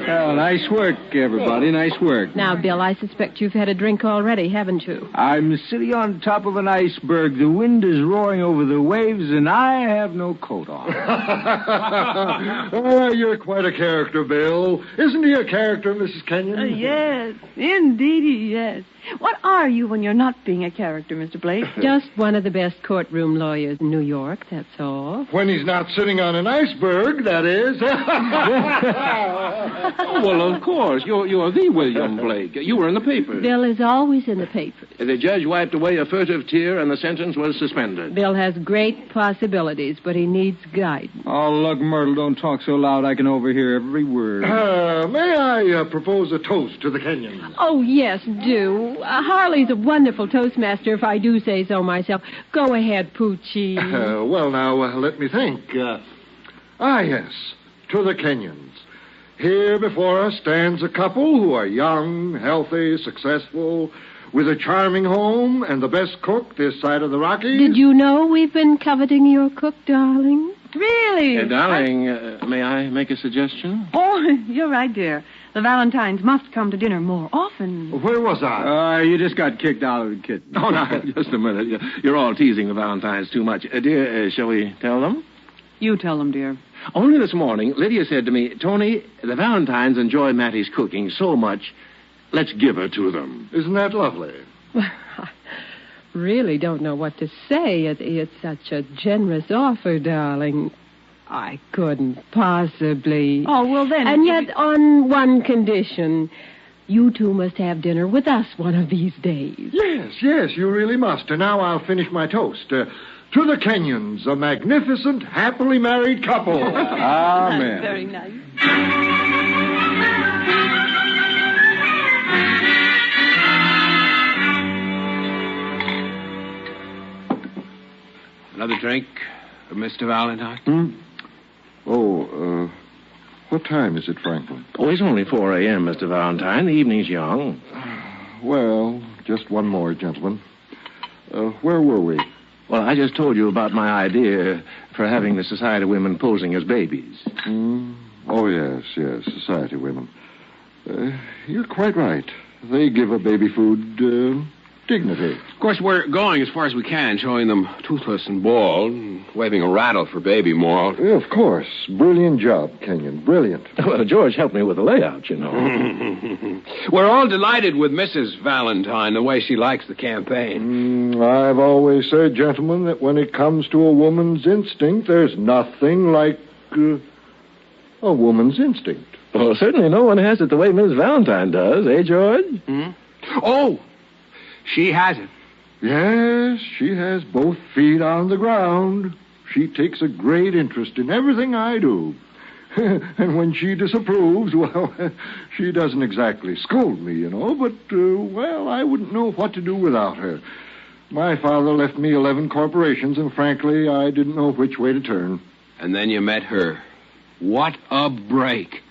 Well, nice work, everybody. Nice work. Now, Bill, I suspect you've had a drink already, haven't you? I'm sitting on top of an iceberg. The wind is roaring over the waves, and I have no coat on. Oh, you're quite a character, Bill. Isn't he a character, Mrs. Kenyon? Yes, indeed, yes. What are you when you're not being a character, Mr. Blake? Just one of the best courtroom lawyers in New York, that's all. When he's not sitting on an iceberg, that is. Well, of course. You're the William Blake. You were in the papers. Bill is always in the papers. The judge wiped away a furtive tear, and the sentence was suspended. Bill has great possibilities, but he needs guidance. Oh, look, Myrtle, don't talk so loud I can overhear every word. May I propose a toast to the Kenyons? Oh, yes, do. Harley's a wonderful toastmaster, if I do say so myself. Go ahead, Poochie. Well, now, let me think. Yes, to the Kenyons. Here before us stands a couple who are young, healthy, successful, with a charming home and the best cook this side of the Rockies. Did you know we've been coveting your cook, darling? Really? Darling, may I make a suggestion? Oh, you're right, dear. The Valentines must come to dinner more often. Where was I? You just got kicked out of the kitchen. Oh, no, just a minute. You're all teasing the Valentines too much. Dear, shall we tell them? You tell them, dear. Only this morning, Lydia said to me, Tony, the Valentines enjoy Mattie's cooking so much, let's give her to them. Isn't that lovely? I really don't know what to say. It's such a generous offer, darling. I couldn't possibly. Oh, well, then. And yet, on one condition. You two must have dinner with us one of these days. Yes, you really must. And now I'll finish my toast. To the Kenyons, a magnificent, happily married couple. Amen. Very nice. Another drink, Mr. Valentine? Oh, what time is it, Franklin? Oh, it's only 4 a.m., Mr. Valentine. The evening's young. Well, just one more, gentlemen. Where were we? Well, I just told you about my idea for having the society women posing as babies. Oh, yes, society women. You're quite right. They give a baby food dignity. Of course, we're going as far as we can, showing them toothless and bald, and waving a rattle for baby moral. Yeah, of course. Brilliant job, Kenyon. Brilliant. Well, George helped me with the layout, you know. We're all delighted with Mrs. Valentine, the way she likes the campaign. I've always said, gentlemen, that when it comes to a woman's instinct, there's nothing like a woman's instinct. Well, certainly no one has it the way Mrs. Valentine does, eh, George? Oh, she has it. Yes, she has both feet on the ground. She takes a great interest in everything I do. And when she disapproves, well, she doesn't exactly scold me, you know, but, well, I wouldn't know what to do without her. My father left me 11 corporations, and frankly, I didn't know which way to turn. And then you met her. What a break.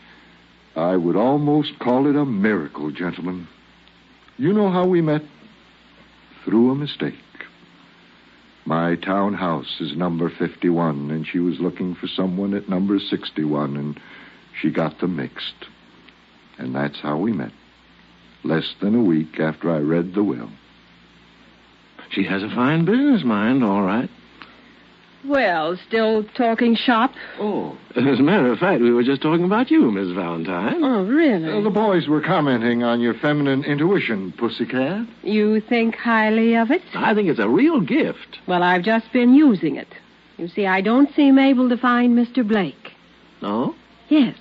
I would almost call it a miracle, gentlemen. You know how we met? Through a mistake. My townhouse is number 51, and she was looking for someone at number 61, and she got them mixed. And that's how we met. Less than a week after I read the will. She has a fine business mind, all right. Well, still talking shop? Oh. As a matter of fact, we were just talking about you, Miss Valentine. Oh, really? The boys were commenting on your feminine intuition, pussycat. You think highly of it? I think it's a real gift. Well, I've just been using it. You see, I don't seem able to find Mr. Blake. No? Yes.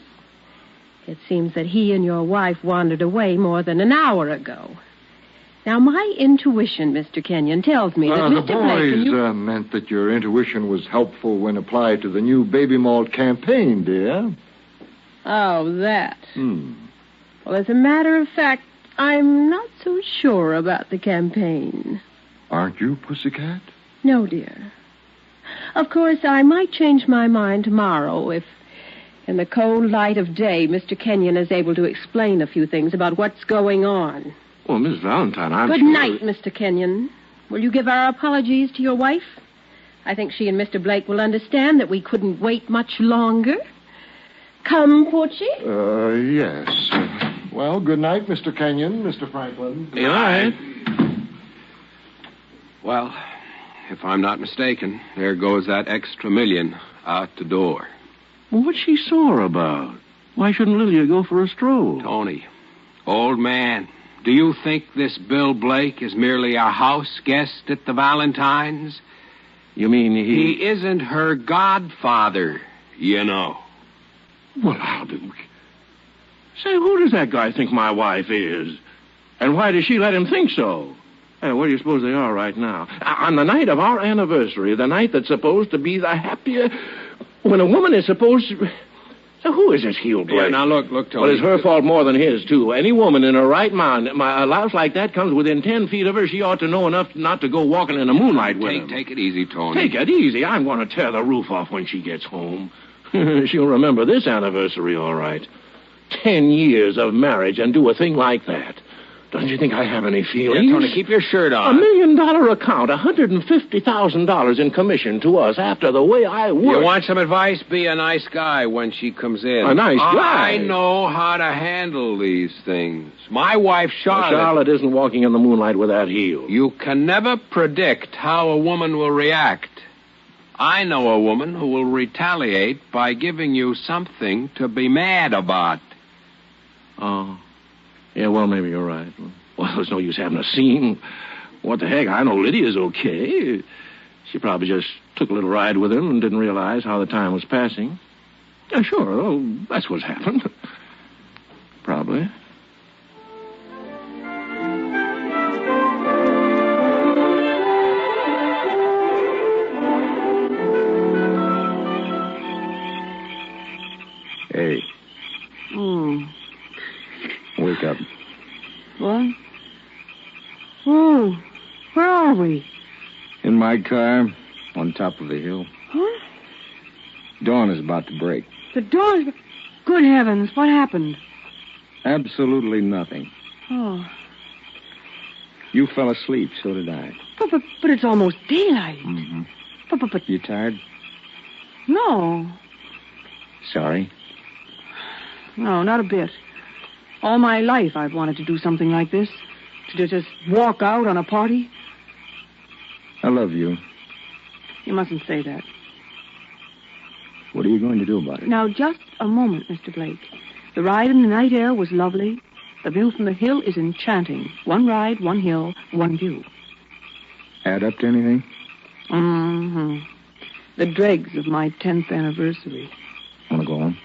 It seems that he and your wife wandered away more than an hour ago. Now, my intuition, Mr. Kenyon, tells me that The Mr. Blake and you... boys meant that your intuition was helpful when applied to the new baby malt campaign, dear. Oh, that. Hmm. Well, as a matter of fact, I'm not so sure about the campaign. Aren't you, Pussycat? No, dear. Of course, I might change my mind tomorrow if, in the cold light of day, Mr. Kenyon is able to explain a few things about what's going on. Well, Miss Valentine, I'm Good sure... night, Mr. Kenyon. Will you give our apologies to your wife? I think she and Mr. Blake will understand that we couldn't wait much longer. Come, Poochie. Yes. Well, good night, Mr. Kenyon, Mr. Franklin. Good night. Well, if I'm not mistaken, there goes that extra $1 million out the door. Well, what's she sore about? Why shouldn't Lilia go for a stroll? Tony, old man, do you think this Bill Blake is merely a house guest at the Valentines? You mean He isn't her godfather, you know. Well, how did we... Say, who does that guy think my wife is? And why does she let him think so? Hey, where do you suppose they are right now? On the night of our anniversary, the night that's supposed to be the happier... When a woman is supposed to... So who is this heel Blake? Yeah, now look, Tony. Well, it's her fault more than his, too. Any woman in her right mind, a louse like that comes within 10 feet of her, she ought to know enough not to go walking in the moonlight with him. Take it easy, Tony. Take it easy. I'm going to tear the roof off when she gets home. She'll remember this anniversary, all right. 10 years of marriage and do a thing like that. Doesn't you think I have any feelings? Yeah, Tony, keep your shirt on. $1 million account, $150,000 in commission to us after the way I work. You want some advice? Be a nice guy when she comes in. A nice guy? I know how to handle these things. My wife, Charlotte... Charlotte isn't walking in the moonlight with that heel. You can never predict how a woman will react. I know a woman who will retaliate by giving you something to be mad about. Oh. Yeah, well, maybe you're right. Well, there's no use having a scene. What the heck? I know Lydia's okay. She probably just took a little ride with him and didn't realize how the time was passing. Yeah, sure. Oh, that's what's happened. Probably. Hey. Wake up. What? Oh, where are we? In my car, on top of a hill. Huh? Dawn is about to break. The door's... Good heavens, what happened? Absolutely nothing. Oh. You fell asleep, so did I. But it's almost daylight. Mm-hmm. But... You tired? No. Sorry? No, not a bit. All my life I've wanted to do something like this. To just walk out on a party. I love you. You mustn't say that. What are you going to do about it? Now, just a moment, Mr. Blake. The ride in the night air was lovely. The view from the hill is enchanting. One ride, one hill, one view. Add up to anything? Mm-hmm. The dregs of my 10th anniversary. Want to go home?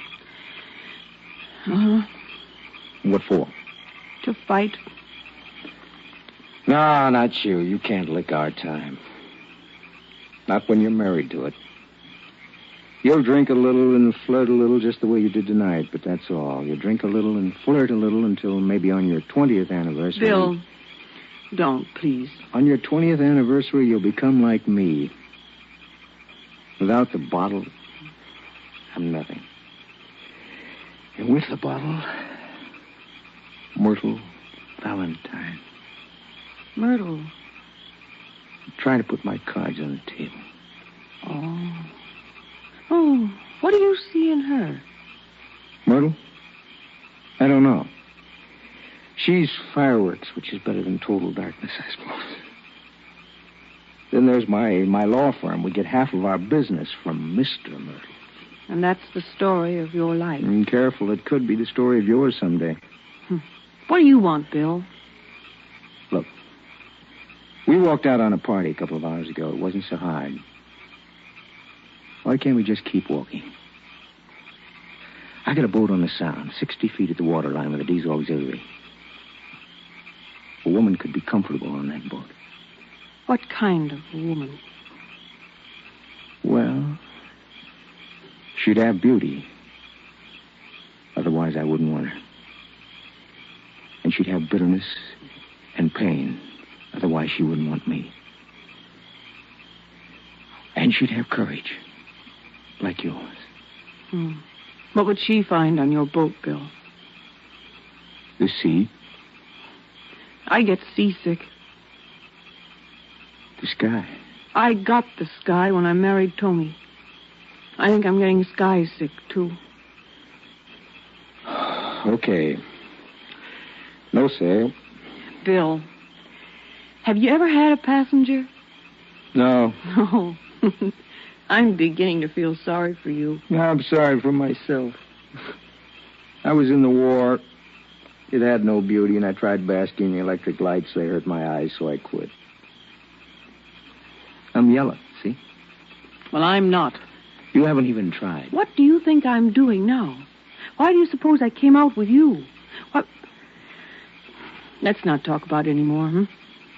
Uh-huh. What for? To fight. No, not you. You can't lick our time. Not when you're married to it. You'll drink a little and flirt a little just the way you did tonight, but that's all. You drink a little and flirt a little until maybe on your 20th anniversary... Bill, don't, please. On your 20th anniversary, you'll become like me. Without the bottle, I'm nothing. And with the bottle, Myrtle Valentine. Myrtle? I'm trying to put my cards on the table. Oh. Oh, what do you see in her? Myrtle? I don't know. She's fireworks, which is better than total darkness, I suppose. Then there's my law firm. We get half of our business from Mr. Myrtle. And that's the story of your life. Careful, it could be the story of yours someday. What do you want, Bill? Look, we walked out on a party a couple of hours ago. It wasn't so hard. Why can't we just keep walking? I got a boat on the Sound, 60 feet at the waterline with a diesel auxiliary. a woman could be comfortable on that boat. What kind of a woman? Well, she'd have beauty. Otherwise, I wouldn't want her. And she'd have bitterness and pain. Otherwise, she wouldn't want me. And she'd have courage, like yours. What would she find on your boat, Bill? The sea. I get seasick. The sky. I got the sky when I married Tony. I think I'm getting sky sick, too. Okay. No sail. Bill, have you ever had a passenger? No. No. I'm beginning to feel sorry for you. I'm sorry for myself. I was in the war. It had no beauty, and I tried basking in the electric lights. They hurt my eyes, so I quit. I'm yellow, see? Well, I'm not. You haven't even tried. What do you think I'm doing now? Why do you suppose I came out with you? What? Let's not talk about it anymore,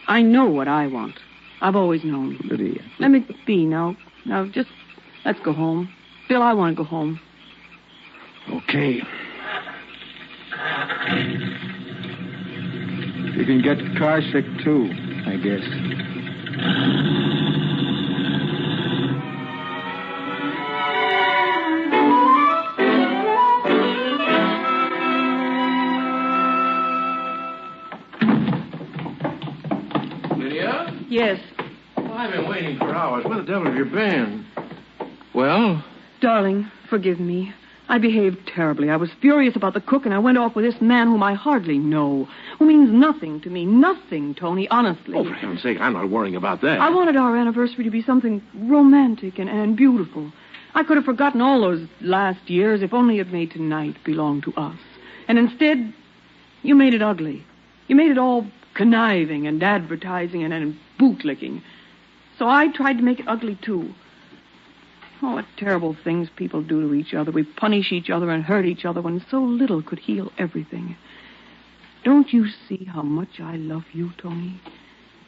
I know what I want. I've always known. Lydia. Let me be now. Now, just let's go home. Bill, I want to go home. Okay. You can get car sick, too, I guess. Lydia? Yes. Well, I've been waiting for hours. Where the devil have you been? Well? Darling, forgive me. I behaved terribly. I was furious about the cook, and I went off with this man whom I hardly know, who means nothing to me. Nothing, Tony, honestly. Oh, for heaven's sake, I'm not worrying about that. I wanted our anniversary to be something romantic and beautiful. I could have forgotten all those last years if only it made tonight belong to us. And instead, you made it ugly. You made it all conniving and advertising and bootlicking. So I tried to make it ugly, too. Oh, what terrible things people do to each other. We punish each other and hurt each other when so little could heal everything. Don't you see how much I love you, Tony?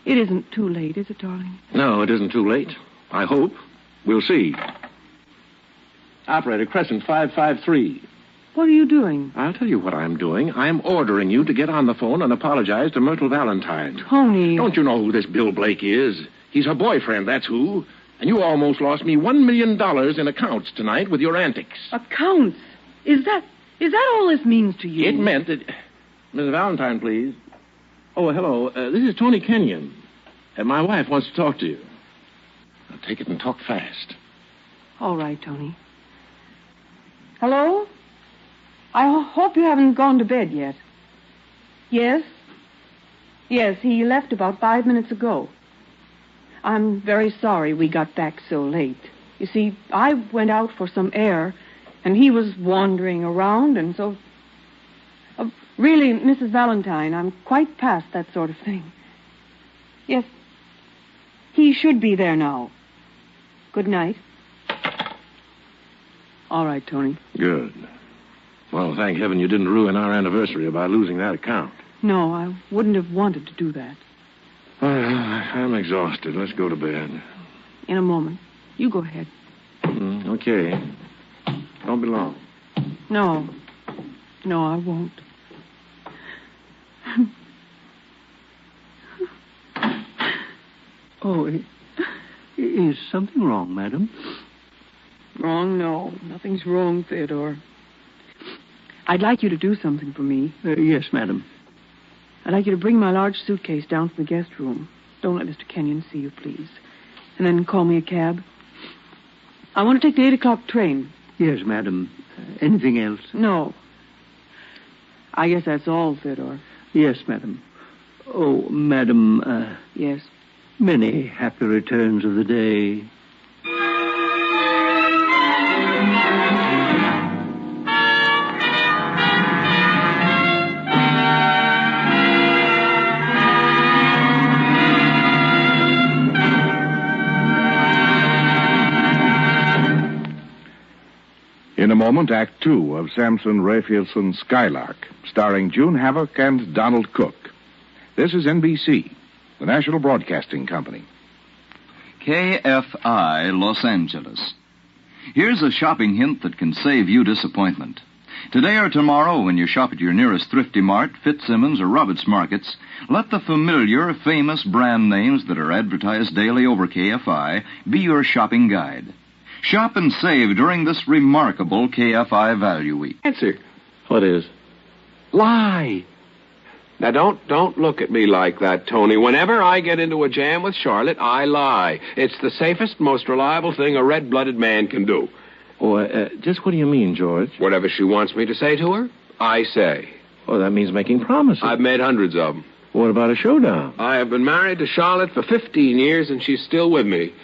It isn't too late, is it, darling? No, it isn't too late. I hope. We'll see. Operator, Crescent 553. What are you doing? I'll tell you what I'm doing. I'm ordering you to get on the phone and apologize to Myrtle Valentine. Tony. Don't you know who this Bill Blake is? He's her boyfriend, that's who. And you almost lost me $1 million in accounts tonight with your antics. Accounts? Is that all this means to you? It meant that... Mrs. Valentine, please. Oh, hello. This is Tony Kenyon. My wife wants to talk to you. Now, take it and talk fast. All right, Tony. Hello? I hope you haven't gone to bed yet. Yes? Yes, he left about 5 minutes ago. I'm very sorry we got back so late. You see, I went out for some air, and he was wandering around, and so... really, Mrs. Valentine, I'm quite past that sort of thing. Yes, he should be there now. Good night. All right, Tony. Good. Well, thank heaven you didn't ruin our anniversary by losing that account. No, I wouldn't have wanted to do that. I'm exhausted. Let's go to bed. In a moment. You go ahead. Okay. Don't be long. No. No, I won't. Oh, is something wrong, madam? Wrong? No. Nothing's wrong, Theodore. I'd like you to do something for me. Yes, madam. I'd like you to bring my large suitcase down to the guest room. Don't let Mr. Kenyon see you, please. And then call me a cab. I want to take the 8 o'clock train. Yes, madam. Anything else? No. I guess that's all, Theodore. Yes, madam. Oh, madam, Yes? many happy returns of the day. In a moment, Act 2 of Samson Raphaelson's Skylark, starring June Havoc and Donald Cook. This is NBC, the National Broadcasting Company. KFI, Los Angeles. Here's a shopping hint that can save you disappointment. Today or tomorrow, when you shop at your nearest Thrifty Mart, Fitzsimmons, or Roberts Markets, let the familiar, famous brand names that are advertised daily over KFI be your shopping guide. Shop and save during this remarkable KFI Value Week. Answer. What is? Lie. Now, don't look at me like that, Tony. Whenever I get into a jam with Charlotte, I lie. It's the safest, most reliable thing a red-blooded man can do. Oh, just what do you mean, George? Whatever she wants me to say to her, I say. Oh, that means making promises. I've made hundreds of them. What about a showdown? I have been married to Charlotte for 15 years, and she's still with me.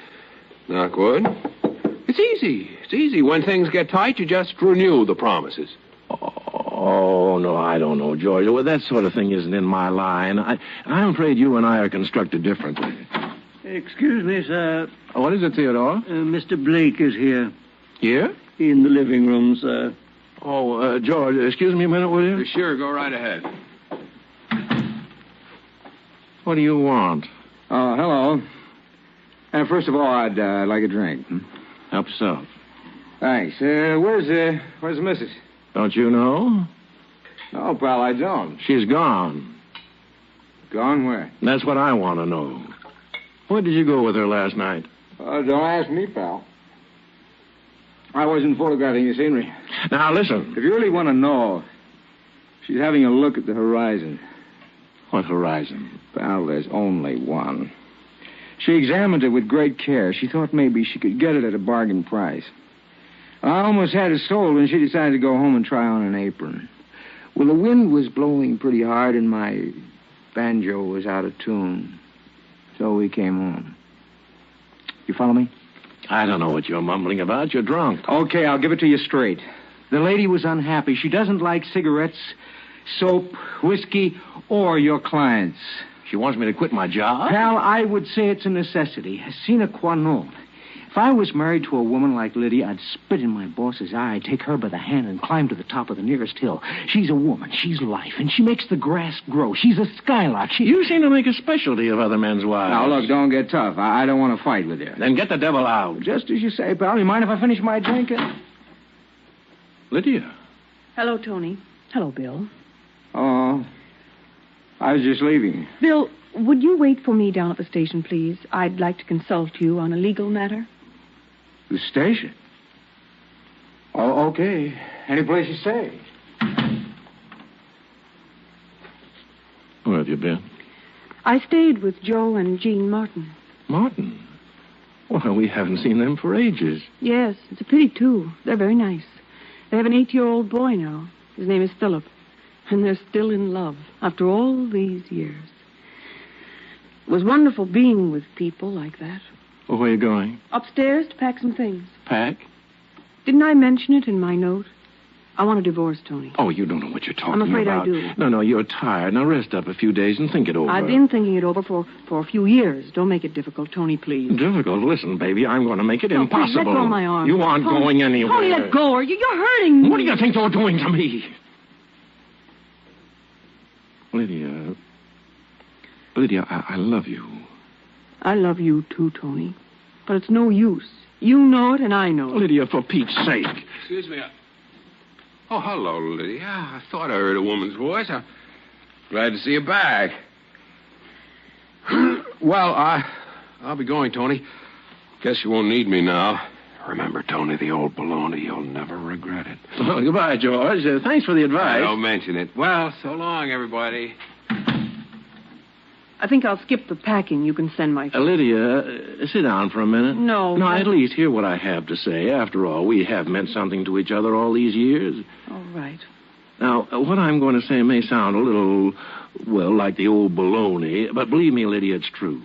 Knock wood. It's easy. It's easy. When things get tight, you just renew the promises. Oh, no, I don't know, George. Well, that sort of thing isn't in my line. I'm afraid you and I are constructed differently. Excuse me, sir. What is it, Theodore? Mr. Blake is here. Here? In the living room, sir. Oh, George, excuse me a minute, will you? Sure, go right ahead. What do you want? Hello. First of all, I'd like a drink. Help yourself. Thanks. Where's the missus? Don't you know? No, pal, I don't. She's gone. Gone where? That's what I want to know. Where did you go with her last night? Don't ask me, pal. I wasn't photographing your scenery. Now, listen. If you really want to know, she's having a look at the horizon. What horizon? Pal, there's only one. She examined it with great care. She thought maybe she could get it at a bargain price. I almost had it sold when she decided to go home and try on an apron. Well, the wind was blowing pretty hard and my banjo was out of tune. So we came home. You follow me? I don't know what you're mumbling about. You're drunk. Okay, I'll give it to you straight. The lady was unhappy. She doesn't like cigarettes, soap, whiskey, or your clients. She wants me to quit my job? Pal, I would say it's a necessity. Sine qua non. If I was married to a woman like Lydia, I'd spit in my boss's eye, take her by the hand, and climb to the top of the nearest hill. She's a woman. She's life, and she makes the grass grow. She's a Skylark. You seem to make a specialty of other men's wives. Now, look, don't get tough. I don't want to fight with you. Then get the devil out. Just as you say, pal. You mind if I finish my drink? Lydia. Hello, Tony. Hello, Bill. Oh, I was just leaving. Bill, would you wait for me down at the station, please? I'd like to consult you on a legal matter. The station? Oh, okay. Any place you say. Where have you been? I stayed with Joe and Jean Martin. Martin? Well, we haven't seen them for ages. Yes, it's a pity, too. They're very nice. They have an 8-year-old boy now. His name is Philip. And they're still in love after all these years. It was wonderful being with people like that. Well, where are you going? Upstairs to pack some things. Pack? Didn't I mention it in my note? I want a divorce, Tony. Oh, you don't know what you're talking about. I'm afraid I do. No, you're tired. Now rest up a few days and think it over. I've been thinking it over for a few years. Don't make it difficult, Tony, please. Difficult? Listen, baby, I'm going to make it impossible. Please, let go of my arm. You aren't going anywhere. Tony, let go, or you're hurting me. What do you think you're doing to me? Lydia, I love you. I love you, too, Tony. But it's no use. You know it, and I know it. Lydia, for Pete's sake. Excuse me. Oh, hello, Lydia. I thought I heard a woman's voice. I'm glad to see you back. Well, I'll be going, Tony. Guess you won't need me now. Remember, Tony, the old baloney. You'll never regret it. Well, goodbye, George. Thanks for the advice. Don't mention it. Well, so long, everybody. I think I'll skip the packing. You can send my... Lydia, sit down for a minute. No. At least hear what I have to say. After all, we have meant something to each other all these years. All right. Now, what I'm going to say may sound a little, well, like the old baloney, but believe me, Lydia, it's true.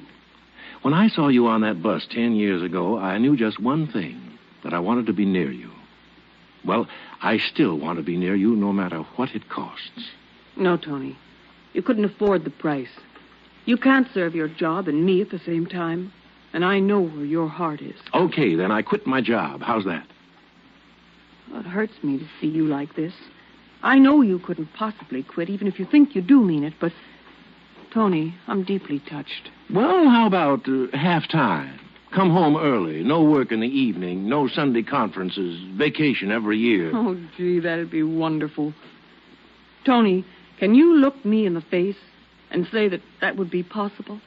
When I saw you on that bus 10 years ago, I knew just one thing, that I wanted to be near you. Well, I still want to be near you no matter what it costs. No, Tony. You couldn't afford the price. You can't serve your job and me at the same time. And I know where your heart is. Okay, then I quit my job. How's that? Well, it hurts me to see you like this. I know you couldn't possibly quit, even if you think you do mean it, but Tony, I'm deeply touched. Well, how about half-time? Come home early, no work in the evening, no Sunday conferences, vacation every year. Oh, gee, that'd be wonderful. Tony, can you look me in the face and say that that would be possible?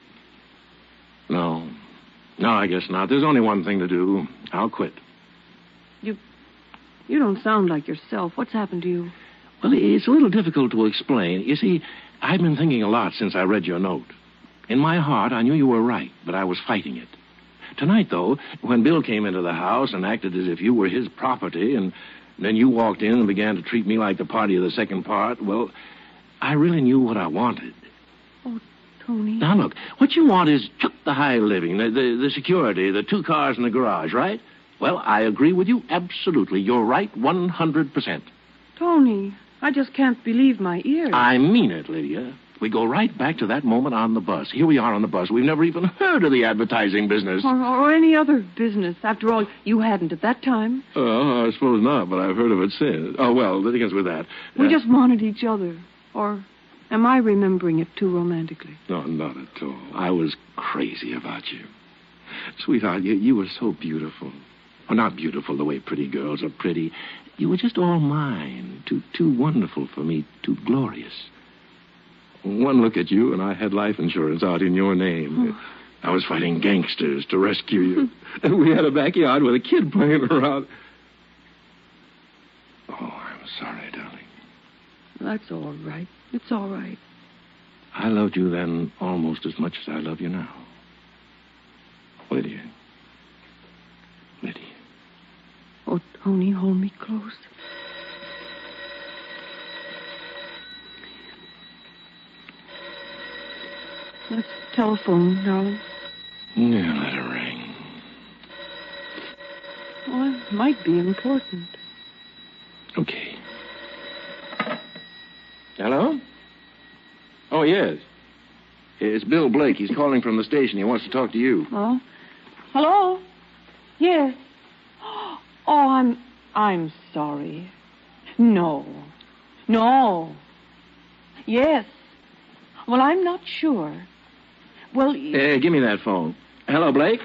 No. No, I guess not. There's only one thing to do. I'll quit. You don't sound like yourself. What's happened to you? Well, it's a little difficult to explain. You see, I've been thinking a lot since I read your note. In my heart, I knew you were right, but I was fighting it. Tonight, though, when Bill came into the house and acted as if you were his property, and then you walked in and began to treat me like the party of the second part, well, I really knew what I wanted. Oh, Tony. Now, look, what you want is just the high living, the security, the 2 cars in the garage, right? Well, I agree with you absolutely. You're right 100%. Tony, I just can't believe my ears. I mean it, Lydia. We go right back to that moment on the bus. Here we are on the bus. We've never even heard of the advertising business. Or any other business. After all, you hadn't at that time. Oh, I suppose not, but I've heard of it since. Oh, well, the dickens with that. We just wanted each other. Or am I remembering it too romantically? No, not at all. I was crazy about you. Sweetheart, you were so beautiful. Well, not beautiful the way pretty girls are pretty. You were just all mine. Too wonderful for me. Too glorious. One look at you, and I had life insurance out in your name. I was fighting gangsters to rescue you. And we had a backyard with a kid playing around. Oh, I'm sorry, darling. That's all right. It's all right. I loved you then almost as much as I love you now. Lydia. Lydia. Oh, Tony, hold me close. Let's telephone, darling. Yeah, let it ring. Well, it might be important. Okay. Hello? Oh, yes. It's Bill Blake. He's calling from the station. He wants to talk to you. Oh? Hello? Yes. Oh, I'm sorry. No. Yes. Well, I'm not sure. Well... give me that phone. Hello, Blake?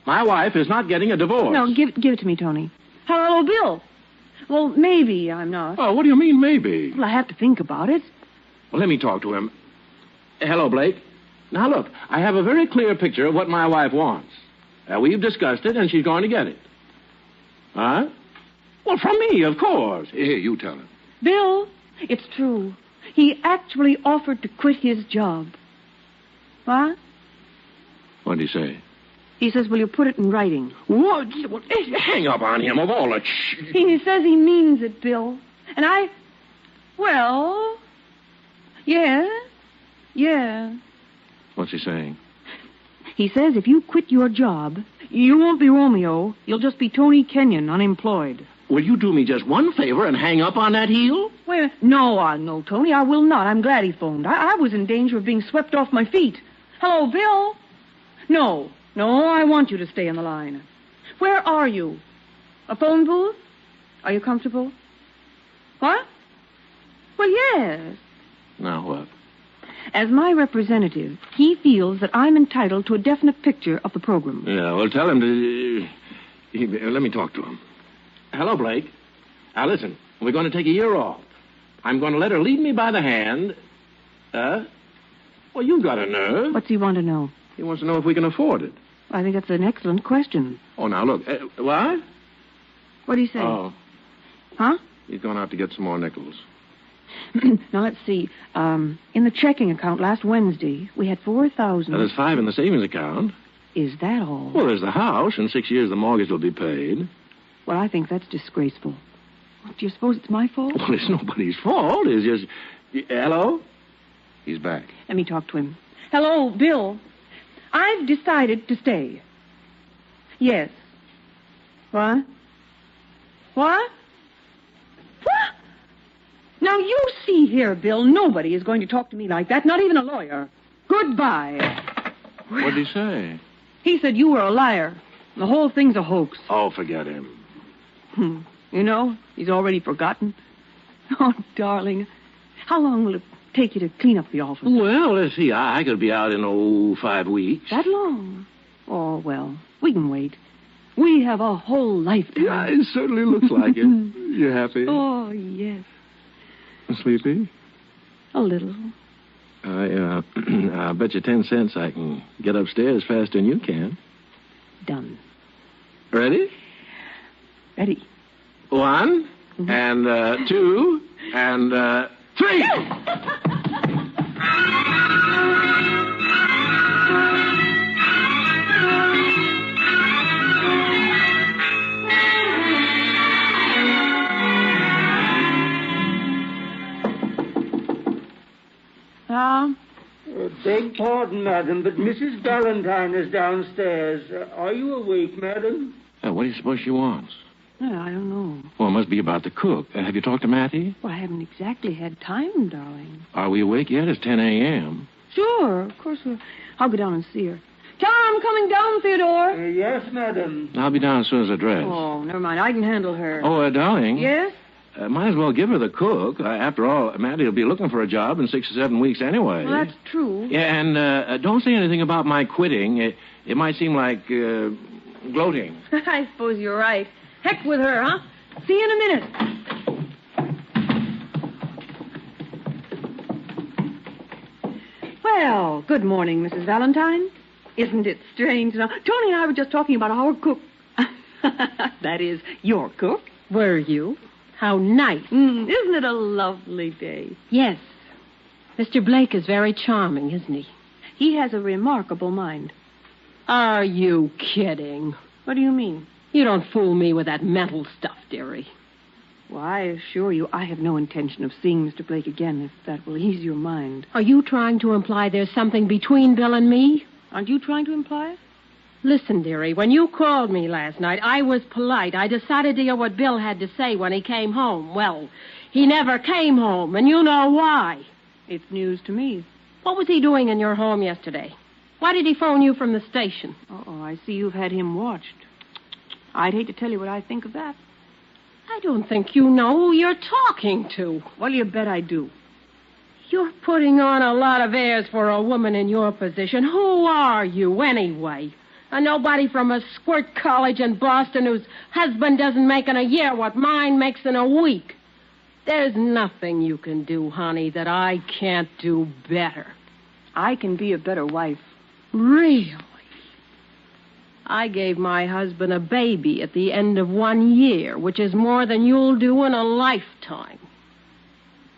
My wife is not getting a divorce. No, give it to me, Tony. Hello, Bill. Well, maybe I'm not. Oh, what do you mean, maybe? Well, I have to think about it. Well, let me talk to him. Hello, Blake. Now, look, I have a very clear picture of what my wife wants. We've discussed it, and she's going to get it. Huh? Well, from me, of course. Here, you tell him. Bill, it's true. He actually offered to quit his job. What? What'd he say? He says, will you put it in writing? What? Hang up on him of all the... He says he means it, Bill. And well... Yeah. What's he saying? He says if you quit your job, you won't be Romeo. You'll just be Tony Kenyon, unemployed. Will you do me just one favor and hang up on that heel? Well, no, Tony, I will not. I'm glad he phoned. I was in danger of being swept off my feet. Hello, Bill? No, I want you to stay on the line. Where are you? A phone booth? Are you comfortable? What? Well, yes. Now what? As my representative, he feels that I'm entitled to a definite picture of the program. Yeah, well, tell him to... let me talk to him. Hello, Blake. Now, listen, we're going to take a year off. I'm going to let her lead me by the hand. Well, you've got a nerve. What's he want to know? He wants to know if we can afford it. I think that's an excellent question. Oh, now, look. What? What do you say? Oh. Huh? He's gone out to get some more nickels. Now, let's see. In the checking account last Wednesday, we had $4,000. Now, there's $5 in the savings account. Is that all? Well, there's the house. In 6 years, the mortgage will be paid. Well, I think that's disgraceful. Do you suppose it's my fault? Well, it's nobody's fault. It's just... Hello? He's back. Let me talk to him. Hello, Bill. I've decided to stay. Yes. What? Now, you see here, Bill, nobody is going to talk to me like that, not even a lawyer. Goodbye. What did he say? He said you were a liar. The whole thing's a hoax. Oh, forget him. You know, he's already forgotten. Oh, darling, how long will it take you to clean up the office? Well, let's see. I could be out in, 5 weeks. That long? Oh, well, we can wait. We have a whole lifetime. Yeah, it certainly looks like it. You happy? Oh, yes. Sleepy? A little. I bet you 10 cents I can get upstairs faster than you can. Done. Ready? Ready. 1, and 2, and 3. Beg pardon, madam, but Mrs. Valentine is downstairs. Are you awake, madam? What do you suppose she wants? I don't know. Well, it must be about the cook. Have you talked to Mattie? Well, I haven't exactly had time, darling. Are we awake yet? It's 10 a.m. Sure, of course. I'll go down and see her. Tell her I'm coming down, Theodore. Yes, madam. I'll be down as soon as I dress. Oh, never mind. I can handle her. Oh, darling. Yes? Might as well give her the cook. After all, Mattie will be looking for a job in 6 or 7 weeks anyway. Well, that's true. Yeah, and don't say anything about my quitting. It might seem like gloating. I suppose you're right. Heck with her, huh? See you in a minute. Well, good morning, Mrs. Valentine. Isn't it strange? Now, Tony and I were just talking about our cook. That is, your cook. Were you? How nice. Isn't it a lovely day? Yes. Mr. Blake is very charming, isn't he? He has a remarkable mind. Are you kidding? What do you mean? You don't fool me with that mental stuff, dearie. Well, I assure you I have no intention of seeing Mr. Blake again, if that will ease your mind. Are you trying to imply there's something between Bill and me? Aren't you trying to imply it? Listen, dearie, when you called me last night, I was polite. I decided to hear what Bill had to say when he came home. Well, he never came home, and you know why. It's news to me. What was he doing in your home yesterday? Why did he phone you from the station? Oh, I see you've had him watched. I'd hate to tell you what I think of that. I don't think you know who you're talking to. Well, you bet I do. You're putting on a lot of airs for a woman in your position. Who are you, anyway? A nobody from a squirt college in Boston whose husband doesn't make in a year what mine makes in a week. There's nothing you can do, honey, that I can't do better. I can be a better wife. Really? I gave my husband a baby at the end of 1 year, which is more than you'll do in a lifetime.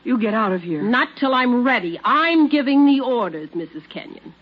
You get out of here. Not till I'm ready. I'm giving the orders, Mrs. Kenyon.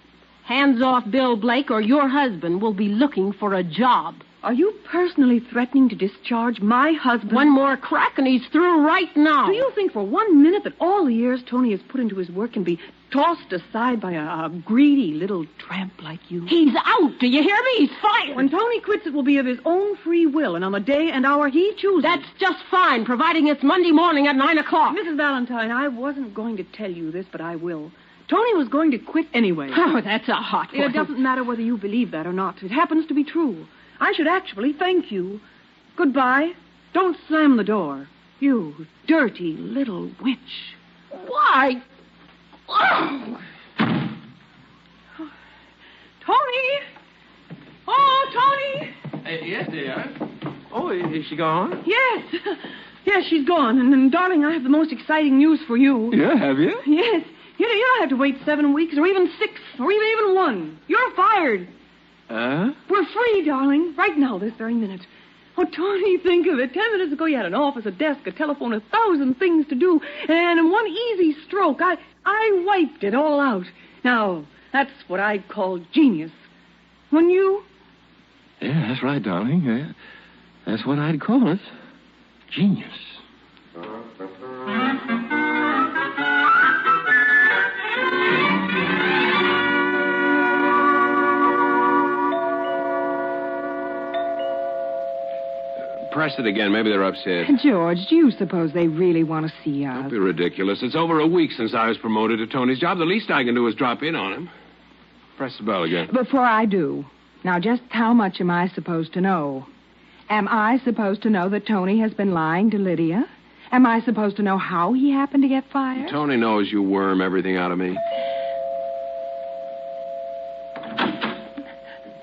Hands off Bill Blake or your husband will be looking for a job. Are you personally threatening to discharge my husband? One more crack and he's through right now. Do you think for 1 minute that all the years Tony has put into his work can be tossed aside by a greedy little tramp like you? He's out. Do you hear me? He's fired. When Tony quits, it will be of his own free will and on the day and hour he chooses. That's just fine, providing it's Monday morning at 9 o'clock. Mrs. Valentine, I wasn't going to tell you this, but I will. Tony was going to quit anyway. Oh, that's a hot one. It doesn't matter whether you believe that or not. It happens to be true. I should actually thank you. Goodbye. Don't slam the door. You dirty little witch. Why? Oh. Tony! Oh, Tony! Yes, dear. Oh, is she gone? Yes. Yes, she's gone. And, darling, I have the most exciting news for you. Yeah, have you? Yes. You don't have to wait 7 weeks or even 6 or even 1. You're fired. We're free, darling. Right now, this very minute. Oh, Tony, think of it. 10 minutes ago, you had an office, a desk, a telephone, 1,000 things to do. And in one easy stroke, I wiped it all out. Now, that's what I'd call genius. Wouldn't you? Yeah, that's right, darling. Yeah, that's what I'd call it. Genius. Press it again. Maybe they're upstairs. George, do you suppose they really want to see us? Don't be ridiculous. It's over a week since I was promoted to Tony's job. The least I can do is drop in on him. Press the bell again. Before I do, now just how much am I supposed to know? Am I supposed to know that Tony has been lying to Lydia? Am I supposed to know how he happened to get fired? Tony knows you worm everything out of me.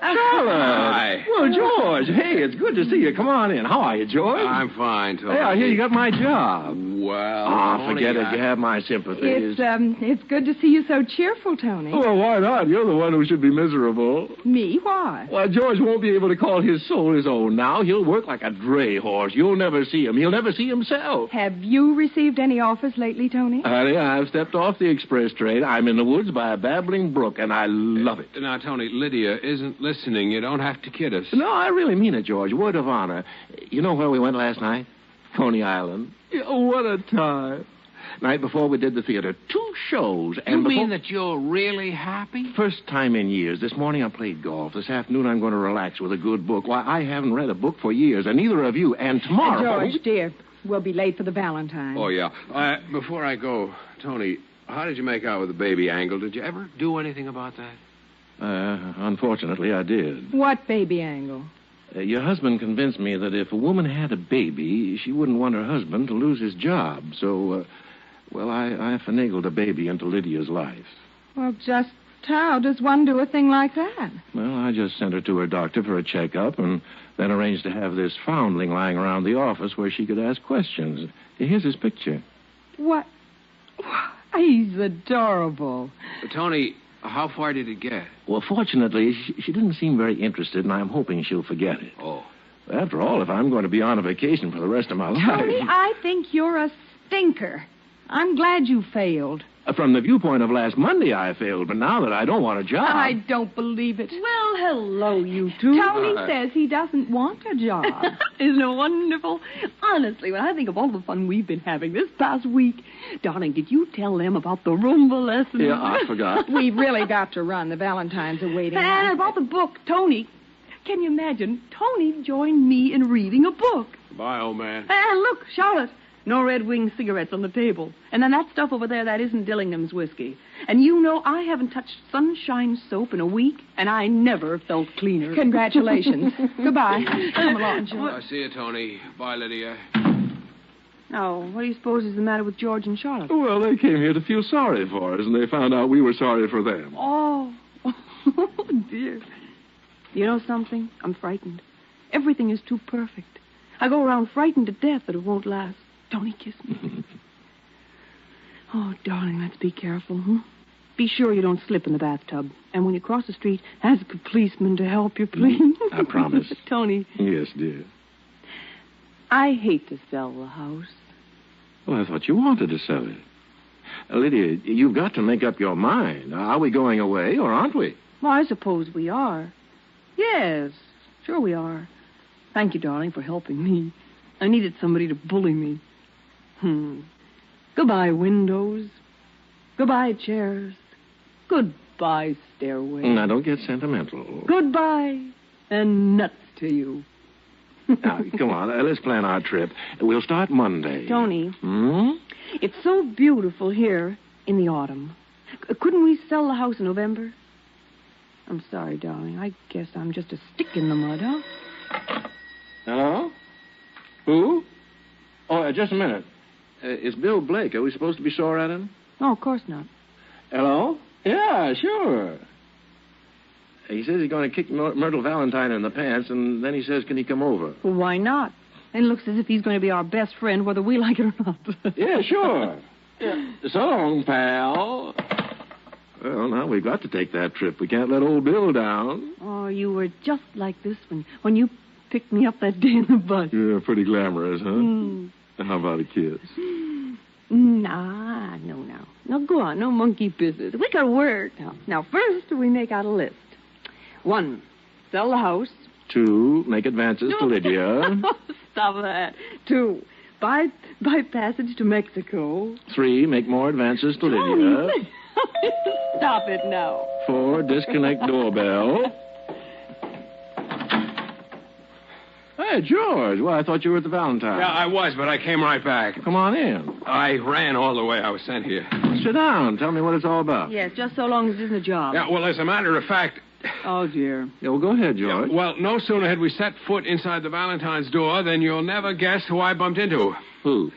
Hi. Well, George, hey, it's good to see you. Come on in. How are you, George? I'm fine, Tony. Hey, I hear you got my job. Well, Oh, forget it. You have my sympathies. It's good to see you so cheerful, Tony. Well, why not? You're the one who should be miserable. Me? Why? Well, George won't be able to call his soul his own now. He'll work like a dray horse. You'll never see him. He'll never see himself. Have you received any offers lately, Tony? Honey, I've stepped off the express train. I'm in the woods by a babbling brook, and I love it. Now, Tony, Lydia isn't listening. You don't have to kid us. No, I really mean it, George. Word of honor. You know where we went last night? Coney Island. Yeah, what a time. Night before we did the theater. 2 shows. You mean that you're really happy? First time in years. This morning I played golf. This afternoon I'm going to relax with a good book. Why, I haven't read a book for years, and neither of you. And tomorrow... George, dear, we'll be late for the Valentine. Oh, yeah. Before I go, Tony, how did you make out with the baby angle? Did you ever do anything about that? Unfortunately, I did. What baby angle? Your husband convinced me that if a woman had a baby, she wouldn't want her husband to lose his job. So, I finagled a baby into Lydia's life. Well, just how does one do a thing like that? Well, I just sent her to her doctor for a checkup and then arranged to have this foundling lying around the office where she could ask questions. Here's his picture. What? He's adorable. Tony, how far did it get? Well, fortunately, she didn't seem very interested, and I'm hoping she'll forget it. Oh. After all, if I'm going to be on a vacation for the rest of my life... Tony, I think you're a stinker. I'm glad you failed. From the viewpoint of last Monday, I failed, but now that I don't want a job... I don't believe it. Well, hello, you two. Tony says he doesn't want a job. Isn't it wonderful? Honestly, when I think of all the fun we've been having this past week... Darling, did you tell them about the Roomba lesson? Yeah, I forgot. We've really got to run. The Valentines are waiting. And about the book, Tony. Can you imagine? Tony joined me in reading a book. Bye, old man. And look, Charlotte. No Red Wing cigarettes on the table. And then that stuff over there, that isn't Dillingham's whiskey. And you know, I haven't touched Sunshine soap in a week, and I never felt cleaner. Congratulations. Goodbye. Come along, George. I see you, Tony. Bye, Lydia. Now, what do you suppose is the matter with George and Charlotte? Well, they came here to feel sorry for us, and they found out we were sorry for them. Oh, dear. You know something? I'm frightened. Everything is too perfect. I go around frightened to death that it won't last. Tony, kiss me. Oh, darling, let's be careful, Be sure you don't slip in the bathtub. And when you cross the street, ask a policeman to help you, please. I promise. Tony. Yes, dear. I hate to sell the house. Well, I thought you wanted to sell it. Lydia, you've got to make up your mind. Are we going away or aren't we? Well, I suppose we are. Yes, sure we are. Thank you, darling, for helping me. I needed somebody to bully me. Goodbye, windows. Goodbye, chairs. Goodbye, stairway. Now, don't get sentimental. Goodbye, and nuts to you. Now, come on, let's plan our trip. We'll start Monday. Tony. It's so beautiful here in the autumn. Couldn't we sell the house in November? I'm sorry, darling. I guess I'm just a stick in the mud, huh? Hello? Who? Oh, just a minute. It's Bill Blake. Are we supposed to be sore at him? No, of course not. Hello? Yeah, sure. He says he's going to kick Myrtle Valentine in the pants, and then he says, can he come over? Well, why not? It looks as if he's going to be our best friend, whether we like it or not. Yeah, sure. Yeah. So long, pal. Well, now we've got to take that trip. We can't let old Bill down. Oh, you were just like this when you picked me up that day in the bus. Yeah, pretty glamorous, huh? How about a kiss? Nah, no. No, go on. No monkey business. We got to work. Now, first, we make out a list. 1, sell the house. 2, make advances to Lydia. Stop that. 2, buy passage to Mexico. 3, make more advances to Lydia. Stop it now. 4, disconnect doorbell. Hey, George. Well, I thought you were at the Valentine. Yeah, I was, but I came right back. Come on in. I ran all the way. I was sent here. Sit down. Tell me what it's all about. Yes, just so long as it isn't a job. Yeah, well, as a matter of fact... Oh, dear. Yeah, well, go ahead, George. Yeah, well, no sooner had we set foot inside the Valentine's door than you'll never guess who I bumped into. Who?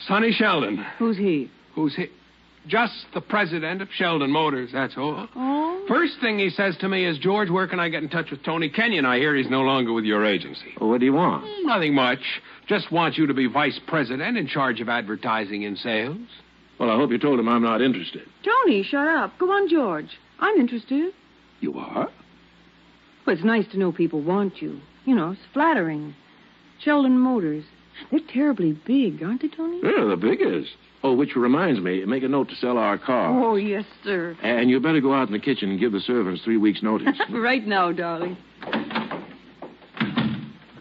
Sonny Sheldon. Who's he? Who's he? Just the president of Sheldon Motors, that's all. Oh? First thing he says to me is, George, where can I get in touch with Tony Kenyon? I hear he's no longer with your agency. Well, what do you want? Nothing much. Just want you to be vice president in charge of advertising and sales. Well, I hope you told him I'm not interested. Tony, shut up. Go on, George. I'm interested. You are? Well, it's nice to know people want you. You know, it's flattering. Sheldon Motors. They're terribly big, aren't they, Tony? Yeah, the biggest. Oh, which reminds me, make a note to sell our car. Oh, yes, sir. And you better go out in the kitchen and give the servants 3 weeks' notice. Right now, darling.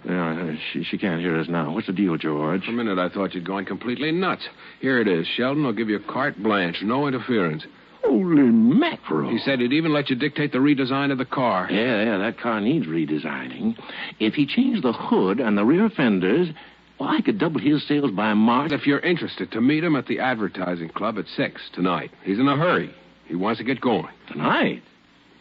Yeah, she can't hear us now. What's the deal, George? For a minute, I thought you'd gone completely nuts. Here it is. Sheldon will give you carte blanche, no interference. Holy mackerel. He said he'd even let you dictate the redesign of the car. Yeah, that car needs redesigning. If he changed the hood and the rear fenders, well, I could double his sales by March. If you're interested, to meet him at the advertising club at 6 tonight. He's in a hurry. He wants to get going. Tonight?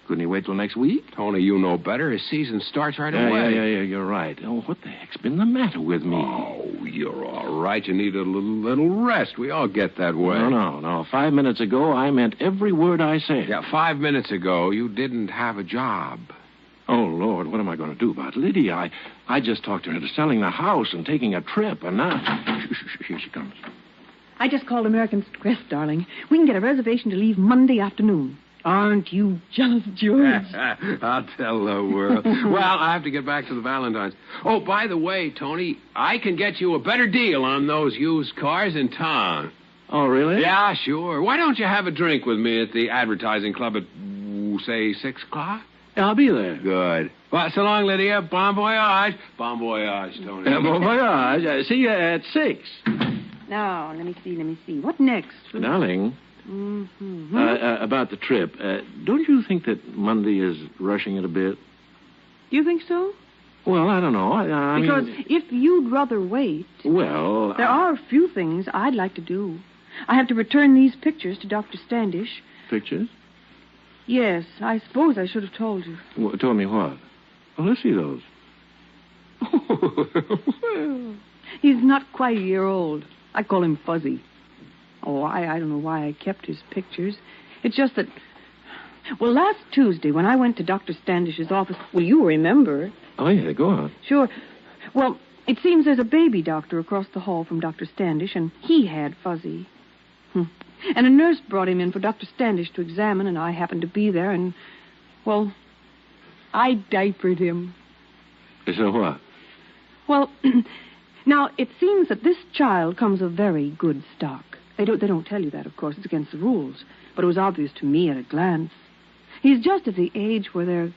Couldn't he wait till next week? Tony, you know better. His season starts right away. Yeah, you're right. Oh, what the heck's been the matter with me? Oh, you're all right. You need a little rest. We all get that way. No. 5 minutes ago, I meant every word I said. Yeah, 5 minutes ago, you didn't have a job. Oh, Lord, what am I going to do about Lydia? I just talked her into selling the house and taking a trip, and now... Here she comes. I just called American Express, darling. We can get a reservation to leave Monday afternoon. Aren't you jealous, George? I'll tell the world. Well, I have to get back to the Valentines. Oh, by the way, Tony, I can get you a better deal on those used cars in town. Oh, really? Yeah, sure. Why don't you have a drink with me at the advertising club at, say, 6 o'clock? Yeah, I'll be there. Good. Well, so long, Lydia. Bon voyage. Bon voyage, Tony. Bon voyage. See you at 6. Now, let me see. What next? Darling... Mm-hmm. About the trip, don't you think that Monday is rushing it a bit? You think so? Well, I don't know. I because mean... if you'd rather wait... Well... There are a few things I'd like to do. I have to return these pictures to Dr. Standish. Pictures? Yes, I suppose I should have told you. Well, told me what? Well, let's see those. Well, he's not quite a year old. I call him Fuzzy. Oh, I don't know why I kept his pictures. It's just that... Well, last Tuesday, when I went to Dr. Standish's office... Well, you remember. Oh, yeah, go on. Sure. Well, it seems there's a baby doctor across the hall from Dr. Standish, and he had Fuzzy. And a nurse brought him in for Dr. Standish to examine, and I happened to be there, and... Well, I diapered him. So what? Well, now, it seems that this child comes of very good stock. They don't tell you that, of course. It's against the rules. But it was obvious to me at a glance. He's just at the age where they're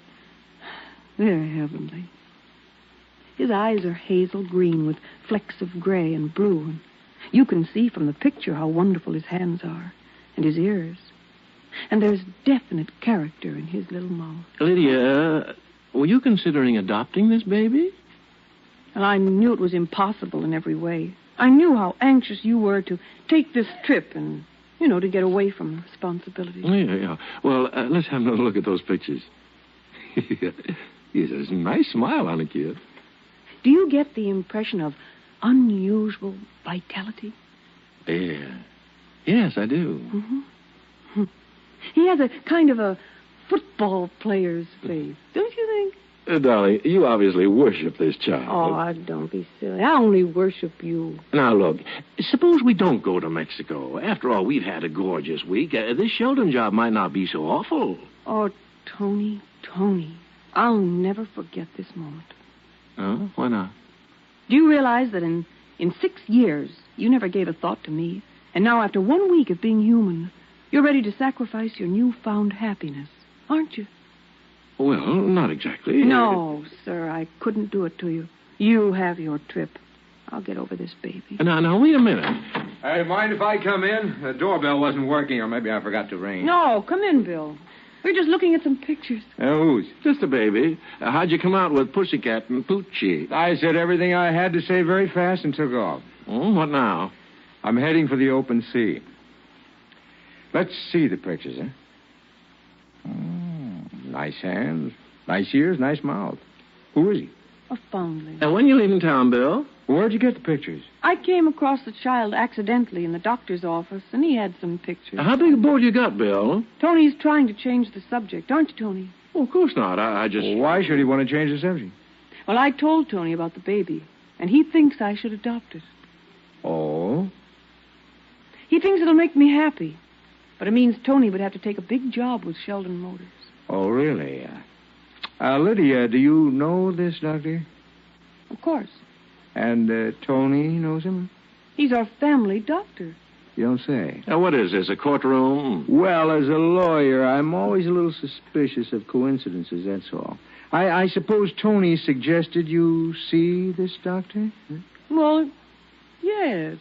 heavenly. His eyes are hazel green with flecks of gray and blue. And you can see from the picture how wonderful his hands are and his ears. And there's definite character in his little mouth. Lydia, were you considering adopting this baby? And I knew it was impossible in every way. I knew how anxious you were to take this trip and, to get away from responsibility. Yeah. Well, let's have another look at those pictures. Yes, there's a nice smile on the kid. Do you get the impression of unusual vitality? Yeah. Yes, I do. Mm-hmm. He has a kind of a football player's face, don't you think? Darling, you obviously worship this child. Oh, don't be silly. I only worship you. Now, look, suppose we don't go to Mexico. After all, we've had a gorgeous week. This Sheldon job might not be so awful. Oh, Tony, I'll never forget this moment. Oh, why not? Do you realize that in 6 years, you never gave a thought to me, and now after 1 week of being human, you're ready to sacrifice your newfound happiness, aren't you? Well, not exactly. No, sir, I couldn't do it to you. You have your trip. I'll get over this baby. Now, wait a minute. Hey, mind if I come in? The doorbell wasn't working, or maybe I forgot to ring. No, come in, Bill. We're just looking at some pictures. Whose? Just a baby. How'd you come out with Pussycat and Poochie? I said everything I had to say very fast and took off. Oh, what now? I'm heading for the open sea. Let's see the pictures, huh? Nice hands, nice ears, nice mouth. Who is he? A foundling. And when you leaving town, Bill? Where'd you get the pictures? I came across the child accidentally in the doctor's office, and he had some pictures. How big a boat you got, Bill? Tony's trying to change the subject, aren't you, Tony? Oh, of course not. I just... Well, why should he want to change the subject? Well, I told Tony about the baby, and he thinks I should adopt it. Oh? He thinks it'll make me happy, but it means Tony would have to take a big job with Sheldon Motors. Oh, really? Lydia, do you know this doctor? Of course. And Tony knows him? He's our family doctor. You don't say. Now, what is this, a courtroom? Well, as a lawyer, I'm always a little suspicious of coincidences, that's all. I suppose Tony suggested you see this doctor? Well, yes.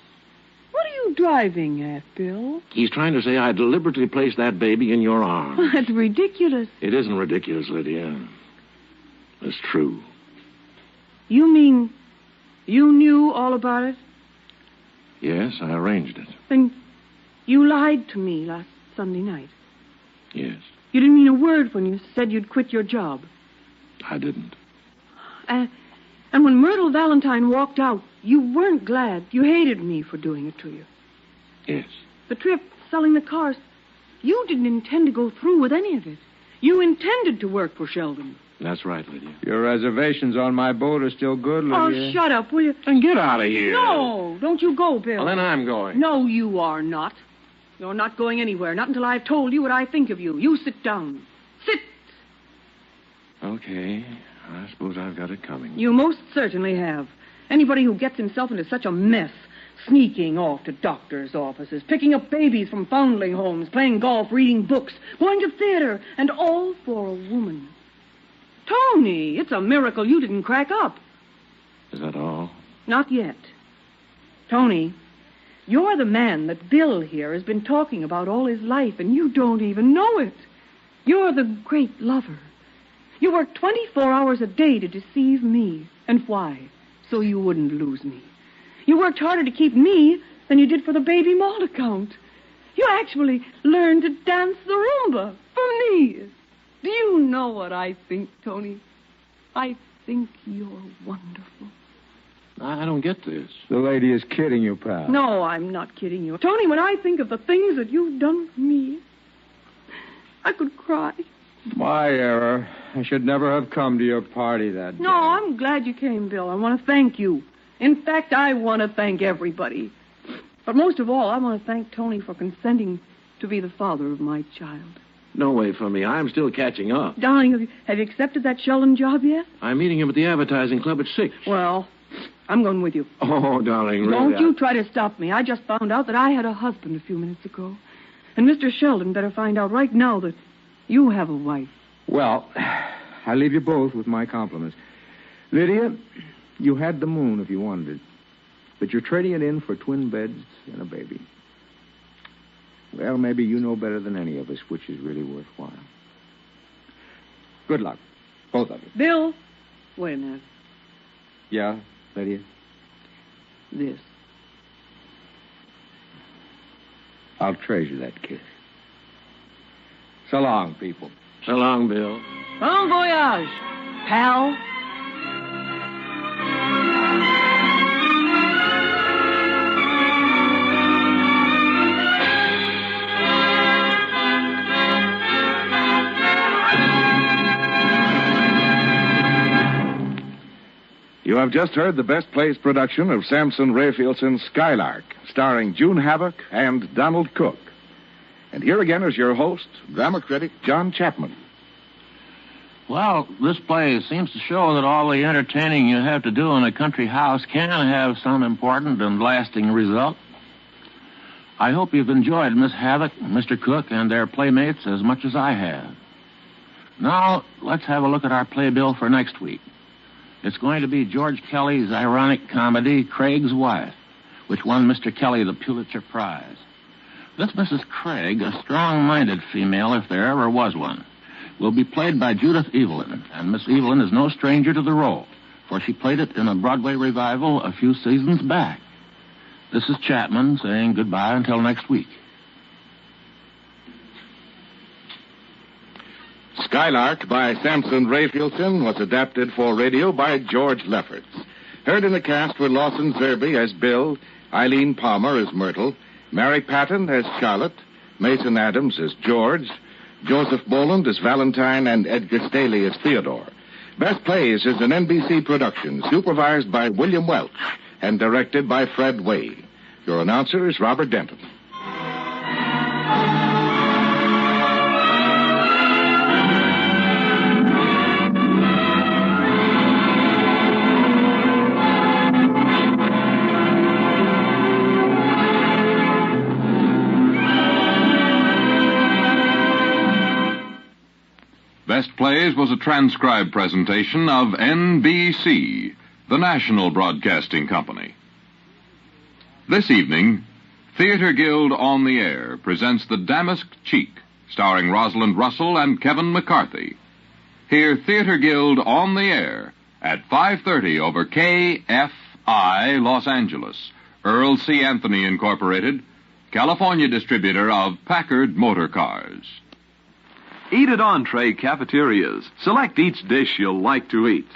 What are you driving at, Bill? He's trying to say I deliberately placed that baby in your arms. That's ridiculous. It isn't ridiculous, Lydia. It's true. You mean you knew all about it? Yes, I arranged it. Then you lied to me last Sunday night. Yes, You didn't mean a word when you said you'd quit your job. I didn't. And when Myrtle Valentine walked out, you weren't glad. You hated me for doing it to you. Yes. The trip, selling the cars, you didn't intend to go through with any of it. You intended to work for Sheldon. That's right, Lydia. Your reservations on my boat are still good, Lydia. Oh, shut up, will you? Then get out of here. No, don't you go, Bill. Well, then I'm going. No, you are not. You're not going anywhere, not until I've told you what I think of you. You sit down. Sit. Okay. I suppose I've got it coming. You most certainly have. Anybody who gets himself into such a mess, sneaking off to doctors' offices, picking up babies from foundling homes, playing golf, reading books, going to theater, and all for a woman. Tony, it's a miracle you didn't crack up. Is that all? Not yet. Tony, you're the man that Bill here has been talking about all his life, and you don't even know it. You're the great lover. You work 24 hours a day to deceive me. And why? So you wouldn't lose me. You worked harder to keep me than you did for the baby malt account. You actually learned to dance the Roomba for me. Do you know what I think, Tony? I think you're wonderful. I don't get this. The lady is kidding you, pal. No, I'm not kidding you. Tony, when I think of the things that you've done for me, I could cry. My error. I should never have come to your party that day. No, I'm glad you came, Bill. I want to thank you. In fact, I want to thank everybody. But most of all, I want to thank Tony for consenting to be the father of my child. No way for me. I'm still catching up. Darling, have you accepted that Sheldon job yet? I'm meeting him at the advertising club at 6. Well, I'm going with you. Oh, darling, really. Don't you try to stop me. I just found out that I had a husband a few minutes ago. And Mr. Sheldon better find out right now that you have a wife. Well, I leave you both with my compliments. Lydia, you had the moon if you wanted it. But you're trading it in for twin beds and a baby. Well, maybe you know better than any of us which is really worthwhile. Good luck, both of you. Bill, wait a minute. Yeah, Lydia? This. I'll treasure that kiss. So long, people. So long, Bill. Bon voyage, pal. You have just heard the Best Plays production of Samson Raphaelson's Skylark, starring June Havoc and Donald Cook. And here again is your host, drama critic John Chapman. Well, this play seems to show that all the entertaining you have to do in a country house can have some important and lasting result. I hope you've enjoyed Miss Havoc, Mr. Cook, and their playmates as much as I have. Now, let's have a look at our playbill for next week. It's going to be George Kelly's ironic comedy, Craig's Wife, which won Mr. Kelly the Pulitzer Prize. This Mrs. Craig, a strong-minded female, if there ever was one, will be played by Judith Evelyn, and Miss Evelyn is no stranger to the role, for she played it in a Broadway revival a few seasons back. This is Chapman saying goodbye until next week. Skylark by Samson Rayfieldson was adapted for radio by George Lefferts. Heard in the cast were Lawson Zerby as Bill, Eileen Palmer as Myrtle, Mary Patton as Charlotte, Mason Adams as George, Joseph Boland as Valentine, and Edgar Staley as Theodore. Best Plays is an NBC production, supervised by William Welch and directed by Fred Wade. Your announcer is Robert Denton. Best Plays was a transcribed presentation of NBC, the National Broadcasting Company. This evening, Theater Guild on the Air presents The Damask Cheek, starring Rosalind Russell and Kevin McCarthy. Hear Theater Guild on the Air at 5:30 over KFI Los Angeles, Earl C. Anthony Incorporated, California distributor of Packard Motor Cars. Eat at Entree Cafeterias. Select each dish you'll like to eat.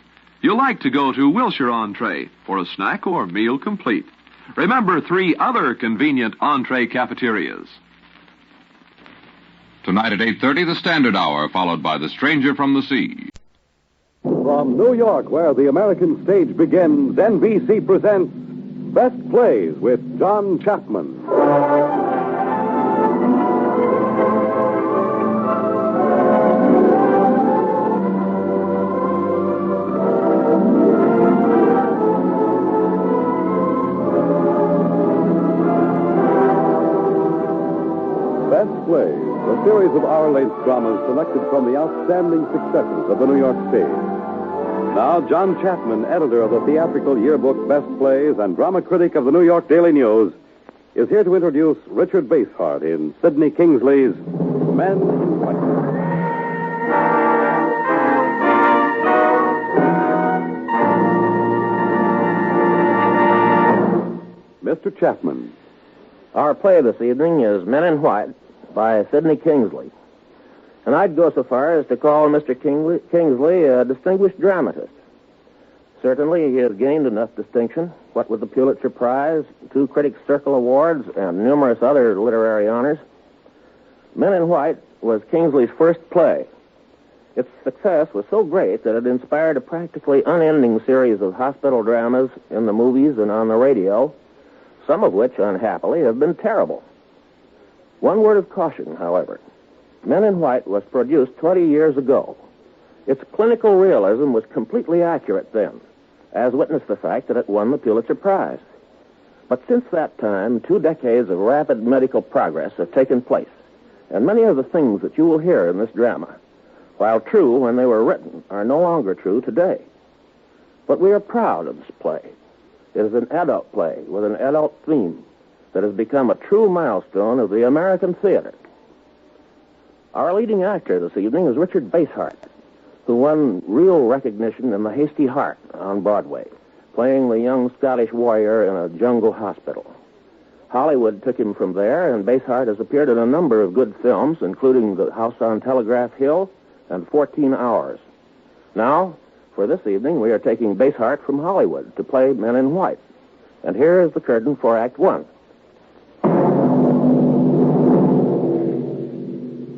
You'll like to go to Wilshire Entree for a snack or meal complete. Remember 3 other convenient Entree Cafeterias. Tonight at 8:30, The Standard Hour, followed by The Stranger from the Sea. From New York, where the American stage begins, NBC presents Best Plays with John Chapman. Plays, a series of hour-length dramas selected from the outstanding successes of the New York stage. Now, John Chapman, editor of the theatrical yearbook Best Plays and drama critic of the New York Daily News, is here to introduce Richard Basehart in Sidney Kingsley's Men in White. Mr. Chapman. Our play this evening is Men in White by Sidney Kingsley. And I'd go so far as to call Mr. Kingsley a distinguished dramatist. Certainly, he has gained enough distinction, what with the Pulitzer Prize, 2 Critics' Circle Awards, and numerous other literary honors. Men in White was Kingsley's first play. Its success was so great that it inspired a practically unending series of hospital dramas in the movies and on the radio, some of which, unhappily, have been terrible. One word of caution, however. Men in White was produced 20 years ago. Its clinical realism was completely accurate then, as witness the fact that it won the Pulitzer Prize. But since that time, 2 decades of rapid medical progress have taken place, and many of the things that you will hear in this drama, while true when they were written, are no longer true today. But we are proud of this play. It is an adult play with an adult theme that has become a true milestone of the American theater. Our leading actor this evening is Richard Basehart, who won real recognition in The Hasty Heart on Broadway, playing the young Scottish warrior in a jungle hospital. Hollywood took him from there, and Basehart has appeared in a number of good films, including The House on Telegraph Hill and 14 Hours. Now, for this evening, we are taking Basehart from Hollywood to play Men in White. And here is the curtain for Act 1.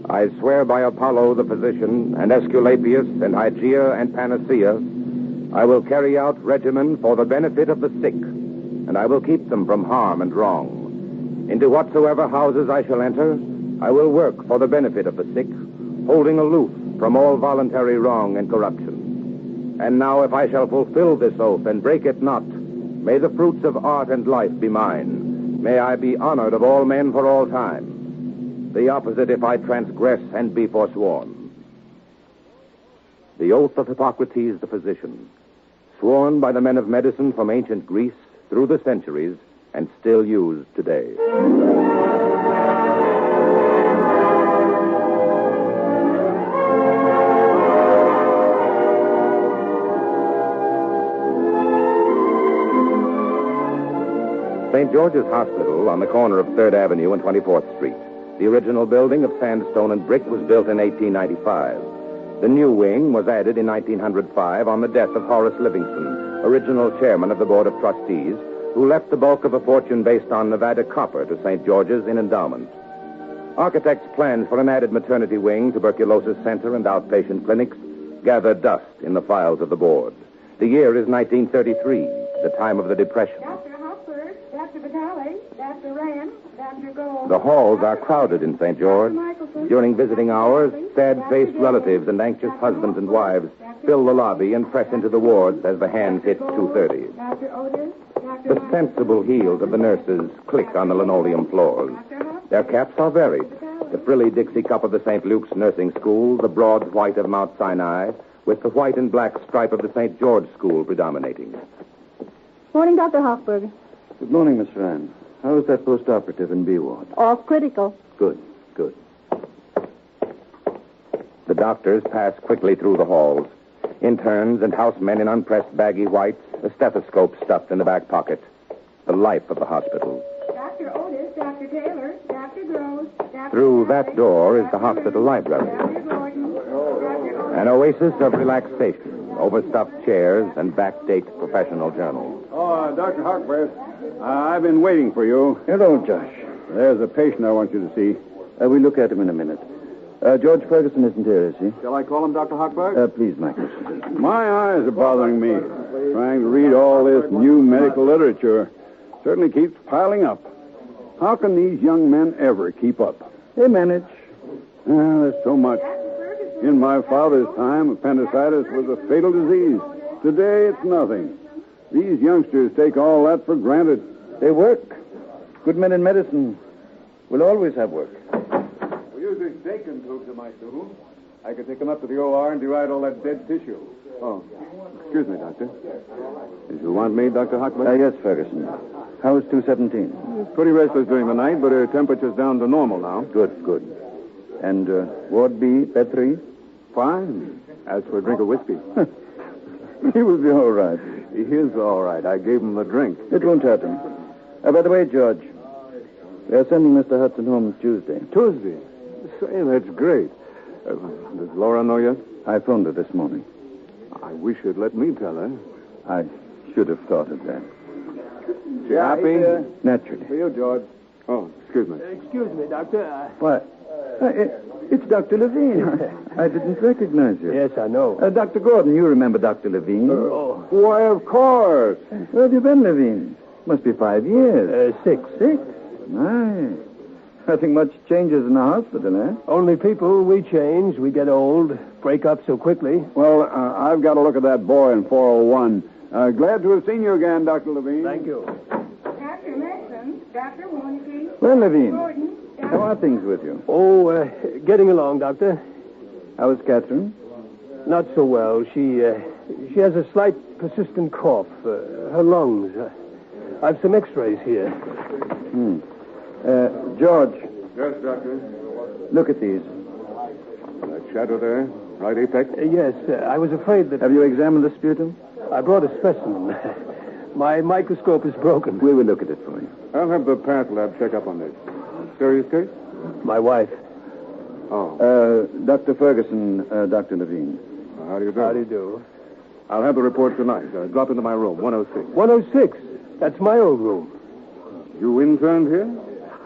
I swear by Apollo the physician, and Aesculapius, and Hygeia, and Panacea, I will carry out regimen for the benefit of the sick, and I will keep them from harm and wrong. Into whatsoever houses I shall enter, I will work for the benefit of the sick, holding aloof from all voluntary wrong and corruption. And now if I shall fulfill this oath and break it not, may the fruits of art and life be mine. May I be honored of all men for all time. The opposite if I transgress and be forsworn. The oath of Hippocrates the physician, sworn by the men of medicine from ancient Greece through the centuries and still used today. St. George's Hospital on the corner of 3rd Avenue and 24th Street. The original building of sandstone and brick was built in 1895. The new wing was added in 1905 on the death of Horace Livingston, original chairman of the Board of Trustees, who left the bulk of a fortune based on Nevada copper to St. George's in endowment. Architects' plans for an added maternity wing, tuberculosis center, and outpatient clinics gather dust in the files of the board. The year is 1933, the time of the Depression. Dr. Hopper, Dr. Vitale, Dr. Rand, Dr. Gold. The halls are crowded in St. George. During visiting hours, sad-faced relatives and anxious husbands and wives fill the lobby and press into the wards as the hands hit 2:30. Dr. Otis, The sensible heels of the nurses click on the linoleum floors. Their caps are varied. The frilly Dixie cup of the St. Luke's Nursing School, the broad white of Mount Sinai, with the white and black stripe of the St. George School predominating. Morning, Dr. Hochberg. Good morning, Miss Rand. How is that post-operative in B ward? Off critical. Good. The doctors pass quickly through the halls. Interns and housemen in unpressed baggy whites, a stethoscope stuffed in the back pocket. The life of the hospital. Dr. Otis, Dr. Taylor, Dr. Gross, Dr. Through that door is the hospital library. An oasis of relaxation, overstuffed chairs and backdate professional journals. Oh, Dr. Hochberg, I've been waiting for you. Hello, Josh. There's a patient I want you to see. We'll look at him in a minute. George Ferguson isn't here, is he? Shall I call him, Dr. Hochberg? Please, Michael. My eyes are bothering me. Trying to read all this new medical literature certainly keeps piling up. How can these young men ever keep up? They manage. There's so much. In my father's time, appendicitis was a fatal disease. Today, it's nothing. These youngsters take all that for granted. They work. Good men in medicine will always have work. We're using Dakin tubes in my stool. I could take them up to the OR and deride all that dead tissue. Oh, excuse me, Doctor. Did you want me, Dr. Hochberg? Yes, Ferguson. How is 217? She's pretty restless during the night, but her temperature's down to normal now. Good. And Ward B, bed 3? Fine. As for a drink of whiskey. He will be all right. He is all right. I gave him the drink. It won't hurt him. By the way, George, we are sending Mr. Hudson home Tuesday. Tuesday? Say, that's great. Does Laura know yet? I phoned her this morning. I wish you'd let me tell her. I should have thought of that. She happy? Naturally. For you, George. Oh, excuse me. Excuse me, Doctor. What? It's Dr. Levine. I didn't recognize you. Yes, I know. Dr. Gordon, you remember Dr. Levine? Why, of course. Where have you been, Levine? Must be 5 years. 6. 6? My. Nothing much changes in the hospital, eh? Only people, we change, we get old, break up so quickly. Well, I've got to look at that boy in 401. Glad to have seen you again, Dr. Levine. Thank you. Dr. Mason, Dr. Warnke. Well, Levine, Gordon, how are things with you? Oh, getting along, Doctor. How is Catherine? Not so well. She has a slight persistent cough. Her lungs. I've some x-rays here. George. Yes, Doctor. Look at these. That shadow there, right apex? Yes, I was afraid that... Have you examined the sputum? I brought a specimen. My microscope is broken. We will look at it for you. I'll have the path lab check up on this. Serious case? My wife. Oh. Dr. Ferguson, Dr. Levine. How do you do? How do you do? I'll have the report tonight. Drop into my room, 106. 106? That's my old room. You interned here?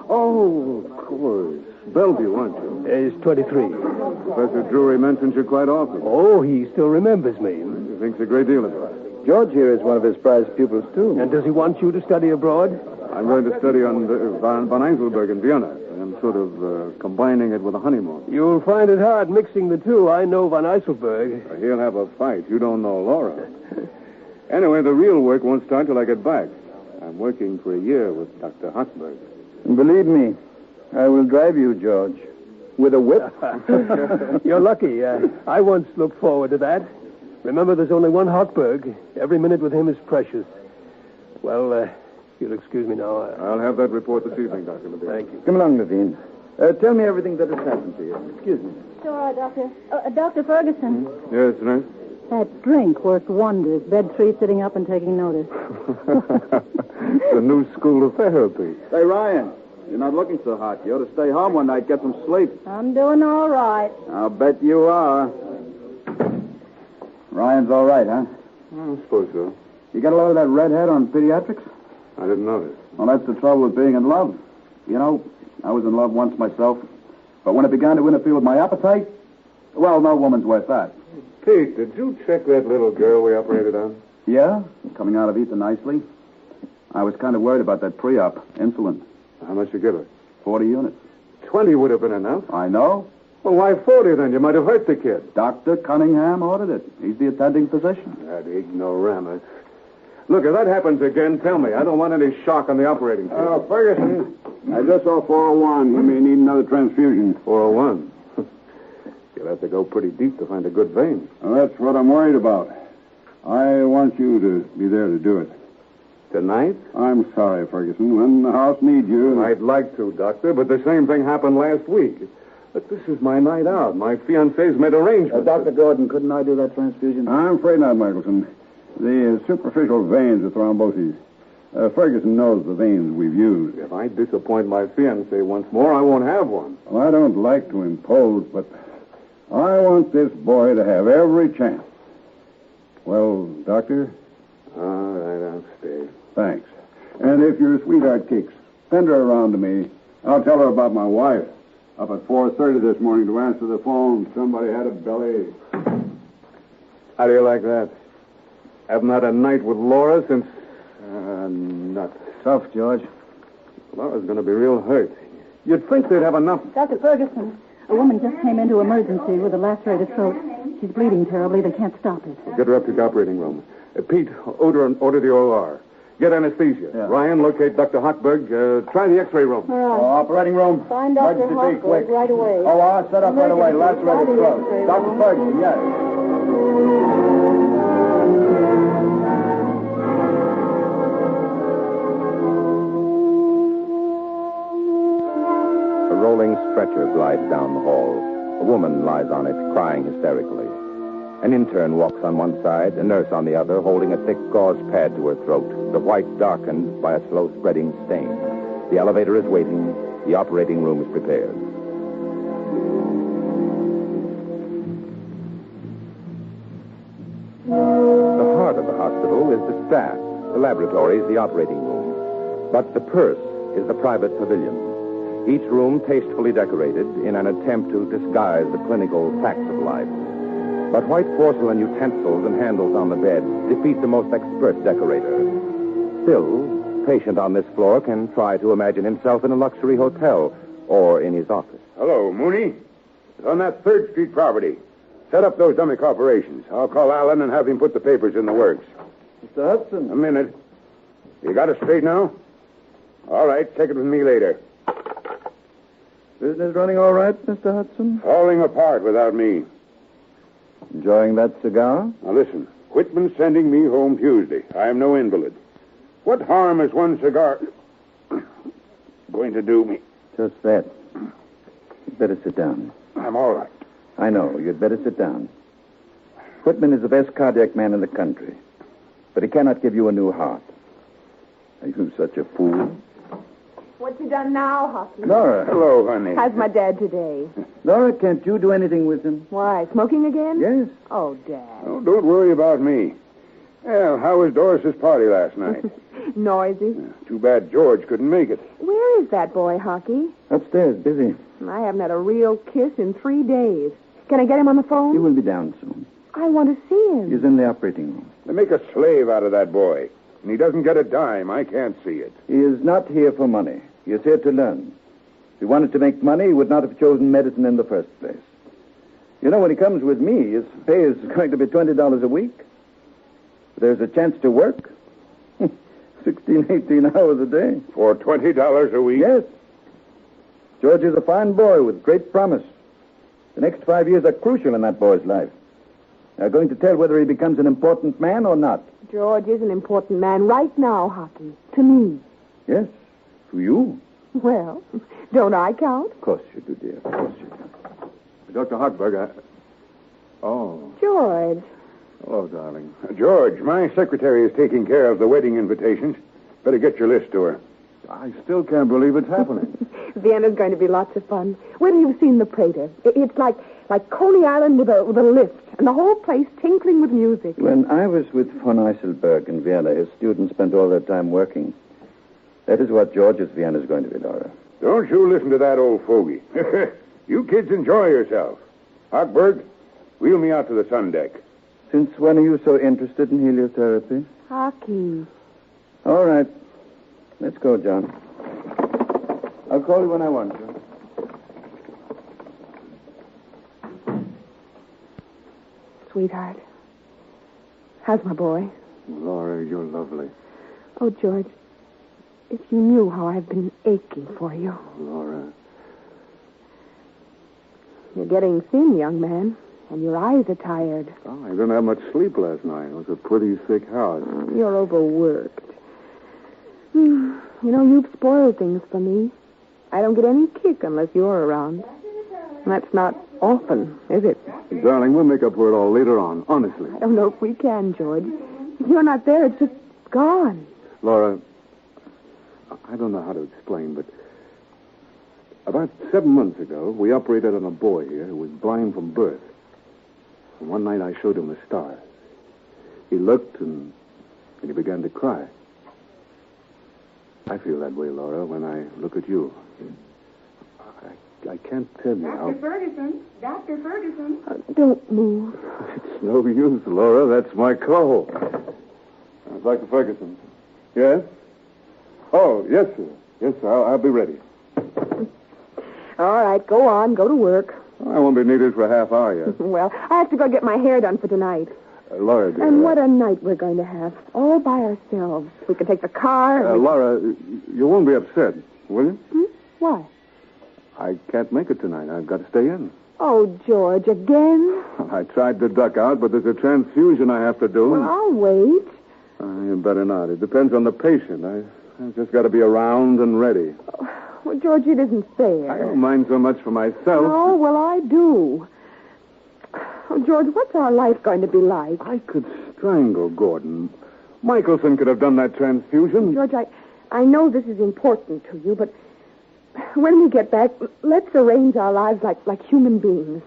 Oh, of course. Bellevue, aren't you? He's 23. Professor Drury mentions you quite often. Oh, he still remembers me. He thinks a great deal of you. George here is one of his prize pupils, too. And does he want you to study abroad? I'm going to study on von Eiselberg in Vienna. I'm sort of combining it with a honeymoon. You'll find it hard mixing the two. I know von Eiselberg. He'll have a fight. You don't know Laura. Anyway, the real work won't start till I get back. I'm working for a year with Dr. Hochberg. Believe me, I will drive you, George, with a whip. You're lucky. I once looked forward to that. Remember, there's only one Hochberg. Every minute with him is precious. Well, you'll excuse me now. I'll have that report this evening, Dr. Levine. Thank you. Come along, Levine. Tell me everything that has happened to you. Excuse me. Sure, Doctor. Dr. Ferguson. Yes, nurse? That drink worked wonders. Bed 3 sitting up and taking notice. It's a new school of therapy. Hey, Ryan, you're not looking so hot. You ought to stay home one night, get some sleep. I'm doing all right. I'll bet you are. Ryan's all right, huh? I suppose so. You got a lot of that redhead on pediatrics? I didn't notice. Well, that's the trouble with being in love. You know, I was in love once myself, but when it began to interfere with my appetite, well, no woman's worth that. Pete, did you check that little girl we operated on? Yeah, coming out of ether nicely. I was kind of worried about that pre-op, insulin. How much you give her? 40 units. 20 would have been enough. I know. Well, why 40 then? You might have hurt the kid. Dr. Cunningham ordered it. He's the attending physician. That ignoramus. Look, if that happens again, tell me. I don't want any shock on the operating table. Ferguson. I just saw 401. He may need another transfusion. 401? You'll have to go pretty deep to find a good vein. Well, that's what I'm worried about. I want you to be there to do it. Tonight? I'm sorry, Ferguson. When the house needs you... I'd like to, Doctor, but the same thing happened last week. But this is my night out. My fiancé's made arrangements. Dr. Gordon, couldn't I do that transfusion? I'm afraid not, Michelson. The superficial veins are thromboses. Ferguson knows the veins we've used. If I disappoint my fiancé once more, I won't have one. Well, I don't like to impose, but I want this boy to have every chance. Well, Doctor? All right, I'll stay. Thanks. And if your sweetheart kicks, send her around to me. I'll tell her about my wife. Up at 4:30 this morning to answer the phone. Somebody had a belly. How do you like that? Haven't had a night with Laura since... nuts. Tough, George. Laura's going to be real hurt. You'd think they'd have enough... Dr. Ferguson, a woman just came into emergency with a lacerated throat. She's bleeding terribly. They can't stop it. Get her up to the operating room. Pete, order the OR. Get anesthesia. Yeah. Ryan, locate Dr. Hochberg. Try the X-ray room. All right. Operating room. Find Dr. Emergency, quick. Hochberg right away. Oh, I'll set up right away. Lacerated throat. Dr. Ferguson, yes. A rolling stretcher glides down the hall. A woman lies on it, crying hysterically. An intern walks on one side, a nurse on the other, holding a thick gauze pad to her throat, the white darkened by a slow-spreading stain. The elevator is waiting. The operating room is prepared. The heart of the hospital is the staff. The laboratory is the operating room. But the purse is the private pavilion. Each room tastefully decorated in an attempt to disguise the clinical facts of life. But white porcelain utensils and handles on the bed defeat the most expert decorator. Still, patient on this floor can try to imagine himself in a luxury hotel or in his office. Hello, Mooney. It's on that 3rd Street property. Set up those dummy corporations. I'll call Allen and have him put the papers in the works. Mr. Hudson. A minute. You got it straight now? All right, take it with me later. Business running all right, Mr. Hudson? Falling apart without me. Enjoying that cigar? Now listen, Whitman's sending me home Tuesday. I am no invalid. What harm is one cigar going to do me? Just that. You'd better sit down. I'm all right. I know. You'd better sit down. Whitman is the best cardiac man in the country, but he cannot give you a new heart. Are you such a fool? What's he done now, Hockey? Nora. Hello, honey. How's my dad today? Nora, can't you do anything with him? Why, smoking again? Yes. Oh, Dad. Oh, don't worry about me. Well, how was Doris's party last night? Noisy. Too bad George couldn't make it. Where is that boy, Hockey? Upstairs, busy. I haven't had a real kiss in 3 days. Can I get him on the phone? He will be down soon. I want to see him. He's in the operating room. They make a slave out of that boy. And he doesn't get a dime. I can't see it. He is not here for money. He is here to learn. If he wanted to make money, he would not have chosen medicine in the first place. You know, when he comes with me, his pay is going to be $20 a week. There's a chance to work. 16, 18 hours a day. For $20 a week? Yes. George is a fine boy with great promise. The next 5 years are crucial in that boy's life. They're going to tell whether he becomes an important man or not. George is an important man right now, Hockey. To me. Yes. To you? Well, don't I count? Of course you do, dear. Of course you do. Dr. Hochberg, Oh. George. Hello, darling. George, my secretary is taking care of the wedding invitations. Better get your list to her. I still can't believe it's happening. Vienna's going to be lots of fun. Wait till you've seen the Prater. It's like like Coney Island with a lift, and the whole place tinkling with music. When I was with von Eiselberg in Vienna, his students spent all their time working. That is what George's Vienna is going to be, Laura. Don't you listen to that old fogey. You kids enjoy yourself. Hochberg, wheel me out to the sun deck. Since when are you so interested in heliotherapy? Hockey. All right. Let's go, John. I'll call you when I want you. Sweetheart, how's my boy? Laura, you're lovely. Oh, George, if you knew how I've been aching for you. Laura. You're getting thin, young man, and your eyes are tired. Oh, I didn't have much sleep last night. It was a pretty sick house. You're overworked. You know, you've spoiled things for me. I don't get any kick unless you're around. And that's not often, is it? Darling, we'll make up for it all later on, honestly. I don't know if we can, George. If you're not there, it's just gone. Laura, I don't know how to explain, but about 7 months ago, we operated on a boy here who was blind from birth. And one night I showed him the stars. He looked and he began to cry. I feel that way, Laura, when I look at you. I can't tell you how... Dr. Ferguson. Don't move. It's no use, Laura. That's my call. Dr. Ferguson. Yes? Oh, yes, sir. Yes, sir. I'll be ready. All right, go on. Go to work. I won't be needed for a half hour yet. Well, I have to go get my hair done for tonight. Laura, dear. And what a night we're going to have. All by ourselves. We can take the car. Laura, you won't be upset, will you? Why? I can't make it tonight. I've got to stay in. Oh, George, again? I tried to duck out, but there's a transfusion I have to do. Well, I'll wait. You better not. It depends on the patient. I've just got to be around and ready. Well, George, it isn't fair. I don't mind so much for myself. Oh, well, I do. Oh, George, what's our life going to be like? I could strangle Gordon. Michelson could have done that transfusion. George, I know this is important to you, but when we get back, let's arrange our lives like human beings.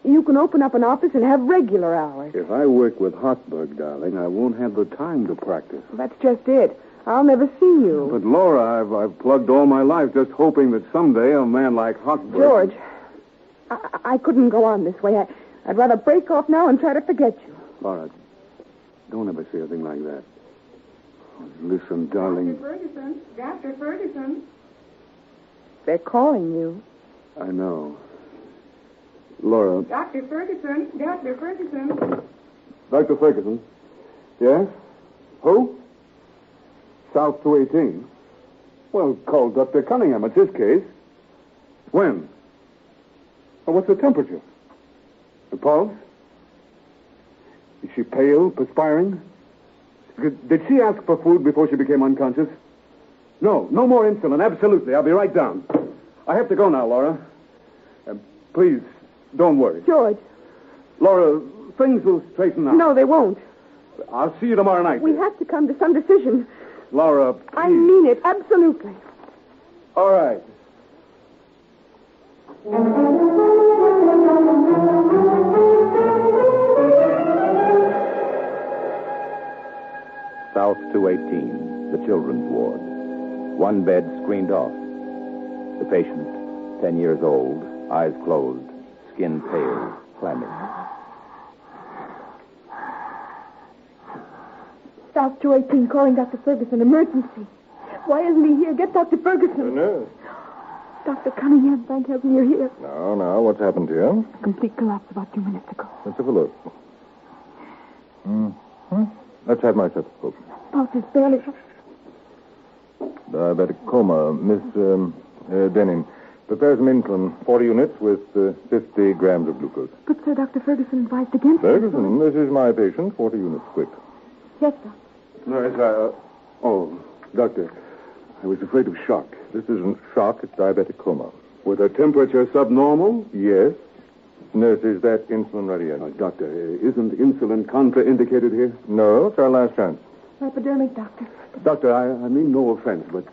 You can open up an office and have regular hours. If I work with Hochberg, darling, I won't have the time to practice. That's just it. I'll never see you. But, Laura, I've plugged all my life just hoping that someday a man like Hochberg... George, I couldn't go on this way. I'd rather break off now and try to forget you. Laura, don't ever say a thing like that. Listen, darling. Dr. Ferguson. They're calling you. I know. Laura. Dr. Ferguson. Dr. Ferguson. Yes? Who? South 218. Well, call Dr. Cunningham. It's his case. When? Well, what's the temperature? The pulse? Is she pale, perspiring? Did she ask for food before she became unconscious? No more insulin, absolutely. I'll be right down. I have to go now, Laura. Please, don't worry. George. Laura, things will straighten out. No, they won't. I'll see you tomorrow night. We have to come to some decision. Laura, please. I mean it, absolutely. All right. South 218, the children's ward. One bed screened off. The patient, 10 years old, eyes closed, skin pale, clammy. South 218 calling Dr. Ferguson. Emergency. Why isn't he here? Get Dr. Ferguson. No. Dr. Cunningham, thank heaven you're here. Now, what's happened to you? A complete collapse about 2 minutes ago. Let's have a look. Let's have my stethoscope. Pulse is barely... Diabetic coma. Miss Denning. Prepare some insulin, 40 units with 50 grams of glucose. But, sir, Dr. Ferguson advised against Ferguson, this is my patient, 40 units, quick. Yes, sir. No, yes, Doctor, I was afraid of shock. This isn't shock, it's diabetic coma. With her temperature subnormal? Yes. Nurse, is that insulin ready yet? Doctor, isn't insulin contraindicated here? No, it's our last chance. Hypodermic, Doctor. Doctor, I mean no offense, but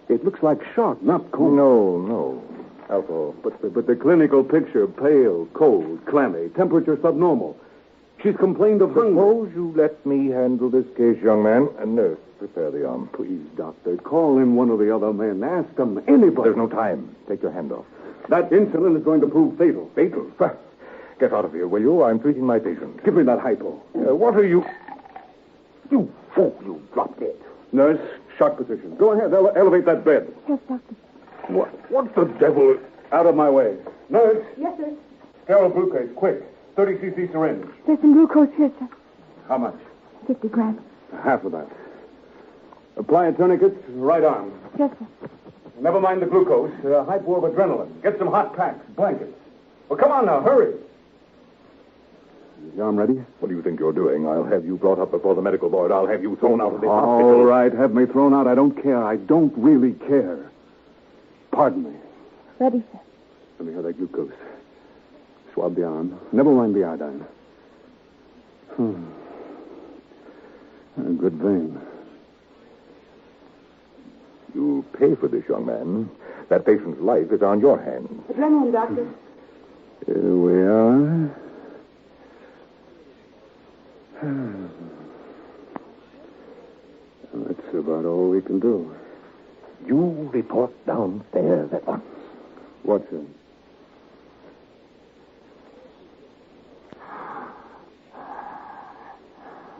it looks like shock, not coma. No. Alcohol. But the clinical picture, pale, cold, clammy, temperature subnormal. She's complained of hunger. Suppose you let me handle this case, young man. A nurse, prepare the arm. Please, doctor, call in one of the other men. Ask them, anybody. There's no time. Take your hand off. That insulin is going to prove fatal. Fatal? Get out of here, will you? I'm treating my patient. Give me that hypo. What are you... You fool, you dropped it. Nurse, shock position. Go ahead, elevate that bed. Yes, Doctor. What the devil? Out of my way. Nurse, Yes, sir. sterile glucose, quick. 30 cc syringe. There's some glucose here, sir. How much? 50 grams. Half of that. Apply a tourniquet, right arm. Yes, sir. Never mind the glucose. Hypo of adrenaline. Get some hot packs, blankets. Well, come on now, hurry. Is the arm ready? What do you think you're doing? I'll have you brought up before the medical board. I'll have you thrown out of the hospital. All right, have me thrown out. I don't care. I don't really care. Pardon me. Ready, sir. Let me have that glucose. Swab the arm. Never mind the iodine. A good vein. You pay for this, young man. That patient's life is on your hands. Adrenaline, doctor. Here we are. That's about all we can do. You report downstairs at once. What's it?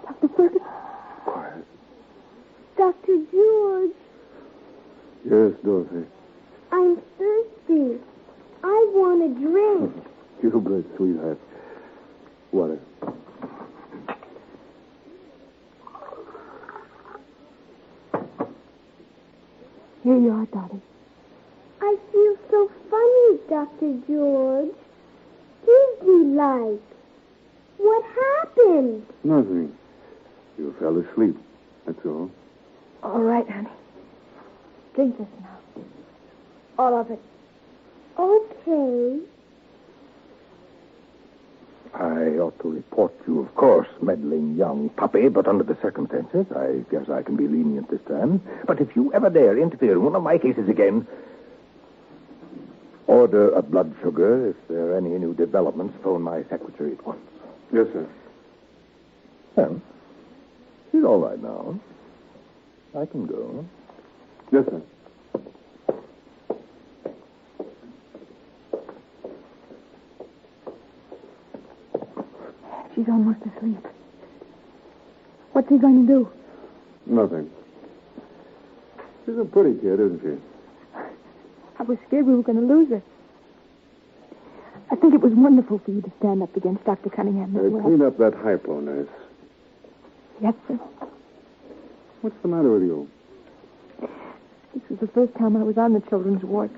Dr. Ferguson. Quiet. Dr. George. Yes, Dorothy. I'm thirsty. I want a drink. You good, sweetheart. Water. Here you are, Dottie. I feel so funny, Dr. George. Disney-like. What happened? Nothing. You fell asleep. That's all. All right, honey. Drink this now. All of it. Okay. I ought to report you, of course, meddling young puppy, but under the circumstances, I guess I can be lenient this time. But if you ever dare interfere in one of my cases again, order a blood sugar. If there are any new developments, phone my secretary at once. Yes, sir. Well, she's all right now. I can go. Yes, sir. She's almost asleep. What's he going to do? Nothing. She's a pretty kid, isn't she? I was scared we were going to lose her. I think it was wonderful for you to stand up against Dr. Cunningham as well. Clean up that hypo, nurse. Yes, sir. What's the matter with you? This was the first time I was on the children's ward.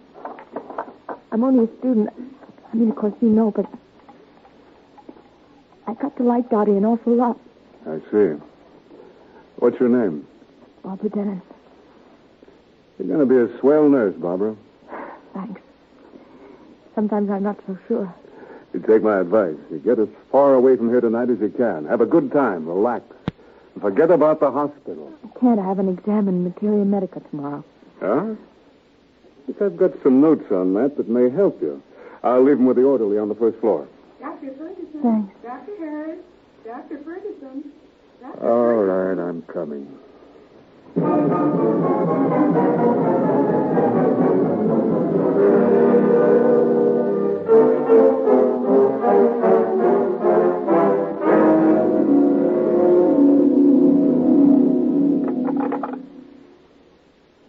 I'm only a student. I mean, of course, you know, but I got to like Dottie an awful lot. I see. What's your name? Barbara Dennis. You're going to be a swell nurse, Barbara. Thanks. Sometimes I'm not so sure. You take my advice. You get as far away from here tonight as you can. Have a good time. Relax. And forget about the hospital. I can't. I have an exam in Materia Medica tomorrow. Huh? I think I've got some notes on that may help you. I'll leave them with the orderly on the first floor. Dr. Ferguson. Thanks. Dr. Harris. Dr. Ferguson. All right, I'm coming.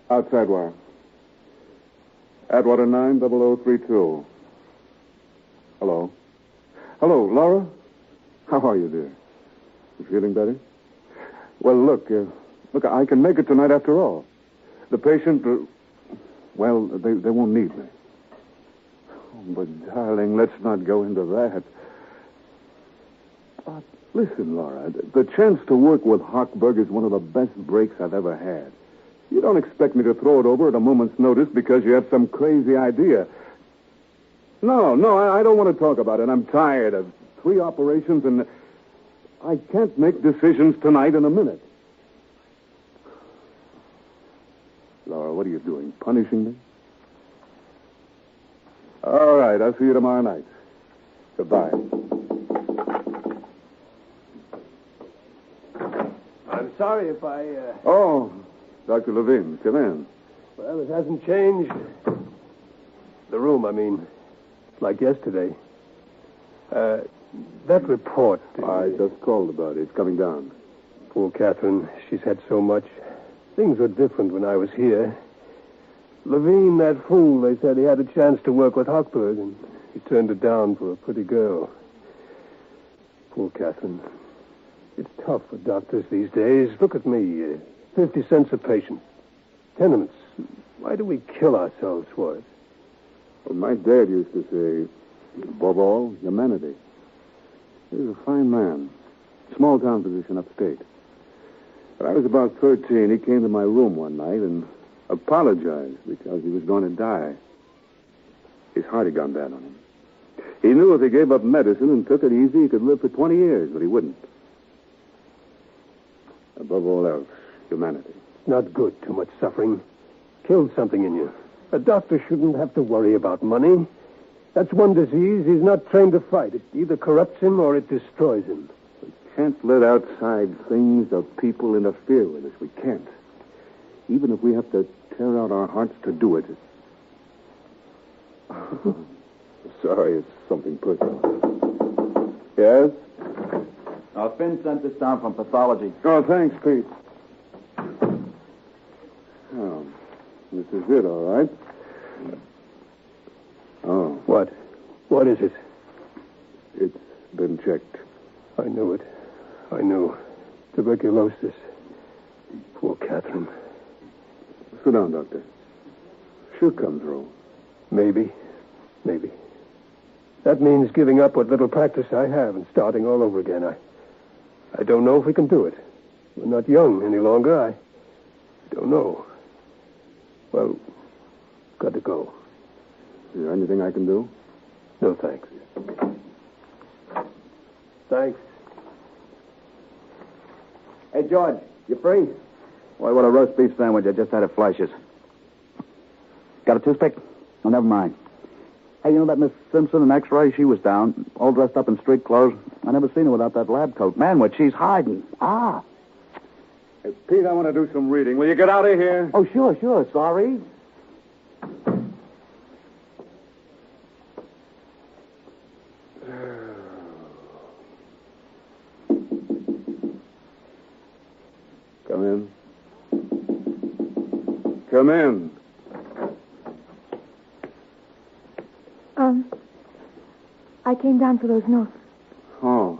Outside wire. Atwater 90032. Hello. Hello, Laura? How are you, dear? You feeling better? Well, look, I can make it tonight after all. The patient, well, they won't need me. Oh, but, darling, let's not go into that. But listen, Laura, the chance to work with Hochberg is one of the best breaks I've ever had. You don't expect me to throw it over at a moment's notice because you have some crazy idea. No, I don't want to talk about it. I'm tired of 3 operations, and I can't make decisions tonight in a minute. Laura, what are you doing? Punishing me? All right, I'll see you tomorrow night. Goodbye. I'm sorry if I... Oh, Dr. Levine, come in. Well, it hasn't changed. The room, I mean. Like yesterday. That report... I just called about it. It's coming down. Poor Catherine. She's had so much. Things were different when I was here. Levine, that fool, they said he had a chance to work with Hochberg, and he turned it down for a pretty girl. Poor Catherine. It's tough for doctors these days. Look at me. 50 cents a patient. Tenements. Why do we kill ourselves for it? Well, my dad used to say, above all, humanity. He was a fine man. Small-town physician upstate. When I was about 13, he came to my room one night and apologized because he was going to die. His heart had gone bad on him. He knew if he gave up medicine and took it easy, he could live for 20 years, but he wouldn't. Above all else, humanity. Not good, too much suffering. Killed something in you. A doctor shouldn't have to worry about money. That's one disease he's not trained to fight. It either corrupts him or it destroys him. We can't let outside things or people interfere with us. We can't. Even if we have to tear out our hearts to do it. Sorry, it's something personal. Yes? Finn sent this down from pathology. Oh, thanks, Pete. Oh, this is it, all right. Oh. What? What is it? It's been checked. I knew it. I knew. Tuberculosis. Poor Catherine. Sit down, Doctor. She'll come through. Maybe. Maybe. That means giving up what little practice I have and starting all over again. I don't know if we can do it. We're not young any longer. I don't know. Well, got to go. Is there anything I can do? No, thanks. Thanks. Hey, George, you free? Why, what a roast beef sandwich. I just had at Fleisch's. Got a toothpick? Oh, never mind. Hey, you know that Miss Simpson in X-ray? She was down, all dressed up in street clothes. I never seen her without that lab coat. Man, what she's hiding. Ah. Hey, Pete, I want to do some reading. Will you get out of here? Oh, sure. Sorry. Come in. Come in. I came down for those notes. Oh.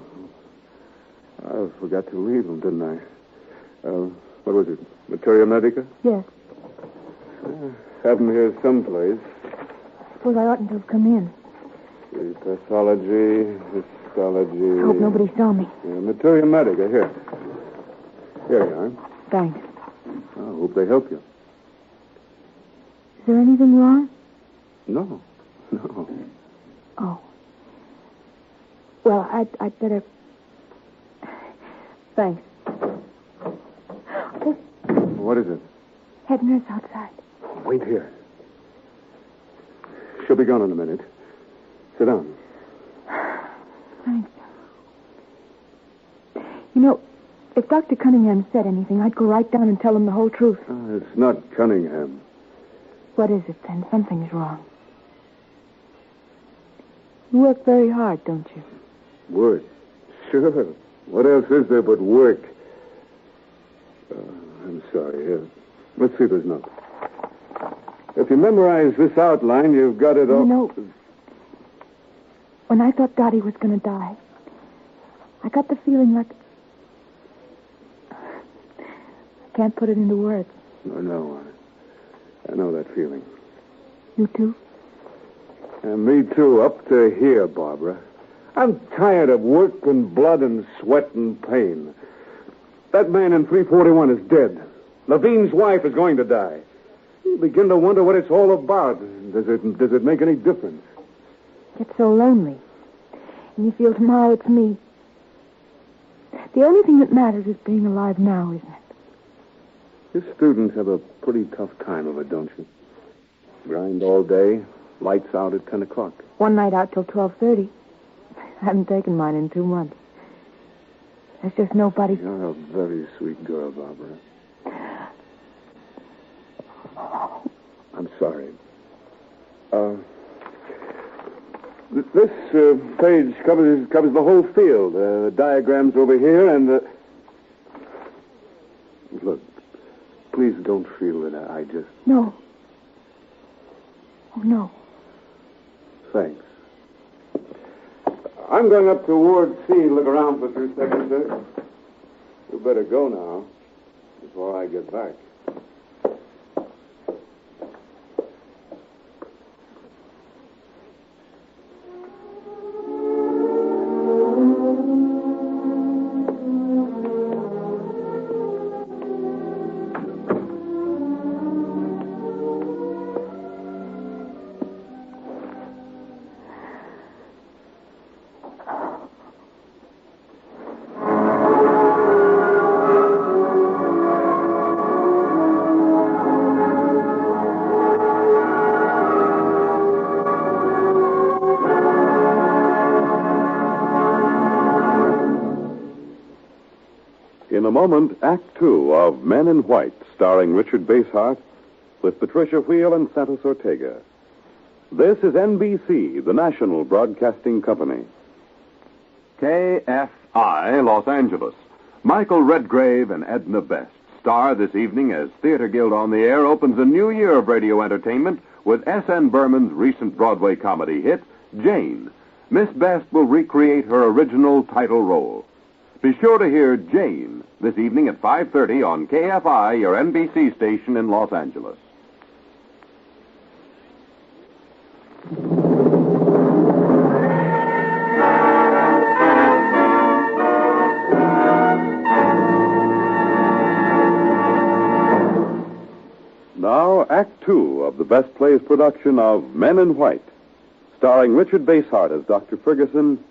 I forgot to leave them, didn't I? What was it? Materia Medica? Yes. Have them here someplace. Suppose I oughtn't to have come in. The pathology, histology. I hope nobody saw me. Yeah, Materia Medica, here. Here you are. Thanks. I hope they help you. Is there anything wrong? No. Oh. Well, I'd better... Thanks. Oh, What is it? head nurse outside. Wait here. She'll be gone in a minute. Sit down. Thanks. You know, if Dr. Cunningham said anything, I'd go right down and tell him the whole truth. It's not Cunningham. What is it, then? Something's wrong. You work very hard, don't you? Work? Sure. What else is there but work? I'm sorry. Let's see this note. If you memorize this outline, you've got it all... You know, when I thought Dottie was going to die, I got the feeling like... I can't put it into words. No. I know that feeling. You too? And me too, up to here, Barbara. I'm tired of work and blood and sweat and pain. That man in 341 is dead. Levine's wife is going to die. You begin to wonder what it's all about. Does it make any difference? Get so lonely. And you feel tomorrow it's me. The only thing that matters is being alive now, isn't it? You students have a pretty tough time of it, don't you? Grind all day, Lights out at 10 o'clock. One night out till 12:30. I haven't taken mine in 2 months. There's just nobody... You're a very sweet girl, Barbara. I'm sorry. This page covers the whole field. The diagrams over here and... Look, please don't feel that I just... No. Oh, no. Thanks. I'm going up to Ward C and look around for a few seconds, sir. You better go now before I get back. In a moment, Act Two of Men in White, starring Richard Basehart, with Patricia Wheel and Santos Ortega. This is NBC, the national broadcasting company. KFI, Los Angeles. Michael Redgrave and Edna Best star this evening as Theater Guild on the Air opens a new year of radio entertainment with S.N. Berman's recent Broadway comedy hit, Jane. Miss Best will recreate her original title role. Be sure to hear Jane this evening at 5:30 on KFI, your NBC station in Los Angeles. Now, Act Two of the Best Plays production of Men in White, starring Richard Basehart as Dr. Ferguson,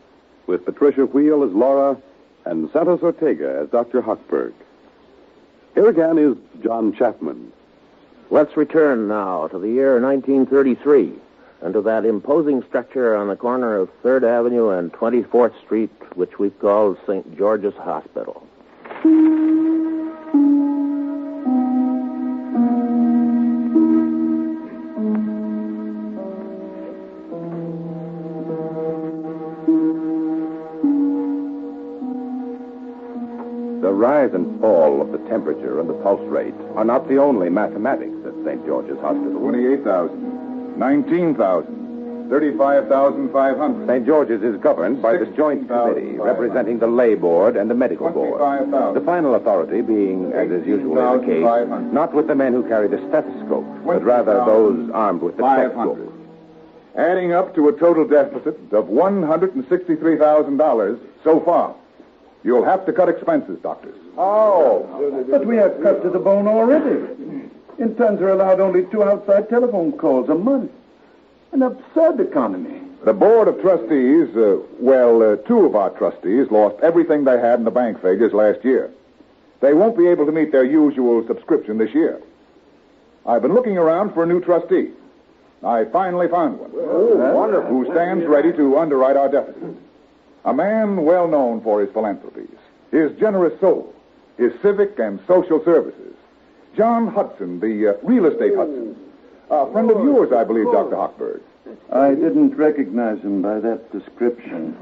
with Patricia Wheel as Laura, and Santos Ortega as Dr. Hochberg. Here again is John Chapman. Let's return now to the year 1933 and to that imposing structure on the corner of 3rd Avenue and 24th Street, which we call St. George's Hospital. The rise and fall of the temperature and the pulse rate are not the only mathematics at St. George's Hospital. 28,000, 19,000, 35,500. St. George's is governed by the Joint Committee, representing the Lay Board and the Medical Board. The final authority being, as is usually the case, not with the men who carry the stethoscope, but rather those armed with the textbook. Adding up to a total deficit of $163,000 so far. You'll have to cut expenses, doctors. Oh, but we have cut to the bone already. Interns are allowed only 2 outside telephone calls a month. An absurd economy. The Board of Trustees, 2 of our trustees lost everything they had in the bank figures last year. They won't be able to meet their usual subscription this year. I've been looking around for a new trustee. I finally found one. Oh, wonderful. Who stands ready to underwrite our deficit. A man well known for his philanthropies, his generous soul, his civic and social services. John Hudson, the real estate Hudson. A friend of yours, I believe, Dr. Hochberg. I didn't recognize him by that description.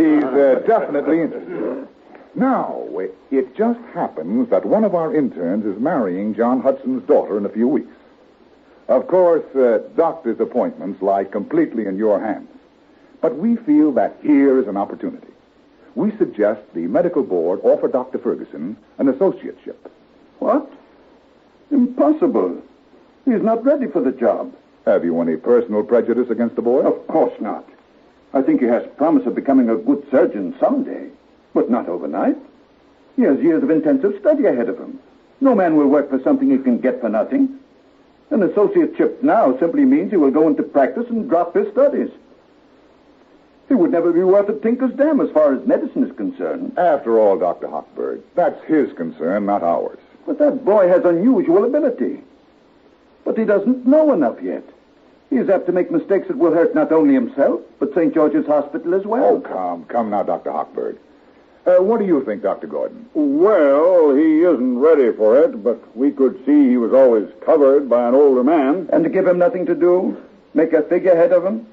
He's definitely interested. Now, it just happens that one of our interns is marrying John Hudson's daughter in a few weeks. Of course, doctor's appointments lie completely in your hands. But we feel that here is an opportunity. We suggest the medical board offer Dr. Ferguson an associateship. What? Impossible. He's not ready for the job. Have you any personal prejudice against the boy? Of course not. I think he has promise of becoming a good surgeon someday, but not overnight. He has years of intensive study ahead of him. No man will work for something he can get for nothing. An associateship now simply means he will go into practice and drop his studies. He would never be worth a tinker's dam as far as medicine is concerned. After all, Dr. Hochberg, that's his concern, not ours. But that boy has unusual ability. But he doesn't know enough yet. He is apt to make mistakes that will hurt not only himself, but St. George's Hospital as well. Oh, come now, Dr. Hochberg. What do you think, Dr. Gordon? Well, he isn't ready for it, but we could see he was always covered by an older man. And to give him nothing to do? Make a figurehead of him?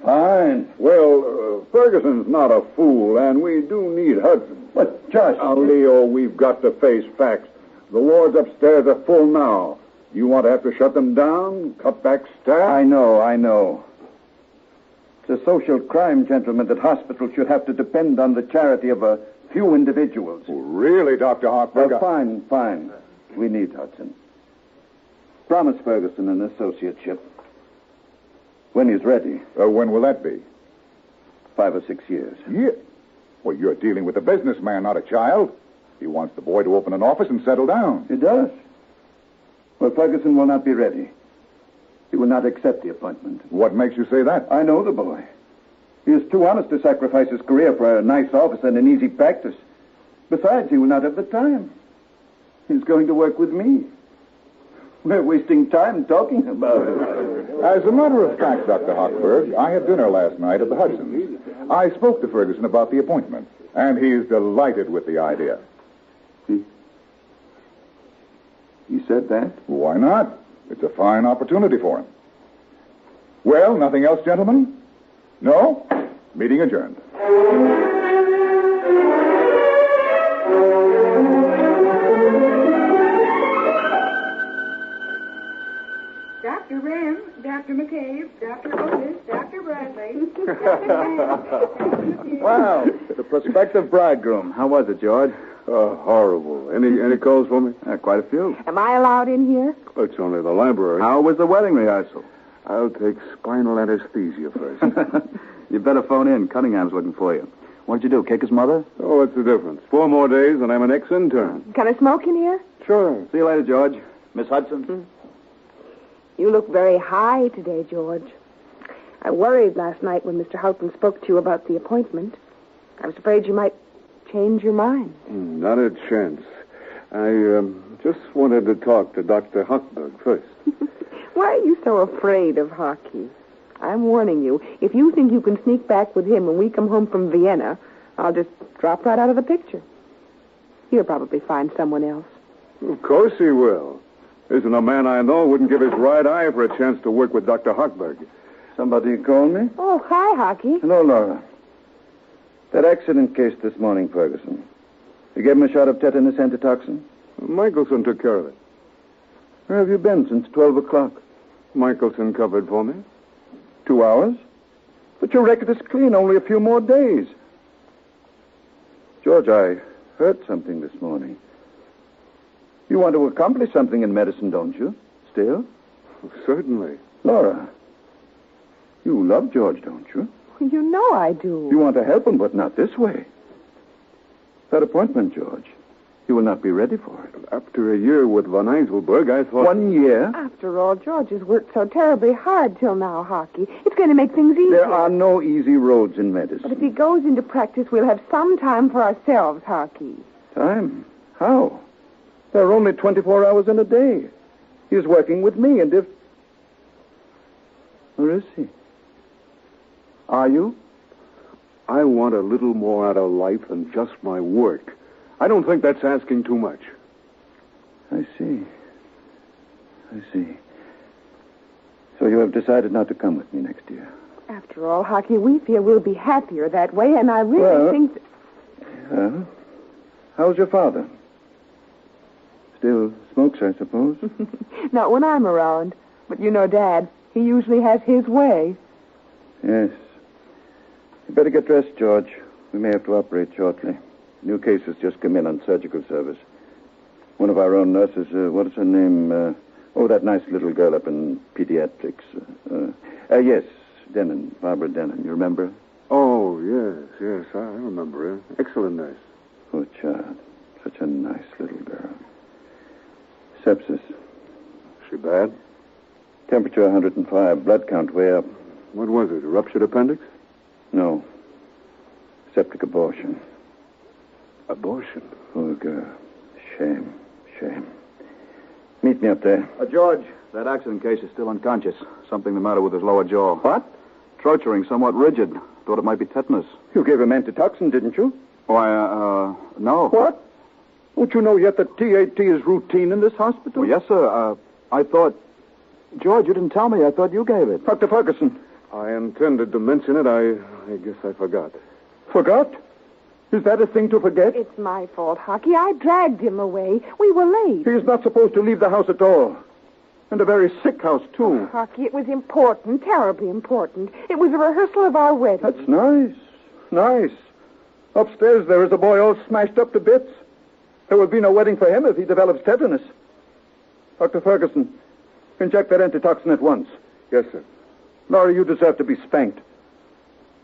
Fine. Well, Ferguson's not a fool, and we do need Hudson. But, Josh... Now, Leo, we've got to face facts. The wards upstairs are full now. You want to have to shut them down, cut back staff? I know. It's a social crime, gentlemen, that hospitals should have to depend on the charity of a few individuals. Oh, really, Dr. Hochberg? Fine. We need Hudson. Promise Ferguson an associateship. When he's ready. When will that be? 5 or 6 years. Yeah. Well, you're dealing with a businessman, not a child. He wants the boy to open an office and settle down. He does. Well, Ferguson will not be ready. He will not accept the appointment. What makes you say that? I know the boy. He is too honest to sacrifice his career for a nice office and an easy practice. Besides, he will not have the time. He's going to work with me. We're wasting time talking about it. As a matter of fact, Dr. Hochberg, I had dinner last night at the Hudsons. I spoke to Ferguson about the appointment, and he's delighted with the idea. He said that? Why not? It's a fine opportunity for him. Well, nothing else, gentlemen? No? Meeting adjourned. Dr. Wren, Dr. McCabe, Dr. Otis, Dr. Bradley. Wow. The prospective bridegroom. How was it, George? Horrible. Any calls for me? Quite a few. Am I allowed in here? It's only the library. How was the wedding rehearsal? I'll take spinal anesthesia first. You better phone in. Cunningham's looking for you. What'd you do, kick his mother? Oh, what's the difference? 4 more days and I'm an ex-intern. Can I smoke in here? Sure. See you later, George. Miss Hudson? You look very high today, George. I worried last night when Mr. Houghton spoke to you about the appointment. I was afraid you might change your mind. Not a chance. I just wanted to talk to Dr. Hochberg first. Why are you so afraid of hockey? I'm warning you. If you think you can sneak back with him when we come home from Vienna, I'll just drop right out of the picture. He'll probably find someone else. Of course he will. Isn't a man I know wouldn't give his right eye for a chance to work with Dr. Hochberg. Somebody called me? Oh, hi, Hockey. Hello, Laura. That accident case this morning, Ferguson. You gave him a shot of tetanus antitoxin? Michelson took care of it. Where have you been since 12 o'clock? Michelson covered for me. 2 hours? But your record is clean, only a few more days. George, I heard something this morning. You want to accomplish something in medicine, don't you? Still? Certainly. Laura, you love George, don't you? You know I do. You want to help him, but not this way. That appointment, George, you will not be ready for it. After a year with von Eiselberg, I thought... 1 year? After all, George has worked so terribly hard till now, Hockey. It's going to make things easier. There are no easy roads in medicine. But if he goes into practice, we'll have some time for ourselves, Hockey. Time? How? There are only 24 hours in a day. He's working with me, and if... Where is he? Are you? I want a little more out of life than just my work. I don't think that's asking too much. I see. So you have decided not to come with me next year? After all, Hockey, we feel we'll be happier that way, and I really think that... How's your father? Still smokes, I suppose? Not when I'm around. But you know, Dad, he usually has his way. Yes. You better get dressed, George. We may have to operate shortly. New case has just come in on surgical service. One of our own nurses, what is her name? That nice little girl up in pediatrics. Yes, Denon, Barbara Denon. You remember her? Oh, yes, I remember her. Excellent nurse. Poor child. Such a nice little girl. Sepsis. She bad? Temperature 105. Blood count way up. What was it, a ruptured appendix? No. Septic abortion. Abortion? Poor girl. Shame. Meet me up there. George, That accident case is still unconscious. Something the matter with his lower jaw. What? Torturing, somewhat rigid. Thought it might be tetanus. You gave him antitoxin, didn't you? Why, no. What? Don't you know yet that TAT is routine in this hospital? Well, yes, sir. I thought... George, you didn't tell me. I thought you gave it. Dr. Ferguson. I intended to mention it. I guess I forgot. Forgot? Is that a thing to forget? It's my fault, Hockey. I dragged him away. We were late. He is not supposed to leave the house at all. And a very sick house, too. Hockey, it was important, terribly important. It was a rehearsal of our wedding. That's nice. Nice. Upstairs there is a boy all smashed up to bits. There will be no wedding for him if he develops tetanus. Dr. Ferguson, inject that antitoxin at once. Yes, sir. Laurie, you deserve to be spanked.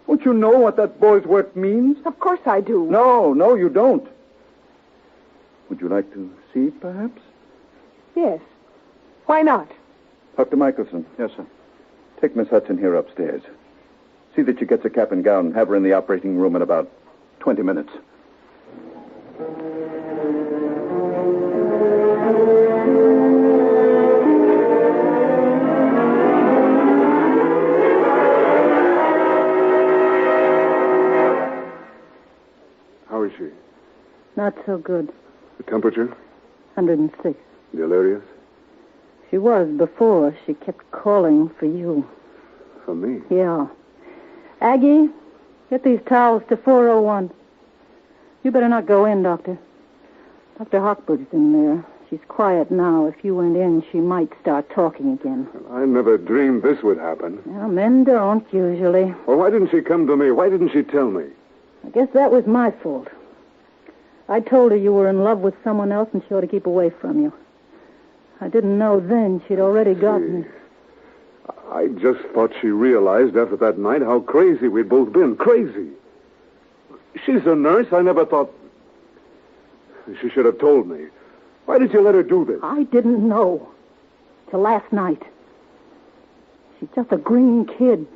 Don't you know what that boy's work means? Of course I do. No, you don't. Would you like to see it, perhaps? Yes. Why not? Dr. Michelson. Yes, sir. Take Miss Hudson here upstairs. See that she gets a cap and gown and have her in the operating room in about 20 minutes. How is she? Not so good. The temperature? 106. Delirious? She was before. She kept calling for you. For me? Yeah. Aggie, get these towels to 401. You better not go in, Doctor. Dr. Hochberg's in there. She's quiet now. If you went in, she might start talking again. I never dreamed this would happen. Well, men don't, usually. Well, why didn't she come to me? Why didn't she tell me? I guess that was my fault. I told her you were in love with someone else and she ought to keep away from you. I didn't know then she'd already gotten it. I just thought she realized after that night how crazy we'd both been. Crazy. She's a nurse. I never thought... She should have told me. Why did you let her do this? I didn't know. Till last night. She's just a green kid.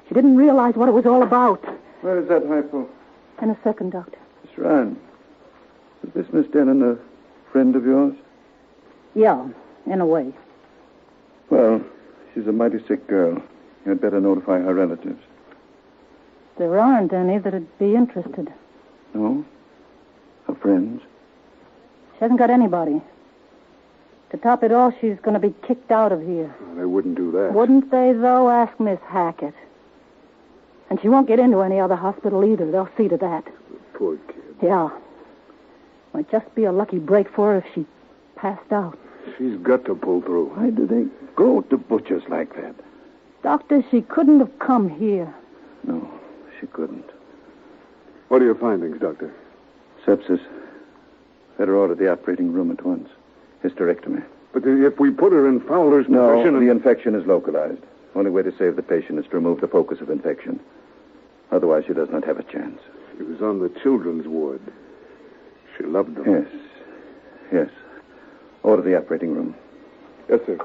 She didn't realize what it was all about. Where is that hypo? In a second, Doctor. Miss Ryan, is this Miss Denon a friend of yours? Yeah, in a way. Well, she's a mighty sick girl. You'd better notify her relatives. There aren't any that'd be interested. No? Her friends? She hasn't got anybody. To top it all, she's going to be kicked out of here. They wouldn't do that. Wouldn't they, though? Ask Miss Hackett. And she won't get into any other hospital either. They'll see to that. Poor kid. Yeah. Might just be a lucky break for her if she passed out. She's got to pull through. Why do they go to butchers like that? Doctor, she couldn't have come here. No, she couldn't. What are your findings, Doctor? Sepsis. Better order the operating room at once. Hysterectomy. But if we put her in Fowler's No, position... the infection is localized. Only way to save the patient is to remove the focus of infection. Otherwise, she does not have a chance. She was on the children's ward. She loved them. Yes. Order the operating room. Yes, sir.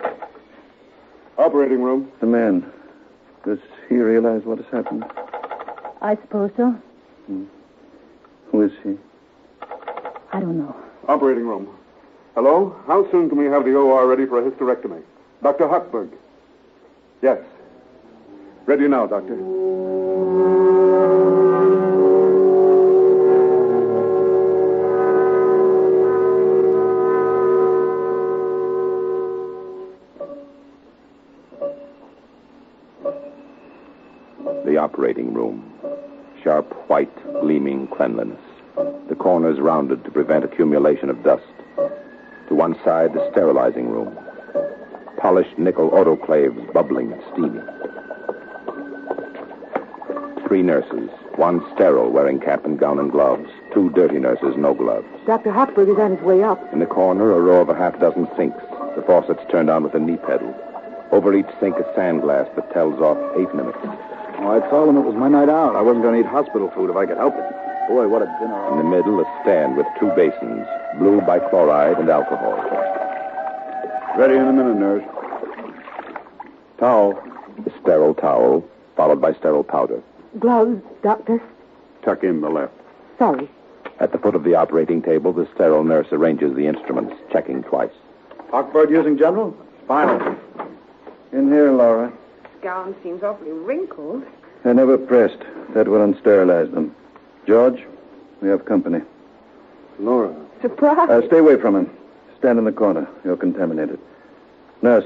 Operating room. The man. Does he realize what has happened? I suppose so. Who is he? I don't know. Operating room. Hello? How soon can we have the OR ready for a hysterectomy? Dr. Hochberg. Yes. Ready now, Doctor. The operating room. Sharp, white, gleaming cleanliness. The corners rounded to prevent accumulation of dust. To one side, the sterilizing room. Polished nickel autoclaves bubbling and steaming. 3 nurses, one sterile wearing cap and gown and gloves, 2 dirty nurses, no gloves. Dr. Hochberg is on his way up. In the corner, a row of a half-dozen sinks, the faucets turned on with a knee pedal. Over each sink, a sand glass that tells off 8 minutes. Oh, I told him it was my night out. I wasn't going to eat hospital food if I could help it. Boy, what a dinner. In the middle, a stand with 2 basins, blue bichloride and alcohol. Ready in a minute, nurse. Towel. A sterile towel, followed by sterile powder. Gloves, Doctor. Tuck in the left. Sorry. At the foot of the operating table, the sterile nurse arranges the instruments, checking twice. Hochberg using general? Final. In here, Laura. This gown seems awfully wrinkled. They're never pressed. That will unsterilize them. George, we have company. Laura. Surprise. Stay away from him. Stand in the corner. You're contaminated. Nurse,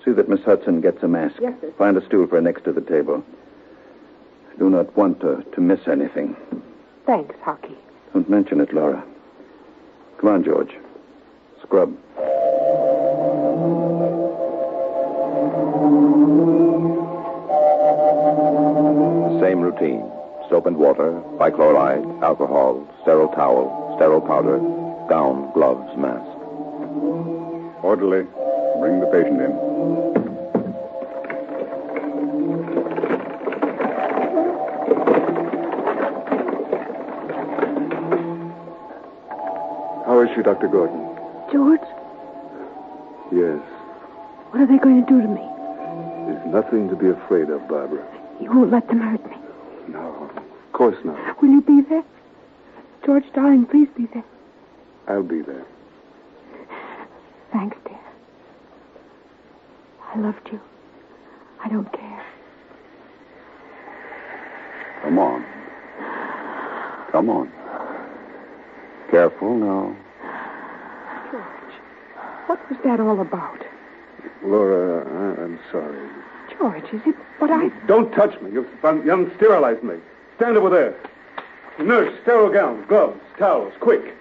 see that Miss Hudson gets a mask. Yes, sir. Find a stool for her next to the table. I do not want her to miss anything. Thanks, Hockey. Don't mention it, Laura. Come on, George. Scrub. The same routine. Soap and water, bichloride, alcohol, sterile towel, sterile powder, gown, gloves, mask. Orderly, bring the patient in. How is she, Dr. Gordon? George, Yes. what are they going to do to me? There's nothing to be afraid of, Barbara. You won't let them hurt me. No, of course not. Will you be there? George, darling, please be there. I'll be there. Thanks, dear. I loved you. I don't care. Come on. Come on. Careful now. George, what was that all about? Laura, I'm sorry. George, is it what I... Don't touch me. You've unsterilized me. Stand over there. Nurse, sterile gowns, gloves, towels, quick.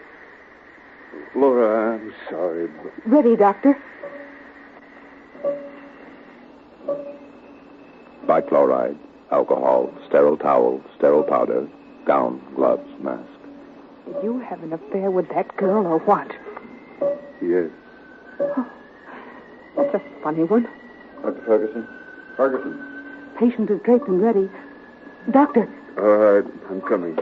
Laura, I'm sorry, but... Ready, Doctor. Bichloride, alcohol, sterile towel, sterile powder, gown, gloves, mask. Did you have an affair with that girl or what? Yes. Oh, that's a funny one. Dr. Ferguson? Ferguson. Patient is draped and ready. Doctor. All right, I'm coming.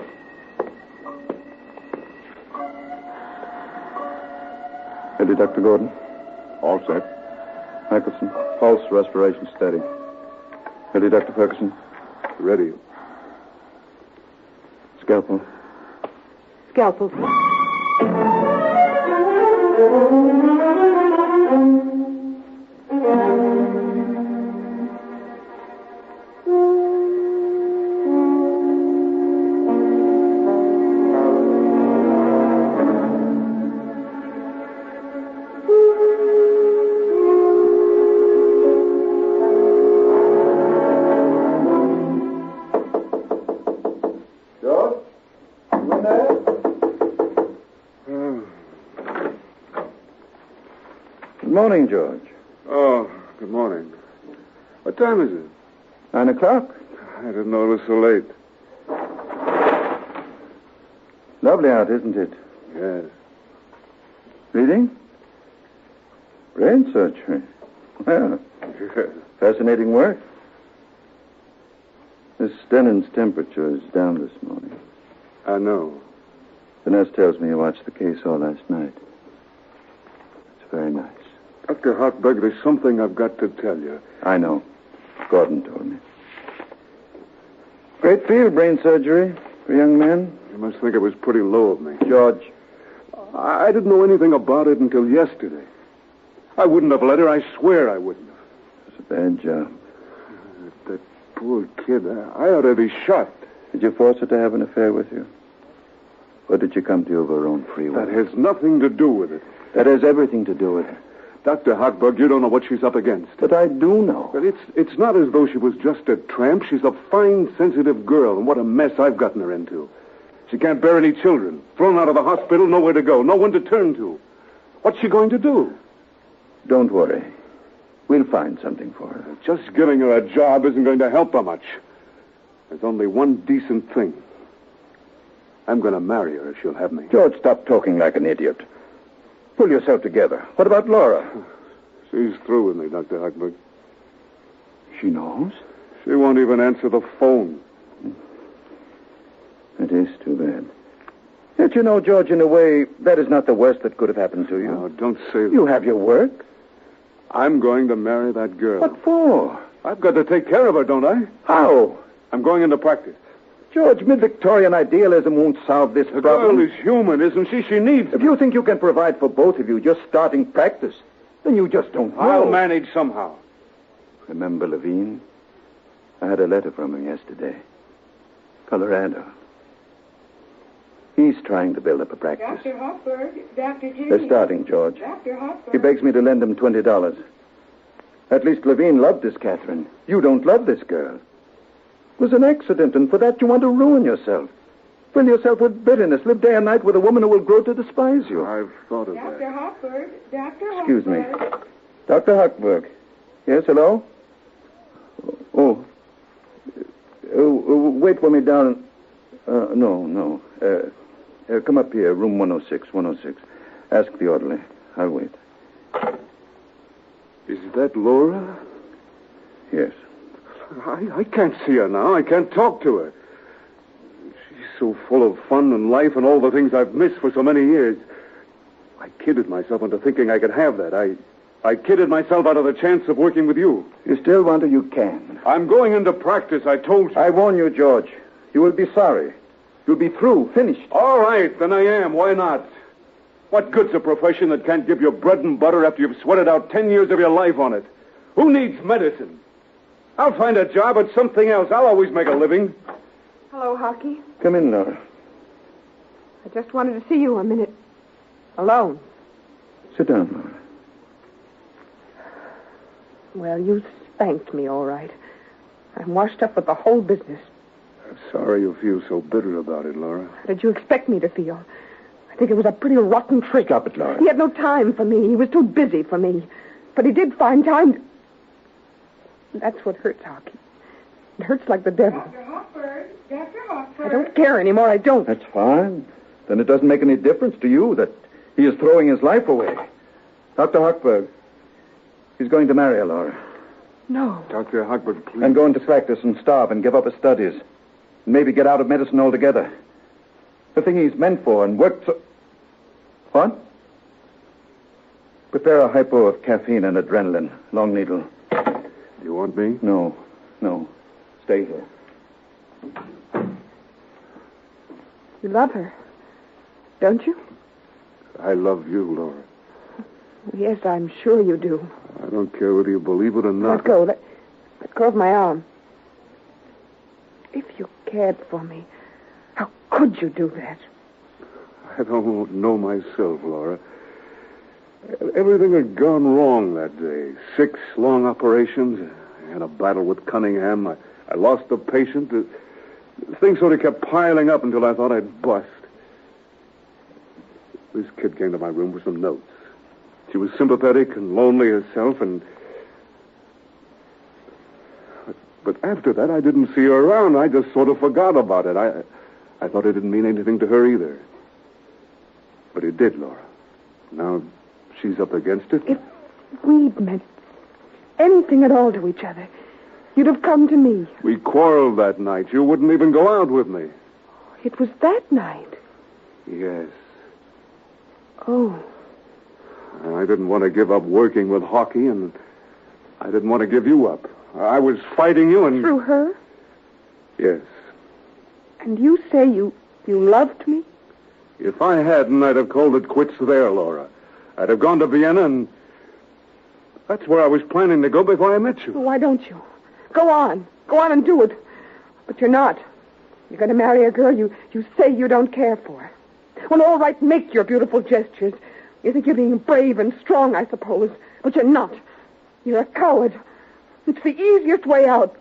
Ready, Dr. Gordon? All set. Michelson, pulse, respiration steady. Ready, Dr. Ferguson? Ready. Scalpel. Scalpel. George? You in there? Good morning, George. Oh, good morning. What time is it? 9 o'clock. I didn't know it was so late. Lovely out, isn't it? Yes. Reading? Brain surgery. Well, fascinating work. Miss Dennon's temperature is down this morning. I know. The nurse tells me you watched the case all last night. It's very nice. Dr. Hochberg, there's something I've got to tell you. I know. Gordon told me. Great field, brain surgery for young men. You must think it was pretty low of me. George. I didn't know anything about it until yesterday. I wouldn't have let her. I swear I wouldn't have. It's a bad job. That poor kid. I ought to be shot. Did you force her to have an affair with you? Or did she come to you of her own free will? That has nothing to do with it. That has everything to do with it. Dr. Hochberg, you don't know what she's up against. But I do know. But it's not as though she was just a tramp. She's a fine, sensitive girl, and what a mess I've gotten her into. She can't bear any children. Thrown out of the hospital, nowhere to go, no one to turn to. What's she going to do? Don't worry. We'll find something for her. Just giving her a job isn't going to help her much. There's only one decent thing. I'm going to marry her if she'll have me. George, stop talking like an idiot. Pull yourself together. What about Laura? She's through with me, Dr. Hochberg. She knows? She won't even answer the phone. It is too bad. Yet you know, George, in a way, that is not the worst that could have happened to you. Oh, don't say that. You have your work. I'm going to marry that girl. What for? I've got to take care of her, don't I? How? I'm going into practice. George, mid-Victorian idealism won't solve this The problem. girl is human, isn't she? She needs If you think you can provide for both of you just starting practice, then you just don't know. I'll manage somehow. Remember Levine? I had a letter from him yesterday. Colorado. He's trying to build up a practice. Dr. Hochberg, Dr. G. They're starting, George. Dr. Hochberg. He begs me to lend him $20. At least Levine loved this Catherine. You don't love this girl. It was an accident, and for that you want to ruin yourself. Fill yourself with bitterness. Live day and night with a woman who will grow to despise you. I've thought of Dr. that. Hochberg, Dr. Excuse me. Hochberg. Dr. Huckberg. Yes, hello? Oh. Wait for me down. No. Come up here, room 106. Ask the orderly. I'll wait. Is that Laura? Yes. I can't see her now. I can't talk to her. She's so full of fun and life and all the things I've missed for so many years. I kidded myself into thinking I could have that. I kidded myself out of the chance of working with you. You still want to, you can. I'm going into practice, I told you. I warn you, George. You will be sorry. You'll be through, finished. All right, then I am. Why not? What good's a profession that can't give you bread and butter after you've sweated out 10 years of your life on it? Who needs medicine? I'll find a job at something else. I'll always make a living. Hello, Hockey. Come in, Laura. I just wanted to see you a minute. Alone. Sit down, Laura. Well, you spanked me, all right. I'm washed up with the whole business. I'm sorry you feel so bitter about it, Laura. How did you expect me to feel? I think it was a pretty rotten trick. Stop it, Laura. He had no time for me. He was too busy for me. But he did find time to... That's what hurts, Hockey. It hurts like the devil. Dr. Hochberg, Dr. Hochberg. I don't care anymore. I don't. That's fine. Then it doesn't make any difference to you that he is throwing his life away. Dr. Hochberg, he's going to marry her, Laura. No. Dr. Hochberg, please. And go into practice and starve and give up his studies. And maybe get out of medicine altogether. The thing he's meant for and worked so... What? Prepare a hypo of caffeine and adrenaline. Long needle. Do you want me? No. Stay here. You love her, don't you? I love you, Laura. Yes, I'm sure you do. I don't care whether you believe it or not. Let go. Let go of my arm. If you cared for me, how could you do that? I don't know myself, Laura. Everything had gone wrong that day. 6 long operations. I had a battle with Cunningham. I lost a patient. Things sort of kept piling up until I thought I'd bust. This kid came to my room with some notes. She was sympathetic and lonely herself, and... But after that, I didn't see her around. I just sort of forgot about it. I thought it didn't mean anything to her either. But it did, Laura. Now she's up against it. If we'd meant anything at all to each other, you'd have come to me. We quarreled that night. You wouldn't even go out with me. It was that night. Yes. Oh. I didn't want to give up working with hockey, and I didn't want to give you up. I was fighting you, and... Through her? Yes. And you say you loved me? If I hadn't, I'd have called it quits there, Laura. I'd have gone to Vienna, and that's where I was planning to go before I met you. Why don't you? Go on. Go on and do it. But you're not. You're going to marry a girl you say you don't care for. Well, all right, make your beautiful gestures. You think you're being brave and strong, I suppose. But you're not. You're a coward. It's the easiest way out.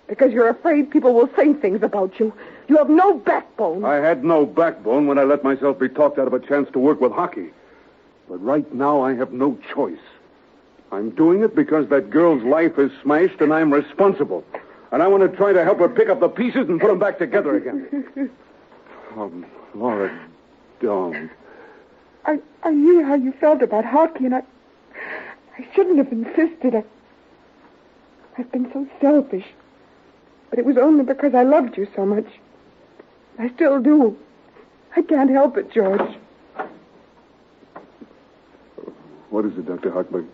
Because you're afraid people will say things about you. You have no backbone. I had no backbone when I let myself be talked out of a chance to work with hockey. But right now, I have no choice. I'm doing it because that girl's life is smashed and I'm responsible. And I want to try to help her pick up the pieces and put them back together again. Laura, don't. I knew how you felt about hockey, and I shouldn't have insisted. I've been so selfish. But it was only because I loved you so much. I still do. I can't help it, George. What is it, Dr. Hochberg?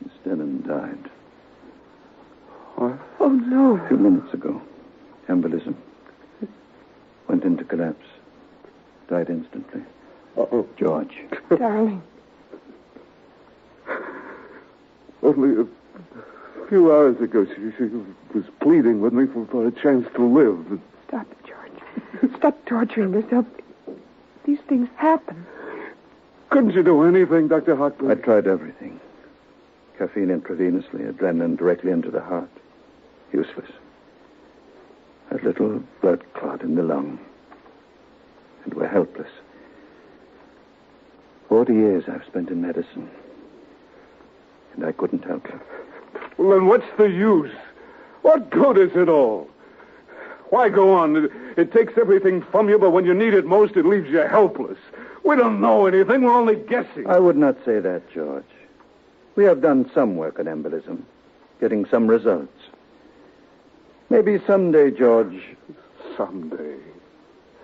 Miss Denham died. What? Oh, no. A few minutes ago. Embolism. Went into collapse. Died instantly. Uh-oh. George. Darling. Only A few hours ago, she was pleading with me for a chance to live. Stop it, George. Stop torturing yourself. These things happen. Couldn't you do anything, Dr. Hochberg? I tried everything. Caffeine intravenously, adrenaline directly into the heart. Useless. A little blood clot in the lung. And we're helpless. 40 years I've spent in medicine. And I couldn't help her. Well, then what's the use? What good is it all? Why go on? It takes everything from you, but when you need it most, it leaves you helpless. We don't know anything. We're only guessing. I would not say that, George. We have done some work on embolism, getting some results. Maybe someday, George. Someday.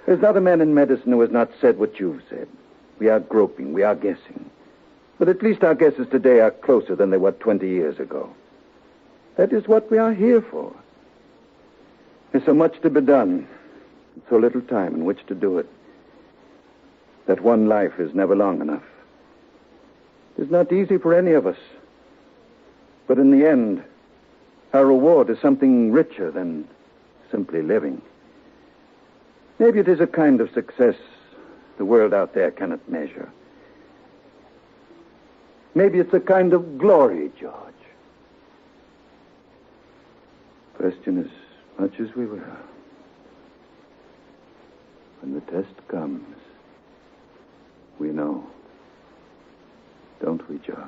There's not a man in medicine who has not said what you've said. We are groping. We are guessing. But at least our guesses today are closer than they were 20 years ago. That is what we are here for. There's so much to be done, and so little time in which to do it, that one life is never long enough. It's not easy for any of us. But in the end, our reward is something richer than simply living. Maybe it is a kind of success the world out there cannot measure. Maybe it's a kind of glory, George. Question as much as we will. When the test comes, we know. Don't we, George?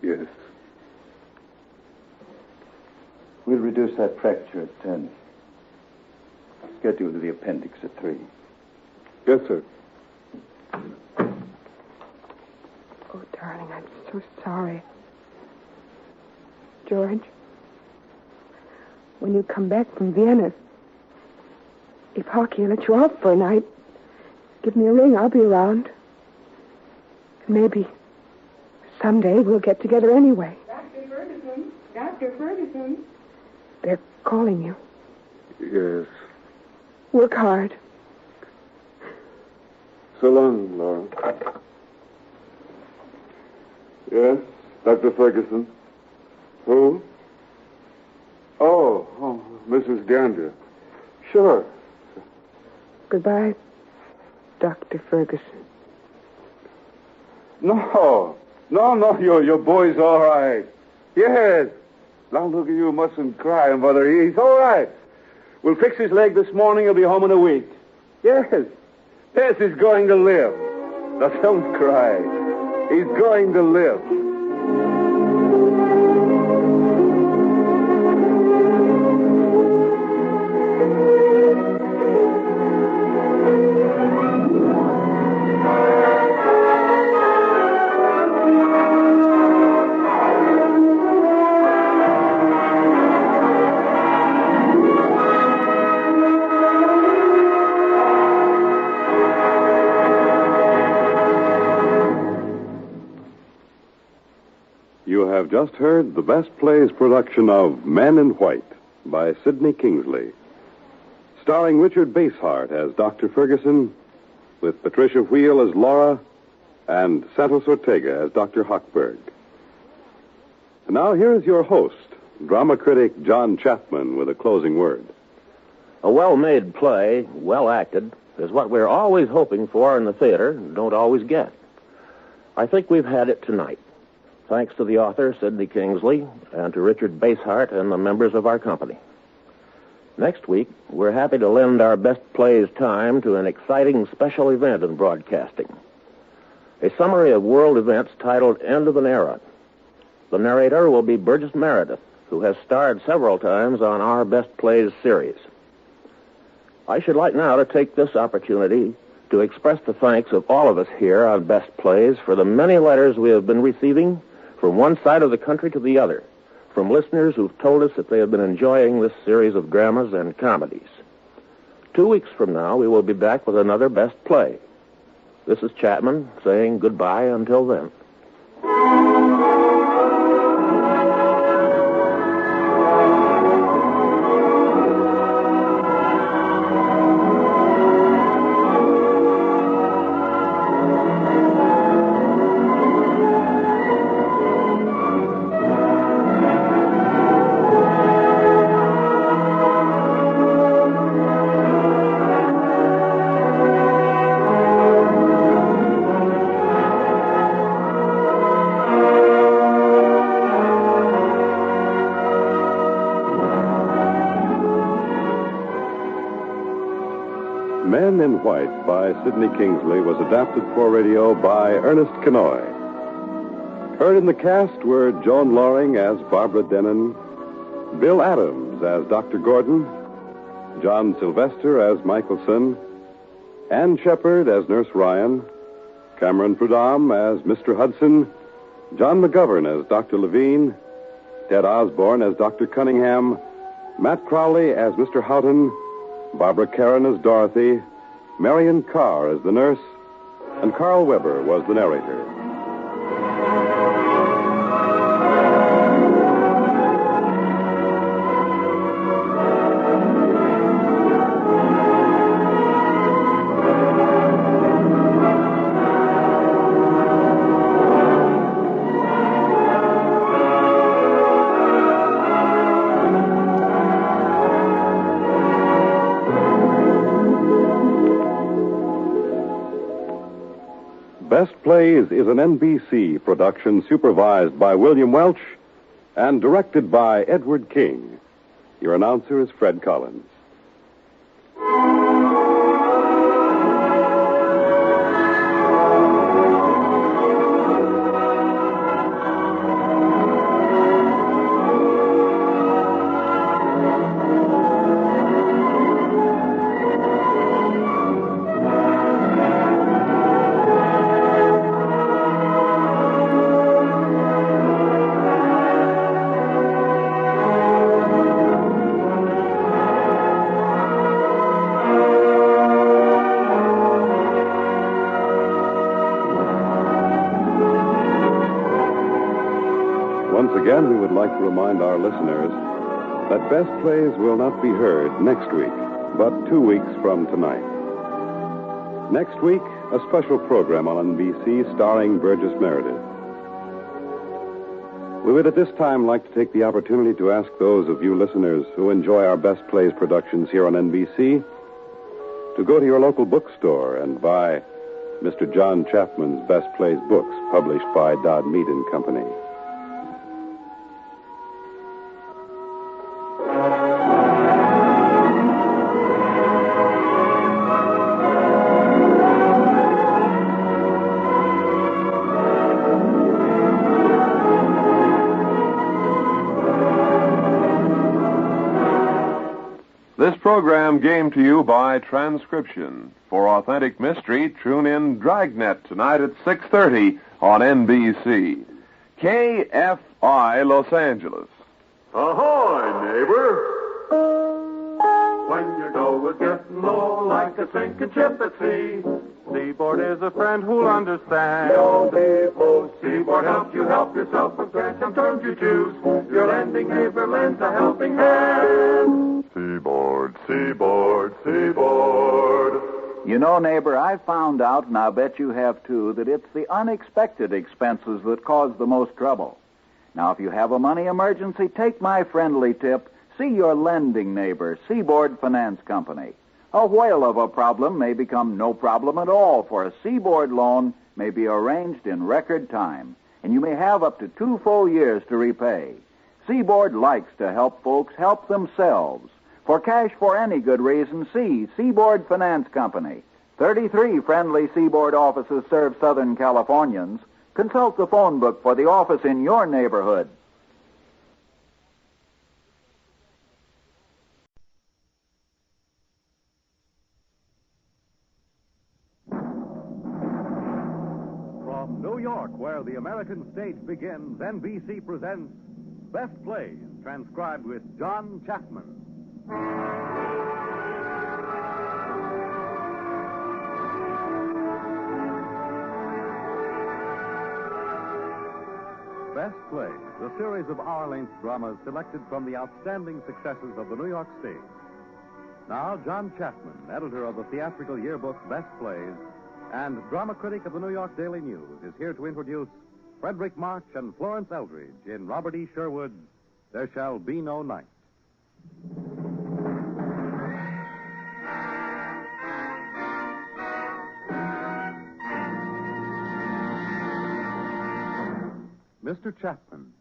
Yes. We'll reduce that fracture at 10. Schedule the appendix at 3. Yes, sir. Oh, darling, I'm so sorry. George, when you come back from Vienna, if Hockey will let you off for a night, give me a ring. I'll be around. Maybe someday we'll get together anyway. Dr. Ferguson. Dr. Ferguson. They're calling you. Yes. Work hard. So long, Laura. Yes, Dr. Ferguson. Who? Oh, Mrs. Gandra. Sure. Goodbye, Dr. Ferguson. No, your boy's all right. Yes. Now look at you, mustn't cry, Mother. He's all right. We'll fix his leg this morning. He'll be home in a week. Yes, he's going to live. Now don't cry. He's going to live. You have just heard the Best Plays production of Men in White by Sidney Kingsley, starring Richard Basehart as Dr. Ferguson, with Patricia Wheel as Laura, and Santos Ortega as Dr. Hochberg. And now here's your host, drama critic John Chapman, with a closing word. A well-made play, well acted, is what we're always hoping for in the theater and don't always get. I think we've had it tonight. Thanks to the author, Sidney Kingsley, and to Richard Basehart and the members of our company. Next week, we're happy to lend our Best Plays time to an exciting special event in broadcasting. A summary of world events titled End of an Era. The narrator will be Burgess Meredith, who has starred several times on our Best Plays series. I should like now to take this opportunity to express the thanks of all of us here on Best Plays for the many letters we have been receiving from one side of the country to the other, from listeners who've told us that they have been enjoying this series of dramas and comedies. 2 weeks from now, we will be back with another Best Play. This is Chapman saying goodbye until then. Men in White by Sidney Kingsley was adapted for radio by Ernest Kenoy. Heard in the cast were Joan Loring as Barbara Denon, Bill Adams as Dr. Gordon, John Sylvester as Michelson, Ann Shepard as Nurse Ryan, Cameron Prudhomme as Mr. Hudson, John McGovern as Dr. Levine, Ted Osborne as Dr. Cunningham, Matt Crowley as Mr. Houghton, Barbara Karen as Dorothy, Marion Carr as the nurse, and Carl Weber was the narrator. Best Plays is an NBC production supervised by William Welch and directed by Edward King. Your announcer is Fred Collins. Once again, we would like to remind our listeners that Best Plays will not be heard next week, but 2 weeks from tonight. Next week, a special program on NBC starring Burgess Meredith. We would at this time like to take the opportunity to ask those of you listeners who enjoy our Best Plays productions here on NBC to go to your local bookstore and buy Mr. John Chapman's Best Plays books, published by Dodd Mead and Company. This program came to you by transcription. For authentic mystery, tune in Dragnet tonight at 6:30 on NBC. KFI Los Angeles. Ahoy, neighbor! When your dough is getting low like a sinking ship at sea, Seaboard is a friend who'll understand. Yo, people, Seaboard helps you help yourself with cash and terms you choose. Your lending neighbor lends a helping hand. Seaboard, Seaboard, Seaboard. You know, neighbor, I've found out, and I bet you have too, that it's the unexpected expenses that cause the most trouble. Now, if you have a money emergency, take my friendly tip. See your lending neighbor, Seaboard Finance Company. A whale of a problem may become no problem at all, for a Seaboard loan may be arranged in record time, and you may have up to 2 full years to repay. Seaboard likes to help folks help themselves. For cash for any good reason, see Seaboard Finance Company. 33 friendly Seaboard offices serve Southern Californians. Consult the phone book for the office in your neighborhood. From New York, where the American stage begins, NBC presents Best Plays, transcribed with John Chapman. Best Plays, a series of hour-length dramas selected from the outstanding successes of the New York stage. Now, John Chapman, editor of the theatrical yearbook Best Plays and drama critic of the New York Daily News, is here to introduce Frederick March and Florence Eldridge in Robert E. Sherwood's There Shall Be No Night. Mr. Chapman.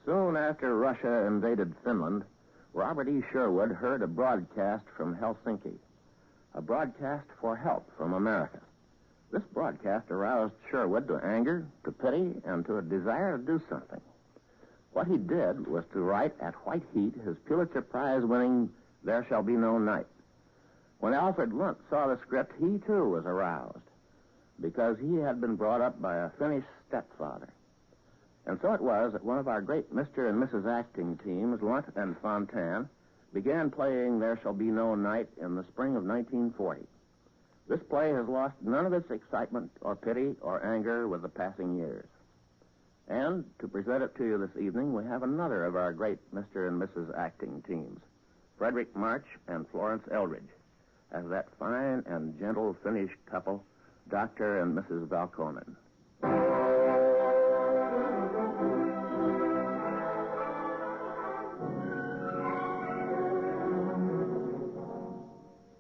Soon after Russia invaded Finland, Robert E. Sherwood heard a broadcast from Helsinki. a broadcast for help from America. This broadcast aroused Sherwood to anger, to pity, and to a desire to do something. What he did was to write at white heat his Pulitzer Prize-winning There Shall Be No Night. When Alfred Lunt saw the script, he too was aroused, because he had been brought up by a Finnish stepfather. And so it was that one of our great Mr. and Mrs. acting teams, Lunt and Fontaine, began playing There Shall Be No Night in the spring of 1940. This play has lost none of its excitement or pity or anger with the passing years. And to present it to you this evening, we have another of our great Mr. and Mrs. acting teams, Frederick March and Florence Eldridge, as that fine and gentle Finnish couple, Dr. and Mrs. Valkonen.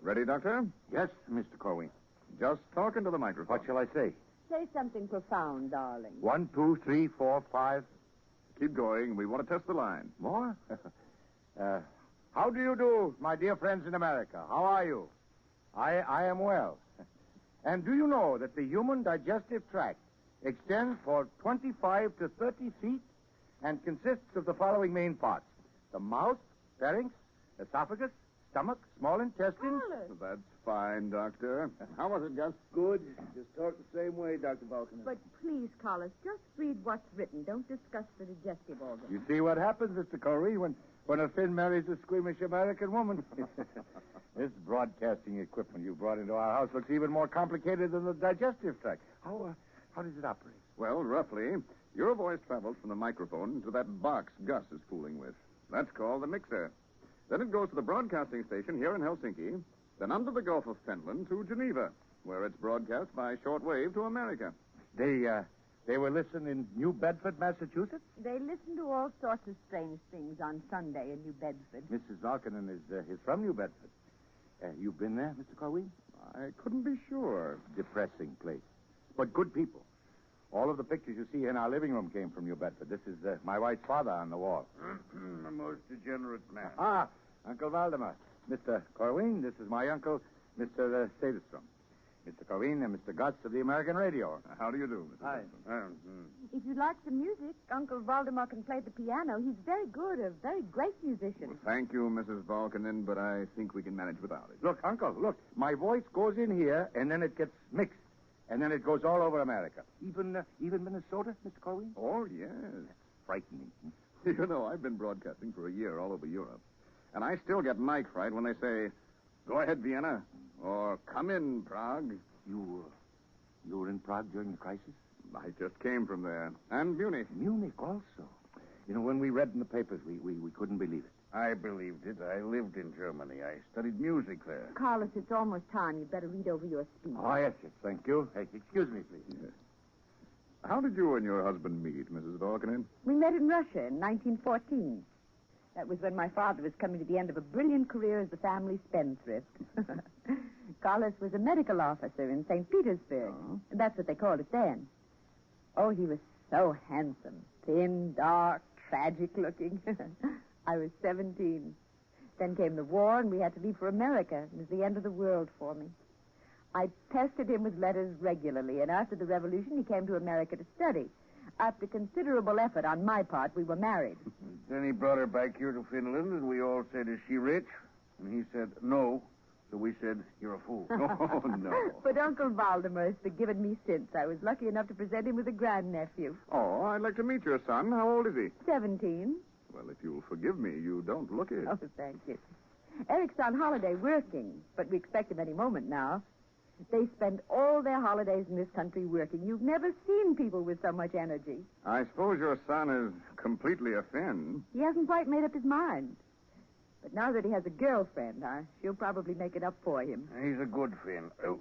Ready, Doctor? Yes, Mr. Corwin. Just talk into the microphone. What shall I say? Say something profound, darling. 1, 2, 3, 4, 5. Keep going. We want to test the line. More? How do you do, my dear friends in America? How are you? I am well. And do you know that the human digestive tract extends for 25 to 30 feet and consists of the following main parts: the mouth, pharynx, esophagus, stomach, small intestine. That's fine, Doctor. How was it, Gus? Good. Just talk the same way, Dr. Balkan. But please, Collis, just read what's written. Don't discuss the digestive organ. You see what happens, Mr. Corey, when a Finn marries a squeamish American woman. This broadcasting equipment you brought into our house looks even more complicated than the digestive tract. How does it operate? Well, roughly, your voice travels from the microphone to that box Gus is fooling with. That's called the mixer. Then it goes to the broadcasting station here in Helsinki, then under the Gulf of Finland to Geneva, where it's broadcast by shortwave to America. They will listen in New Bedford, Massachusetts? They listen to all sorts of strange things on Sunday in New Bedford. Mrs. Valkonen is from New Bedford. You've been there, Mr. Corwin? I couldn't be sure. Depressing place. But good people. All of the pictures you see in our living room came from New Bedford. This is my wife's father on the wall. A most degenerate man. Ah, Uncle Valdemar. Mr. Corwin, this is my uncle, Mr. Sadestrom. Mr. Corwin and Mr. Gutz of the American Radio. How do you do, Mr. Hi. If you'd like some music, Uncle Valdemar can play the piano. He's very good, a very great musician. Well, thank you, Mrs. Valkonen, but I think we can manage without it. Look, Uncle, look. My voice goes in here, and then it gets mixed. And then it goes all over America. Even Minnesota, Mr. Corwin? Oh, yes. That's frightening. You know, I've been broadcasting for a year all over Europe. And I still get mic fright when they say, "Go ahead, Vienna," or "Come in, Prague." You were in Prague during the crisis? I just came from there. And Munich. Munich also. You know, when we read in the papers, we couldn't believe it. I believed it. I lived in Germany. I studied music there. Carlos, it's almost time. You'd better read over your speech. Oh, yes, thank you. Hey, excuse me, please. Yes. How did you and your husband meet, Mrs. Valkonen? We met in Russia in 1914. That was when my father was coming to the end of a brilliant career as the family spendthrift. Carlos was a medical officer in St. Petersburg. Oh. That's what they called it then. Oh, he was so handsome. Thin, dark, tragic-looking. I was 17. Then came the war, and we had to leave for America. It was the end of the world for me. I pestered him with letters regularly, and after the revolution, he came to America to study. After considerable effort on my part, we were married. Then he brought her back here to Finland, and we all said, "Is she rich?" And he said, "No." So we said, "You're a fool." Oh, no. But Uncle Valdemar has forgiven me since. I was lucky enough to present him with a grandnephew. Oh, I'd like to meet your son. How old is he? 17. Well, if you'll forgive me, you don't look it. Oh, thank you. Eric's on holiday working, but we expect him any moment now. They spend all their holidays in this country working. You've never seen people with so much energy. I suppose your son is completely a Finn. He hasn't quite made up his mind. But now that he has a girlfriend, she'll probably make it up for him. He's a good Finn. Oh,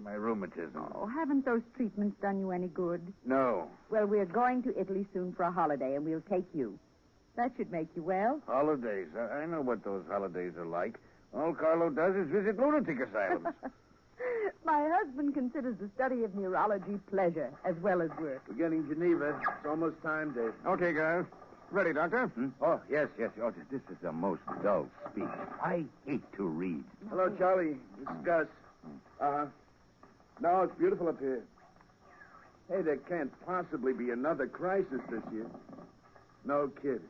my rheumatism. Oh, haven't those treatments done you any good? No. Well, we're going to Italy soon for a holiday, and we'll take you. That should make you well. Holidays. I know what those holidays are like. All Carlo does is visit lunatic asylums. My husband considers the study of neurology pleasure as well as work. We're getting Geneva. It's almost time, Dave. Okay, guys. Ready, Doctor? Oh, yes. Oh, this is the most dull speech. I hate to read. Hello, Charlie. This is Gus. No, it's beautiful up here. Hey, there can't possibly be another crisis this year. No kidding.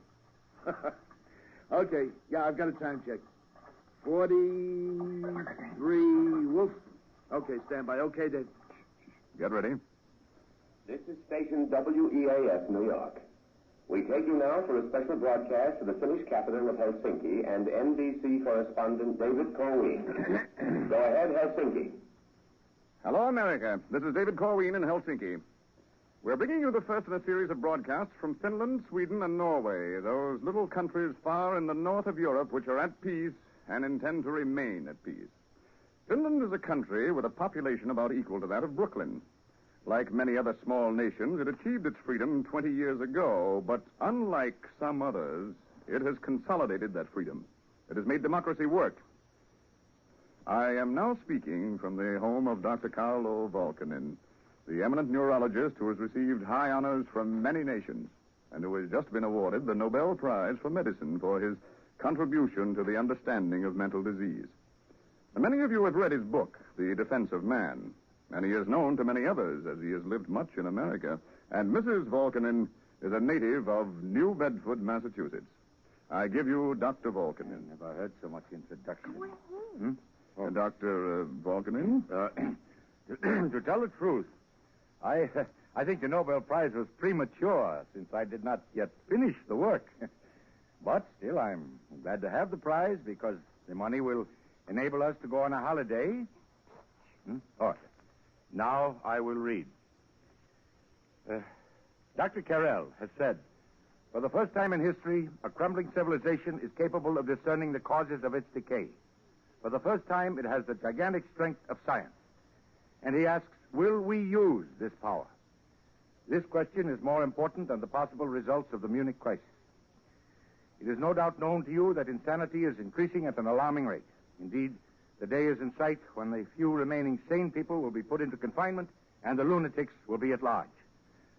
Okay, yeah, I've got a time check. 43 Wolf. Okay, stand by. Okay, Dave. Get ready. This is station WEAS, New York. We take you now for a special broadcast to the Finnish capital of Helsinki and NBC correspondent David Corwin. Go ahead, Helsinki. Hello, America. This is David Corwin in Helsinki. We're bringing you the first in a series of broadcasts from Finland, Sweden, and Norway, those little countries far in the north of Europe which are at peace and intend to remain at peace. Finland is a country with a population about equal to that of Brooklyn. Like many other small nations, it achieved its freedom 20 years ago, but unlike some others, it has consolidated that freedom. It has made democracy work. I am now speaking from the home of Dr. Carlo Volkanen, the eminent neurologist who has received high honors from many nations and who has just been awarded the Nobel Prize for Medicine for his contribution to the understanding of mental disease. And many of you have read his book, The Defense of Man, and he is known to many others as he has lived much in America. And Mrs. Volkanen is a native of New Bedford, Massachusetts. I give you Dr. Volkanen. Never heard so much introduction. Dr. Volkanen? To tell the truth, I think the Nobel Prize was premature since I did not yet finish the work. But still, I'm glad to have the prize because the money will enable us to go on a holiday. Oh, now I will read. Dr. Carell has said, for the first time in history, a crumbling civilization is capable of discerning the causes of its decay. For the first time, it has the gigantic strength of science. And he asks, will we use this power? This question is more important than the possible results of the Munich crisis. It is no doubt known to you that insanity is increasing at an alarming rate. Indeed, the day is in sight when the few remaining sane people will be put into confinement and the lunatics will be at large.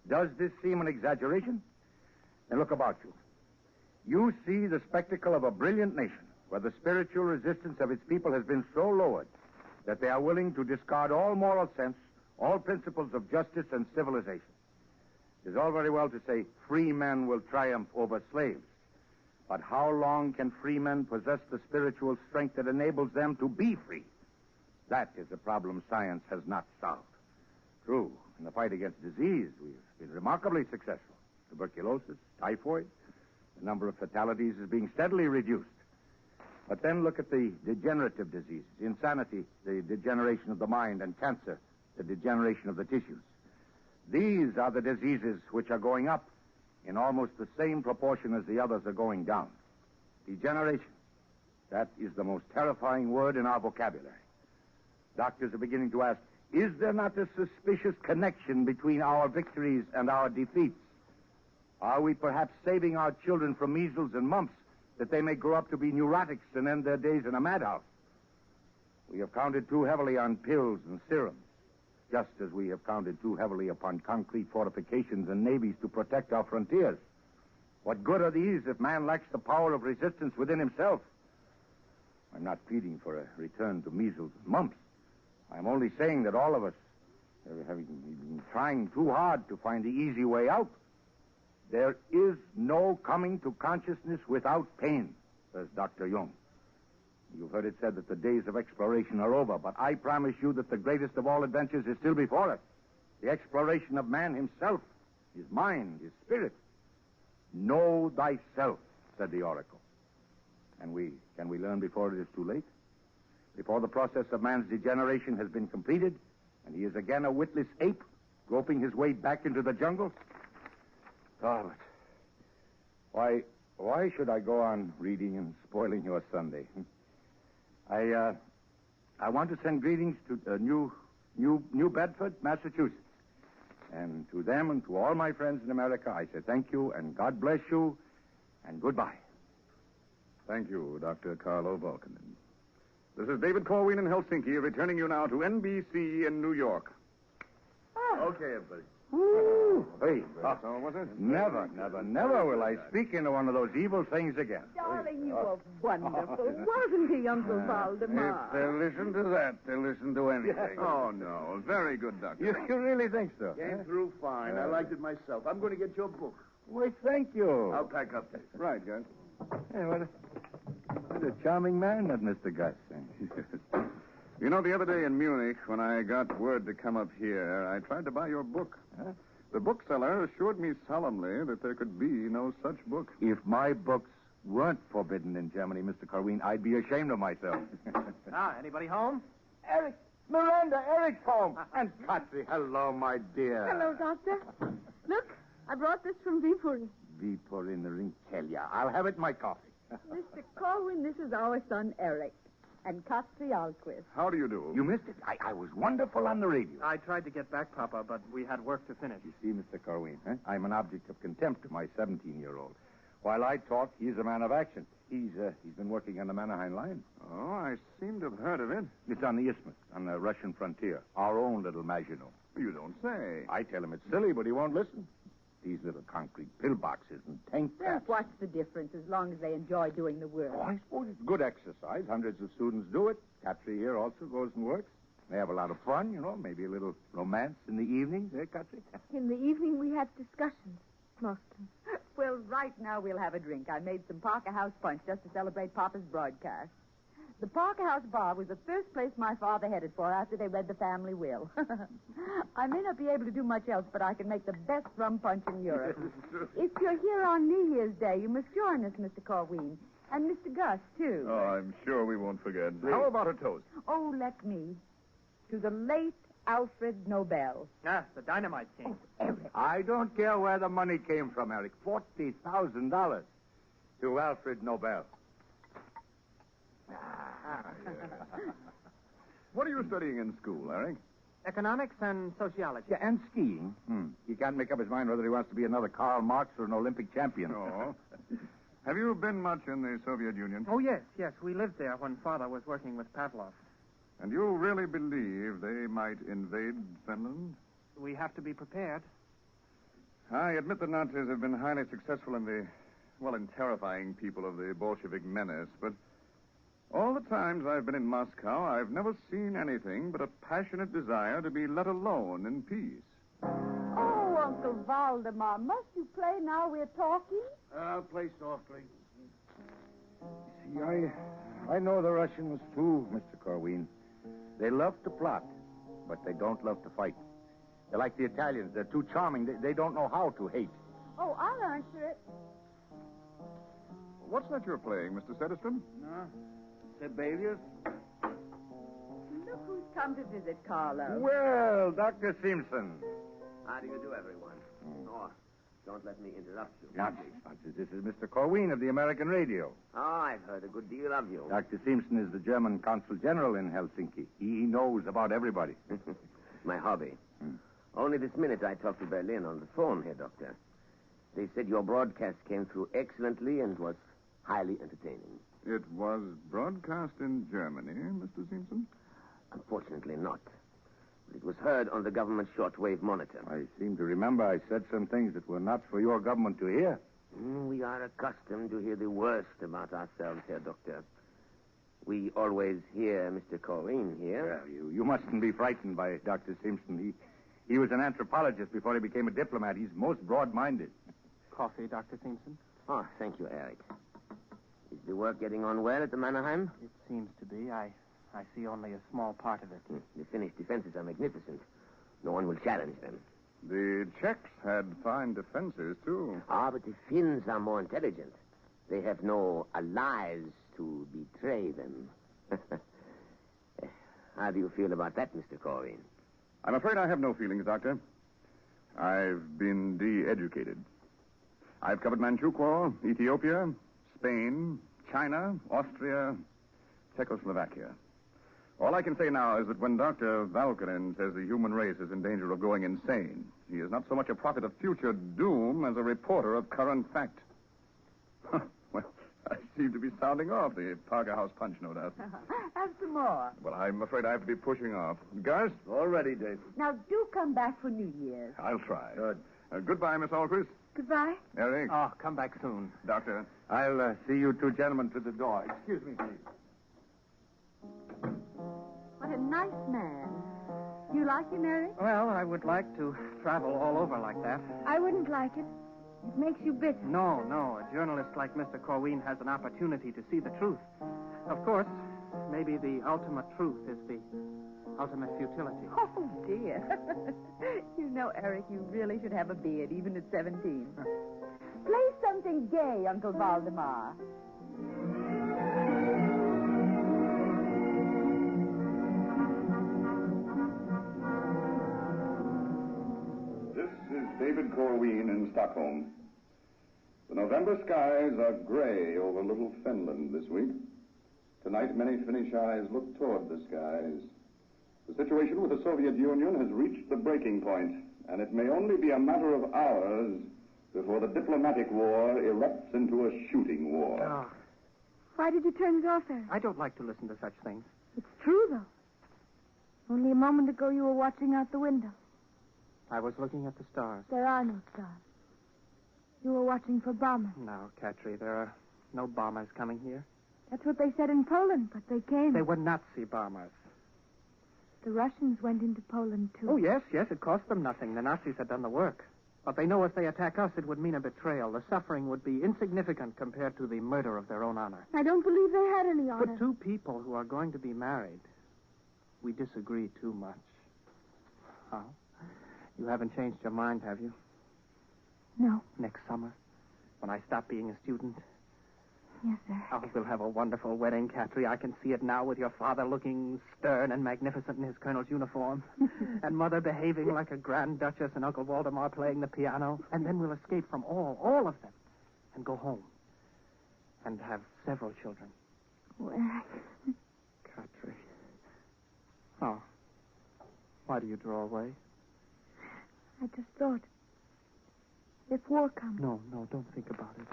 Does this seem an exaggeration? Then look about you. You see the spectacle of a brilliant nation where the spiritual resistance of its people has been so lowered that they are willing to discard all moral sense, all principles of justice and civilization. It is all very well to say free men will triumph over slaves. But how long can free men possess the spiritual strength that enables them to be free? That is a problem science has not solved. True, in the fight against disease, we've been remarkably successful. Tuberculosis, typhoid, the number of fatalities is being steadily reduced. But then look at the degenerative diseases, insanity, the degeneration of the mind, and cancer, the degeneration of the tissues. These are the diseases which are going up in almost the same proportion as the others are going down. Degeneration. That is the most terrifying word in our vocabulary. Doctors are beginning to ask, is there not a suspicious connection between our victories and our defeats? Are we perhaps saving our children from measles and mumps that they may grow up to be neurotics and end their days in a madhouse? We have counted too heavily on pills and serums, just as we have counted too heavily upon concrete fortifications and navies to protect our frontiers. What good are these if man lacks the power of resistance within himself? I'm not pleading for a return to measles and mumps. I'm only saying that all of us have been trying too hard to find the easy way out. There is no coming to consciousness without pain, says Dr. Jung. You've heard it said that the days of exploration are over, but I promise you that the greatest of all adventures is still before us. The exploration of man himself, his mind, his spirit. Know thyself, said the oracle. Can we learn before it is too late? Before the process of man's degeneration has been completed, and he is again a witless ape, groping his way back into the jungle? Charlotte, why should I go on reading and spoiling your Sunday? I want to send greetings to New Bedford, Massachusetts. And to them and to all my friends in America, I say thank you and God bless you and goodbye. Thank you, Dr. Carlo Volkanen. This is David Corwin in Helsinki, returning you now to NBC in New York. Okay, everybody. Ooh, hey, That's all, was it? never will I speak into one of those evil things again. Darling, you were wonderful, wasn't he, Uncle Valdemar? If they'll listen to that, they'll listen to anything. Oh, no. Very good, Doctor. You really think so? Came through fine. I liked it myself. I'm going to get your book. Why, thank you. I'll pack up, Dave. Right, Gus. Hey, what a charming man, that Mr. Gus. You know, the other day in Munich, when I got word to come up here, I tried to buy your book. Huh? The bookseller assured me solemnly that there could be no such book. If my books weren't forbidden in Germany, Mr. Corwin, I'd be ashamed of myself. Anybody home? Eric, Miranda, Eric's home. And Patsy, hello, my dear. Hello, Doctor. Look, I brought this from Viipuri. Viipuri in the Rinkelia. I'll have it in my coffee. Mr. Corwin, this is our son, Eric. And Katri Alquist. How do you do? You missed it. I was wonderful on the radio. I tried to get back, Papa, but we had work to finish. You see, Mr. Corwin, I'm an object of contempt to my 17-year-old. While I talk, he's a man of action. He's been working on the Mannerheim line. Oh, I seem to have heard of it. It's on the Isthmus, on the Russian frontier. Our own little Maginot. You don't say. I tell him it's silly, but he won't listen. These little concrete pillboxes and tank Well, caps. what's the difference as long as they enjoy doing the work? Oh, I suppose it's good exercise. Hundreds of students do it. Katri here also goes and works. They have a lot of fun, maybe a little romance in the evening, Katri? In the evening, we have discussions. Mostly. Well, right now we'll have a drink. I made some Parker House punch just to celebrate Papa's broadcast. The Parker House bar was the first place my father headed for after they read the family will. I may not be able to do much else, but I can make the best rum punch in Europe. If you're here on New Year's Day, you must join us, Mr. Corwin. And Mr. Gus, too. Oh, I'm sure we won't forget. How about a toast? Oh, let me. To the late Alfred Nobel. The dynamite king. Eric. I don't care where the money came from, Eric. $40,000 to Alfred Nobel. What are you studying in school, Eric? Economics and sociology. Yeah, and skiing. He can't make up his mind whether he wants to be another Karl Marx or an Olympic champion. Oh. Have you been much in the Soviet Union? Oh, yes. We lived there when Father was working with Pavlov. And you really believe they might invade Finland? We have to be prepared. I admit the Nazis have been highly successful in in terrifying people of the Bolshevik menace, but all the times I've been in Moscow, I've never seen anything but a passionate desire to be let alone in peace. Oh, Uncle Valdemar, must you play now we're talking? I'll play softly. See, I know the Russians, too, Mr. Corwin. They love to plot, but they don't love to fight. They're like the Italians. They're too charming. They don't know how to hate. Oh, I'll answer it. What's that you're playing, Mr. Sedestrom? No. Sibelius? Look who's come to visit Carlo. Well, Dr. Simpson. How do you do, everyone? Oh, don't let me interrupt you. Nonsense. This is Mr. Corwin of the American Radio. Oh, I've heard a good deal of you. Dr. Simpson is the German consul general in Helsinki. He knows about everybody. My hobby. Only this minute I talked to Berlin on the phone here, Doctor. They said your broadcast came through excellently and was highly entertaining. It was broadcast in Germany, Mr. Simpson? Unfortunately not. It was heard on the government shortwave monitor. I seem to remember I said some things that were not for your government to hear. We are accustomed to hear the worst about ourselves here, Doctor. We always hear Mr. Corwin here. Well, you mustn't be frightened by Dr. Simpson. He was an anthropologist before he became a diplomat. He's most broad-minded. Coffee, Dr. Simpson? Oh, thank you, Eric. Is the work getting on well at the Mannerheim? It seems to be. I see only a small part of it. The Finnish defenses are magnificent. No one will challenge them. The Czechs had fine defenses, too. But the Finns are more intelligent. They have no allies to betray them. How do you feel about that, Mr. Corwin? I'm afraid I have no feelings, Doctor. I've been de-educated. I've covered Manchukuo, Ethiopia, Spain, China, Austria, Czechoslovakia. All I can say now is that when Dr. Valkanen says the human race is in danger of going insane, he is not so much a prophet of future doom as a reporter of current fact. Well, I seem to be sounding off the Parker House punch, no doubt. Have some more. Well, I'm afraid I have to be pushing off. Gus? All ready, Dave. Now, do come back for New Year's. I'll try. Good. Goodbye, Miss Alquist. Goodbye. Eric? Oh, come back soon. Doctor? I'll see you two gentlemen to the door. Excuse me, please. What a nice man. You like him, Eric? Well, I would like to travel all over like that. I wouldn't like it. It makes you bitter. No. A journalist like Mr. Corwin has an opportunity to see the truth. Of course, maybe the ultimate truth is the ultimate futility. Oh, dear. You know, Eric, you really should have a beard, even at 17. Play something gay, Uncle Valdemar. This is David Corwin in Stockholm. The November skies are gray over little Finland this week. Tonight, many Finnish eyes look toward the skies. The situation with the Soviet Union has reached the breaking point, and it may only be a matter of hours before the diplomatic war erupts into a shooting war. Oh, Why did you turn it off, Eric? I don't like to listen to such things. It's true, though. Only a moment ago you were watching out the window. I was looking at the stars. There are no stars. You were watching for bombers. No, Katri, there are no bombers coming here. That's what they said in Poland, but they came. They were Nazi bombers. The Russians went into Poland, too. Oh, yes, it cost them nothing. The Nazis had done the work. But they know if they attack us, it would mean a betrayal. The suffering would be insignificant compared to the murder of their own honor. I don't believe they had any honor. For two people who are going to be married, we disagree too much. Oh? You haven't changed your mind, have you? No. Next summer, when I stop being a student? Yes, sir. Oh, we'll have a wonderful wedding, Katri. I can see it now with your father looking stern and magnificent in his colonel's uniform. And Mother behaving like a Grand Duchess and Uncle Waldemar playing the piano. And then we'll escape from all of them and go home and have several children. Oh, Eric. Katri. Oh. Why do you draw away? I just thought, if war comes... No, don't think about it.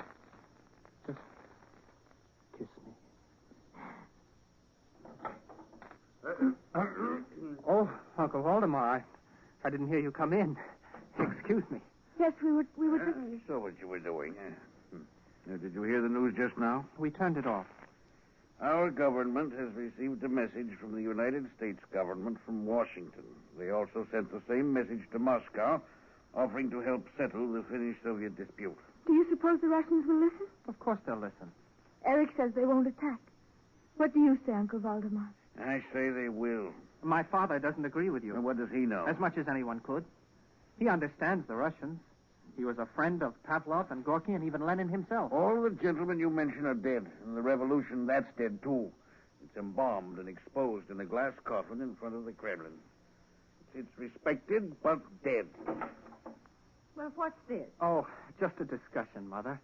Just kiss me. Oh, Uncle Waldemar, I didn't hear you come in. Excuse me. Yes, we were just... I saw what you were doing. Did you hear the news just now? We turned it off. Our government has received a message from the United States government from Washington. They also sent the same message to Moscow, offering to help settle the Finnish-Soviet dispute. Do you suppose the Russians will listen? Of course they'll listen. Eric says they won't attack. What do you say, Uncle Valdemar? I say they will. My father doesn't agree with you. And what does he know? As much as anyone could. He understands the Russians. He was a friend of Pavlov and Gorky and even Lenin himself. All the gentlemen you mention are dead, and the revolution, that's dead, too. It's embalmed and exposed in a glass coffin in front of the Kremlin. It's respected, but dead. Well, what's this? Oh, just a discussion, Mother.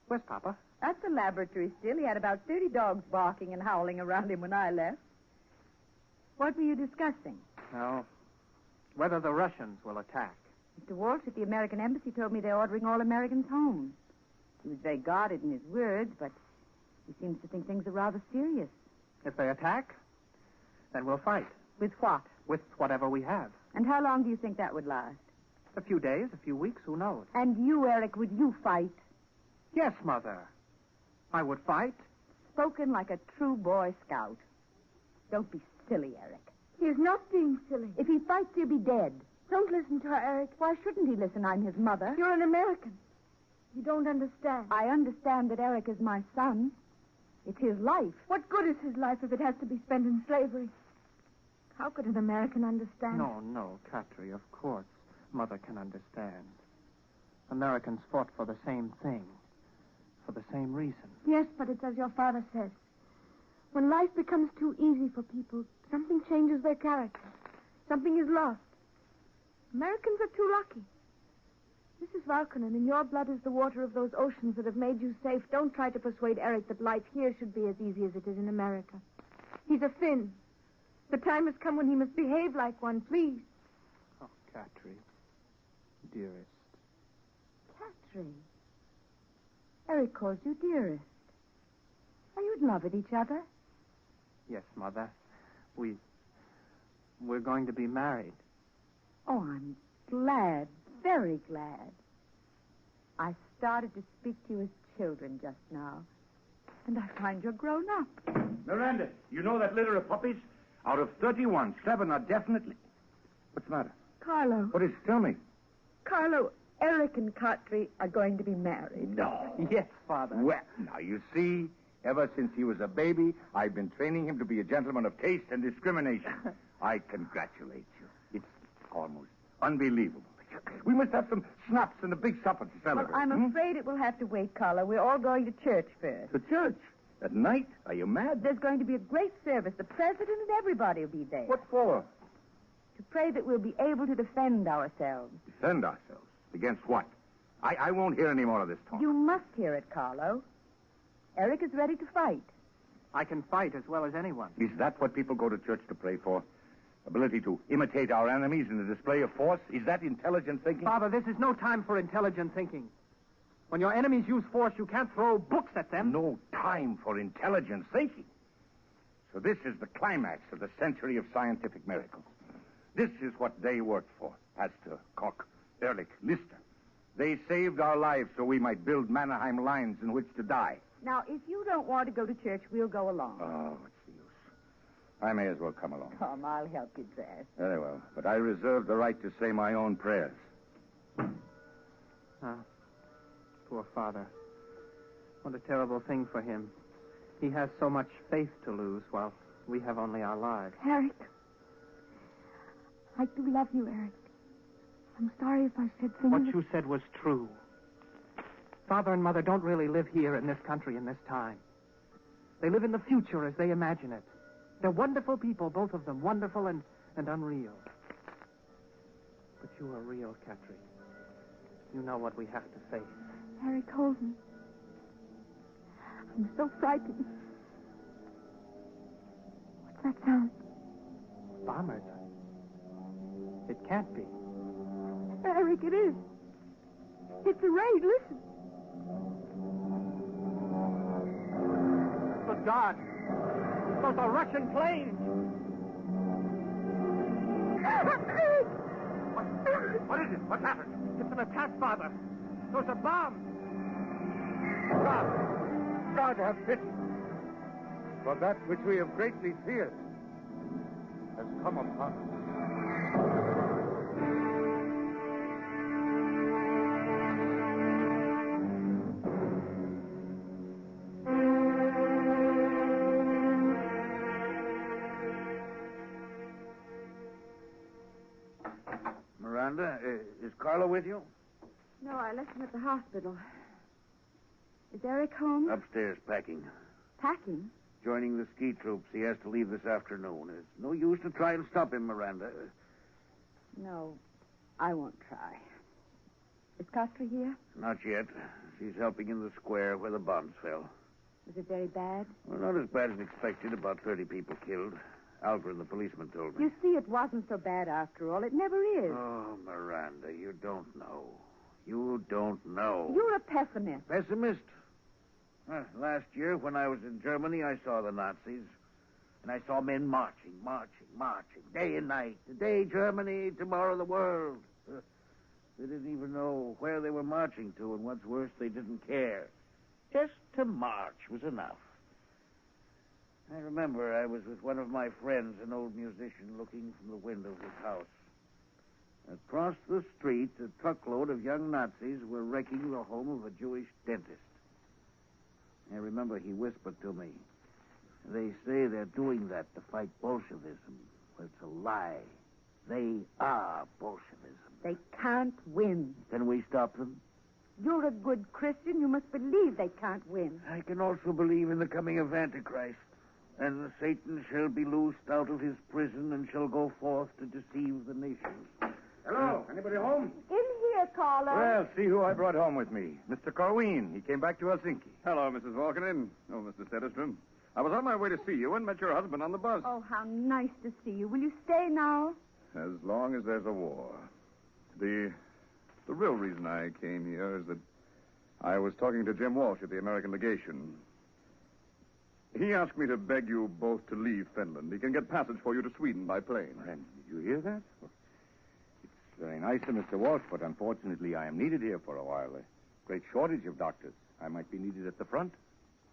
Where's Papa? At the laboratory still. He had about 30 dogs barking and howling around him when I left. What were you discussing? Well, whether the Russians will attack. Mr. Walsh at the American Embassy told me they're ordering all Americans home. He was very guarded in his words, but he seems to think things are rather serious. If they attack, then we'll fight. With what? With whatever we have. And how long do you think that would last? A few days, a few weeks, who knows? And you, Eric, would you fight? Yes, Mother. I would fight. Spoken like a true Boy Scout. Don't be silly, Eric. He is not being silly. If he fights, he'll be dead. Don't listen to her, Eric. Why shouldn't he listen? I'm his mother. You're an American. You don't understand. I understand that Eric is my son. It's his life. What good is his life if it has to be spent in slavery? How could an American understand? No, Katri, of course. Mother can understand. Americans fought for the same thing. For the same reason. Yes, but it's as your father says. When life becomes too easy for people, something changes their character. Something is lost. Americans are too lucky. Mrs. Valkonen, in your blood is the water of those oceans that have made you safe. Don't try to persuade Eric that life here should be as easy as it is in America. He's a Finn. The time has come when he must behave like one, please. Oh, Katri. Dearest. Katri. Eric calls you dearest. You'd love it, each other. Yes, Mother. We're going to be married. Oh, I'm glad, very glad. I started to speak to you as children just now, and I find you're grown up. Miranda, you know that litter of puppies? Out of 31, 7 are definitely... What's the matter? Carlo. What is it? Tell me. Carlo, Eric and Cartry are going to be married. No. Yes, Father. Well, now, you see, ever since he was a baby, I've been training him to be a gentleman of taste and discrimination. I congratulate you. It's almost unbelievable. We must have some schnapps and a big supper to celebrate. Well, I'm afraid it will have to wait, Carlo. We're all going to church first. To church? At night? Are you mad? There's going to be a great service. The president and everybody will be there. What for? To pray that we'll be able to defend ourselves. Defend ourselves? Against what? I won't hear any more of this talk. You must hear it, Carlo. Eric is ready to fight. I can fight as well as anyone. Is that what people go to church to pray for? Ability to imitate our enemies in a display of force? Is that intelligent thinking? Father, this is no time for intelligent thinking. When your enemies use force, you can't throw books at them. No time for intelligent thinking. So this is the climax of the century of scientific miracles. This is what they worked for. Pasteur, Koch, Ehrlich, Lister. They saved our lives so we might build Mannerheim lines in which to die. Now, if you don't want to go to church, we'll go along. Oh, what's the use? I may as well come along. Come, I'll help you dress. Very well. But I reserve the right to say my own prayers. Poor Father. What a terrible thing for him. He has so much faith to lose while we have only our lives. Eric. I do love you, Eric. I'm sorry if I said things... What you said was true. Father and Mother don't really live here in this country in this time. They live in the future as they imagine it. They're wonderful people, both of them, wonderful and unreal. But you are real, Catry. You know what we have to face. Eric, hold me. I'm so frightened. What's that sound? Bombers. It can't be. Eric, it is. It's a raid. Listen. Good God. Those are Russian planes. What is it? What's happened? It's an attack, Father. Those are bombs. God have pity. For that which we have greatly feared has come upon us. Miranda, is Carlo with you? No, I left him at the hospital. Is Eric home? Upstairs packing. Packing? Joining the ski troops. He has to leave this afternoon. It's no use to try and stop him, Miranda. No, I won't try. Is Cartry here? Not yet. She's helping in the square where the bombs fell. Was it very bad? Well, not as bad as expected. About 30 people killed. Alfred, the policeman, told me. You see, it wasn't so bad after all. It never is. Oh, Miranda, you don't know. You don't know. You're a pessimist. Pessimist? Last year, when I was in Germany, I saw the Nazis. And I saw men marching, day and night. Today, Germany, tomorrow, the world. They didn't even know where they were marching to, and what's worse, they didn't care. Just to march was enough. I remember I was with one of my friends, an old musician, looking from the window of his house. Across the street, a truckload of young Nazis were wrecking the home of a Jewish dentist. I remember he whispered to me, they say they're doing that to fight Bolshevism. Well, it's a lie. They are Bolshevism. They can't win. Can we stop them? You're a good Christian. You must believe they can't win. I can also believe in the coming of Antichrist. And Satan shall be loosed out of his prison and shall go forth to deceive the nations. Hello, anybody home? In here, Carlo. Well, see who I brought home with me. Mr. Corwin. He came back to Helsinki. Hello, Mrs. Volkanen. Oh, Mr. Setterstrom. I was on my way to see you and met your husband on the bus. Oh, how nice to see you. Will you stay now? As long as there's a war. The real reason I came here is that I was talking to Jim Walsh at the American legation. He asked me to beg you both to leave Finland. He can get passage for you to Sweden by plane. And did you hear that? It's very nice of Mr. Walsh, but unfortunately I am needed here for a while. A great shortage of doctors. I might be needed at the front.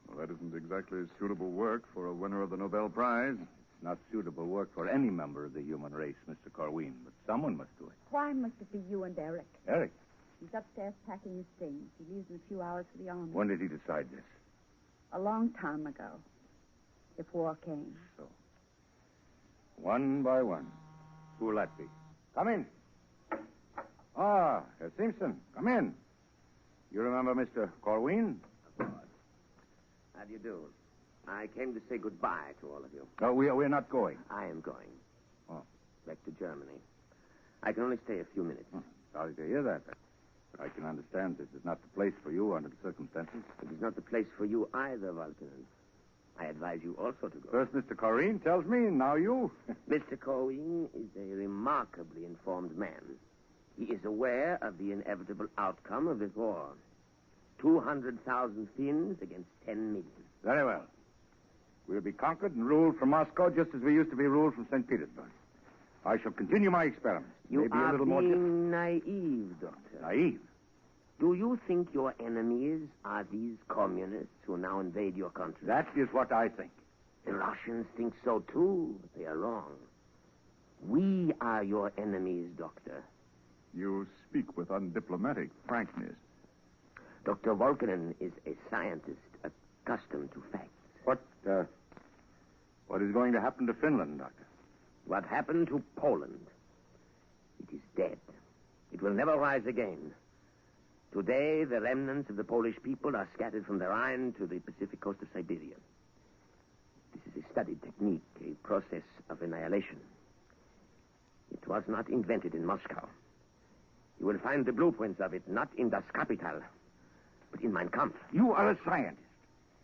Well, that isn't exactly suitable work for a winner of the Nobel Prize. It's not suitable work for any member of the human race, Mr. Corwin, but someone must do it. Why must it be you and Eric? Eric? He's upstairs packing his things. He leaves in a few hours for the army. When did he decide this? A long time ago. If war came. So, one by one. Who will that be? Come in. Ah, Herr Simpson, come in. You remember Mr. Corwin? Of course. How do you do? I came to say goodbye to all of you. No, we're not going. I am going. Oh. Back to Germany. I can only stay a few minutes. Sorry to hear that. But I can understand this is not the place for you under the circumstances. It is not the place for you either, Vulcan. I advise you also to go. First Mr. Corwin tells me, now you. Mr. Corwin is a remarkably informed man. He is aware of the inevitable outcome of this war. 200,000 Finns against 10 million. Very well. We'll be conquered and ruled from Moscow just as we used to be ruled from St. Petersburg. I shall continue my experiments. You Maybe are a little more being naive, Doctor. Naive? Do you think your enemies are these communists who now invade your country? That is what I think. The Russians think so, too, but they are wrong. We are your enemies, Doctor. You speak with undiplomatic frankness. Dr. Volkanen is a scientist accustomed to facts. What is going to happen to Finland, Doctor? What happened to Poland? It is dead. It will never rise again. Today, the remnants of the Polish people are scattered from the Rhine to the Pacific coast of Siberia. This is a studied technique, a process of annihilation. It was not invented in Moscow. You will find the blueprints of it not in Das Kapital, but in Mein Kampf. You are a scientist.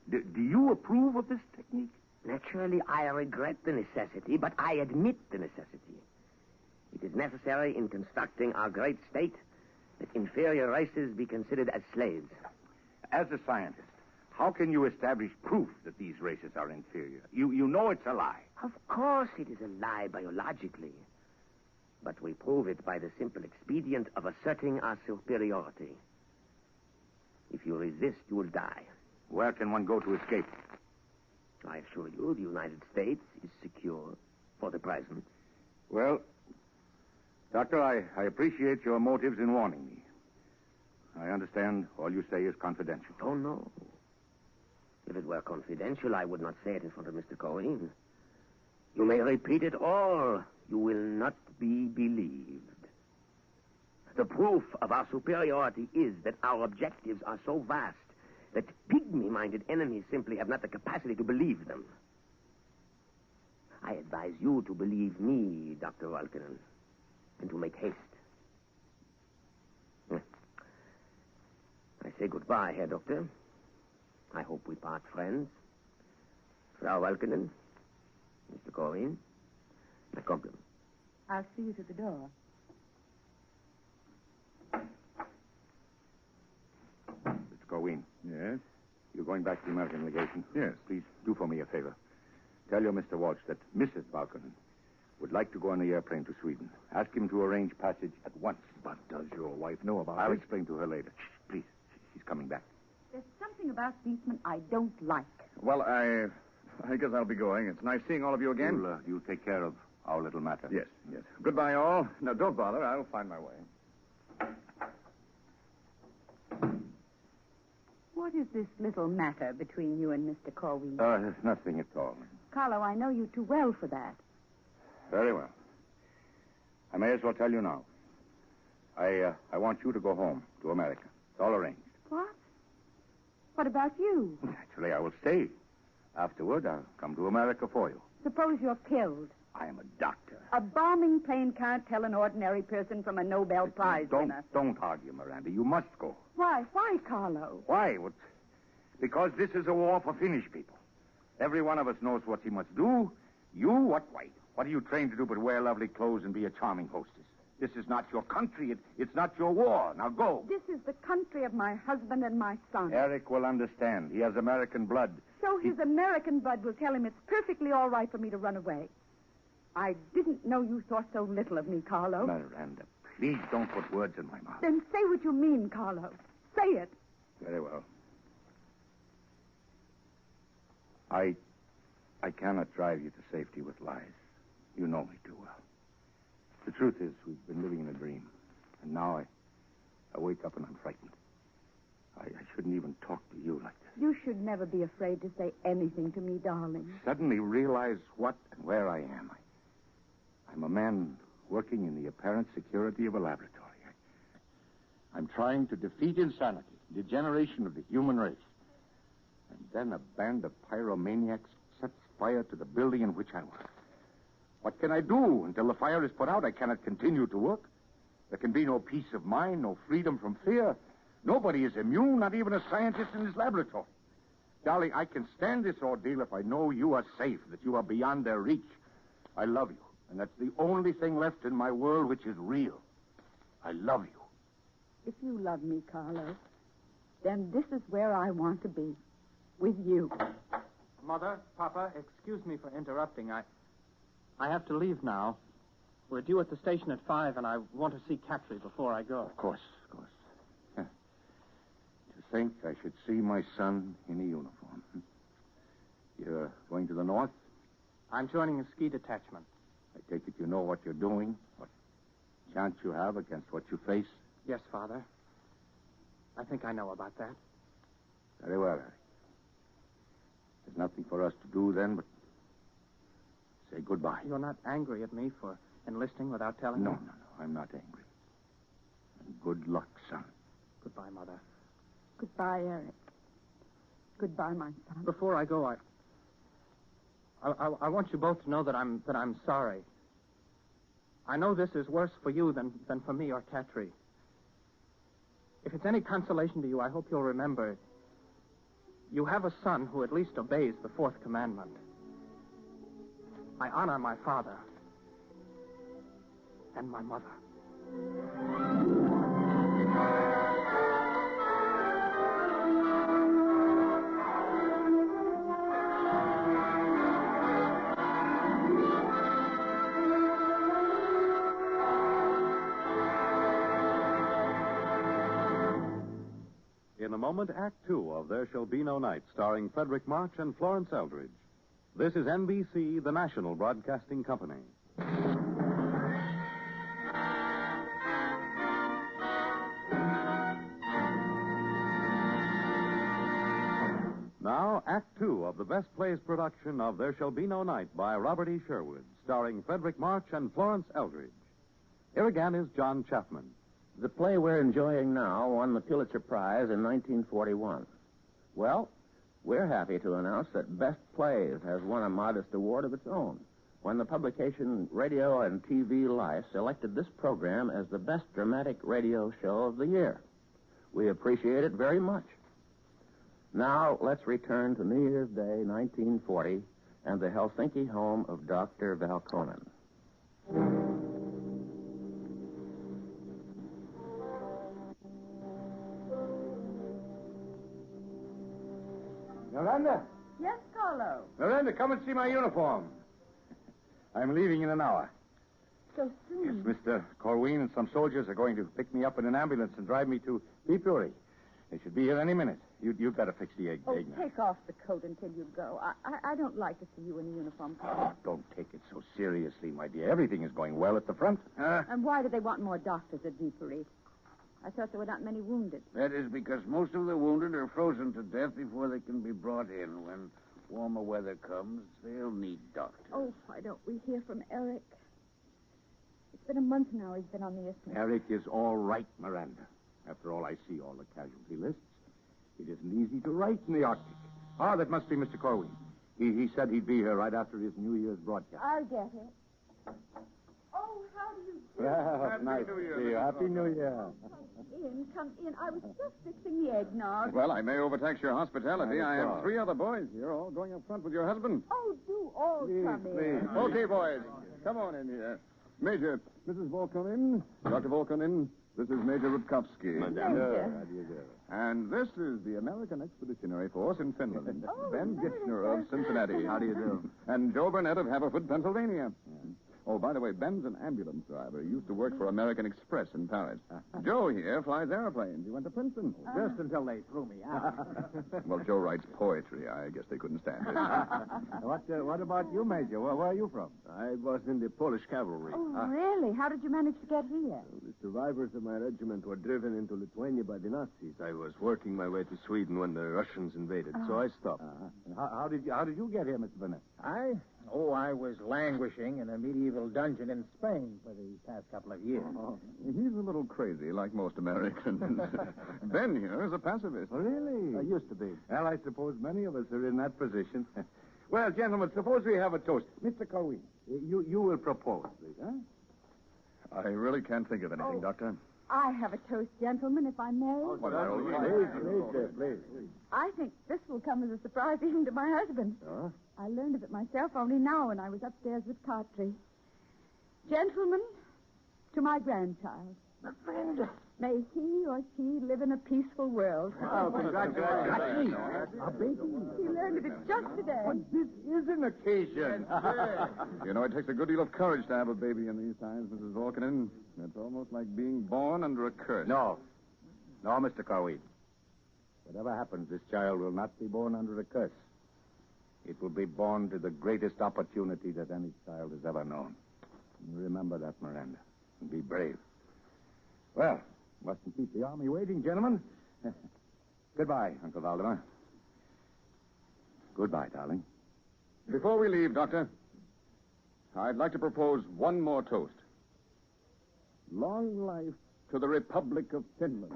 Do you approve of this technique? Naturally, I regret the necessity, but I admit the necessity. It is necessary in constructing our great state that inferior races be considered as slaves. As a scientist, how can you establish proof that these races are inferior? You know it's a lie. Of course it is a lie biologically. But we prove it by the simple expedient of asserting our superiority. If you resist, you will die. Where can one go to escape? I assure you, the United States is secure for the present. Well, Doctor, I appreciate your motives in warning me. I understand all you say is confidential. Oh, no. If it were confidential, I would not say it in front of Mr. Cohen. You may repeat it all. You will not be believed. The proof of our superiority is that our objectives are so vast that pygmy-minded enemies simply have not the capacity to believe them. I advise you to believe me, Dr. Volkanen, and to make haste. I say goodbye, Herr Doctor. I hope we part friends. Frau Volkanen, Mr. Cohen, Macogam. I'll see you to the door. Mr. Corwin. Yes? You're going back to the American legation? Yes. Please do for me a favor. Tell your Mr. Walsh that Mrs. Balkonen would like to go on the airplane to Sweden. Ask him to arrange passage at once. But does your wife know about I'll it? explain to her later. Shh, please. She's coming back. There's something about Beastman I don't like. Well, I guess I'll be going. It's nice seeing all of you again. You'll take care of our little matter. Yes, yes. Goodbye, all. Now, don't bother. I'll find my way. What is this little matter between you and Mr. Corwin? There's nothing at all. Carlo, I know you too well for that. Very well. I may as well tell you now. I want you to go home to America. It's all arranged. What? What about you? Naturally, I will stay. Afterward, I'll come to America for you. Suppose you're killed. I am a doctor. A bombing plane can't tell an ordinary person from a Nobel Prize winner. Don't argue, Miranda. You must go. Why? Why, Carlo? Why? Because this is a war for Finnish people. Every one of us knows what he must do. You, what? Why? What are you trained to do but wear lovely clothes and be a charming hostess? This is not your country. It's not your war. Now go. This is the country of my husband and my son. Eric will understand. He has American blood. So his American blood will tell him it's perfectly all right for me to run away. I didn't know you thought so little of me, Carlo. Miranda, please don't put words in my mouth. Then say what you mean, Carlo. Say it. Very well. I cannot drive you to safety with lies. You know me too well. The truth is, we've been living in a dream. And now I wake up and I'm frightened. I shouldn't even talk to you like this. You should never be afraid to say anything to me, darling. Suddenly realize what and where I am. I'm a man working in the apparent security of a laboratory. I'm trying to defeat insanity, degeneration of the human race. And then a band of pyromaniacs sets fire to the building in which I work. What can I do? Until the fire is put out, I cannot continue to work. There can be no peace of mind, no freedom from fear. Nobody is immune, not even a scientist in his laboratory. Darling, I can stand this ordeal if I know you are safe, that you are beyond their reach. I love you, and that's the only thing left in my world which is real. I love you. If you love me, Carlo, then this is where I want to be. With you. Mother, Papa, excuse me for interrupting. I have to leave now. We're due at the station at 5, and I want to see Capri before I go. Of course. To think I should see my son in a uniform. You're going to the north? I'm joining a ski detachment. I take it you know what you're doing, what chance you have against what you face? Yes, Father. I think I know about that. Very well, Eric. There's nothing for us to do then but say goodbye. You're not angry at me for enlisting without telling me? No. I'm not angry. And good luck, son. Goodbye, Mother. Goodbye, Eric. Goodbye, my son. Before I go, I want you both to know that I'm sorry. I know this is worse for you than for me or Katri. If it's any consolation to you, I hope you'll remember you have a son who at least obeys the fourth commandment. I honor my father and my mother. In a moment, Act Two of There Shall Be No Night, starring Frederick March and Florence Eldridge. This is NBC, the national broadcasting company. Now, Act Two of the Best Plays production of There Shall Be No Night by Robert E. Sherwood, starring Frederick March and Florence Eldridge. Here again is John Chapman. The play we're enjoying now won the Pulitzer Prize in 1941. Well, we're happy to announce that Best Plays has won a modest award of its own when the publication Radio and TV Life selected this program as the best dramatic radio show of the year. We appreciate it very much. Now, let's return to New Year's Day, 1940, and the Helsinki home of Dr. Valkonen. Miranda? Yes, Carlo. Miranda, come and see my uniform. I'm leaving in an hour. So soon? Yes, Mr. Corwin and some soldiers are going to pick me up in an ambulance and drive me to Viipuri. They should be here any minute. You'd better fix the egg now. Take off the coat until you go. I don't like to see you in a uniform, Carlo. Oh, don't take it so seriously, my dear. Everything is going well at the front. And why do they want more doctors at Viipuri? I thought there were not many wounded. That is because most of the wounded are frozen to death before they can be brought in. When warmer weather comes, they'll need doctors. Oh, why don't we hear from Eric? It's been a month now he's been on the isthmus. Eric is all right, Miranda. After all, I see all the casualty lists. It isn't easy to write in the Arctic. Ah, that must be Mr. Corwin. He said he'd be here right after his New Year's broadcast. I'll get it. Oh, how do you do? Well, Happy nice New Year, to see you. Mrs. Happy New Year. Come in. I was just fixing the eggnog. Well, I may overtax your hospitality. I have 3 other boys. You're all going up front with your husband. Oh, do all come in. Okay, boys. Come on in here. Major, Mrs. Volkonin, Dr. Volkonin, this is Major Rutkowski. Major. And this is the American Expeditionary Force in Finland. Ben Gitchner of Cincinnati. How do you do? And Joe Burnett of Haverford, Pennsylvania. Oh, by the way, Ben's an ambulance driver. He used to work for American Express in Paris. Joe here flies airplanes. He went to Princeton. Just until they threw me out. Well, Joe writes poetry. I guess they couldn't stand it. What about you, Major? Where are you from? I was in the Polish cavalry. Oh, really? How did you manage to get here? The survivors of my regiment were driven into Lithuania by the Nazis. I was working my way to Sweden when the Russians invaded, so I stopped. How did you get here, Mr. Bennett? I was languishing in a medieval dungeon in Spain for the past couple of years. Oh, he's a little crazy, like most Americans. Ben here is a pacifist. Oh, really? I used to be. Well, I suppose many of us are in that position. Well, gentlemen, suppose we have a toast. Mr. Colwyn, you will propose, please, huh? I really can't think of anything, Doctor. I have a toast, gentlemen, if I may. Please. I think this will come as a surprise even to my husband. Oh? I learned of it myself only now when I was upstairs with Cartry. Gentlemen, to my grandchild. May he or she live in a peaceful world. Oh, congratulations. A baby. He learned of it just today. But this is an occasion. You know, it takes a good deal of courage to have a baby in these times, Mrs. Volkanen. It's almost like being born under a curse. No, Mr. Colwyn. Whatever happens, this child will not be born under a curse. It will be born to the greatest opportunity that any child has ever known. Remember that, Miranda, and be brave. Well, mustn't keep the army waiting, gentlemen. Goodbye, Uncle Valdemar. Goodbye, darling. Before we leave, Doctor, I'd like to propose one more toast. Long life to the Republic of Finland.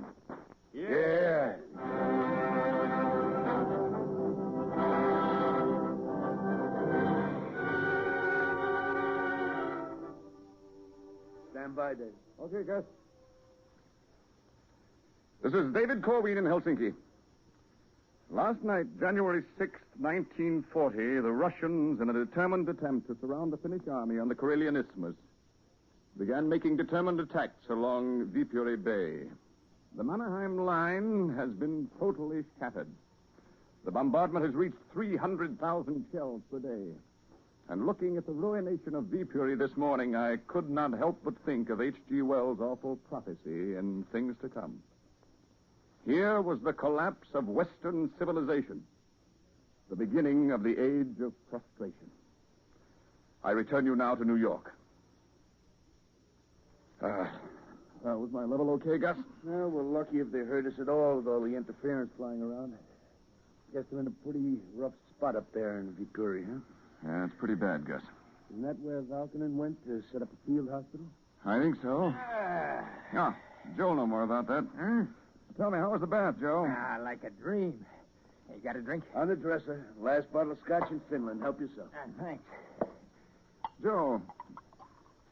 Yeah. Stand by, Dave. Okay, Gus. This is David Corwin in Helsinki. Last night, January 6th, 1940, the Russians, in a determined attempt to surround the Finnish army on the Karelian Isthmus, began making determined attacks along Viipuri Bay. The Mannerheim line has been totally shattered. The bombardment has reached 300,000 shells per day. And looking at the ruination of Viipuri this morning, I could not help but think of H.G. Wells' awful prophecy in Things to Come. Here was the collapse of Western civilization, the beginning of the age of frustration. I return you now to New York. Was my level okay, Gus? Well, we're lucky if they hurt us at all with all the interference flying around. Guess they're in a pretty rough spot up there in Viipuri, huh? Yeah, it's pretty bad, Gus. Isn't that where Valkonen went to set up a field hospital? I think so. Joe'll know more about that. Huh? Tell me, how was the bath, Joe? Like a dream. Hey, you got a drink? On the dresser. Last bottle of scotch in Finland. Help yourself. Thanks. Joe,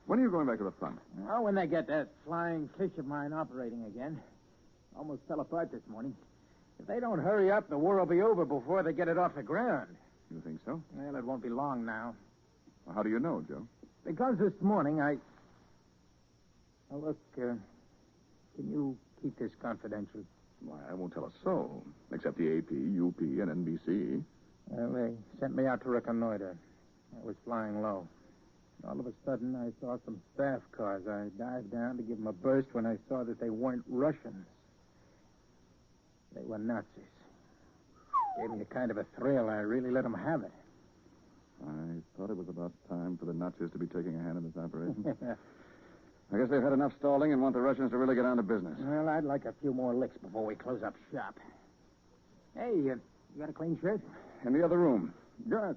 when are you going back to the front? Oh, when they get that flying fish of mine operating again. Almost fell apart this morning. If they don't hurry up, the war will be over before they get it off the ground. You think so? Well, it won't be long now. Well, how do you know, Joe? Because this morning I... Oh, look, can you keep this confidential? Why, I won't tell a soul, except the AP, UP, and NBC. Well, they sent me out to reconnoiter. I was flying low. All of a sudden, I saw some staff cars. I dived down to give them a burst when I saw that they weren't Russians. They were Nazis. Gave me a kind of a thrill. I really let them have it. I thought it was about time for the Nazis to be taking a hand in this operation. I guess they've had enough stalling and want the Russians to really get on to business. Well, I'd like a few more licks before we close up shop. Hey, you got a clean shirt? In the other room. Gus,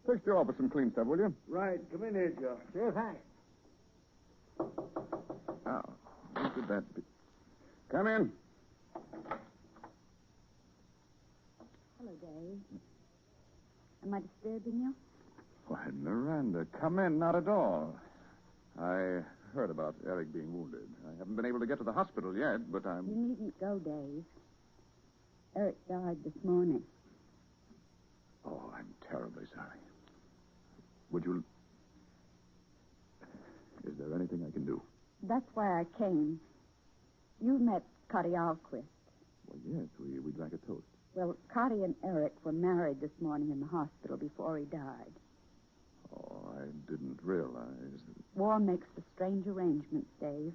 fix Joe up with some clean stuff, will you? Right. Come in here, Joe. Sure, thanks. Oh, who could that be? Come in. Hello, Dave. Am I disturbing you? Why, Miranda, come in. Not at all. I heard about Eric being wounded. I haven't been able to get to the hospital yet, but I'm... You needn't go, Dave. Eric died this morning. Oh, I'm terribly sorry. Would you... Is there That's why I came. You met Cotty Alquist. Well, yes, we'd like a toast. Well, Cotty and Eric were married this morning in the hospital before he died. Oh, I didn't realize. War makes for strange arrangements, Dave.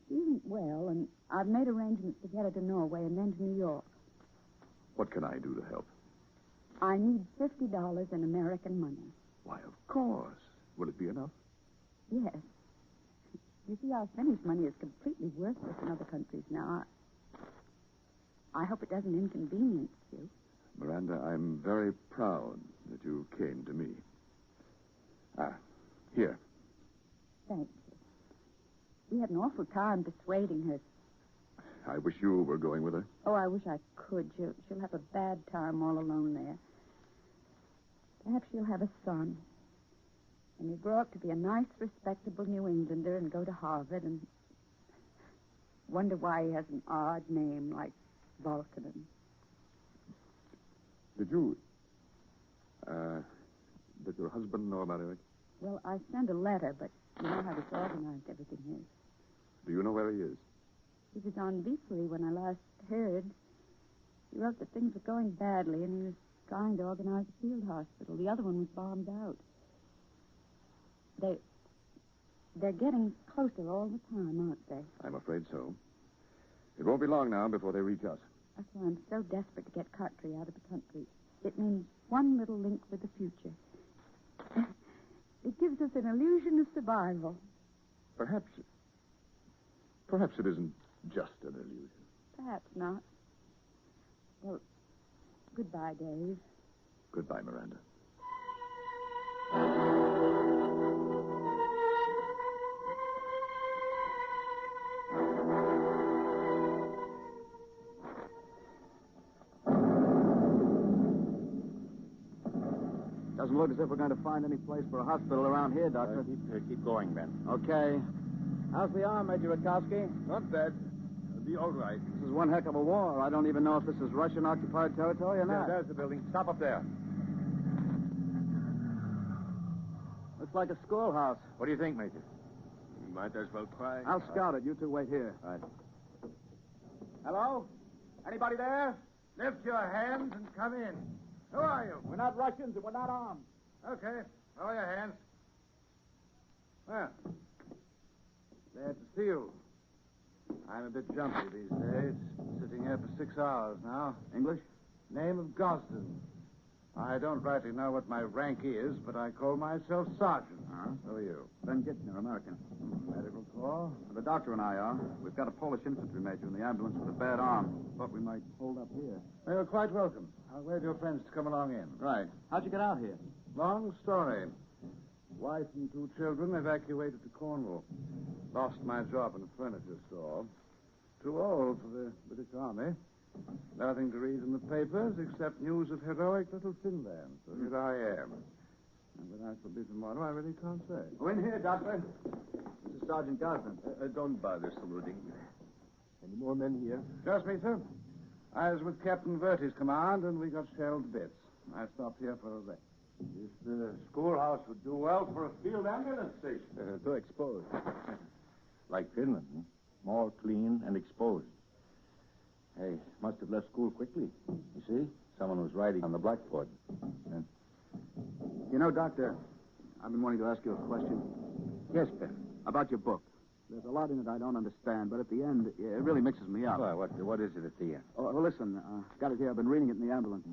She isn't well, and I've made arrangements to get her to Norway and then to New York. What can I do to help? I need $50 in American money. Why, of course. Will it be enough? Yes. You see, our Finnish money is completely worthless in other countries now. I hope it doesn't inconvenience you. Miranda, I'm very proud that you came to me. Here. Thank you. We had an awful time persuading her. I wish you were going with her. Oh, I wish I could. She'll have a bad time all alone there. Perhaps she'll have a son. And he'll grow up to be a nice, respectable New Englander and go to Harvard and wonder why he has an odd name like Volkanen. Did your husband know about Eric? Well, I sent a letter, but you know how disorganized everything is. Do you know where he is? He was on Viefly when I last heard. He wrote that things were going badly, and he was trying to organize a field hospital. The other one was bombed out. They're getting closer all the time, aren't they? I'm afraid so. It won't be long now before they reach us. That's why I'm so desperate to get Cartry out of the country. It means one little link with the future. It gives us an illusion of survival. Perhaps it isn't just an illusion. Perhaps not. Well, goodbye, Dave. Goodbye, Miranda. Doesn't look as if we're going to find any place for a hospital around here, Doctor. Keep going, Ben. Okay. How's the arm, Major Rakowski? Not bad. It'll be all right. This is one heck of a war. I don't even know if this is Russian-occupied territory or not. There's the building. Stop up there. Looks like a schoolhouse. What do you think, Major? Might as well try. I'll scout it. You two wait here. Right. Hello? Anybody there? Lift your hands and come in. Who are you? We're not Russians and we're not armed. Okay. Lower your hands. Well, glad to see you. I'm a bit jumpy these days. Sitting here for 6 hours now. English? Name of Gosden. I don't rightly know what my rank is, but I call myself sergeant. So are you? Ben Kitchener, American. Medical Corps. The doctor and I are. We've got a Polish infantry major in the ambulance with a bad arm. Thought we might hold up here. Well, you're quite welcome. I'll wait your friends to come along in. Right. How'd you get out here? Long story. Wife and 2 children evacuated to Cornwall. Lost my job in a furniture store. Too old for the British Army. Nothing to read in the papers except news of heroic little Finland. So here I am. And what I shall be tomorrow, I really can't say. Go in here, Doctor. This is Sergeant Gosden. Don't bother saluting. Any more men here? Just me, sir. I was with Captain Verty's command, and we got shelled to bits. I stopped here for a rest. This schoolhouse would do well for a field ambulance station. Too exposed. Like Finland, huh? Small, clean, and exposed. Hey, must have left school quickly. You see? Someone was writing on the blackboard. Yeah. You know, Doctor, I've been wanting to ask you a question. Yes, Ben. About your book. There's a lot in it I don't understand, but at the end, it really mixes me up. Well, what is it at the end? Oh, well, listen, got it here. I've been reading it in the ambulance.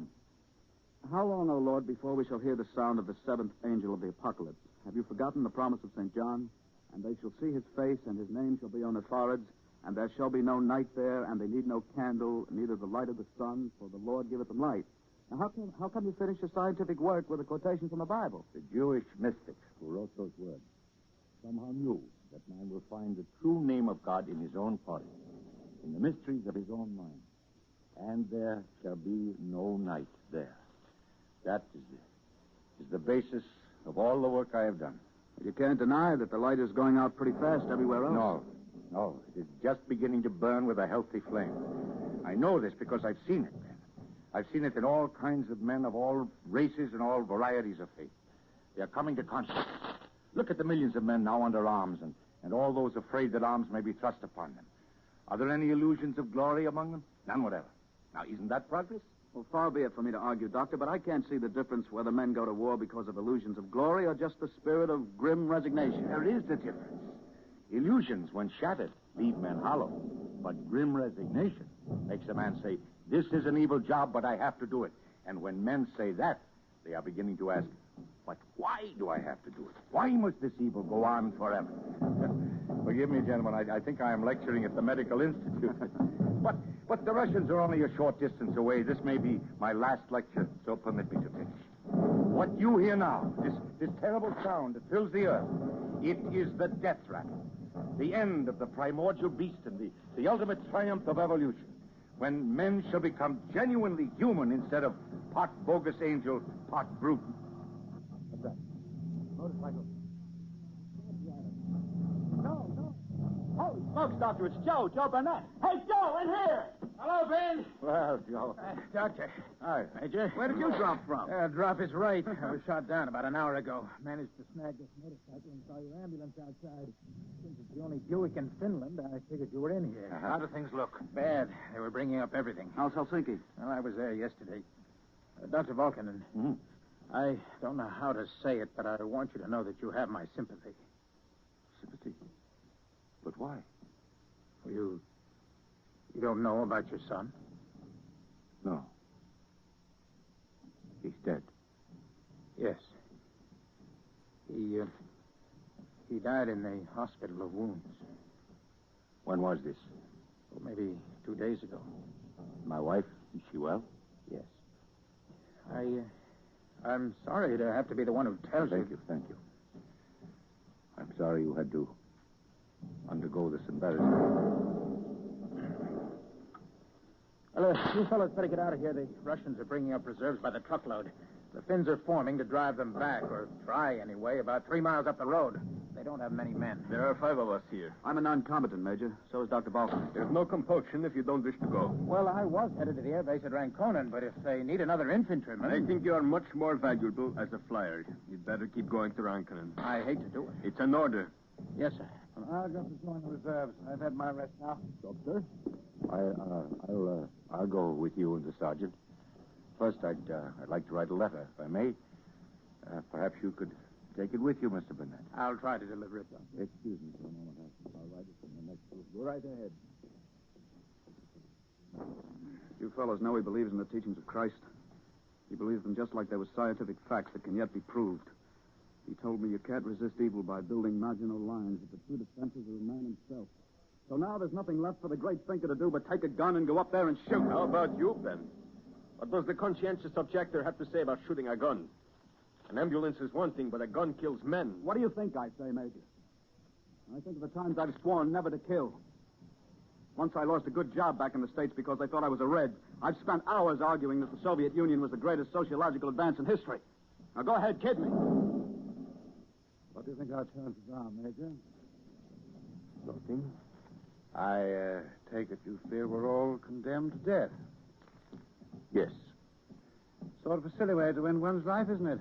How long, O Lord, before we shall hear the sound of the 7th angel of the apocalypse? Have you forgotten the promise of St. John? And they shall see his face, and his name shall be on their foreheads, and there shall be no night there, and they need no candle, neither the light of the sun, for the Lord giveth them light. Now, how come you finish your scientific work with a quotation from the Bible? The Jewish mystics who wrote those words somehow knew that man will find the true name of God in his own heart, in the mysteries of his own mind. And there shall be no night there. That is the basis of all the work I have done. You can't deny that the light is going out pretty fast everywhere else. No. It is just beginning to burn with a healthy flame. I know this because I've seen it, man. I've seen it in all kinds of men of all races and all varieties of faith. They are coming to consciousness. Look at the millions of men now under arms and and all those afraid that arms may be thrust upon them. Are there any illusions of glory among them? None whatever. Now, isn't that progress? Well, far be it for me to argue, Doctor, but I can't see the difference whether men go to war because of illusions of glory or just the spirit of grim resignation. There is a difference. Illusions, when shattered, leave men hollow. But grim resignation makes a man say, this is an evil job, but I have to do it. And when men say that, they are beginning to ask, but why do I have to do it? Why must this evil go on forever? Forgive me, gentlemen. I think I am lecturing at the Medical Institute. But the Russians are only a short distance away. This may be my last lecture, so permit me to finish. What you hear now, this terrible sound that fills the earth, it is the death rattle. The end of the primordial beast and the ultimate triumph of evolution. When men shall become genuinely human instead of part bogus angel, part brute. What's that? Motorcycle. No. Holy smokes, Doctor, it's Joe Burnett. Hey, Joe, in here! Hello, Ben. Well, Joe. Doctor. Hi. Major. Where did you drop from? Drop is right. I was shot down about an hour ago. Managed to snag this motorcycle and saw your ambulance outside. Since it's the only Buick in Finland, I figured you were in here. How do things look? Bad. They were bringing up everything. How's Helsinki? Well, I was there yesterday. Dr. Volkanen, I don't know how to say it, but I want you to know that you have my sympathy. Sympathy? But why? You don't know about your son? No. He's dead. Yes. He died in the hospital of wounds. When was this? Well, maybe 2 days ago. My wife, is she well? Yes. I'm sorry to have to be the one who tells you. Thank you. I'm sorry you had to undergo this embarrassment. Well, you fellas better get out of here. The Russians are bringing up reserves by the truckload. The Finns are forming to drive them back, or try anyway, about 3 miles up the road. They don't have many men. There are 5 of us here. I'm a non-combatant, Major. So is Dr. Balkan. There's no compulsion if you don't wish to go. Well, I was headed to the airbase at Ranconen, but if they need another infantryman... I think you are much more valuable as a flyer. You'd better keep going to Ranconen. I hate to do it. It's an order. Yes, sir. I'll go to join the reserves. I've had my rest now. Doctor? I'll go with you and the sergeant. First, I'd like to write a letter, if I may. Perhaps you could take it with you, Mr. Burnett. I'll try to deliver it, Doctor. Excuse me for a moment. I'll write it in the next group. Go right ahead. You fellows know he believes in the teachings of Christ. He believes them just like they were scientific facts that can yet be proved. He told me you can't resist evil by building marginal lines, but the true defenses of man himself. So now there's nothing left for the great thinker to do but take a gun and go up there and shoot. How about you, Ben? What does the conscientious objector have to say about shooting a gun? An ambulance is one thing, but a gun kills men. What do you think I say, Major? I think of the times I've sworn never to kill. Once I lost a good job back in the States because they thought I was a Red. I've spent hours arguing that the Soviet Union was the greatest sociological advance in history. Now go ahead, kid me. What do you think our chances are, Major? Nothing. I take it you fear we're all condemned to death. Yes. Sort of a silly way to end one's life, isn't it?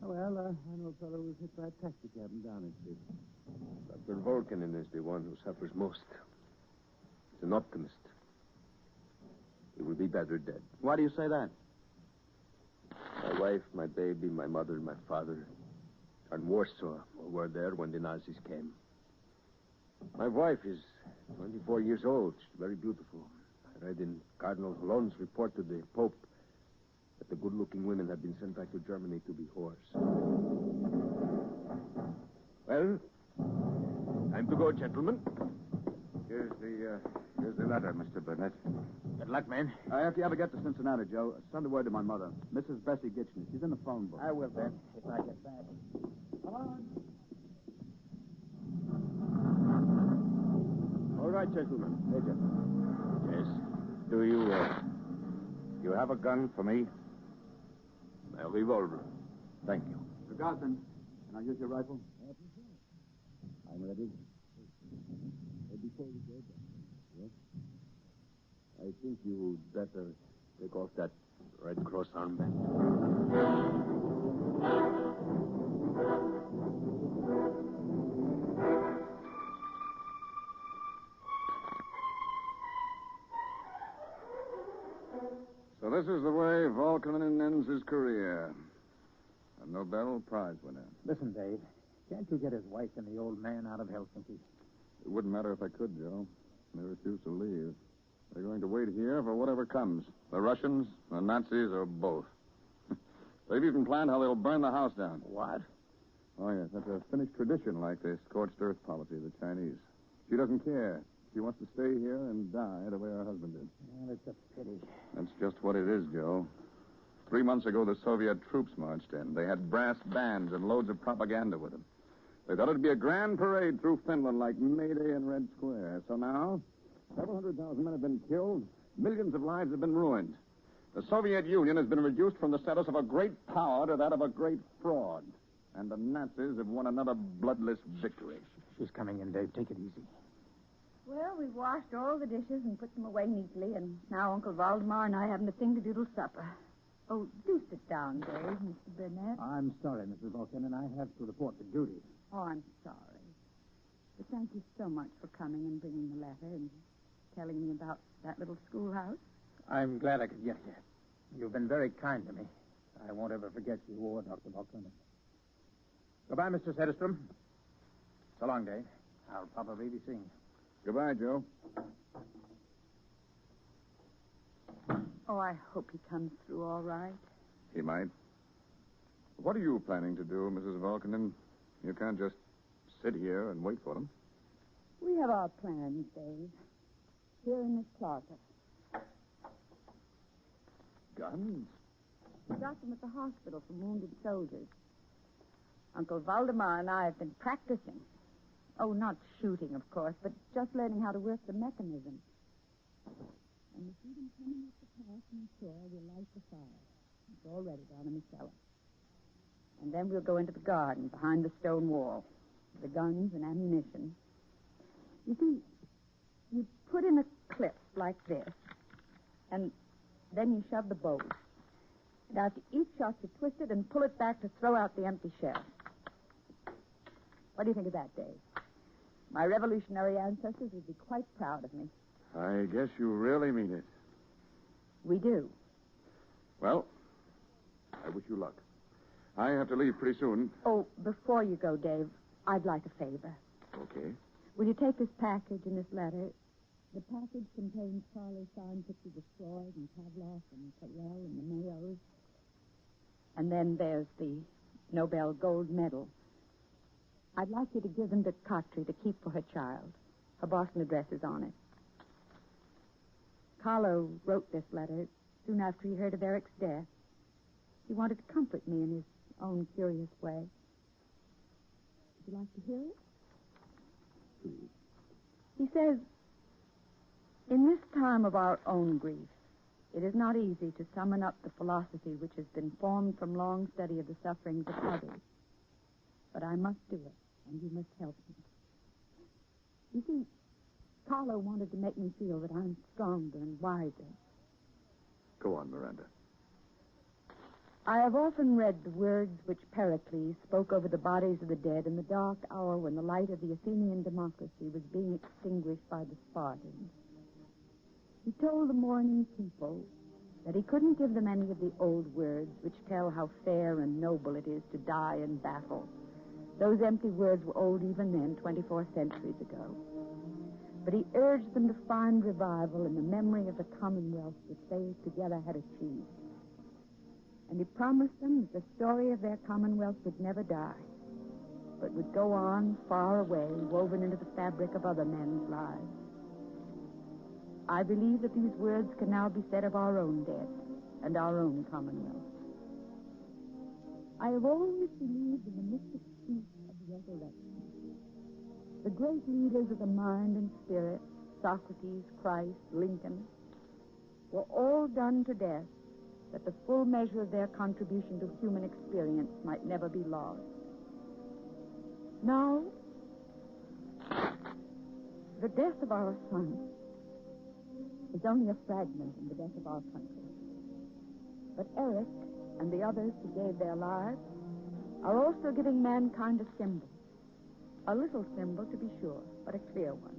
Oh, well, I know a fellow who was hit by a taxi cab in Downing Street. Dr. Volkanen is the one who suffers most. He's an optimist. He will be better dead. Why do you say that? My wife, my baby, my mother, my father are in Warsaw, or were there when the Nazis came. My wife is 24 years old. She's very beautiful. I read in Cardinal Holon's report to the Pope that the good-looking women had been sent back to Germany to be whores. Well, time to go, gentlemen. Here's the letter, Mr. Burnett. Good luck, man. If you ever get to Cincinnati, Joe, send a word to my mother, Mrs. Bessie Gitchney. She's in the phone book. I will, Ben, if I get back. Come on. All right, gentlemen. Major. Yes? Do you have a gun for me? A revolver. Thank you. Mr. Gosden, can I use your rifle? I'm ready. Before we go, yes? I think you'd better take off that Red Cross armband. So this is the way Volkanen ends his career. A Nobel Prize winner. Listen, Dave. Can't you get his wife and the old man out of Helsinki? It wouldn't matter if I could, Joe. They refuse to leave. They're going to wait here for whatever comes. The Russians, the Nazis, or both. They've even planned how they'll burn the house down. What? Oh, yes. That's a Finnish tradition like this scorched earth policy of the Chinese. She doesn't care. She wants to stay here and die the way her husband did. Well, it's a pity. That's just what it is, Joe. 3 months ago, the Soviet troops marched in. They had brass bands and loads of propaganda with them. They thought it'd be a grand parade through Finland like May Day in Red Square. So now, several 100,000 men have been killed. Millions of lives have been ruined. The Soviet Union has been reduced from the status of a great power to that of a great fraud. And the Nazis have won another bloodless victory. She's coming in, Dave. Take it easy. Well, we've washed all the dishes and put them away neatly, and now Uncle Valdemar and I haven't a thing to do till supper. Oh, do sit down, Dave, Mr. Burnett. I'm sorry, Mrs. Vulcan, and I have to report to duty. Oh, I'm sorry. But thank you so much for coming and bringing the letter and telling me about that little schoolhouse. I'm glad I could get here. You've been very kind to me. I won't ever forget you or Dr. Vulcan. Goodbye, Mr. Sedestrom. So long, Dave. I'll probably be seeing you. Goodbye, Joe. Oh, I hope he comes through all right. He might. What are you planning to do, Mrs. Volkanen? You can't just sit here and wait for them. We have our plans, Dave. Here in this closet. Guns? We got them at the hospital for wounded soldiers. Uncle Valdemar and I have been practicing. Oh, not shooting, of course, but just learning how to work the mechanism. And we see them coming up the path from the shore, we'll light the fire. It's all ready down in the cellar. And then we'll go into the garden behind the stone wall. The guns and ammunition. You see, you put in a clip like this, and then you shove the bolt. And after each shot, you twist it and pull it back to throw out the empty shell. What do you think of that, Dave? My revolutionary ancestors would be quite proud of me. I guess you really mean it. We do. Well, I wish you luck. I have to leave pretty soon. Oh, before you go, Dave, I'd like a favor. Okay. Will you take this package and this letter? The package contains Charlie's signed pictures of Freud and Pavlov and Carell and the Mayos. And then there's the Nobel Gold Medal. I'd like you to give them to Kotri to keep for her child. Her Boston address is on it. Carlo wrote this letter soon after he heard of Eric's death. He wanted to comfort me in his own curious way. Would you like to hear it? Please. He says, in this time of our own grief, it is not easy to summon up the philosophy which has been formed from long study of the sufferings of others. But I must do it, and you must help me. You see, Carlo wanted to make me feel that I'm stronger and wiser. Go on, Miranda. I have often read the words which Pericles spoke over the bodies of the dead in the dark hour when the light of the Athenian democracy was being extinguished by the Spartans. He told the mourning people that he couldn't give them any of the old words which tell how fair and noble it is to die in battle. Those empty words were old even then, 24 centuries ago. But he urged them to find revival in the memory of the commonwealth which they together had achieved. And he promised them that the story of their commonwealth would never die, but would go on far away, woven into the fabric of other men's lives. I believe that these words can now be said of our own dead and our own commonwealth. I have always believed in the mystic peace of resurrection. The great leaders of the mind and spirit, Socrates, Christ, Lincoln, were all done to death that the full measure of their contribution to human experience might never be lost. Now, the death of our son is only a fragment in the death of our country. But Eric and the others who gave their lives are also giving mankind a symbol. A little symbol, to be sure, but a clear one.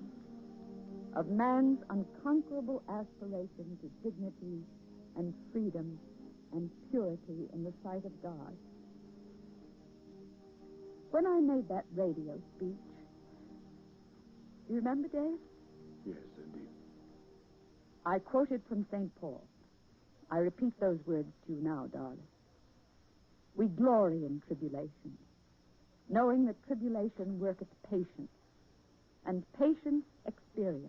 Of man's unconquerable aspiration to dignity and freedom and purity in the sight of God. When I made that radio speech, you remember, Dave? Yes, indeed. I quoted from St. Paul. I repeat those words to you now, darling. We glory in tribulation, knowing that tribulation worketh patience, and patience experience,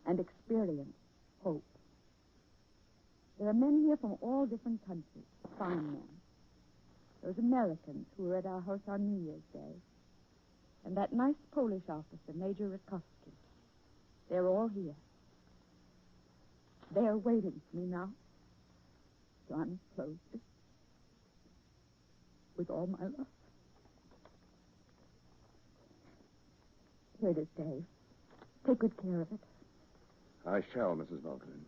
and experience hope. There are men here from all different countries, fine men. Those Americans who were at our house on New Year's Day, and that nice Polish officer, Major Rakowski. They're all here. They're waiting for me now to unclose this with all my love. Here it is, Dave. Take good care of it. I shall, Mrs. Malkin.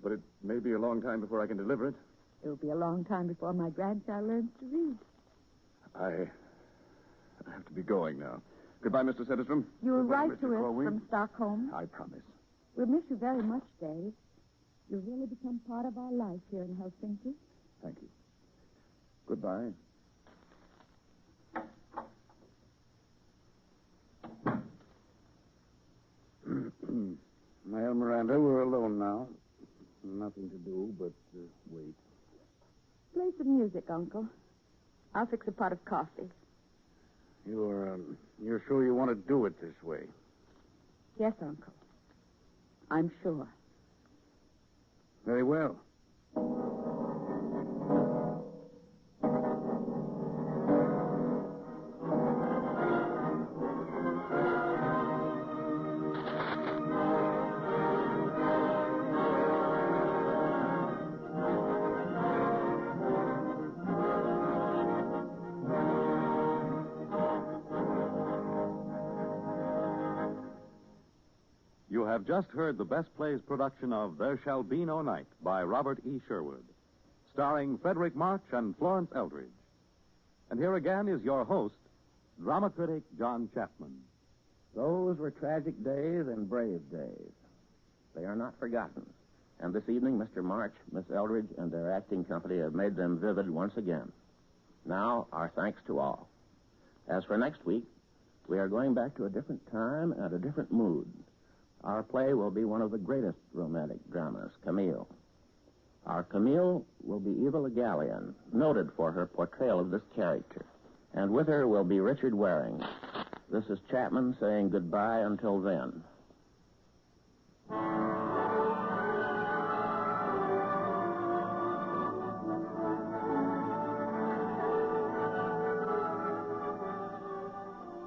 But it may be a long time before I can deliver it. It'll be a long time before my grandchild learns to read. I have to be going now. Goodbye, Mr. Setterstrom. You'll Goodbye, write Mr. to us Corwin. from Stockholm. I promise. We'll miss you very much, Dave. You've really become part of our life here in Helsinki. Thank you. Goodbye. Well, Miranda, we're alone now. Nothing to do but wait. Play some music, Uncle. I'll fix a pot of coffee. You're sure you want to do it this way? Yes, Uncle. I'm sure. Very well. You have just heard the Best Plays production of There Shall Be No Night by Robert E. Sherwood, starring Frederick March and Florence Eldridge. And here again is your host, drama critic John Chapman. Those were tragic days and brave days. They are not forgotten. And this evening, Mr. March, Miss Eldridge, and their acting company have made them vivid once again. Now, our thanks to all. As for next week, we are going back to a different time and a different mood. Our play will be one of the greatest romantic dramas, Camille. Our Camille will be Eva Le Gallienne, noted for her portrayal of this character. And with her will be Richard Waring. This is Chapman saying goodbye until then.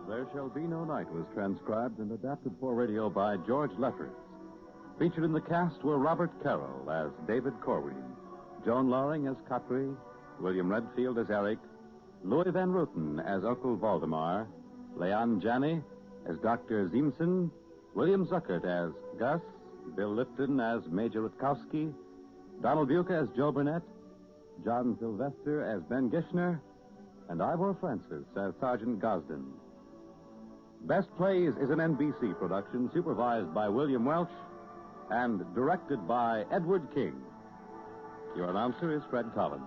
There Shall Be No Night was transcribed and adapted for radio by George Lefferts. Featured in the cast were Robert Carroll as David Corwin, Joan Loring as Katri, William Redfield as Eric, Louis Van Ruten as Uncle Valdemar, Leon Janney as Dr. Ziemsen, William Zuckert as Gus, Bill Lipton as Major Rutkowski, Donald Buca as Joe Burnett, John Sylvester as Ben Gishner, and Ivor Francis as Sergeant Gosden. Best Plays is an NBC production supervised by William Welch and directed by Edward King. Your announcer is Fred Collins.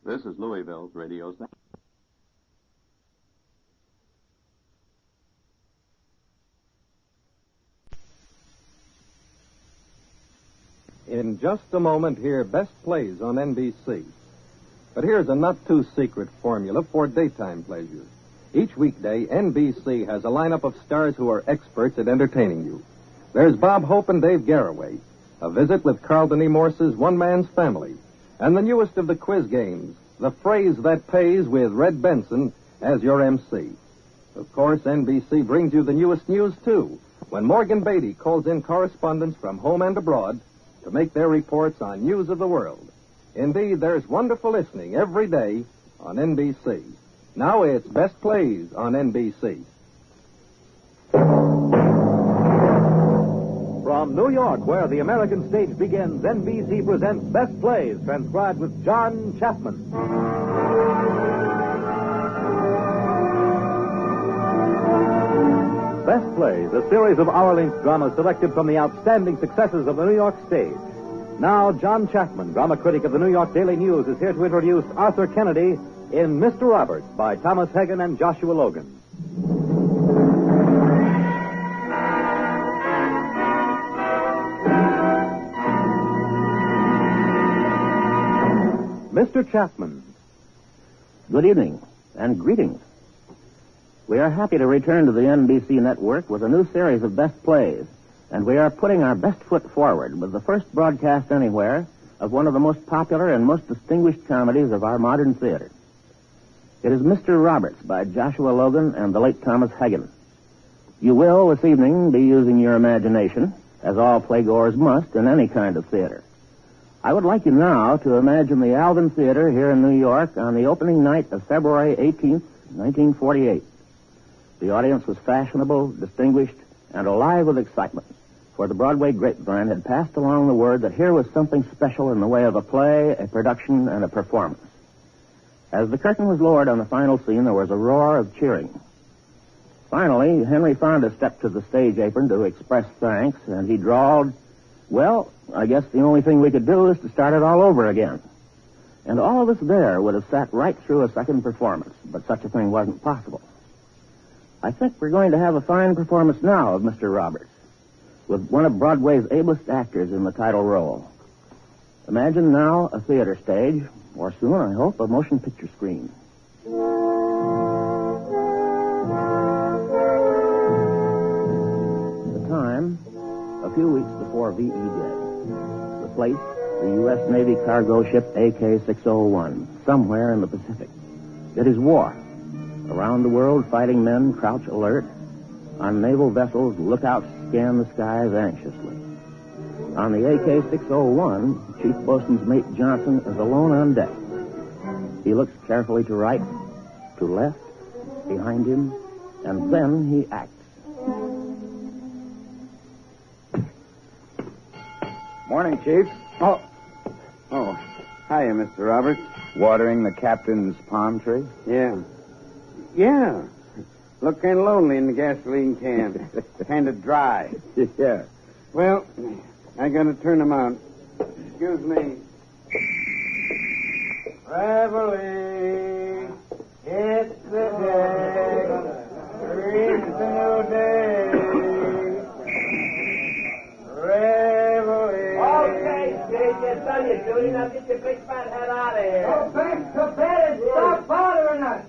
This is Louisville's radio station. In just a moment, hear Best Plays on NBC. But here's a not-too-secret formula for daytime pleasure. Each weekday, NBC has a lineup of stars who are experts at entertaining you. There's Bob Hope and Dave Garroway, a visit with Carlton E. Morse's One Man's Family, and the newest of the quiz games, The Phrase That Pays with Red Benson as your MC. Of course, NBC brings you the newest news, too, when Morgan Beatty calls in correspondents from home and abroad to make their reports on news of the world. Indeed, there's wonderful listening every day on NBC. Now it's Best Plays on NBC. From New York, where the American stage begins, NBC presents Best Plays, transcribed with John Chapman. Best Plays, a series of hour-length dramas selected from the outstanding successes of the New York stage. Now, John Chapman, drama critic of the New York Daily News, is here to introduce Arthur Kennedy in Mr. Roberts by Thomas Hagen and Joshua Logan. Mr. Chapman. Good evening, and greetings. We are happy to return to the NBC network with a new series of Best Plays, and we are putting our best foot forward with the first broadcast anywhere of one of the most popular and most distinguished comedies of our modern theater. It is Mr. Roberts by Joshua Logan and the late Thomas Hagen. You will, this evening, be using your imagination, as all playgoers must in any kind of theater. I would like you now to imagine the Alvin Theater here in New York on the opening night of February 18th, 1948. The audience was fashionable, distinguished, and alive with excitement, for the Broadway grapevine had passed along the word that here was something special in the way of a play, a production, and a performance. As the curtain was lowered on the final scene, there was a roar of cheering. Finally, Henry Fonda stepped to the stage apron to express thanks, and he drawled, "Well, I guess the only thing we could do is to start it all over again." And all of us there would have sat right through a second performance, but such a thing wasn't possible. I think we're going to have a fine performance now of Mr. Roberts, with one of Broadway's ablest actors in the title role. Imagine now a theater stage, or soon, I hope, a motion picture screen. The time, a few weeks before VE Day. The place, the U.S. Navy cargo ship AK-601, somewhere in the Pacific. It is war. Around the world, fighting men crouch alert. On naval vessels, lookouts scan the skies anxiously. On the AK-601, Chief Boatswain's Mate Johnson is alone on deck. He looks carefully to right, to left, behind him, and then he acts. Morning, Chief. Oh, hiya, Mr. Roberts. Watering the captain's palm tree? Yeah. Look kind of lonely in the gasoline can. Kind of dry. Yeah. Well, I gotta turn them out. Excuse me. Reveille, it's the day. It's the new day. Reveille. Okay, Steve, you're done your duty. Now get your big fat head out of here. Go back to bed and stop bothering us.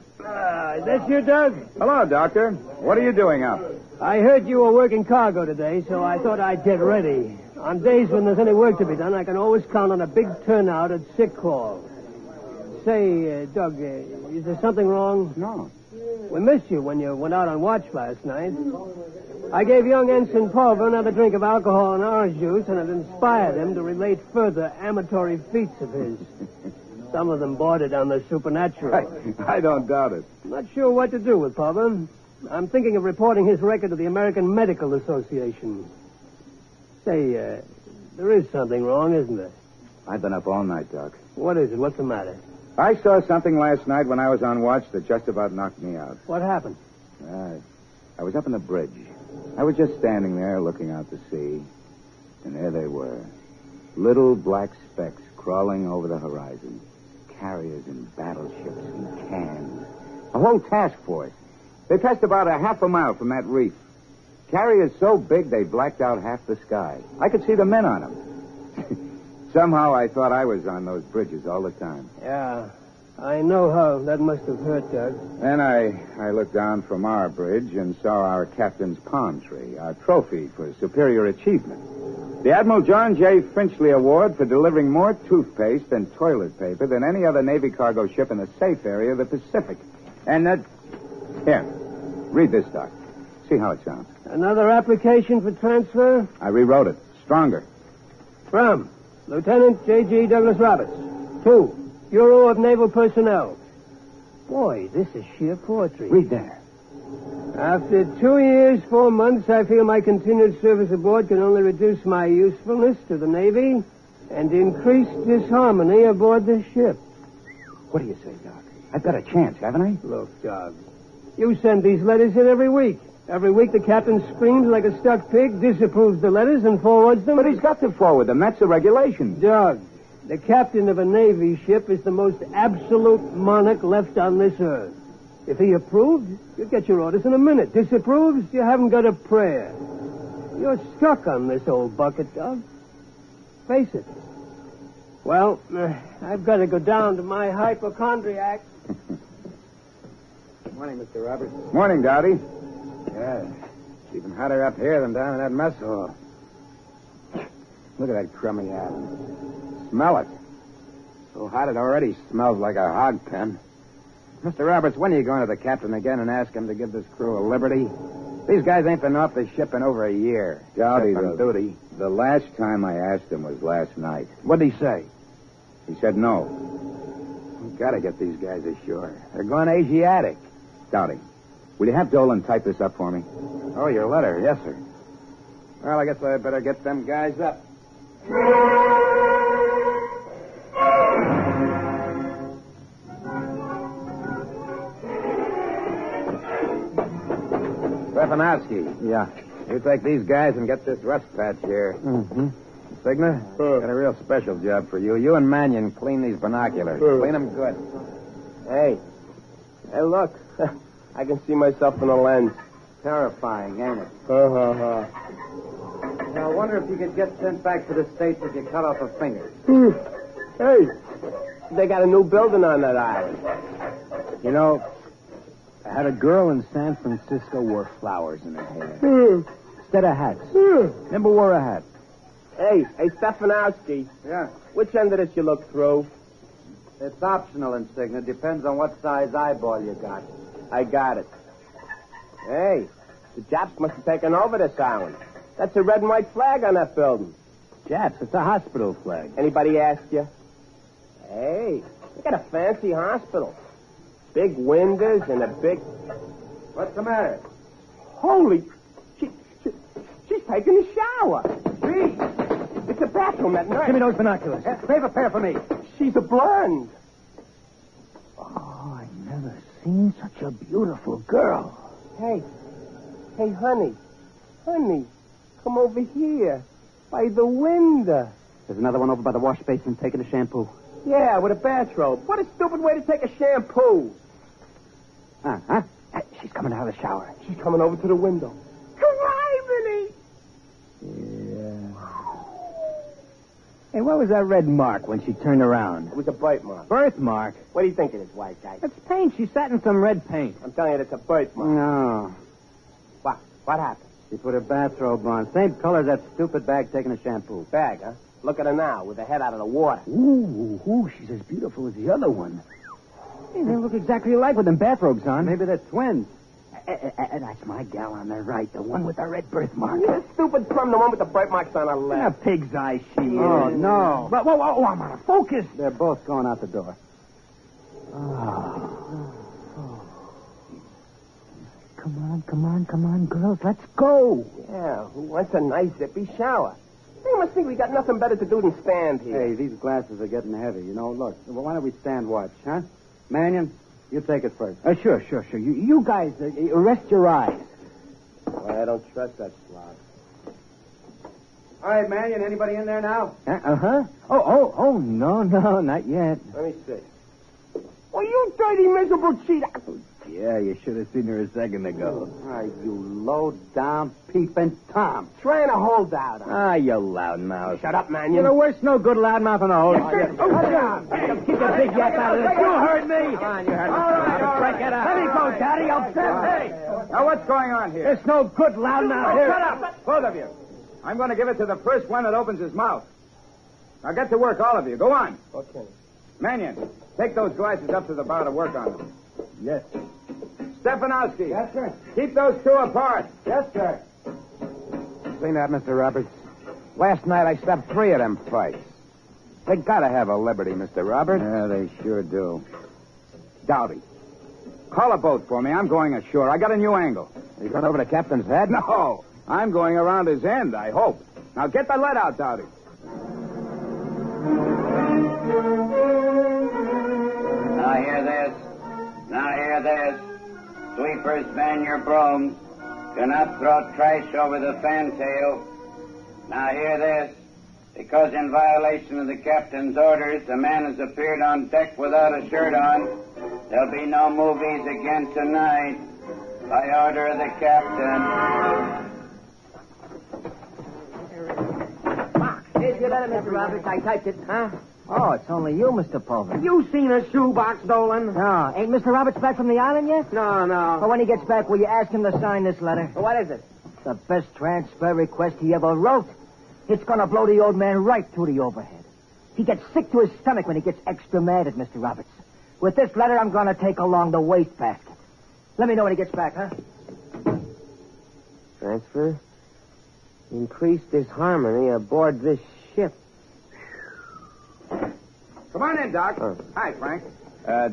Is that you, Doug? Hello, Doctor. What are you doing up? I heard you were working cargo today, so I thought I'd get ready. On days when there's any work to be done, I can always count on a big turnout at sick call. Say, Doug, is there something wrong? No. We missed you when you went out on watch last night. I gave young Ensign Pulver another drink of alcohol and orange juice, and it inspired him to relate further amatory feats of his. Some of them bordered on the supernatural. I don't doubt it. I'm not sure what to do with Pulver. I'm thinking of reporting his record to the American Medical Association. Say, there is something wrong, isn't there? I've been up all night, Doc. What is it? What's the matter? I saw something last night when I was on watch that just about knocked me out. What happened? I was up on the bridge. I was just standing there looking out to sea, and there they were. Little black specks crawling over the horizon. Carriers and battleships and cans. A whole task force. They passed about a half a mile from that reef. Carriers so big they blacked out half the sky. I could see the men on them. Somehow I thought I was on those bridges all the time. Yeah, I know how that must have hurt, Doug. Then I looked down from our bridge and saw our captain's palm tree, our trophy for superior achievement. The Admiral John J. Finchley Award for delivering more toothpaste and toilet paper than any other Navy cargo ship in the safe area of the Pacific. And that... Here, read this, Doc. See how it sounds. Another application for transfer? I rewrote it. Stronger. From Lieutenant J.G. Douglas Roberts. To Bureau of Naval Personnel. Boy, this is sheer poetry. Read there. After 2 years, 4 months, I feel my continued service aboard can only reduce my usefulness to the Navy and increase disharmony aboard the ship. What do you say, Doc? I've got a chance, haven't I? Look, Doug, you send these letters in every week. Every week the captain screams like a stuck pig, disapproves the letters, and forwards them. But he's got to forward them. That's the regulation. Doug, the captain of a Navy ship is the most absolute monarch left on this earth. If he approves, you get your orders in a minute. Disapproves, you haven't got a prayer. You're stuck on this old bucket, Doug. Face it. Well, I've got to go down to my hypochondriac. Good morning, Mr. Roberts. Morning, Dowdy. Yeah, it's even hotter up here than down in that mess hall. Look at that crummy island. Smell it. So hot it already smells like a hog pen. Mr. Roberts, when are you going to the captain again and ask him to give this crew a liberty? These guys ain't been off the ship in over a year. Dowdy, on duty. The last time I asked him was last night. What'd he say? He said no. We gotta get these guys ashore. They're going Asiatic. Dowdy, will you have Dolan type this up for me? Oh, your letter. Yes, sir. Well, I guess I better get them guys up. Stefanowski. Yeah. You take these guys and get this rust patch here. Mm-hmm. Signer, got a real special job for you. You and Mannion clean these binoculars. Clean them good. Hey, look. I can see myself in a lens. Terrifying, ain't it? Now, I wonder if you could get sent back to the States if you cut off a finger. Hey, they got a new building on that island. You know, I had a girl in San Francisco wore flowers in her hair. Instead of hats. Never wore a hat. Hey, Stefanowski. Yeah? Which end of this you look through? It's optional, Insignia. Depends on what size eyeball you got. I got it. Hey, the Japs must have taken over this island. That's a red and white flag on that building. Japs, it's a hospital flag. Anybody ask you? Hey, they got a fancy hospital. Big windows and a big... What's the matter? Holy... She's taking a shower. Gee, it's a bathroom at night. Give me those binoculars. Save a pair for me. She's a blonde. Oh, I've never seen such a beautiful girl. Hey, honey, come over here, by the window. There's another one over by the wash basin taking a shampoo. Yeah, with a bathrobe. What a stupid way to take a shampoo. Uh-huh. She's coming out of the shower. She's coming over to the window. Criminy! Yeah. Hey, what was that red mark when she turned around? It was a birthmark. Birthmark? What do you think it is, white guy? It's paint. She sat in some red paint. I'm telling you, it's a birthmark. No. What happened? She put her bathrobe on. Same color as that stupid bag taking a shampoo. Bag, huh? Look at her now, with her head out of the water. Ooh, she's as beautiful as the other one. Hey, they look exactly alike with them bathrobes on. Maybe they're twins. That's my gal on the right, the one with the red birthmark. Yeah, stupid plum, the one with the birthmarks on her left. A pig's eye she is. Oh, no. But, whoa, I'm out of focus. They're both going out the door. Oh. Come on, girls. Let's go. Yeah, who wants a nice, zippy shower? They must think we got nothing better to do than stand here. Hey, these glasses are getting heavy. You know, look, why don't we stand watch, huh? Mannion, you take it first. Sure. You guys, rest your eyes. Well, I don't trust that slob. All right, Mannion, anybody in there now? Uh-huh. Oh, no, not yet. Let me see. Oh, you dirty, miserable cheat. Yeah, you should have seen her a second ago. All right, you low-down peeping Tom. Trying to hold out. You loudmouth. Shut up, man. You're the worst no-good loudmouth in the whole... Keep your big yap out of this. You heard me. Come on, you heard me. All right. Break it up. Let me go, Daddy. I'll stand. Hey, now what's going on here? There's no good loudmouth here. Shut up, both of you. I'm going to give it to the first one that opens his mouth. Now get to work, all of you. Go on. Okay. Mannion, take those glasses up to the bar to work on them. Yes. Stefanowski. Yes, sir. Keep those two apart. Yes, sir. Seen that, Mr. Roberts? Last night I stopped 3 of them fights. They gotta have a liberty, Mr. Roberts. Yeah, they sure do. Dowdy, call a boat for me. I'm going ashore. I got a new angle. You going over the captain's head? No, I'm going around his end, I hope. Now get the lead out, Dowdy. Now hear this. Sweepers, man your brooms. Do not throw trash over the fantail. Now hear this. Because in violation of the captain's orders, the man has appeared on deck without a shirt on, there'll be no movies again tonight. By order of the captain. Here's your letter, Mr. Roberts. I typed it. Huh? Oh, it's only you, Mr. Pulver. You seen a shoebox, Dolan? No. Ain't Mr. Roberts back from the island yet? No. Well, when he gets back, will you ask him to sign this letter? What is it? The best transfer request he ever wrote. It's going to blow the old man right through the overhead. He gets sick to his stomach when he gets extra mad at Mr. Roberts. With this letter, I'm going to take along the wastebasket. Let me know when he gets back, huh? Transfer? Increase disharmony aboard this ship. Come on in, Doc. Hi, Frank.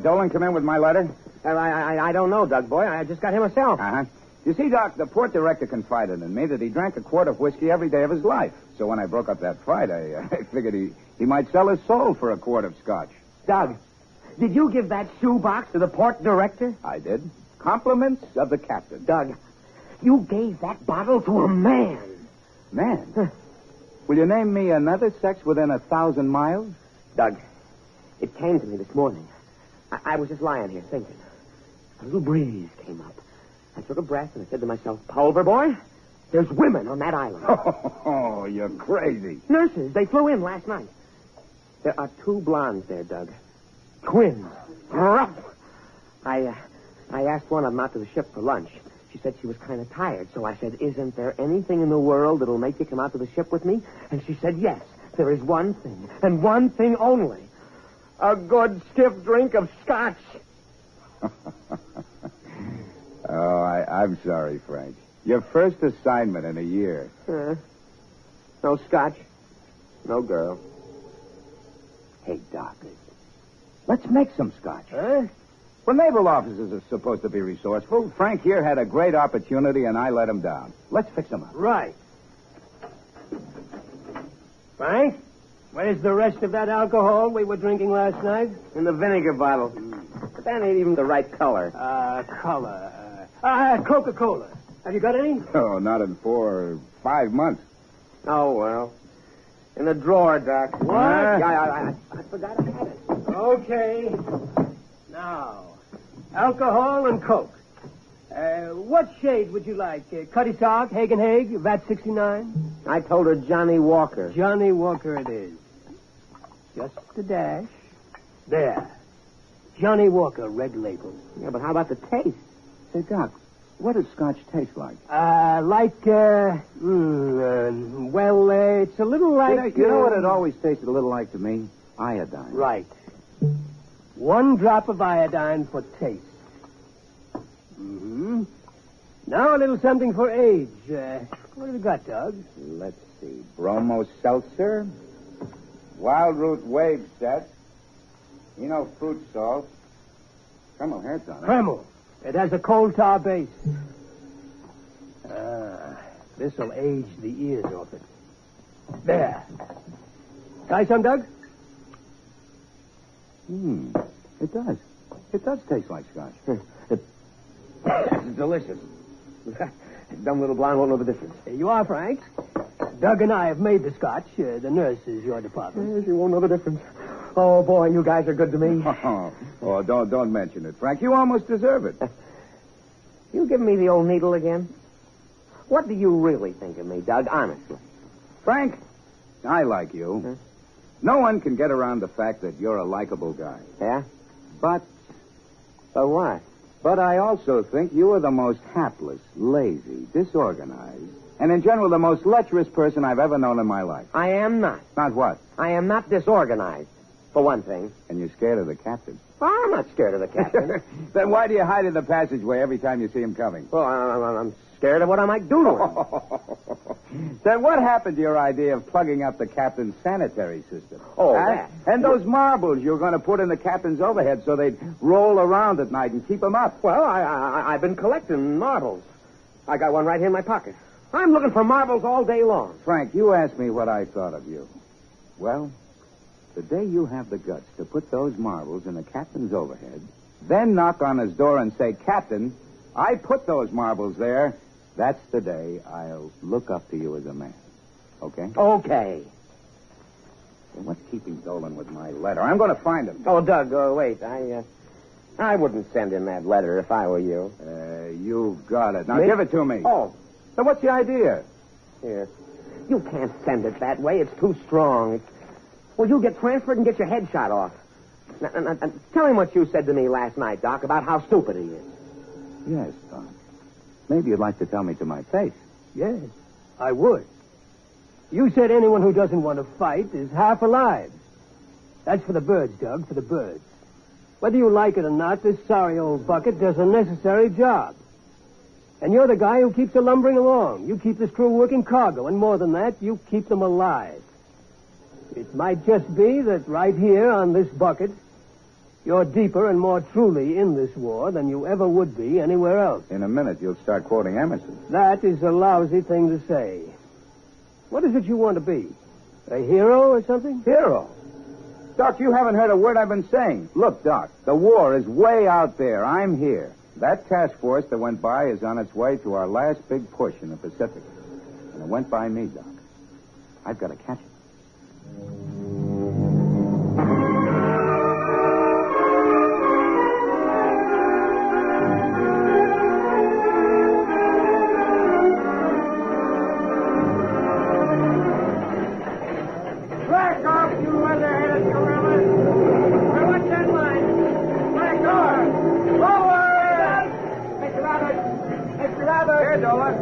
Dolan come in with my letter? I don't know, Doug boy. I just got here myself. Uh-huh. You see, Doc, the port director confided in me that he drank a quart of whiskey every day of his life. So when I broke up that fight, I figured he might sell his soul for a quart of scotch. Doug, did you give that shoebox to the port director? I did. Compliments of the captain. Doug, you gave that bottle to a man. Man? Will you name me another sex within 1,000 miles? Doug, it came to me this morning. I was just lying here thinking. A little breeze came up. I took a breath and I said to myself, Pulver boy, there's women on that island. Oh, you're crazy. Nurses, they flew in last night. There are 2 blondes there, Doug. Twins. Rough. I asked one of them out to the ship for lunch. She said she was kind of tired, so I said, isn't there anything in the world that'll make you come out to the ship with me? And she said, yes, there is one thing, and one thing only. A good stiff drink of scotch. Oh, I'm sorry, Frank. Your first assignment in a year. No scotch. No girl. Hey, Doc, let's make some scotch. Huh? Well, naval officers are supposed to be resourceful. Frank here had a great opportunity, and I let him down. Let's fix him up. Right. Frank, where's the rest of that alcohol we were drinking last night? In the vinegar bottle. But that ain't even the right color. Color. Coca-Cola. Have you got any? Oh, not in 4 or 5 months. Oh, well. In the drawer, Doc. What? I forgot I had it. Okay. Now, alcohol and Coke. What shade would you like? Cutty Sark, Hagen Hague, VAT 69? I told her Johnny Walker. Johnny Walker it is. Just a dash. There. Johnny Walker, red label. Yeah, but how about the taste? Say, Doc, what does scotch taste like? It's a little like... You know what it always tasted a little like to me? Iodine. Right. 1 drop of iodine for taste. Mm-hmm. Now a little something for age. What have you got, Doug? Let's see. Bromo seltzer, wild root wave set, fruit salt, Kreml heads on it. Kreml. It has a coal tar base. This'll age the ears off it. There. Try some, Doug? It does. It does taste like scotch. It's delicious. Dumb little blonde won't know the difference. Here you are, Frank. Doug and I have made the scotch. The nurse is your department. She won't know the difference. Oh, boy, you guys are good to me. Oh, don't mention it, Frank. You almost deserve it. You give me the old needle again? What do you really think of me, Doug, honestly? Frank, I like you. Huh? No one can get around the fact that you're a likable guy. Yeah? But what? But I also think you are the most hapless, lazy, disorganized, and in general the most lecherous person I've ever known in my life. I am not. Not what? I am not disorganized, for one thing. And you're scared of the captain. Well, I'm not scared of the captain. Then why do you hide in the passageway every time you see him coming? Well, I'm scared of what I might do to him. Then what happened to your idea of plugging up the captain's sanitary system? Oh, that. And those marbles you're going to put in the captain's overhead so they'd roll around at night and keep him up. Well, I've been collecting marbles. I got one right here in my pocket. I'm looking for marbles all day long. Frank, you asked me what I thought of you. Well, the day you have the guts to put those marbles in the captain's overhead, then knock on his door and say, Captain, I put those marbles there, That's the day I'll look up to you as a man. Okay? Okay. Well, what's keeping Dolan with my letter? I'm going to find him. Oh, Doug, wait. I wouldn't send him that letter if I were you. You've got it. Now Me? give it to me. Oh. So what's the idea? Here. You can't send it that way. It's too strong. Well, you'll get transferred and get your head shot off. Now, tell him what you said to me last night, Doc, about how stupid he is. Yes, Doc. Maybe you'd like to tell me to my face. Yes, I would. You said anyone who doesn't want to fight is half alive. That's for the birds, Doug, for the birds. Whether you like it or not, this sorry old bucket does a necessary job. And you're the guy who keeps the lumbering along. You keep this crew working cargo, and more than that, you keep them alive. It might just be that right here on this bucket, you're deeper and more truly in this war than you ever would be anywhere else. In a minute, you'll start quoting Emerson. That is a lousy thing to say. What is it you want to be? A hero or something? Hero? Doc, you haven't heard a word I've been saying. Look, Doc, the war is way out there. I'm here. That task force that went by is on its way to our last big push in the Pacific. And it went by me, Doc. I've got to catch it. Back off, you leather-headed gorilla. Now, what's that line? Back off. Forward! Mr. Roberts! Mr. Roberts! Here, Dolan.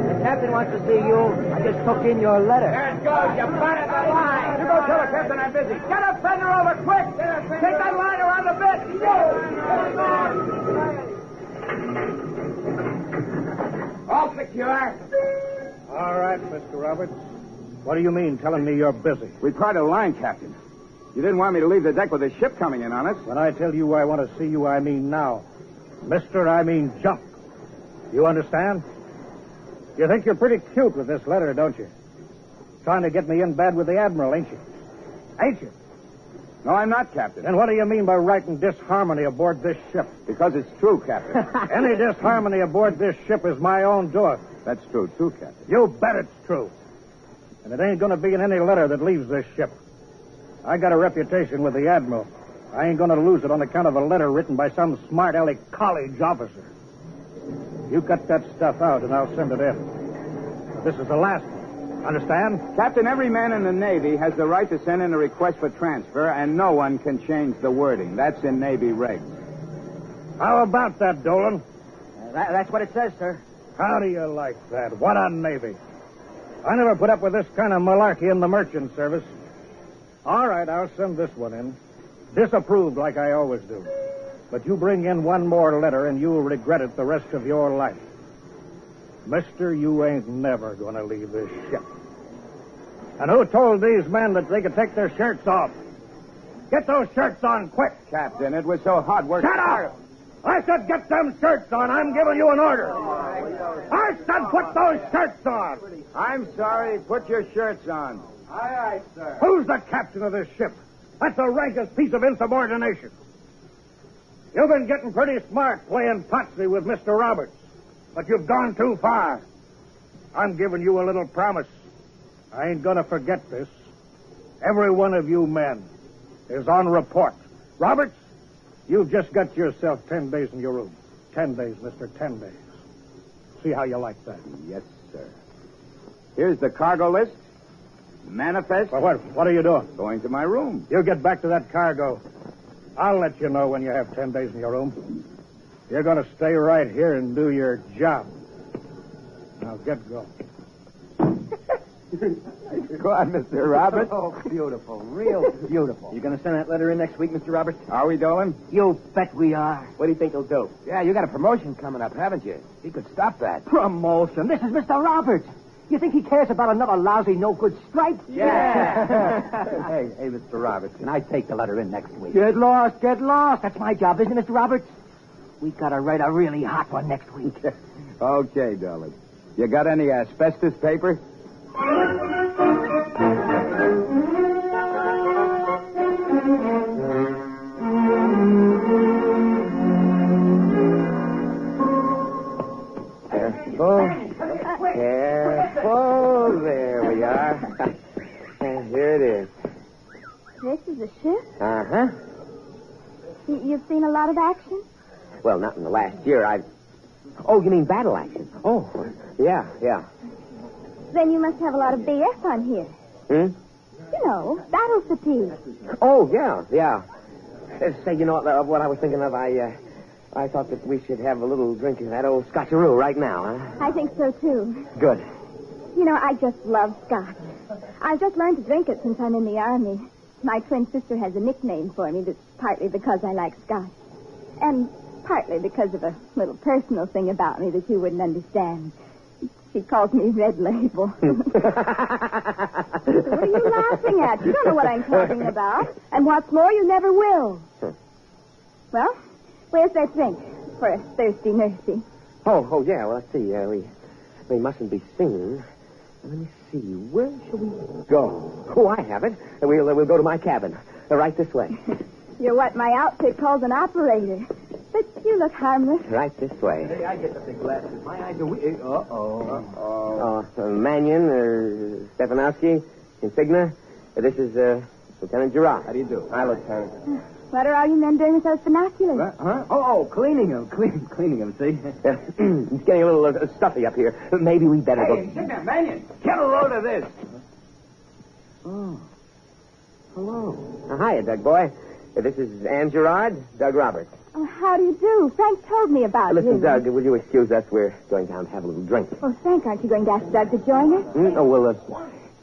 The captain wants to see you. I just took in your letter. There it goes. You planted the line. You go tell the captain I'm busy. Get a fender over quick. Take that line around the bit. All secure. All right, Mr. Roberts. What do you mean telling me you're busy? We tried a line, Captain. You didn't want me to leave the deck with a ship coming in on us. When I tell you I want to see you, I mean now. Mister, I mean jump. You understand? You think you're pretty cute with this letter, don't you? Trying to get me in bad with the Admiral, ain't you? Ain't you? No, I'm not, Captain. Then what do you mean by writing disharmony aboard this ship? Because it's true, Captain. Any disharmony aboard this ship is my own doing. That's true, too, Captain. You bet it's true. And it ain't going to be in any letter that leaves this ship. I got a reputation with the Admiral. I ain't going to lose it on account of a letter written by some smart aleck college officer. You cut that stuff out, and I'll send it in. But this is the last one. Understand? Captain, every man in the Navy has the right to send in a request for transfer, and no one can change the wording. That's in Navy regs. How about that, Dolan? That's what it says, sir. How do you like that? What a Navy. I never put up with this kind of malarkey in the merchant service. All right, I'll send this one in. Disapproved like I always do. But you bring in one more letter and you'll regret it the rest of your life. Mister, you ain't never going to leave this ship. And who told these men that they could take their shirts off? Get those shirts on quick. Captain, it was so hot work. Shut up! I said get them shirts on. I'm giving you an order. I said put those shirts on. I'm sorry. Put your shirts on. Aye, aye, sir. Who's the captain of this ship? That's the rankest piece of insubordination. You've been getting pretty smart playing potsy with Mr. Roberts, but you've gone too far. I'm giving you a little promise. I ain't going to forget this. Every one of you men is on report. Roberts, you've just got yourself 10 days in your room. 10 days, mister, 10 days. See how you like that. Yes, sir. Here's the cargo list. Manifest. Well, what are you doing? Going to my room. You get back to that cargo. I'll let you know when you have 10 days in your room. You're going to stay right here and do your job. Now, get going. Go on, Mr. Roberts. Oh, beautiful. Real beautiful. You going to send that letter in next week, Mr. Roberts? Are we, Dolan? You bet we are. What do you think he'll do? Yeah, you got a promotion coming up, haven't you? He could stop that. Promotion? This is Mr. Roberts. You think he cares about another lousy, no-good stripe? Yeah. Hey, Mr. Roberts, can I take the letter in next week? Get lost, get lost. That's my job, isn't it, Mr. Roberts? We got to write a really hot one next week. Okay, Dolan. You got any asbestos paper? Oh, You've seen a lot of action? Well, not in the last year. Oh, you mean battle action? Oh, yeah. Then you must have a lot of BS on here. Hmm? You know, battle fatigue. Oh, yeah. Say, you know what I was thinking of? I thought that we should have a little drink of that old Scotcheroo right now, huh? I think so, too. Good. You know, I just love Scotch. I've just learned to drink it since I'm in the Army. My twin sister has a nickname for me that's partly because I like Scotch. And partly because of a little personal thing about me that you wouldn't understand. She calls me Red Label. What are you laughing at? You don't know what I'm talking about. And what's more, you never will. Well, where's that drink for a thirsty nursey? Oh, yeah. Well, let's see. We mustn't be seen. Let me see. Where shall we go? Oh, I have it. We'll go to my cabin. Right this way. You're what my outfit calls an operator. But you look harmless. Right this way. Hey, I get the big glasses. My eyes are... Mannion, Stefanowski, Insignia. This is Lieutenant Girard. How do you do? Hi, Lieutenant. What are all you men doing with those binoculars? Huh? Oh, cleaning them. Cleaning them, see? It's getting a little stuffy up here. Maybe we better go... Insignia, Mannion, get a load of this. Oh. Hello. Hiya, Doug boy. This is Ann Girard, Doug Roberts. Oh, how do you do? Frank told me about you. Listen, Doug, will you excuse us? We're going down to have a little drink. Oh, Frank, aren't you going to ask Doug to join us? Oh, well,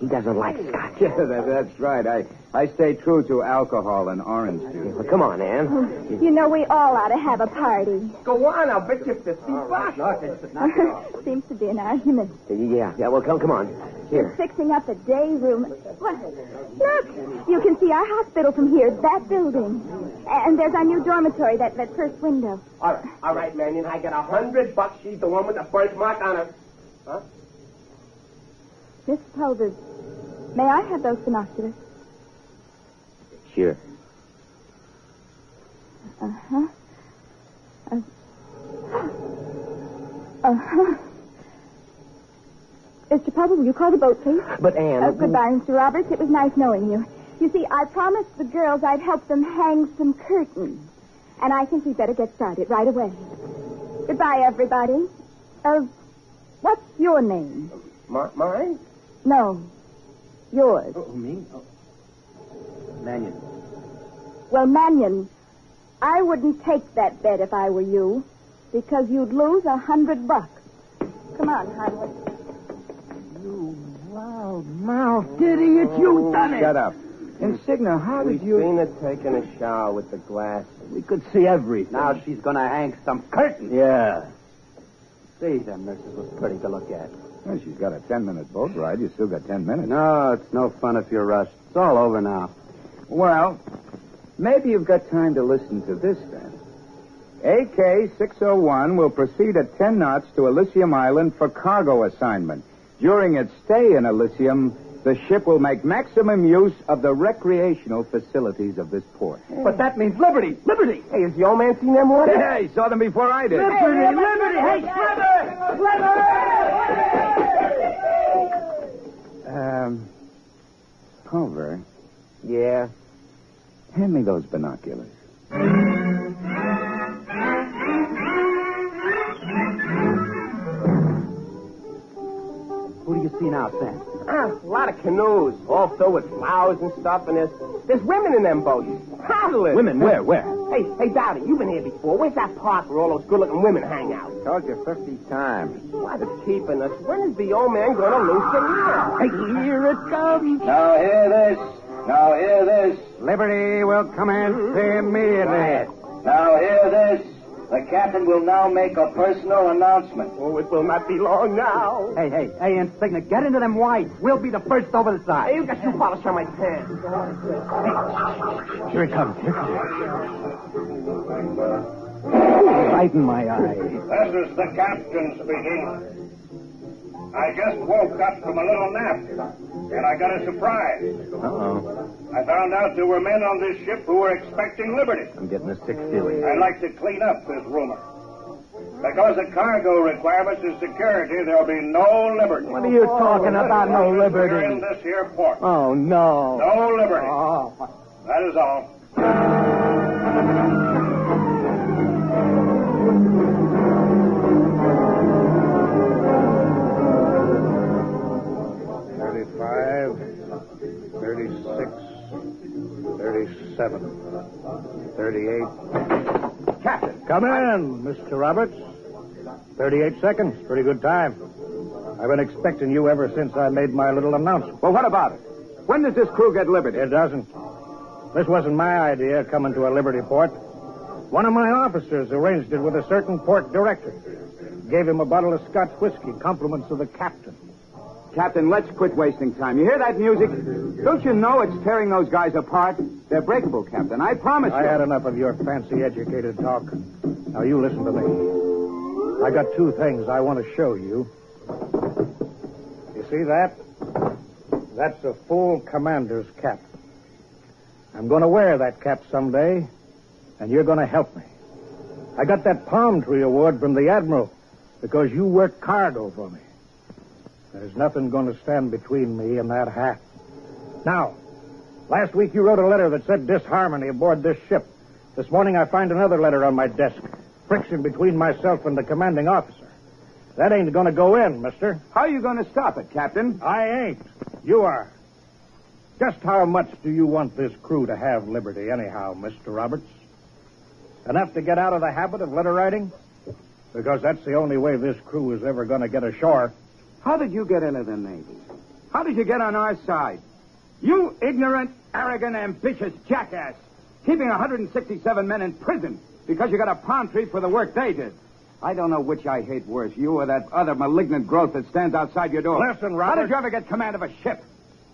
he doesn't like Scotch. Yeah, that's right. I stay true to alcohol and orange juice. Well, come on, Ann. Oh, you know we all ought to have a party. Go on, I'll bet you $50. Seems to be an argument. Yeah, well, come on. Here. We're fixing up a day room. Look, you can see our hospital from here, that building. And there's our new dormitory, that first window. All right, Mannion, I got $100. She's the one with the birthmark on her. Huh? Miss Pulver, may I have those binoculars? Sure. Uh-huh. Mr. Pulver, will you call the boat, please? But, Ann... Goodbye, Mr. Roberts. It was nice knowing you. You see, I promised the girls I'd help them hang some curtains. And I think we'd better get started right away. Goodbye, everybody. What's your name? Mine? No. Yours. Oh, me? Oh. Mannion. Well, Mannion, I wouldn't take that bet if I were you, because you'd lose $100. Come on, Heinrich. You loud-mouthed idiot, you done it! Shut up. Insignia, how did you... We've seen her taking a shower with the glass. We could see everything. Now she's going to hang some curtains. Yeah. See, them nurses was pretty to look at. Well, she's got a 10-minute boat ride. You still got 10 minutes. No, it's no fun if you're rushed. It's all over now. Well, maybe you've got time to listen to this, then. AK-601 will proceed at 10 knots to Elysium Island for cargo assignment. During its stay in Elysium, the ship will make maximum use of the recreational facilities of this port. But that means liberty! Liberty! Hey, has the old man seen them waters? Yeah, he saw them before I did. Liberty! Liberty! Hey, Slither! Pulver, Yeah? hand me those binoculars. Who do you see now, Sam? A lot of canoes, all filled with flowers and stuff, and there's women in them boats. Paddling. Women, where? Hey, Dowdy, you've been here before. Where's that park where all those good-looking women hang out? Told you 50 times. What is keeping us? When is the old man going to loosen up? Hey, here it comes. Now hear this. Liberty will commence immediately. Now hear this. The captain will now make a personal announcement. Oh, it will not be long now. Hey, Insignia, get into them whites. We'll be the first over the side. Hey, you got shoe polish on my pants. Here it comes. Right in my eye. This is the captain speaking. I just woke up from a little nap, and I got a surprise. Uh-oh. I found out there were men on this ship who were expecting liberty. I'm getting a sick feeling. I'd like to clean up this rumor. Because of cargo requirements and security, there'll be no liberty. What are you talking about, no liberty? We're in this here port. Oh, no. No liberty. Oh. That is all. Come in, Mr. Roberts. 38 seconds. Pretty good time. I've been expecting you ever since I made my little announcement. Well, what about it? When does this crew get liberty? It doesn't. This wasn't my idea, coming to a Liberty port. One of my officers arranged it with a certain port director. Gave him a bottle of Scotch whiskey, compliments of the captain. Captain, let's quit wasting time. You hear that music? Don't you know it's tearing those guys apart? They're breakable, Captain. I promise you. I had enough of your fancy educated talk. Now, you listen to me. I got two things I want to show you. You see that? That's a full commander's cap. I'm going to wear that cap someday, and you're going to help me. I got that palm tree award from the Admiral because you worked cargo for me. There's nothing going to stand between me and that hat. Now, last week you wrote a letter that said disharmony aboard this ship. This morning I find another letter on my desk. Friction between myself and the commanding officer. That ain't going to go in, mister. How are you going to stop it, Captain? I ain't. You are. Just how much do you want this crew to have liberty anyhow, Mr. Roberts? Enough to get out of the habit of letter writing? Because that's the only way this crew is ever going to get ashore. How did you get into the Navy? How did you get on our side? You ignorant, arrogant, ambitious jackass. Keeping 167 men in prison because you got a palm tree for the work they did. I don't know which I hate worse, you or that other malignant growth that stands outside your door. Listen, Robert. How did you ever get command of a ship?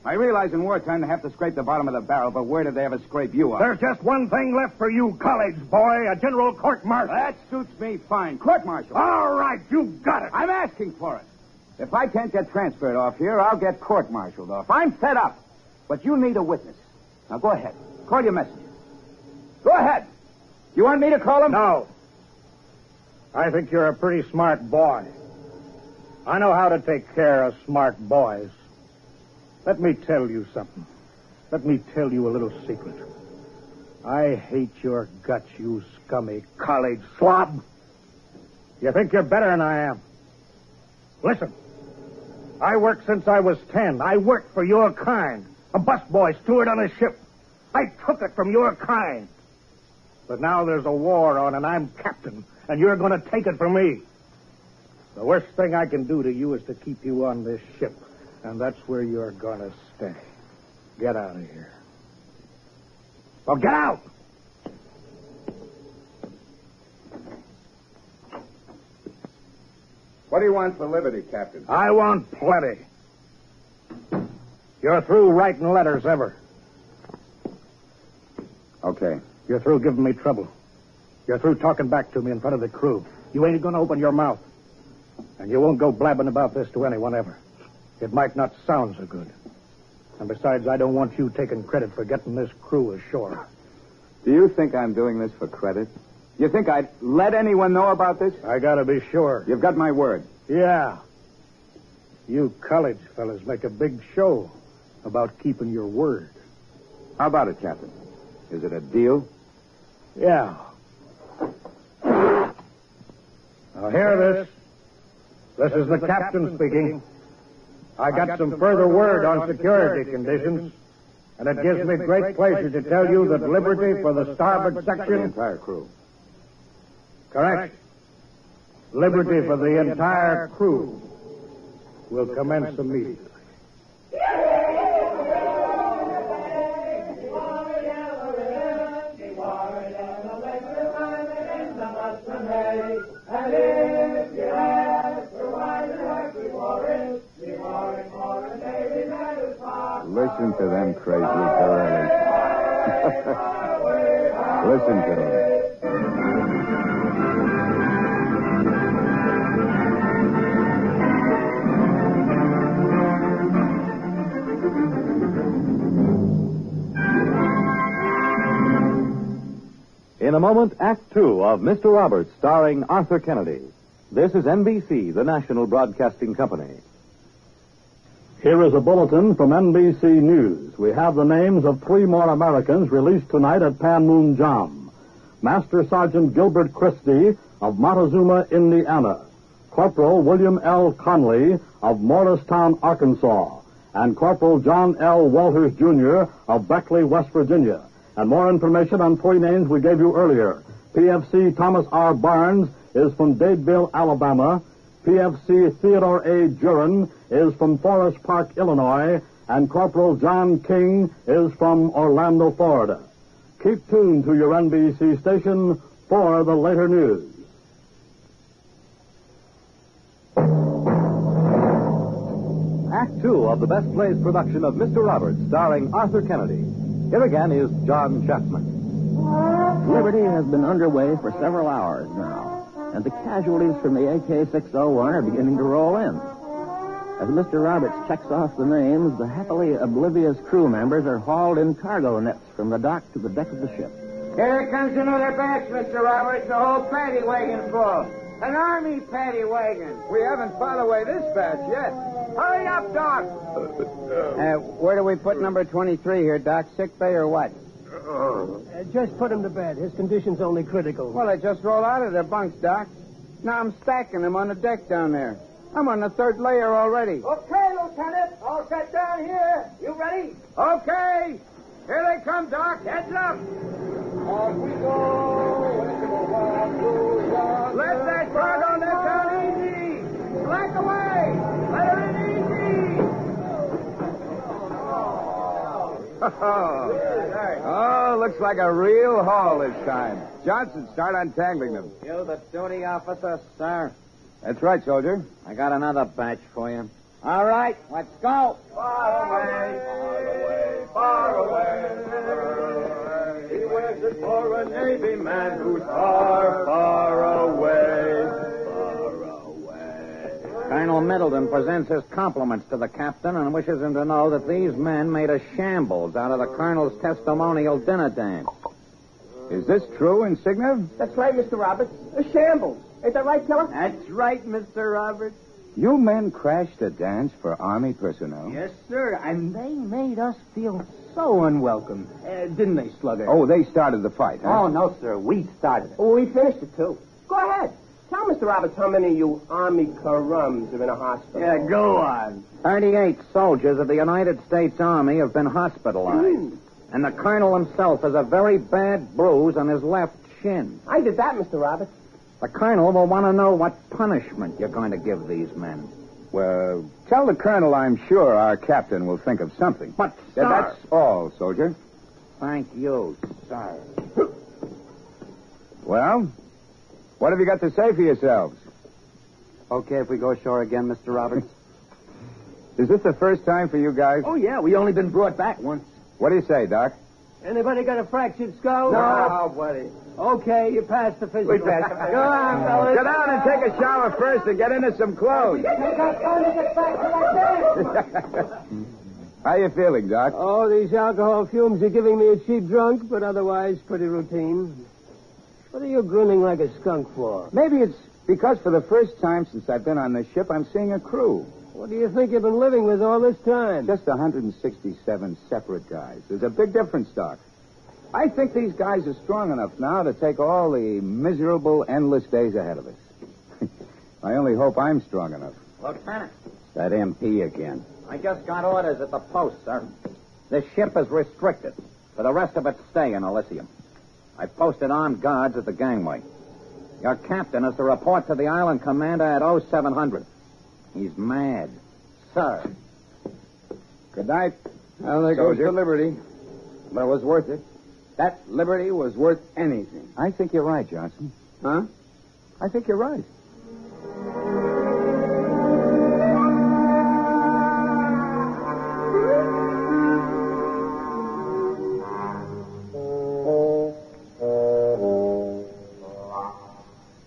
I realize in wartime they have to scrape the bottom of the barrel, but where did they ever scrape you up? There's just one thing left for you, college boy, a general court-martial. That suits me fine. Court-martial. All right, you got it. I'm asking for it. If I can't get transferred off here, I'll get court-martialed off. I'm fed up. But you need a witness. Now, go ahead. Call your messenger. Go ahead. You want me to call him? No. I think you're a pretty smart boy. I know how to take care of smart boys. Let me tell you something. Let me tell you a little secret. I hate your guts, you scummy college slob. You think you're better than I am. Listen. I worked since I was 10. I worked for your kind. A busboy steward on a ship. I took it from your kind. But now there's a war on and I'm captain, and you're going to take it from me. The worst thing I can do to you is to keep you on this ship, and that's where you're going to stay. Get out of here. Well, get out! What do you want for liberty, Captain? I want plenty. You're through writing letters ever. Okay. You're through giving me trouble. You're through talking back to me in front of the crew. You ain't going to open your mouth. And you won't go blabbing about this to anyone ever. It might not sound so good. And besides, I don't want you taking credit for getting this crew ashore. Do you think I'm doing this for credit? You think I'd let anyone know about this? I gotta be sure. You've got my word. Yeah. You college fellas make a big show about keeping your word. How about it, Captain? Is it a deal? Yeah. Now, hear this. This is the captain speaking. I got some further word on security conditions, and it gives me great pleasure to tell you that liberty for the starboard section... The entire crew. Correct. Liberty for the entire crew will commence immediately. Listen to them crazy girls. Listen to them. In a moment, Act Two of Mr. Roberts, starring Arthur Kennedy. This is NBC, the national broadcasting company. Here is a bulletin from NBC News. We have the names of 3 more Americans released tonight at Panmunjom. Master Sergeant Gilbert Christie of Montezuma, Indiana. Corporal William L. Conley of Morristown, Arkansas. And Corporal John L. Walters, Jr. of Beckley, West Virginia. And more information on 3 names we gave you earlier. PFC Thomas R. Barnes is from Dadeville, Alabama. PFC Theodore A. Jurin is from Forest Park, Illinois. And Corporal John King is from Orlando, Florida. Keep tuned to your NBC station for the later news. Act Two of the Best Plays production of Mr. Roberts, starring Arthur Kennedy. Here again is John Chapman. Liberty has been underway for several hours now, and the casualties from the AK-601 are beginning to roll in. As Mr. Roberts checks off the names, the happily oblivious crew members are hauled in cargo nets from the dock to the deck of the ship. Here comes another batch, Mr. Roberts. The whole paddy wagon full. An army paddy wagon. We haven't filed away this batch yet. Hurry up, Doc. Where do we put number 23 here, Doc? Sick bay or what? Just put him to bed. His condition's only critical. Well, they just rolled out of their bunks, Doc. Now I'm stacking them on the deck down there. I'm on the third layer already. Okay, Lieutenant. All set down here. You ready? Okay. Here they come, Doc. Heads up. Off we go. Let that cargo net down easy. Slack away. Let her in easy. Oh, looks like a real haul this time. Johnson, start untangling them. You the duty officer, sir. That's right, soldier. I got another batch for you. All right, let's go. Far away, far away. He wears it for a Navy man who's far, far away. Far away. Colonel Middleton presents his compliments to the captain and wishes him to know that these men made a shambles out of the colonel's testimonial dinner dance. Is this true, Insignia? That's right, Mr. Roberts. A shambles. Ain't that right, Killer? That's right, Mr. Roberts. You men crashed a dance for Army personnel? Yes, sir. And they made us feel so unwelcome. Didn't they, Slugger? Oh, they started the fight, huh? Oh, no, sir. We started it. Oh, we finished it, too. Go ahead. Tell Mr. Roberts how many of you Army carums are in a hospital. Yeah, go on. 38 soldiers of the United States Army have been hospitalized. And the colonel himself has a very bad bruise on his left shin. I did that, Mr. Roberts. The colonel will want to know what punishment you're going to give these men. Well, tell the colonel I'm sure our captain will think of something. But, sir... Yeah, that's all, soldier. Thank you, sir. Well, what have you got to say for yourselves? Okay if we go ashore again, Mr. Roberts? Is this the first time for you guys? Oh, yeah. We only been brought back once. What do you say, Doc? Anybody got a fractured skull? No, buddy. Okay, you passed the physical. Go on, fellas. Get down and take a shower first and get into some clothes. You got time to get back to that dance. How you feeling, Doc? Oh, these alcohol fumes are giving me a cheap drunk, but otherwise pretty routine. What are you grinning like a skunk for? Maybe it's because for the first time since I've been on this ship, I'm seeing a crew. What do you think you've been living with all this time? Just 167 separate guys. There's a big difference, Doc. I think these guys are strong enough now to take all the miserable, endless days ahead of us. I only hope I'm strong enough. Lieutenant. That MP again. I just got orders at the post, sir. This ship is restricted. For the rest of it, stay in Elysium. I posted armed guards at the gangway. Your captain is to report to the island commander at 0700. He's mad. Sir. Good night. Well, there goes the Liberty. But it was worth it. That liberty was worth anything. I think you're right, Johnson. Huh? I think you're right.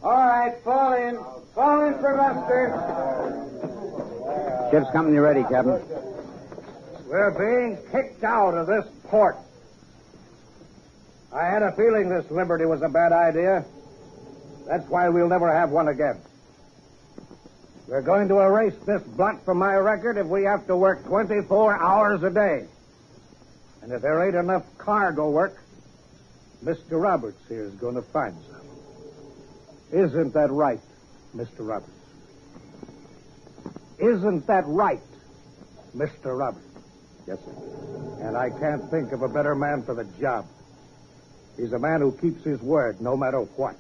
All right, fall in. Fall in for Buster. Ship's company ready, Captain. We're being kicked out of this port. I had a feeling this liberty was a bad idea. That's why we'll never have one again. We're going to erase this blot from my record if we have to work 24 hours a day. And if there ain't enough cargo work, Mr. Roberts here is going to find some. Isn't that right, Mr. Roberts? Isn't that right, Mr. Roberts? Yes, sir. And I can't think of a better man for the job. He's a man who keeps his word no matter what.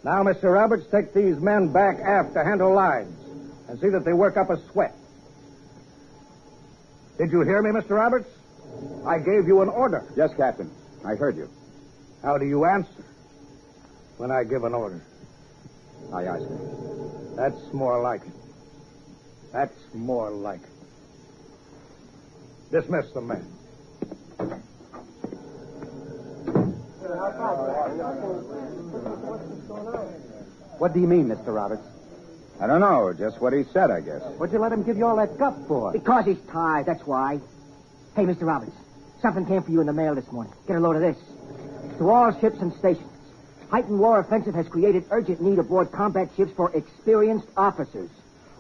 Now, Mr. Roberts, take these men back aft to handle lines and see that they work up a sweat. Did you hear me, Mr. Roberts? I gave you an order. Yes, Captain. I heard you. How do you answer when I give an order? Aye, aye, sir. That's more like it. That's more like it. Dismiss the men. What do you mean, Mr. Roberts? I don't know. Just what he said, I guess. What'd you let him give you all that guff for? Because he's tired, that's why. Hey, Mr. Roberts, something came for you in the mail this morning. Get a load of this. To all ships and stations. Heightened war offensive has created urgent need aboard combat ships for experienced officers.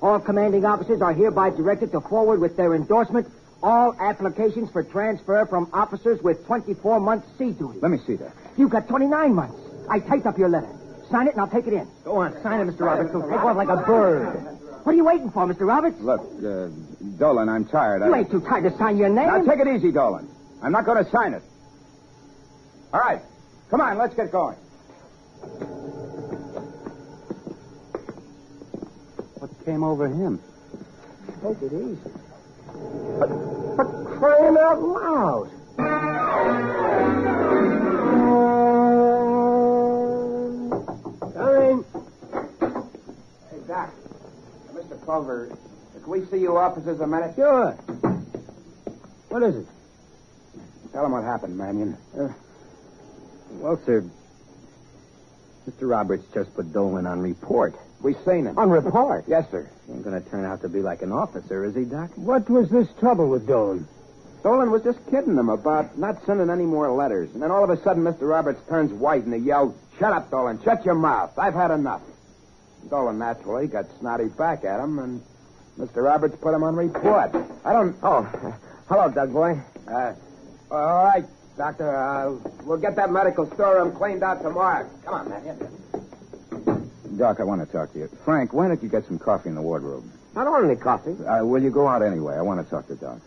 All commanding officers are hereby directed to forward with their endorsement all applications for transfer from officers with 24 months sea duty. Let me see that. You've got 29 months. I typed up your letter. Sign it and I'll take it in. Go on, sign it, Mr. Roberts. Go take off like a bird. What are you waiting for, Mr. Roberts? Look, Dolan, I'm tired. You ain't too tired to sign your name. Now, take it easy, Dolan. I'm not going to sign it. All right. Come on, let's get going. What came over him? Take it easy. But crying out loud. Come in. Hey, Doc. Mr. Culver, can we see you officers a minute? Sure. What is it? Tell him what happened, Mannion. Well, sir, Mr. Roberts just put Dolan on report. We seen him. On report? Yes, sir. Ain't going to turn out to be like an officer, is he, Doc? What was this trouble with Dolan? Dolan was just kidding him about not sending any more letters. And then all of a sudden, Mr. Roberts turns white and he yelled, "Shut up, Dolan. Shut your mouth. I've had enough." Dolan naturally got snotty back at him, and Mr. Roberts put him on report. I don't... Oh, hello, Doug boy. All right, Doctor. We'll get that medical storeroom cleaned out tomorrow. Come on, man. Doc, I want to talk to you. Frank, why don't you get some coffee in the wardrobe? I don't want any coffee. Will you go out anyway? I want to talk to Doc.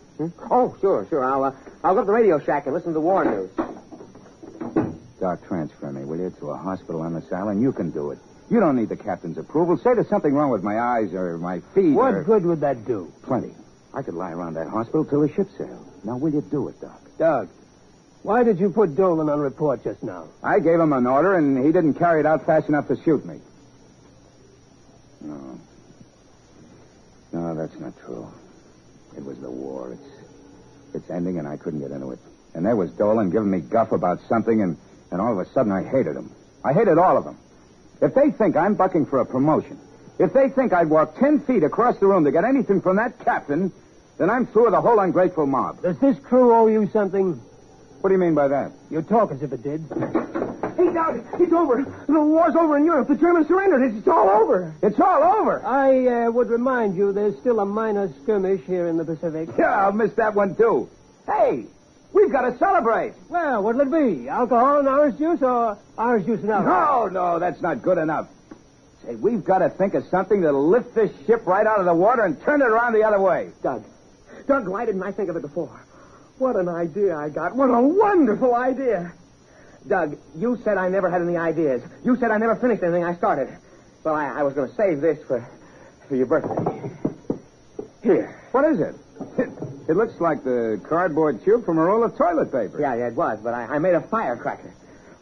Oh, sure. I'll go to the radio shack and listen to the war news. Doc, transfer me, will you, to a hospital on this island? You can do it. You don't need the captain's approval. Say there's something wrong with my eyes or my feet. What good would that do? Plenty. I could lie around that hospital till the ship sails. Now, will you do it, Doc? Doug, why did you put Dolan on report just now? I gave him an order, and he didn't carry it out fast enough to shoot me. No, that's not true. It was the war. It's ending, and I couldn't get into it. And there was Dolan giving me guff about something, and all of a sudden I hated him. I hated all of them. If they think I'm bucking for a promotion, if they think I'd walk 10 feet across the room to get anything from that captain, then I'm through with the whole ungrateful mob. Does this crew owe you something? What do you mean by that? You talk as if it did. Hey, Doug, it's over. The war's over in Europe. The Germans surrendered. It's all over. It's all over. I would remind you there's still a minor skirmish here in the Pacific. Yeah, I'll miss that one, too. Hey, we've got to celebrate. Well, what'll it be? Alcohol and orange juice or orange juice and alcohol? No, that's not good enough. Say, we've got to think of something that'll lift this ship right out of the water and turn it around the other way. Doug, why didn't I think of it before? What an idea I got. What a wonderful idea. Doug, you said I never had any ideas. You said I never finished anything I started. Well, I was going to save this for your birthday. Here. What is it? It looks like the cardboard tube from a roll of toilet paper. Yeah, it was, but I made a firecracker.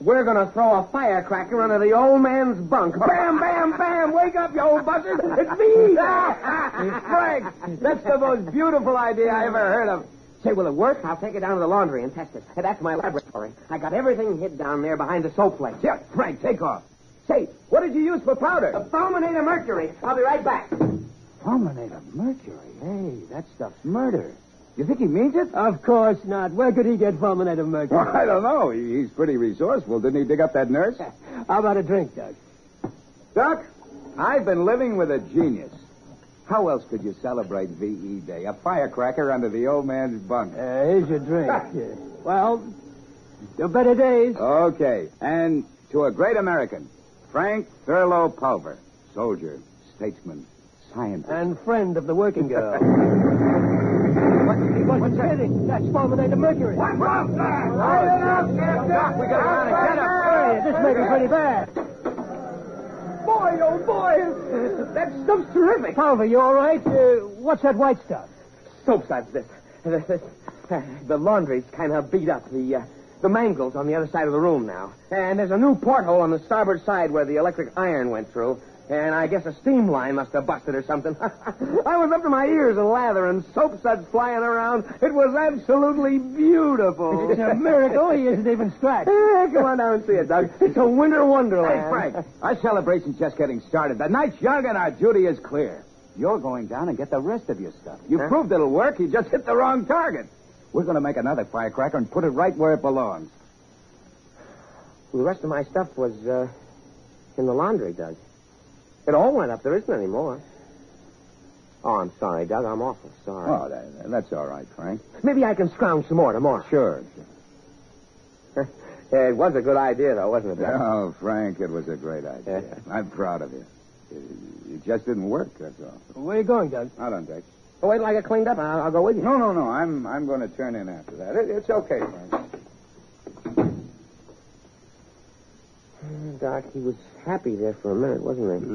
We're going to throw a firecracker under the old man's bunk. Bam, bam, bam! Wake up, you old buzzard! It's me! Frank, that's the most beautiful idea I ever heard of. Say, will it work? I'll take it down to the laundry and test it. That's my laboratory. I got everything hid down there behind the soap plate. Yeah, Frank, take off. Say, what did you use for powder? The fulminator mercury. I'll be right back. Fulminator mercury? Hey, that stuff's murder. You think he means it? Of course not. Where could he get fulminator mercury? Well, I don't know. He's pretty resourceful. Didn't he dig up that nurse? How about a drink, Doug? Doc, I've been living with a genius. How else could you celebrate VE Day? A firecracker under the old man's bunk. Here's your drink. Well, to better days. Okay. And to a great American, Frank Thurlow Pulver, soldier, statesman, scientist. And friend of the working girl. He wasn't kidding. That's fulminated mercury. What's wrong, sir? Doc, we gotta run and get him. Hey, this may be pretty bad. Boy, oh boy, that stuff's terrific. Pulver, you all right? What's that white stuff? Soap suds, this. The laundry's kind of beat up. The mangle's on the other side of the room now. And there's a new porthole on the starboard side where the electric iron went through. And I guess a steam line must have busted or something. I was up to my ears in lather and soap suds flying around. It was absolutely beautiful. It's a miracle he isn't even scratched. Come on down and see it, Doug. It's a winter wonderland. Hey, Frank, our celebration's just getting started. The night's young and our duty is clear. You're going down and get the rest of your stuff. You proved it'll work. You just hit the wrong target. We're going to make another firecracker and put it right where it belongs. Well, the rest of my stuff was in the laundry, Doug. It all went up. There isn't any more. Oh, I'm sorry, Doug. I'm awful sorry. Oh, that's all right, Frank. Maybe I can scrounge some more tomorrow. Sure. It was a good idea, though, wasn't it, Doug? Oh, Frank, it was a great idea. I'm proud of you. It just didn't work, that's all. Where are you going, Doug? Out on deck. Oh, wait till I get cleaned up. I'll go with you. No. I'm going to turn in after that. It's okay, Frank. Doc, he was happy there for a minute, wasn't he?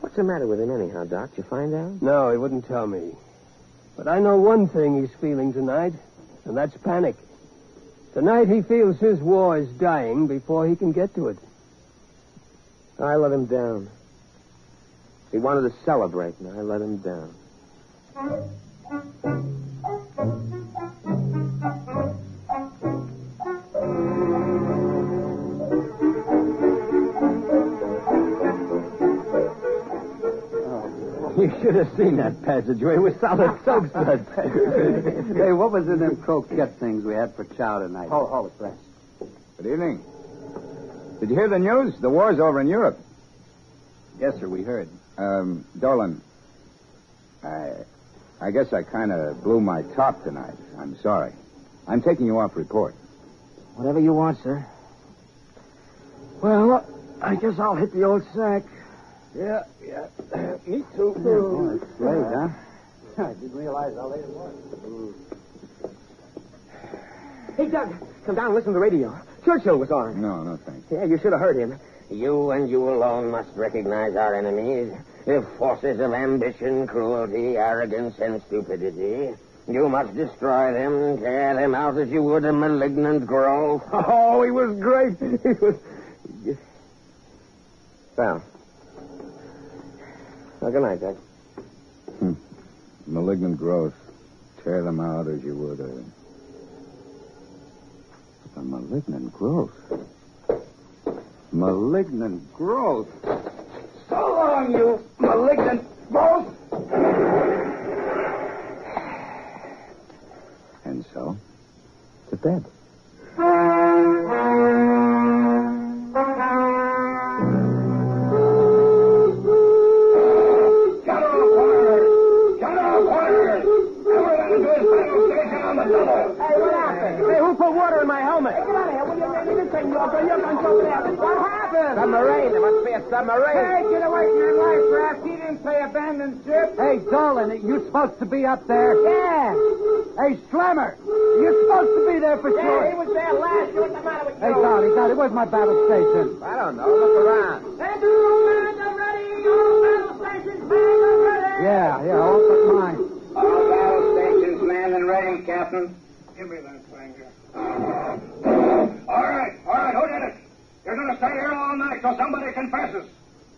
What's the matter with him anyhow, Doc? Did you find out? No, he wouldn't tell me. But I know one thing he's feeling tonight, and that's panic. Tonight he feels his war is dying before he can get to it. I let him down. He wanted to celebrate, and I let him down. You should have seen that passageway with solid soap suds. Hey, what was in them croquette things we had for chow tonight? Hold it, Flash. Good evening. Did you hear the news? The war's over in Europe. Yes, sir, we heard. Dolan, I guess I kind of blew my top tonight. I'm sorry. I'm taking you off report. Whatever you want, sir. Well, I guess I'll hit the old sack. Yeah. Me too. Oh, it's late, huh? I didn't realize how late it was. Hey, Doug, come down and listen to the radio. Churchill was on. No, thanks. Yeah, you should have heard him. You and you alone must recognize our enemies, the forces of ambition, cruelty, arrogance, and stupidity. You must destroy them, tear them out as you would a malignant growth. Oh, he was great. He was... Well, good night, Doug. Malignant growth. Tear them out as you would a malignant growth. Malignant growth. So long, you malignant growth. And so, to bed. Water in my helmet. Hey, get out of here. What happened? Submarine. There must be a submarine. Hey, get away from your life raft. He didn't say abandon ship. Hey, Dolan, you supposed to be up there? Yeah. Hey, Slammer, you're supposed to be there for sure. Yeah, he was there last year. What's the matter with you? Hey, Dolly, where's my battle station? I don't know. Look around. Hey, all men are ready. All battle stations, men are ready. Yeah, all but mine. All battle stations, manned and ready, Captain. Give me that flanger. All right, who did it? You're going to stay here all night so somebody confesses.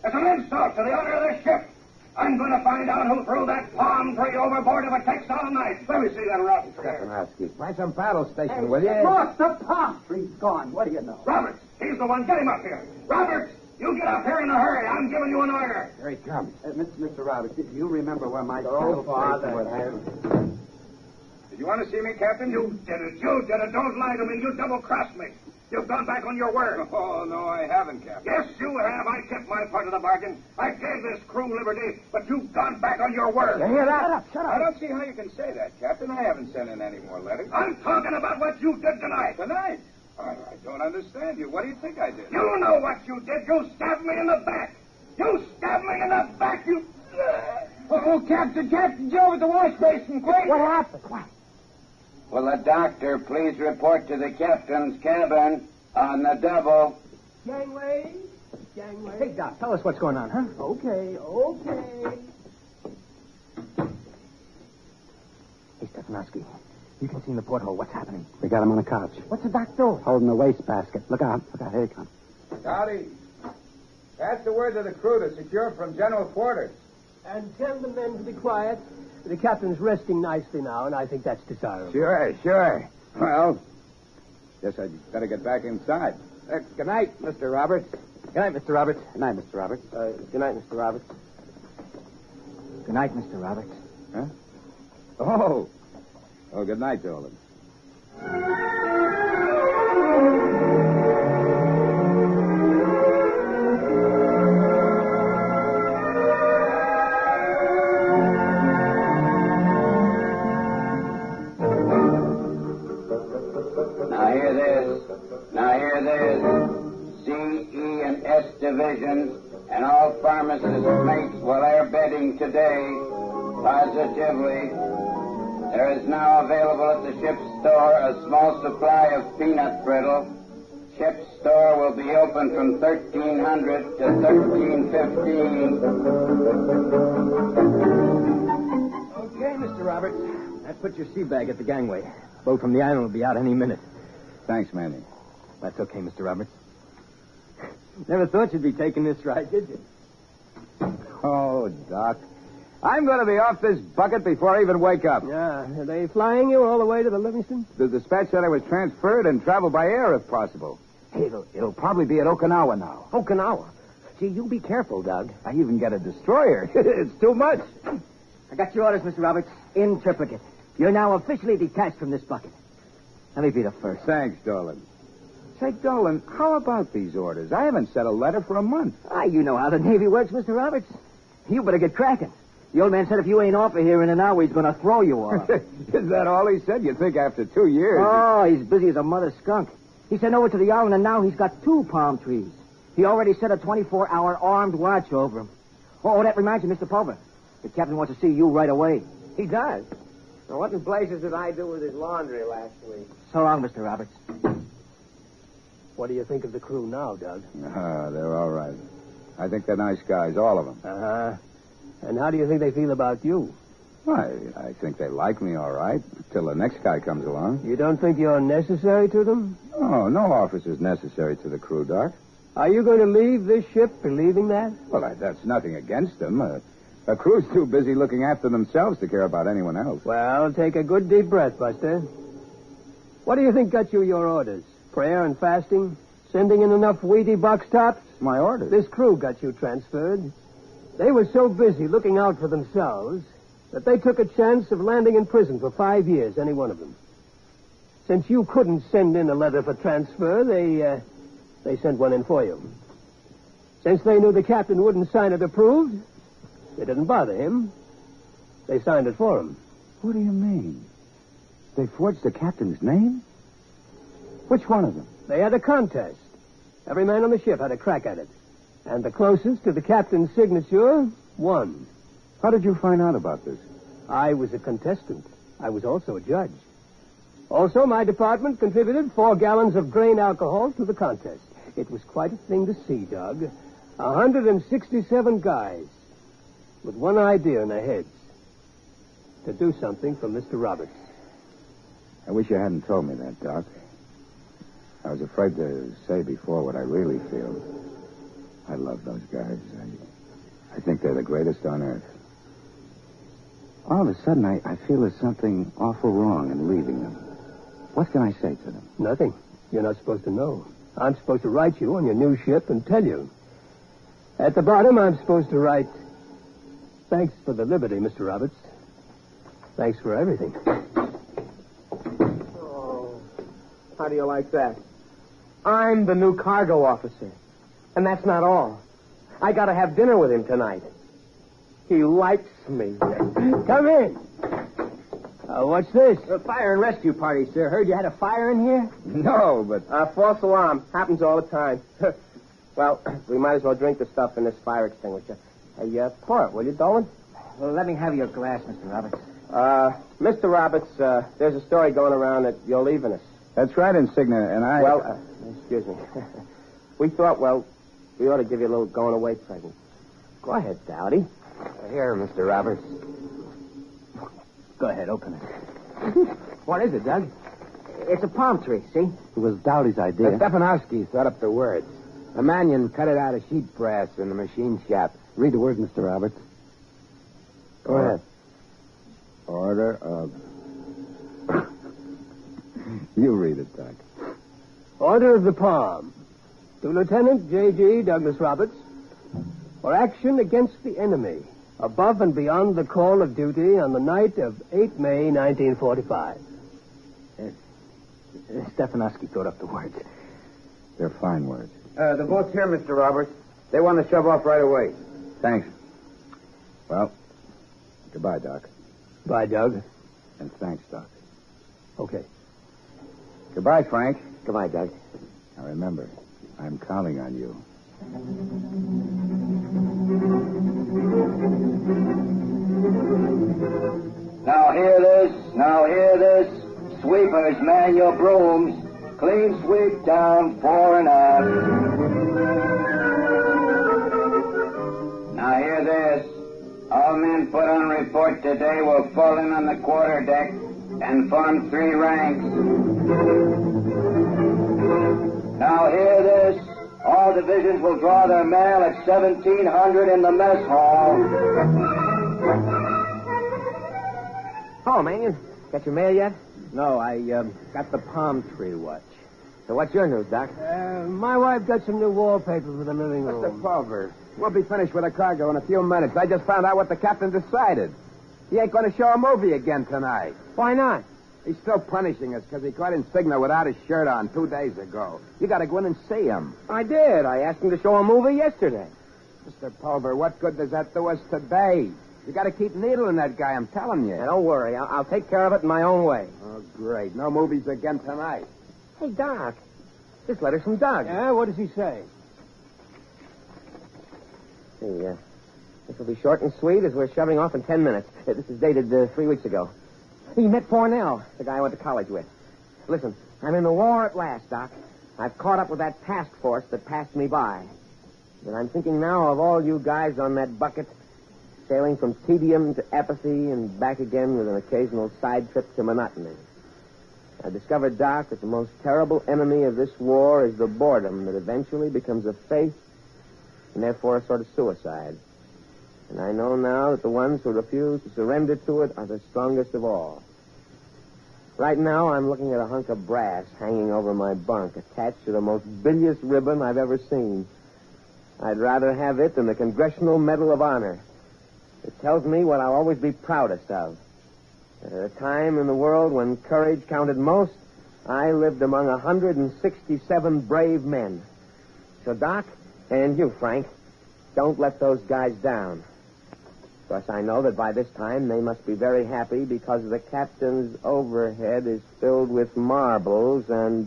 It's an insult to the honor of this ship. I'm going to find out who threw that palm tree overboard if it takes all night. Let me see that rotten chair. Find some battle station, will you? Look, the palm tree's gone. What do you know? Roberts, he's the one. Get him up here. Roberts, you get up here in a hurry. I'm giving you an order. Here he comes. Mr. Roberts, if you remember where my Oh, Father. Did you want to see me, Captain? You did it. Don't lie to me. You double-crossed me. You've gone back on your word. Oh, no, I haven't, Captain. Yes, you have. I kept my part of the bargain. I gave this crew liberty, but you've gone back on your word. You hear that? Shut up. I don't see how you can say that, Captain. I haven't sent in any more letters. I'm talking about what you did tonight. Tonight? I don't understand you. What do you think I did? You know what you did. You stabbed me in the back. You stabbed me in the back. You... Oh, Captain, Joe, at the wash basin, quick! What happened? What? Will the doctor please report to the captain's cabin on the double? Gangway. Hey, Doc, tell us what's going on, huh? Okay. Hey, Stefanowski, you can see in the porthole what's happening. We got him on the couch, What's the doc doing? holding the wastebasket. Look out, here he comes. Howdy. That's the word to the crew to secure from general quarters. And tell the men to be quiet. The captain's resting nicely now, and I think that's desirable. Sure. Well, guess I'd better get back inside. Good night, Mr. Roberts. Good night, Mr. Roberts. Good night, Mr. Roberts. Good night, Mr. Roberts. Good night, Mr. Roberts. Huh? Oh, good night, Dolan. Now hear this. C, E, and S divisions and all pharmacists' mates will air bedding today. Positively. There is now available at the ship's store a small supply of peanut brittle. Ship's store will be open from 1300 to 1315. Okay, Mr. Roberts. Now put your sea bag at the gangway. Boat from the island will be out any minute. Thanks, Manny. That's okay, Mr. Roberts. Never thought you'd be taking this ride, did you? Oh, Doc. I'm going to be off this bucket before I even wake up. Yeah, are they flying you all the way to the Livingston? The dispatch said I was transferred and travel by air if possible. Hey, it'll probably be at Okinawa now. Okinawa? Gee, you be careful, Doug. I even get a destroyer. It's too much. I got your orders, Mr. Roberts. In triplicate. You're now officially detached from this bucket. Let me be the first. Thanks, Dolan. Say, Dolan, how about these orders? I haven't sent a letter for a month. You know how the Navy works, Mr. Roberts. You better get cracking. The old man said if you ain't off of here in an hour, he's going to throw you off. Is that all he said? You'd think after 2 years... Oh, he's busy as a mother skunk. He sent over to the island, and now he's got 2 palm trees. He already set a 24-hour armed watch over him. Oh, that reminds you, Mr. Pulver. The captain wants to see you right away. He does? Now, what in blazes did I do with his laundry last week? So long, Mr. Roberts. What do you think of the crew now, Doug? They're all right. I think they're nice guys, all of them. Uh-huh. And how do you think they feel about you? I think they like me all right, till the next guy comes along. You don't think you're necessary to them? Oh, no officer's necessary to the crew, Doc. Are you going to leave this ship believing that? Well, that's nothing against them. A crew's too busy looking after themselves to care about anyone else. Well, take a good deep breath, Buster. What do you think got you your orders? Prayer and fasting? Sending in enough Wheatie box tops? My orders? This crew got you transferred. They were so busy looking out for themselves that they took a chance of landing in prison for 5 years, any one of them. Since you couldn't send in a letter for transfer, they sent one in for you. Since they knew the captain wouldn't sign it approved, it didn't bother him. They signed it for him. What do you mean? They forged the captain's name? Which one of them? They had a contest. Every man on the ship had a crack at it. And the closest to the captain's signature won. How did you find out about this? I was a contestant. I was also a judge. Also, my department contributed 4 gallons of grain alcohol to the contest. It was quite a thing to see, Doug. 167 guys with one idea in their heads. To do something for Mr. Roberts. I wish you hadn't told me that, Doc. I was afraid to say before what I really feel. I love those guys. I think they're the greatest on earth. All of a sudden, I feel there's something awful wrong in leaving them. What can I say to them? Nothing. You're not supposed to know. I'm supposed to write you on your new ship and tell you. At the bottom, I'm supposed to write, thanks for the liberty, Mr. Roberts. Thanks for everything. Oh, how do you like that? I'm the new cargo officer. And that's not all. I got to have dinner with him tonight. He likes me. Come in. What's this? A fire and rescue party, sir. Heard you had a fire in here? No, but... False alarm. Happens all the time. Well, we might as well drink the stuff in this fire extinguisher. Hey, pour it, will you, Dolan? Well, let me have your glass, Mr. Roberts. Mr. Roberts, there's a story going around that you're leaving us. That's right, Insignia, and I... Well, excuse me. We thought, well, we ought to give you a little going-away present. Go ahead, Dowdy. Here, Mr. Roberts. Go ahead, open it. What is it, Doug? It's a palm tree, see? It was Dowdy's idea. Stefanowski thought up the words. A Mannion cut it out of sheet brass in the machine shop. Read the word, Mr. Roberts. Go ahead. Order of... You read it, Doug. Order of the Palm. To Lieutenant J.G. Douglas Roberts. For action against the enemy, above and beyond the call of duty on the night of 8 May, 1945. Stefanowski thought up the words. They're fine words. The boat's here, Mr. Roberts. They want to shove off right away. Thanks. Well, goodbye, Doc. Bye, Doug. And thanks, Doc. Okay. Goodbye, Frank. Goodbye, Doug. Now remember, I'm counting on you. Now hear this. Sweepers, man your brooms. Clean sweep down, fore and aft. Now hear this. All men put on report today will fall in on the quarterdeck and form 3 ranks. Now hear this. All divisions will draw their mail at 1700 in the mess hall. Oh, man, got your mail yet? No, I got the palm tree watch. So what's your news, Doc? My wife got some new wallpaper for the living room. Mr. Pulver, we'll be finished with the cargo in a few minutes. I just found out what the captain decided. He ain't going to show a movie again tonight. Why not? He's still punishing us because he caught Insignia without his shirt on 2 days ago. You got to go in and see him. I did. I asked him to show a movie yesterday. Mr. Pulver, what good does that do us today? You got to keep needling that guy, I'm telling you. Now, don't worry. I'll take care of it in my own way. Oh, great. No movies again tonight. Hey, Doc. This letter's from Doug. Yeah, what does he say? See, this will be short and sweet as we're shoving off in 10 minutes. This is dated 3 weeks ago. He met Fornell, the guy I went to college with. Listen, I'm in the war at last, Doc. I've caught up with that task force that passed me by. But I'm thinking now of all you guys on that bucket, sailing from tedium to apathy and back again with an occasional side trip to monotony. I discovered, Doc, that the most terrible enemy of this war is the boredom that eventually becomes a faith and therefore a sort of suicide. And I know now that the ones who refuse to surrender to it are the strongest of all. Right now, I'm looking at a hunk of brass hanging over my bunk, attached to the most bilious ribbon I've ever seen. I'd rather have it than the Congressional Medal of Honor. It tells me what I'll always be proudest of. At a time in the world when courage counted most, I lived among 167 brave men. So, Doc, and you, Frank, don't let those guys down. Of course, I know that by this time they must be very happy because the captain's overhead is filled with marbles and,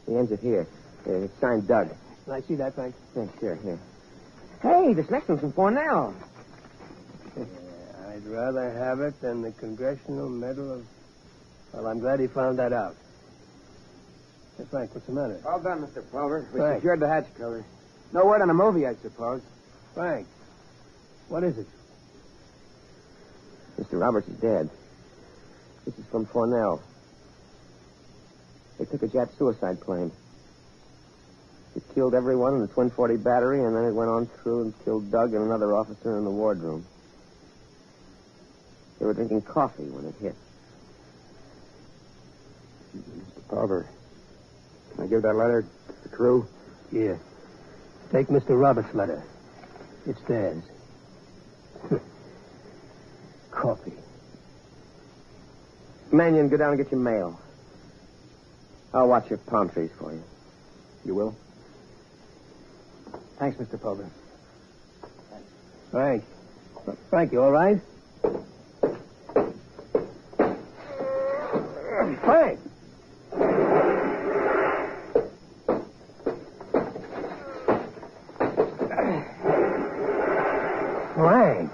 he ends it here. It's signed Doug. Can I see that, Frank? Yeah, sure, here. Hey, this next one's from Fornell. I'd rather have it than the Congressional Medal of... Well, I'm glad he found that out. Hey, Frank, what's the matter? All done, Mr. Pulver. We Frank. secured the hatch cover. No word on a movie, I suppose. Frank, what is it? Mr. Roberts is dead. This is from Fornell. They took a Jap suicide plane. It killed everyone in the Twin 40 battery, and then it went on through and killed Doug and another officer in the wardroom. They were drinking coffee when it hit. Mr. Pulver, can I give that letter to the crew? Here. Take Mr. Roberts' letter. It's theirs. Coffee. Mannion, go down and get your mail. I'll watch your palm trees for you. You will? Thanks, Mr. Pulver. Frank. Frank, you all right? Frank! Frank!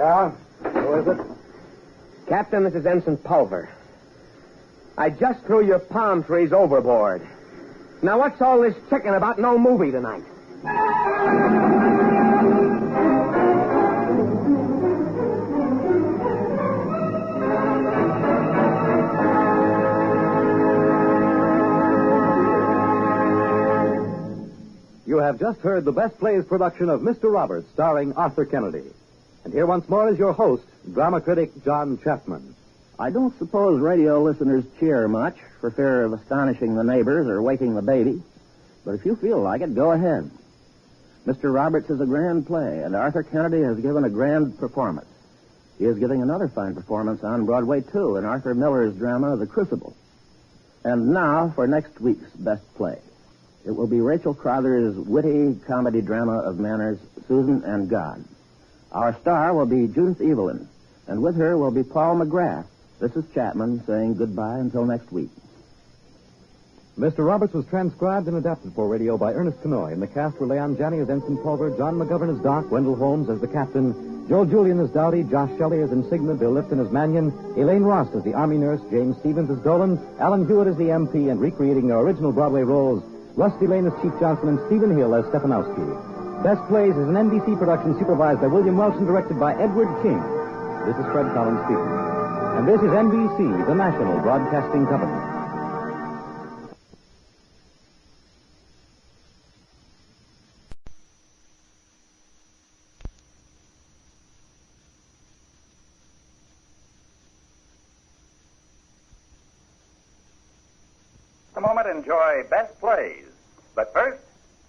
Yeah? Who is it? Captain, this is Ensign Pulver. I just threw your palm trees overboard. Now, what's all this chicken about no movie tonight? You have just heard the Best Plays production of Mr. Roberts, starring Arthur Kennedy. And here once more is your host, drama critic John Chapman. I don't suppose radio listeners cheer much for fear of astonishing the neighbors or waking the baby. But if you feel like it, go ahead. Mr. Roberts is a grand play, and Arthur Kennedy has given a grand performance. He is giving another fine performance on Broadway, too, in Arthur Miller's drama, The Crucible. And now for next week's Best Play. It will be Rachel Crowther's witty comedy drama of manners, Susan and God. Our star will be Judith Evelyn, and with her will be Paul McGrath. This is Chapman saying goodbye until next week. Mr. Roberts was transcribed and adapted for radio by Ernest Kenoy, and the cast were Leon Janney as Ensign Pulver, John McGovern as Doc, Wendell Holmes as the Captain, Joe Julian as Dowdy, Josh Shelley as Insignia, Bill Lipton as Mannion, Elaine Ross as the Army nurse, James Stevens as Dolan, Alan Hewitt as the MP, and recreating their original Broadway roles, Rusty Lane as Chief Johnson and Stephen Hill as Stefanowski. Best Plays is an NBC production supervised by William Welch and directed by Edward King. This is Fred Collins speaking. And this is NBC, the national broadcasting company. A moment, enjoy Best Plays. But first,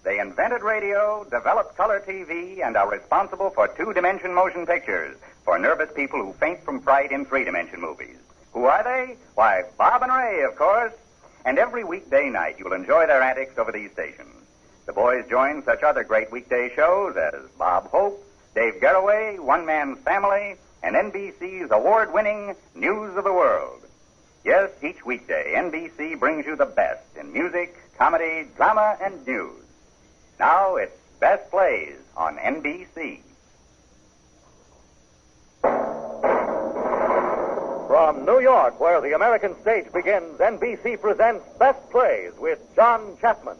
they invented radio, developed color TV, and are responsible for two-dimension motion pictures for nervous people who faint from fright in three-dimension movies. Who are they? Why, Bob and Ray, of course. And every weekday night, you'll enjoy their antics over these stations. The boys join such other great weekday shows as Bob Hope, Dave Garroway, One Man's Family, and NBC's award-winning News of the World. Yes, each weekday, NBC brings you the best in music, comedy, drama, and news. Now it's Best Plays on NBC. From New York, where the American stage begins, NBC presents Best Plays with John Chapman.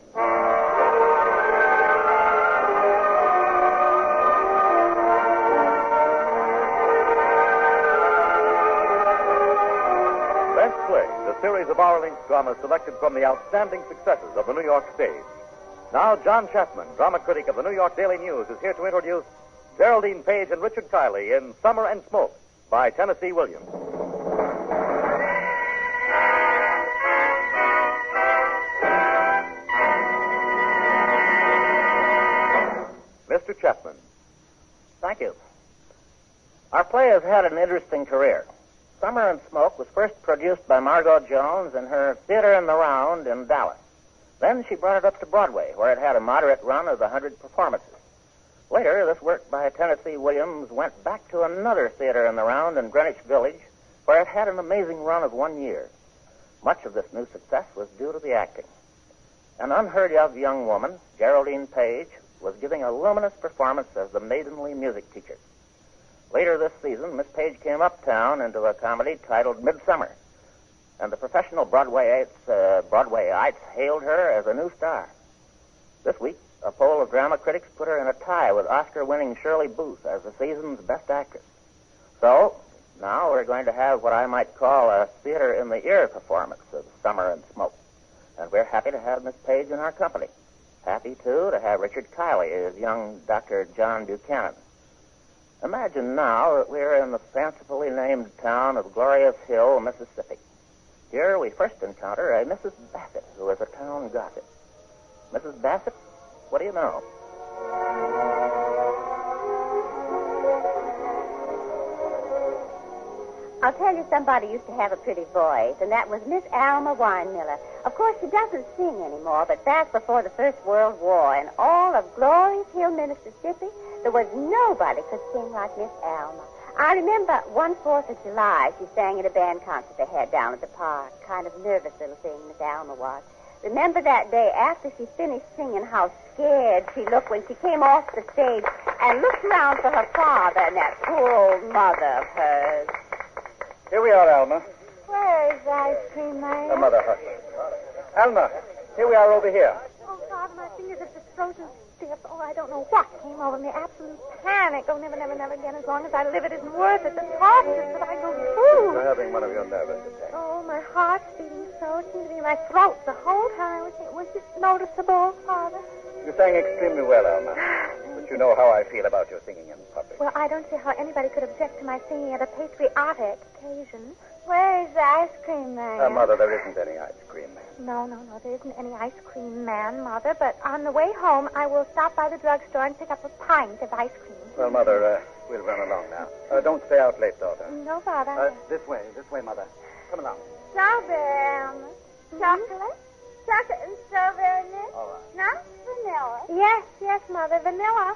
Best Plays, a series of hour-length dramas selected from the outstanding successes of the New York stage. Now, John Chapman, drama critic of the New York Daily News, is here to introduce Geraldine Page and Richard Kiley in Summer and Smoke by Tennessee Williams. Mr. Chapman. Thank you. Our play has had an interesting career. Summer and Smoke was first produced by Margot Jones in her Theater in the Round in Dallas. Then she brought it up to Broadway, where it had a moderate run of 100 performances. Later, this work by Tennessee Williams went back to another Theater in the Round in Greenwich Village, where it had an amazing run of 1 year. Much of this new success was due to the acting. An unheard-of young woman, Geraldine Page, was giving a luminous performance as the maidenly music teacher. Later this season, Miss Page came uptown into a comedy titled Midsummer, and the professional Broadwayites hailed her as a new star. This week, a poll of drama critics put her in a tie with Oscar-winning Shirley Booth as the season's best actress. So, now we're going to have what I might call a theater-in-the-ear performance of Summer and Smoke. And we're happy to have Miss Page in our company. Happy, too, to have Richard Kiley as young Dr. John Buchanan. Imagine now that we're in the fancifully named town of Glorious Hill, Mississippi. Here we first encounter a Mrs. Bassett, who is a town gossip. Mrs. Bassett, what do you know? I'll tell you, somebody used to have a pretty voice, and that was Miss Alma Weinmiller. Of course, she doesn't sing anymore, but back before the First World War, in all of Glorious Hill, Mississippi, there was nobody could sing like Miss Alma. I remember one 4th of July, she sang at a band concert they had down at the park. Kind of nervous little thing, Miss Alma was. Remember that day after she finished singing how scared she looked when she came off the stage and looked around for her father and that poor old mother of hers. Here we are, Alma. Where is the ice cream man? Mother, hush. Alma, here we are over here. Oh, Father, my fingers are just frozen stiff. Oh, I don't know what came over me. Absolute panic. Oh, never, never, never again. As long as I live, it isn't worth it. The thought is that I go through. You're having one of your nervous attacks. Oh, my heart's beating so. It seems to be in my throat the whole time. Was it noticeable, Father? You sang extremely well, Alma. But you know how I feel about your singing in public. Well, I don't see how anybody could object to my singing at a patriotic occasion. Where is the ice cream man? Mother, there isn't any ice cream, man. No, there isn't any ice cream man, Mother. But on the way home, I will stop by the drugstore and pick up a pint of ice cream. Well, Mother, we'll run along now. Don't stay out late, daughter. No, Father. This way, Mother. Come along. Strawberry, chocolate? Chocolate and strawberry mix? All right. No? Vanilla? Yes, Mother, vanilla.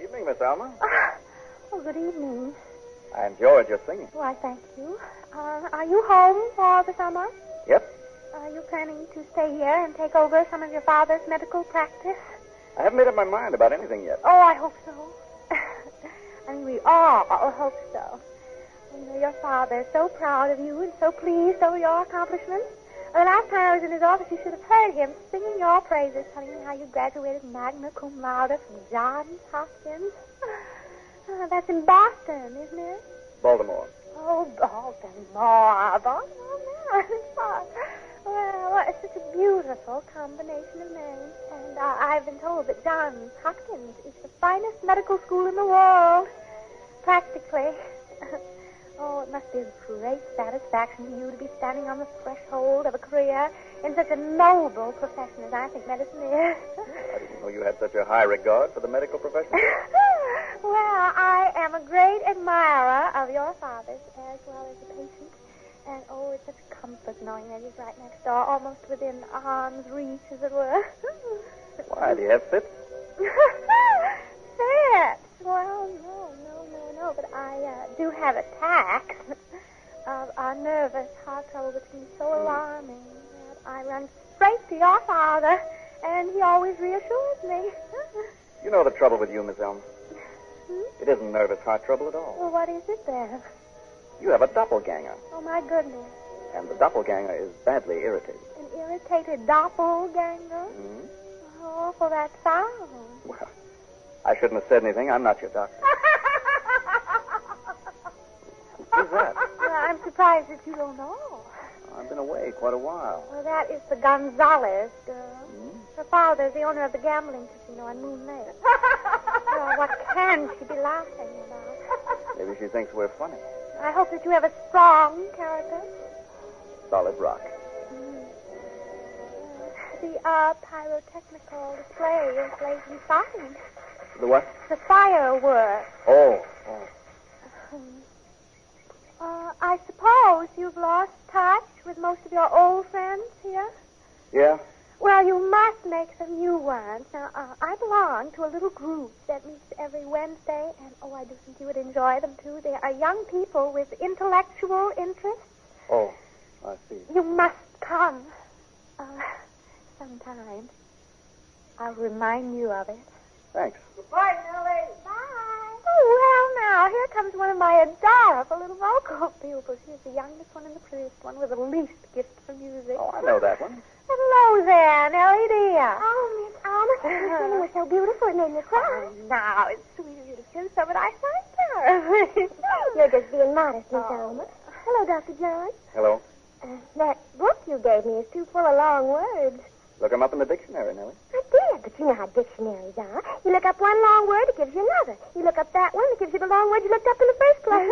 Evening, Miss Alma. Oh, good evening. I enjoyed your singing. Why, thank you. Are you home for the summer? Yep. Are you planning to stay here and take over some of your father's medical practice? I haven't made up my mind about anything yet. Oh, I hope so. I mean, we all hope so. You know, your father is so proud of you and so pleased over your accomplishments. The last time I was in his office, you should have heard him singing your praises, telling me how you graduated magna cum laude from Johns Hopkins. That's in Boston, isn't it? Baltimore. Oh, Baltimore. Well, it's such a beautiful combination of names. And I've been told that Johns Hopkins is the finest medical school in the world. Practically. Oh, it must be a great satisfaction to you to be standing on the threshold of a career in such a noble profession as I think medicine is. I didn't know you had such a high regard for the medical profession. Well, I am a great admirer of your father's as well as a patient. And, oh, it's such a comfort knowing that he's right next door, almost within arm's reach, as it were. Why, do you have fits? Fits? Well, no, but I do have attacks of nervous heart trouble which can be so alarming that I run straight to your father, and he always reassures me. You know the trouble with you, Miss Elm. It isn't nervous heart trouble at all. Well, what is it then? You have a doppelganger. Oh, my goodness. And the doppelganger is badly irritated. An irritated doppelganger? Oh, for that sound. Well, I shouldn't have said anything. I'm not your doctor. Who's that? Well, I'm surprised that you don't know. I've been away quite a while. Well, that is the Gonzalez girl. Her father's the owner of the gambling casino on Moon Lake. Well, what can she be laughing about? Maybe she thinks we're funny. I hope that you have a strong character. Solid rock. The pyrotechnical display is lately starting. The what? The fireworks. Oh. I suppose you've lost touch with most of your old friends here? Yeah? Well, you must make some new ones. Now, I belong to a little group that meets every Wednesday, and, I do think you would enjoy them, too. They are young people with intellectual interests. Oh, I see. You must come. Sometime. I'll remind you of it. Thanks. Goodbye, Nellie. Bye. Oh, well, now, here comes one of my adorable little vocal pupils. She's the youngest one and the prettiest one with the least gift for music. Oh, I know that one. Hello there, Nellie, dear. Oh, Miss Alma, your singing was so beautiful it made me cry. Oh, now, it's sweet of you to say so, but I thank her. You're just being modest, Miss Alma. Hello, Dr. John. Hello. That book you gave me is too full of long words. Look them up in the dictionary, Nellie. I did, but you know how dictionaries are. You look up one long word, it gives you another. You look up that one, it gives you the long word you looked up in the first place.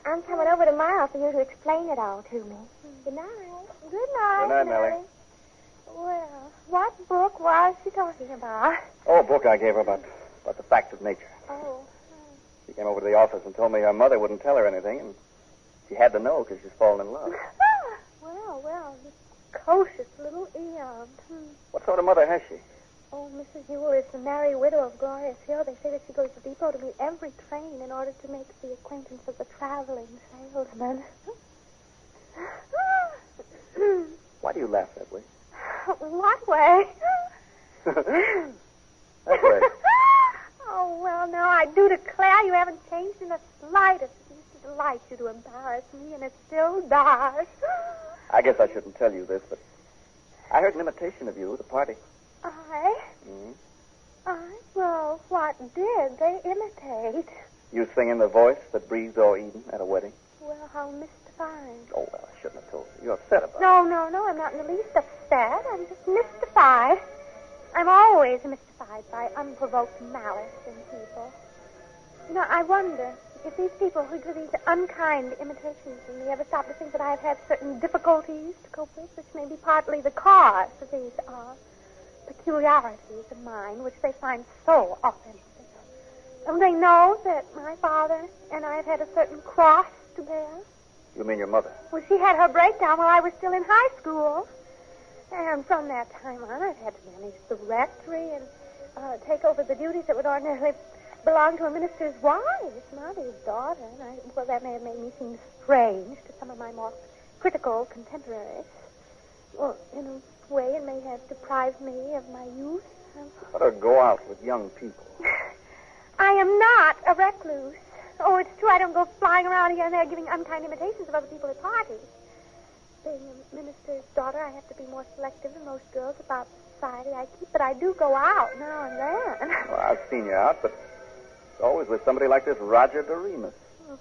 I'm coming over tomorrow for you to explain it all to me. Good night. Good night, Good night, Nellie. Well, what book was she talking about? Oh, a book I gave her about the facts of nature. Oh. She came over to the office and told me her mother wouldn't tell her anything, and she had to know because she's fallen in love. Well, this precocious little Eon. What sort of mother has she? Oh, Mrs. Ewell is the married widow of Glorious Hill. They say that she goes to the depot to meet every train in order to make the acquaintance of the traveling salesman. Why do you laugh that way? What way? That way. Oh, well, now, I do declare you haven't changed in the slightest. It used to delight you to embarrass me, and it still does. I guess I shouldn't tell you this, but I heard an imitation of you at the party. I? Well, what did they imitate? You singing the voice that breathes o'er Eden at a wedding? Well, how mystifying. Oh, well, I shouldn't have told you. You're upset about it. No, I'm not in the least upset. I'm just mystified. I'm always mystified by unprovoked malice in people. You know, I wonder if these people who do these unkind imitations of me ever stop to think that I've had certain difficulties to cope with, which may be partly the cause of these peculiarities of mine, which they find so offensive. Don't they know that my father and I have had a certain cross to bear? You mean your mother? Well, she had her breakdown while I was still in high school. And from that time on, I've had to manage the rectory and take over the duties that would ordinarily belong to a minister's wife, not his daughter. And well, that may have made me seem strange to some of my more critical contemporaries. Well, in a way, it may have deprived me of my youth. Let her go out with young people. I am not a recluse. Oh, it's true I don't go flying around here and there giving unkind imitations of other people at parties. Being a minister's daughter, I have to be more selective than most girls about the society I keep, but I do go out now and then. Well, I've seen you out, but it's always with somebody like this Roger Doremus. Oh.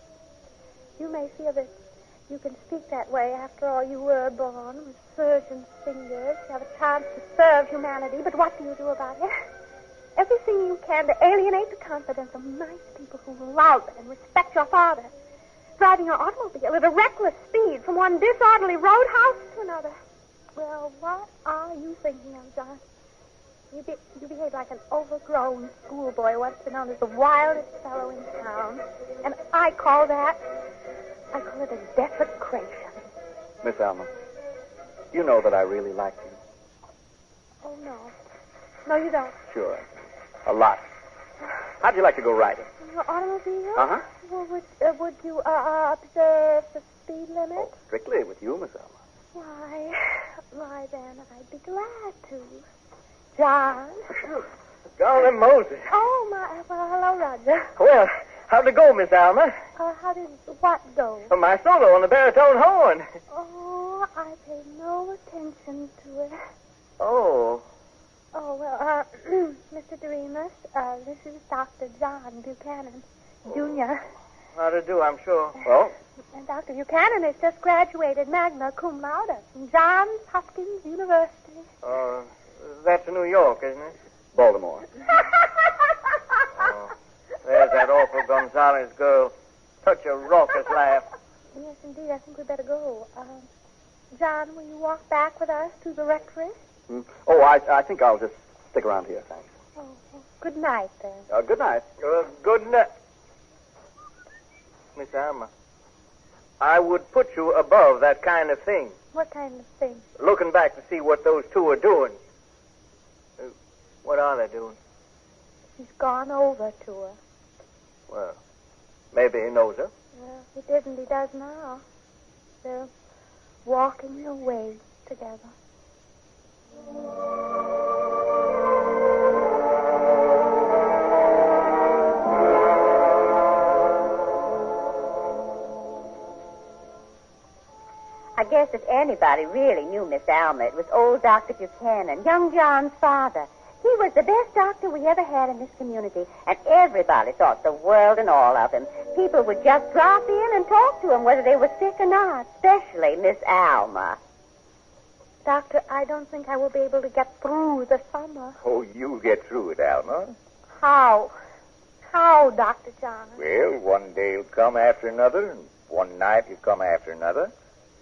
You may feel that you can speak that way. After all, you were born with surgeon's fingers. You have a chance to serve humanity, but what do you do about it? Everything you can to alienate the confidence of nice people who love and respect your father. Driving your automobile at a reckless speed from one disorderly roadhouse to another. Well, what are you thinking of, John? You behave like an overgrown schoolboy once been known as the wildest fellow in town. And I call it a desecration. Miss Alma, you know that I really like you. Oh, no. No, you don't. Sure. A lot. How'd you like to go riding? In your automobile? Uh-huh. Well, would you observe the speed limit? Oh, strictly with you, Miss Alma. Why then, I'd be glad to. John? Golly Moses. Oh, well, hello, Roger. Well, how'd it go, Miss Alma? How did what go? My solo on the baritone horn. Oh, I paid no attention to it. Oh. Oh, well, Mr. Doremus, this is Dr. John Buchanan, Jr. How to do, I'm sure. Well? And Dr. Buchanan has just graduated magna cum laude from Johns Hopkins University. That's New York, isn't it? Baltimore. There's that awful Gonzalez girl. Such a raucous laugh. Yes, indeed. I think we'd better go. John, will you walk back with us to the rectory? Oh, I think I'll just stick around here, thanks. Oh, well, good night, then. Good night. Good night. Miss Alma, I would put you above that kind of thing. What kind of thing? Looking back to see what those two are doing. What are they doing? He's gone over to her. Well, maybe he knows her. Well, he didn't. He does now. They're walking away together. I guess if anybody really knew Miss Alma, it was old Dr. Buchanan, young John's father. He was the best doctor we ever had in this community, and everybody thought the world and all of him. People would just drop in and talk to him, whether they were sick or not, especially Miss Alma. Doctor, I don't think I will be able to get through the summer. Oh, you'll get through it, Alma. How? How, Dr. John? Well, one day will come after another, and one night will come after another,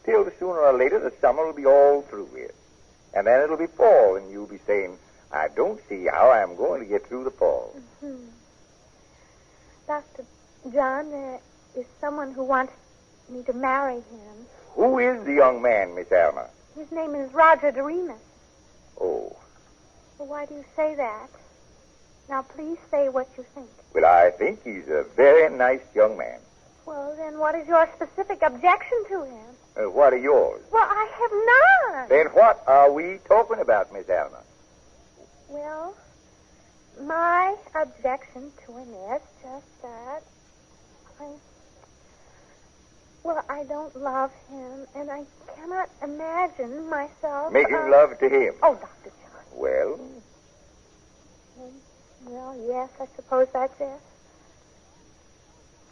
till sooner or later the summer will be all through here. And then it'll be fall, and you'll be saying, I don't see how I'm going to get through the fall. Mm-hmm. Dr. John, there is someone who wants me to marry him. Who is the young man, Miss Alma? His name is Roger Doremus. Oh. Well, why do you say that? Now, please say what you think. Well, I think he's a very nice young man. Well, then what is your specific objection to him? What are yours? Well, I have none. Then what are we talking about, Miss Alma? Well, my objection to him is just that I don't love him, and I cannot imagine myself... Making love to him? Oh, Dr. John. Well? Well, yes, I suppose that's it.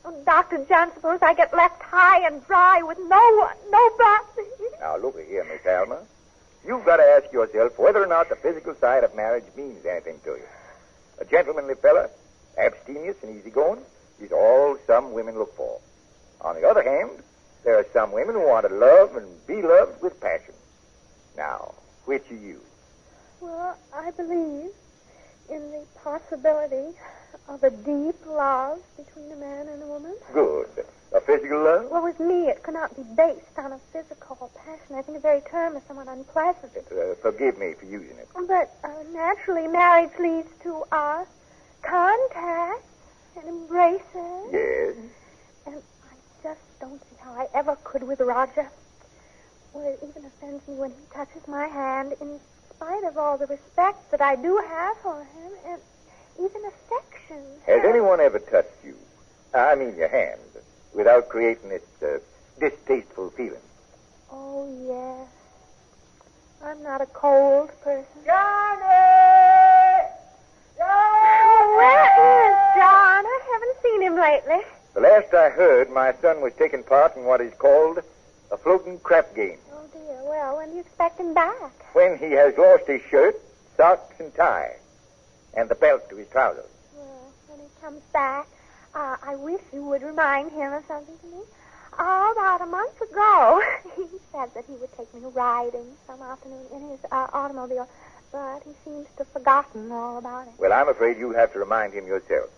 Oh, Dr. John, suppose I get left high and dry with no one, nobody. Now, look here, Miss Alma. You've got to ask yourself whether or not the physical side of marriage means anything to you. A gentlemanly fella, abstemious and easygoing, is all some women look for. On the other hand, there are some women who want to love and be loved with passion. Now, which are you? Well, I believe in the possibility of a deep love between a man and a woman. Good. A physical love? Well, with me, it cannot be based on a physical passion. I think the very term is somewhat unpleasant. Forgive me for using it. But naturally, marriage leads to contact and embraces. Yes. And I just don't see how I ever could with Roger. Well, it even offends me when he touches my hand in spite of all the respect that I do have for him and even affection. Has anyone ever touched you, I mean your hand, without creating this distasteful feeling? Oh, yes. I'm not a cold person. Johnny! Where is John? I haven't seen him lately. The last I heard, my son was taking part in what is called a floating crap game. Oh, dear. Well, when do you expect him back? When he has lost his shirt, socks, and tie, and the belt to his trousers. Well, when he comes back, I wish you would remind him of something to me. About a month ago, he said that he would take me riding some afternoon in his automobile, but he seems to have forgotten all about it. Well, I'm afraid you'll have to remind him yourself.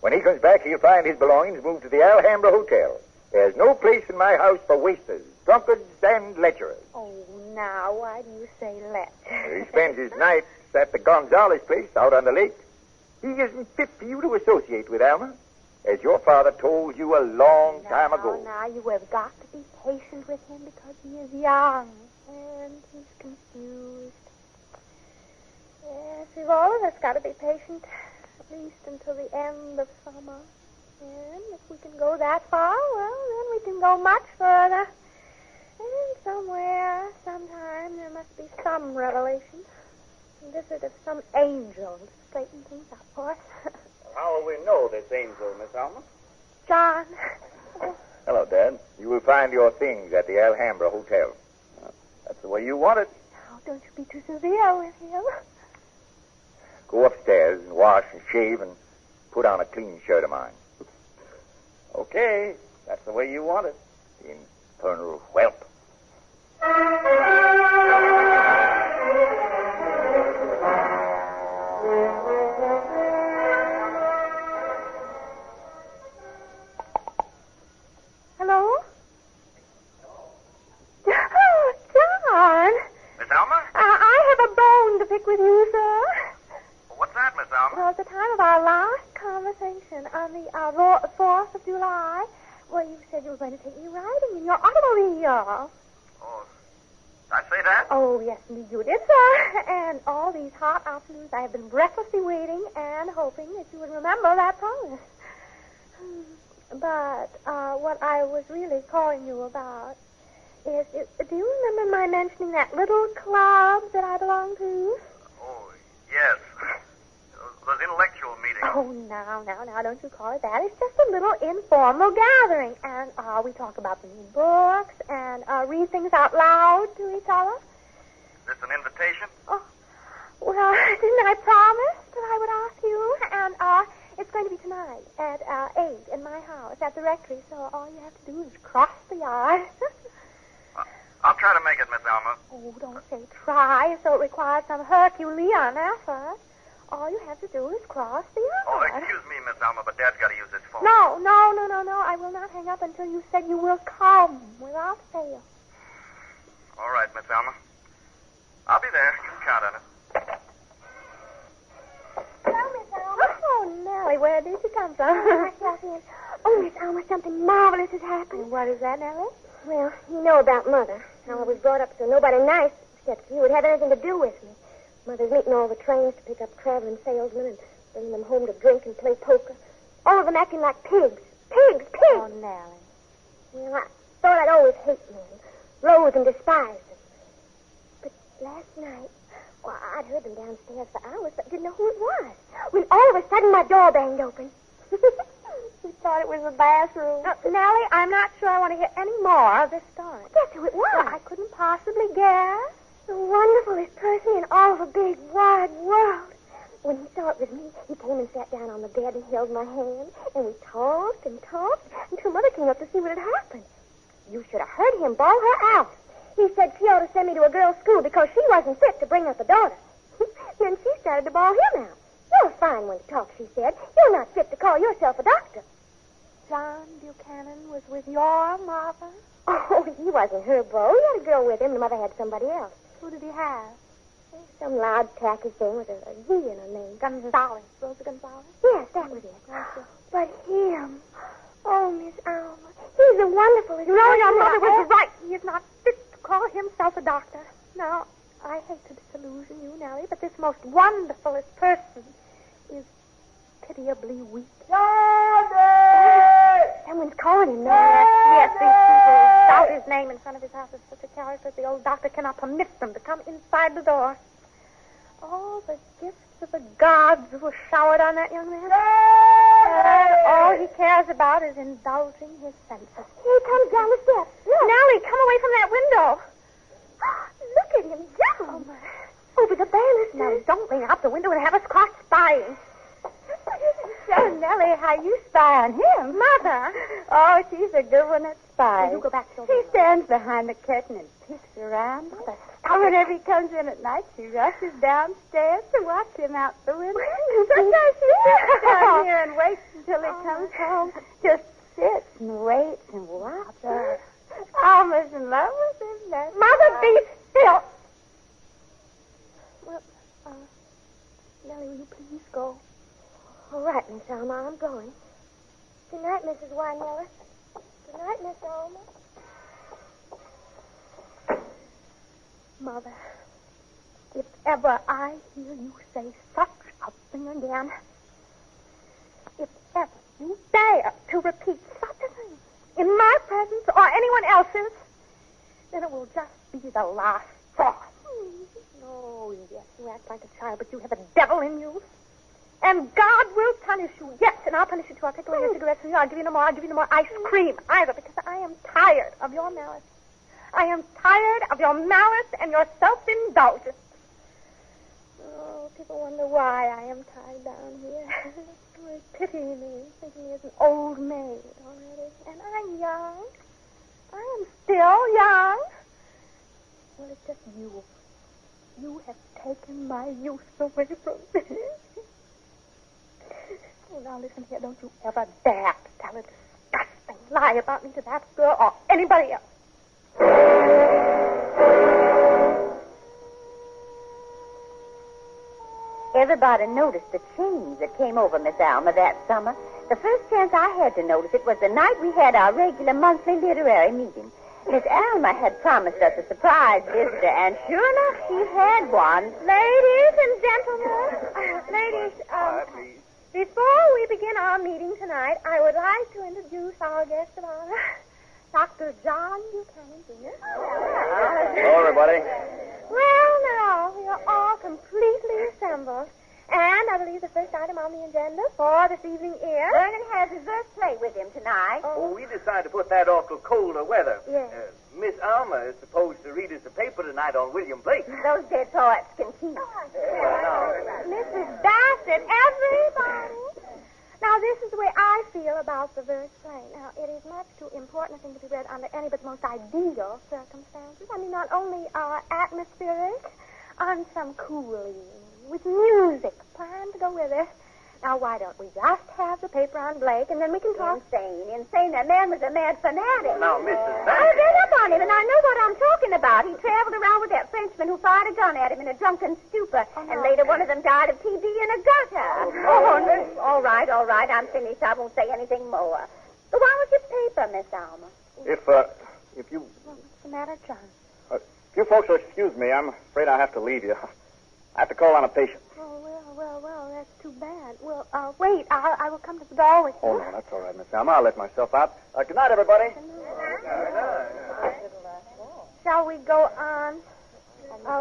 When he comes back, he'll find his belongings moved to the Alhambra Hotel. There's no place in my house for wasters, drunkards, and lecherers. Oh, now, why do you say let? He spends his nights at the Gonzales place out on the lake. He isn't fit for you to associate with, Alma, as your father told you a long time ago. Now, you have got to be patient with him because he is young and he's confused. Yes, we've all of us got to be patient, at least until the end of summer. And if we can go that far, well, then we can go much further. And somewhere, sometime, there must be some revelation. A visit of some angel to straighten things up for us. How will we know this angel, Miss Alma? John. Hello, Dad. You will find your things at the Alhambra Hotel. That's the way you want it. Oh, don't you be too severe with him. Go upstairs and wash and shave and put on a clean shirt of mine. Okay, that's the way you want it. Infernal whelp. Hello? Oh, John. Miss Alma? I have a bone to pick with you, sir. What's that, Miss Alma? Well, at the time of our last conversation on the 4th of July, well, you said you were going to take me riding in your automobile. Oh, did I say that? Oh, yes, indeed you did, sir. And all these hot afternoons I have been breathlessly waiting and hoping that you would remember that promise. But what I was really calling you about is, do you remember my mentioning that little club that I belong to? Oh, yes. Those intellectual meetings. Oh, now, don't you call it that. It's just a little informal gathering. And we talk about the new books and read things out loud to each other. Is this an invitation? Oh, well, didn't I promise that I would ask you? And it's going to be tonight at 8 in my house at the rectory. So all you have to do is cross the yard. I'll try to make it, Miss Alma. Oh, don't say try, so it requires some Herculean effort. All you have to do is cross the yard. Oh, excuse me, Miss Alma, but Dad's got to use this phone. No. I will not hang up until you said you will come without fail. All right, Miss Alma. I'll be there. You can count on it. Hello, Miss Alma. Oh, Nellie, where did you come from? Oh, Miss Alma, something marvelous has happened. What is that, Nellie? Well, you know about Mother. How I was brought up so nobody nice, except you, would have anything to do with me. Mother's meeting all the trains to pick up traveling salesmen and bringing them home to drink and play poker. All of them acting like pigs. Pigs! Oh, Nellie. Well, I thought I'd always hate men, loathe and despise them. But last night, well, I'd heard them downstairs for hours, but didn't know who it was. When all of a sudden my door banged open. We thought it was the bathroom. Nellie, I'm not sure I want to hear any more of this story. Guess who it was? Well, I couldn't possibly guess. The wonderfulest person in all the big, wide world. When he saw it was me, he came and sat down on the bed and held my hand. And we talked and talked until Mother came up to see what had happened. You should have heard him bawl her out. He said she ought to send me to a girls' school because she wasn't fit to bring up a daughter. Then she started to bawl him out. You're a fine one to talk, she said. You're not fit to call yourself a doctor. John Buchanan was with your mother? Oh, he wasn't her beau. He had a girl with him. The mother had somebody else. Who did he have? Some loud, tacky thing with a Z in her name. Gonzalez. Rosa Gonzalez? Yes, that was it. But him... Oh, Miss Alma, he's the wonderfulest... You know, your mother was right. He is not fit to call himself a doctor. Now, I hate to disillusion you, Nellie, but this most wonderfulest person is pitiably weak. Someone's calling him. Yes, these people shout his name in front of his house as such a character. The old doctor cannot permit them to come inside the door. All the gifts of the gods were showered on that young man. And all he cares about is indulging his senses. Here he comes down the steps. Look. Nellie, come away from that window. Look at him jump. Over the banisters. Now, don't lean out the window and have us caught spying. So, Nellie, how you spy on him? Mother. Oh, she's a good one at spying. You go back to She stands behind the curtain and peeks around. Mother. Oh, whenever he comes in at night, she rushes downstairs to watch him out the window. Sometimes she sits down here and waits until he comes home. Just sits and waits and watches. Alma's in love with him. Mother, be still. Well, Nellie, will you please go? All right, Miss Alma, I'm going. Good night, Mrs. Weinmiller. Good night, Miss Alma. Mother, if ever I hear you say such a thing again, if ever you dare to repeat such a thing in my presence or anyone else's, then it will just be the last straw. Oh, yes, you act like a child, but you have a devil in you. And God will punish you. Yes, and I'll punish you too. I'll take away your cigarettes from you. I'll give you no more. I'll give you no more ice cream either, because I am tired of your malice. I am tired of your malice and your self-indulgence. Oh, people wonder why I am tied down here. They pity me, thinking me as an old maid already. And I'm young. I am still young. Well, it's just you. You have taken my youth away from me. Oh, now listen here. Don't you ever dare to tell a disgusting lie about me to that girl or anybody else. Everybody noticed the change that came over Miss Alma that summer. The first chance I had to notice it was the night we had our regular monthly literary meeting. Miss Alma had promised us a surprise visitor, and sure enough, she had one. Ladies and gentlemen, Please. Before we begin our meeting tonight, I would like to introduce our guest of honor, Dr. John Buchanan, Jr. Hello, everybody. Well, now, we are all completely assembled. And I believe the first item on the agenda for this evening is... Vernon has his verse play with him tonight. Oh, we decided to put that off till colder weather. Yes. Miss Alma is supposed to read us a paper tonight on William Blake. Those dead poets can keep. Mrs. Bassett, everybody. Now, this is the way I feel about the verse play. Now, it is much too important a thing to be read under any but most ideal circumstances. I mean, not only atmospheric, on some cool evening, with music planned to go with it. Now, why don't we just have the paper on Blake, and then we can talk... Insane. That man was a mad fanatic. Now, Mrs. I Bassett. read up on him, and I know what I'm talking about. He traveled around with that Frenchman who fired a gun at him in a drunken stupor, and later one of them died of TB in a gutter. Oh, no. All right, I'm finished. I won't say anything more. So why was your paper, Miss Alma? If If you... What's the matter, John? If you folks will excuse me, I'm afraid I'll have to leave you. I have to call on a patient. Oh, well, that's too bad. Well, wait, I will come to the door with you. Oh, no, that's all right, Miss Alma. I'll let myself out. Good night, everybody. Shall we go on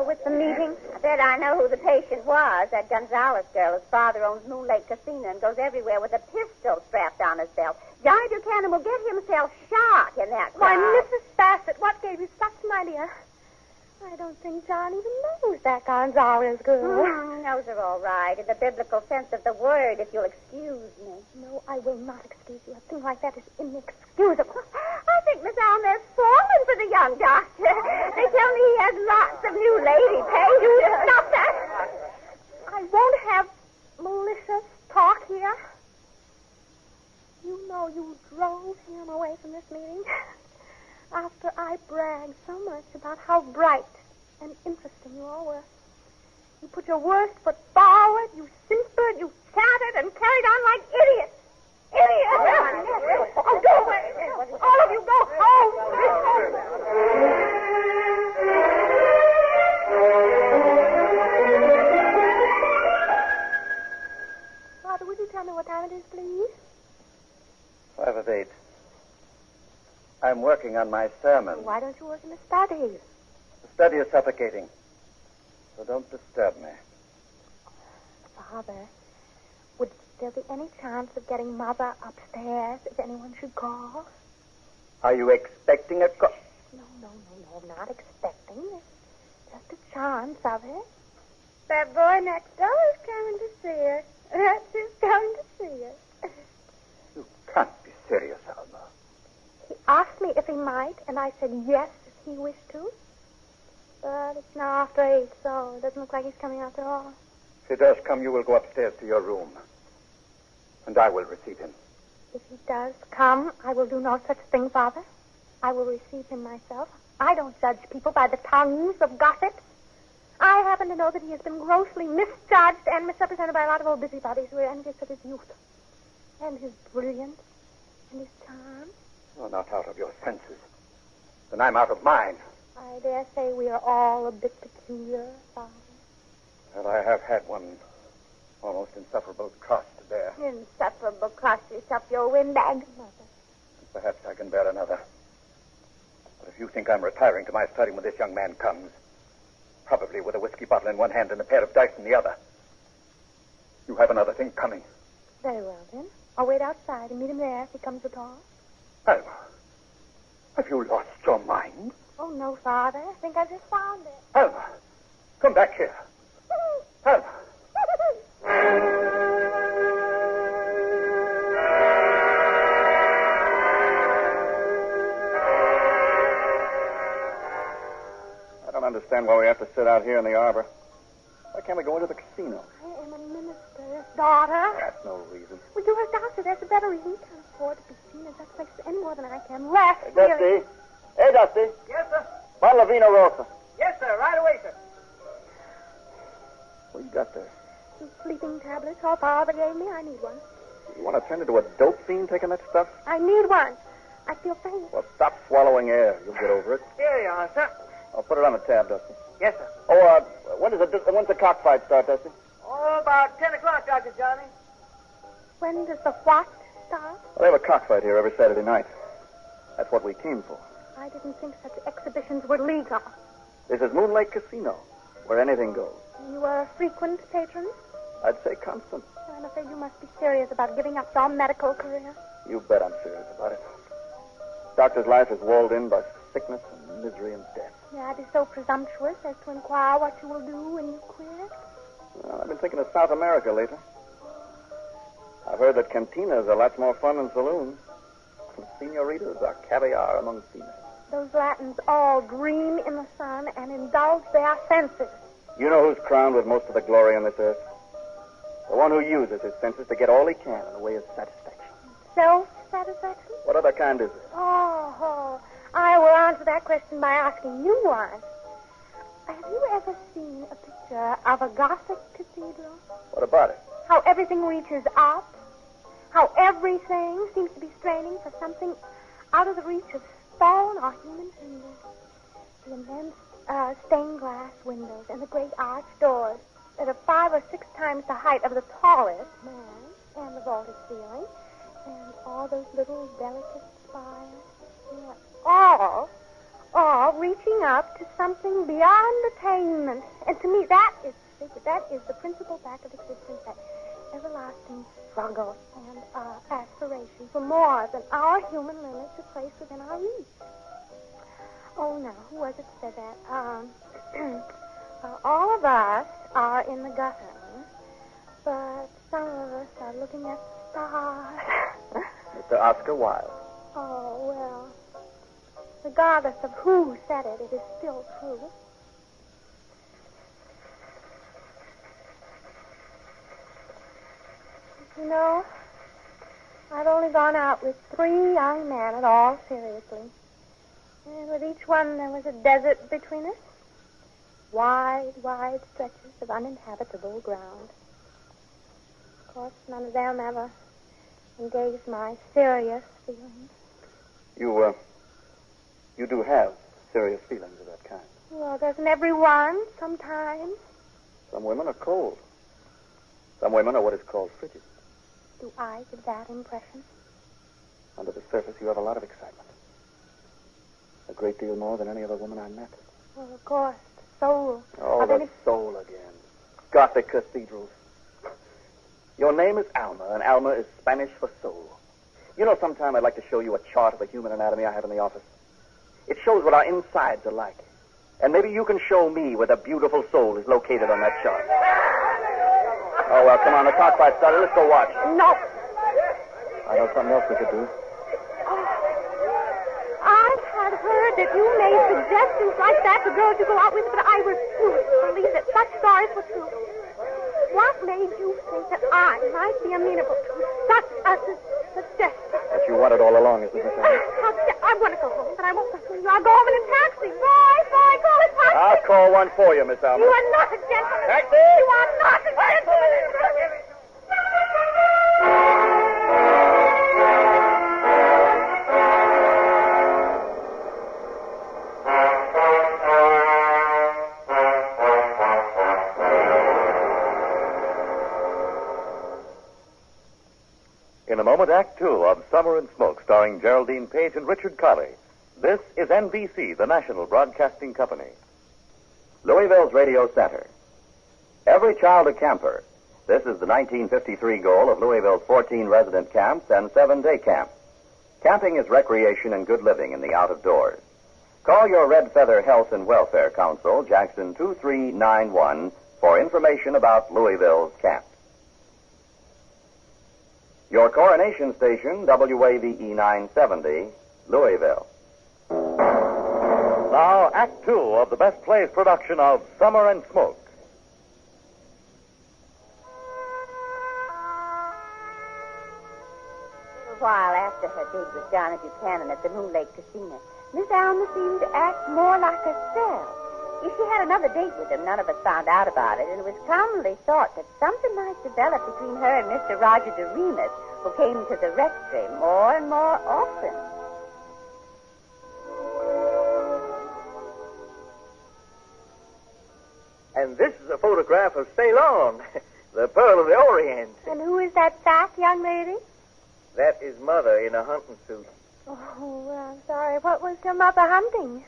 with the meeting? I bet I know who the patient was. That Gonzalez girl. His father owns Moon Lake Casino and goes everywhere with a pistol strapped on his belt. Johnny Buchanan will get himself shot in that Why, crowd. Mrs. Bassett, what gave you such an idea? I don't think John even knows that Gonzalez girl. Knows her all right, in the biblical sense of the word, if you'll excuse me. No, I will not excuse you. A thing like that is inexcusable. I think Miss Alma's fallen for the young doctor. They tell me he has lots of new lady patients. Stop that. I won't have malicious talk here. You know you drove him away from this meeting after I bragged so much about how bright and interesting you all were. You put your worst foot forward, you simpered, you chattered, and carried on like idiots. Idiots! Oh, go away! All of you go home! Father, would you tell me what time it is, please? 5 of 8. I'm working on my sermon. Why don't you work in the study? The study is suffocating, so don't disturb me. Father, would there be any chance of getting Mother upstairs if anyone should call? Are you expecting a call? No, I'm not expecting. There's just a chance of it. That boy next door is coming to see us. That's who's coming to see us. You can't be serious, Alma. He asked me if he might, and I said yes if he wished to. But it's now after 8, so it doesn't look like he's coming after all. If he does come, you will go upstairs to your room, and I will receive him. If he does come, I will do no such thing, Father. I will receive him myself. I don't judge people by the tongues of gossip. I happen to know that he has been grossly misjudged and misrepresented by a lot of old busybodies who are envious of his youth, and his brilliance, and his charm. You're not out of your senses. Then I'm out of mine. I dare say we are all a bit peculiar, Father. Well, I have had one almost insufferable cross to bear. Insufferable cross yourself your windbag, Mother. Perhaps I can bear another. But if you think I'm retiring to my study when this young man comes, probably with a whiskey bottle in one hand and a pair of dice in the other, you have another thing coming. Very well, then. I'll wait outside and meet him there if he comes at all. Alma, have you lost your mind? Oh, no, Father. I think I just found it. Alma, come back here. Alma. I don't understand why we have to sit out here in the arbor. Why can't we go into the casino? I am a minister's daughter. That's no reason. Well, you're a doctor. That's a better reason. You can't afford to be seen in such places any more than I can. Less, Hey, Dusty. really. Hey, Dusty. Yes, sir. Bottle of Vino Rosa. Yes, sir. Right away, sir. What you got there? Some sleeping tablets all Father gave me. I need one. You want to turn into a dope fiend taking that stuff? I need one. I feel faint. Well, stop swallowing air. You'll get over it. Here you are, sir. I'll put it on the tab, Dusty. Yes, sir. Oh, when's the cockfight start, Dusty? Oh, about 10 o'clock, Dr. Johnny. When does the what start? Well, they have a cockfight here every Saturday night. That's what we came for. I didn't think such exhibitions were legal. This is Moon Lake Casino, where anything goes. You are a frequent patron? I'd say constant. I'm afraid you must be serious about giving up your medical career. You bet I'm serious about it. Doctor's life is walled in by sickness and misery and death. May I be so presumptuous as to inquire what you will do when you quit? Well, I've been thinking of South America lately. I've heard that cantinas are lots more fun than saloons. Senoritas are caviar among females. Those Latins all dream in the sun and indulge their senses. You know who's crowned with most of the glory on this earth? The one who uses his senses to get all he can in the way of satisfaction. Self-satisfaction? What other kind is it? Oh, I will answer that question by asking you one. Have you ever seen a picture of a Gothic cathedral? What about it? How everything reaches up. How everything seems to be straining for something out of the reach of all in our human fingers. The immense stained glass windows and the great arched doors that are 5 or 6 times the height of the tallest man, and the vaulted ceiling, and all those little delicate spires. Yeah, all reaching up to something beyond attainment. And to me, that is the secret. That is the principal fact of existence, that everlasting struggle and aspiration for more than our human limits are placed within our reach. Oh, now, who was it that said that? All of us are in the gutter, but some of us are looking at the stars. Mr. Oscar Wilde. Oh, well, regardless of who said it, it is still true. You know, I've only gone out with 3 young men at all seriously. And with each one there was a desert between us. Wide, wide stretches of uninhabitable ground. Of course, none of them ever engaged my serious feelings. You do have serious feelings of that kind. Well, doesn't everyone sometimes? Some women are cold. Some women are what is called frigid. Do I give that impression? Under the surface, you have a lot of excitement. A great deal more than any other woman I met. Well, of course, the soul. Oh, the soul again. Gothic cathedrals. Your name is Alma, and Alma is Spanish for soul. You know, sometime I'd like to show you a chart of the human anatomy I have in the office. It shows what our insides are like. And maybe you can show me where the beautiful soul is located on that chart. Oh, well, come on, the cockfight started. Let's go watch. No. I know something else we could do. I had heard that you made suggestions like that to girls you go out with, but I refuse to believe that such stories were true. What made you think that I might be amenable to such a suggestion? What you wanted all along, isn't it, Miss Alma? I want to go home, but I won't go with you. I'll go home in a taxi. Boy, call a taxi. I'll call one for you, Miss Alma. You are not a gentleman. Taxi! You are not a gentleman. In a moment, Act Two of Summer and Smoke, starring Geraldine Page and Richard Colley. This is NBC, the national broadcasting company. Louisville's Radio Center. Every child a camper. This is the 1953 goal of Louisville's 14 resident camps and 7-day camps. Camping is recreation and good living in the out of doors. Call your Red Feather Health and Welfare Council, Jackson 2391, for information about Louisville's camps. Your coronation station, WAVE 970, Louisville. Now, Act Two of the Best Plays production of Summer and Smoke. A while after her date with Johnny Buchanan at the Moon Lake Casino, Miss Alma seemed to act more like herself. If she had another date with him, none of us found out about it, and it was commonly thought that something might develop between her and Mr. Roger DeRemus, who came to the rectory more and more often. And this is a photograph of Ceylon, the Pearl of the Orient. And who is that fat young lady? That is Mother in a hunting suit. Oh, well, I'm sorry. What was your mother hunting?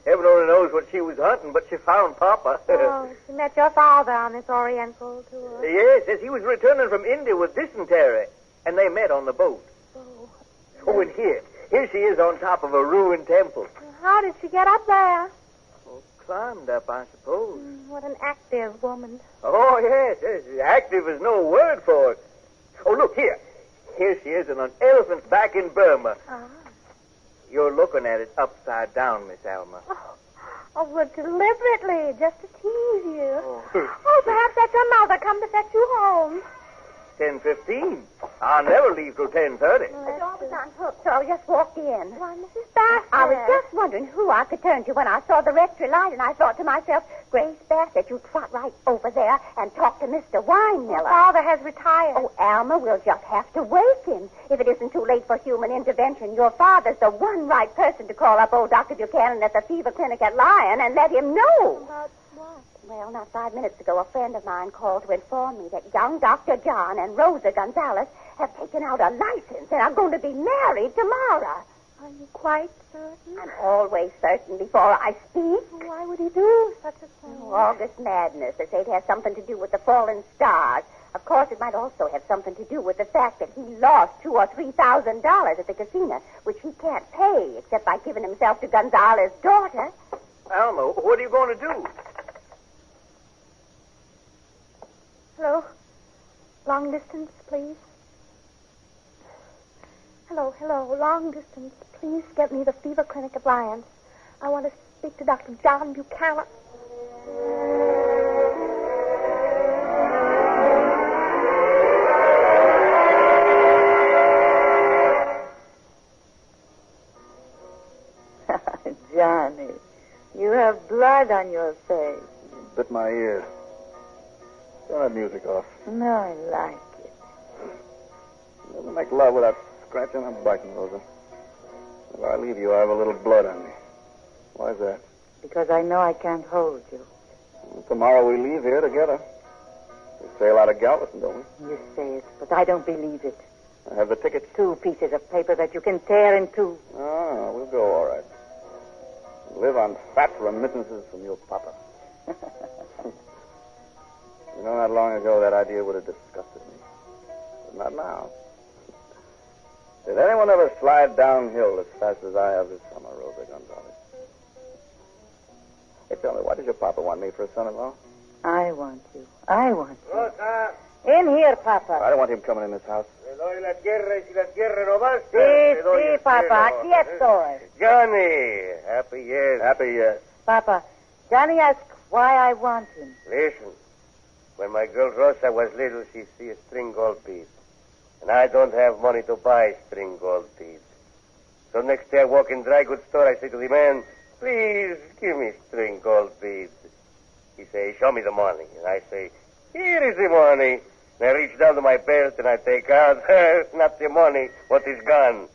Heaven only knows what she was hunting, but she found Papa. Oh, she met your father on this Oriental tour. Yes, he was returning from India with dysentery, and they met on the boat. Oh, and here she is on top of a ruined temple. How did she get up there? Climbed up, I suppose. What an active woman. Oh, yes. Active is no word for it. Oh, look, here. Here she is on an elephant's back in Burma. You're looking at it upside down, Miss Alma. Oh, but deliberately, just to tease you. Oh, perhaps that's your mother come to fetch you home. 10:15. I'll never leave till 10:30. The door was unhooked, so I just walked in. Why, Mrs. Bassett. I was just wondering who I could turn to when I saw the rectory light, and I thought to myself, Grace Bassett, you trot right over there and talk to Mr. Winemiller. Father has retired. Oh, Alma, we'll just have to wake him. If it isn't too late for human intervention, your father's the one right person to call up old Dr. Buchanan at the fever clinic at Lyon and let him know. About what? Well, not 5 minutes ago, a friend of mine called to inform me that young Dr. John and Rosa Gonzalez have taken out a license and are going to be married tomorrow. Are you quite certain? I'm always certain before I speak. Why would he do such a thing? August madness. They say it has something to do with the fallen stars. Of course, it might also have something to do with the fact that he lost $2,000 or $3,000 at the casino, which he can't pay except by giving himself to Gonzalez's daughter. Alma, what are you going to do? Hello? Long distance, please. Hello. Long distance. Please get me the fever clinic at Lyons. I want to speak to Dr. John Buchanan. Johnny, you have blood on your face. Bit my ear. Turn that music off. No, I like it. Never make love without scratching and biting, Rosa. If I leave you, I have a little blood on me. Why is that? Because I know I can't hold you. Well, tomorrow we leave here together. We sail out of Galveston, don't we? You say it, but I don't believe it. I have the tickets. 2 pieces of paper that you can tear in two. Oh, we'll go all right. Live on fat remittances from your papa. You know, not long ago, that idea would have disgusted me. But not now. Did anyone ever slide downhill as fast as I have this summer, Rosa Gonzalez? Hey, tell me, why does your papa want me for a son-in-law? I want you. I want you. Rosa. In here, Papa. I don't want him coming in this house. Le doy las guerras y las guerras no bastan. Sí, Papa. Aquí estoy. Johnny, happy yes. Happy yes. Papa, Johnny asked why I want him. Listen, when my girl Rosa was little, she see a string gold bead. And I don't have money to buy string gold beads. So next day I walk in dry goods store, I say to the man, please give me string gold beads. He say, show me the money. And I say, here is the money. And I reach down to my belt and I take out, not the money, what is gone.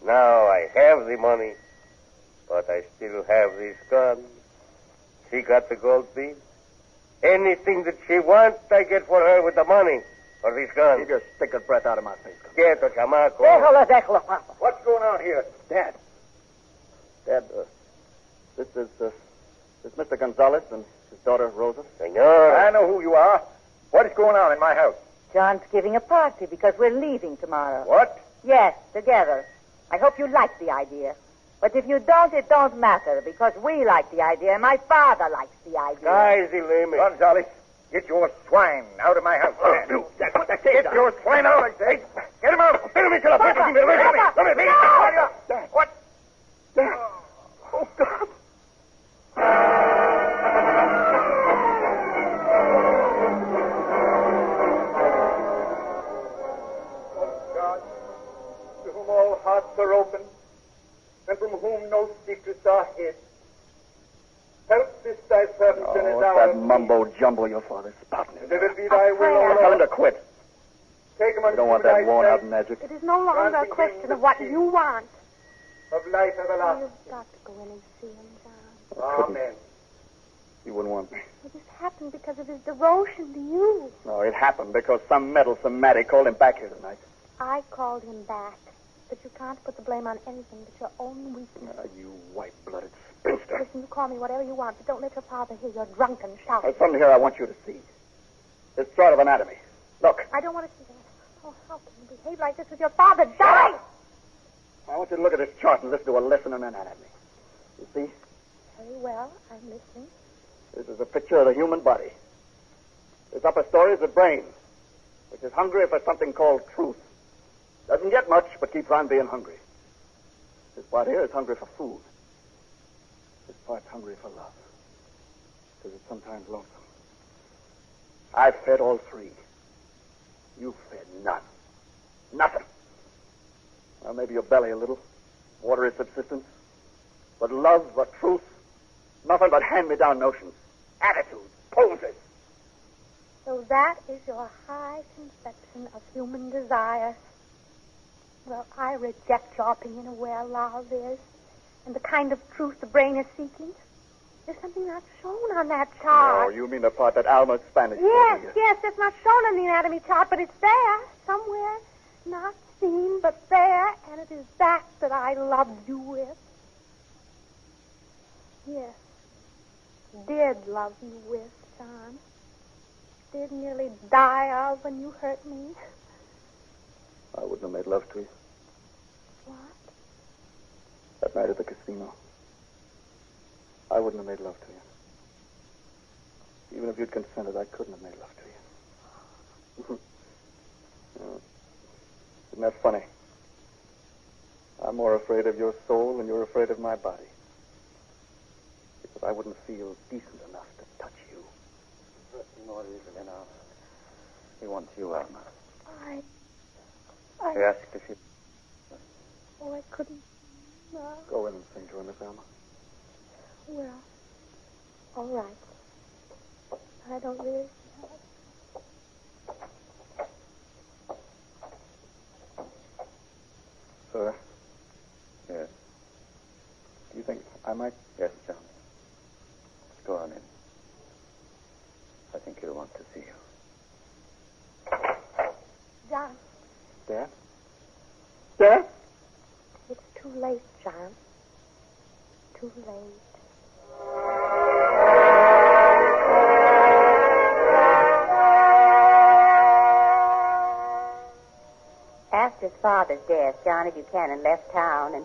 Now I have the money, but I still have this gun. She got the gold bead. Anything that she wants, I get for her with the money. Or this gun. Keep your stickered breath out of my face. Quieto, chamaco. Déjalo, Papa. What's going on here? Dad, this is Mr. Gonzalez and his daughter, Rosa. Senor. I know who you are. What is going on in my house? John's giving a party because we're leaving tomorrow. What? Yes, together. I hope you like the idea. But if you don't, it don't matter because we like the idea and my father likes the idea. Sky's the limit. Gonzalez, get your swine out of my house. That's what I say. Get your swine out, I say. Get him out. Get him into the Papa, Let me. no! What? Oh, God. God, to whom all hearts are open, and from whom no secrets are hid. Help this thy servant in his what's hour. that mumbo-jumbo your father's spouting? And if it be thy will, O Tell him Lord, to quit. take him We unto don't want thy that worn-out sight magic. It is no longer a question of what you want. of life everlasting. You've got to go in and see him, John. Amen. He wouldn't want me. Well, this happened because of his devotion to you. No, it happened because some meddlesome Matty called him back here tonight. I called him back. But you can't put the blame on anything but your own weakness. You white-blooded spinster. Listen, you call me whatever you want, but don't let your father hear your drunken shout. There's something here I want you to see. This chart of anatomy. Look. I don't want to see that. Oh, how can you behave like this with your father? Die! I want you to look at this chart and listen to a lesson in anatomy. You see? Very well, I'm listening. This is a picture of the human body. This upper story is the brain, which is hungry for something called truth. Doesn't get much, but keeps on being hungry. This part here is hungry for food. This part's hungry for love. Because it's sometimes lonesome. I've fed all three. You fed none. Nothing. Well, maybe your belly a little. Water is subsistence. But love, but truth, nothing but hand-me-down notions. Attitudes, poses. So that is your high conception of human desire. Well, I reject your opinion of where love is and the kind of truth the brain is seeking. There's something not shown on that chart. Oh, you mean the part that Alma's Spanish Yes, told me. yes, it's not shown on the anatomy chart, but it's there somewhere. Not seen, but there, and it is that I loved you with. Yes, did love you with, John. Did nearly die of when you hurt me. I wouldn't have made love to you. What? That night at the casino. I wouldn't have made love to you. Even if you'd consented, I couldn't have made love to you. Isn't that funny? I'm more afraid of your soul than you're afraid of my body. Because I wouldn't feel decent enough to touch you. More easily now. He wants you, Alma. I He asked if you... Oh, I couldn't. No. Go in and sing to her, Miss Alma. Well, all right. I don't really... Sir? Yes. Do you think I might... Yes, John. Let's go on in. I think he'll want to see you. John, Dad? Dad? it's too late, John. Too late. After his father's death, Johnny Buchanan left town, and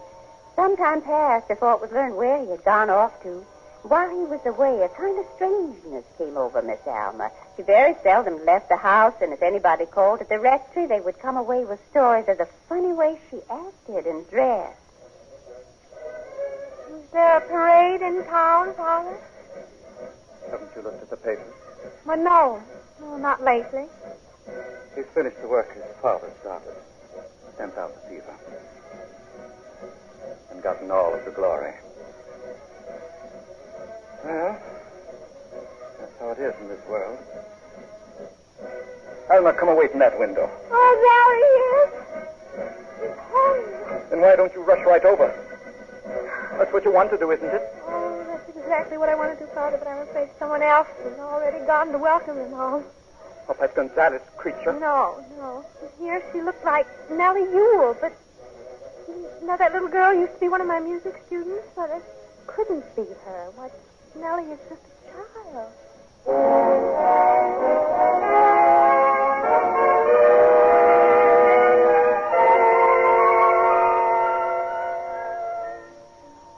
some time passed before it was learned where he had gone off to. While he was away, a kind of strangeness came over Miss Alma. She very seldom left the house, and if anybody called at the rectory, they would come away with stories of the funny way she acted and dressed. Is there a parade in town, Father? Haven't you looked at the papers? Well, no. No, not lately. He's finished the work his father started. Sent out the fever. And gotten all of the glory. Well, that's how it is in this world. Alma, come away from that window. Oh, there he is. He's home. Then why don't you rush right over? That's what you want to do, isn't it? Oh, that's exactly what I wanted to, Father, but I'm afraid someone else has already gone to welcome him home. Oh, that Gonzalez creature. No. Here she looked like Nellie Ewell, but you know that little girl used to be one of my music students? But I couldn't be her. Why, Nellie is just a child.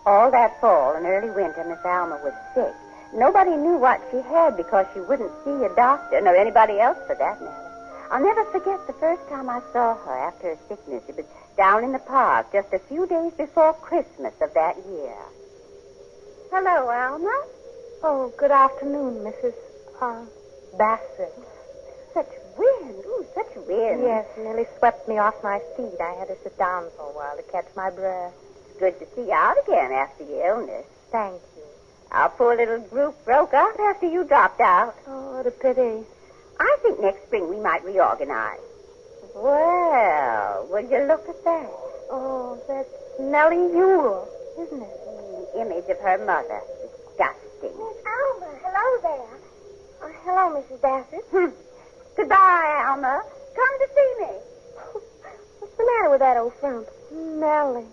All that fall and early winter, Miss Alma was sick. Nobody knew what she had because she wouldn't see a doctor, nor anybody else for that matter. I'll never forget the first time I saw her after her sickness. It was down in the park just a few days before Christmas of that year. Hello, Alma. Oh, good afternoon, Mrs. Bassett. Such wind. Ooh, such wind. Yes, nearly swept me off my feet. I had to sit down for a while to catch my breath. It's good to see you out again after your illness. Thank you. Our poor little group broke up after you dropped out. Oh, what a pity. I think next spring we might reorganize. Well, would you look at that? Oh, that's Nellie Ewell, isn't it? The image of her mother. Disgusting. Miss Alma, hello there. Hello, Mrs. Bassett. Goodbye, Alma. Come to see me. What's the matter with that old frump? Nellie.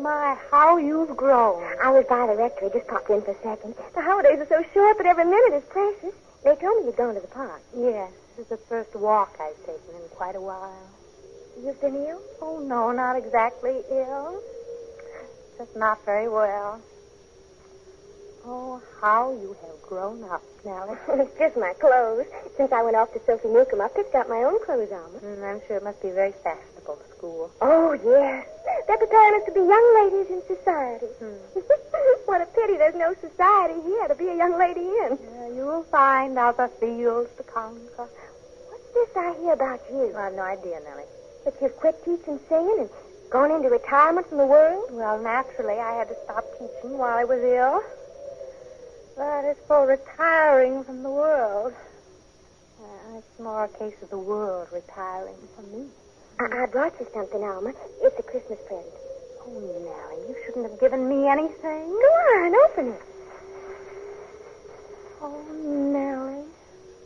My, how you've grown. I was by the rectory, just popped in for a second. The holidays are so short, but every minute is precious. They told me you'd gone to the park. Yes, this is the first walk I've taken in quite a while. You've been ill? Oh, no, not exactly ill. Just not very well. Oh, how you have grown up, Nellie. It's just my clothes. Since I went off to Sophie Newcomb, I picked out my own clothes, Alma. I'm sure it must be very fashionable to school. Oh, yes. They're preparing us to be young ladies in society. What a pity there's no society here to be a young lady in. You will find other fields to conquer. What's this I hear about you? I have no idea, Nellie. That you've quit teaching singing and gone into retirement from the world? Well, naturally, I had to stop teaching while I was ill. But as for retiring from the world, it's more a case of the world retiring from me. I brought you something, Alma. It's a Christmas present. Oh, Nellie, you shouldn't have given me anything. Go on, open it. Oh, Nellie,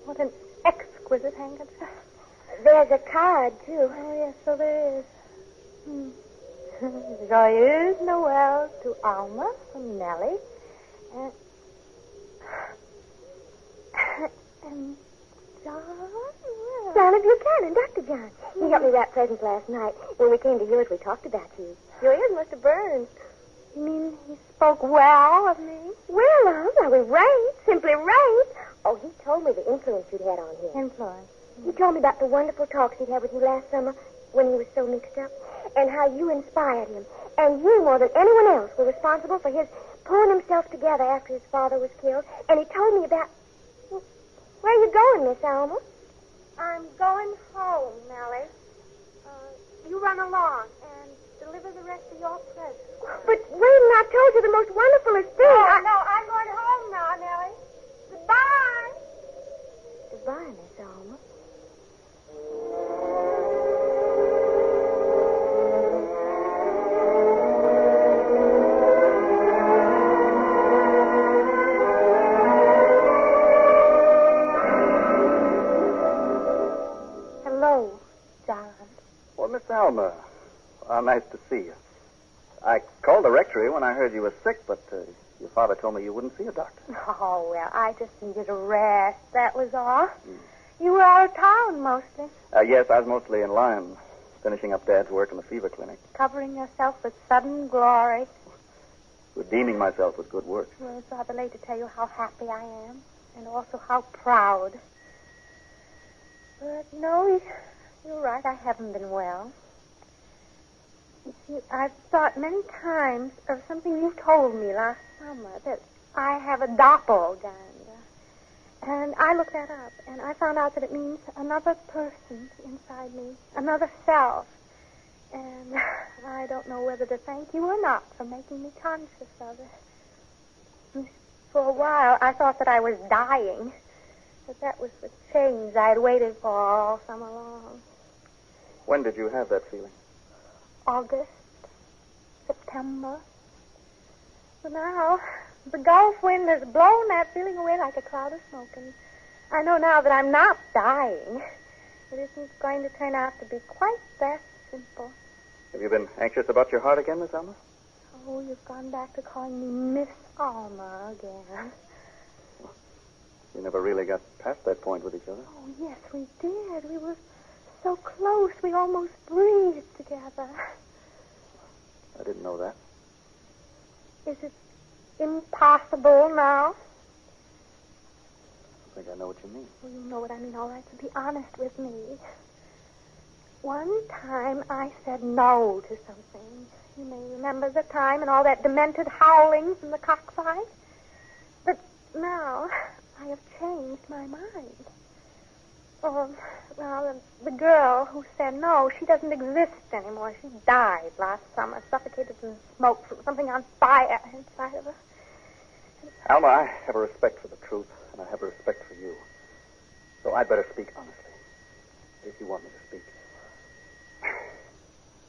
what an exquisite handkerchief. There's a card, too. Oh, yes, so there is. Joyeuse Noël to Alma from Nellie. And John? John of Buchanan, Dr. John. He helped me wrap presents last night. When we came to yours, we talked about you. Your ears must have burned. You mean he spoke well of me? Well, we raved, simply raved. Oh, he told me the influence you'd had on him. Influence? He told me about the wonderful talks he'd had with you last summer when he was so mixed up, and how you inspired him. And you, more than anyone else, were responsible for his pulling himself together after his father was killed. And he told me about... Where are you going, Miss Alma? I'm going home, Nellie. You run along and deliver the rest of your presents. But wait a minute, I told you the most wonderfulest thing. No, I'm going home now, Nellie. Goodbye. Goodbye, Miss Alma. Hello, John. Well, Miss Alma, nice to see you. I called the rectory when I heard you were sick, but your father told me you wouldn't see a doctor. Oh, well, I just needed a rest. That was all. You were out of town mostly. Yes, I was mostly in Lyme, finishing up Dad's work in the fever clinic. Covering yourself with sudden glory. Redeeming myself with good work. Well, it's rather late to tell you how happy I am, and also how proud. But, you're right, I haven't been well. You see, I've thought many times of something you told me last summer, that I have a doppelganger. And I looked that up, and I found out that it means another person inside me, another self. And I don't know whether to thank you or not for making me conscious of it. For a while, I thought that I was dying, but that was the change I'd waited for all summer long. When did you have that feeling? August, September. But now, the Gulf wind has blown that feeling away like a cloud of smoke, and I know now that I'm not dying. It isn't going to turn out to be quite that simple. Have you been anxious about your heart again, Miss Alma? Oh, you've gone back to calling me Miss Alma again. We never really got past that point with each other. Oh, yes, we did. We were so close, we almost breathed together. I didn't know that. Is it impossible now? I think I know what you mean. Well, you know what I mean, all right, so be honest with me. One time I said no to something. You may remember the time and all that demented howling from the cockfight. But now I have changed my mind. Oh, well, the girl who said no, she doesn't exist anymore. She died last summer, suffocated in smoke from something on fire inside of her. Alma, I have a respect for the truth, and I have a respect for you. So I'd better speak honestly, if you want me to speak.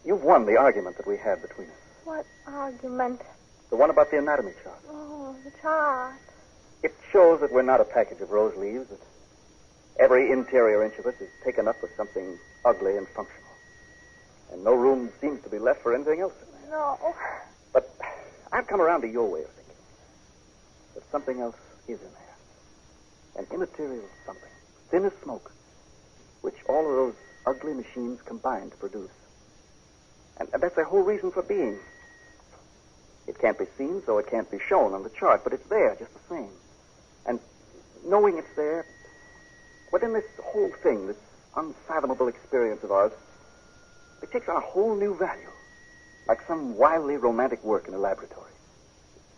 You've won the argument that we had between us. What argument? The one about the anatomy chart. Oh, the chart. It shows that we're not a package of rose leaves, that every interior inch of us is taken up with something ugly and functional. And no room seems to be left for anything else in there. No. But I've come around to your way of thinking. That something else is in there. An immaterial something, thin as smoke, which all of those ugly machines combine to produce. And that's their whole reason for being. It can't be seen, so it can't be shown on the chart, but it's there just the same. And knowing it's there, within this whole thing, this unfathomable experience of ours, it takes on a whole new value, like some wildly romantic work in a laboratory.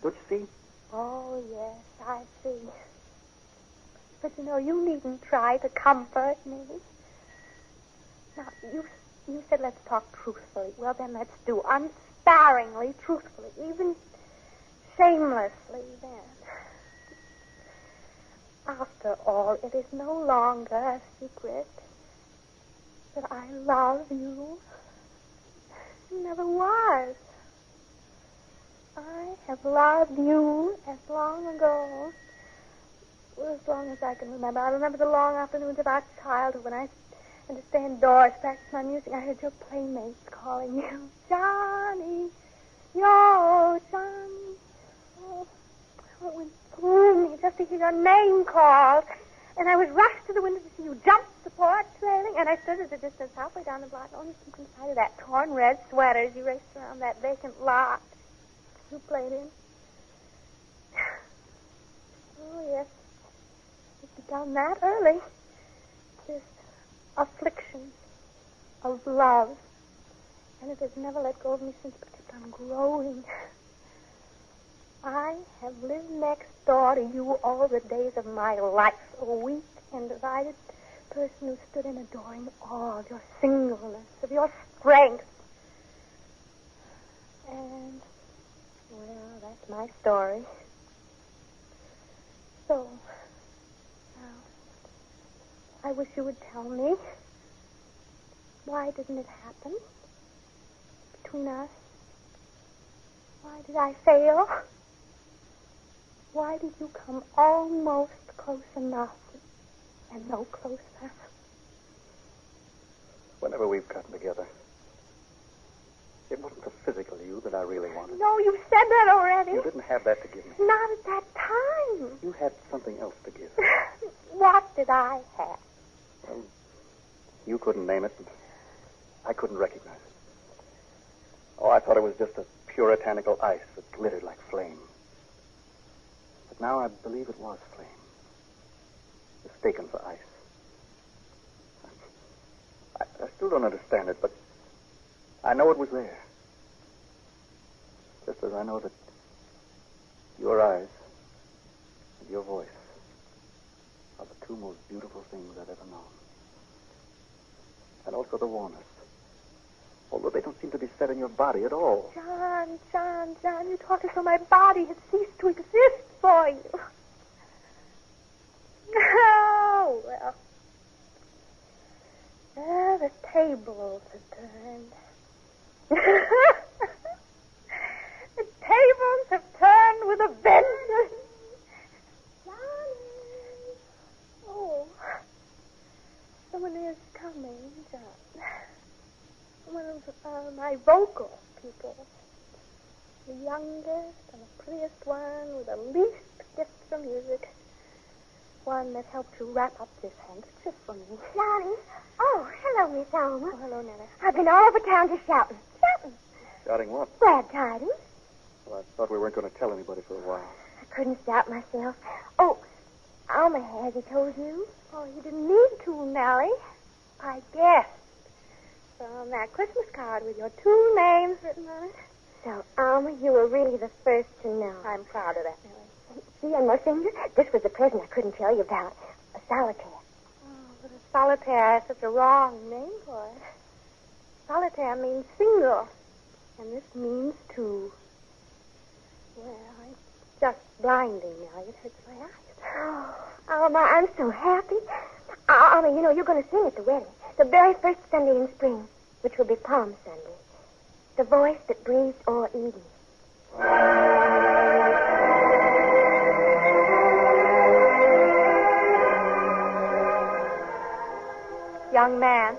Don't you see? Oh, yes, I see. But, you needn't try to comfort me. Now, you said let's talk truthfully. Well, then let's do unsparingly truthfully, even shamelessly then. After all, it is no longer a secret that I love you. It never was. I have loved you as long ago, as long as I can remember. I remember the long afternoons of our childhood when I had to stay indoors, practice my music. I heard your playmates calling you, Johnny, yo, Johnny. Oh, it went through me just to hear your name called. And I was rushed to the window to see you jump the porch railing, and I stood at a distance halfway down the block, only keeping sight of that torn red sweater as you raced around that vacant lot you played in. Oh, yes. It's begun that early. This affliction of love. And it has never let go of me since, but kept on growing. I have lived next door to you all the days of my life, a weak and divided person who stood in adoring awe of your singleness, of your strength. And, well, that's my story. So, now, I wish you would tell me, why didn't it happen between us? Why did I fail? Why did you come almost close enough and no closer? Whenever we've gotten together, it wasn't the physical you that I really wanted. No, you said that already. You didn't have that to give me. Not at that time. You had something else to give. What did I have? Well, you couldn't name it, and I couldn't recognize it. Oh, I thought it was just a puritanical ice that glittered like flame. But now I believe it was flame. Mistaken for ice. I still don't understand it, but I know it was there. Just as I know that your eyes and your voice are the two most beautiful things I've ever known. And also the warmest. Although they don't seem to be set in your body at all. John, you talk as though my body had ceased to exist for you. Oh, well. The tables have turned. The tables have turned with a vengeance. Oh. Someone is coming, John. One of my vocal people. The youngest and the prettiest one with the least gift for music. One that helped you wrap up this handkerchief for me. Johnny. Oh, hello, Miss Alma. Oh, hello, Nana. I've been all over town just shouting. Shouting what? Glad tidings. Well, I thought we weren't going to tell anybody for a while. I couldn't stop myself. Oh, Alma has he told you? Oh, you didn't need to, Nellie. I guessed. From that Christmas card with your two names written on it. So, Alma, you were really the first to know. I'm proud of that, Nellie. See on my finger? This was the present I couldn't tell you about. A solitaire. Oh, but a solitaire is such a wrong name for it. Solitaire means single. And this means two. Well, it's just blinding now. It hurts my eyes. Oh, Alma, I'm so happy. Alma, you know, you're going to sing at the wedding. The very first Sunday in spring, which will be Palm Sunday. The voice that breathed o'er Eden. Young man.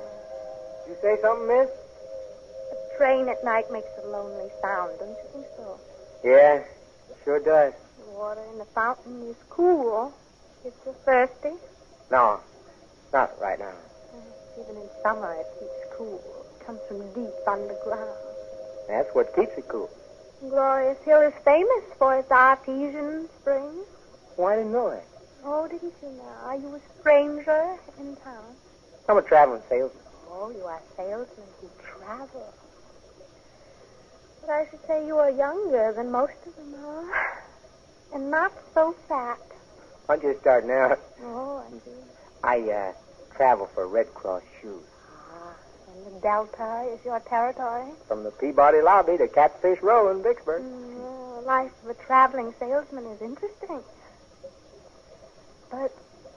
You say something, miss? A train at night makes a lonely sound, don't you think so? Yeah, it sure does. The water in the fountain is cool. Is you thirsty? No, not right now. Even in summer, it keeps cool. It comes from deep underground. That's what keeps it cool. Glorious Hill is famous for its artesian springs. Well, I didn't know that. Oh, didn't you know? Are you a stranger in town? I'm a traveling salesman. Oh, you are a salesman who travel. But I should say you are younger than most of them are. And not so fat. I'm just starting out. Oh, I do. I travel for Red Cross shoes. Ah, Delta is your territory? From the Peabody Lobby to Catfish Row in Vicksburg. Life of a traveling salesman is interesting. But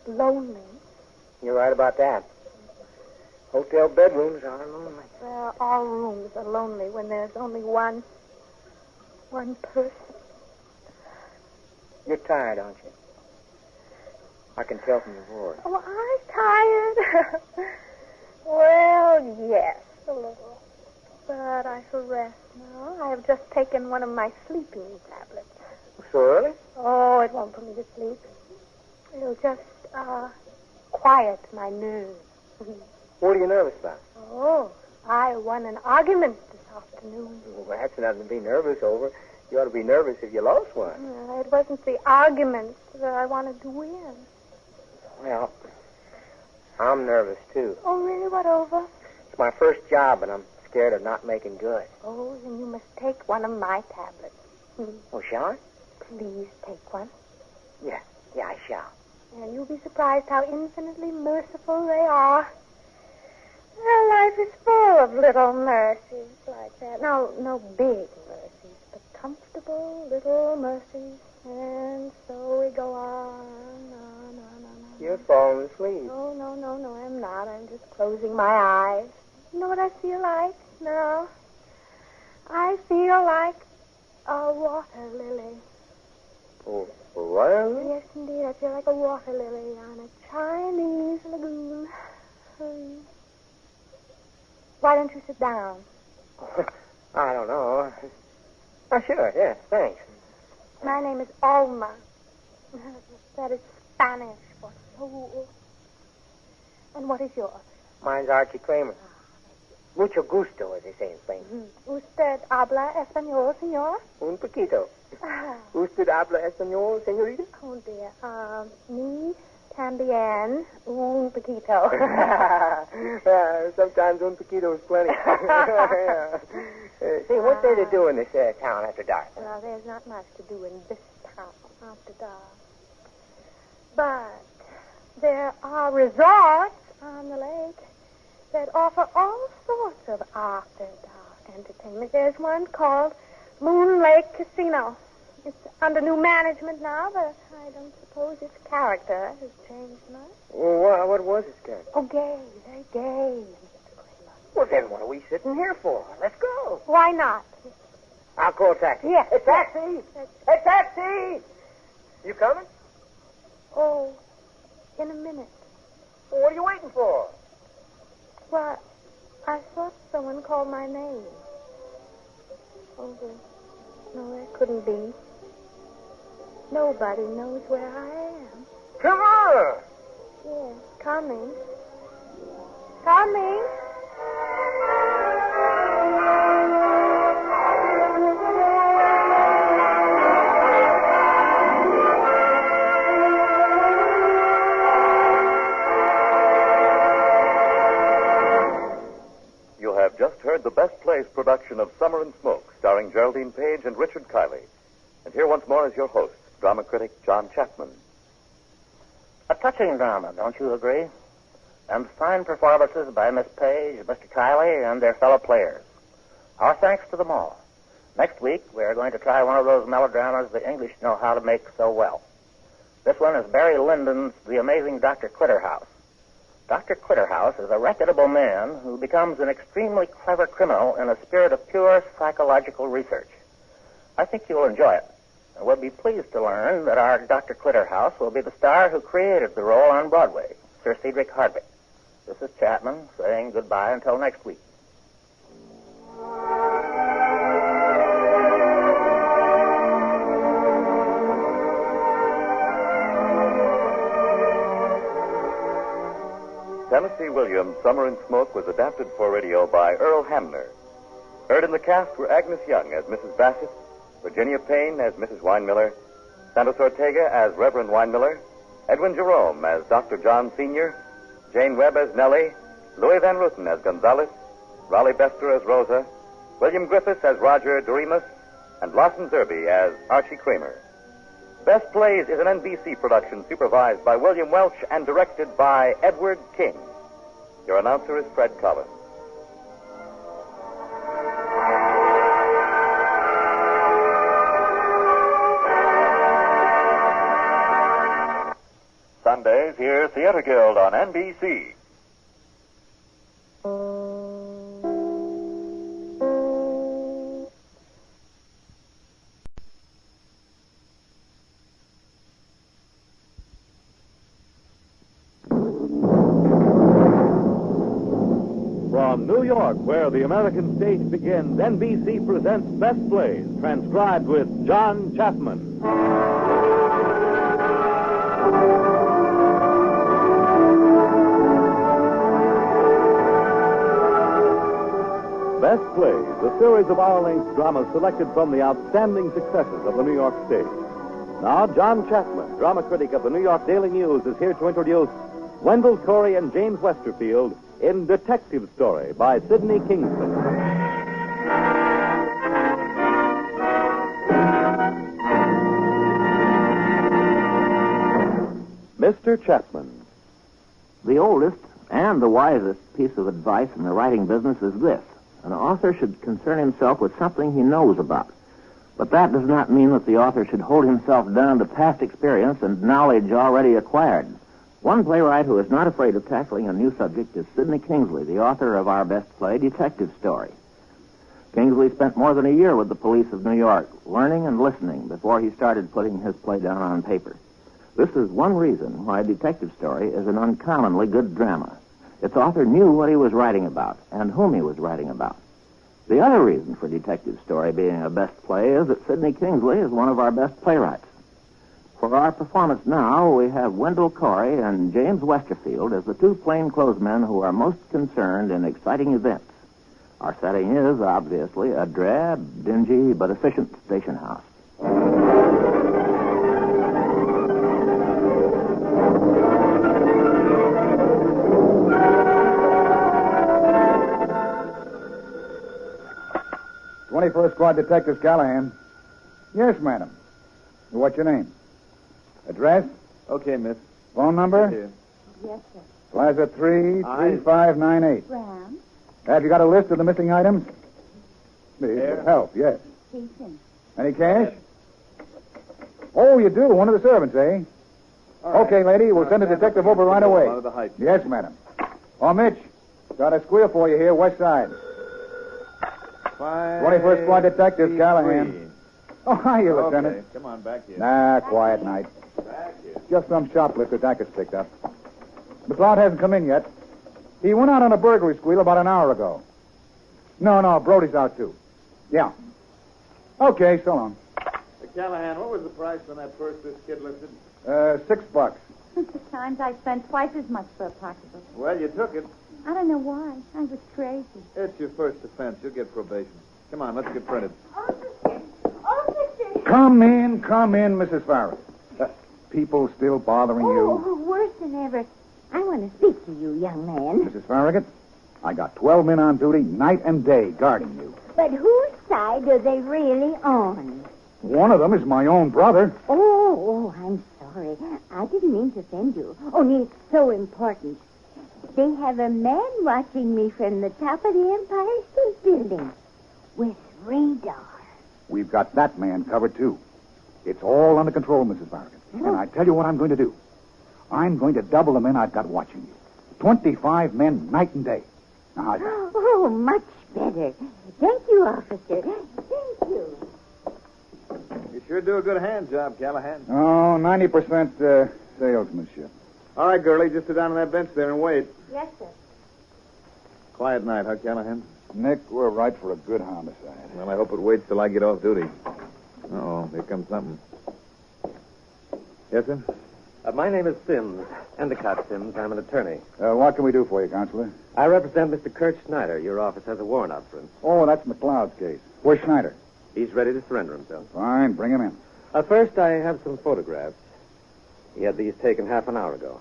lonely. You're right about that. Hotel bedrooms are lonely. Well, all rooms are lonely when there's only one person. You're tired, aren't you? I can tell from your voice. Oh, I'm tired. Well, yes, a little. But I shall rest now. I have just taken one of my sleeping tablets. So early? Oh, it won't put me to sleep. It'll just, quiet my nerves. What are you nervous about? Oh, I won an argument this afternoon. Well, that's nothing to be nervous over. You ought to be nervous if you lost one. It wasn't the argument that I wanted to win. Well, I'm nervous, too. Oh, really? What over? It's my first job, and I'm scared of not making good. Oh, then you must take one of my tablets. Oh, shall I? Please take one. Yeah, I shall. And you'll be surprised how infinitely merciful they are. Well, life is full of little mercies like that. No big mercies, but comfortable little mercies. And so we go on. You're falling asleep. Oh, no, I'm not. I'm just closing my eyes. You know what I feel like? No. I feel like a water lily. Oh, a water lily? Yes, indeed. I feel like a water lily on a Chinese lagoon. Why don't you sit down? I don't know. Oh, sure, yes, thanks. My name is Alma. That is Spanish for soul. And what is yours? Mine's Archie Kramer. Mucho gusto, as they say in Spain. Usted habla español, señor? Un poquito. Usted habla español, señorita? Oh, dear. Me también un poquito. Sometimes un poquito is plenty. See, what's there to do in this town after dark? Well, there's not much to do in this town after dark. But there are resorts on the lake that offer all sorts of after-dark entertainment. There's one called Moon Lake Casino. It's under new management now, but I don't suppose its character has changed much. Well, what was its character? Oh, gay, very gay. Well, then what are we sitting here for? Let's go. Why not? I'll call a taxi. Yes. Hey, taxi! Hey, taxi! You coming? Oh, in a minute. Well, what are you waiting for? Well, I thought someone called my name. Oh, no, that couldn't be. Nobody knows where I am. Come on! Yes, coming. Coming. You have just heard the Best Plays production of Summer and Smoke, starring Geraldine Page and Richard Kiley. And here once more is your host, drama critic John Chapman. A touching drama, don't you agree? And fine performances by Miss Page, Mr. Kiley, and their fellow players. Our thanks to them all. Next week, we are going to try one of those melodramas the English know how to make so well. This one is Barry Lyndon's The Amazing Dr. Quitterhouse. Dr. Quitterhouse is a reputable man who becomes an extremely clever criminal in a spirit of pure psychological research. I think you'll enjoy it. And we'll be pleased to learn that our Dr. Quitterhouse will be the star who created the role on Broadway, Sir Cedric Hardwicke. This is Chapman saying goodbye until next week. Tennessee Williams' Summer and Smoke was adapted for radio by Earl Hamner. Heard in the cast were Agnes Young as Mrs. Bassett, Virginia Payne as Mrs. Weinmiller, Santos Ortega as Reverend Weinmiller, Edwin Jerome as Dr. John Sr., Jane Webb as Nellie, Louis Van Ruten as Gonzales, Raleigh Bester as Rosa, William Griffiths as Roger Doremus, and Lawson Zerby as Archie Kramer. Best Plays is an NBC production supervised by William Welch and directed by Edward King. Your announcer is Fred Collins. Theater Guild on NBC. From New York, where the American stage begins, NBC presents Best Plays, transcribed with John Chapman. Best Plays, a series of hour-length dramas selected from the outstanding successes of the New York stage. Now, John Chapman, drama critic of the New York Daily News, is here to introduce Wendell Corey and James Westerfield in Detective Story by Sidney Kingsley. Mr. Chapman. The oldest and the wisest piece of advice in the writing business is this. An author should concern himself with something he knows about. But that does not mean that the author should hold himself down to past experience and knowledge already acquired. One playwright who is not afraid of tackling a new subject is Sidney Kingsley, the author of our best play, Detective Story. Kingsley spent more than a year with the police of New York, learning and listening before he started putting his play down on paper. This is one reason why Detective Story is an uncommonly good drama. Its author knew what he was writing about and whom he was writing about. The other reason for Detective Story being a best play is that Sidney Kingsley is one of our best playwrights. For our performance now, we have Wendell Corey and James Westerfield as the two plainclothesmen who are most concerned in exciting events. Our setting is, obviously, a drab, dingy, but efficient station house. '21st Squad Detective Callahan. Yes, madam. What's your name? Address? Okay, miss. Phone number? Here. Yes, sir. Plaza 3, 3598. Brown. Have you got a list of the missing items? Here. Help, yes. Jason. Any cash? Oh, you do? One of the servants, eh? Okay, lady, we'll send a detective over right away. Out of the heights. Yes, madam. Oh, Mitch, got a squeal for you here, west side. 21st Squad Detective Callahan. Oh, hiya, Lieutenant. Okay, come on, back here. Nah, quiet night. Back here. Just some shoplifters Dacus picked up. McLeod hasn't come in yet. He went out on a burglary squeal about an hour ago. No, Brody's out, too. Yeah. Okay, so long. Callahan, what was the price on that purse this kid lifted? $6. Times I spent twice as much for a pocketbook. Well, you took it. I don't know why. I was crazy. It's your first offense. You'll get probation. Come on, let's get printed. Come in, Mrs. Farris. People still bothering you? Oh, worse than ever. I want to speak to you, young man. Mrs. Farragut, I got 12 men on duty night and day guarding you. But whose side are they really on? One of them is my own brother. Oh, I'm sorry. I didn't mean to offend you. Only it's so important. They have a man watching me from the top of the Empire State Building with radar. We've got that man covered, too. It's all under control, Mrs. Farragut. And I tell you what I'm going to do. I'm going to double the men I've got watching you. 25 men night and day. Now, how's that? Oh, much better. Thank you, officer. Thank you. You sure do a good hand job, Callahan. Oh, 90% salesmanship. All right, girlie, just sit down on that bench there and wait. Yes, sir. Quiet night, huh, Callahan? Nick, we're right for a good homicide. Well, I hope it waits till I get off duty. Uh-oh, here comes something. Yes, sir? My name is Sims, Endicott Sims. I'm an attorney. What can we do for you, Counselor? I represent Mr. Kurt Schneider. Your office has a warrant out for him. Oh, that's McLeod's case. Where's Schneider? He's ready to surrender himself. Fine, bring him in. First, I have some photographs. He had these taken half an hour ago.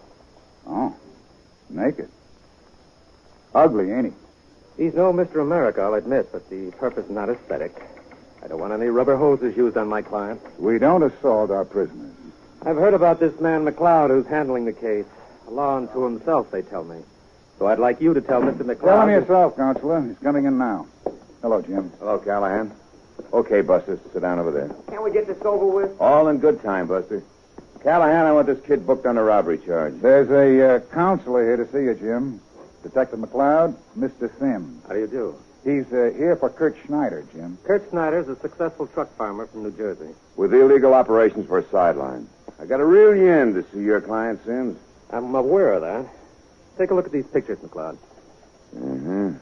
Oh, naked. Ugly, ain't he? He's no Mr. America, I'll admit, but the purpose is not aesthetic. I don't want any rubber hoses used on my client. We don't assault our prisoners. I've heard about this man McLeod who's handling the case. A law unto himself, they tell me. So I'd like you to tell Mr. McLeod... Tell him yourself, Counselor. He's coming in now. Hello, Jim. Hello, Callahan. Okay, Buster, sit down over there. Can't we get this over with? All in good time, Buster. Callahan, I want this kid booked on a robbery charge. There's a counselor here to see you, Jim. Detective McLeod, Mr. Sims. How do you do? He's here for Kurt Schneider, Jim. Kurt Snyder's a successful truck farmer from New Jersey. With illegal operations for a sideline. I got a real yen to see your client, Sims. I'm aware of that. Take a look at these pictures, McLeod. Mm-hmm.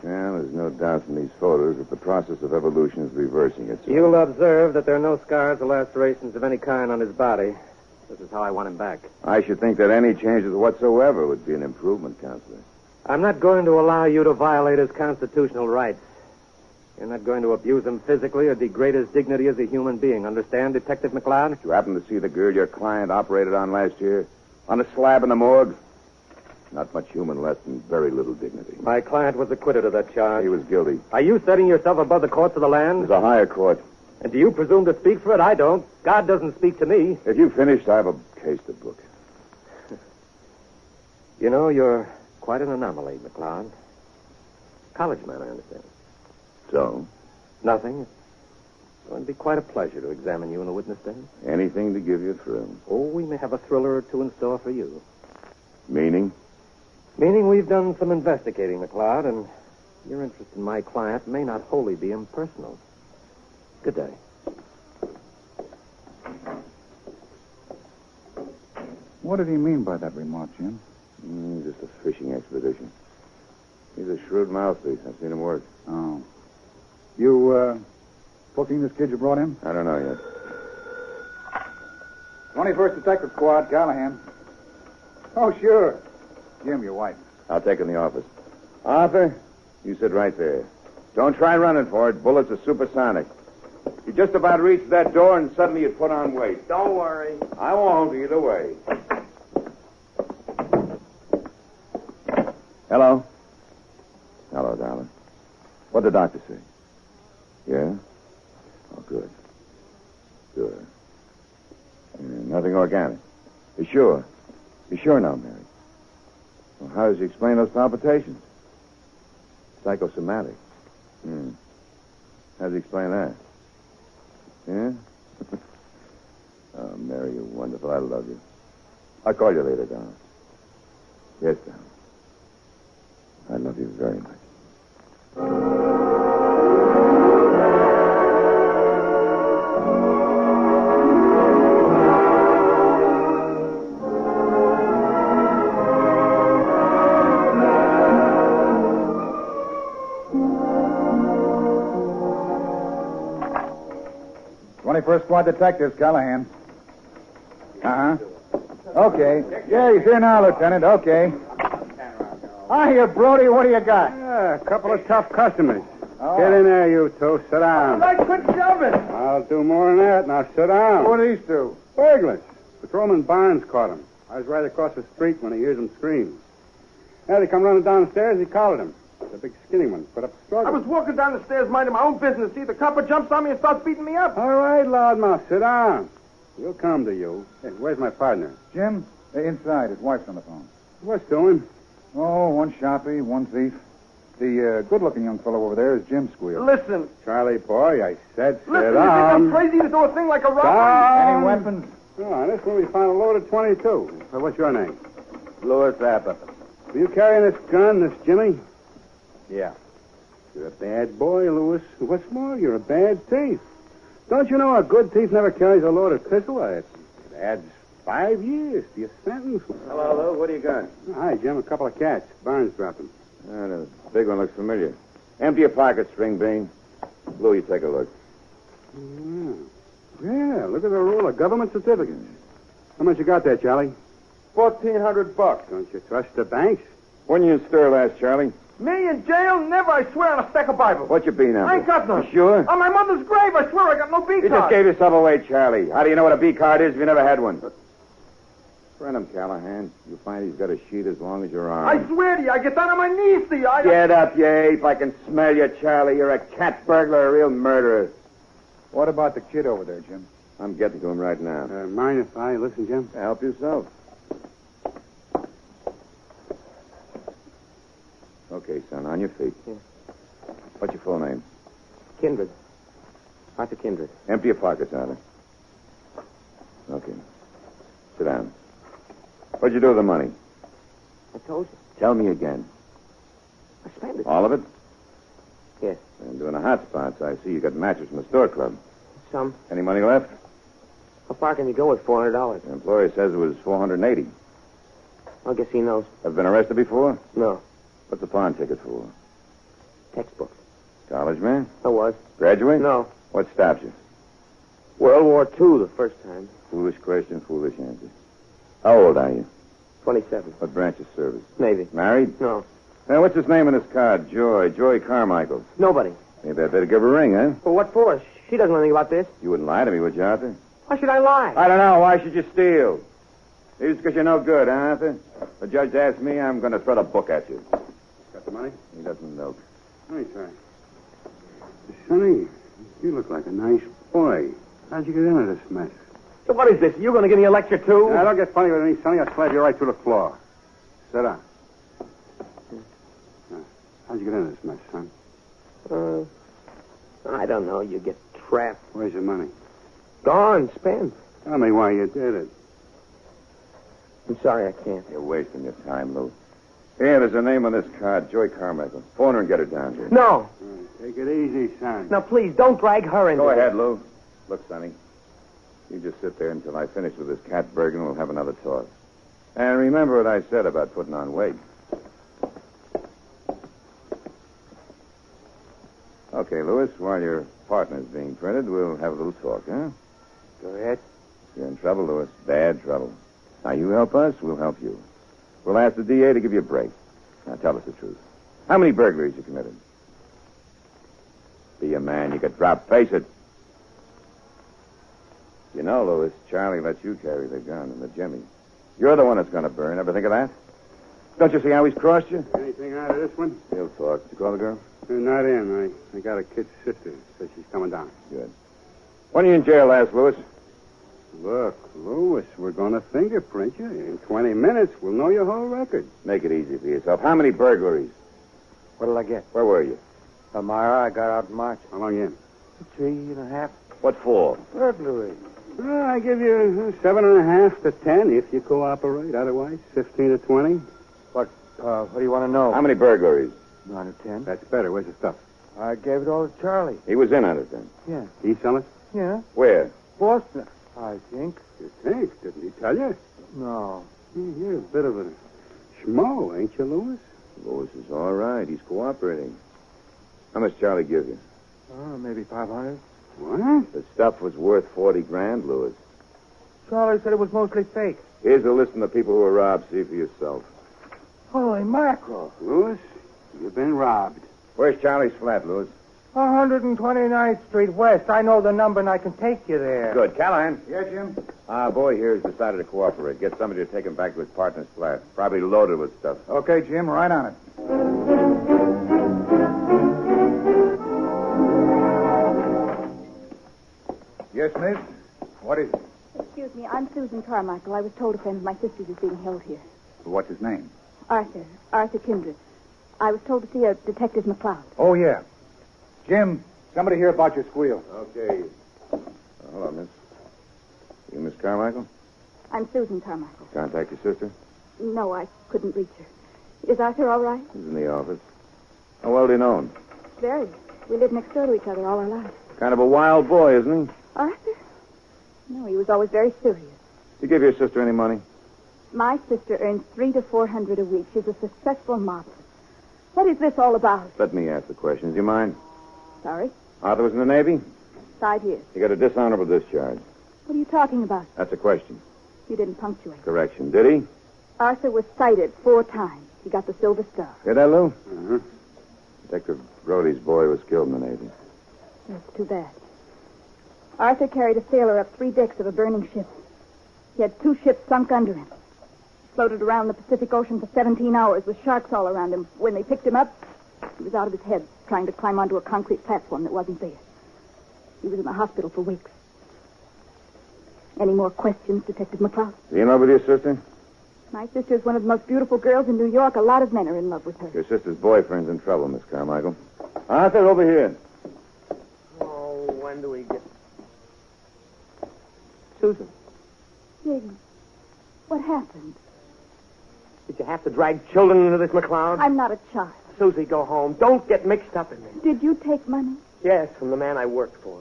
Well, there's no doubt from these photos that the process of evolution is reversing itself. You'll observe that there are no scars or lacerations of any kind on his body. This is how I want him back. I should think that any changes whatsoever would be an improvement, Counselor. I'm not going to allow you to violate his constitutional rights. You're not going to abuse him physically or degrade his dignity as a human being. Understand, Detective McLeod? Did you happen to see the girl your client operated on last year? On a slab in the morgue? Not much human left and very little dignity. My client was acquitted of that charge. He was guilty. Are you setting yourself above the courts of the land? There's a higher court. And do you presume to speak for it? I don't. God doesn't speak to me. If you finished, I have a case to book. You know, you're quite an anomaly, McLeod. College man, I understand. So? Nothing. It's going to be quite a pleasure to examine you in the witness stand. Anything to give you a thrill. Oh, we may have a thriller or two in store for you. Meaning? Meaning we've done some investigating, McLeod, and your interest in my client may not wholly be impersonal. Good day. What did he mean by that remark, Jim? Just a fishing expedition. He's a shrewd mouthpiece. I've seen him work. Oh. You, booking this kid you brought in? I don't know yet. 21st Detective Squad, Callahan. Oh, sure. Jim, your wife. I'll take him in the office. Arthur, you sit right there. Don't try running for it. Bullets are supersonic. You just about reached that door and suddenly you put on weight. Don't worry. I won't either way. Hello? Hello, darling. What'd the doctor say? Yeah? Oh, good. Good. Nothing organic. You sure? You sure now, Mary? Well, how does he explain those palpitations? Psychosomatic. How does he explain that? Yeah? Oh, Mary, you're wonderful. I love you. I'll call you later, darling. Yes, darling. I love you very much. First Squad Detectives, Callahan. Uh-huh. Okay. Yeah, he's here now, Lieutenant. Okay. Hiya, Brody. What do you got? A couple of tough customers. Oh. Get in there, you two. Sit down. I quit shoving. I'll do more than that. Now sit down. What are these two? Burglars. Patrolman Barnes caught him. I was right across the street when he hears him scream. Yeah, they come running down the stairs. He collared him. The big skinny one put up a struggle. I was walking down the stairs minding my own business. See, the copper jumps on me and starts beating me up. All right, loudmouth. Sit down. We'll come to you. Hey, where's my partner? Jim, inside. His wife's on the phone. What's doing? Oh, one shoppy, one thief. The good-looking young fellow over there is Jim Squeal. Listen. Charlie, boy, I said sit Listen, you think down. I'm crazy to do a thing like a robbery? Down. Any weapons? Oh, this one we found a loaded 22. So what's your name? Louis Appa. Are you carrying this gun, this Jimmy? Yeah. You're a bad boy, Louis. What's more, you're a bad thief. Don't you know a good thief never carries a loaded pistol? It adds 5 years to your sentence. Hello, Lou. What do you got? Hi, Jim. A couple of cats. Barnes dropped them. The big one looks familiar. Empty your pocket, String Bean. Lou, you take a look. Yeah, look at the roll of government certificates. How much you got there, Charlie? $1,400. Don't you trust the banks? When you in stir last, Charlie? Me in jail? Never, I swear on a stack of Bibles. What's your B number? I ain't got none. You sure? On my mother's grave, I swear I got no B card. You just gave yourself away, Charlie. How do you know what a B card is if you never had one? Friend him, Callahan. You'll find he's got a sheet as long as your arm. I swear to you, I get down on my knees to you. Get up, you ape. I can smell you, Charlie. You're a cat burglar, a real murderer. What about the kid over there, Jim? I'm getting to him right now. Mind if I listen, Jim? Help yourself. Okay, son, on your feet. Yeah. What's your full name? Kindred. Arthur Kindred. Empty your pockets, Arthur. Okay. Okay. Sit down. What'd you do with the money? I told you. Tell me again. I spent it. All of it? Yes. And doing the hot spots, I see you got matches from the store club. Some. Any money left? How far can you go with $400? The employer says it was $480. I guess he knows. Have been arrested before? No. What's the pawn ticket for? Textbooks. College man? I was. Graduate? No. What stopped you? World War II the first time. Foolish question, foolish answer. How old are you? 27. What branch of service? Navy. Married? No. Now, what's his name on his card? Joy Carmichael. Nobody. Maybe I better give her a ring, huh? Well, what for? She doesn't know anything about this. You wouldn't lie to me, would you, Arthur? Why should I lie? I don't know. Why should you steal? It's because you're no good, huh, Arthur? The judge asked me, I'm going to throw the book at you. Got the money? He doesn't know. Hi, sorry. Sonny, you look like a nice boy. How'd you get into this mess? So what is this? You going to give me a lecture, too? Now, don't get funny with me, Sonny. I'll slap you right through the floor. Sit down. Now, how'd you get into this mess, son? I don't know. You get trapped. Where's your money? Gone. Spent. Tell me why you did it. I'm sorry, I can't. You're wasting your time, Lou. Here, there's a name on this card, Joy Carmichael. Phone her and get her down here. No. Take it easy, son. Now, please, don't drag her into Go it. ahead, Lou. Look, Sonny. You just sit there until I finish with this cat burger and we'll have another talk. And remember what I said about putting on weight. Okay, Louis, while your partner's being printed, we'll have a little talk, huh? Go ahead. You're in trouble, Louis. Bad trouble. Now, you help us, we'll help you. We'll ask the DA to give you a break. Now, tell us the truth. How many burglaries you committed? Be a man. You could drop. Face it. You know, Louis, Charlie lets you carry the gun and the jimmy. You're the one that's going to burn. Ever think of that? Don't you see how he's crossed you? Anything out of this one? He'll talk. Did you call the girl? Not in. I got a kid's sister. Says she's coming down. Good. When are you in jail last, Louis? Look, Louis, we're going to fingerprint you. In 20 minutes, we'll know your whole record. Make it easy for yourself. How many burglaries? What'll I get? Where were you? Elmira, I got out in March. How long in? 3.5. What for? Burglary. Well, I give you 7.5 to 10 if you cooperate. Otherwise, 15 to 20. What do you want to know? How many burglaries? 9 or 10. That's better. Where's the stuff? I gave it all to Charlie. He was in on it then. Yeah. He sell it? Yeah. Where? Boston. I think. You think? Didn't he tell you? No. You're a bit of a schmo, ain't you, Louis? Louis is all right. He's cooperating. How much Charlie give you? Maybe 500. What? The stuff was worth 40 grand, Louis. Charlie said it was mostly fake. Here's a list of the people who were robbed. See for yourself. Holy mackerel. Louis, you've been robbed. Where's Charlie's flat, Louis? 129th Street West. I know the number and I can take you there. Good. Callahan. Yeah, Jim? Our boy here has decided to cooperate. Get somebody to take him back to his partner's flat. Probably loaded with stuff. Okay, Jim, right on it. Yes, miss? What is it? Excuse me, I'm Susan Carmichael. I was told a friend of my sister's is being held here. What's his name? Arthur Kindred. I was told to see a Detective McLeod. Oh, yeah. Jim, somebody hear about your squeal. Okay. Hold on, miss. You Miss Carmichael? I'm Susan Carmichael. Contact your sister? No, I couldn't reach her. Is Arthur all right? He's in the office. How well do you know him? Very. We lived next door to each other all our lives. Kind of a wild boy, isn't he? Arthur? No, he was always very serious. You give your sister any money? My sister earns $300 to $400 a week. She's a successful model. What is this all about? Let me ask the questions. Do you mind? Sorry? Arthur was in the Navy? 5 years. He got a dishonorable discharge. What are you talking about? That's a question. You didn't punctuate. Correction. Did he? Arthur was cited 4 times. He got the Silver Star. Hear that, Lou? Uh-huh. Detective Brody's boy was killed in the Navy. That's too bad. Arthur carried a sailor up 3 decks of a burning ship. He had 2 ships sunk under him. Floated around the Pacific Ocean for 17 hours with sharks all around him. When they picked him up, he was out of his head, trying to climb onto a concrete platform that wasn't there. He was in the hospital for weeks. Any more questions, Detective McLeod? Is he in love with your sister? My sister is one of the most beautiful girls in New York. A lot of men are in love with her. Your sister's boyfriend's in trouble, Miss Carmichael. Arthur, over here. Oh, when do we get... Susan. Jim, what happened? Did you have to drag children into this, McLeod? I'm not a child. Susie, go home. Don't get mixed up in this. Did you take money? Yes, from the man I worked for.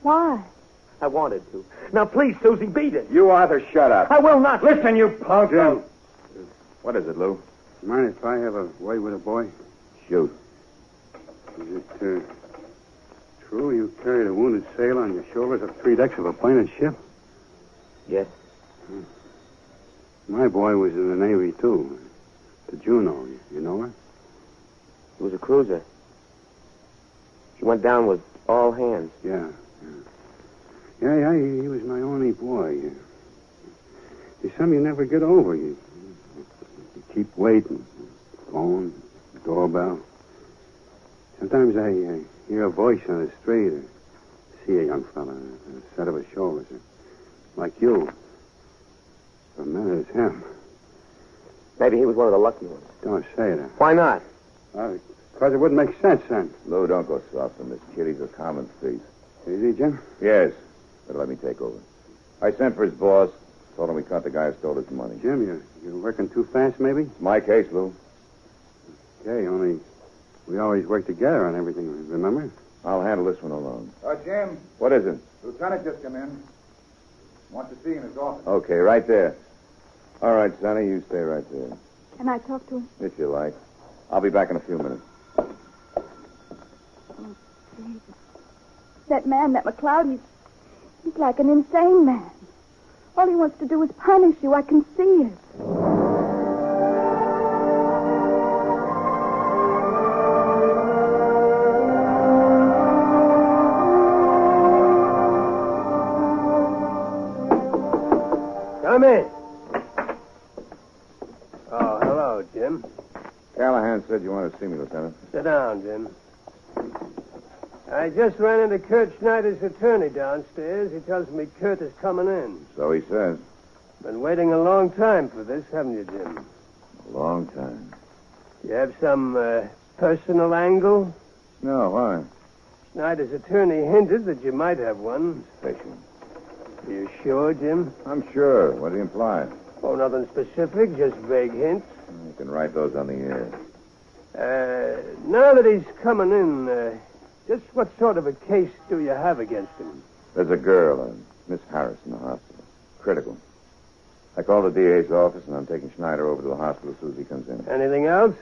Why? I wanted to. Now, please, Susie, beat it. You either shut up. I will not. Listen, you punk. What is it, Lou? Mind if I have a word with a boy? Shoot. Is it true you carried a wounded sailor on your shoulders up 3 decks of a plane ship? Yes. My boy was in the Navy, too. The Juno. You know her? It was a cruiser. She went down with all hands. Yeah. Yeah, he was my only boy. There's something you never get over. You keep waiting. Phone, doorbell. Sometimes I hear a voice on the street or see a young fella on the set of his shoulders. Like you. For a minute, it's him. Maybe he was one of the lucky ones. Don't say that. Why not? Because it wouldn't make sense then. Lou, don't go soft on this kid. He's a common thief. Is he, Jim? Yes, but let me take over. I sent for his boss. Told him we caught the guy who stole his money. Jim, you're working too fast, maybe? It's my case, Lou. Okay, only we always work together on everything, remember? I'll handle this one alone. Jim. What is it? Lieutenant just come in. Wants to see you in his office. Okay, right there. All right, Sonny, you stay right there. Can I talk to him? If you like. I'll be back in a few minutes. That man, that McLeod, he's like an insane man. All he wants to do is punish you. I can see it. Come in. Oh, hello, Jim. Callahan said you wanted to see me, Lieutenant. Sit down, Jim. I just ran into Kurt Schneider's attorney downstairs. He tells me Kurt is coming in. So he says. Been waiting a long time for this, haven't you, Jim? A long time. You have some personal angle? No, why? Schneider's attorney hinted that you might have one. Station. You sure, Jim? I'm sure. What do you imply? Oh, nothing specific, just vague hints. You can write those on the air. Now that he's coming in, just what sort of a case do you have against him? There's a girl, Miss Harris, in the hospital. Critical. I called the DA's office, and I'm taking Schneider over to the hospital as soon as he comes in. Anything else?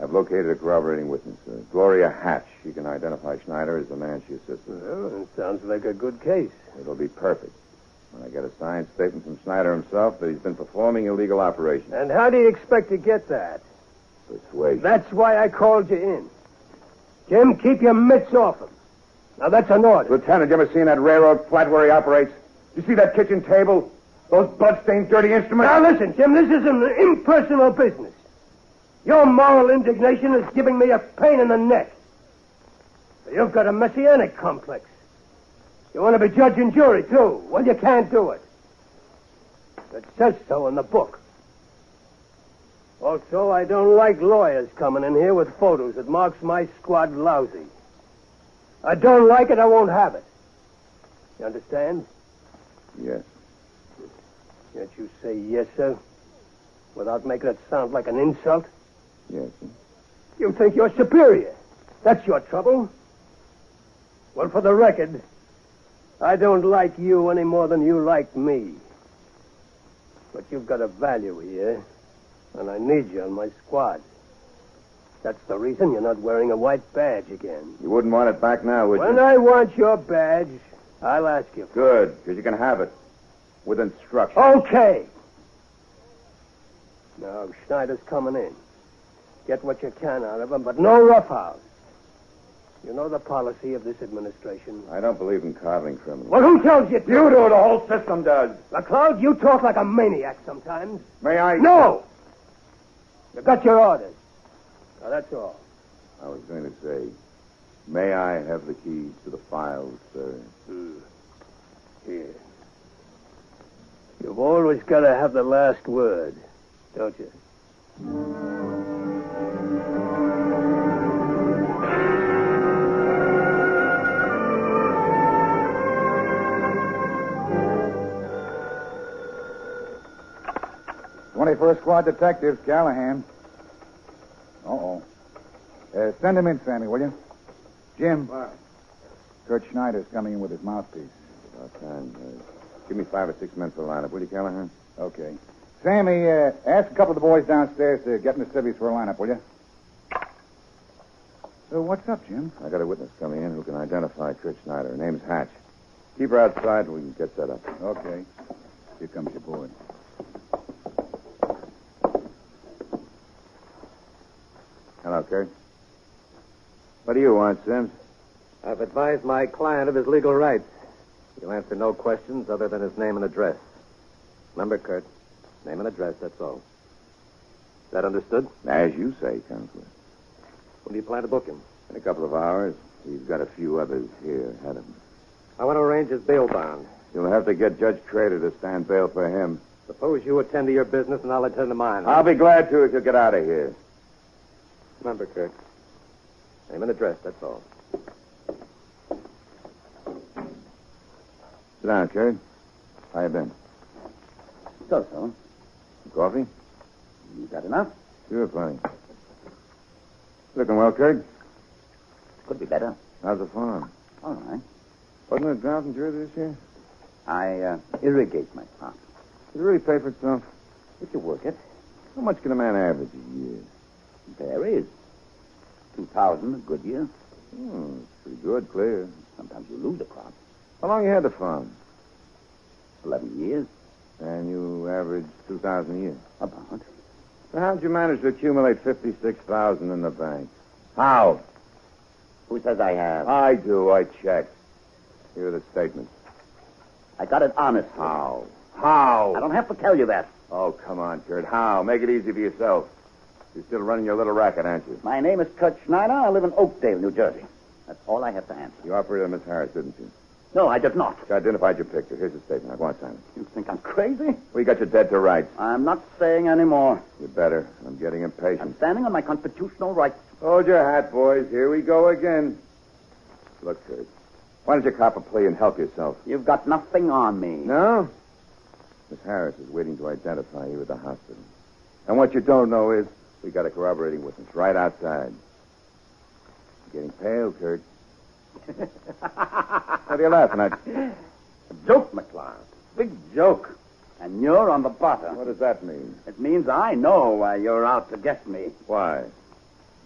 I've located a corroborating witness, Gloria Hatch. She can identify Schneider as the man she assisted. Well, it sounds like a good case. It'll be perfect. When I get a signed statement from Schneider himself that he's been performing illegal operations. And how do you expect to get that? Persuasion. That's why I called you in. Jim, keep your mitts off him. Now, that's an order. Lieutenant, you ever seen that railroad flat where he operates? You see that kitchen table? Those blood-stained, dirty instruments? Now, listen, Jim, this is an impersonal business. Your moral indignation is giving me a pain in the neck. You've got a messianic complex. You want to be judge and jury, too. Well, you can't do it. It says so in the book. Also, I don't like lawyers coming in here with photos that marks my squad lousy. I don't like it, I won't have it. You understand? Yes. Can't you say yes, sir? Without making it sound like an insult? Yes, sir. You think you're superior. That's your trouble. Well, for the record, I don't like you any more than you like me. But you've got a value here, and I need you on my squad. That's the reason you're not wearing a white badge again. You wouldn't want it back now, would you? When I want your badge, I'll ask you for it. Good, because you can have it. With instructions. Okay. Now, Schneider's coming in. Get what you can out of him, but no roughhouse. You know the policy of this administration. I don't believe in coddling criminals. Well, who tells you to? You do. The whole system does. McLeod, you talk like a maniac sometimes. May I? No! You got your orders. Now, that's all. I was going to say, may I have the keys to the files, sir? Here. You've always got to have the last word, don't you? First squad detectives, Callahan. Uh-oh. Send him in, Sammy, will you? Jim. What? Kurt Schneider's coming in with his mouthpiece. About time. Give me 5 or 6 men for the lineup, will you, Callahan? Okay. Sammy, ask a couple of the boys downstairs to get in the civvies for a lineup, will you? What's up, Jim? I got a witness coming in who can identify Kurt Schneider. Her name's Hatch. Keep her outside and we can get set up. Okay. Here comes your boy. Hello, Kurt. What do you want, Sims? I've advised my client of his legal rights. He'll answer no questions other than his name and address. Remember, Kurt, name and address, that's all. Is that understood? As you say, Counselor. When do you plan to book him? In a couple of hours. He's got a few others here ahead of him. I want to arrange his bail bond. You'll have to get Judge Trader to stand bail for him. Suppose you attend to your business and I'll attend to mine. I'll be glad to if you get out of here. Remember, Kurt, name and address, that's all. Sit down, Kurt. How you been? So. Some coffee? You got enough? Sure, plenty. Looking well, Kurt? Could be better. How's the farm? All right. Wasn't it a drought in Jersey this year? I irrigate my farm. Does it really pay for itself? If you work it. How much can a man average a year? Varies. 2,000 a good year. It's pretty good, clear. Sometimes you lose a crop. How long you had the farm? 11 years. And you average 2,000 a year? About. So how'd you manage to accumulate 56,000 in the bank? How? Who says I have? I do. I checked. Here are the statements. I got it honestly. How? How? I don't have to tell you that. Oh, come on, Kurt. How? Make it easy for yourself. You're still running your little racket, aren't you? My name is Kurt Schneider. I live in Oakdale, New Jersey. That's all I have to answer. You operated on Miss Harris, didn't you? No, I did not. I identified your picture. Here's the statement. Now, go on, sign it. You think I'm crazy? We got you dead to rights. I'm not saying any more. You better. I'm getting impatient. I'm standing on my constitutional rights. Hold your hat, boys. Here we go again. Look, Kurt. Why don't you cop a plea and help yourself? You've got nothing on me. No? Miss Harris is waiting to identify you at the hospital. And what you don't know is we got a corroborating witness right outside. You're getting pale, Kurt. What are you laughing at? A joke, McCloud. Big joke. And you're on the bottom. What does that mean? It means I know why you're out to get me. Why?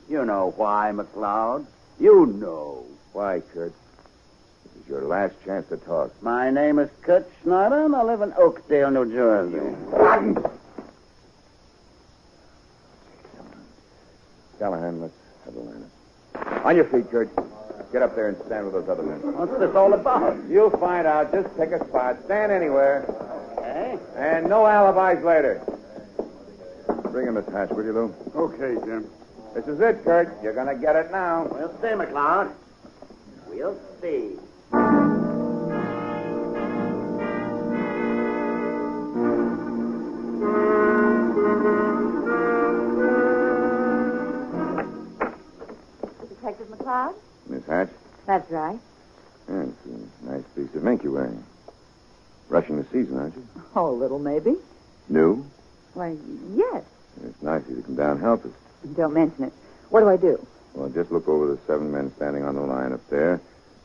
You know why, McCloud. You know. Why, Kurt? This is your last chance to talk. My name is Kurt Schneider, and I live in Oakdale, New Jersey. Callahan, let's have a lineup. On your feet, Kurt. Get up there and stand with those other men. What's this all about? You'll find out. Just pick a spot. Stand anywhere. Okay. And no alibis later. Bring him, Miss Hatch, will you, Lou? Okay, Jim. This is it, Kurt. You're going to get it now. We'll see, McCloud. We'll see. Detective McCloud? Miss Hatch? That's right. Yeah, it's a nice piece of mink you're wearing. Rushing the season, aren't you? Oh, a little, maybe. New? Why, yes. It's nice of you to come down and help us. Don't mention it. What do I do? Well, just look over the 7 men standing on the line up there.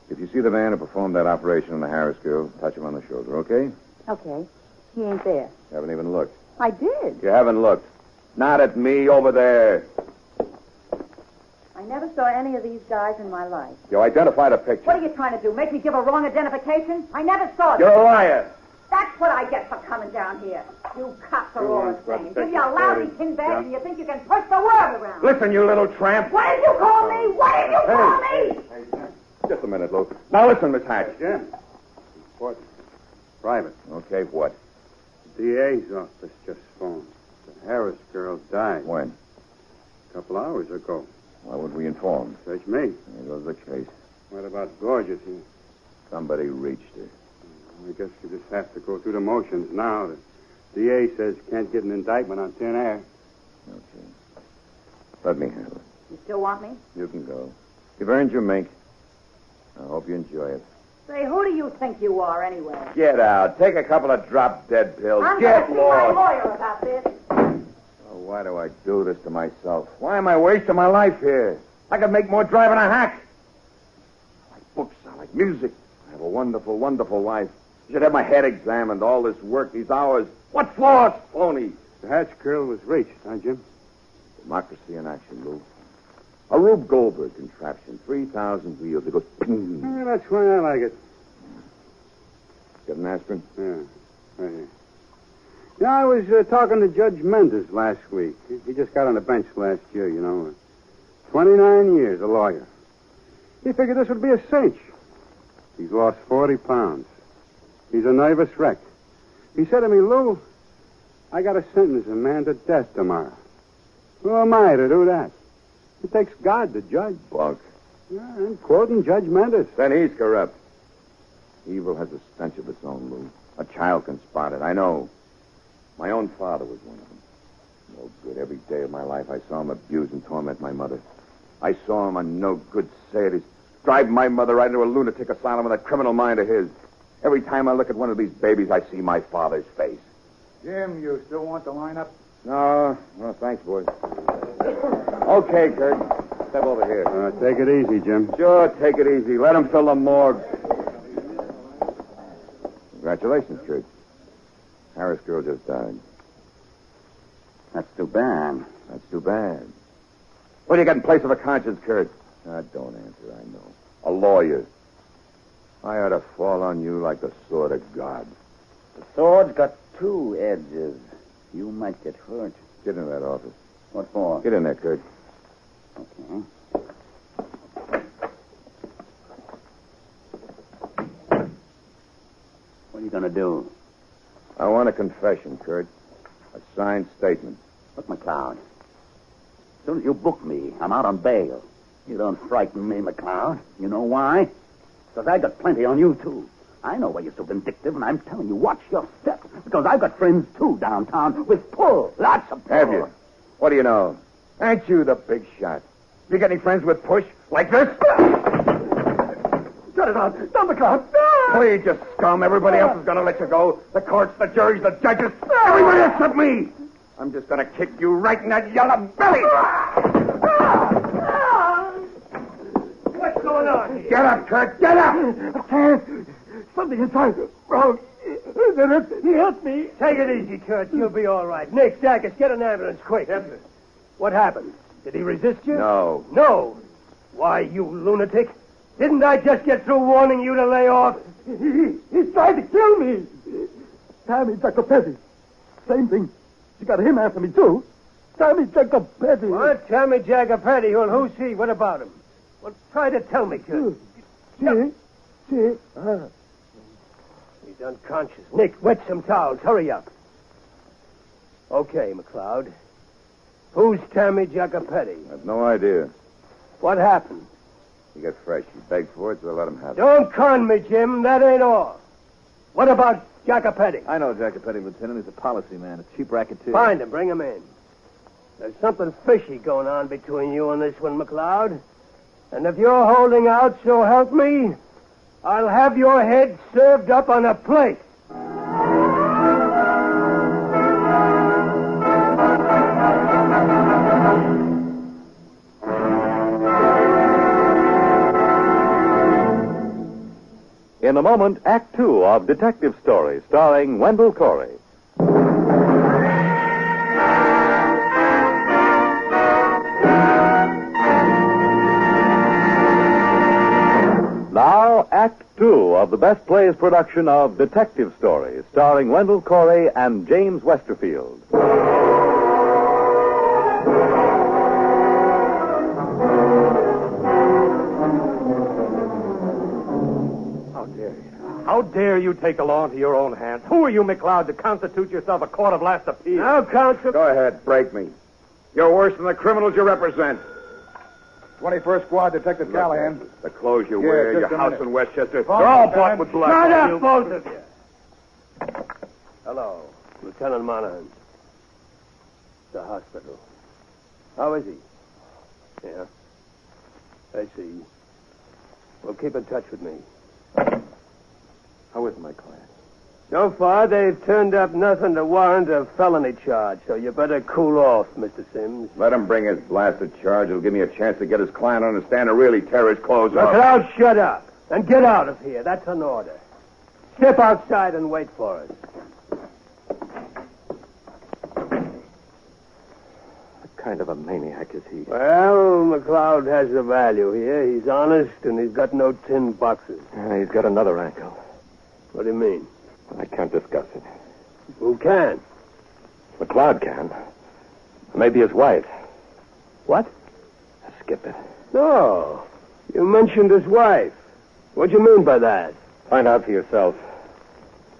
If you see the man who performed that operation on the Harris girl, touch him on the shoulder, okay? Okay. He ain't there. You haven't even looked. I did. You haven't looked. Not at me, over there. I never saw any of these guys in my life. You identified a picture. What are you trying to do? Make me give a wrong identification? I never saw You're them. a liar. That's what I get for coming down here. You cops are all insane. Give you a lousy tin bag and you think you can push the world around. Listen, you little tramp. What did you call me? What did you call me? Just a minute, Luke. Now listen, Miss Hatch. Jim. What? Private. Okay, what? The DA's office just phoned. The Harris girl died. When? A couple hours ago. Why would we inform? Search me. There goes the case. What about Gorgeous? Somebody reached her. I guess you just have to go through the motions now. The DA says you can't get an indictment on thin air. Okay. Let me handle it. You still want me? You can go. You've earned your mink. I hope you enjoy it. Say, who do you think you are, anyway? Get out. Take a couple of drop-dead pills. I'm Get going to see my lost. lawyer about this. why do I do this to myself? Why am I wasting my life here? I could make more driving a hack. I like books. I like music. I have a wonderful, wonderful life. I should have my head examined. All this work, these hours. What for? It's phony. The hatch curl was reached, huh, Jim? Democracy in action, Lou. A Rube Goldberg contraption. 3,000 wheels. It goes... Yeah, that's why I like it. Get an aspirin? Yeah, right here. Yeah, I was talking to Judge Mendes last week. He just got on the bench last year, you know. 29 years, a lawyer. He figured this would be a cinch. He's lost 40 pounds. He's a nervous wreck. He said to me, Lou, I got to sentence a man to death tomorrow. Who am I to do that? It takes God to judge. Bunk. Yeah, I'm quoting Judge Mendes. Then he's corrupt. Evil has a stench of its own, Lou. A child can spot it. I know. My own father was one of them. No good. Every day of my life, I saw him abuse and torment my mother. I saw him a no-good sadist drive my mother right into a lunatic asylum with a criminal mind of his. Every time I look at one of these babies, I see my father's face. Jim, you still want the lineup? No, thanks, boys. Okay, Kurt. Step over here. Take it easy, Jim. Sure, take it easy. Let him fill the morgue. Congratulations, Kurt. Harris girl just died. That's too bad. That's too bad. What do you got in place of a conscience, Kurt? Don't answer, I know. A lawyer. I ought to fall on you like the sword of God. The sword's got two edges. You might get hurt. Get in that office. What for? Get in there, Kurt. Okay. What are you going to do? I want a confession, Kurt. A signed statement. Look, McLeod. As soon as you book me, I'm out on bail. You don't frighten me, McLeod. You know why? Because I got plenty on you, too. I know why you're so vindictive, and I'm telling you, watch your step. Because I've got friends, too, downtown, with pull. Lots of pull. Have you? What do you know? Aren't you the big shot? You got any friends with push? Like this? Shut it out. Stop the clock. Please, you scum. Everybody else is going to let you go. The courts, the juries, the judges. Everybody except me. I'm just going to kick you right in that yellow belly. What's going on here? Get up, Kurt. Get up. I can't. Something inside. Wrong. He hit me. Take it easy, Kurt. You'll be all right. Nick, Jackus, get an ambulance quick. Yes, sir. What happened? Did he resist you? No. No. Why, you lunatic. Didn't I just get through warning you to lay off? He's trying to kill me. Tommy Jacopetti. Same thing. She got him after me, too. Tommy Jacopetti. What? Tommy Jacopetti? Well, who's he? What about him? Well, try to tell me, Kurt. See? He's unconscious. Nick, wet some towels. Hurry up. Okay, McLeod. Who's Tommy Jacopetti? I have no idea. What happened? He got fresh. He begged for it, so I let him have it. Don't con me, Jim. That ain't all. What about Jacopetti? I know Jacopetti, Lieutenant. He's a policy man, a cheap racketeer. Find him. Bring him in. There's something fishy going on between you and this one, McLeod. And if you're holding out, so help me, I'll have your head served up on a plate. In a moment, Act Two of Detective Story, starring Wendell Corey. Now, Act Two of the Best Plays production of Detective Story, starring Wendell Corey and James Westerfield. How dare you take the law into your own hands? Who are you, McLeod, to constitute yourself a court of last appeal? Now, counsel. Go ahead, break me. You're worse than the criminals you represent. 21st Squad, Detective Callahan. The clothes you Yeah, wear, just your a house minute. in Westchester, Fine, they're all Lieutenant. bought with blood. Shut up, You- both of you. Hello, Lieutenant Monahan. The hospital. How is he? Yeah. I see. Well, keep in touch with me. How is my client? So far, they've turned up nothing to warrant a felony charge, so you better cool off, Mr. Sims. Let him bring his blasted charge. It'll give me a chance to get his client to understand and really tear his clothes Look, off. now shut up and get out of here. That's an order. Step outside and wait for us. What kind of a maniac is he? Well, McLeod has a value here. He's honest and he's got no tin boxes. He's got another ankle. What do you mean? I can't discuss it. Who can? McLeod can. Maybe his wife. What? Skip it. No. You mentioned his wife. What do you mean by that? Find out for yourself.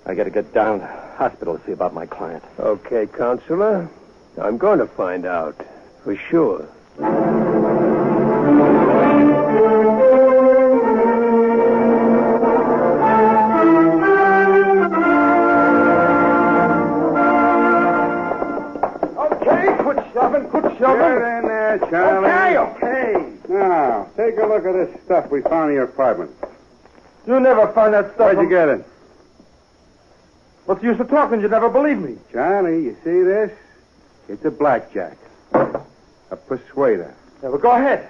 I got to get down to the hospital to see about my client. Okay, Counselor. I'm going to find out. For sure. Get in there, Charlie. Okay. Now, take a look at this stuff we found in your apartment. You never found that stuff. Where'd you get it? What's the use of talking? You never believe me. Charlie, you see this? It's a blackjack. A persuader. Yeah, well, go ahead.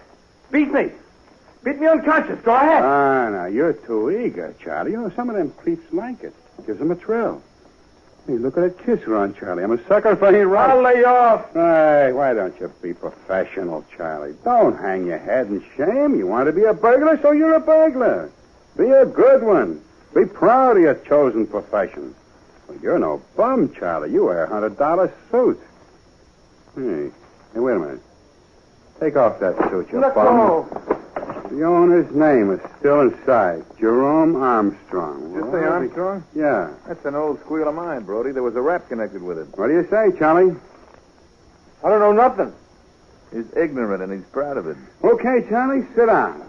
Beat me. Beat me unconscious. Go ahead. Now, you're too eager, Charlie. You know, some of them creeps like it. Gives them a thrill. Hey, look at that kiss run, Charlie. I'm a sucker for any right. I'll lay off. Hey, why don't you be professional, Charlie? Don't hang your head in shame. You want to be a burglar, so you're a burglar. Be a good one. Be proud of your chosen profession. Well, you're no bum, Charlie. You wear a $100 suit. Hey, wait a minute. Take off that suit, you Let bum. go. The owner's name is still inside. Jerome Armstrong. You say Armstrong? Yeah. That's an old squeal of mine, Brody. There was a rap connected with it. What do you say, Charlie? I don't know nothing. He's ignorant, and he's proud of it. Okay, Charlie, sit down.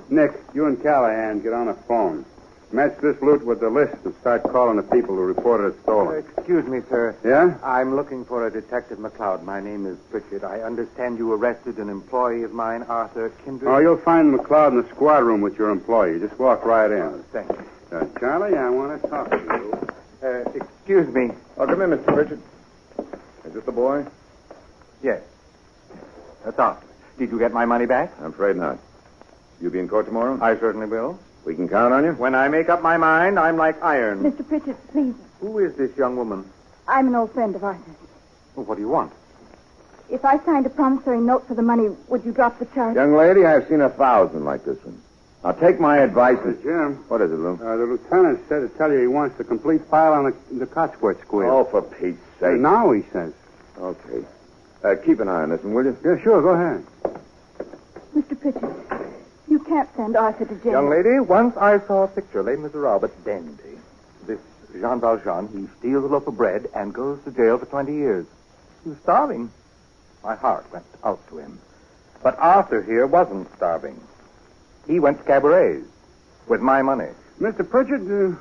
Nick, you and Callahan get on the phone. Match this loot with the list and start calling the people who reported it stolen. Excuse me, sir. Yeah? I'm looking for a Detective McLeod. My name is Pritchard. I understand you arrested an employee of mine, Arthur Kindred. Oh, you'll find McLeod in the squad room with your employee. Just walk right in. Thank you. Charlie, I want to talk to you. Excuse me. Oh, come in, Mr. Richard. Is this the boy? Yes. That's Arthur. Did you get my money back? I'm afraid not. You be in court tomorrow? I certainly will. We can count on you? When I make up my mind, I'm like iron. Mr. Pritchard, please. Who is this young woman? I'm an old friend of Arthur's. Well, what do you want? If I signed a promissory note for the money, would you drop the charge? Young lady, I've seen 1,000 like this one. Now, take my advice. Jim. What is it, Lou? The lieutenant said to tell you he wants the complete file on the Cotsworth squeal. Oh, for Pete's sake. Now, he says. Okay. Keep an eye on this one, will you? Yeah, sure. Go ahead. Mr. Pritchard, you can't send Arthur to jail. Young lady, once I saw a picture, Les Miserables, dandy. This Jean Valjean, he steals a loaf of bread and goes to jail for 20 years. He was starving. My heart went out to him. But Arthur here wasn't starving. He went to cabarets with my money. Mr. Pritchard,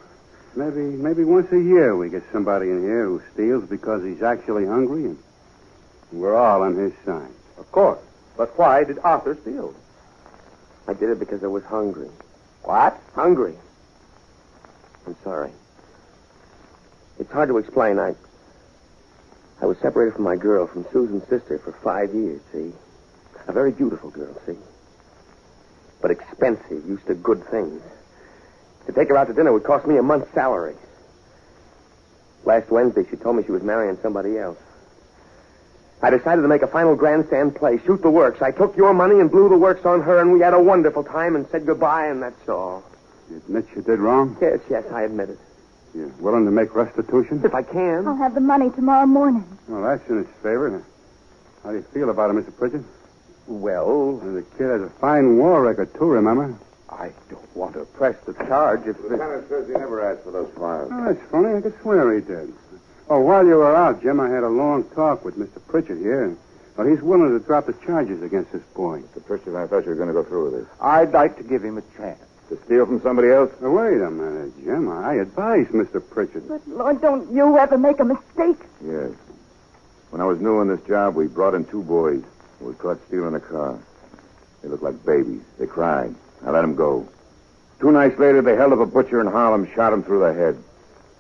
maybe once a year we get somebody in here who steals because he's actually hungry, and we're all on his side. Of course. But why did Arthur steal? I did it because I was hungry. What? Hungry. I'm sorry. It's hard to explain. I was separated from my girl, from Susan's sister, for 5 years, see? A very beautiful girl, see? But expensive, used to good things. To take her out to dinner would cost me a month's salary. Last Wednesday, she told me she was marrying somebody else. I decided to make a final grandstand play, shoot the works. I took your money and blew the works on her, and we had a wonderful time and said goodbye, and that's all. You admit you did wrong? Yes, I admit it. You're willing to make restitution? If I can. I'll have the money tomorrow morning. Well, that's in his favor. How do you feel about it, Mr. Pritchard? Well, The kid has a fine war record, too, remember? I don't want to press the charge if The lieutenant says he never asked for those files. Oh, that's funny. I could swear he did. Oh, while you were out, Jim, I had a long talk with Mr. Pritchard here. Well, he's willing to drop the charges against this boy. Mr. Pritchard, I thought you were going to go through with this. I'd like to give him a chance. To steal from somebody else? Now, wait a minute, Jim. I advised Mr. Pritchard. But, Lord, don't you ever make a mistake. Yes. When I was new on this job, we brought in 2 boys who were caught stealing a car. They looked like babies. They cried. I let them go. 2 nights later, they held up a butcher in Harlem, shot him through the head.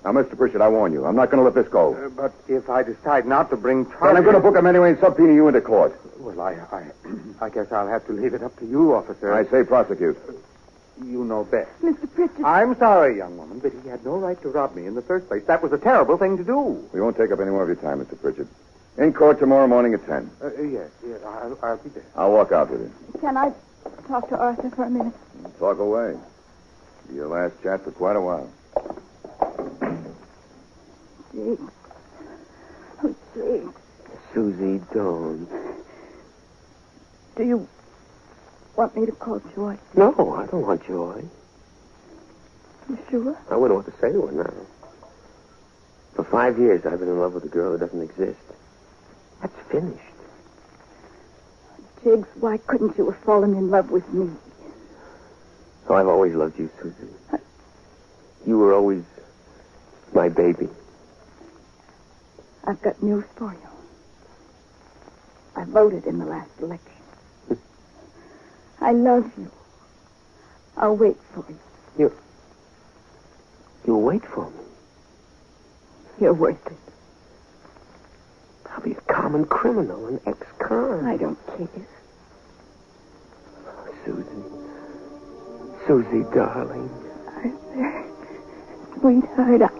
Now, Mr. Pritchett, I warn you, I'm not going to let this go. But if I decide not to bring Then charges... I'm going to book him anyway and subpoena you into court. Well, I guess I'll have to leave it up to you, officer. I say prosecute. You know best. Mr. Pritchett. I'm sorry, young woman, but he had no right to rob me in the first place. That was a terrible thing to do. We won't take up any more of your time, Mr. Pritchett. In court tomorrow morning at 10. Yes, I'll be there. I'll walk out with you. Can I talk to Arthur for a minute? Talk away. Be your last chat for quite a while. Jake. Oh, Jake. Susie, don't. Do you want me to call Joy? No, I don't want Joy. You sure? I wouldn't know what to say to her now. For 5 years, I've been in love with a girl that doesn't exist. That's finished. Jiggs, why couldn't you have fallen in love with me? Oh, I've always loved you, Susie. You were always my baby. I've got news for you. I voted in the last election. I love you. I'll wait for you. You'll wait for me. You're worth it. I'll be a common criminal, an ex-con. I don't care. Oh, Susie, darling. Arthur, sweetheart,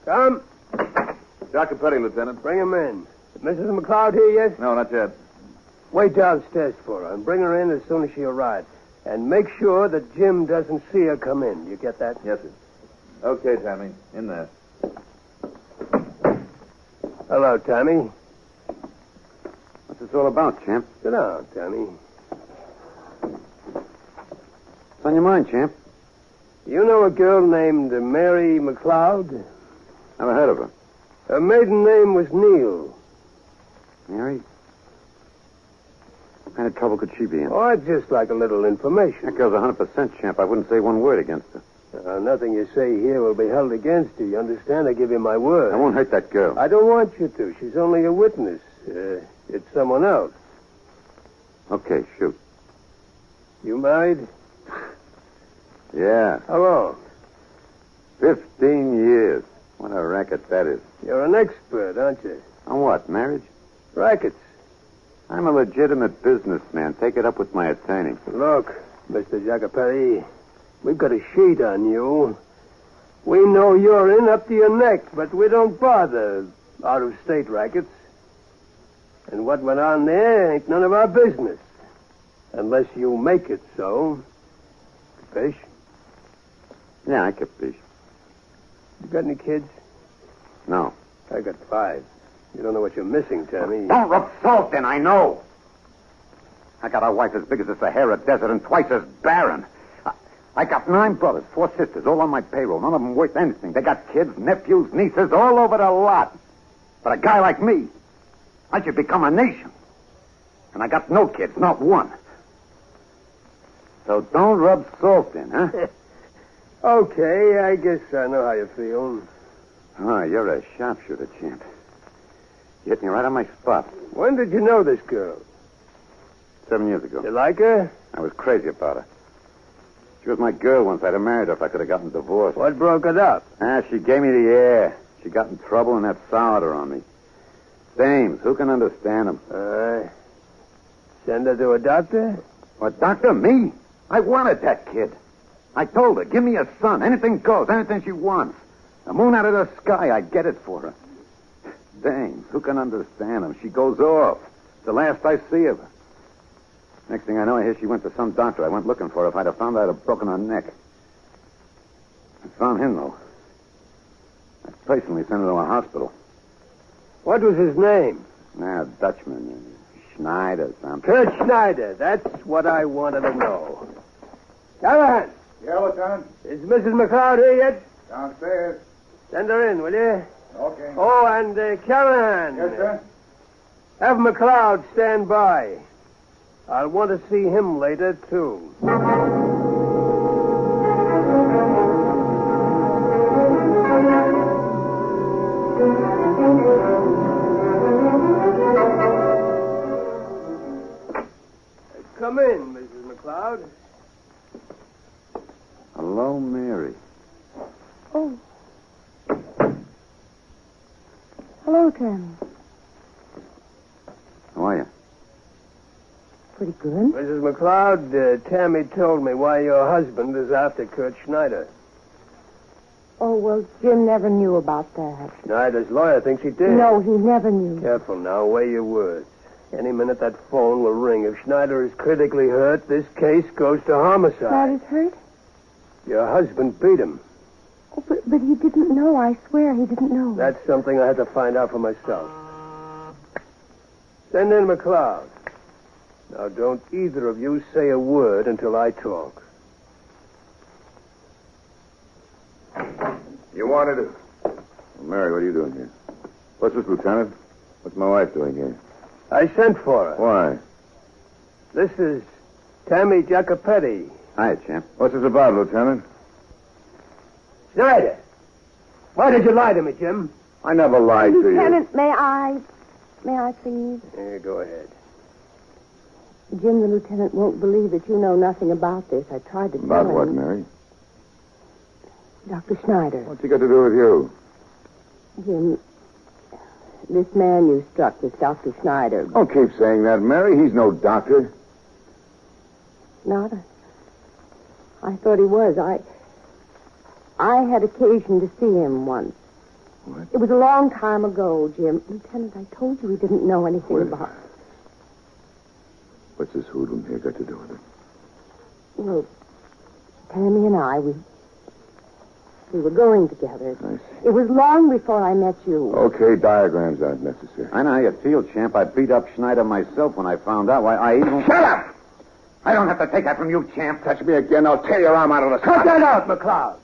Come. Dr. Petty, Lieutenant. Bring him in. Is Mrs. McLeod here yet? No, not yet. Wait downstairs for her and bring her in as soon as she arrives. And make sure that Jim doesn't see her come in. You get that? Yes, sir. Okay, Tammy. In there. Hello, Tommy. What's this all about, champ? Sit down, Tommy. What's on your mind, champ? You know a girl named Mary McLeod? Never heard of her. Her maiden name was Neal. Mary? What kind of trouble could she be in? Oh, I'd just like a little information. That girl's 100% champ. I wouldn't say one word against her. Nothing you say here will be held against you. You understand? I give you my word. I won't hurt that girl. I don't want you to. She's only a witness. It's someone else. Okay, shoot. You married? Yeah. How long? 15 years. What a racket that is. You're an expert, aren't you? On what, marriage? Rackets. I'm a legitimate businessman. Take it up with my attorney. Look, Mr. Jacopelli, we've got a sheet on you. We know you're in up to your neck, but we don't bother out-of-state rackets. And what went on there ain't none of our business. Unless you make it so. Fish? Yeah, I capiche. You got any kids? No. I got 5. You don't know what you're missing, Tommy. Don't rub salt in, I know. I got a wife as big as the Sahara Desert and twice as barren. I got 9 brothers, 4 sisters, all on my payroll. None of them worth anything. They got kids, nephews, nieces, all over the lot. But a guy like me, I should become a nation. And I got no kids, not one. So don't rub salt in, huh? Okay, I guess I know how you feel. Oh, you're a sharpshooter, champ. You hit me right on my spot. When did you know this girl? 7 years ago. You like her? I was crazy about her. She was my girl once. I'd have married her if I could have gotten divorced. What broke it up? She gave me the air. She got in trouble and that soured her on me. Dames, who can understand them? Send her to a doctor? What, doctor? Me? I wanted that kid. I told her, give me a son. Anything goes, anything she wants. The moon out of the sky, I get it for her. Dames, who can understand them? She goes off. It's the last I see of her. Next thing I know, I hear she went to some doctor. I went looking for her. If I'd have found her, I'd have broken her neck. I found him, though. I personally sent her to a hospital. What was his name? A Dutchman. Schneider, something. Kurt Schneider. That's what I wanted to know. Callahan. Yeah, Lieutenant. Is Mrs. McLeod here yet? Downstairs. Send her in, will you? Okay. Oh, and Callahan. Yes, sir. Have McLeod stand by. I'll want to see him later, too. Hello, Mary. Oh. Hello, Tim. How are you? Pretty good. Mrs. McLeod, Tammy told me why your husband is after Kurt Schneider. Oh, well, Jim never knew about that. Schneider's lawyer thinks he did. No, he never knew. Careful now, weigh your words. Any minute that phone will ring. If Schneider is critically hurt, this case goes to homicide. Schneider's hurt? Your husband beat him. Oh, but he didn't know. I swear he didn't know. That's something I had to find out for myself. Send in McLeod. Now, don't either of you say a word until I talk. You wanted it. Well, Mary, what are you doing here? What's this, Lieutenant? What's my wife doing here? I sent for her. Why? This is Tammy Jacopetti. Hi, champ. What's this about, Lieutenant? Schneider! Why did you lie to me, Jim? I never lied to you. Lieutenant, may I please? Yeah, go ahead. Jim, the lieutenant won't believe that you know nothing about this. I tried to tell him. About what, Mary? Dr. Schneider. What's he got to do with you? Jim, this man you struck was Dr. Schneider. Don't keep saying that, Mary. He's no doctor. Not? I thought he was. I had occasion to see him once. What? It was a long time ago, Jim. Lieutenant, I told you he didn't know anything about it. What's this hoodlum here got to do with it? Well, Tammy and I, we were going together. I see. It was long before I met you. Okay, diagrams aren't necessary. I know how you feel, champ. I beat up Schneider myself when I found out why I even... Shut up! I don't have to take that from you, champ. Touch me again, I'll tear your arm out of the Cut that out, McLeod.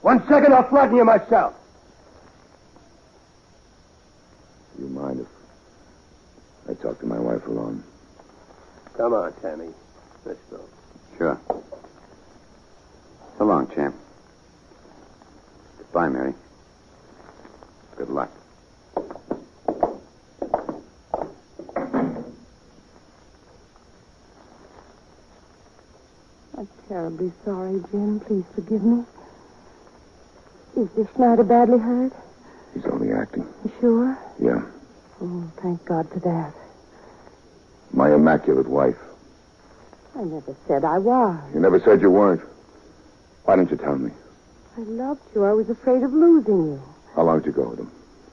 1 second, I'll flatten you myself. You mind if I talk to my wife alone? Come on, Tammy. Let's go. Sure. So long, champ. Goodbye, Mary. Good luck. I'm terribly sorry, Jim. Please forgive me. Is this Schneider badly hurt? He's only acting. You sure? Yeah. Oh, thank God for that. My immaculate wife. I never said I was. You never said you weren't. Why didn't you tell me? I loved you. I was afraid of losing you. How long did you go with him?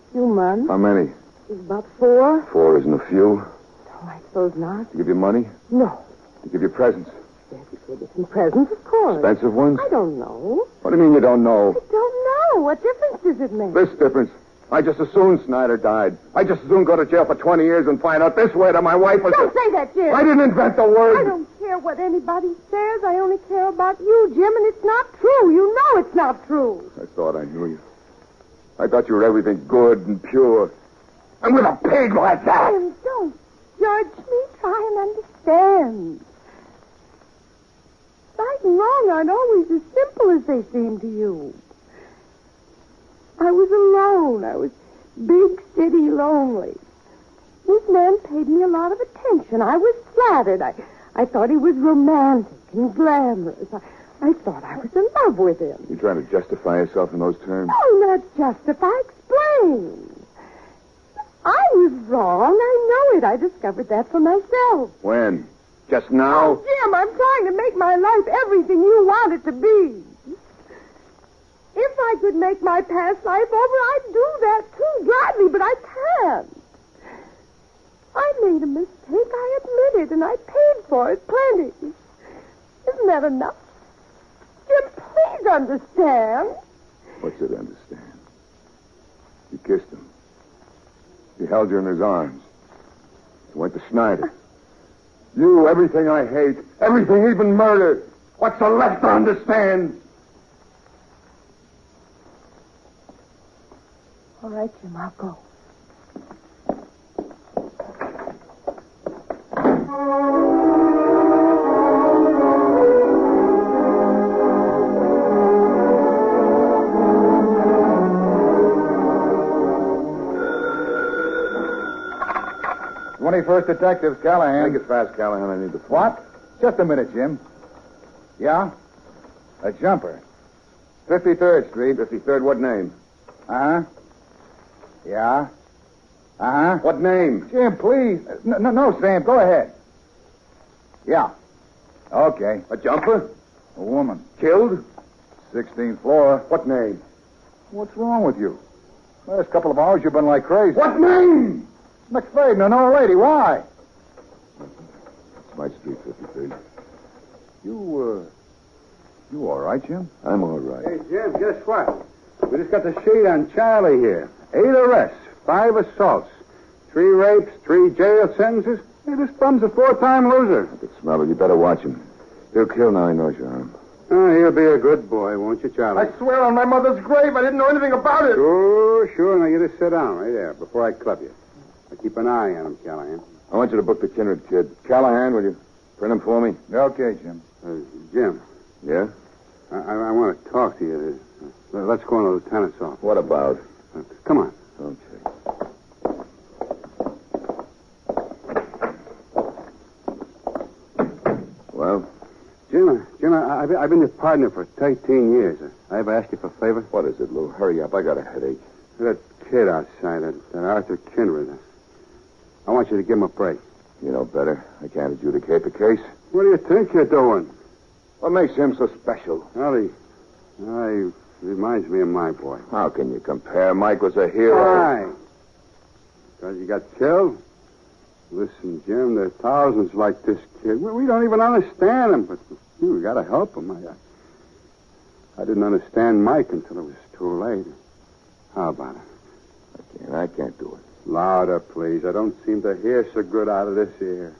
A few months. How many? It was about 4. 4 isn't a few. Oh, I suppose not. To give you money? No. To give you presents? Yes, you gave me some presents, of course. Expensive ones? I don't know. What do you mean you don't know? I don't know. What difference does it make? This difference. I just as soon Snyder died. I just as soon go to jail for 20 years and find out this way that my wife was... Don't say that, Jim. I didn't invent the word. I don't care what anybody says. I only care about you, Jim, and it's not true. You know it's not true. I thought I knew you. I thought you were everything good and pure. And with a pig like that... Jim, don't judge me. Try and understand. Right and wrong aren't always as simple as they seem to you. I was alone. I was big city lonely. This man paid me a lot of attention. I was flattered. I thought he was romantic and glamorous. I thought I was in love with him. You trying to justify yourself in those terms? No, not justify. Explain. I was wrong. I know it. I discovered that for myself. When? Just now? Oh, Jim, I'm trying to make my life everything you want it to be. If I could make my past life over, I'd do that too, gladly, but I can't. I made a mistake, I admit it, and I paid for it plenty. Isn't that enough? Jim, please understand. What's it understand? You kissed him. He held you in his arms. You went to Schneider. You, everything I hate, everything, even murder. What's there left to understand? All right, Jim, I'll go. 21st Detectives, Callahan. Make it fast, Callahan. I need the phone. What? Just a minute, Jim. Yeah? A jumper. 53rd Street. 53rd, what name? Uh-huh. Yeah? Uh-huh. What name? Jim, please. No, Sam, go ahead. Yeah. Okay. A jumper? A woman. Killed? 16th floor. What name? What's wrong with you? Last couple of hours you've been like crazy. What name? McFadden, an old lady. Why? It's my street, 53rd. You all right, Jim? I'm all right. Hey, Jim, guess what? We just got the sheet on Charlie here. 8 arrests, 5 assaults, 3 rapes, 3 jail sentences. Hey, this bum's a 4-time loser. I could smell it. You better watch him. He'll kill now he knows you're armed. Oh, he'll be a good boy, won't you, Charlie? I swear on my mother's grave I didn't know anything about it. Sure. Now, you just sit down right there before I club you. I keep an eye on him, Callahan. I want you to book the Kindred kid. Callahan, will you print him for me? Okay, Jim. Jim. Yeah? I want to talk to you. Let's go in the lieutenant's office. What about? Come on. Okay. Well? Jim, I've been your partner for 13 years. I ever asked you for a favor? What is it, Lou? Hurry up. I got a headache. That kid outside, that Arthur Kindred. I want you to give him a break. You know better. I can't adjudicate the case. What do you think you're doing? What makes him so special? Well, he reminds me of my boy. How can you compare? Mike was a hero. Why? Because he got killed? Listen, Jim, there are thousands like this kid. We don't even understand him, but we got to help him. I didn't understand Mike until it was too late. How about it? I can't do it. Louder, please. I don't seem to hear so good out of this ear.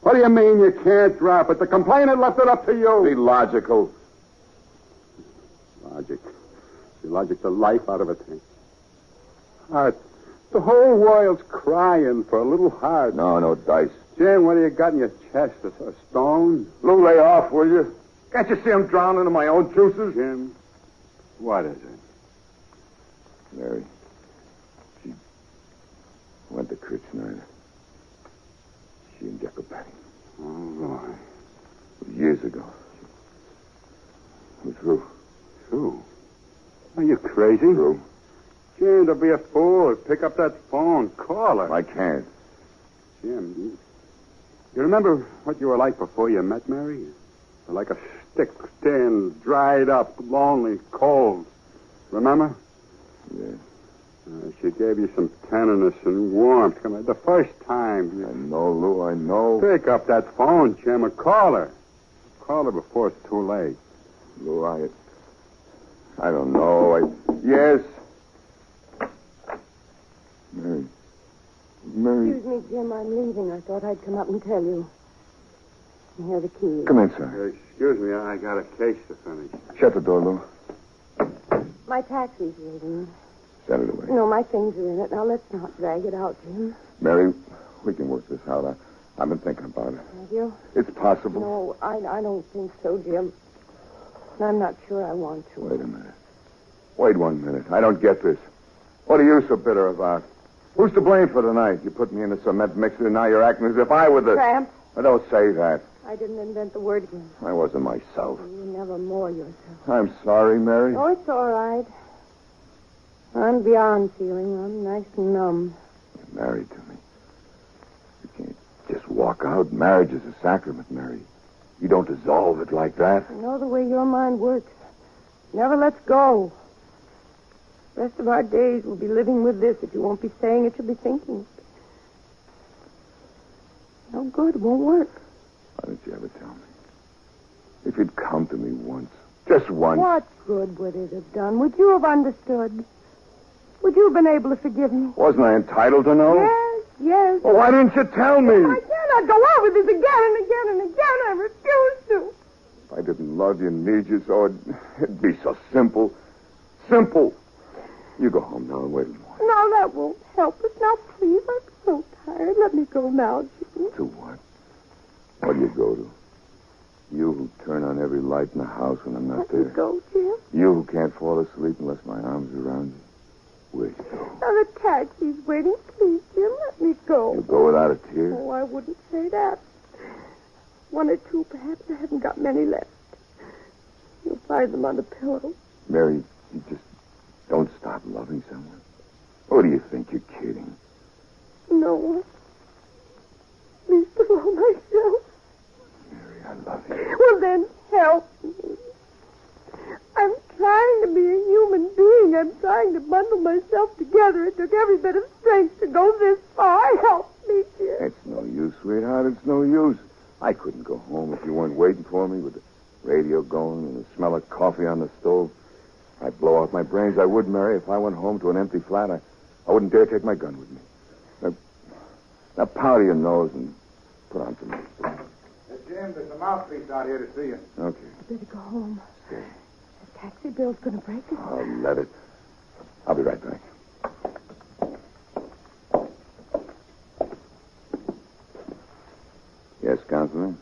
What do you mean you can't drop it? The complainant left it up to you. Be logical. Logic. You logic the life out of a thing. Heart. The whole world's crying for a little heart. No dice. Jim, what do you got in your chest? A stone? Lou, lay off, will you? Can't you see I'm drowning in my own juices? Jim, what is it? Mary. She went to Church Snyder. She and Jacopetti. Oh, boy. It was years ago. It was Rue. Rue? Are you crazy? Rue. Jim, don't be a fool. Pick up that phone. Call her. I can't. Jim, you remember what you were like before you met Mary? You were like a stick, thin, dried up, lonely, cold. Remember? Yeah. She gave you some tenderness and warmth. Come on, the first time. I know, Lou, I know. Pick up that phone, Jim, and call her. Call her before it's too late. Lou, I don't know. Yes. Mary. Excuse me, Jim. I'm leaving. I thought I'd come up and tell you. And here are the keys. Come in, sir. Excuse me, I got a case to finish. Shut the door, Lou. My taxi's waiting. Send it away. No, my things are in it. Now, let's not drag it out, Jim. Mary, we can work this out. I've been thinking about it. Have you? It's possible. No, I don't think so, Jim. I'm not sure I want to. Wait a minute. Wait 1 minute. I don't get this. What are you so bitter about? Who's to blame for tonight? You put me in a cement mixer, and now you're acting as if I were the... Tramp. Oh, don't say that. I didn't invent the word again. I wasn't myself. You never more yourself. I'm sorry, Mary. Oh, it's all right. I'm beyond feeling. I'm nice and numb. You're married to me. You can't just walk out. Marriage is a sacrament, Mary. You don't dissolve it like that. I know the way your mind works. Never lets go. The rest of our days we'll be living with this. If you won't be saying it, you'll be thinking it. No good. It won't work. Why didn't you ever tell me? If you'd come to me once. Just once. What good would it have done? Would you have understood? Would you have been able to forgive me? Wasn't I entitled to know? Yes. Well, why didn't you tell me? I cannot go over this again and again and again. I refuse to. If I didn't love you and need you so, it'd be so simple. Simple. You go home now and wait a little while. No, that won't help us. Now, please, I'm so tired. Let me go now, Jim. To what? What do you go to? You who turn on every light in the house when I'm not Let there. me go, Jim. You who can't fall asleep unless my arms are around you. Where'd you go? Now, the taxi's waiting. Please, Jim, let me go. You go without a tear? Oh, I wouldn't say that. 1 or 2, perhaps. I haven't got many left. You'll find them on the pillow. Mary, you just don't stop loving someone. What do you think? You're kidding. No. Least of all myself. Mary, I love you. Well, then, help me. I'm trying to be a human being. I'm trying to bundle myself together. It took every bit of strength to go this far. Help me, dear. It's no use, sweetheart. It's no use. I couldn't go home if you weren't waiting for me with the radio going and the smell of coffee on the stove. I'd blow out my brains. I would, Mary. If I went home to an empty flat, I wouldn't dare take my gun with me. Now powder your nose and put on some lipstick. Jim, there's a mouthpiece out here to see you. Okay. Better go home. The taxi bill's going to break us. I'll let it. I'll be right back. Yes, Councilman?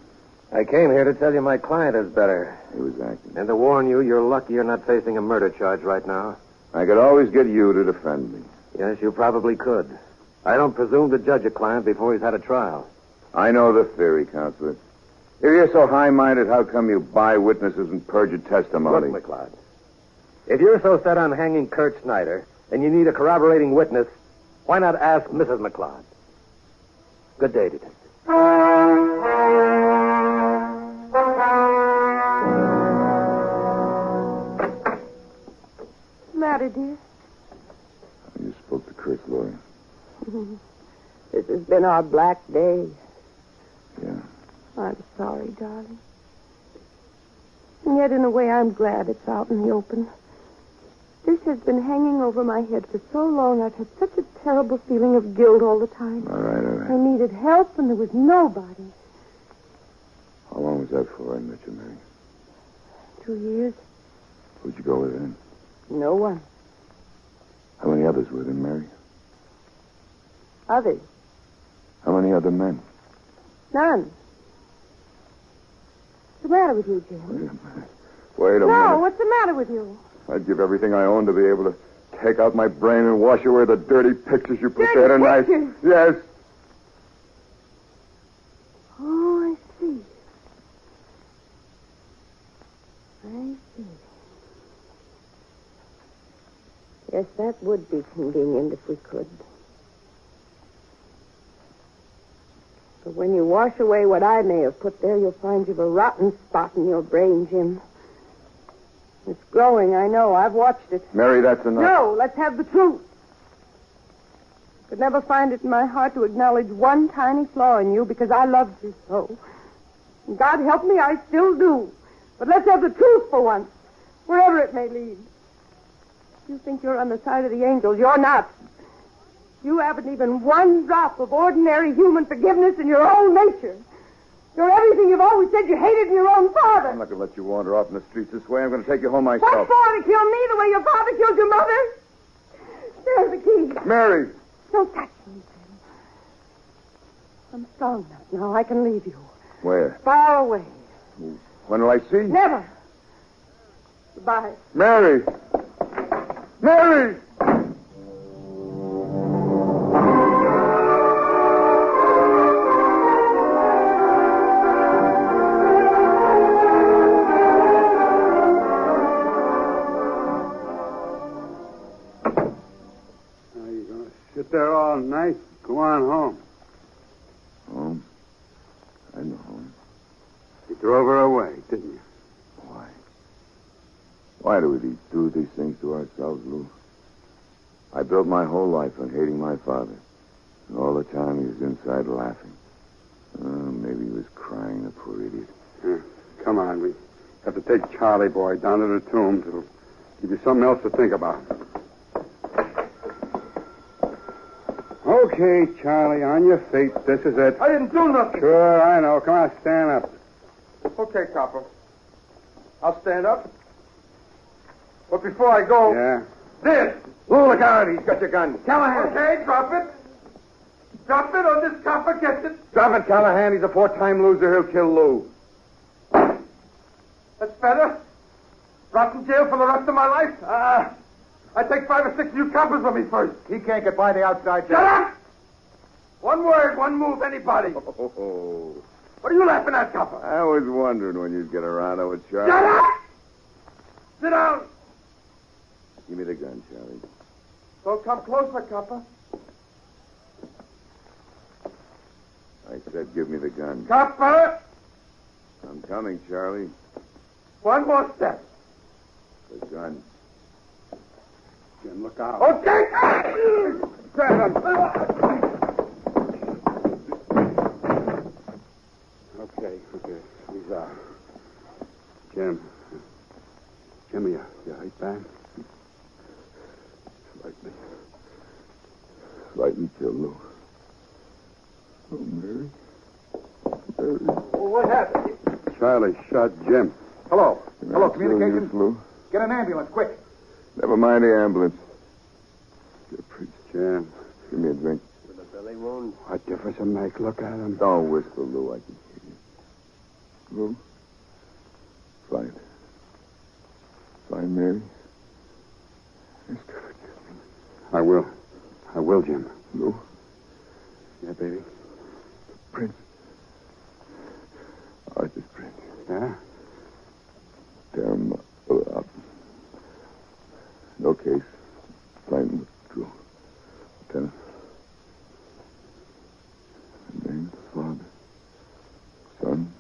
I came here to tell you my client is better. He was acting. And to warn you, you're lucky you're not facing a murder charge right now. I could always get you to defend me. Yes, you probably could. I don't presume to judge a client before he's had a trial. I know the theory, Counselor. If you're so high-minded, how come you buy witnesses and perjure testimony? Look, McLeod, if you're so set on hanging Kurt Snyder and you need a corroborating witness, why not ask Mrs. McLeod? Good day, Detective. Matter, dear? You spoke to Kurt's lawyer. This has been our black day. Yeah. I'm sorry, darling. And yet, in a way, I'm glad it's out in the open. This has been hanging over my head for so long. I've had such a terrible feeling of guilt all the time. All right. I needed help, and there was nobody. How long was that for I met you, Mary? 2 years. Who'd you go with then? No one. How many others were there, Mary? Others. How many other men? None. What's the matter with you, Jim? Wait a No, minute. what's the matter with you? I'd give everything I own to be able to take out my brain and wash away the dirty pictures you put Dirty there tonight. pictures? Yes. Oh, I see. I see. Yes, that would be convenient if we could. But when you wash away what I may have put there, you'll find you've a rotten spot in your brain, Jim. It's growing, I know. I've watched it. Mary, that's enough. No, let's have the truth. Could never find it in my heart to acknowledge one tiny flaw in you because I loved you so. And God help me, I still do. But let's have the truth for once, wherever it may lead. You think you're on the side of the angels. You're not. You haven't even one drop of ordinary human forgiveness in your own nature. You're everything you've always said you hated in your own father. I'm not going to let you wander off in the streets this way. I'm going to take you home myself. What for? To kill me the way your father killed your mother? There's the key. Mary! Don't touch me, Jim. I'm strong enough now. I can leave you. Where? Far away. When will I see you? Never. Goodbye. Mary! Mary! Sit there all night. Go on home. Home? I'm home. You drove her away, didn't you? Why? Why do we do these things to ourselves, Lou? I built my whole life on hating my father. And all the time he was inside laughing. Maybe he was crying, the poor idiot. Come on, we have to take Charlie boy down to the tombs. It'll give you something else to think about. Okay, Charlie, on your feet. This is it. I didn't do nothing. Sure, I know. Come on, stand up. Okay, copper. I'll stand up. But before I go... Yeah? This! Lou, look out. He's got your gun. Callahan. Okay, drop it. Drop it or this copper gets it. Drop it, Callahan. He's a 4-time loser. He'll kill Lou. That's better. Rot in jail for the rest of my life? I take 5 or 6 new coppers with me first. He can't get by the outside. Shut up! One word, one move, anybody. Oh. What are you laughing at, copper? I was wondering when you'd get around to it, Charlie. Shut up! Sit down. Give me the gun, Charlie. Don't come closer, copper. I said give me the gun. Copper! I'm coming, Charlie. One more step. The gun. Jim, look out. Okay! Grab him. Okay. He's out. Jim, you hurt bad? Slightly killed, Lou. Oh, Mary. Well, what happened? Charlie shot Jim. Hello, Lou. communications. Get an ambulance, quick. Never mind the ambulance. Jim. Give me a drink. With a belly wound? What difference it make? Look at him. Don't whisper, Lou. I can hear you. Lou? Fine. Fine, Mary. Just forgive me. I will, Jim. Lou? Yeah, baby? Prince. Arthur's Prince. Yeah? Tear him up. No case. Fine withdrew. Lieutenant. In the name of the Father, Son,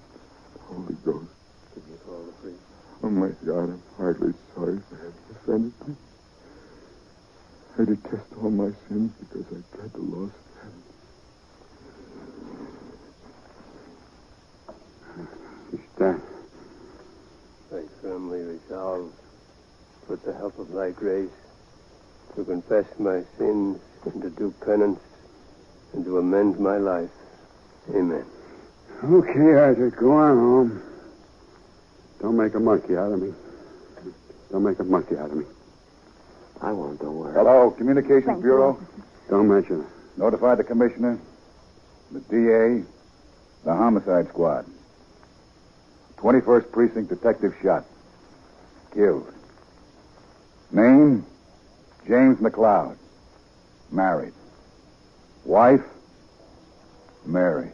Holy Ghost. Give you all the free. Oh, my God, I'm hardly sorry for having offended thee. I detest all my sins because I dread the loss of heaven. Stand. I firmly resolve, with the help of thy grace, to confess my sins and to do penance and to amend my life. Amen. Okay, Arthur, go on home. Don't make a monkey out of me. I won't, don't worry. Hello, Communications Bureau. Don't mention it. Notify the commissioner, the DA, the homicide squad. 21st Precinct detective shot. Killed. Name, James McLeod. Married. Wife, Mary.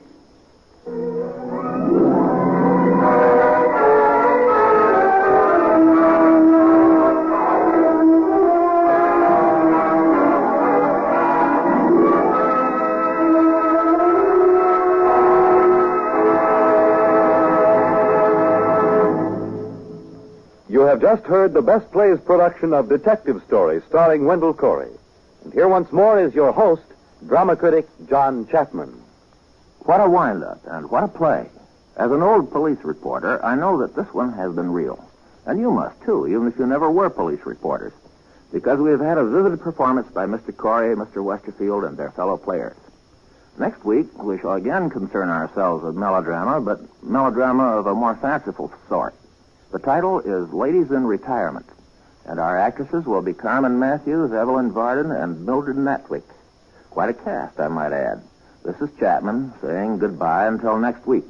You have just heard the Best Plays production of Detective Story starring Wendell Corey. And here once more is your host, drama critic John Chapman. What a wind-up and what a play. As an old police reporter, I know that this one has been real. And you must, too, even if you never were police reporters. Because we have had a vivid performance by Mr. Corey, Mr. Westerfield, and their fellow players. Next week, we shall again concern ourselves with melodrama, but melodrama of a more fanciful sort. The title is Ladies in Retirement, and our actresses will be Carmen Matthews, Evelyn Varden, and Mildred Natwick. Quite a cast, I might add. This is Chapman saying goodbye until next week.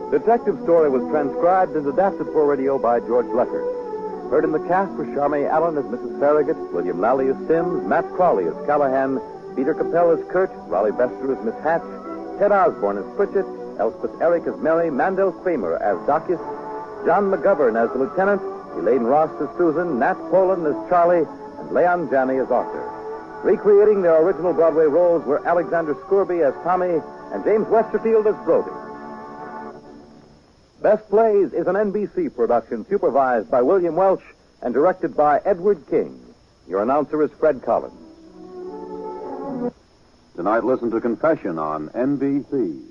Detective Story was transcribed and adapted for radio by George Leffert. Heard in the cast were Charmaine Allen as Mrs. Farragut, William Lally as Sims, Matt Crawley as Callahan, Peter Capell as Kurt, Raleigh Bester as Miss Hatch, Ted Osborne as Pritchett, Elspeth Eric as Mary, Mandel Kramer as Docus, John McGovern as the Lieutenant, Elaine Ross as Susan, Nat Poland as Charlie, and Leon Janney as Arthur. Recreating their original Broadway roles were Alexander Scourby as Tommy and James Westerfield as Brody. Best Plays is an NBC production supervised by William Welch and directed by Edward King. Your announcer is Fred Collins. Tonight, listen to Confession on NBC.